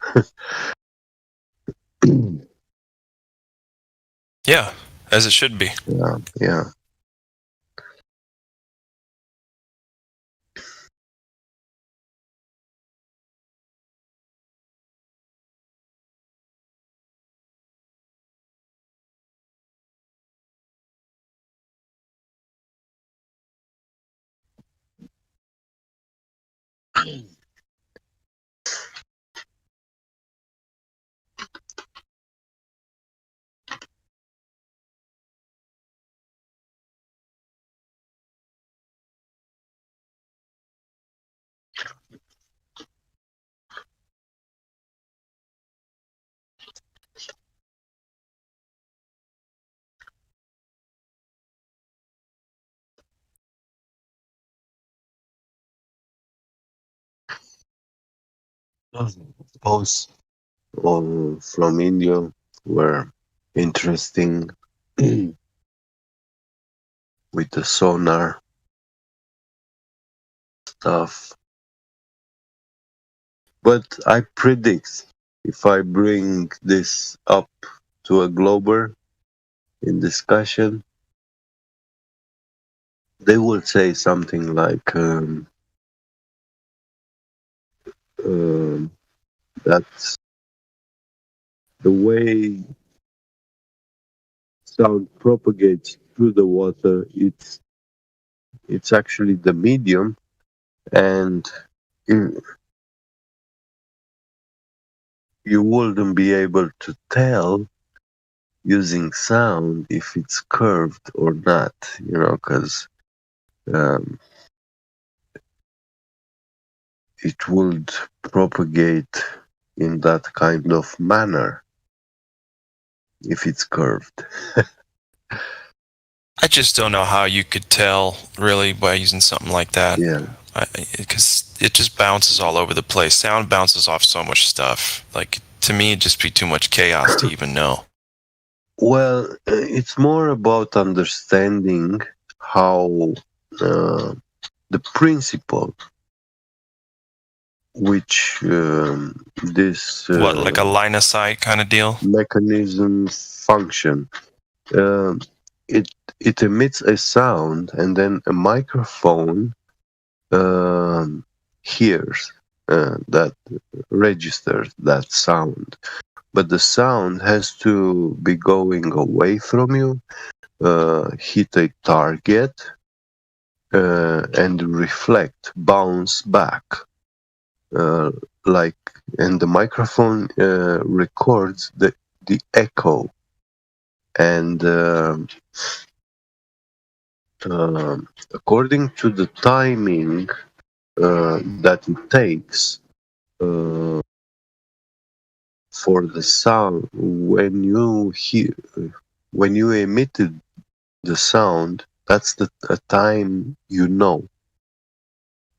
Yeah, as it should be. Yeah. Both from India were interesting with the sonar stuff. But I predict if I bring this up to a Glober in discussion, they will say something like that the way sound propagates through the water, it's actually the medium, and you wouldn't be able to tell using sound if it's curved or not, because it would propagate in that kind of manner if it's curved. I just don't know how you could tell really by using something like that. Yeah. Because it just bounces all over the place. Sound bounces off so much stuff. Like, to me, it'd just be too much chaos to even know. Well, it's more about understanding how the principle which this What, like a line of sight kind of deal? mechanism function. It emits a sound, and then a microphone hears that, registers that sound. But the sound has to be going away from you, hit a target, and reflect, bounce back. And the microphone records the echo. And according to the timing that it takes for the sound, when you emitted the sound, that's the time you know.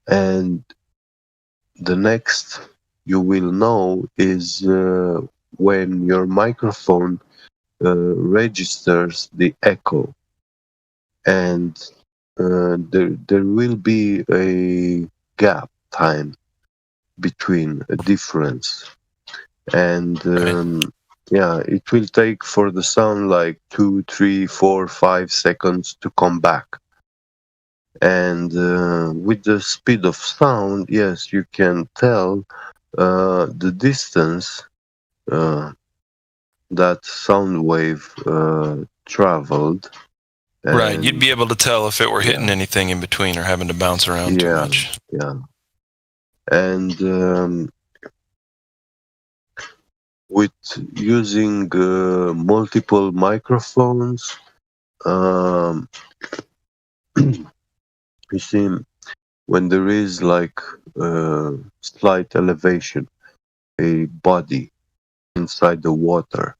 And the next you will know is when your microphone registers the echo. And there will be a gap time between, a difference. And it will take for the sound like 2, 3, 4, 5 seconds to come back. And with the speed of sound, yes, you can tell the distance that sound wave traveled. Right, you'd be able to tell if it were hitting anything in between or having to bounce around too much. Yeah. And with using multiple microphones, you see, when there is like slight elevation, a body inside the water,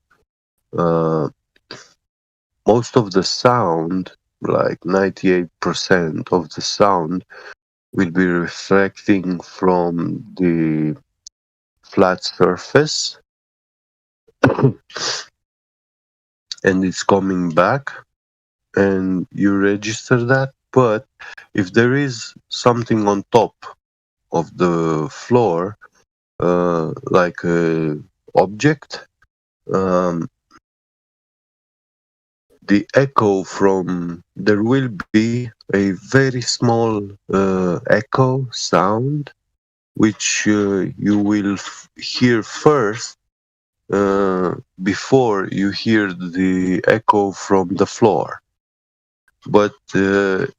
most of the sound, like 98% of the sound, will be reflecting from the flat surface and it's coming back, and you register that. But if there is something on top of the floor, like a object, the echo from, there will be a very small echo sound, which you will hear first before you hear the echo from the floor. But the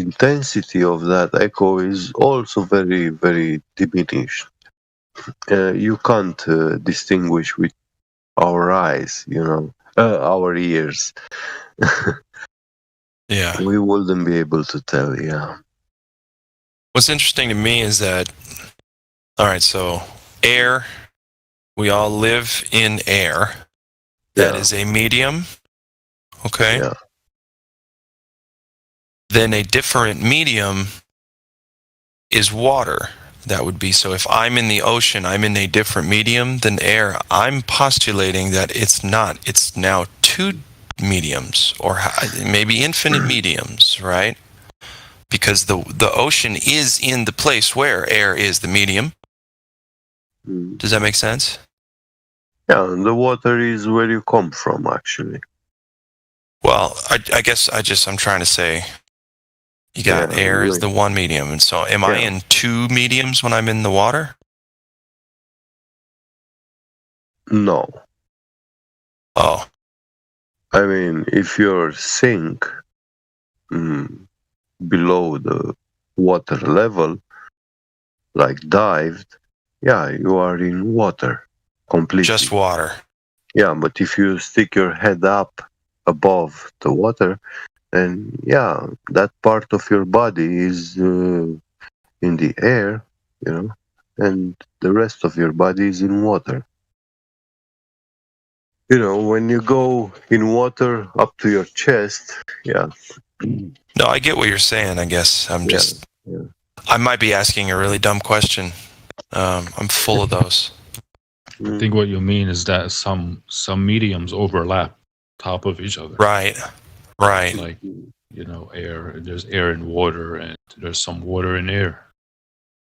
intensity of that echo is also very, very diminished. You can't distinguish with our eyes, our ears. Yeah. We wouldn't be able to tell, yeah. What's interesting to me is that, all right, so air, we all live in air. That is a medium, okay? Yeah. Then a different medium is water. that would be. So if I'm in the ocean, I'm in a different medium than air. I'm postulating that it's not. It's now two mediums, or maybe infinite mediums, right? Because the ocean is in the place where air is the medium. Does that make sense? Yeah, and the water is where you come from, actually. Well, I guess I'm trying to say, you got air is the one medium, and so am I in two mediums when I'm in the water? No. Oh. I mean, if you're sink below the water level, like dived, yeah, you are in water completely. Just water. Yeah, but if you stick your head up above the water, then yeah, that part of your body is in the air, you know, and the rest of your body is in water. You know, when you go in water up to your chest, yeah. No, I get what you're saying. I guess I'm just. I might be asking a really dumb question. I'm full of those. I think what you mean is that some mediums overlap top of each other. Right. Right. Like, you know, air. There's air in water, and there's some water in air.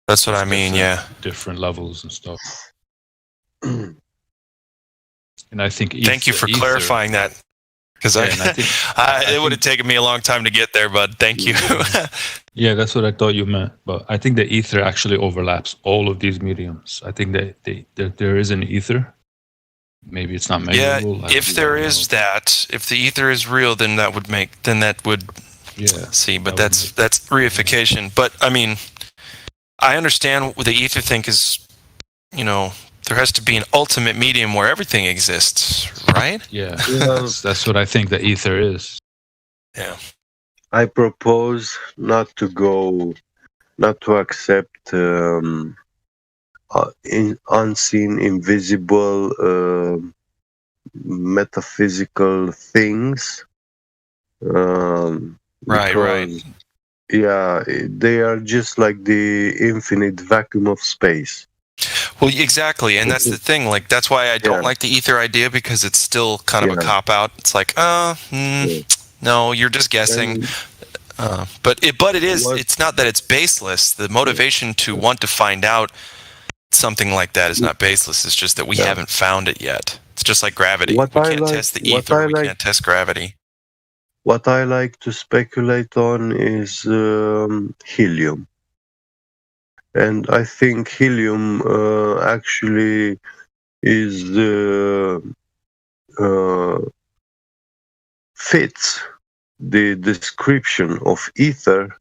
That's what I mean. Yeah. Different levels and stuff. And I think. Thank you for clarifying that. Because it would have taken me a long time to get there, but thank you. Yeah, that's what I thought you meant. But I think the ether actually overlaps all of these mediums. I think that there is an ether. Maybe it's not measurable. Yeah, if there is that, if the ether is real, then that would see. But that's reification. But I mean, I understand what the ether thing is. You know, there has to be an ultimate medium where everything exists, right? Yeah, that's what I think the ether is. Yeah. I propose not to accept unseen, invisible, metaphysical things. Right. Yeah, they are just like the infinite vacuum of space. Well, exactly, and that's the thing. Like, that's why I don't like the ether idea, because it's still kind of a cop out. It's like, no, you're just guessing. But it is. It's not that it's baseless. The motivation to want to find out something like that is not baseless. It's just that we haven't found it yet. It's just like gravity. We can't test the ether. We can't test gravity. What I like to speculate on is helium. And I think helium actually is fits the description of ether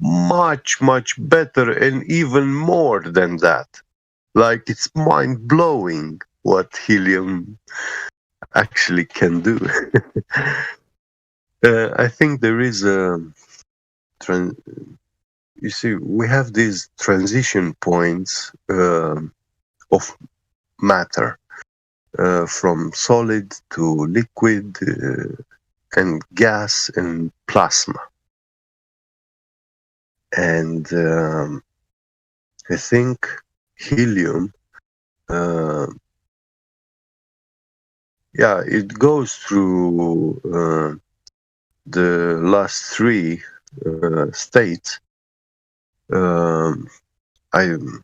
much, much better, and even more than that. Like, it's mind-blowing what helium actually can do. I think there is a... You see, we have these transition points of matter from solid to liquid and gas and plasma. And I think helium, it goes through the last three states. I've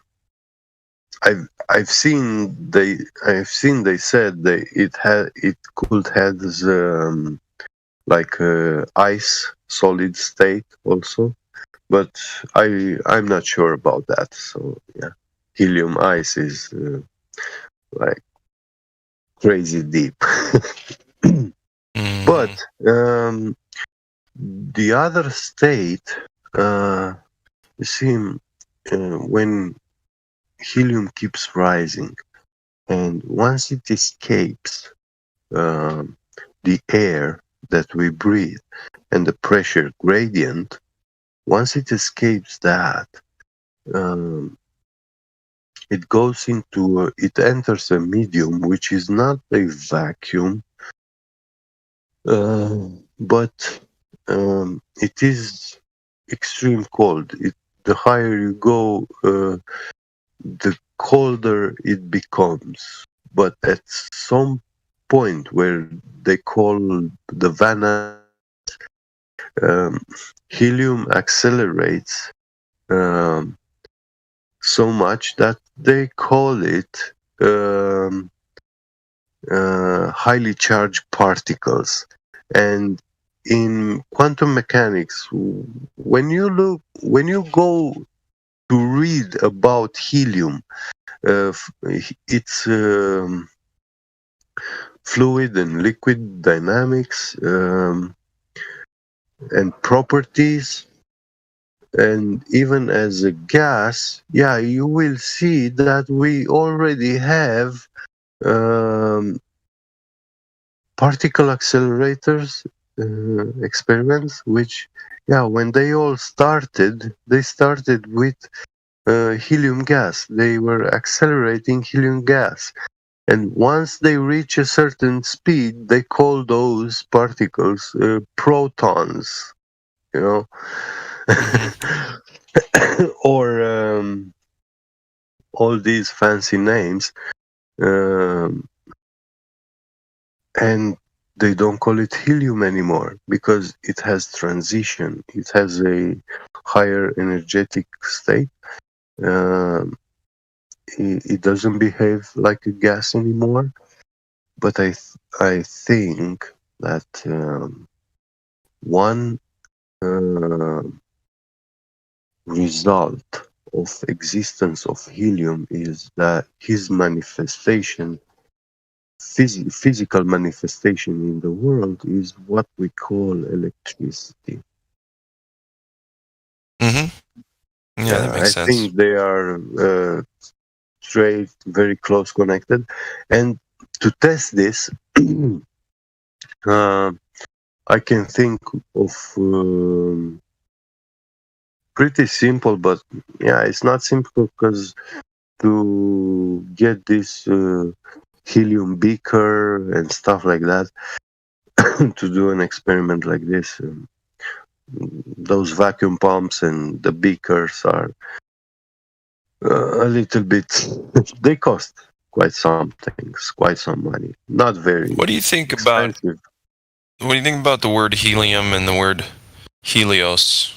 seen they said it could have like ice solid state also, but I'm not sure about that. So yeah, helium ice is like crazy deep. But the other state, you see, when helium keeps rising, and once it escapes the air that we breathe and the pressure gradient, once it escapes that, it goes into it enters a medium which is not a vacuum, but it is extreme cold. the higher you go, the colder it becomes. But at some point where they call the Van helium accelerates so much that they call it highly charged particles. And in quantum mechanics, when you go to read about helium, its fluid and liquid dynamics and properties, and even as a gas, you will see that we already have particle accelerators experiments, which, when they all started, they started with helium gas. They were accelerating helium gas. And once they reach a certain speed, they call those particles protons, or all these fancy names. And they don't call it helium anymore because it has transition. It has a higher energetic state. It doesn't behave like a gas anymore. But I think that one result of existence of helium is that his manifestation, physical manifestation in the world, is what we call electricity. Mm-hmm. Yeah, that makes sense. I think they are straight, very close connected. And to test this, I can think of pretty simple, but it's not simple because to get this helium beaker and stuff like that, to do an experiment like this, those vacuum pumps and the beakers are a little bit, they cost quite some things, quite some money. Not very What do you think expensive. What do you think about the word helium and the word Helios?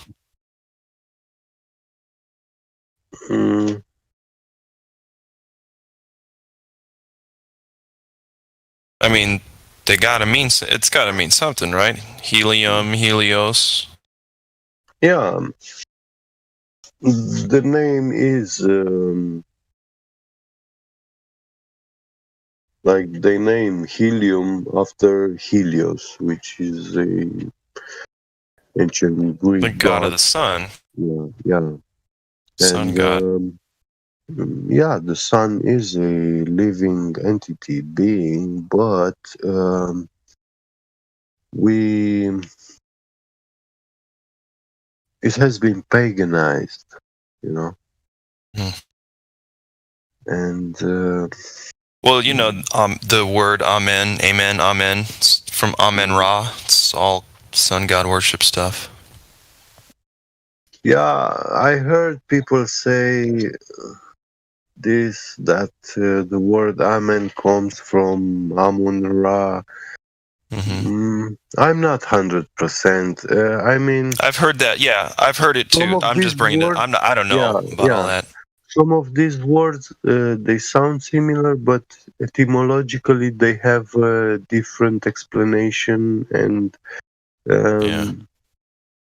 I mean, it's got to mean something, right? Helium, Helios. Yeah. The name is like they name helium after Helios, which is a ancient Greek The god of the sun. Yeah. Sun god. The sun is a living entity, being, but it has been paganized, and well, the word amen, it's from Amen Ra. It's all sun god worship stuff. I heard people say that the word amen comes from Amun Ra. I'm not 100%. I mean, I've heard that. Yeah, I've heard it too. I'm just bringing it. I don't know about all that. Some of these words they sound similar, but etymologically they have a different explanation, and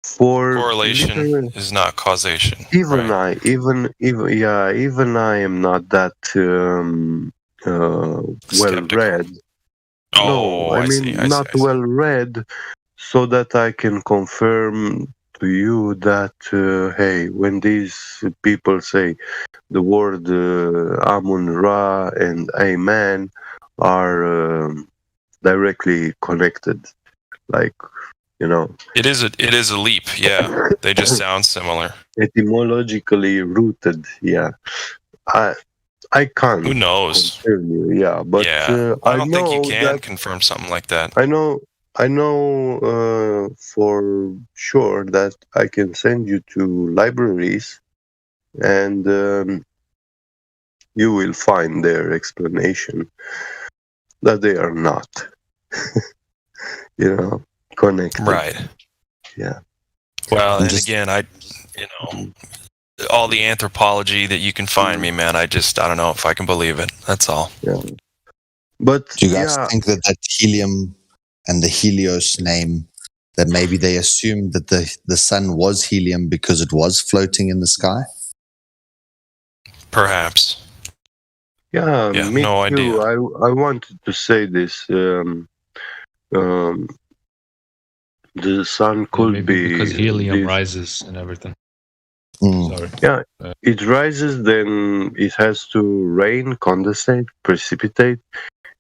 for correlation is not causation. Even I am not that well read. Oh, I mean, not well read, so that I can confirm to you that hey, when these people say the word Amun Ra and Amen are directly connected, like, It is a leap. Yeah, they just sound similar. Etymologically rooted. Yeah, I can't. Who knows? Confirm you, but I don't think you can confirm something like that. I know for sure that I can send you to libraries and you will find their explanation that they are not, connected. Right. Yeah. Well, and again, all the anthropology that you can find me, man, I don't know if I can believe it. That's all. Yeah. But do you guys think that helium and the Helios name, that maybe they assumed that the sun was helium because it was floating in the sky? Perhaps. Yeah, me no too. idea. I wanted to say this. The sun could be because helium rises and everything. Sorry. Yeah, it rises, then it has to rain, condensate, precipitate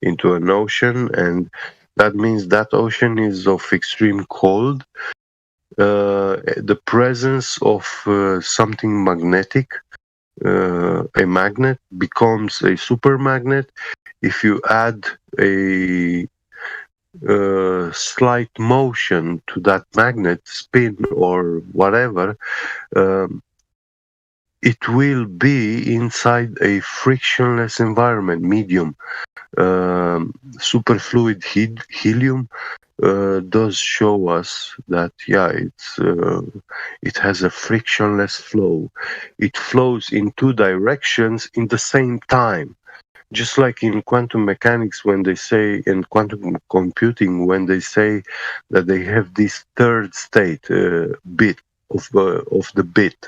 into an ocean, and that means that ocean is of extreme cold. The presence of something magnetic, a magnet, becomes a super magnet if you add a slight motion to that magnet, spin or whatever. It will be inside a frictionless environment, medium. Superfluid helium does show us that, it has a frictionless flow. It flows in two directions in the same time. Just like in quantum mechanics, when they say, in quantum computing, when they say that they have this third state bit of the bit.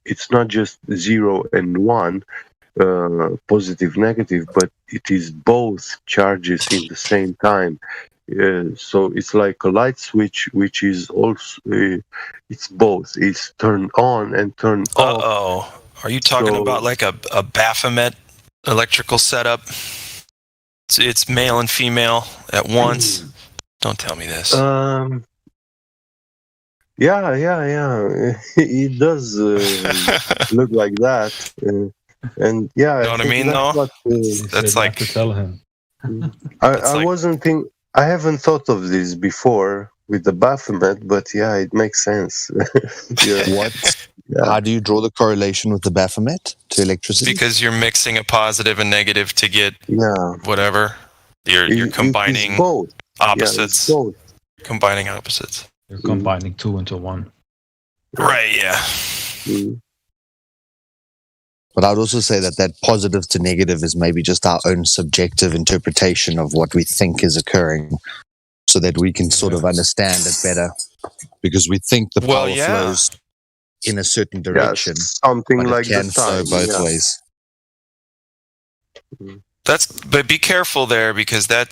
It's not just 0 and 1, positive, negative, but it is both charges in the same time. So it's like a light switch, which is also, it's both. It's turned on and turned off. Uh-oh. Are you talking about like a Baphomet electrical setup? It's male and female at once? Don't tell me this. Yeah. It does look like that, and yeah. You know what I mean, though? That's like to tell him. I haven't thought of this before with the Baphomet, but yeah, it makes sense. How do you draw the correlation with the Baphomet to electricity? Because you're mixing a positive and negative to get whatever. You're combining both. opposites. Yeah, both. Combining opposites. You're combining two into one. Right, yeah. But I'd also say that positive to negative is maybe just our own subjective interpretation of what we think is occurring, so that we can sort of understand it better, because we think the power flows in a certain direction. Something but like it can the flow sun, both ways. But be careful there, because then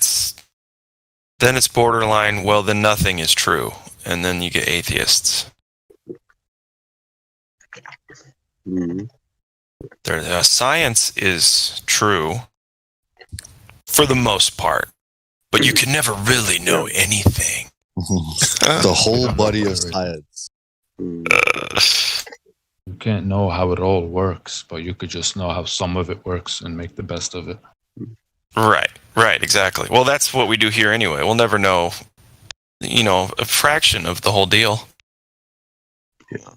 it's borderline, well, then nothing is true. And then you get atheists. Science is true for the most part, but you can never really know anything. The whole body of science. You can't know how it all works, but you could just know how some of it works and make the best of it. Right, exactly. Well, that's what we do here anyway. We'll never know, a fraction of the whole deal. Yeah.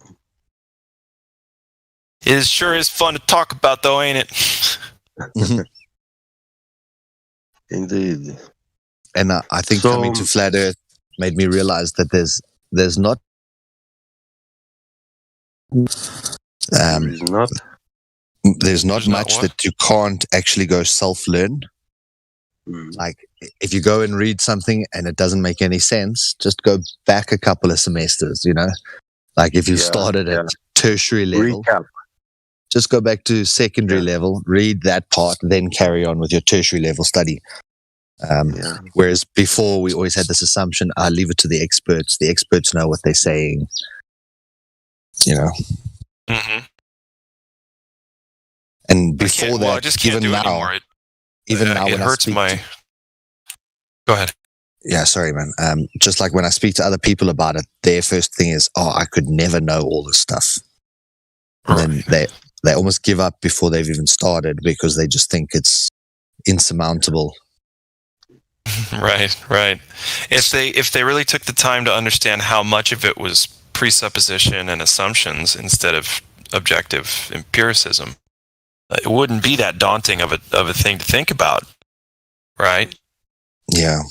It sure is fun to talk about, though, ain't it? Indeed. And I think coming to Flat Earth made me realize that there's not. There's not much that you can't actually go self-learn. Like, if you go and read something and it doesn't make any sense, just go back a couple of semesters, Like, if you started at tertiary level, just go back to secondary level, read that part, then carry on with your tertiary level study. Whereas before, we always had this assumption, leave it to the experts. The experts know what they're saying, Mm-hmm. And before that, I just can't even do now, anymore. It when hurts my. Go ahead. Yeah, sorry, man. Just like when I speak to other people about it, their first thing is, I could never know all this stuff. And then they almost give up before they've even started, because they just think it's insurmountable. Right. If they really took the time to understand how much of it was presupposition and assumptions instead of objective empiricism, it wouldn't be that daunting of a thing to think about, right? Yeah.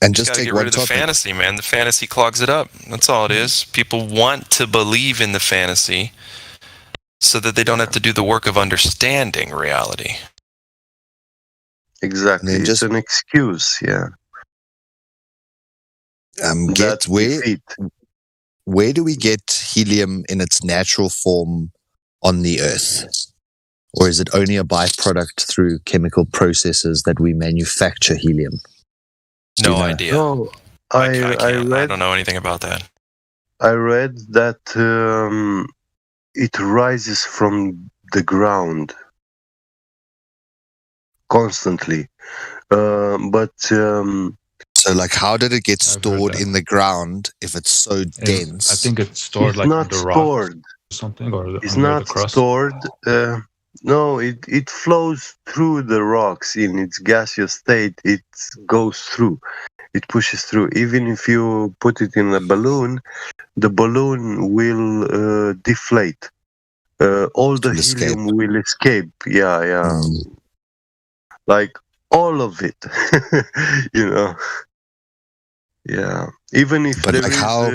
And Just just gotta take get one rid of the topic. fantasy, man. The fantasy clogs it up. That's all it is. People want to believe in the fantasy so that they don't have to do the work of understanding reality. Exactly. And then It's an excuse, yeah. Get where do we get helium in its natural form on the Earth? Or is it only a byproduct through chemical processes that we manufacture helium? No idea. No, I read. don't know anything about that. I read that it rises from the ground constantly, but so, like, how did it get stored in the ground if it's so dense? I think it's stored it's like not under rocks stored. or something, or It's under not the crust. stored. No, it flows through the rocks in its gaseous state. It goes through. It pushes through. Even if you put it in a balloon, the balloon will deflate. All the helium will escape. Yeah. Like all of it. You know. Yeah. Even if But there like is how-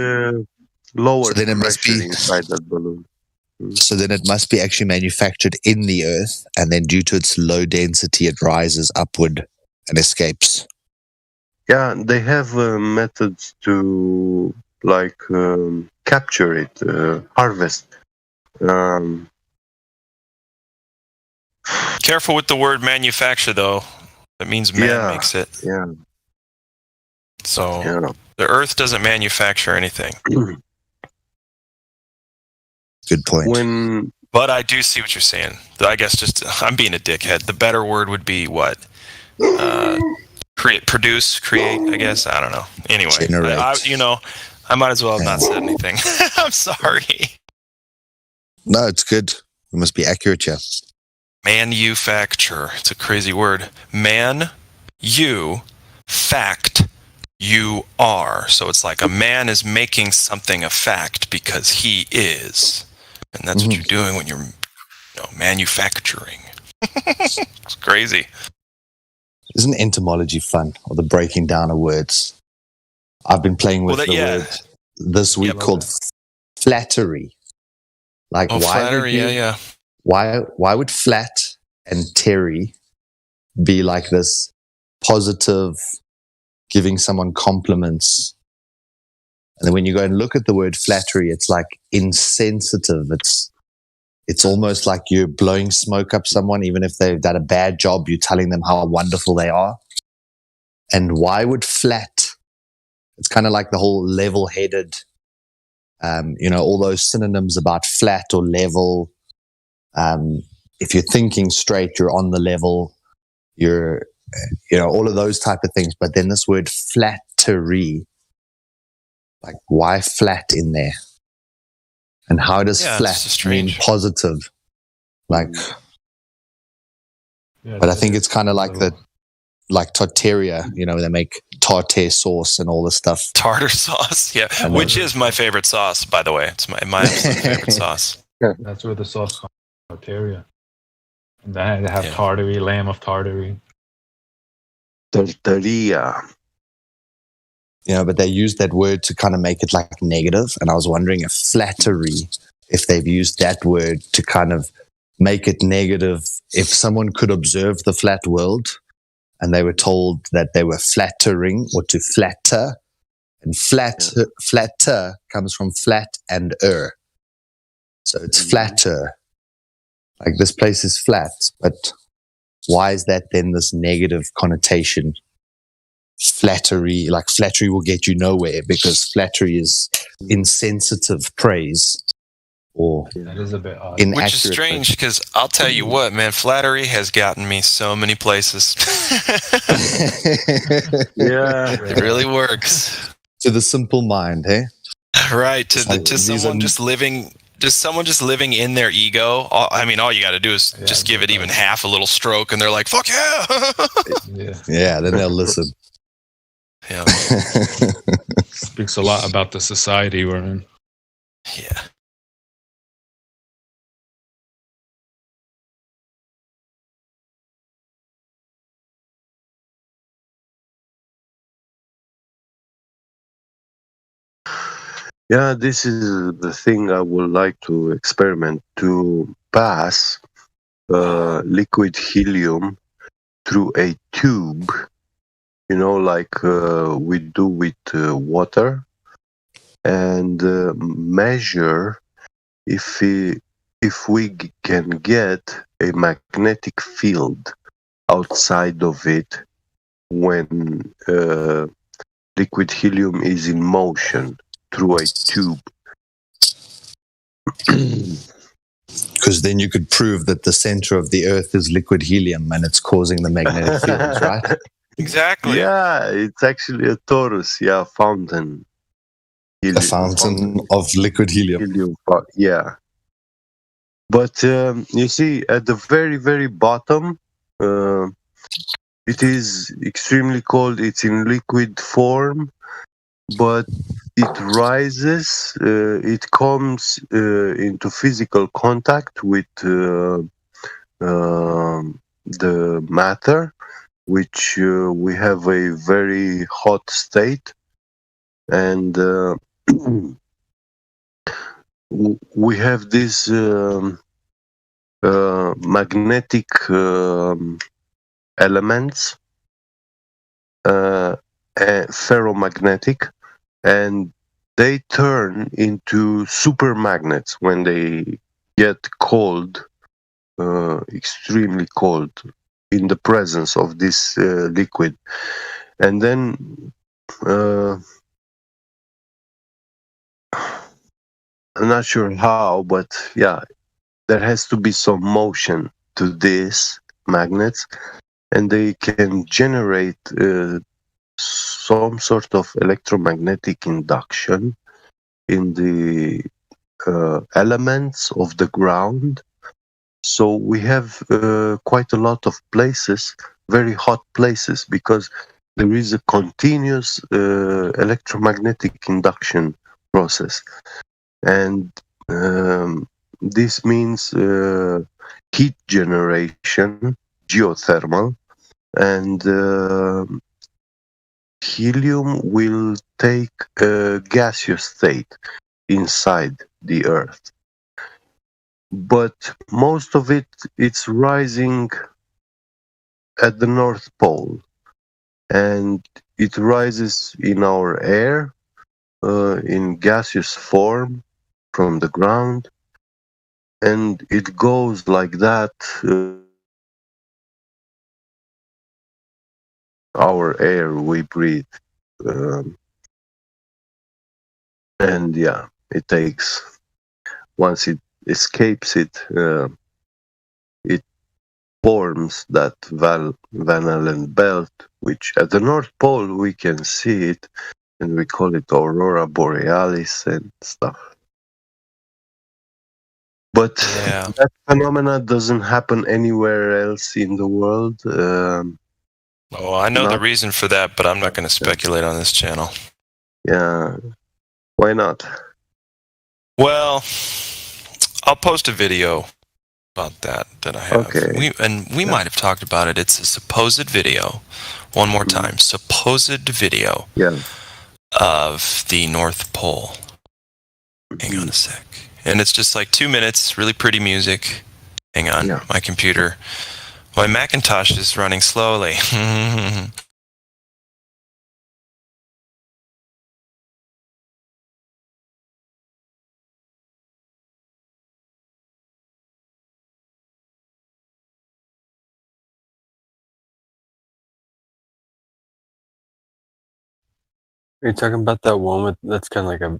lower So then it must pressure be- inside that balloon. So then it must be actually manufactured in the Earth, and then due to its low density, it rises upward and escapes. Yeah, they have methods to like capture it, harvest. Careful with the word manufacture, though. It means man makes it. Yeah. So the Earth doesn't manufacture anything. Good point. But I do see what you're saying. I guess I'm being a dickhead. The better word would be what? Create, I guess. I don't know. Anyway, Generate. I might as well have not said anything. I'm sorry. No, it's good. We must be accurate here. Manufacture. It's a crazy word. Man, you, fact, you are. So it's like a man is making something a fact because he is. And that's what you're doing when you're manufacturing. It's crazy. Isn't entomology fun, or the breaking down of words? I've been playing with word this week called flattery. Like, why flattery, would why would flat and Terry be like this positive, giving someone compliments? And then when you go and look at the word flattery, it's like insensitive. It's almost like you're blowing smoke up someone, even if they've done a bad job, you're telling them how wonderful they are. And why would flat? It's kind of like the whole level-headed, all those synonyms about flat or level. If you're thinking straight, you're on the level. You're, all of those type of things. But then this word flattery, like, why flat in there? And how does flat mean positive? Like, but I think it's kind of like tartarea, they make tartare sauce and all this stuff. Tartar sauce, yeah. Which is my favorite sauce, by the way. It's my absolute favorite sauce. That's where the sauce comes from, tartarea. And then they have tartary, lamb of tartary. Tartaria. But they use that word to kind of make it like negative. And I was wondering if flattery, if they've used that word to kind of make it negative, if someone could observe the flat world and they were told that they were flattering or to flatter, and flatter comes from flat and So it's flatter. Like, this place is flat, but why is that then this negative connotation? Flattery will get you nowhere, because flattery is insensitive praise or that is a bit odd. inaccurate. Which is strange, because I'll tell you what, man, flattery has gotten me so many places. Yeah, it really works. To the simple mind, hey? Right, to someone just living in their ego. All you got to do is just give it even half a little stroke, and they're like, "Fuck yeah!" Yeah, then they'll listen. Yeah, speaks a lot about the society we're in. Yeah. Yeah, this is the thing I would like to experiment, to pass liquid helium through a tube, like we do with water, and measure if we can get a magnetic field outside of it when liquid helium is in motion through a tube. Because then you could prove that the center of the Earth is liquid helium and it's causing the magnetic fields, right? Exactly. Yeah, it's actually a torus. Yeah, fountain. A fountain of liquid helium. Yeah. But you see, at the very, very bottom, it is extremely cold. It's in liquid form, but it rises. It comes into physical contact with the matter, which we have a very hot state, and we have this magnetic elements, ferromagnetic, and they turn into supermagnets when they get cold, extremely cold, in the presence of this liquid. And then I'm not sure how, but yeah, there has to be some motion to these magnets, and they can generate some sort of electromagnetic induction in the elements of the ground. So we have quite a lot of places, very hot places, because there is a continuous electromagnetic induction process. And this means heat generation, geothermal, and helium will take a gaseous state inside the Earth. But most of it's rising at the North Pole, and it rises in our air in gaseous form from the ground, and it goes like that. Our air we breathe, and yeah, it takes, once it escapes it forms that Van Allen belt, which at the North Pole we can see it, and we call it Aurora Borealis and stuff. But that phenomena doesn't happen anywhere else in the world. I know the reason for that, but I'm not going to speculate on this channel. Yeah, why not? Well, I'll post a video about that I have. Okay. We might have talked about it. It's a supposed video. One more time. Supposed video of the North Pole. Hang on a sec. And it's just like 2 minutes, really pretty music. Hang on, my computer. My Macintosh is running slowly. Are you talking about that one that's kind of like a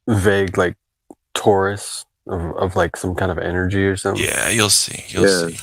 vague, like torus of like some kind of energy or something? Yeah, you'll see. You'll see.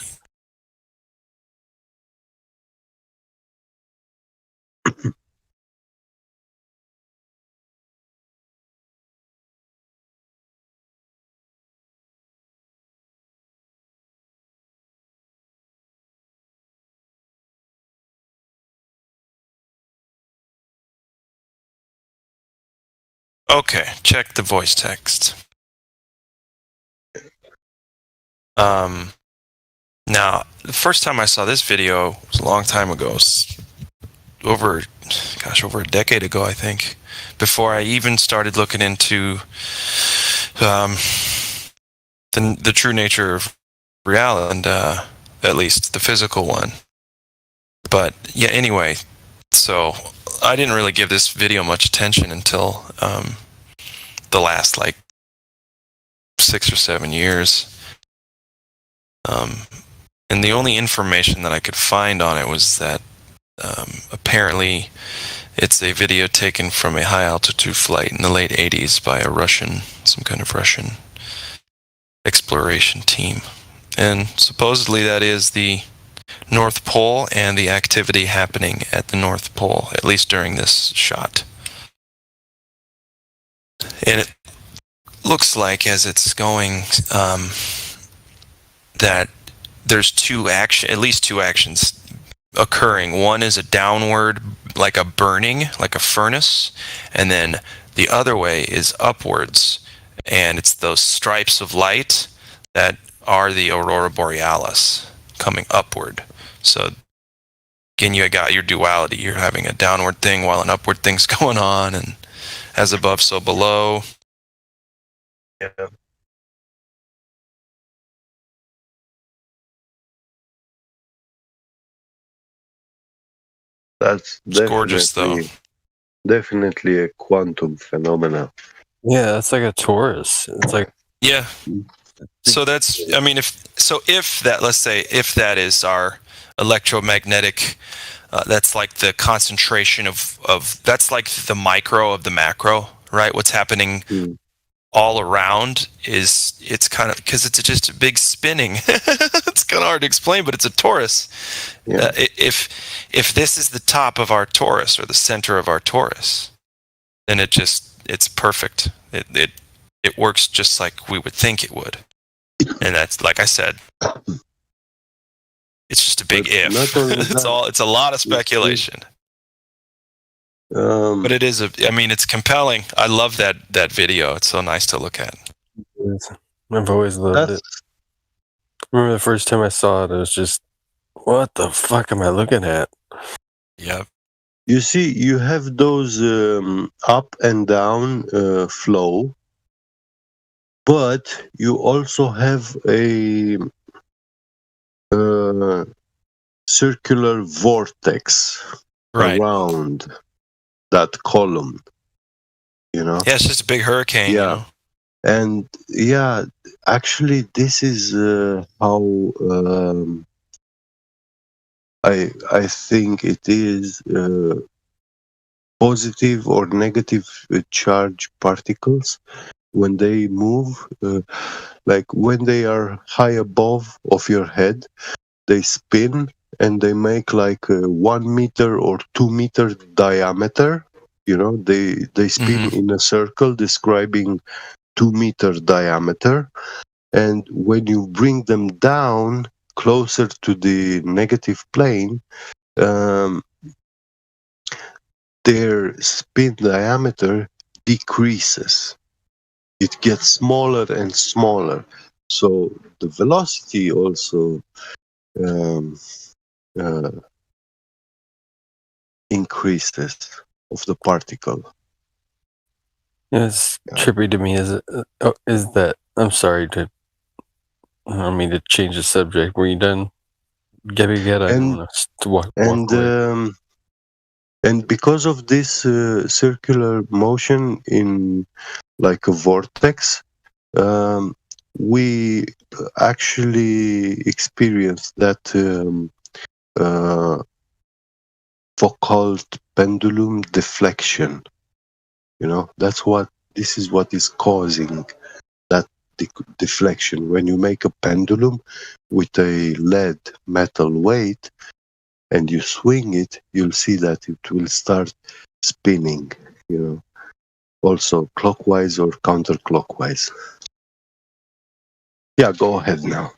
Okay, check the voice text. Now, the first time I saw this video was a long time ago. over a decade ago, I think, before I even started looking into the true nature of reality, and at least the physical one. But yeah, anyway, so I didn't really give this video much attention until the last like 6 or 7 years. And the only information that I could find on it was that apparently it's a video taken from a high altitude flight in the late 80s by some kind of Russian exploration team. And supposedly that is the North Pole and the activity happening at the North Pole, at least during this shot. And it looks like, as it's going, that there's at least two actions occurring. One is a downward, like a burning, like a furnace, and then the other way is upwards, and it's those stripes of light that are the aurora borealis coming upward. So again, you got your duality. You're having a downward thing while an upward thing's going on, and as above, so below. Yeah. That's gorgeous, though. Definitely a quantum phenomena. Yeah, it's like a torus. It's like yeah. So that's, I mean, if that is our electromagnetic, that's like the concentration of that's like the micro of the macro, right? What's happening all around it's kind of, because it's just a big spinning. It's kind of hard to explain, but it's a torus. Yeah. If this is the top of our torus, or the center of our torus, then it's perfect. It works just like we would think it would. And that's, like I said, it's just a big if. It's a lot of speculation. But it is it's compelling. I love that video. It's so nice to look at. I've always loved it. I remember the first time I saw it, it was just, what the fuck am I looking at? Yep. You see, you have those up and down flow, but you also have a circular vortex around that column. Yeah, it's just a big hurricane. Yeah. And yeah, actually, this is how I think it is positive or negative charge particles when they move, like when they are high above of your head, they spin and they make like a 1 meter or 2 meter diameter. They spin in a circle describing 2 meter diameter, and when you bring them down closer to the negative plane, their spin diameter decreases. It gets smaller and smaller. So the velocity also increases of the particle. It's trippy to me is that, I'm sorry I don't mean to change the subject. Were you done? Get and because of this circular motion in like a vortex, we actually experience that Foucault pendulum deflection. This is what is causing that deflection. When you make a pendulum with a lead metal weight and you swing it, you'll see that it will start spinning, also clockwise or counterclockwise. Yeah, go ahead now.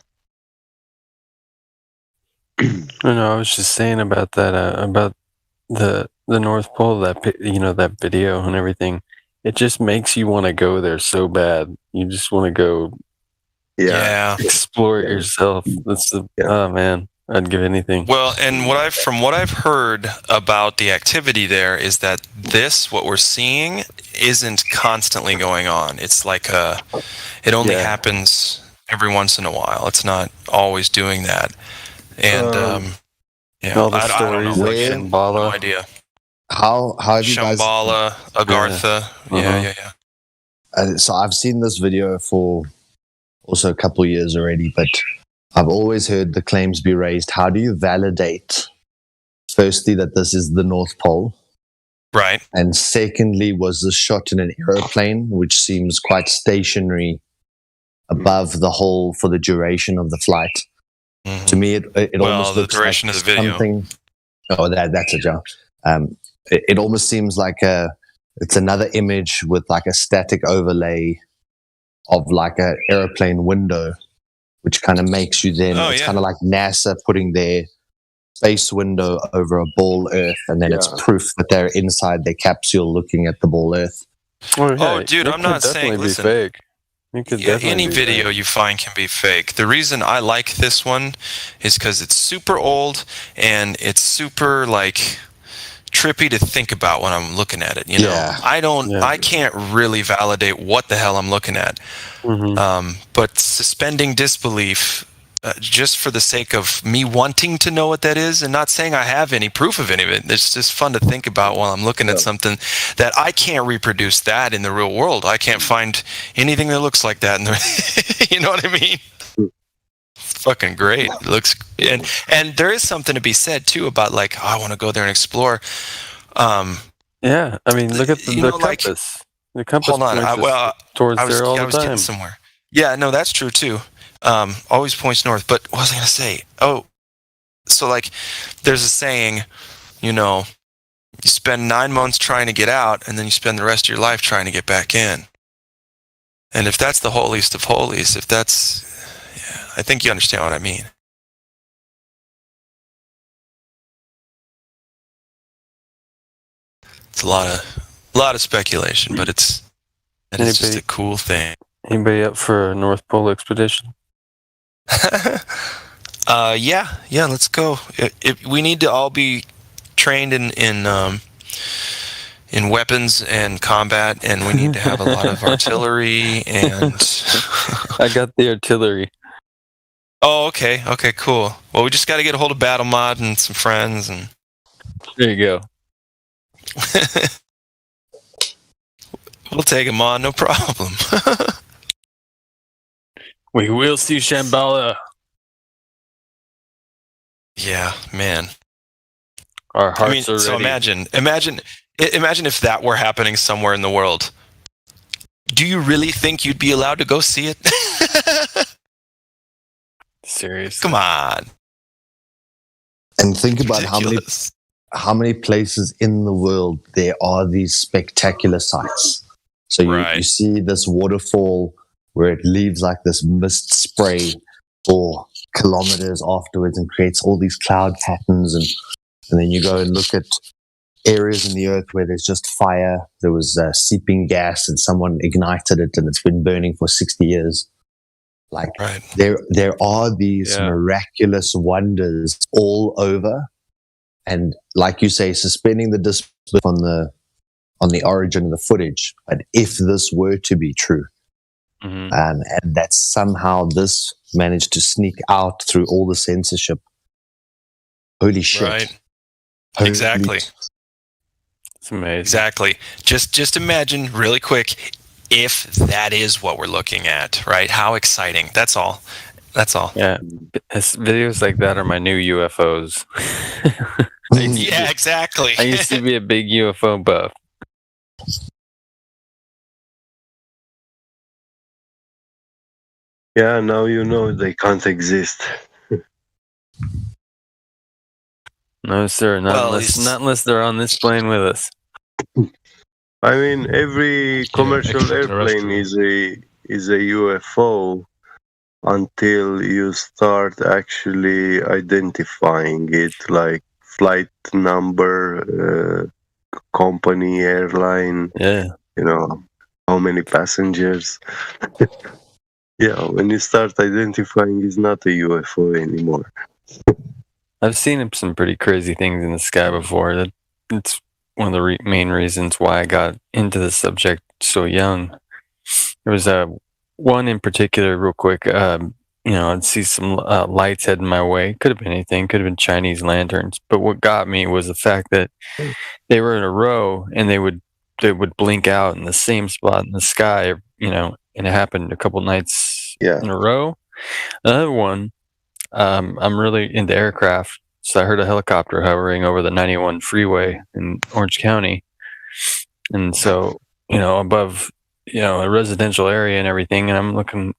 No, I was just saying about that, about the North Pole, that video and everything. It just makes you want to go there so bad. You just want to go, explore it yourself. Oh man, I'd give anything. Well, and from what I've heard about the activity there is that what we're seeing isn't constantly going on. It's like it only happens every once in a while. It's not always doing that. And all the I don't stories know. like Shambhala. No idea. How have you guys? Shambhala, Agartha. Yeah. So I've seen this video for also a couple of years already, but I've always heard the claims be raised. How do you validate, firstly, that this is the North Pole? Right. And secondly, was this shot in an aeroplane, which seems quite stationary above the hole for the duration of the flight? Mm-hmm. To me, it almost looks the duration like of the video. Something. Oh, that's a joke. It almost seems like it's another image with like a static overlay of like an airplane window, which kind of makes you then, it's kind of like NASA putting their space window over a ball Earth, and then it's proof that they're inside their capsule looking at the ball Earth. Oh, dude, I'm not saying, listen, fake. Any video you find can be fake. The reason I like this one is because it's super old and it's super like trippy to think about when I'm looking at it. You know, I can't really validate what the hell I'm looking at. Mm-hmm. But suspending disbelief just for the sake of me wanting to know what that is, and not saying I have any proof of any of it. It's just fun to think about while I'm looking at something that I can't reproduce that in the real world. I can't find anything that looks like that in the you know what I mean? It's fucking great. It looks and there is something to be said too about like, I want to go there and explore. Yeah, I mean, look at the compass. The compass. Hold on. Towards I was, there all I the was time. getting somewhere. Yeah, no, that's true too. Always points north. But what was I going to say? Oh, so like there's a saying, you know, you spend 9 months trying to get out and then you spend the rest of your life trying to get back in. And if that's the holiest of holies, if that's, I think you understand what I mean. It's a lot of speculation, but it's just a cool thing. Anybody up for a North Pole expedition? Yeah, let's go. We need to all be trained in weapons and combat, and we need to have a lot of artillery and. I got the artillery. Oh, okay, cool. Well, we just got to get a hold of Battle Mod and some friends, and. There you go. We'll take them on, no problem. We will see Shambhala. Yeah, man. Our hearts are ready. So imagine if that were happening somewhere in the world. Do you really think you'd be allowed to go see it? Seriously? Come on. And think about how many places in the world there are these spectacular sights. So you see this waterfall where it leaves like this mist spray for kilometers afterwards and creates all these cloud patterns. And then you go and look at areas in the earth where there's just fire. There was seeping gas and someone ignited it and it's been burning for 60 years. Like there are these miraculous wonders all over. And like you say, suspending the disbelief on the origin of the footage. But if this were to be true, and that somehow this managed to sneak out through all the censorship, holy shit! Right. Exactly. It's amazing. Exactly. Just imagine really quick if that is what we're looking at, right? How exciting. That's all. Yeah. Videos like that are my new UFOs. Yeah, exactly. I used to be a big UFO buff. Yeah, now you know they can't exist. No, sir. Not unless they're on this plane with us. I mean, every commercial airplane is a UFO until you start actually identifying it, like flight number, company, airline. Yeah. You know, how many passengers. Yeah, when you start identifying, it's not a UFO anymore. I've seen some pretty crazy things in the sky before. It's one of the main reasons why I got into the subject so young. There was one in particular, real quick. I'd see some lights heading my way. Could have been anything. Could have been Chinese lanterns. But what got me was the fact that they were in a row and they would blink out in the same spot in the sky. And it happened a couple nights in a row. Another one. I'm really into aircraft, so I heard a helicopter hovering over the 91 freeway in Orange County, and so above a residential area and everything, and I'm looking.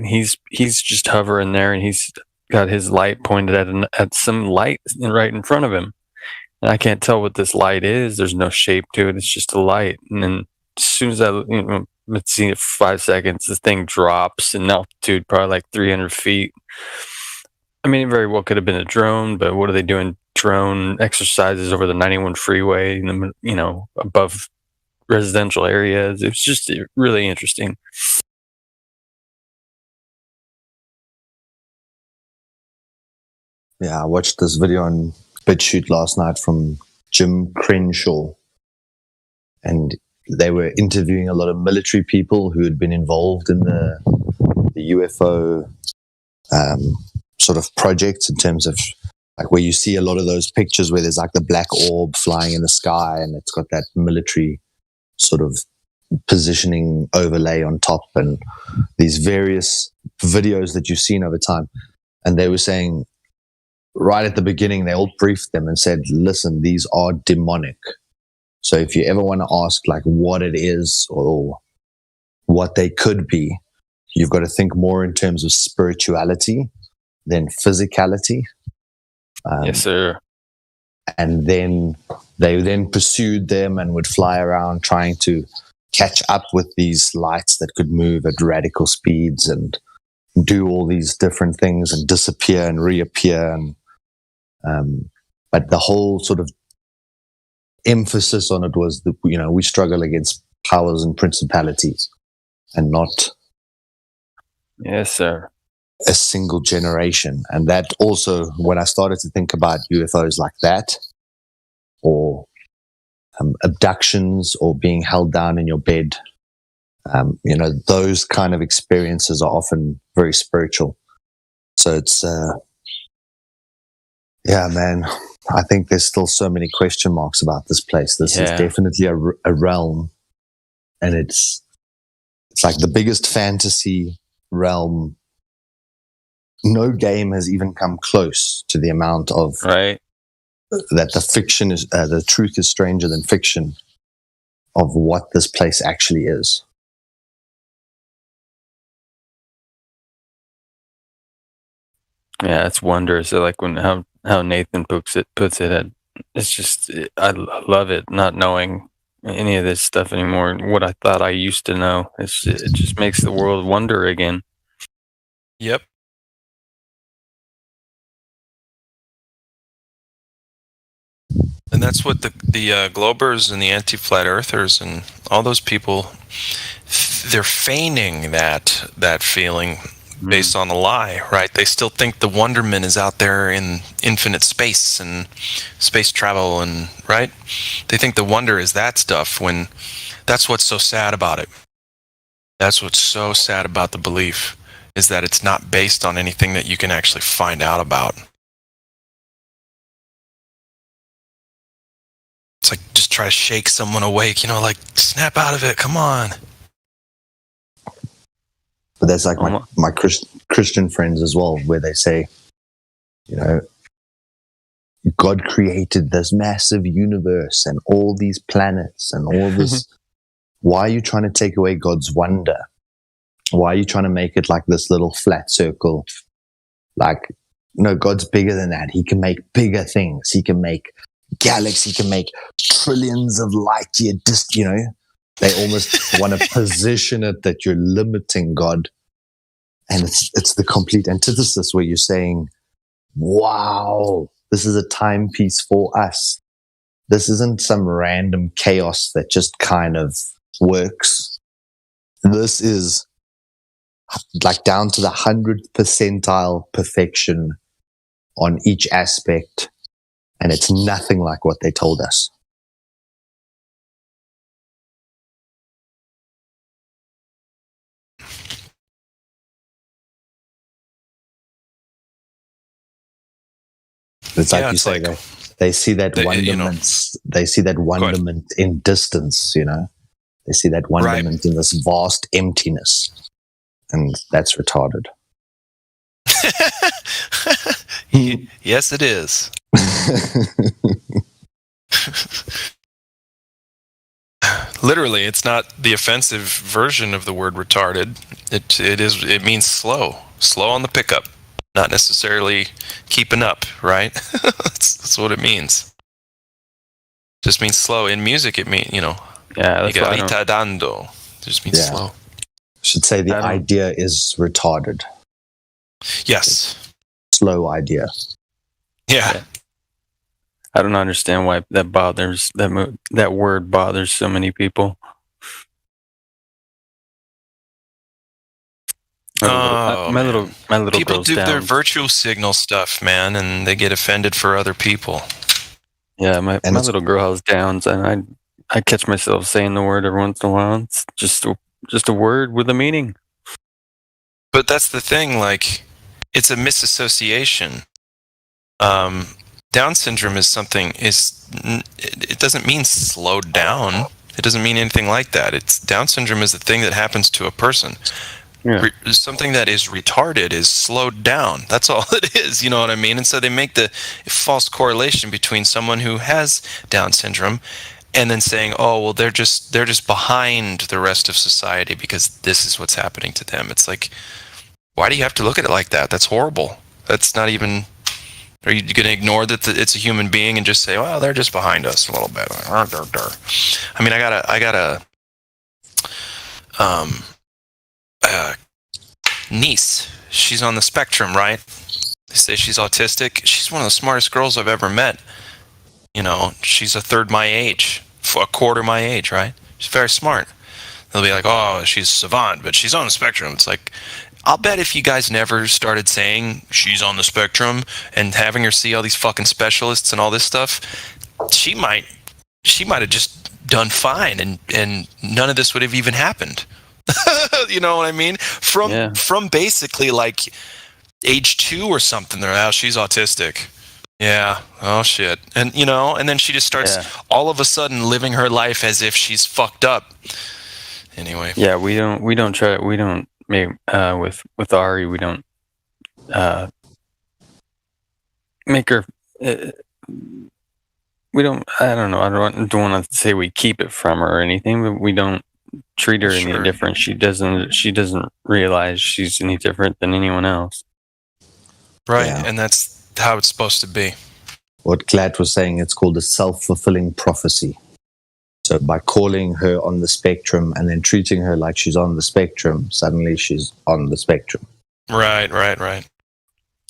He's just hovering there, and he's got his light pointed at some light right in front of him, and I can't tell what this light is. There's no shape to it. It's just a light, and then as soon as let's see it for 5 seconds, the thing drops in altitude, probably like 300 feet. I mean, it very well could have been a drone, but what are they doing? Drone exercises over the 91 freeway, above residential areas. It was just really interesting. Yeah, I watched this video on BitChute last night from Jim Crenshaw, and they were interviewing a lot of military people who had been involved in the UFO sort of projects, in terms of like where you see a lot of those pictures where there's like the black orb flying in the sky and it's got that military sort of positioning overlay on top, and these various videos that you've seen over time. And they were saying right at the beginning, they all briefed them and said, listen, these are demonic. So if you ever want to ask like what it is or what they could be, you've got to think more in terms of spirituality than physicality. Yes, sir. And then they then pursued them and would fly around trying to catch up with these lights that could move at radical speeds and do all these different things and disappear and reappear. And but the whole sort of emphasis on it was that we struggle against powers and principalities, and not yes, sir, a single generation. And that also, when I started to think about UFOs like that, or abductions, or being held down in your bed, those kind of experiences are often very spiritual. So it's yeah, man, I think there's still so many question marks about this place. This is definitely a realm, and it's like the biggest fantasy realm. No game has even come close to the amount of that the fiction is, the truth is stranger than fiction of what this place actually is. Yeah, it's wondrous. So like how Nathan puts it, it's just, I love it, not knowing any of this stuff anymore. What I thought I used to know, it just makes the world wonder again. Yep. And that's what the Globers and the anti-flat earthers and all those people, they're feigning that feeling based on a lie, right? They still think the wonderment is out there in infinite space and space travel, and right? They think the wonder is that stuff, when that's what's so sad about it. That's what's so sad about the belief, is that it's not based on anything that you can actually find out about. It's like just try to shake someone awake, like snap out of it. Come on. But that's like my Christian friends as well, where they say, God created this massive universe and all these planets and all this. Why are you trying to take away God's wonder? Why are you trying to make it like this little flat circle? Like, no, God's bigger than that. He can make bigger things. He can make galaxies. He can make trillions of light year They almost want to position it that you're limiting God. And it's the complete antithesis, where you're saying, wow, this is a timepiece for us. This isn't some random chaos that just kind of works. This is like down to the 100th percentile perfection on each aspect, and it's nothing like what they told us. It's like you say, they see that wonderment. They see that wonderment in distance. They see that wonderment in this vast emptiness, and that's retarded. Yes, it is. Literally, it's not the offensive version of the word retarded. It means slow on the pickup, not necessarily keeping up, right? that's what it means. Just means slow. In music, it means, Yeah, that's retardando. It just means slow. Should say the idea is retarded. Yes. Slow idea. Yeah. I don't understand why that bothers that word bothers so many people. My little people girl's do their down. virtual signal stuff, man, and they get offended for other people. Yeah, my little girl has Downs, and I catch myself saying the word every once in a while. It's just a word with a meaning. But that's the thing, like, it's a misassociation. Down syndrome is it doesn't mean slowed down. It doesn't mean anything like that. Down syndrome is the thing that happens to a person. Yeah. Something that is retarded is slowed down. That's all it is, you know what I mean? And so they make the false correlation between someone who has Down syndrome and then saying, oh, well, they're just behind the rest of society because this is what's happening to them. It's like, why do you have to look at it like that? That's horrible. That's not even... Are you going to ignore that it's a human being and just say, well, they're just behind us a little bit? I mean, I got a niece. She's on the spectrum, right? They say she's autistic. She's one of the smartest girls I've ever met. She's a third my age, a quarter my age, right? She's very smart. They'll be like, oh, she's savant, but she's on the spectrum. It's like, I'll bet if you guys never started saying she's on the spectrum and having her see all these fucking specialists and all this stuff, she might have just done fine and none of this would have even happened. You know what I mean? From basically like age 2 or something, they're like, oh, she's autistic. Yeah. Oh shit. And and then she just starts all of a sudden living her life as if she's fucked up. Anyway. Yeah, with Ari, we don't make her. We don't. I don't know. I don't want to say we keep it from her or anything, but we don't treat her any different. She doesn't realize she's any different than anyone else. Right, and that's how it's supposed to be. What Glad was saying, it's called a self-fulfilling prophecy. So by calling her on the spectrum and then treating her like she's on the spectrum, suddenly she's on the spectrum. Right.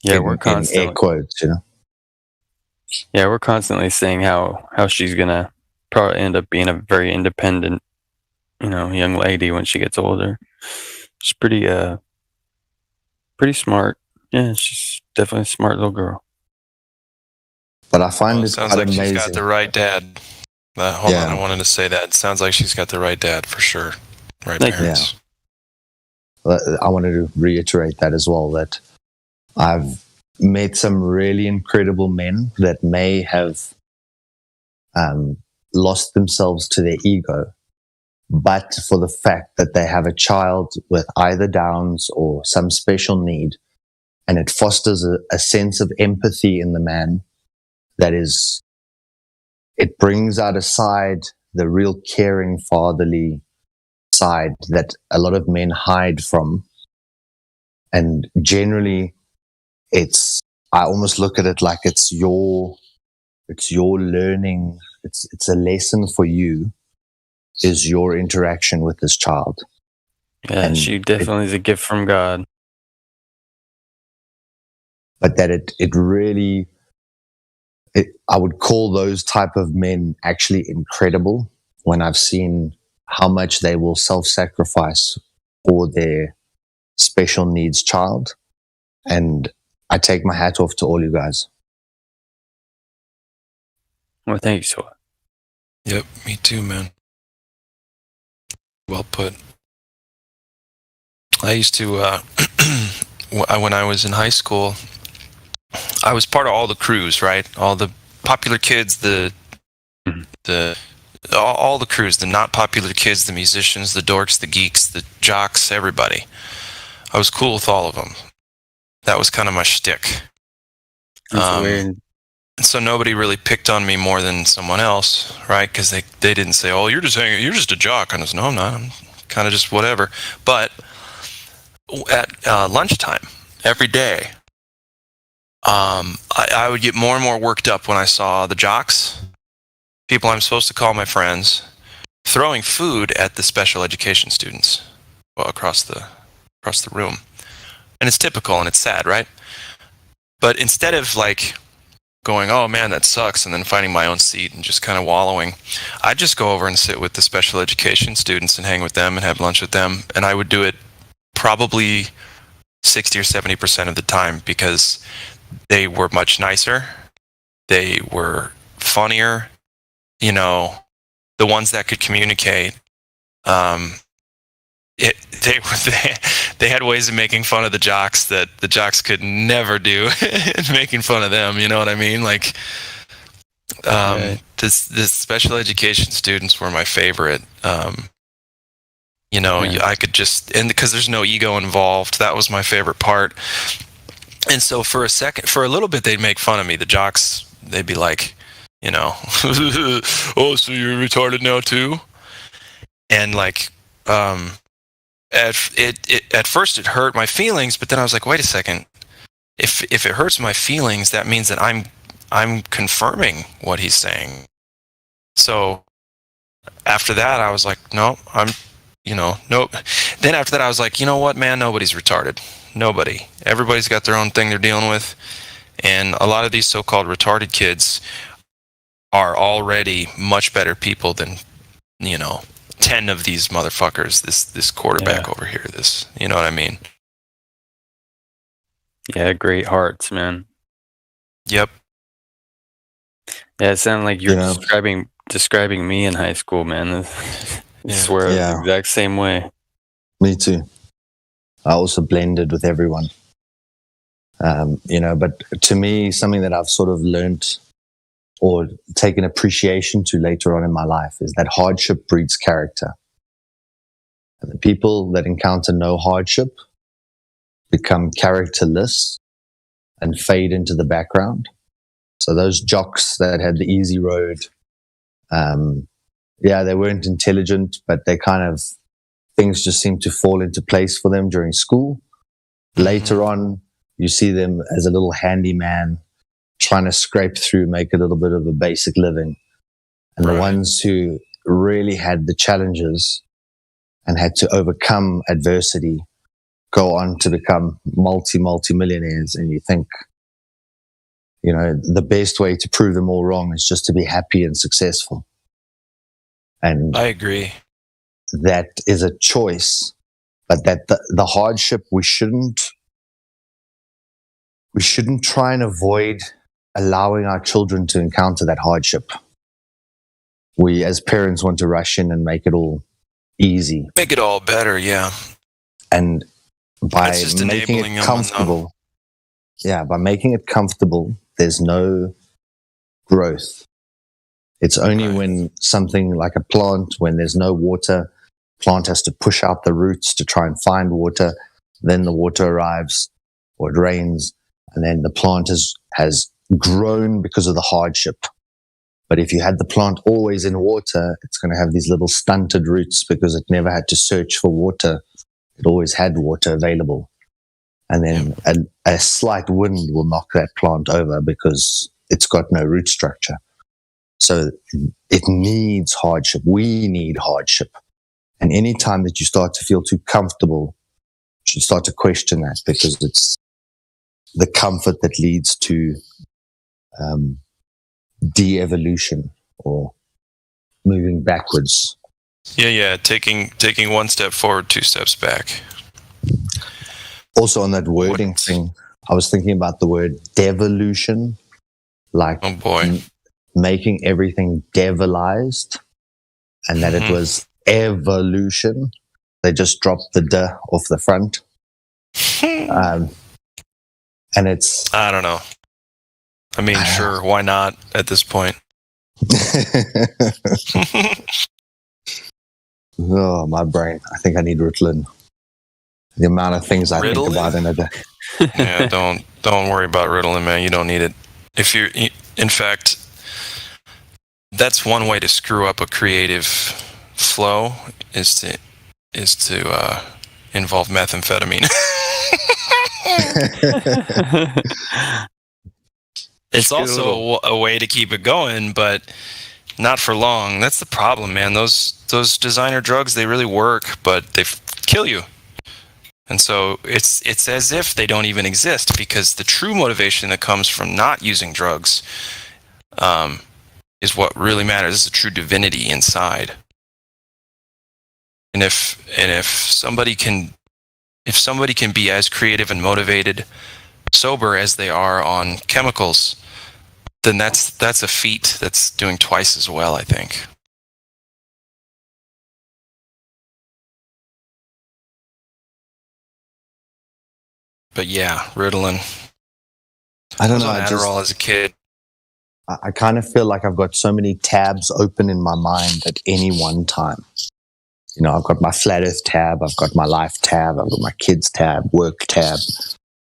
Yeah, we're constantly in air quotes, Yeah, we're constantly saying how she's gonna probably end up being a very independent, young lady when she gets older. She's pretty smart. Yeah, she's definitely a smart little girl. But I find it sounds quite like amazing. she's got the right dad. Hold on, I wanted to say that. It sounds like she's got the right dad for sure. Right parents. Yeah. I wanted to reiterate that as well, that I've met some really incredible men that may have lost themselves to their ego, but for the fact that they have a child with either Downs or some special need, and it fosters a sense of empathy in the man that is... It brings out aside the real caring fatherly side that a lot of men hide from. And generally, I almost look at it like it's your learning. It's a lesson for you, is your interaction with this child. Yeah, and she definitely is a gift from God. But that it really... I would call those type of men actually incredible when I've seen how much they will self-sacrifice for their special needs child. And I take my hat off to all you guys. Well, thank you, so. Yep, me too, man. Well put. I used to, when I was in high school, I was part of all the crews, right? All the popular kids, all the crews, the not popular kids, the musicians, the dorks, the geeks, the jocks, everybody. I was cool with all of them. That was kind of my shtick. So nobody really picked on me more than someone else, right? Because they didn't say, "Oh, you're just a jock." And I was, "No, I'm not. I'm kind of just whatever." But at lunchtime every day, I would get more and more worked up when I saw the jocks, people I'm supposed to call my friends, throwing food at the special education students across the room. And it's typical and it's sad, right? But instead of like going, "Oh man, that sucks," and then finding my own seat and just kind of wallowing, I'd just go over and sit with the special education students and hang with them and have lunch with them. And I would do it probably 60 or 70% of the time because they were much nicer. They were funnier, you know, the ones that could communicate. They had ways of making fun of the jocks that the jocks could never do, making fun of them. You know what I mean? Like, this special education students were my favorite. You know, I could just, and because there's no ego involved, that was my favorite part. And so for a little bit, they'd make fun of me. The jocks, they'd be like, you know, "Oh, so you're retarded now too?" And like, at first it hurt my feelings, but then I was like, wait a second. If it hurts my feelings, that means that I'm confirming what he's saying. So after that, I was like, no, nope. Then after that, I was like, you know what, man, nobody's retarded. Nobody. Everybody's got their own thing they're dealing with. And a lot of these so-called retarded kids are already much better people than, 10 of these motherfuckers, this quarterback over here, you know what I mean? Yeah, great hearts, man. Yep. Yeah, it sounded like you're describing me in high school, man. I swear the exact same way. Me too. I also blended with everyone. But to me, something that I've sort of learned or taken appreciation to later on in my life is that hardship breeds character. And the people that encounter no hardship become characterless and fade into the background. So those jocks that had the easy road, they weren't intelligent, but things just seemed to fall into place for them during school. Later on, you see them as a little handyman trying to scrape through, make a little bit of a basic living. And the ones who really had the challenges and had to overcome adversity go on to become multi-millionaires. And you think, the best way to prove them all wrong is just to be happy and successful. And I agree. That is a choice, but that the hardship, we shouldn't try and avoid allowing our children to encounter that hardship. We as parents want to rush in and make it all easy. Make it all better, yeah. And by making it comfortable, there's no growth. It's only when something like a plant, when there's no water, plant has to push out the roots to try and find water, then the water arrives or it rains, and then the plant has grown because of the hardship. But if you had the plant always in water, it's going to have these little stunted roots because it never had to search for water. It always had water available. And then a slight wind will knock that plant over because it's got no root structure. So it needs hardship. We need hardship. And any time that you start to feel too comfortable, you should start to question that, because it's the comfort that leads to de-evolution or moving backwards. Yeah. Taking one step forward, two steps back. Also on that wording thing, I was thinking about the word devolution, like Oh boy. making everything devilized, and that it was evolution. They just dropped the "d" off the front. And it's... I don't know. I mean, sure, why not at this point? Oh, my brain. I think I need Ritalin. The amount of things I think about in a day. Yeah, don't worry about Ritalin, man. You don't need it. In fact, that's one way to screw up a creative flow is to involve methamphetamine. It's also a way to keep it going, but not for long. That's the problem, man. Those designer drugs, they really work, but they kill you. And so it's as if they don't even exist, because the true motivation that comes from not using drugs is what really matters. It's the true divinity inside. And if somebody can be as creative and motivated sober as they are on chemicals, then that's a feat that's doing twice as well, I think. But yeah, Ritalin. I don't know. I was on Adderall as a kid. I kind of feel like I've got so many tabs open in my mind at any one time. You know, I've got my Flat Earth tab, I've got my life tab, I've got my kids tab, work tab,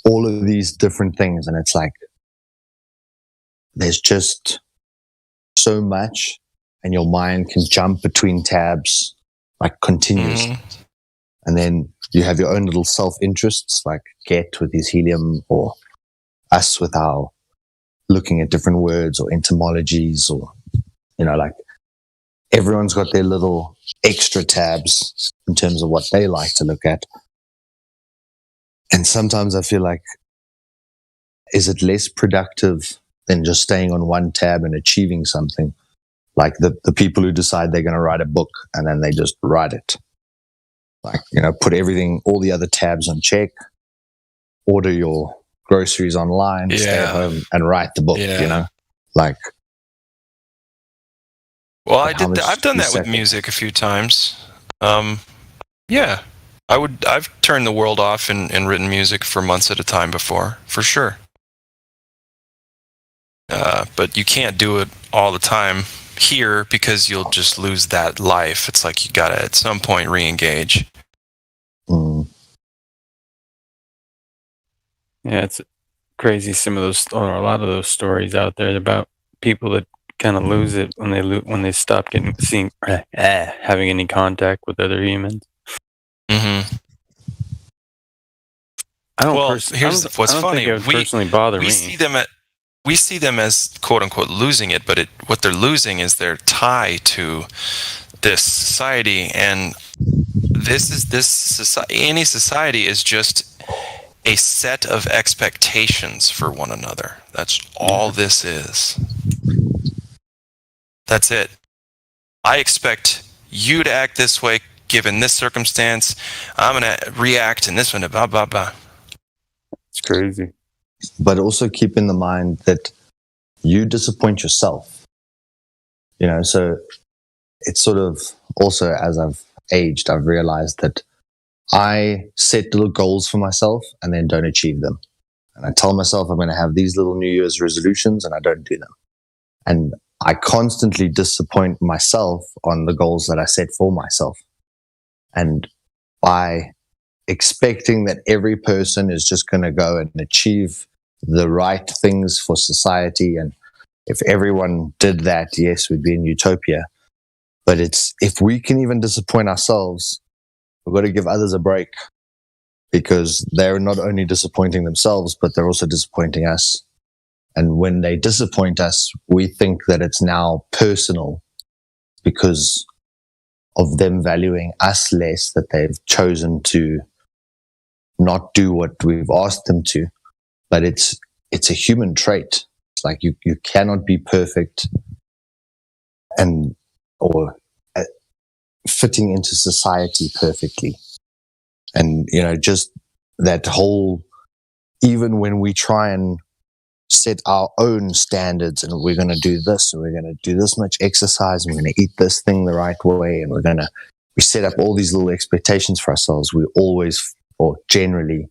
all of these different things. And it's like, there's just so much, and your mind can jump between tabs like continuously. And then you have your own little self-interests, like Get with his helium, or us with our looking at different words or etymologies, or, you know, like everyone's got their little extra tabs in terms of what they like to look at. And sometimes I feel like, is it less productive than just staying on one tab and achieving something? Like the people who decide they're going to write a book and then they just write it. Like, you know, put everything, all the other tabs on check, order your groceries online, stay at home and write the book, you know? Like, well, I've done that with music a few times. Yeah, I've turned the world off and written music for months at a time before, for sure. But you can't do it all the time here, because you'll just lose that life. It's like you gotta at some point re-engage. Yeah, it's crazy. Some of those, or a lot of those stories out there about people that kind of lose it when they stop having any contact with other humans. Mm-hmm. Here's what's funny. Personally bother me. We see them as quote unquote losing it, but what they're losing is their tie to this society, and any society is just a set of expectations for one another. That's all this is. That's it. I expect you to act this way given this circumstance. I'm going to react in this one, blah, blah, blah. It's crazy. But also keep in the mind that you disappoint yourself. You know, so it's sort of also, as I've aged, I've realized that I set little goals for myself and then don't achieve them. And I tell myself I'm going to have these little New Year's resolutions and I don't do them. And I constantly disappoint myself on the goals that I set for myself. And by expecting that every person is just going to go and achieve the right things for society, and if everyone did that, yes, we'd be in utopia. But it's, if we can even disappoint ourselves, we've got to give others a break, because they're not only disappointing themselves, but they're also disappointing us. And when they disappoint us, we think that it's now personal because of them valuing us less, that they've chosen to not do what we've asked them to. But it's a human trait. It's like you cannot be perfect or fitting into society perfectly. And, you know, just that whole even when we try and set our own standards, and we're going to do this, and we're going to do this much exercise, and we're going to eat this thing the right way, and we set up all these little expectations for ourselves. We always, or generally,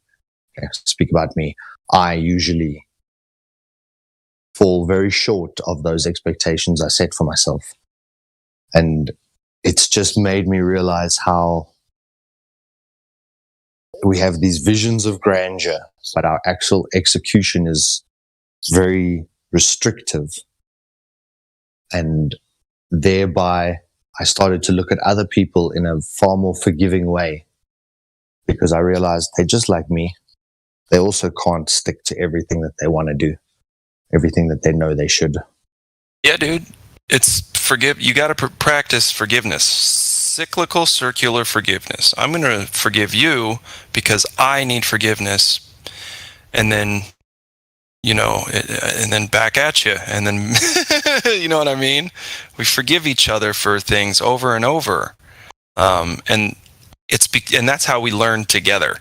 speak about me, I usually fall very short of those expectations I set for myself. And it's just made me realize how we have these visions of grandeur, but our actual execution is very restrictive. And thereby, I started to look at other people in a far more forgiving way, because I realized they're just like me. They also can't stick to everything that they want to do, everything that they know they should. Yeah, dude. It's you got to practice forgiveness. Cyclical, circular forgiveness. I'm going to forgive you because I need forgiveness. And then, and then back at you. And then, you know what I mean? We forgive each other for things over and over. And that's how we learn together.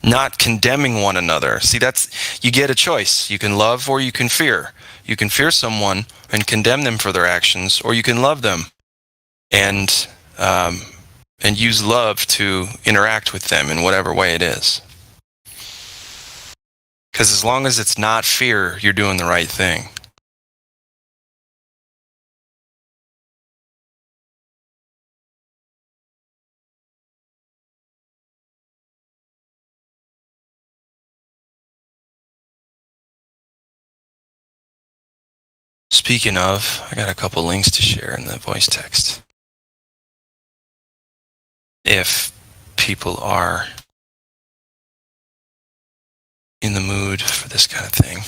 Not condemning one another. See, you get a choice. You can love or you can fear. You can fear someone and condemn them for their actions, or you can love them and use love to interact with them in whatever way it is. Because as long as it's not fear, you're doing the right thing. Speaking of, I got a couple links to share in the voice text. If people are in the mood for this kind of thing.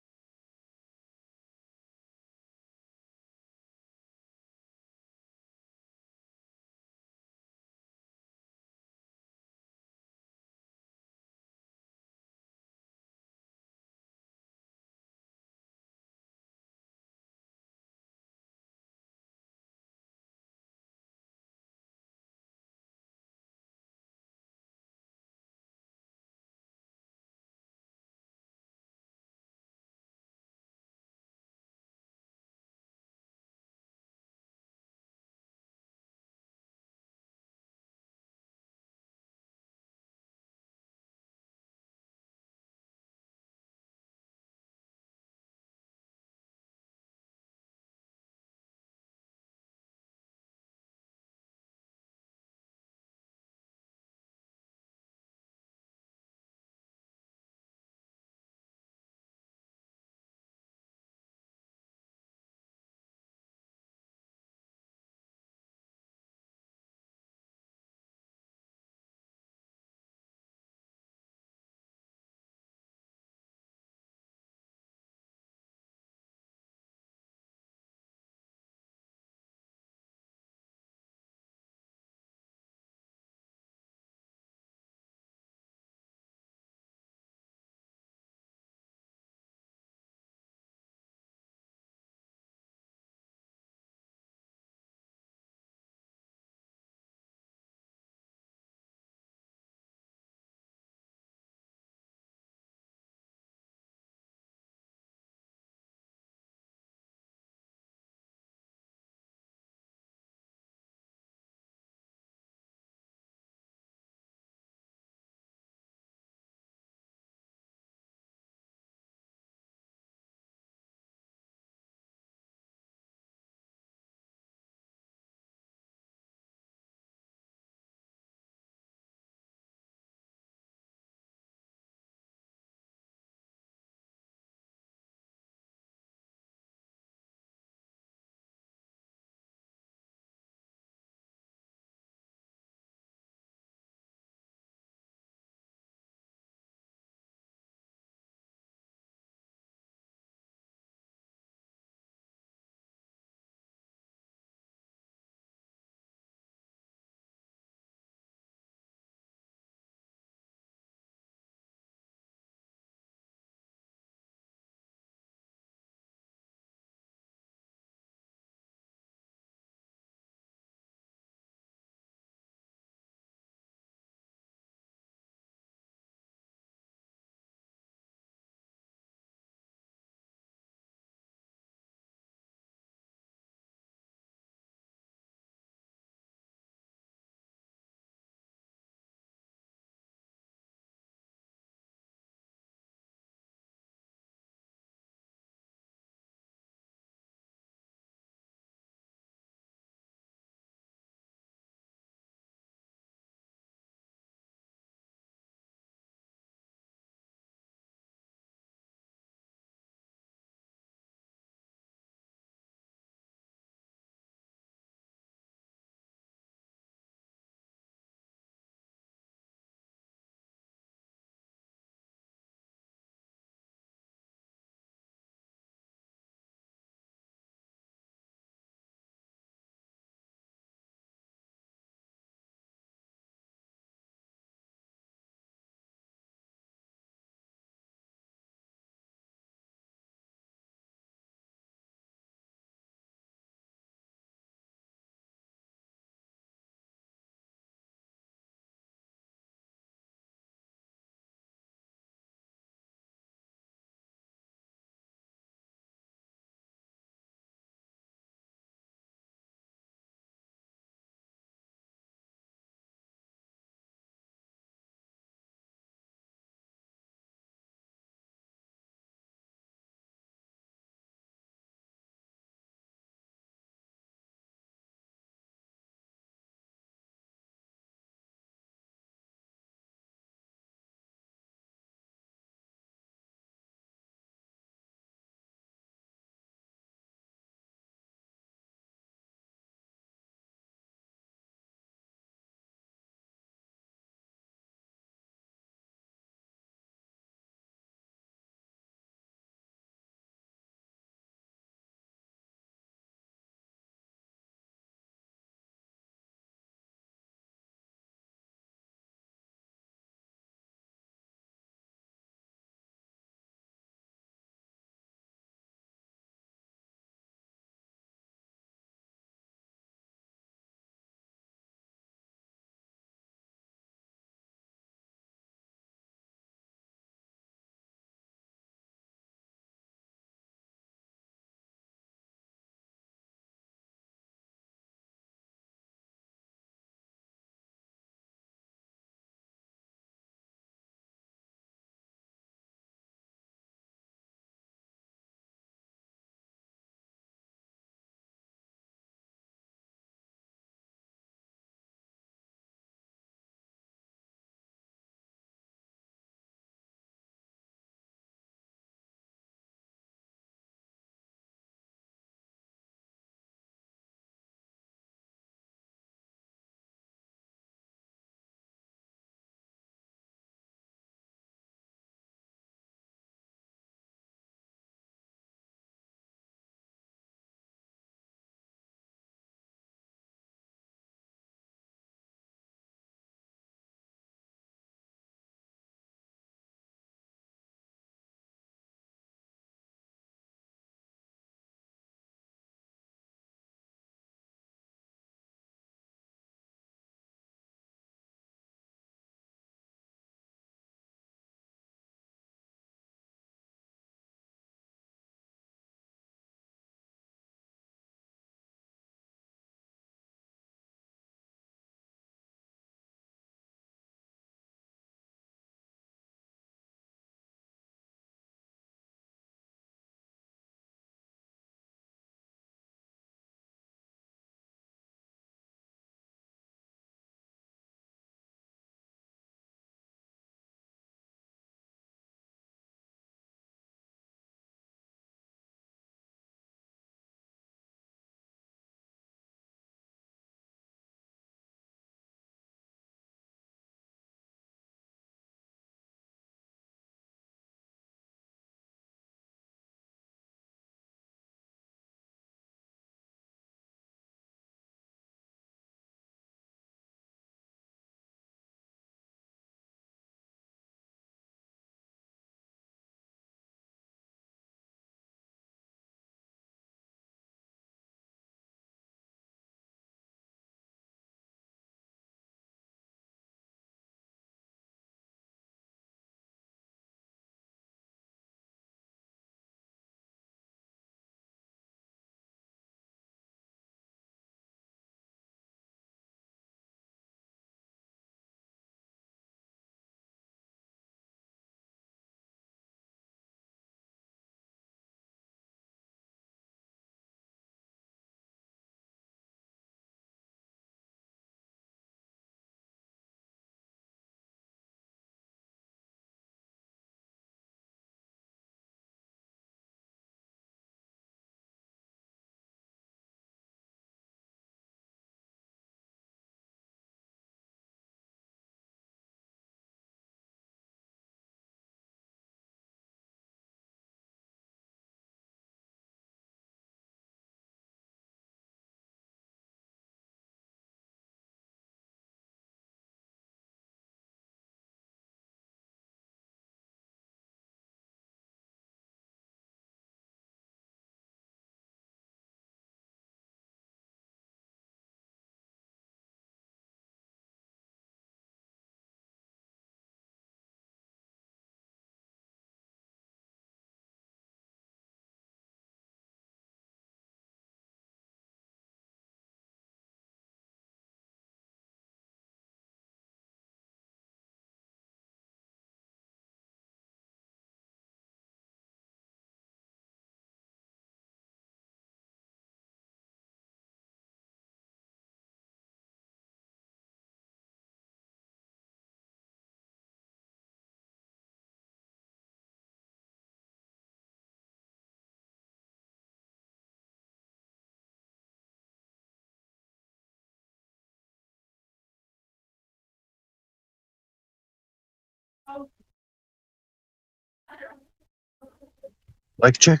Mic check.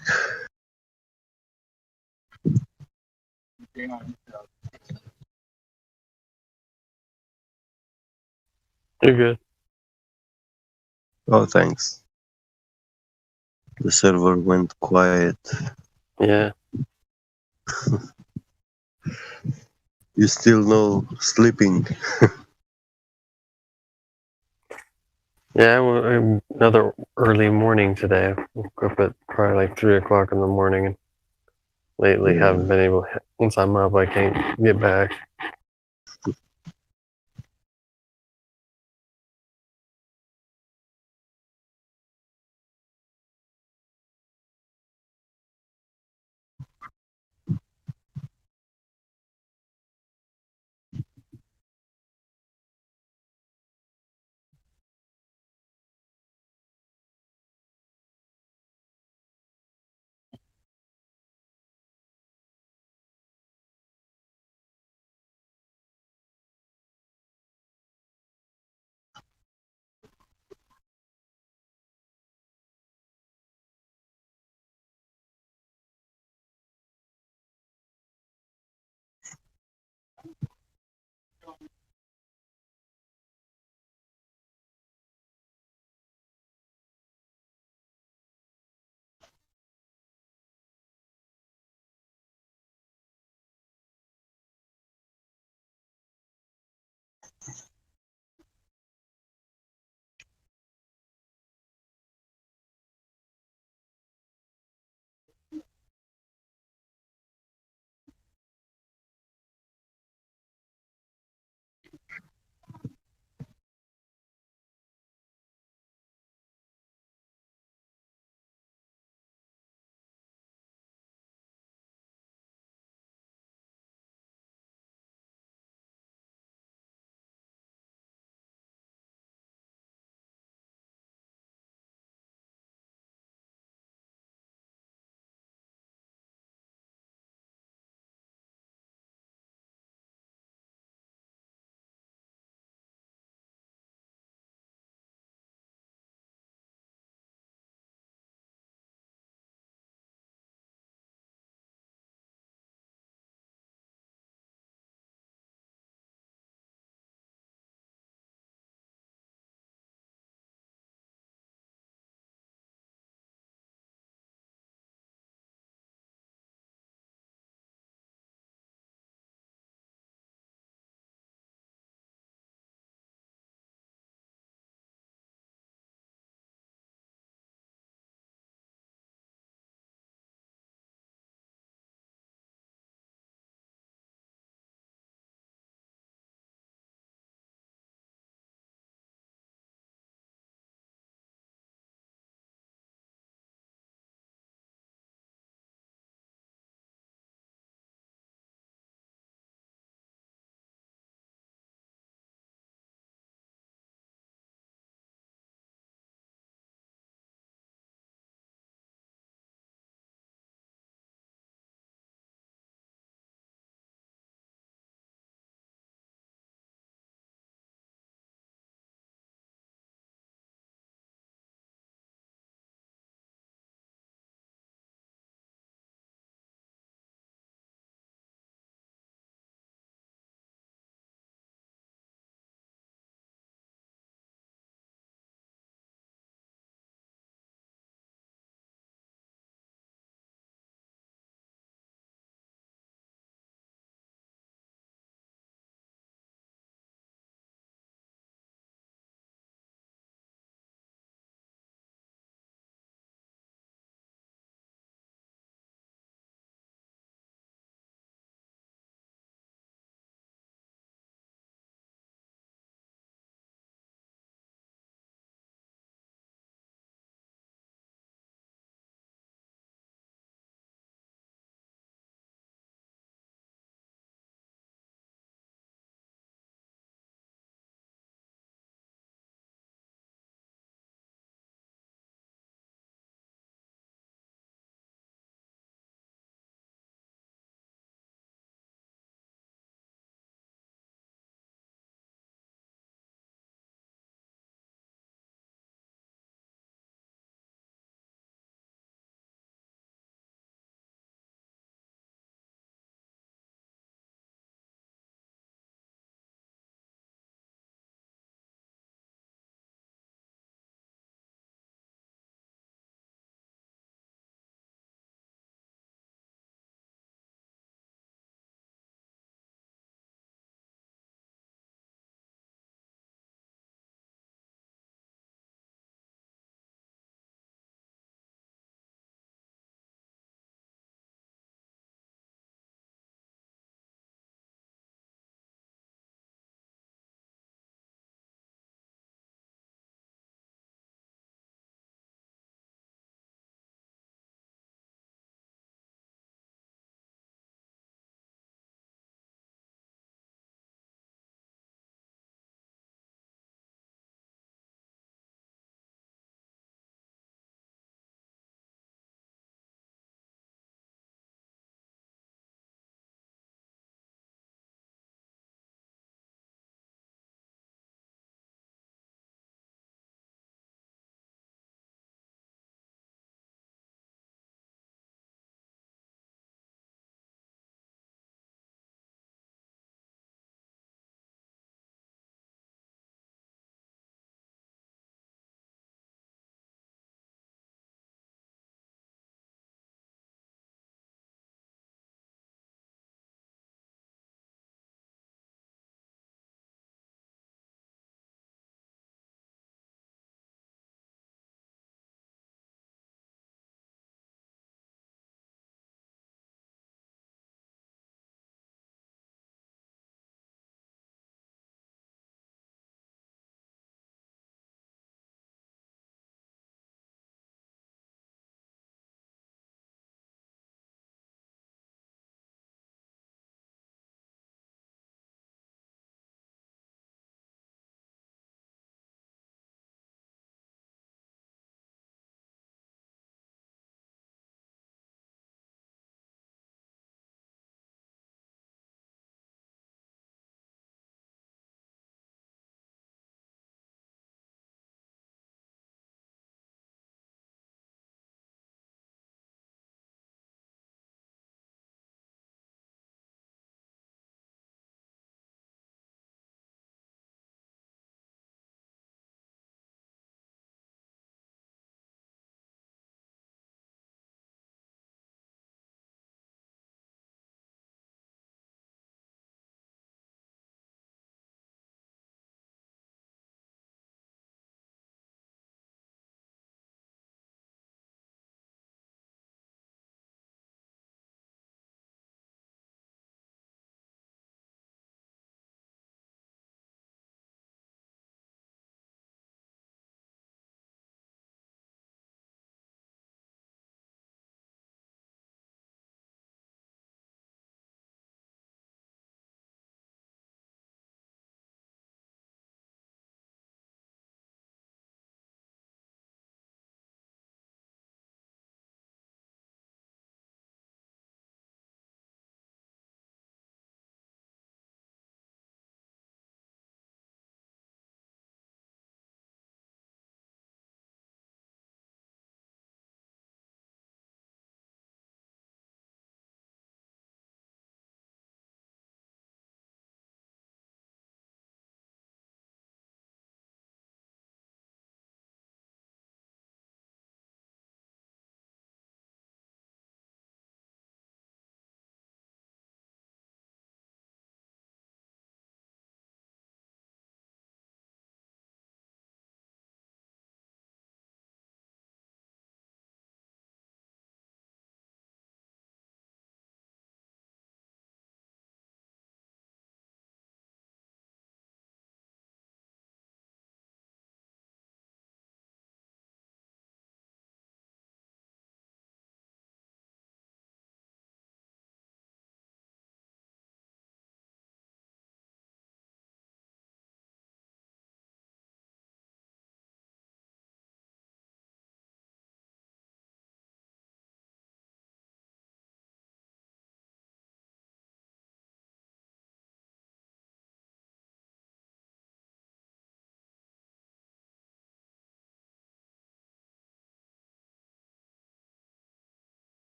You're good. Oh, thanks. The server went quiet. Yeah. You still no sleeping. Yeah, well, another early morning today. I woke up at probably like 3 o'clock in the morning, and lately haven't been able. Once I'm up, I can't get back.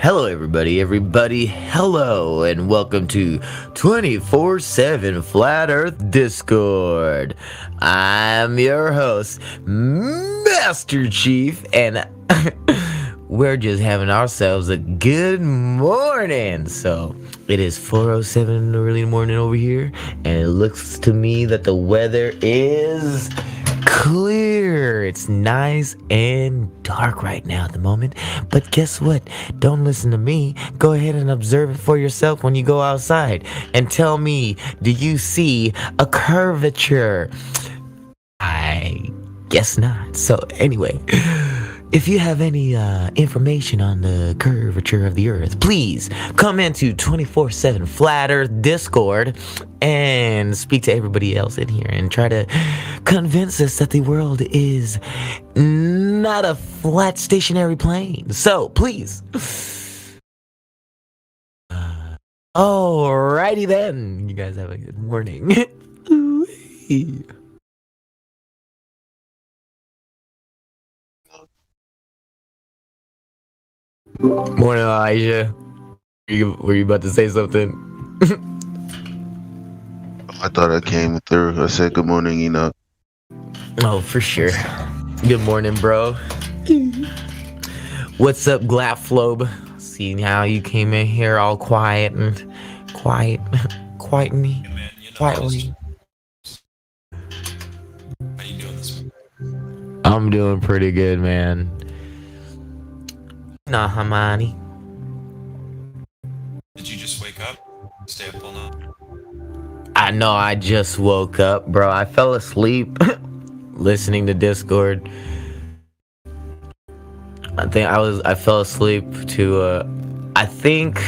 Hello, everybody. Hello, and welcome to 24/7 Flat Earth Discord. I'm your host, Master Chief, and we're just having ourselves a good morning. So it is 4:07 in the early morning over here, and it looks to me that the weather is clear. It's nice and dark right now at the moment. But guess what? Don't listen to me. Go ahead and observe it for yourself when you go outside. And tell me, do you see a curvature? I guess not. So anyway, if you have any information on the curvature of the Earth, please come into 24/7 Flat Earth Discord and speak to everybody else in here and try to convince us that the world is not a flat stationary plane. So please. Alrighty then. You guys have a good morning. Morning, Elijah. Were you about to say something? I thought I came through. I said good morning, Enoch. Oh, for sure. Good morning, bro. What's up, Glapflobe? Seeing how you came in here all quietly. How you doing this week? I'm doing pretty good, man. Nah, Hamani. Did you just wake up? Stay up all night? I know I just woke up, bro. I fell asleep listening to Discord. I fell asleep to I think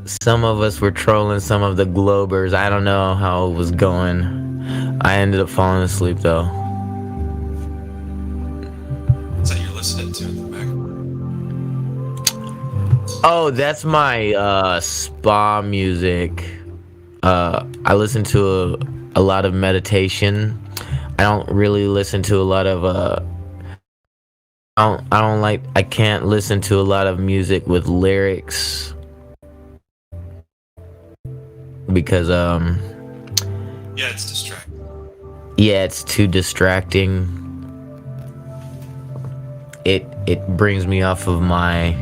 some of us were trolling some of the Globers. I don't know how it was going. I ended up falling asleep though. What's that you're listening to in the background? Oh, that's my spa music. I listen to a lot of meditation. I don't really listen to a lot of I can't listen to a lot of music with lyrics because Yeah, it's distracting. yeah, it's too distracting. It brings me off of my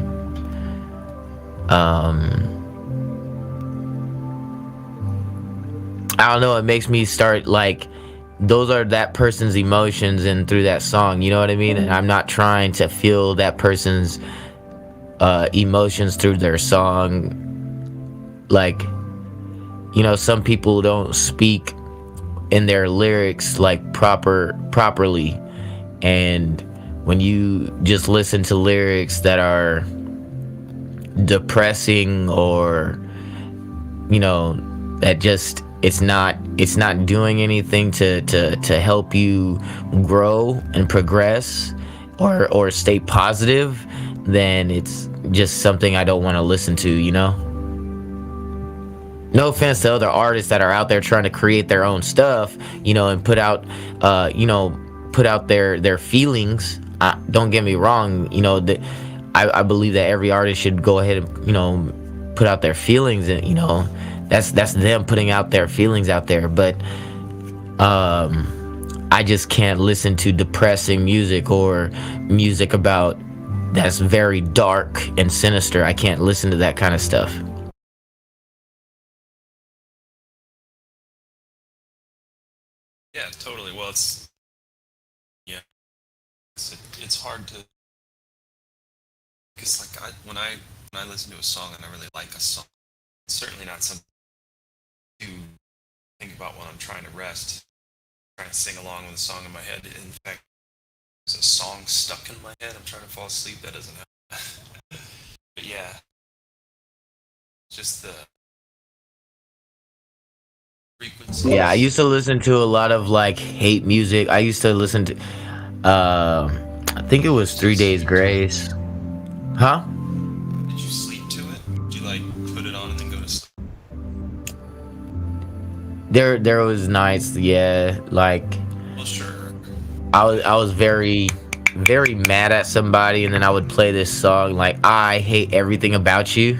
I don't know, it makes me start like those are that person's emotions and through that song, you know what I mean? And I'm not trying to feel that person's emotions through their song. Like, you know, some people don't speak in their lyrics like properly, and when you just listen to lyrics that are depressing or, you know, that just it's not doing anything to help you grow and progress or stay positive, then it's just something I don't want to listen to, you know? No offense to other artists that are out there trying to create their own stuff, you know, and put out their feelings. Don't get me wrong, you know, I believe that every artist should go ahead and, you know, put out their feelings, and, you know, that's them putting out their feelings out there. But I just can't listen to depressing music or music about that's very dark and sinister. I can't listen to that kind of stuff. Yeah, totally. Well, it's hard to, because like when I listen to a song and I really like a song, it's certainly not something to think about when I'm trying to rest, trying to sing along with a song in my head. In fact, there's a song stuck in my head. I'm trying to fall asleep. That doesn't happen. But yeah, just the frequency. Yeah, I used to listen to a lot of like hate music. I used to listen to I think it was 3 Days Grace. Huh? Did you sleep to it? Did you like put it on and then go to sleep? There was nights, yeah, like Well, sure. I was very very mad at somebody, and then I would play this song like "I Hate Everything About You,"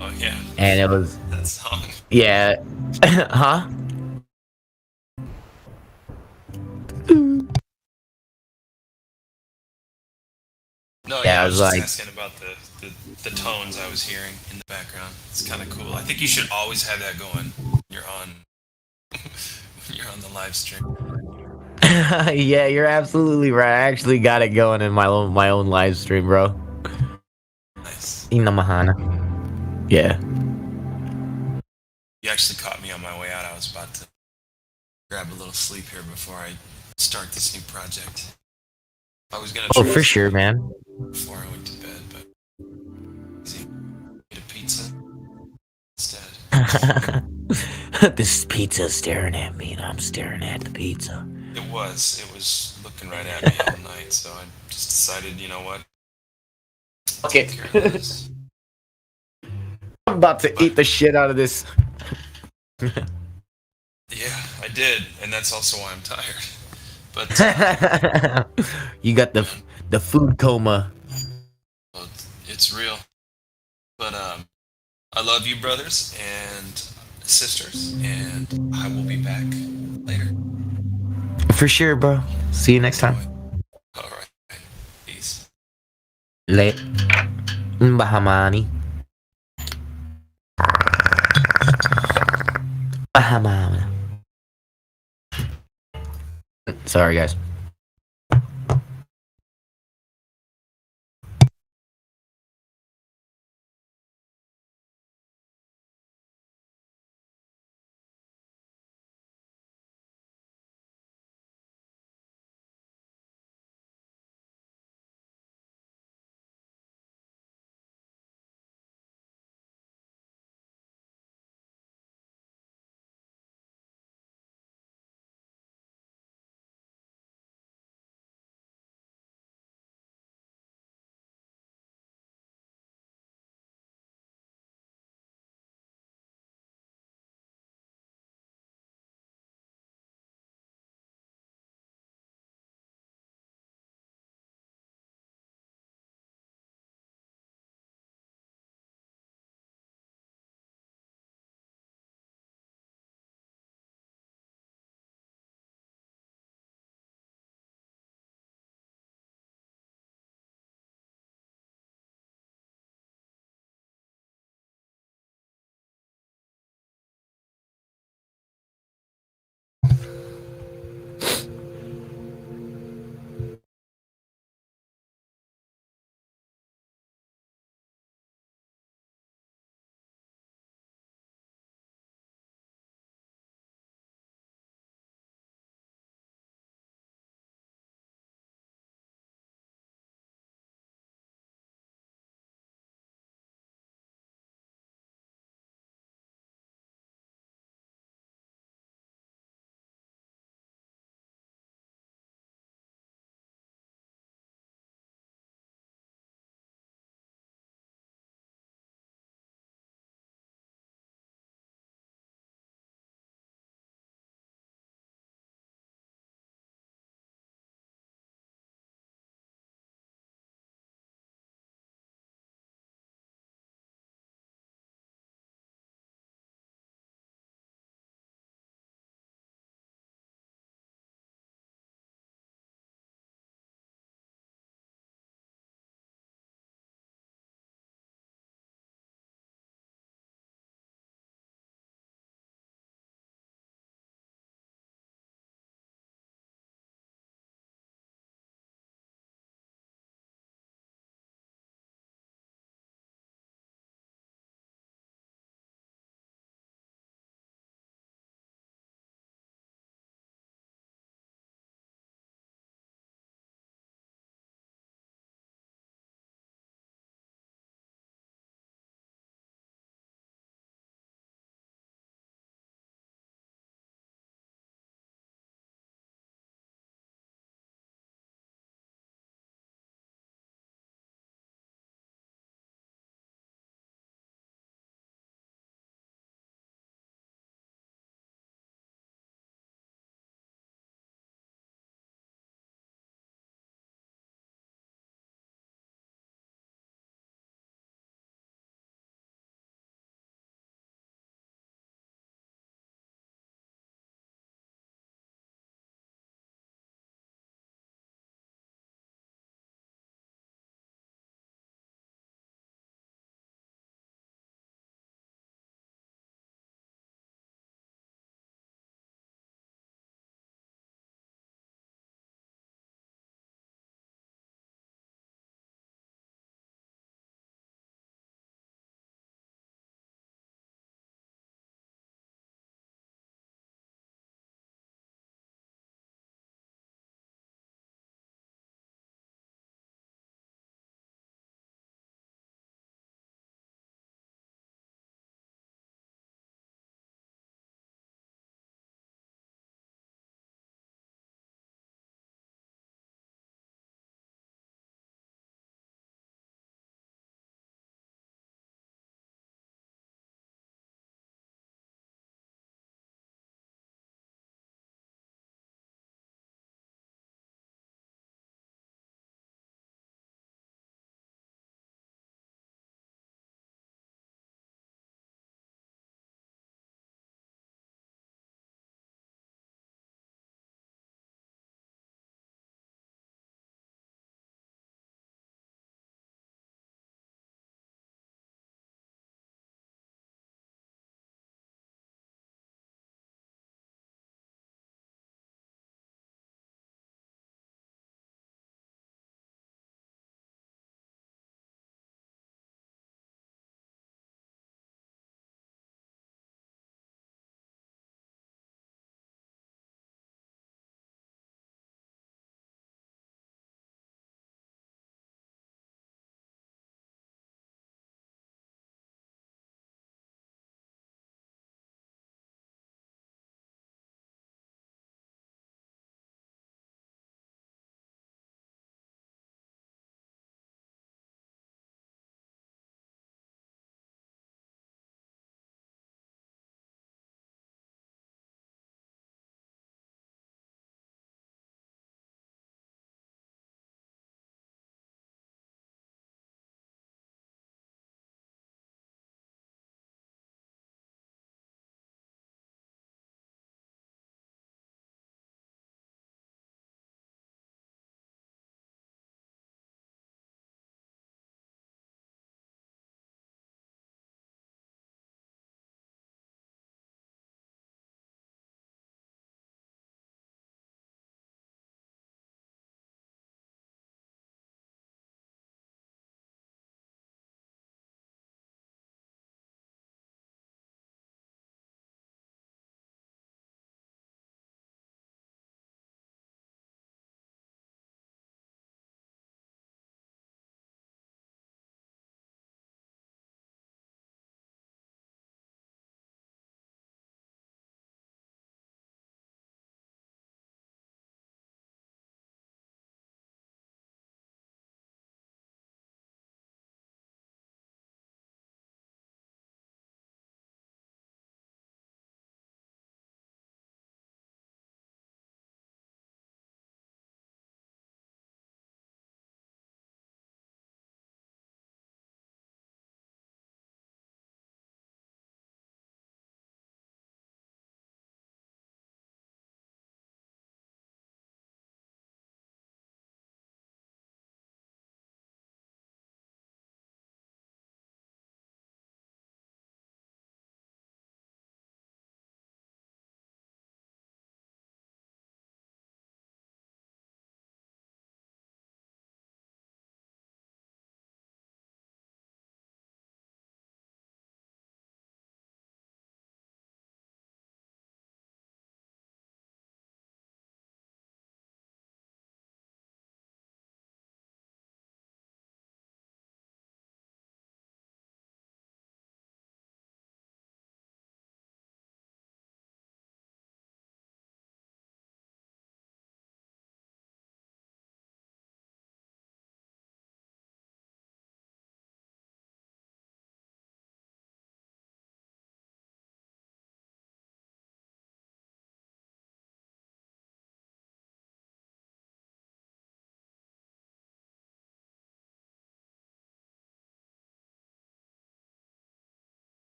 Oh yeah, and it was that song. yeah, huh? No, Yeah, yeah, I I was was just like- asking about the tones I was hearing in the background. It's kind of cool. I think you should always have that going. You're on. You're on the live stream. Yeah, you're absolutely right. I actually got it going in my own live stream, bro. Nice. Inamahana. Yeah. You actually caught me on my way out. I was about to grab a little sleep here before I start this new project. I was gonna. Oh, try for sure, man. Before I went to bed, but eat a pizza instead. This pizza's staring at me, and I'm staring at the pizza. It was looking right at me all night. So I just decided, you know what? Okay. Take care of this. I'm about to eat the shit out of this. Yeah, I did, and that's also why I'm tired. But You got the food coma. well, it's real. But I love you, brothers and sisters, and I will be back later. For sure, bro. See you next time. All right, peace. Late. Bahamani. Bahamani. Sorry, guys.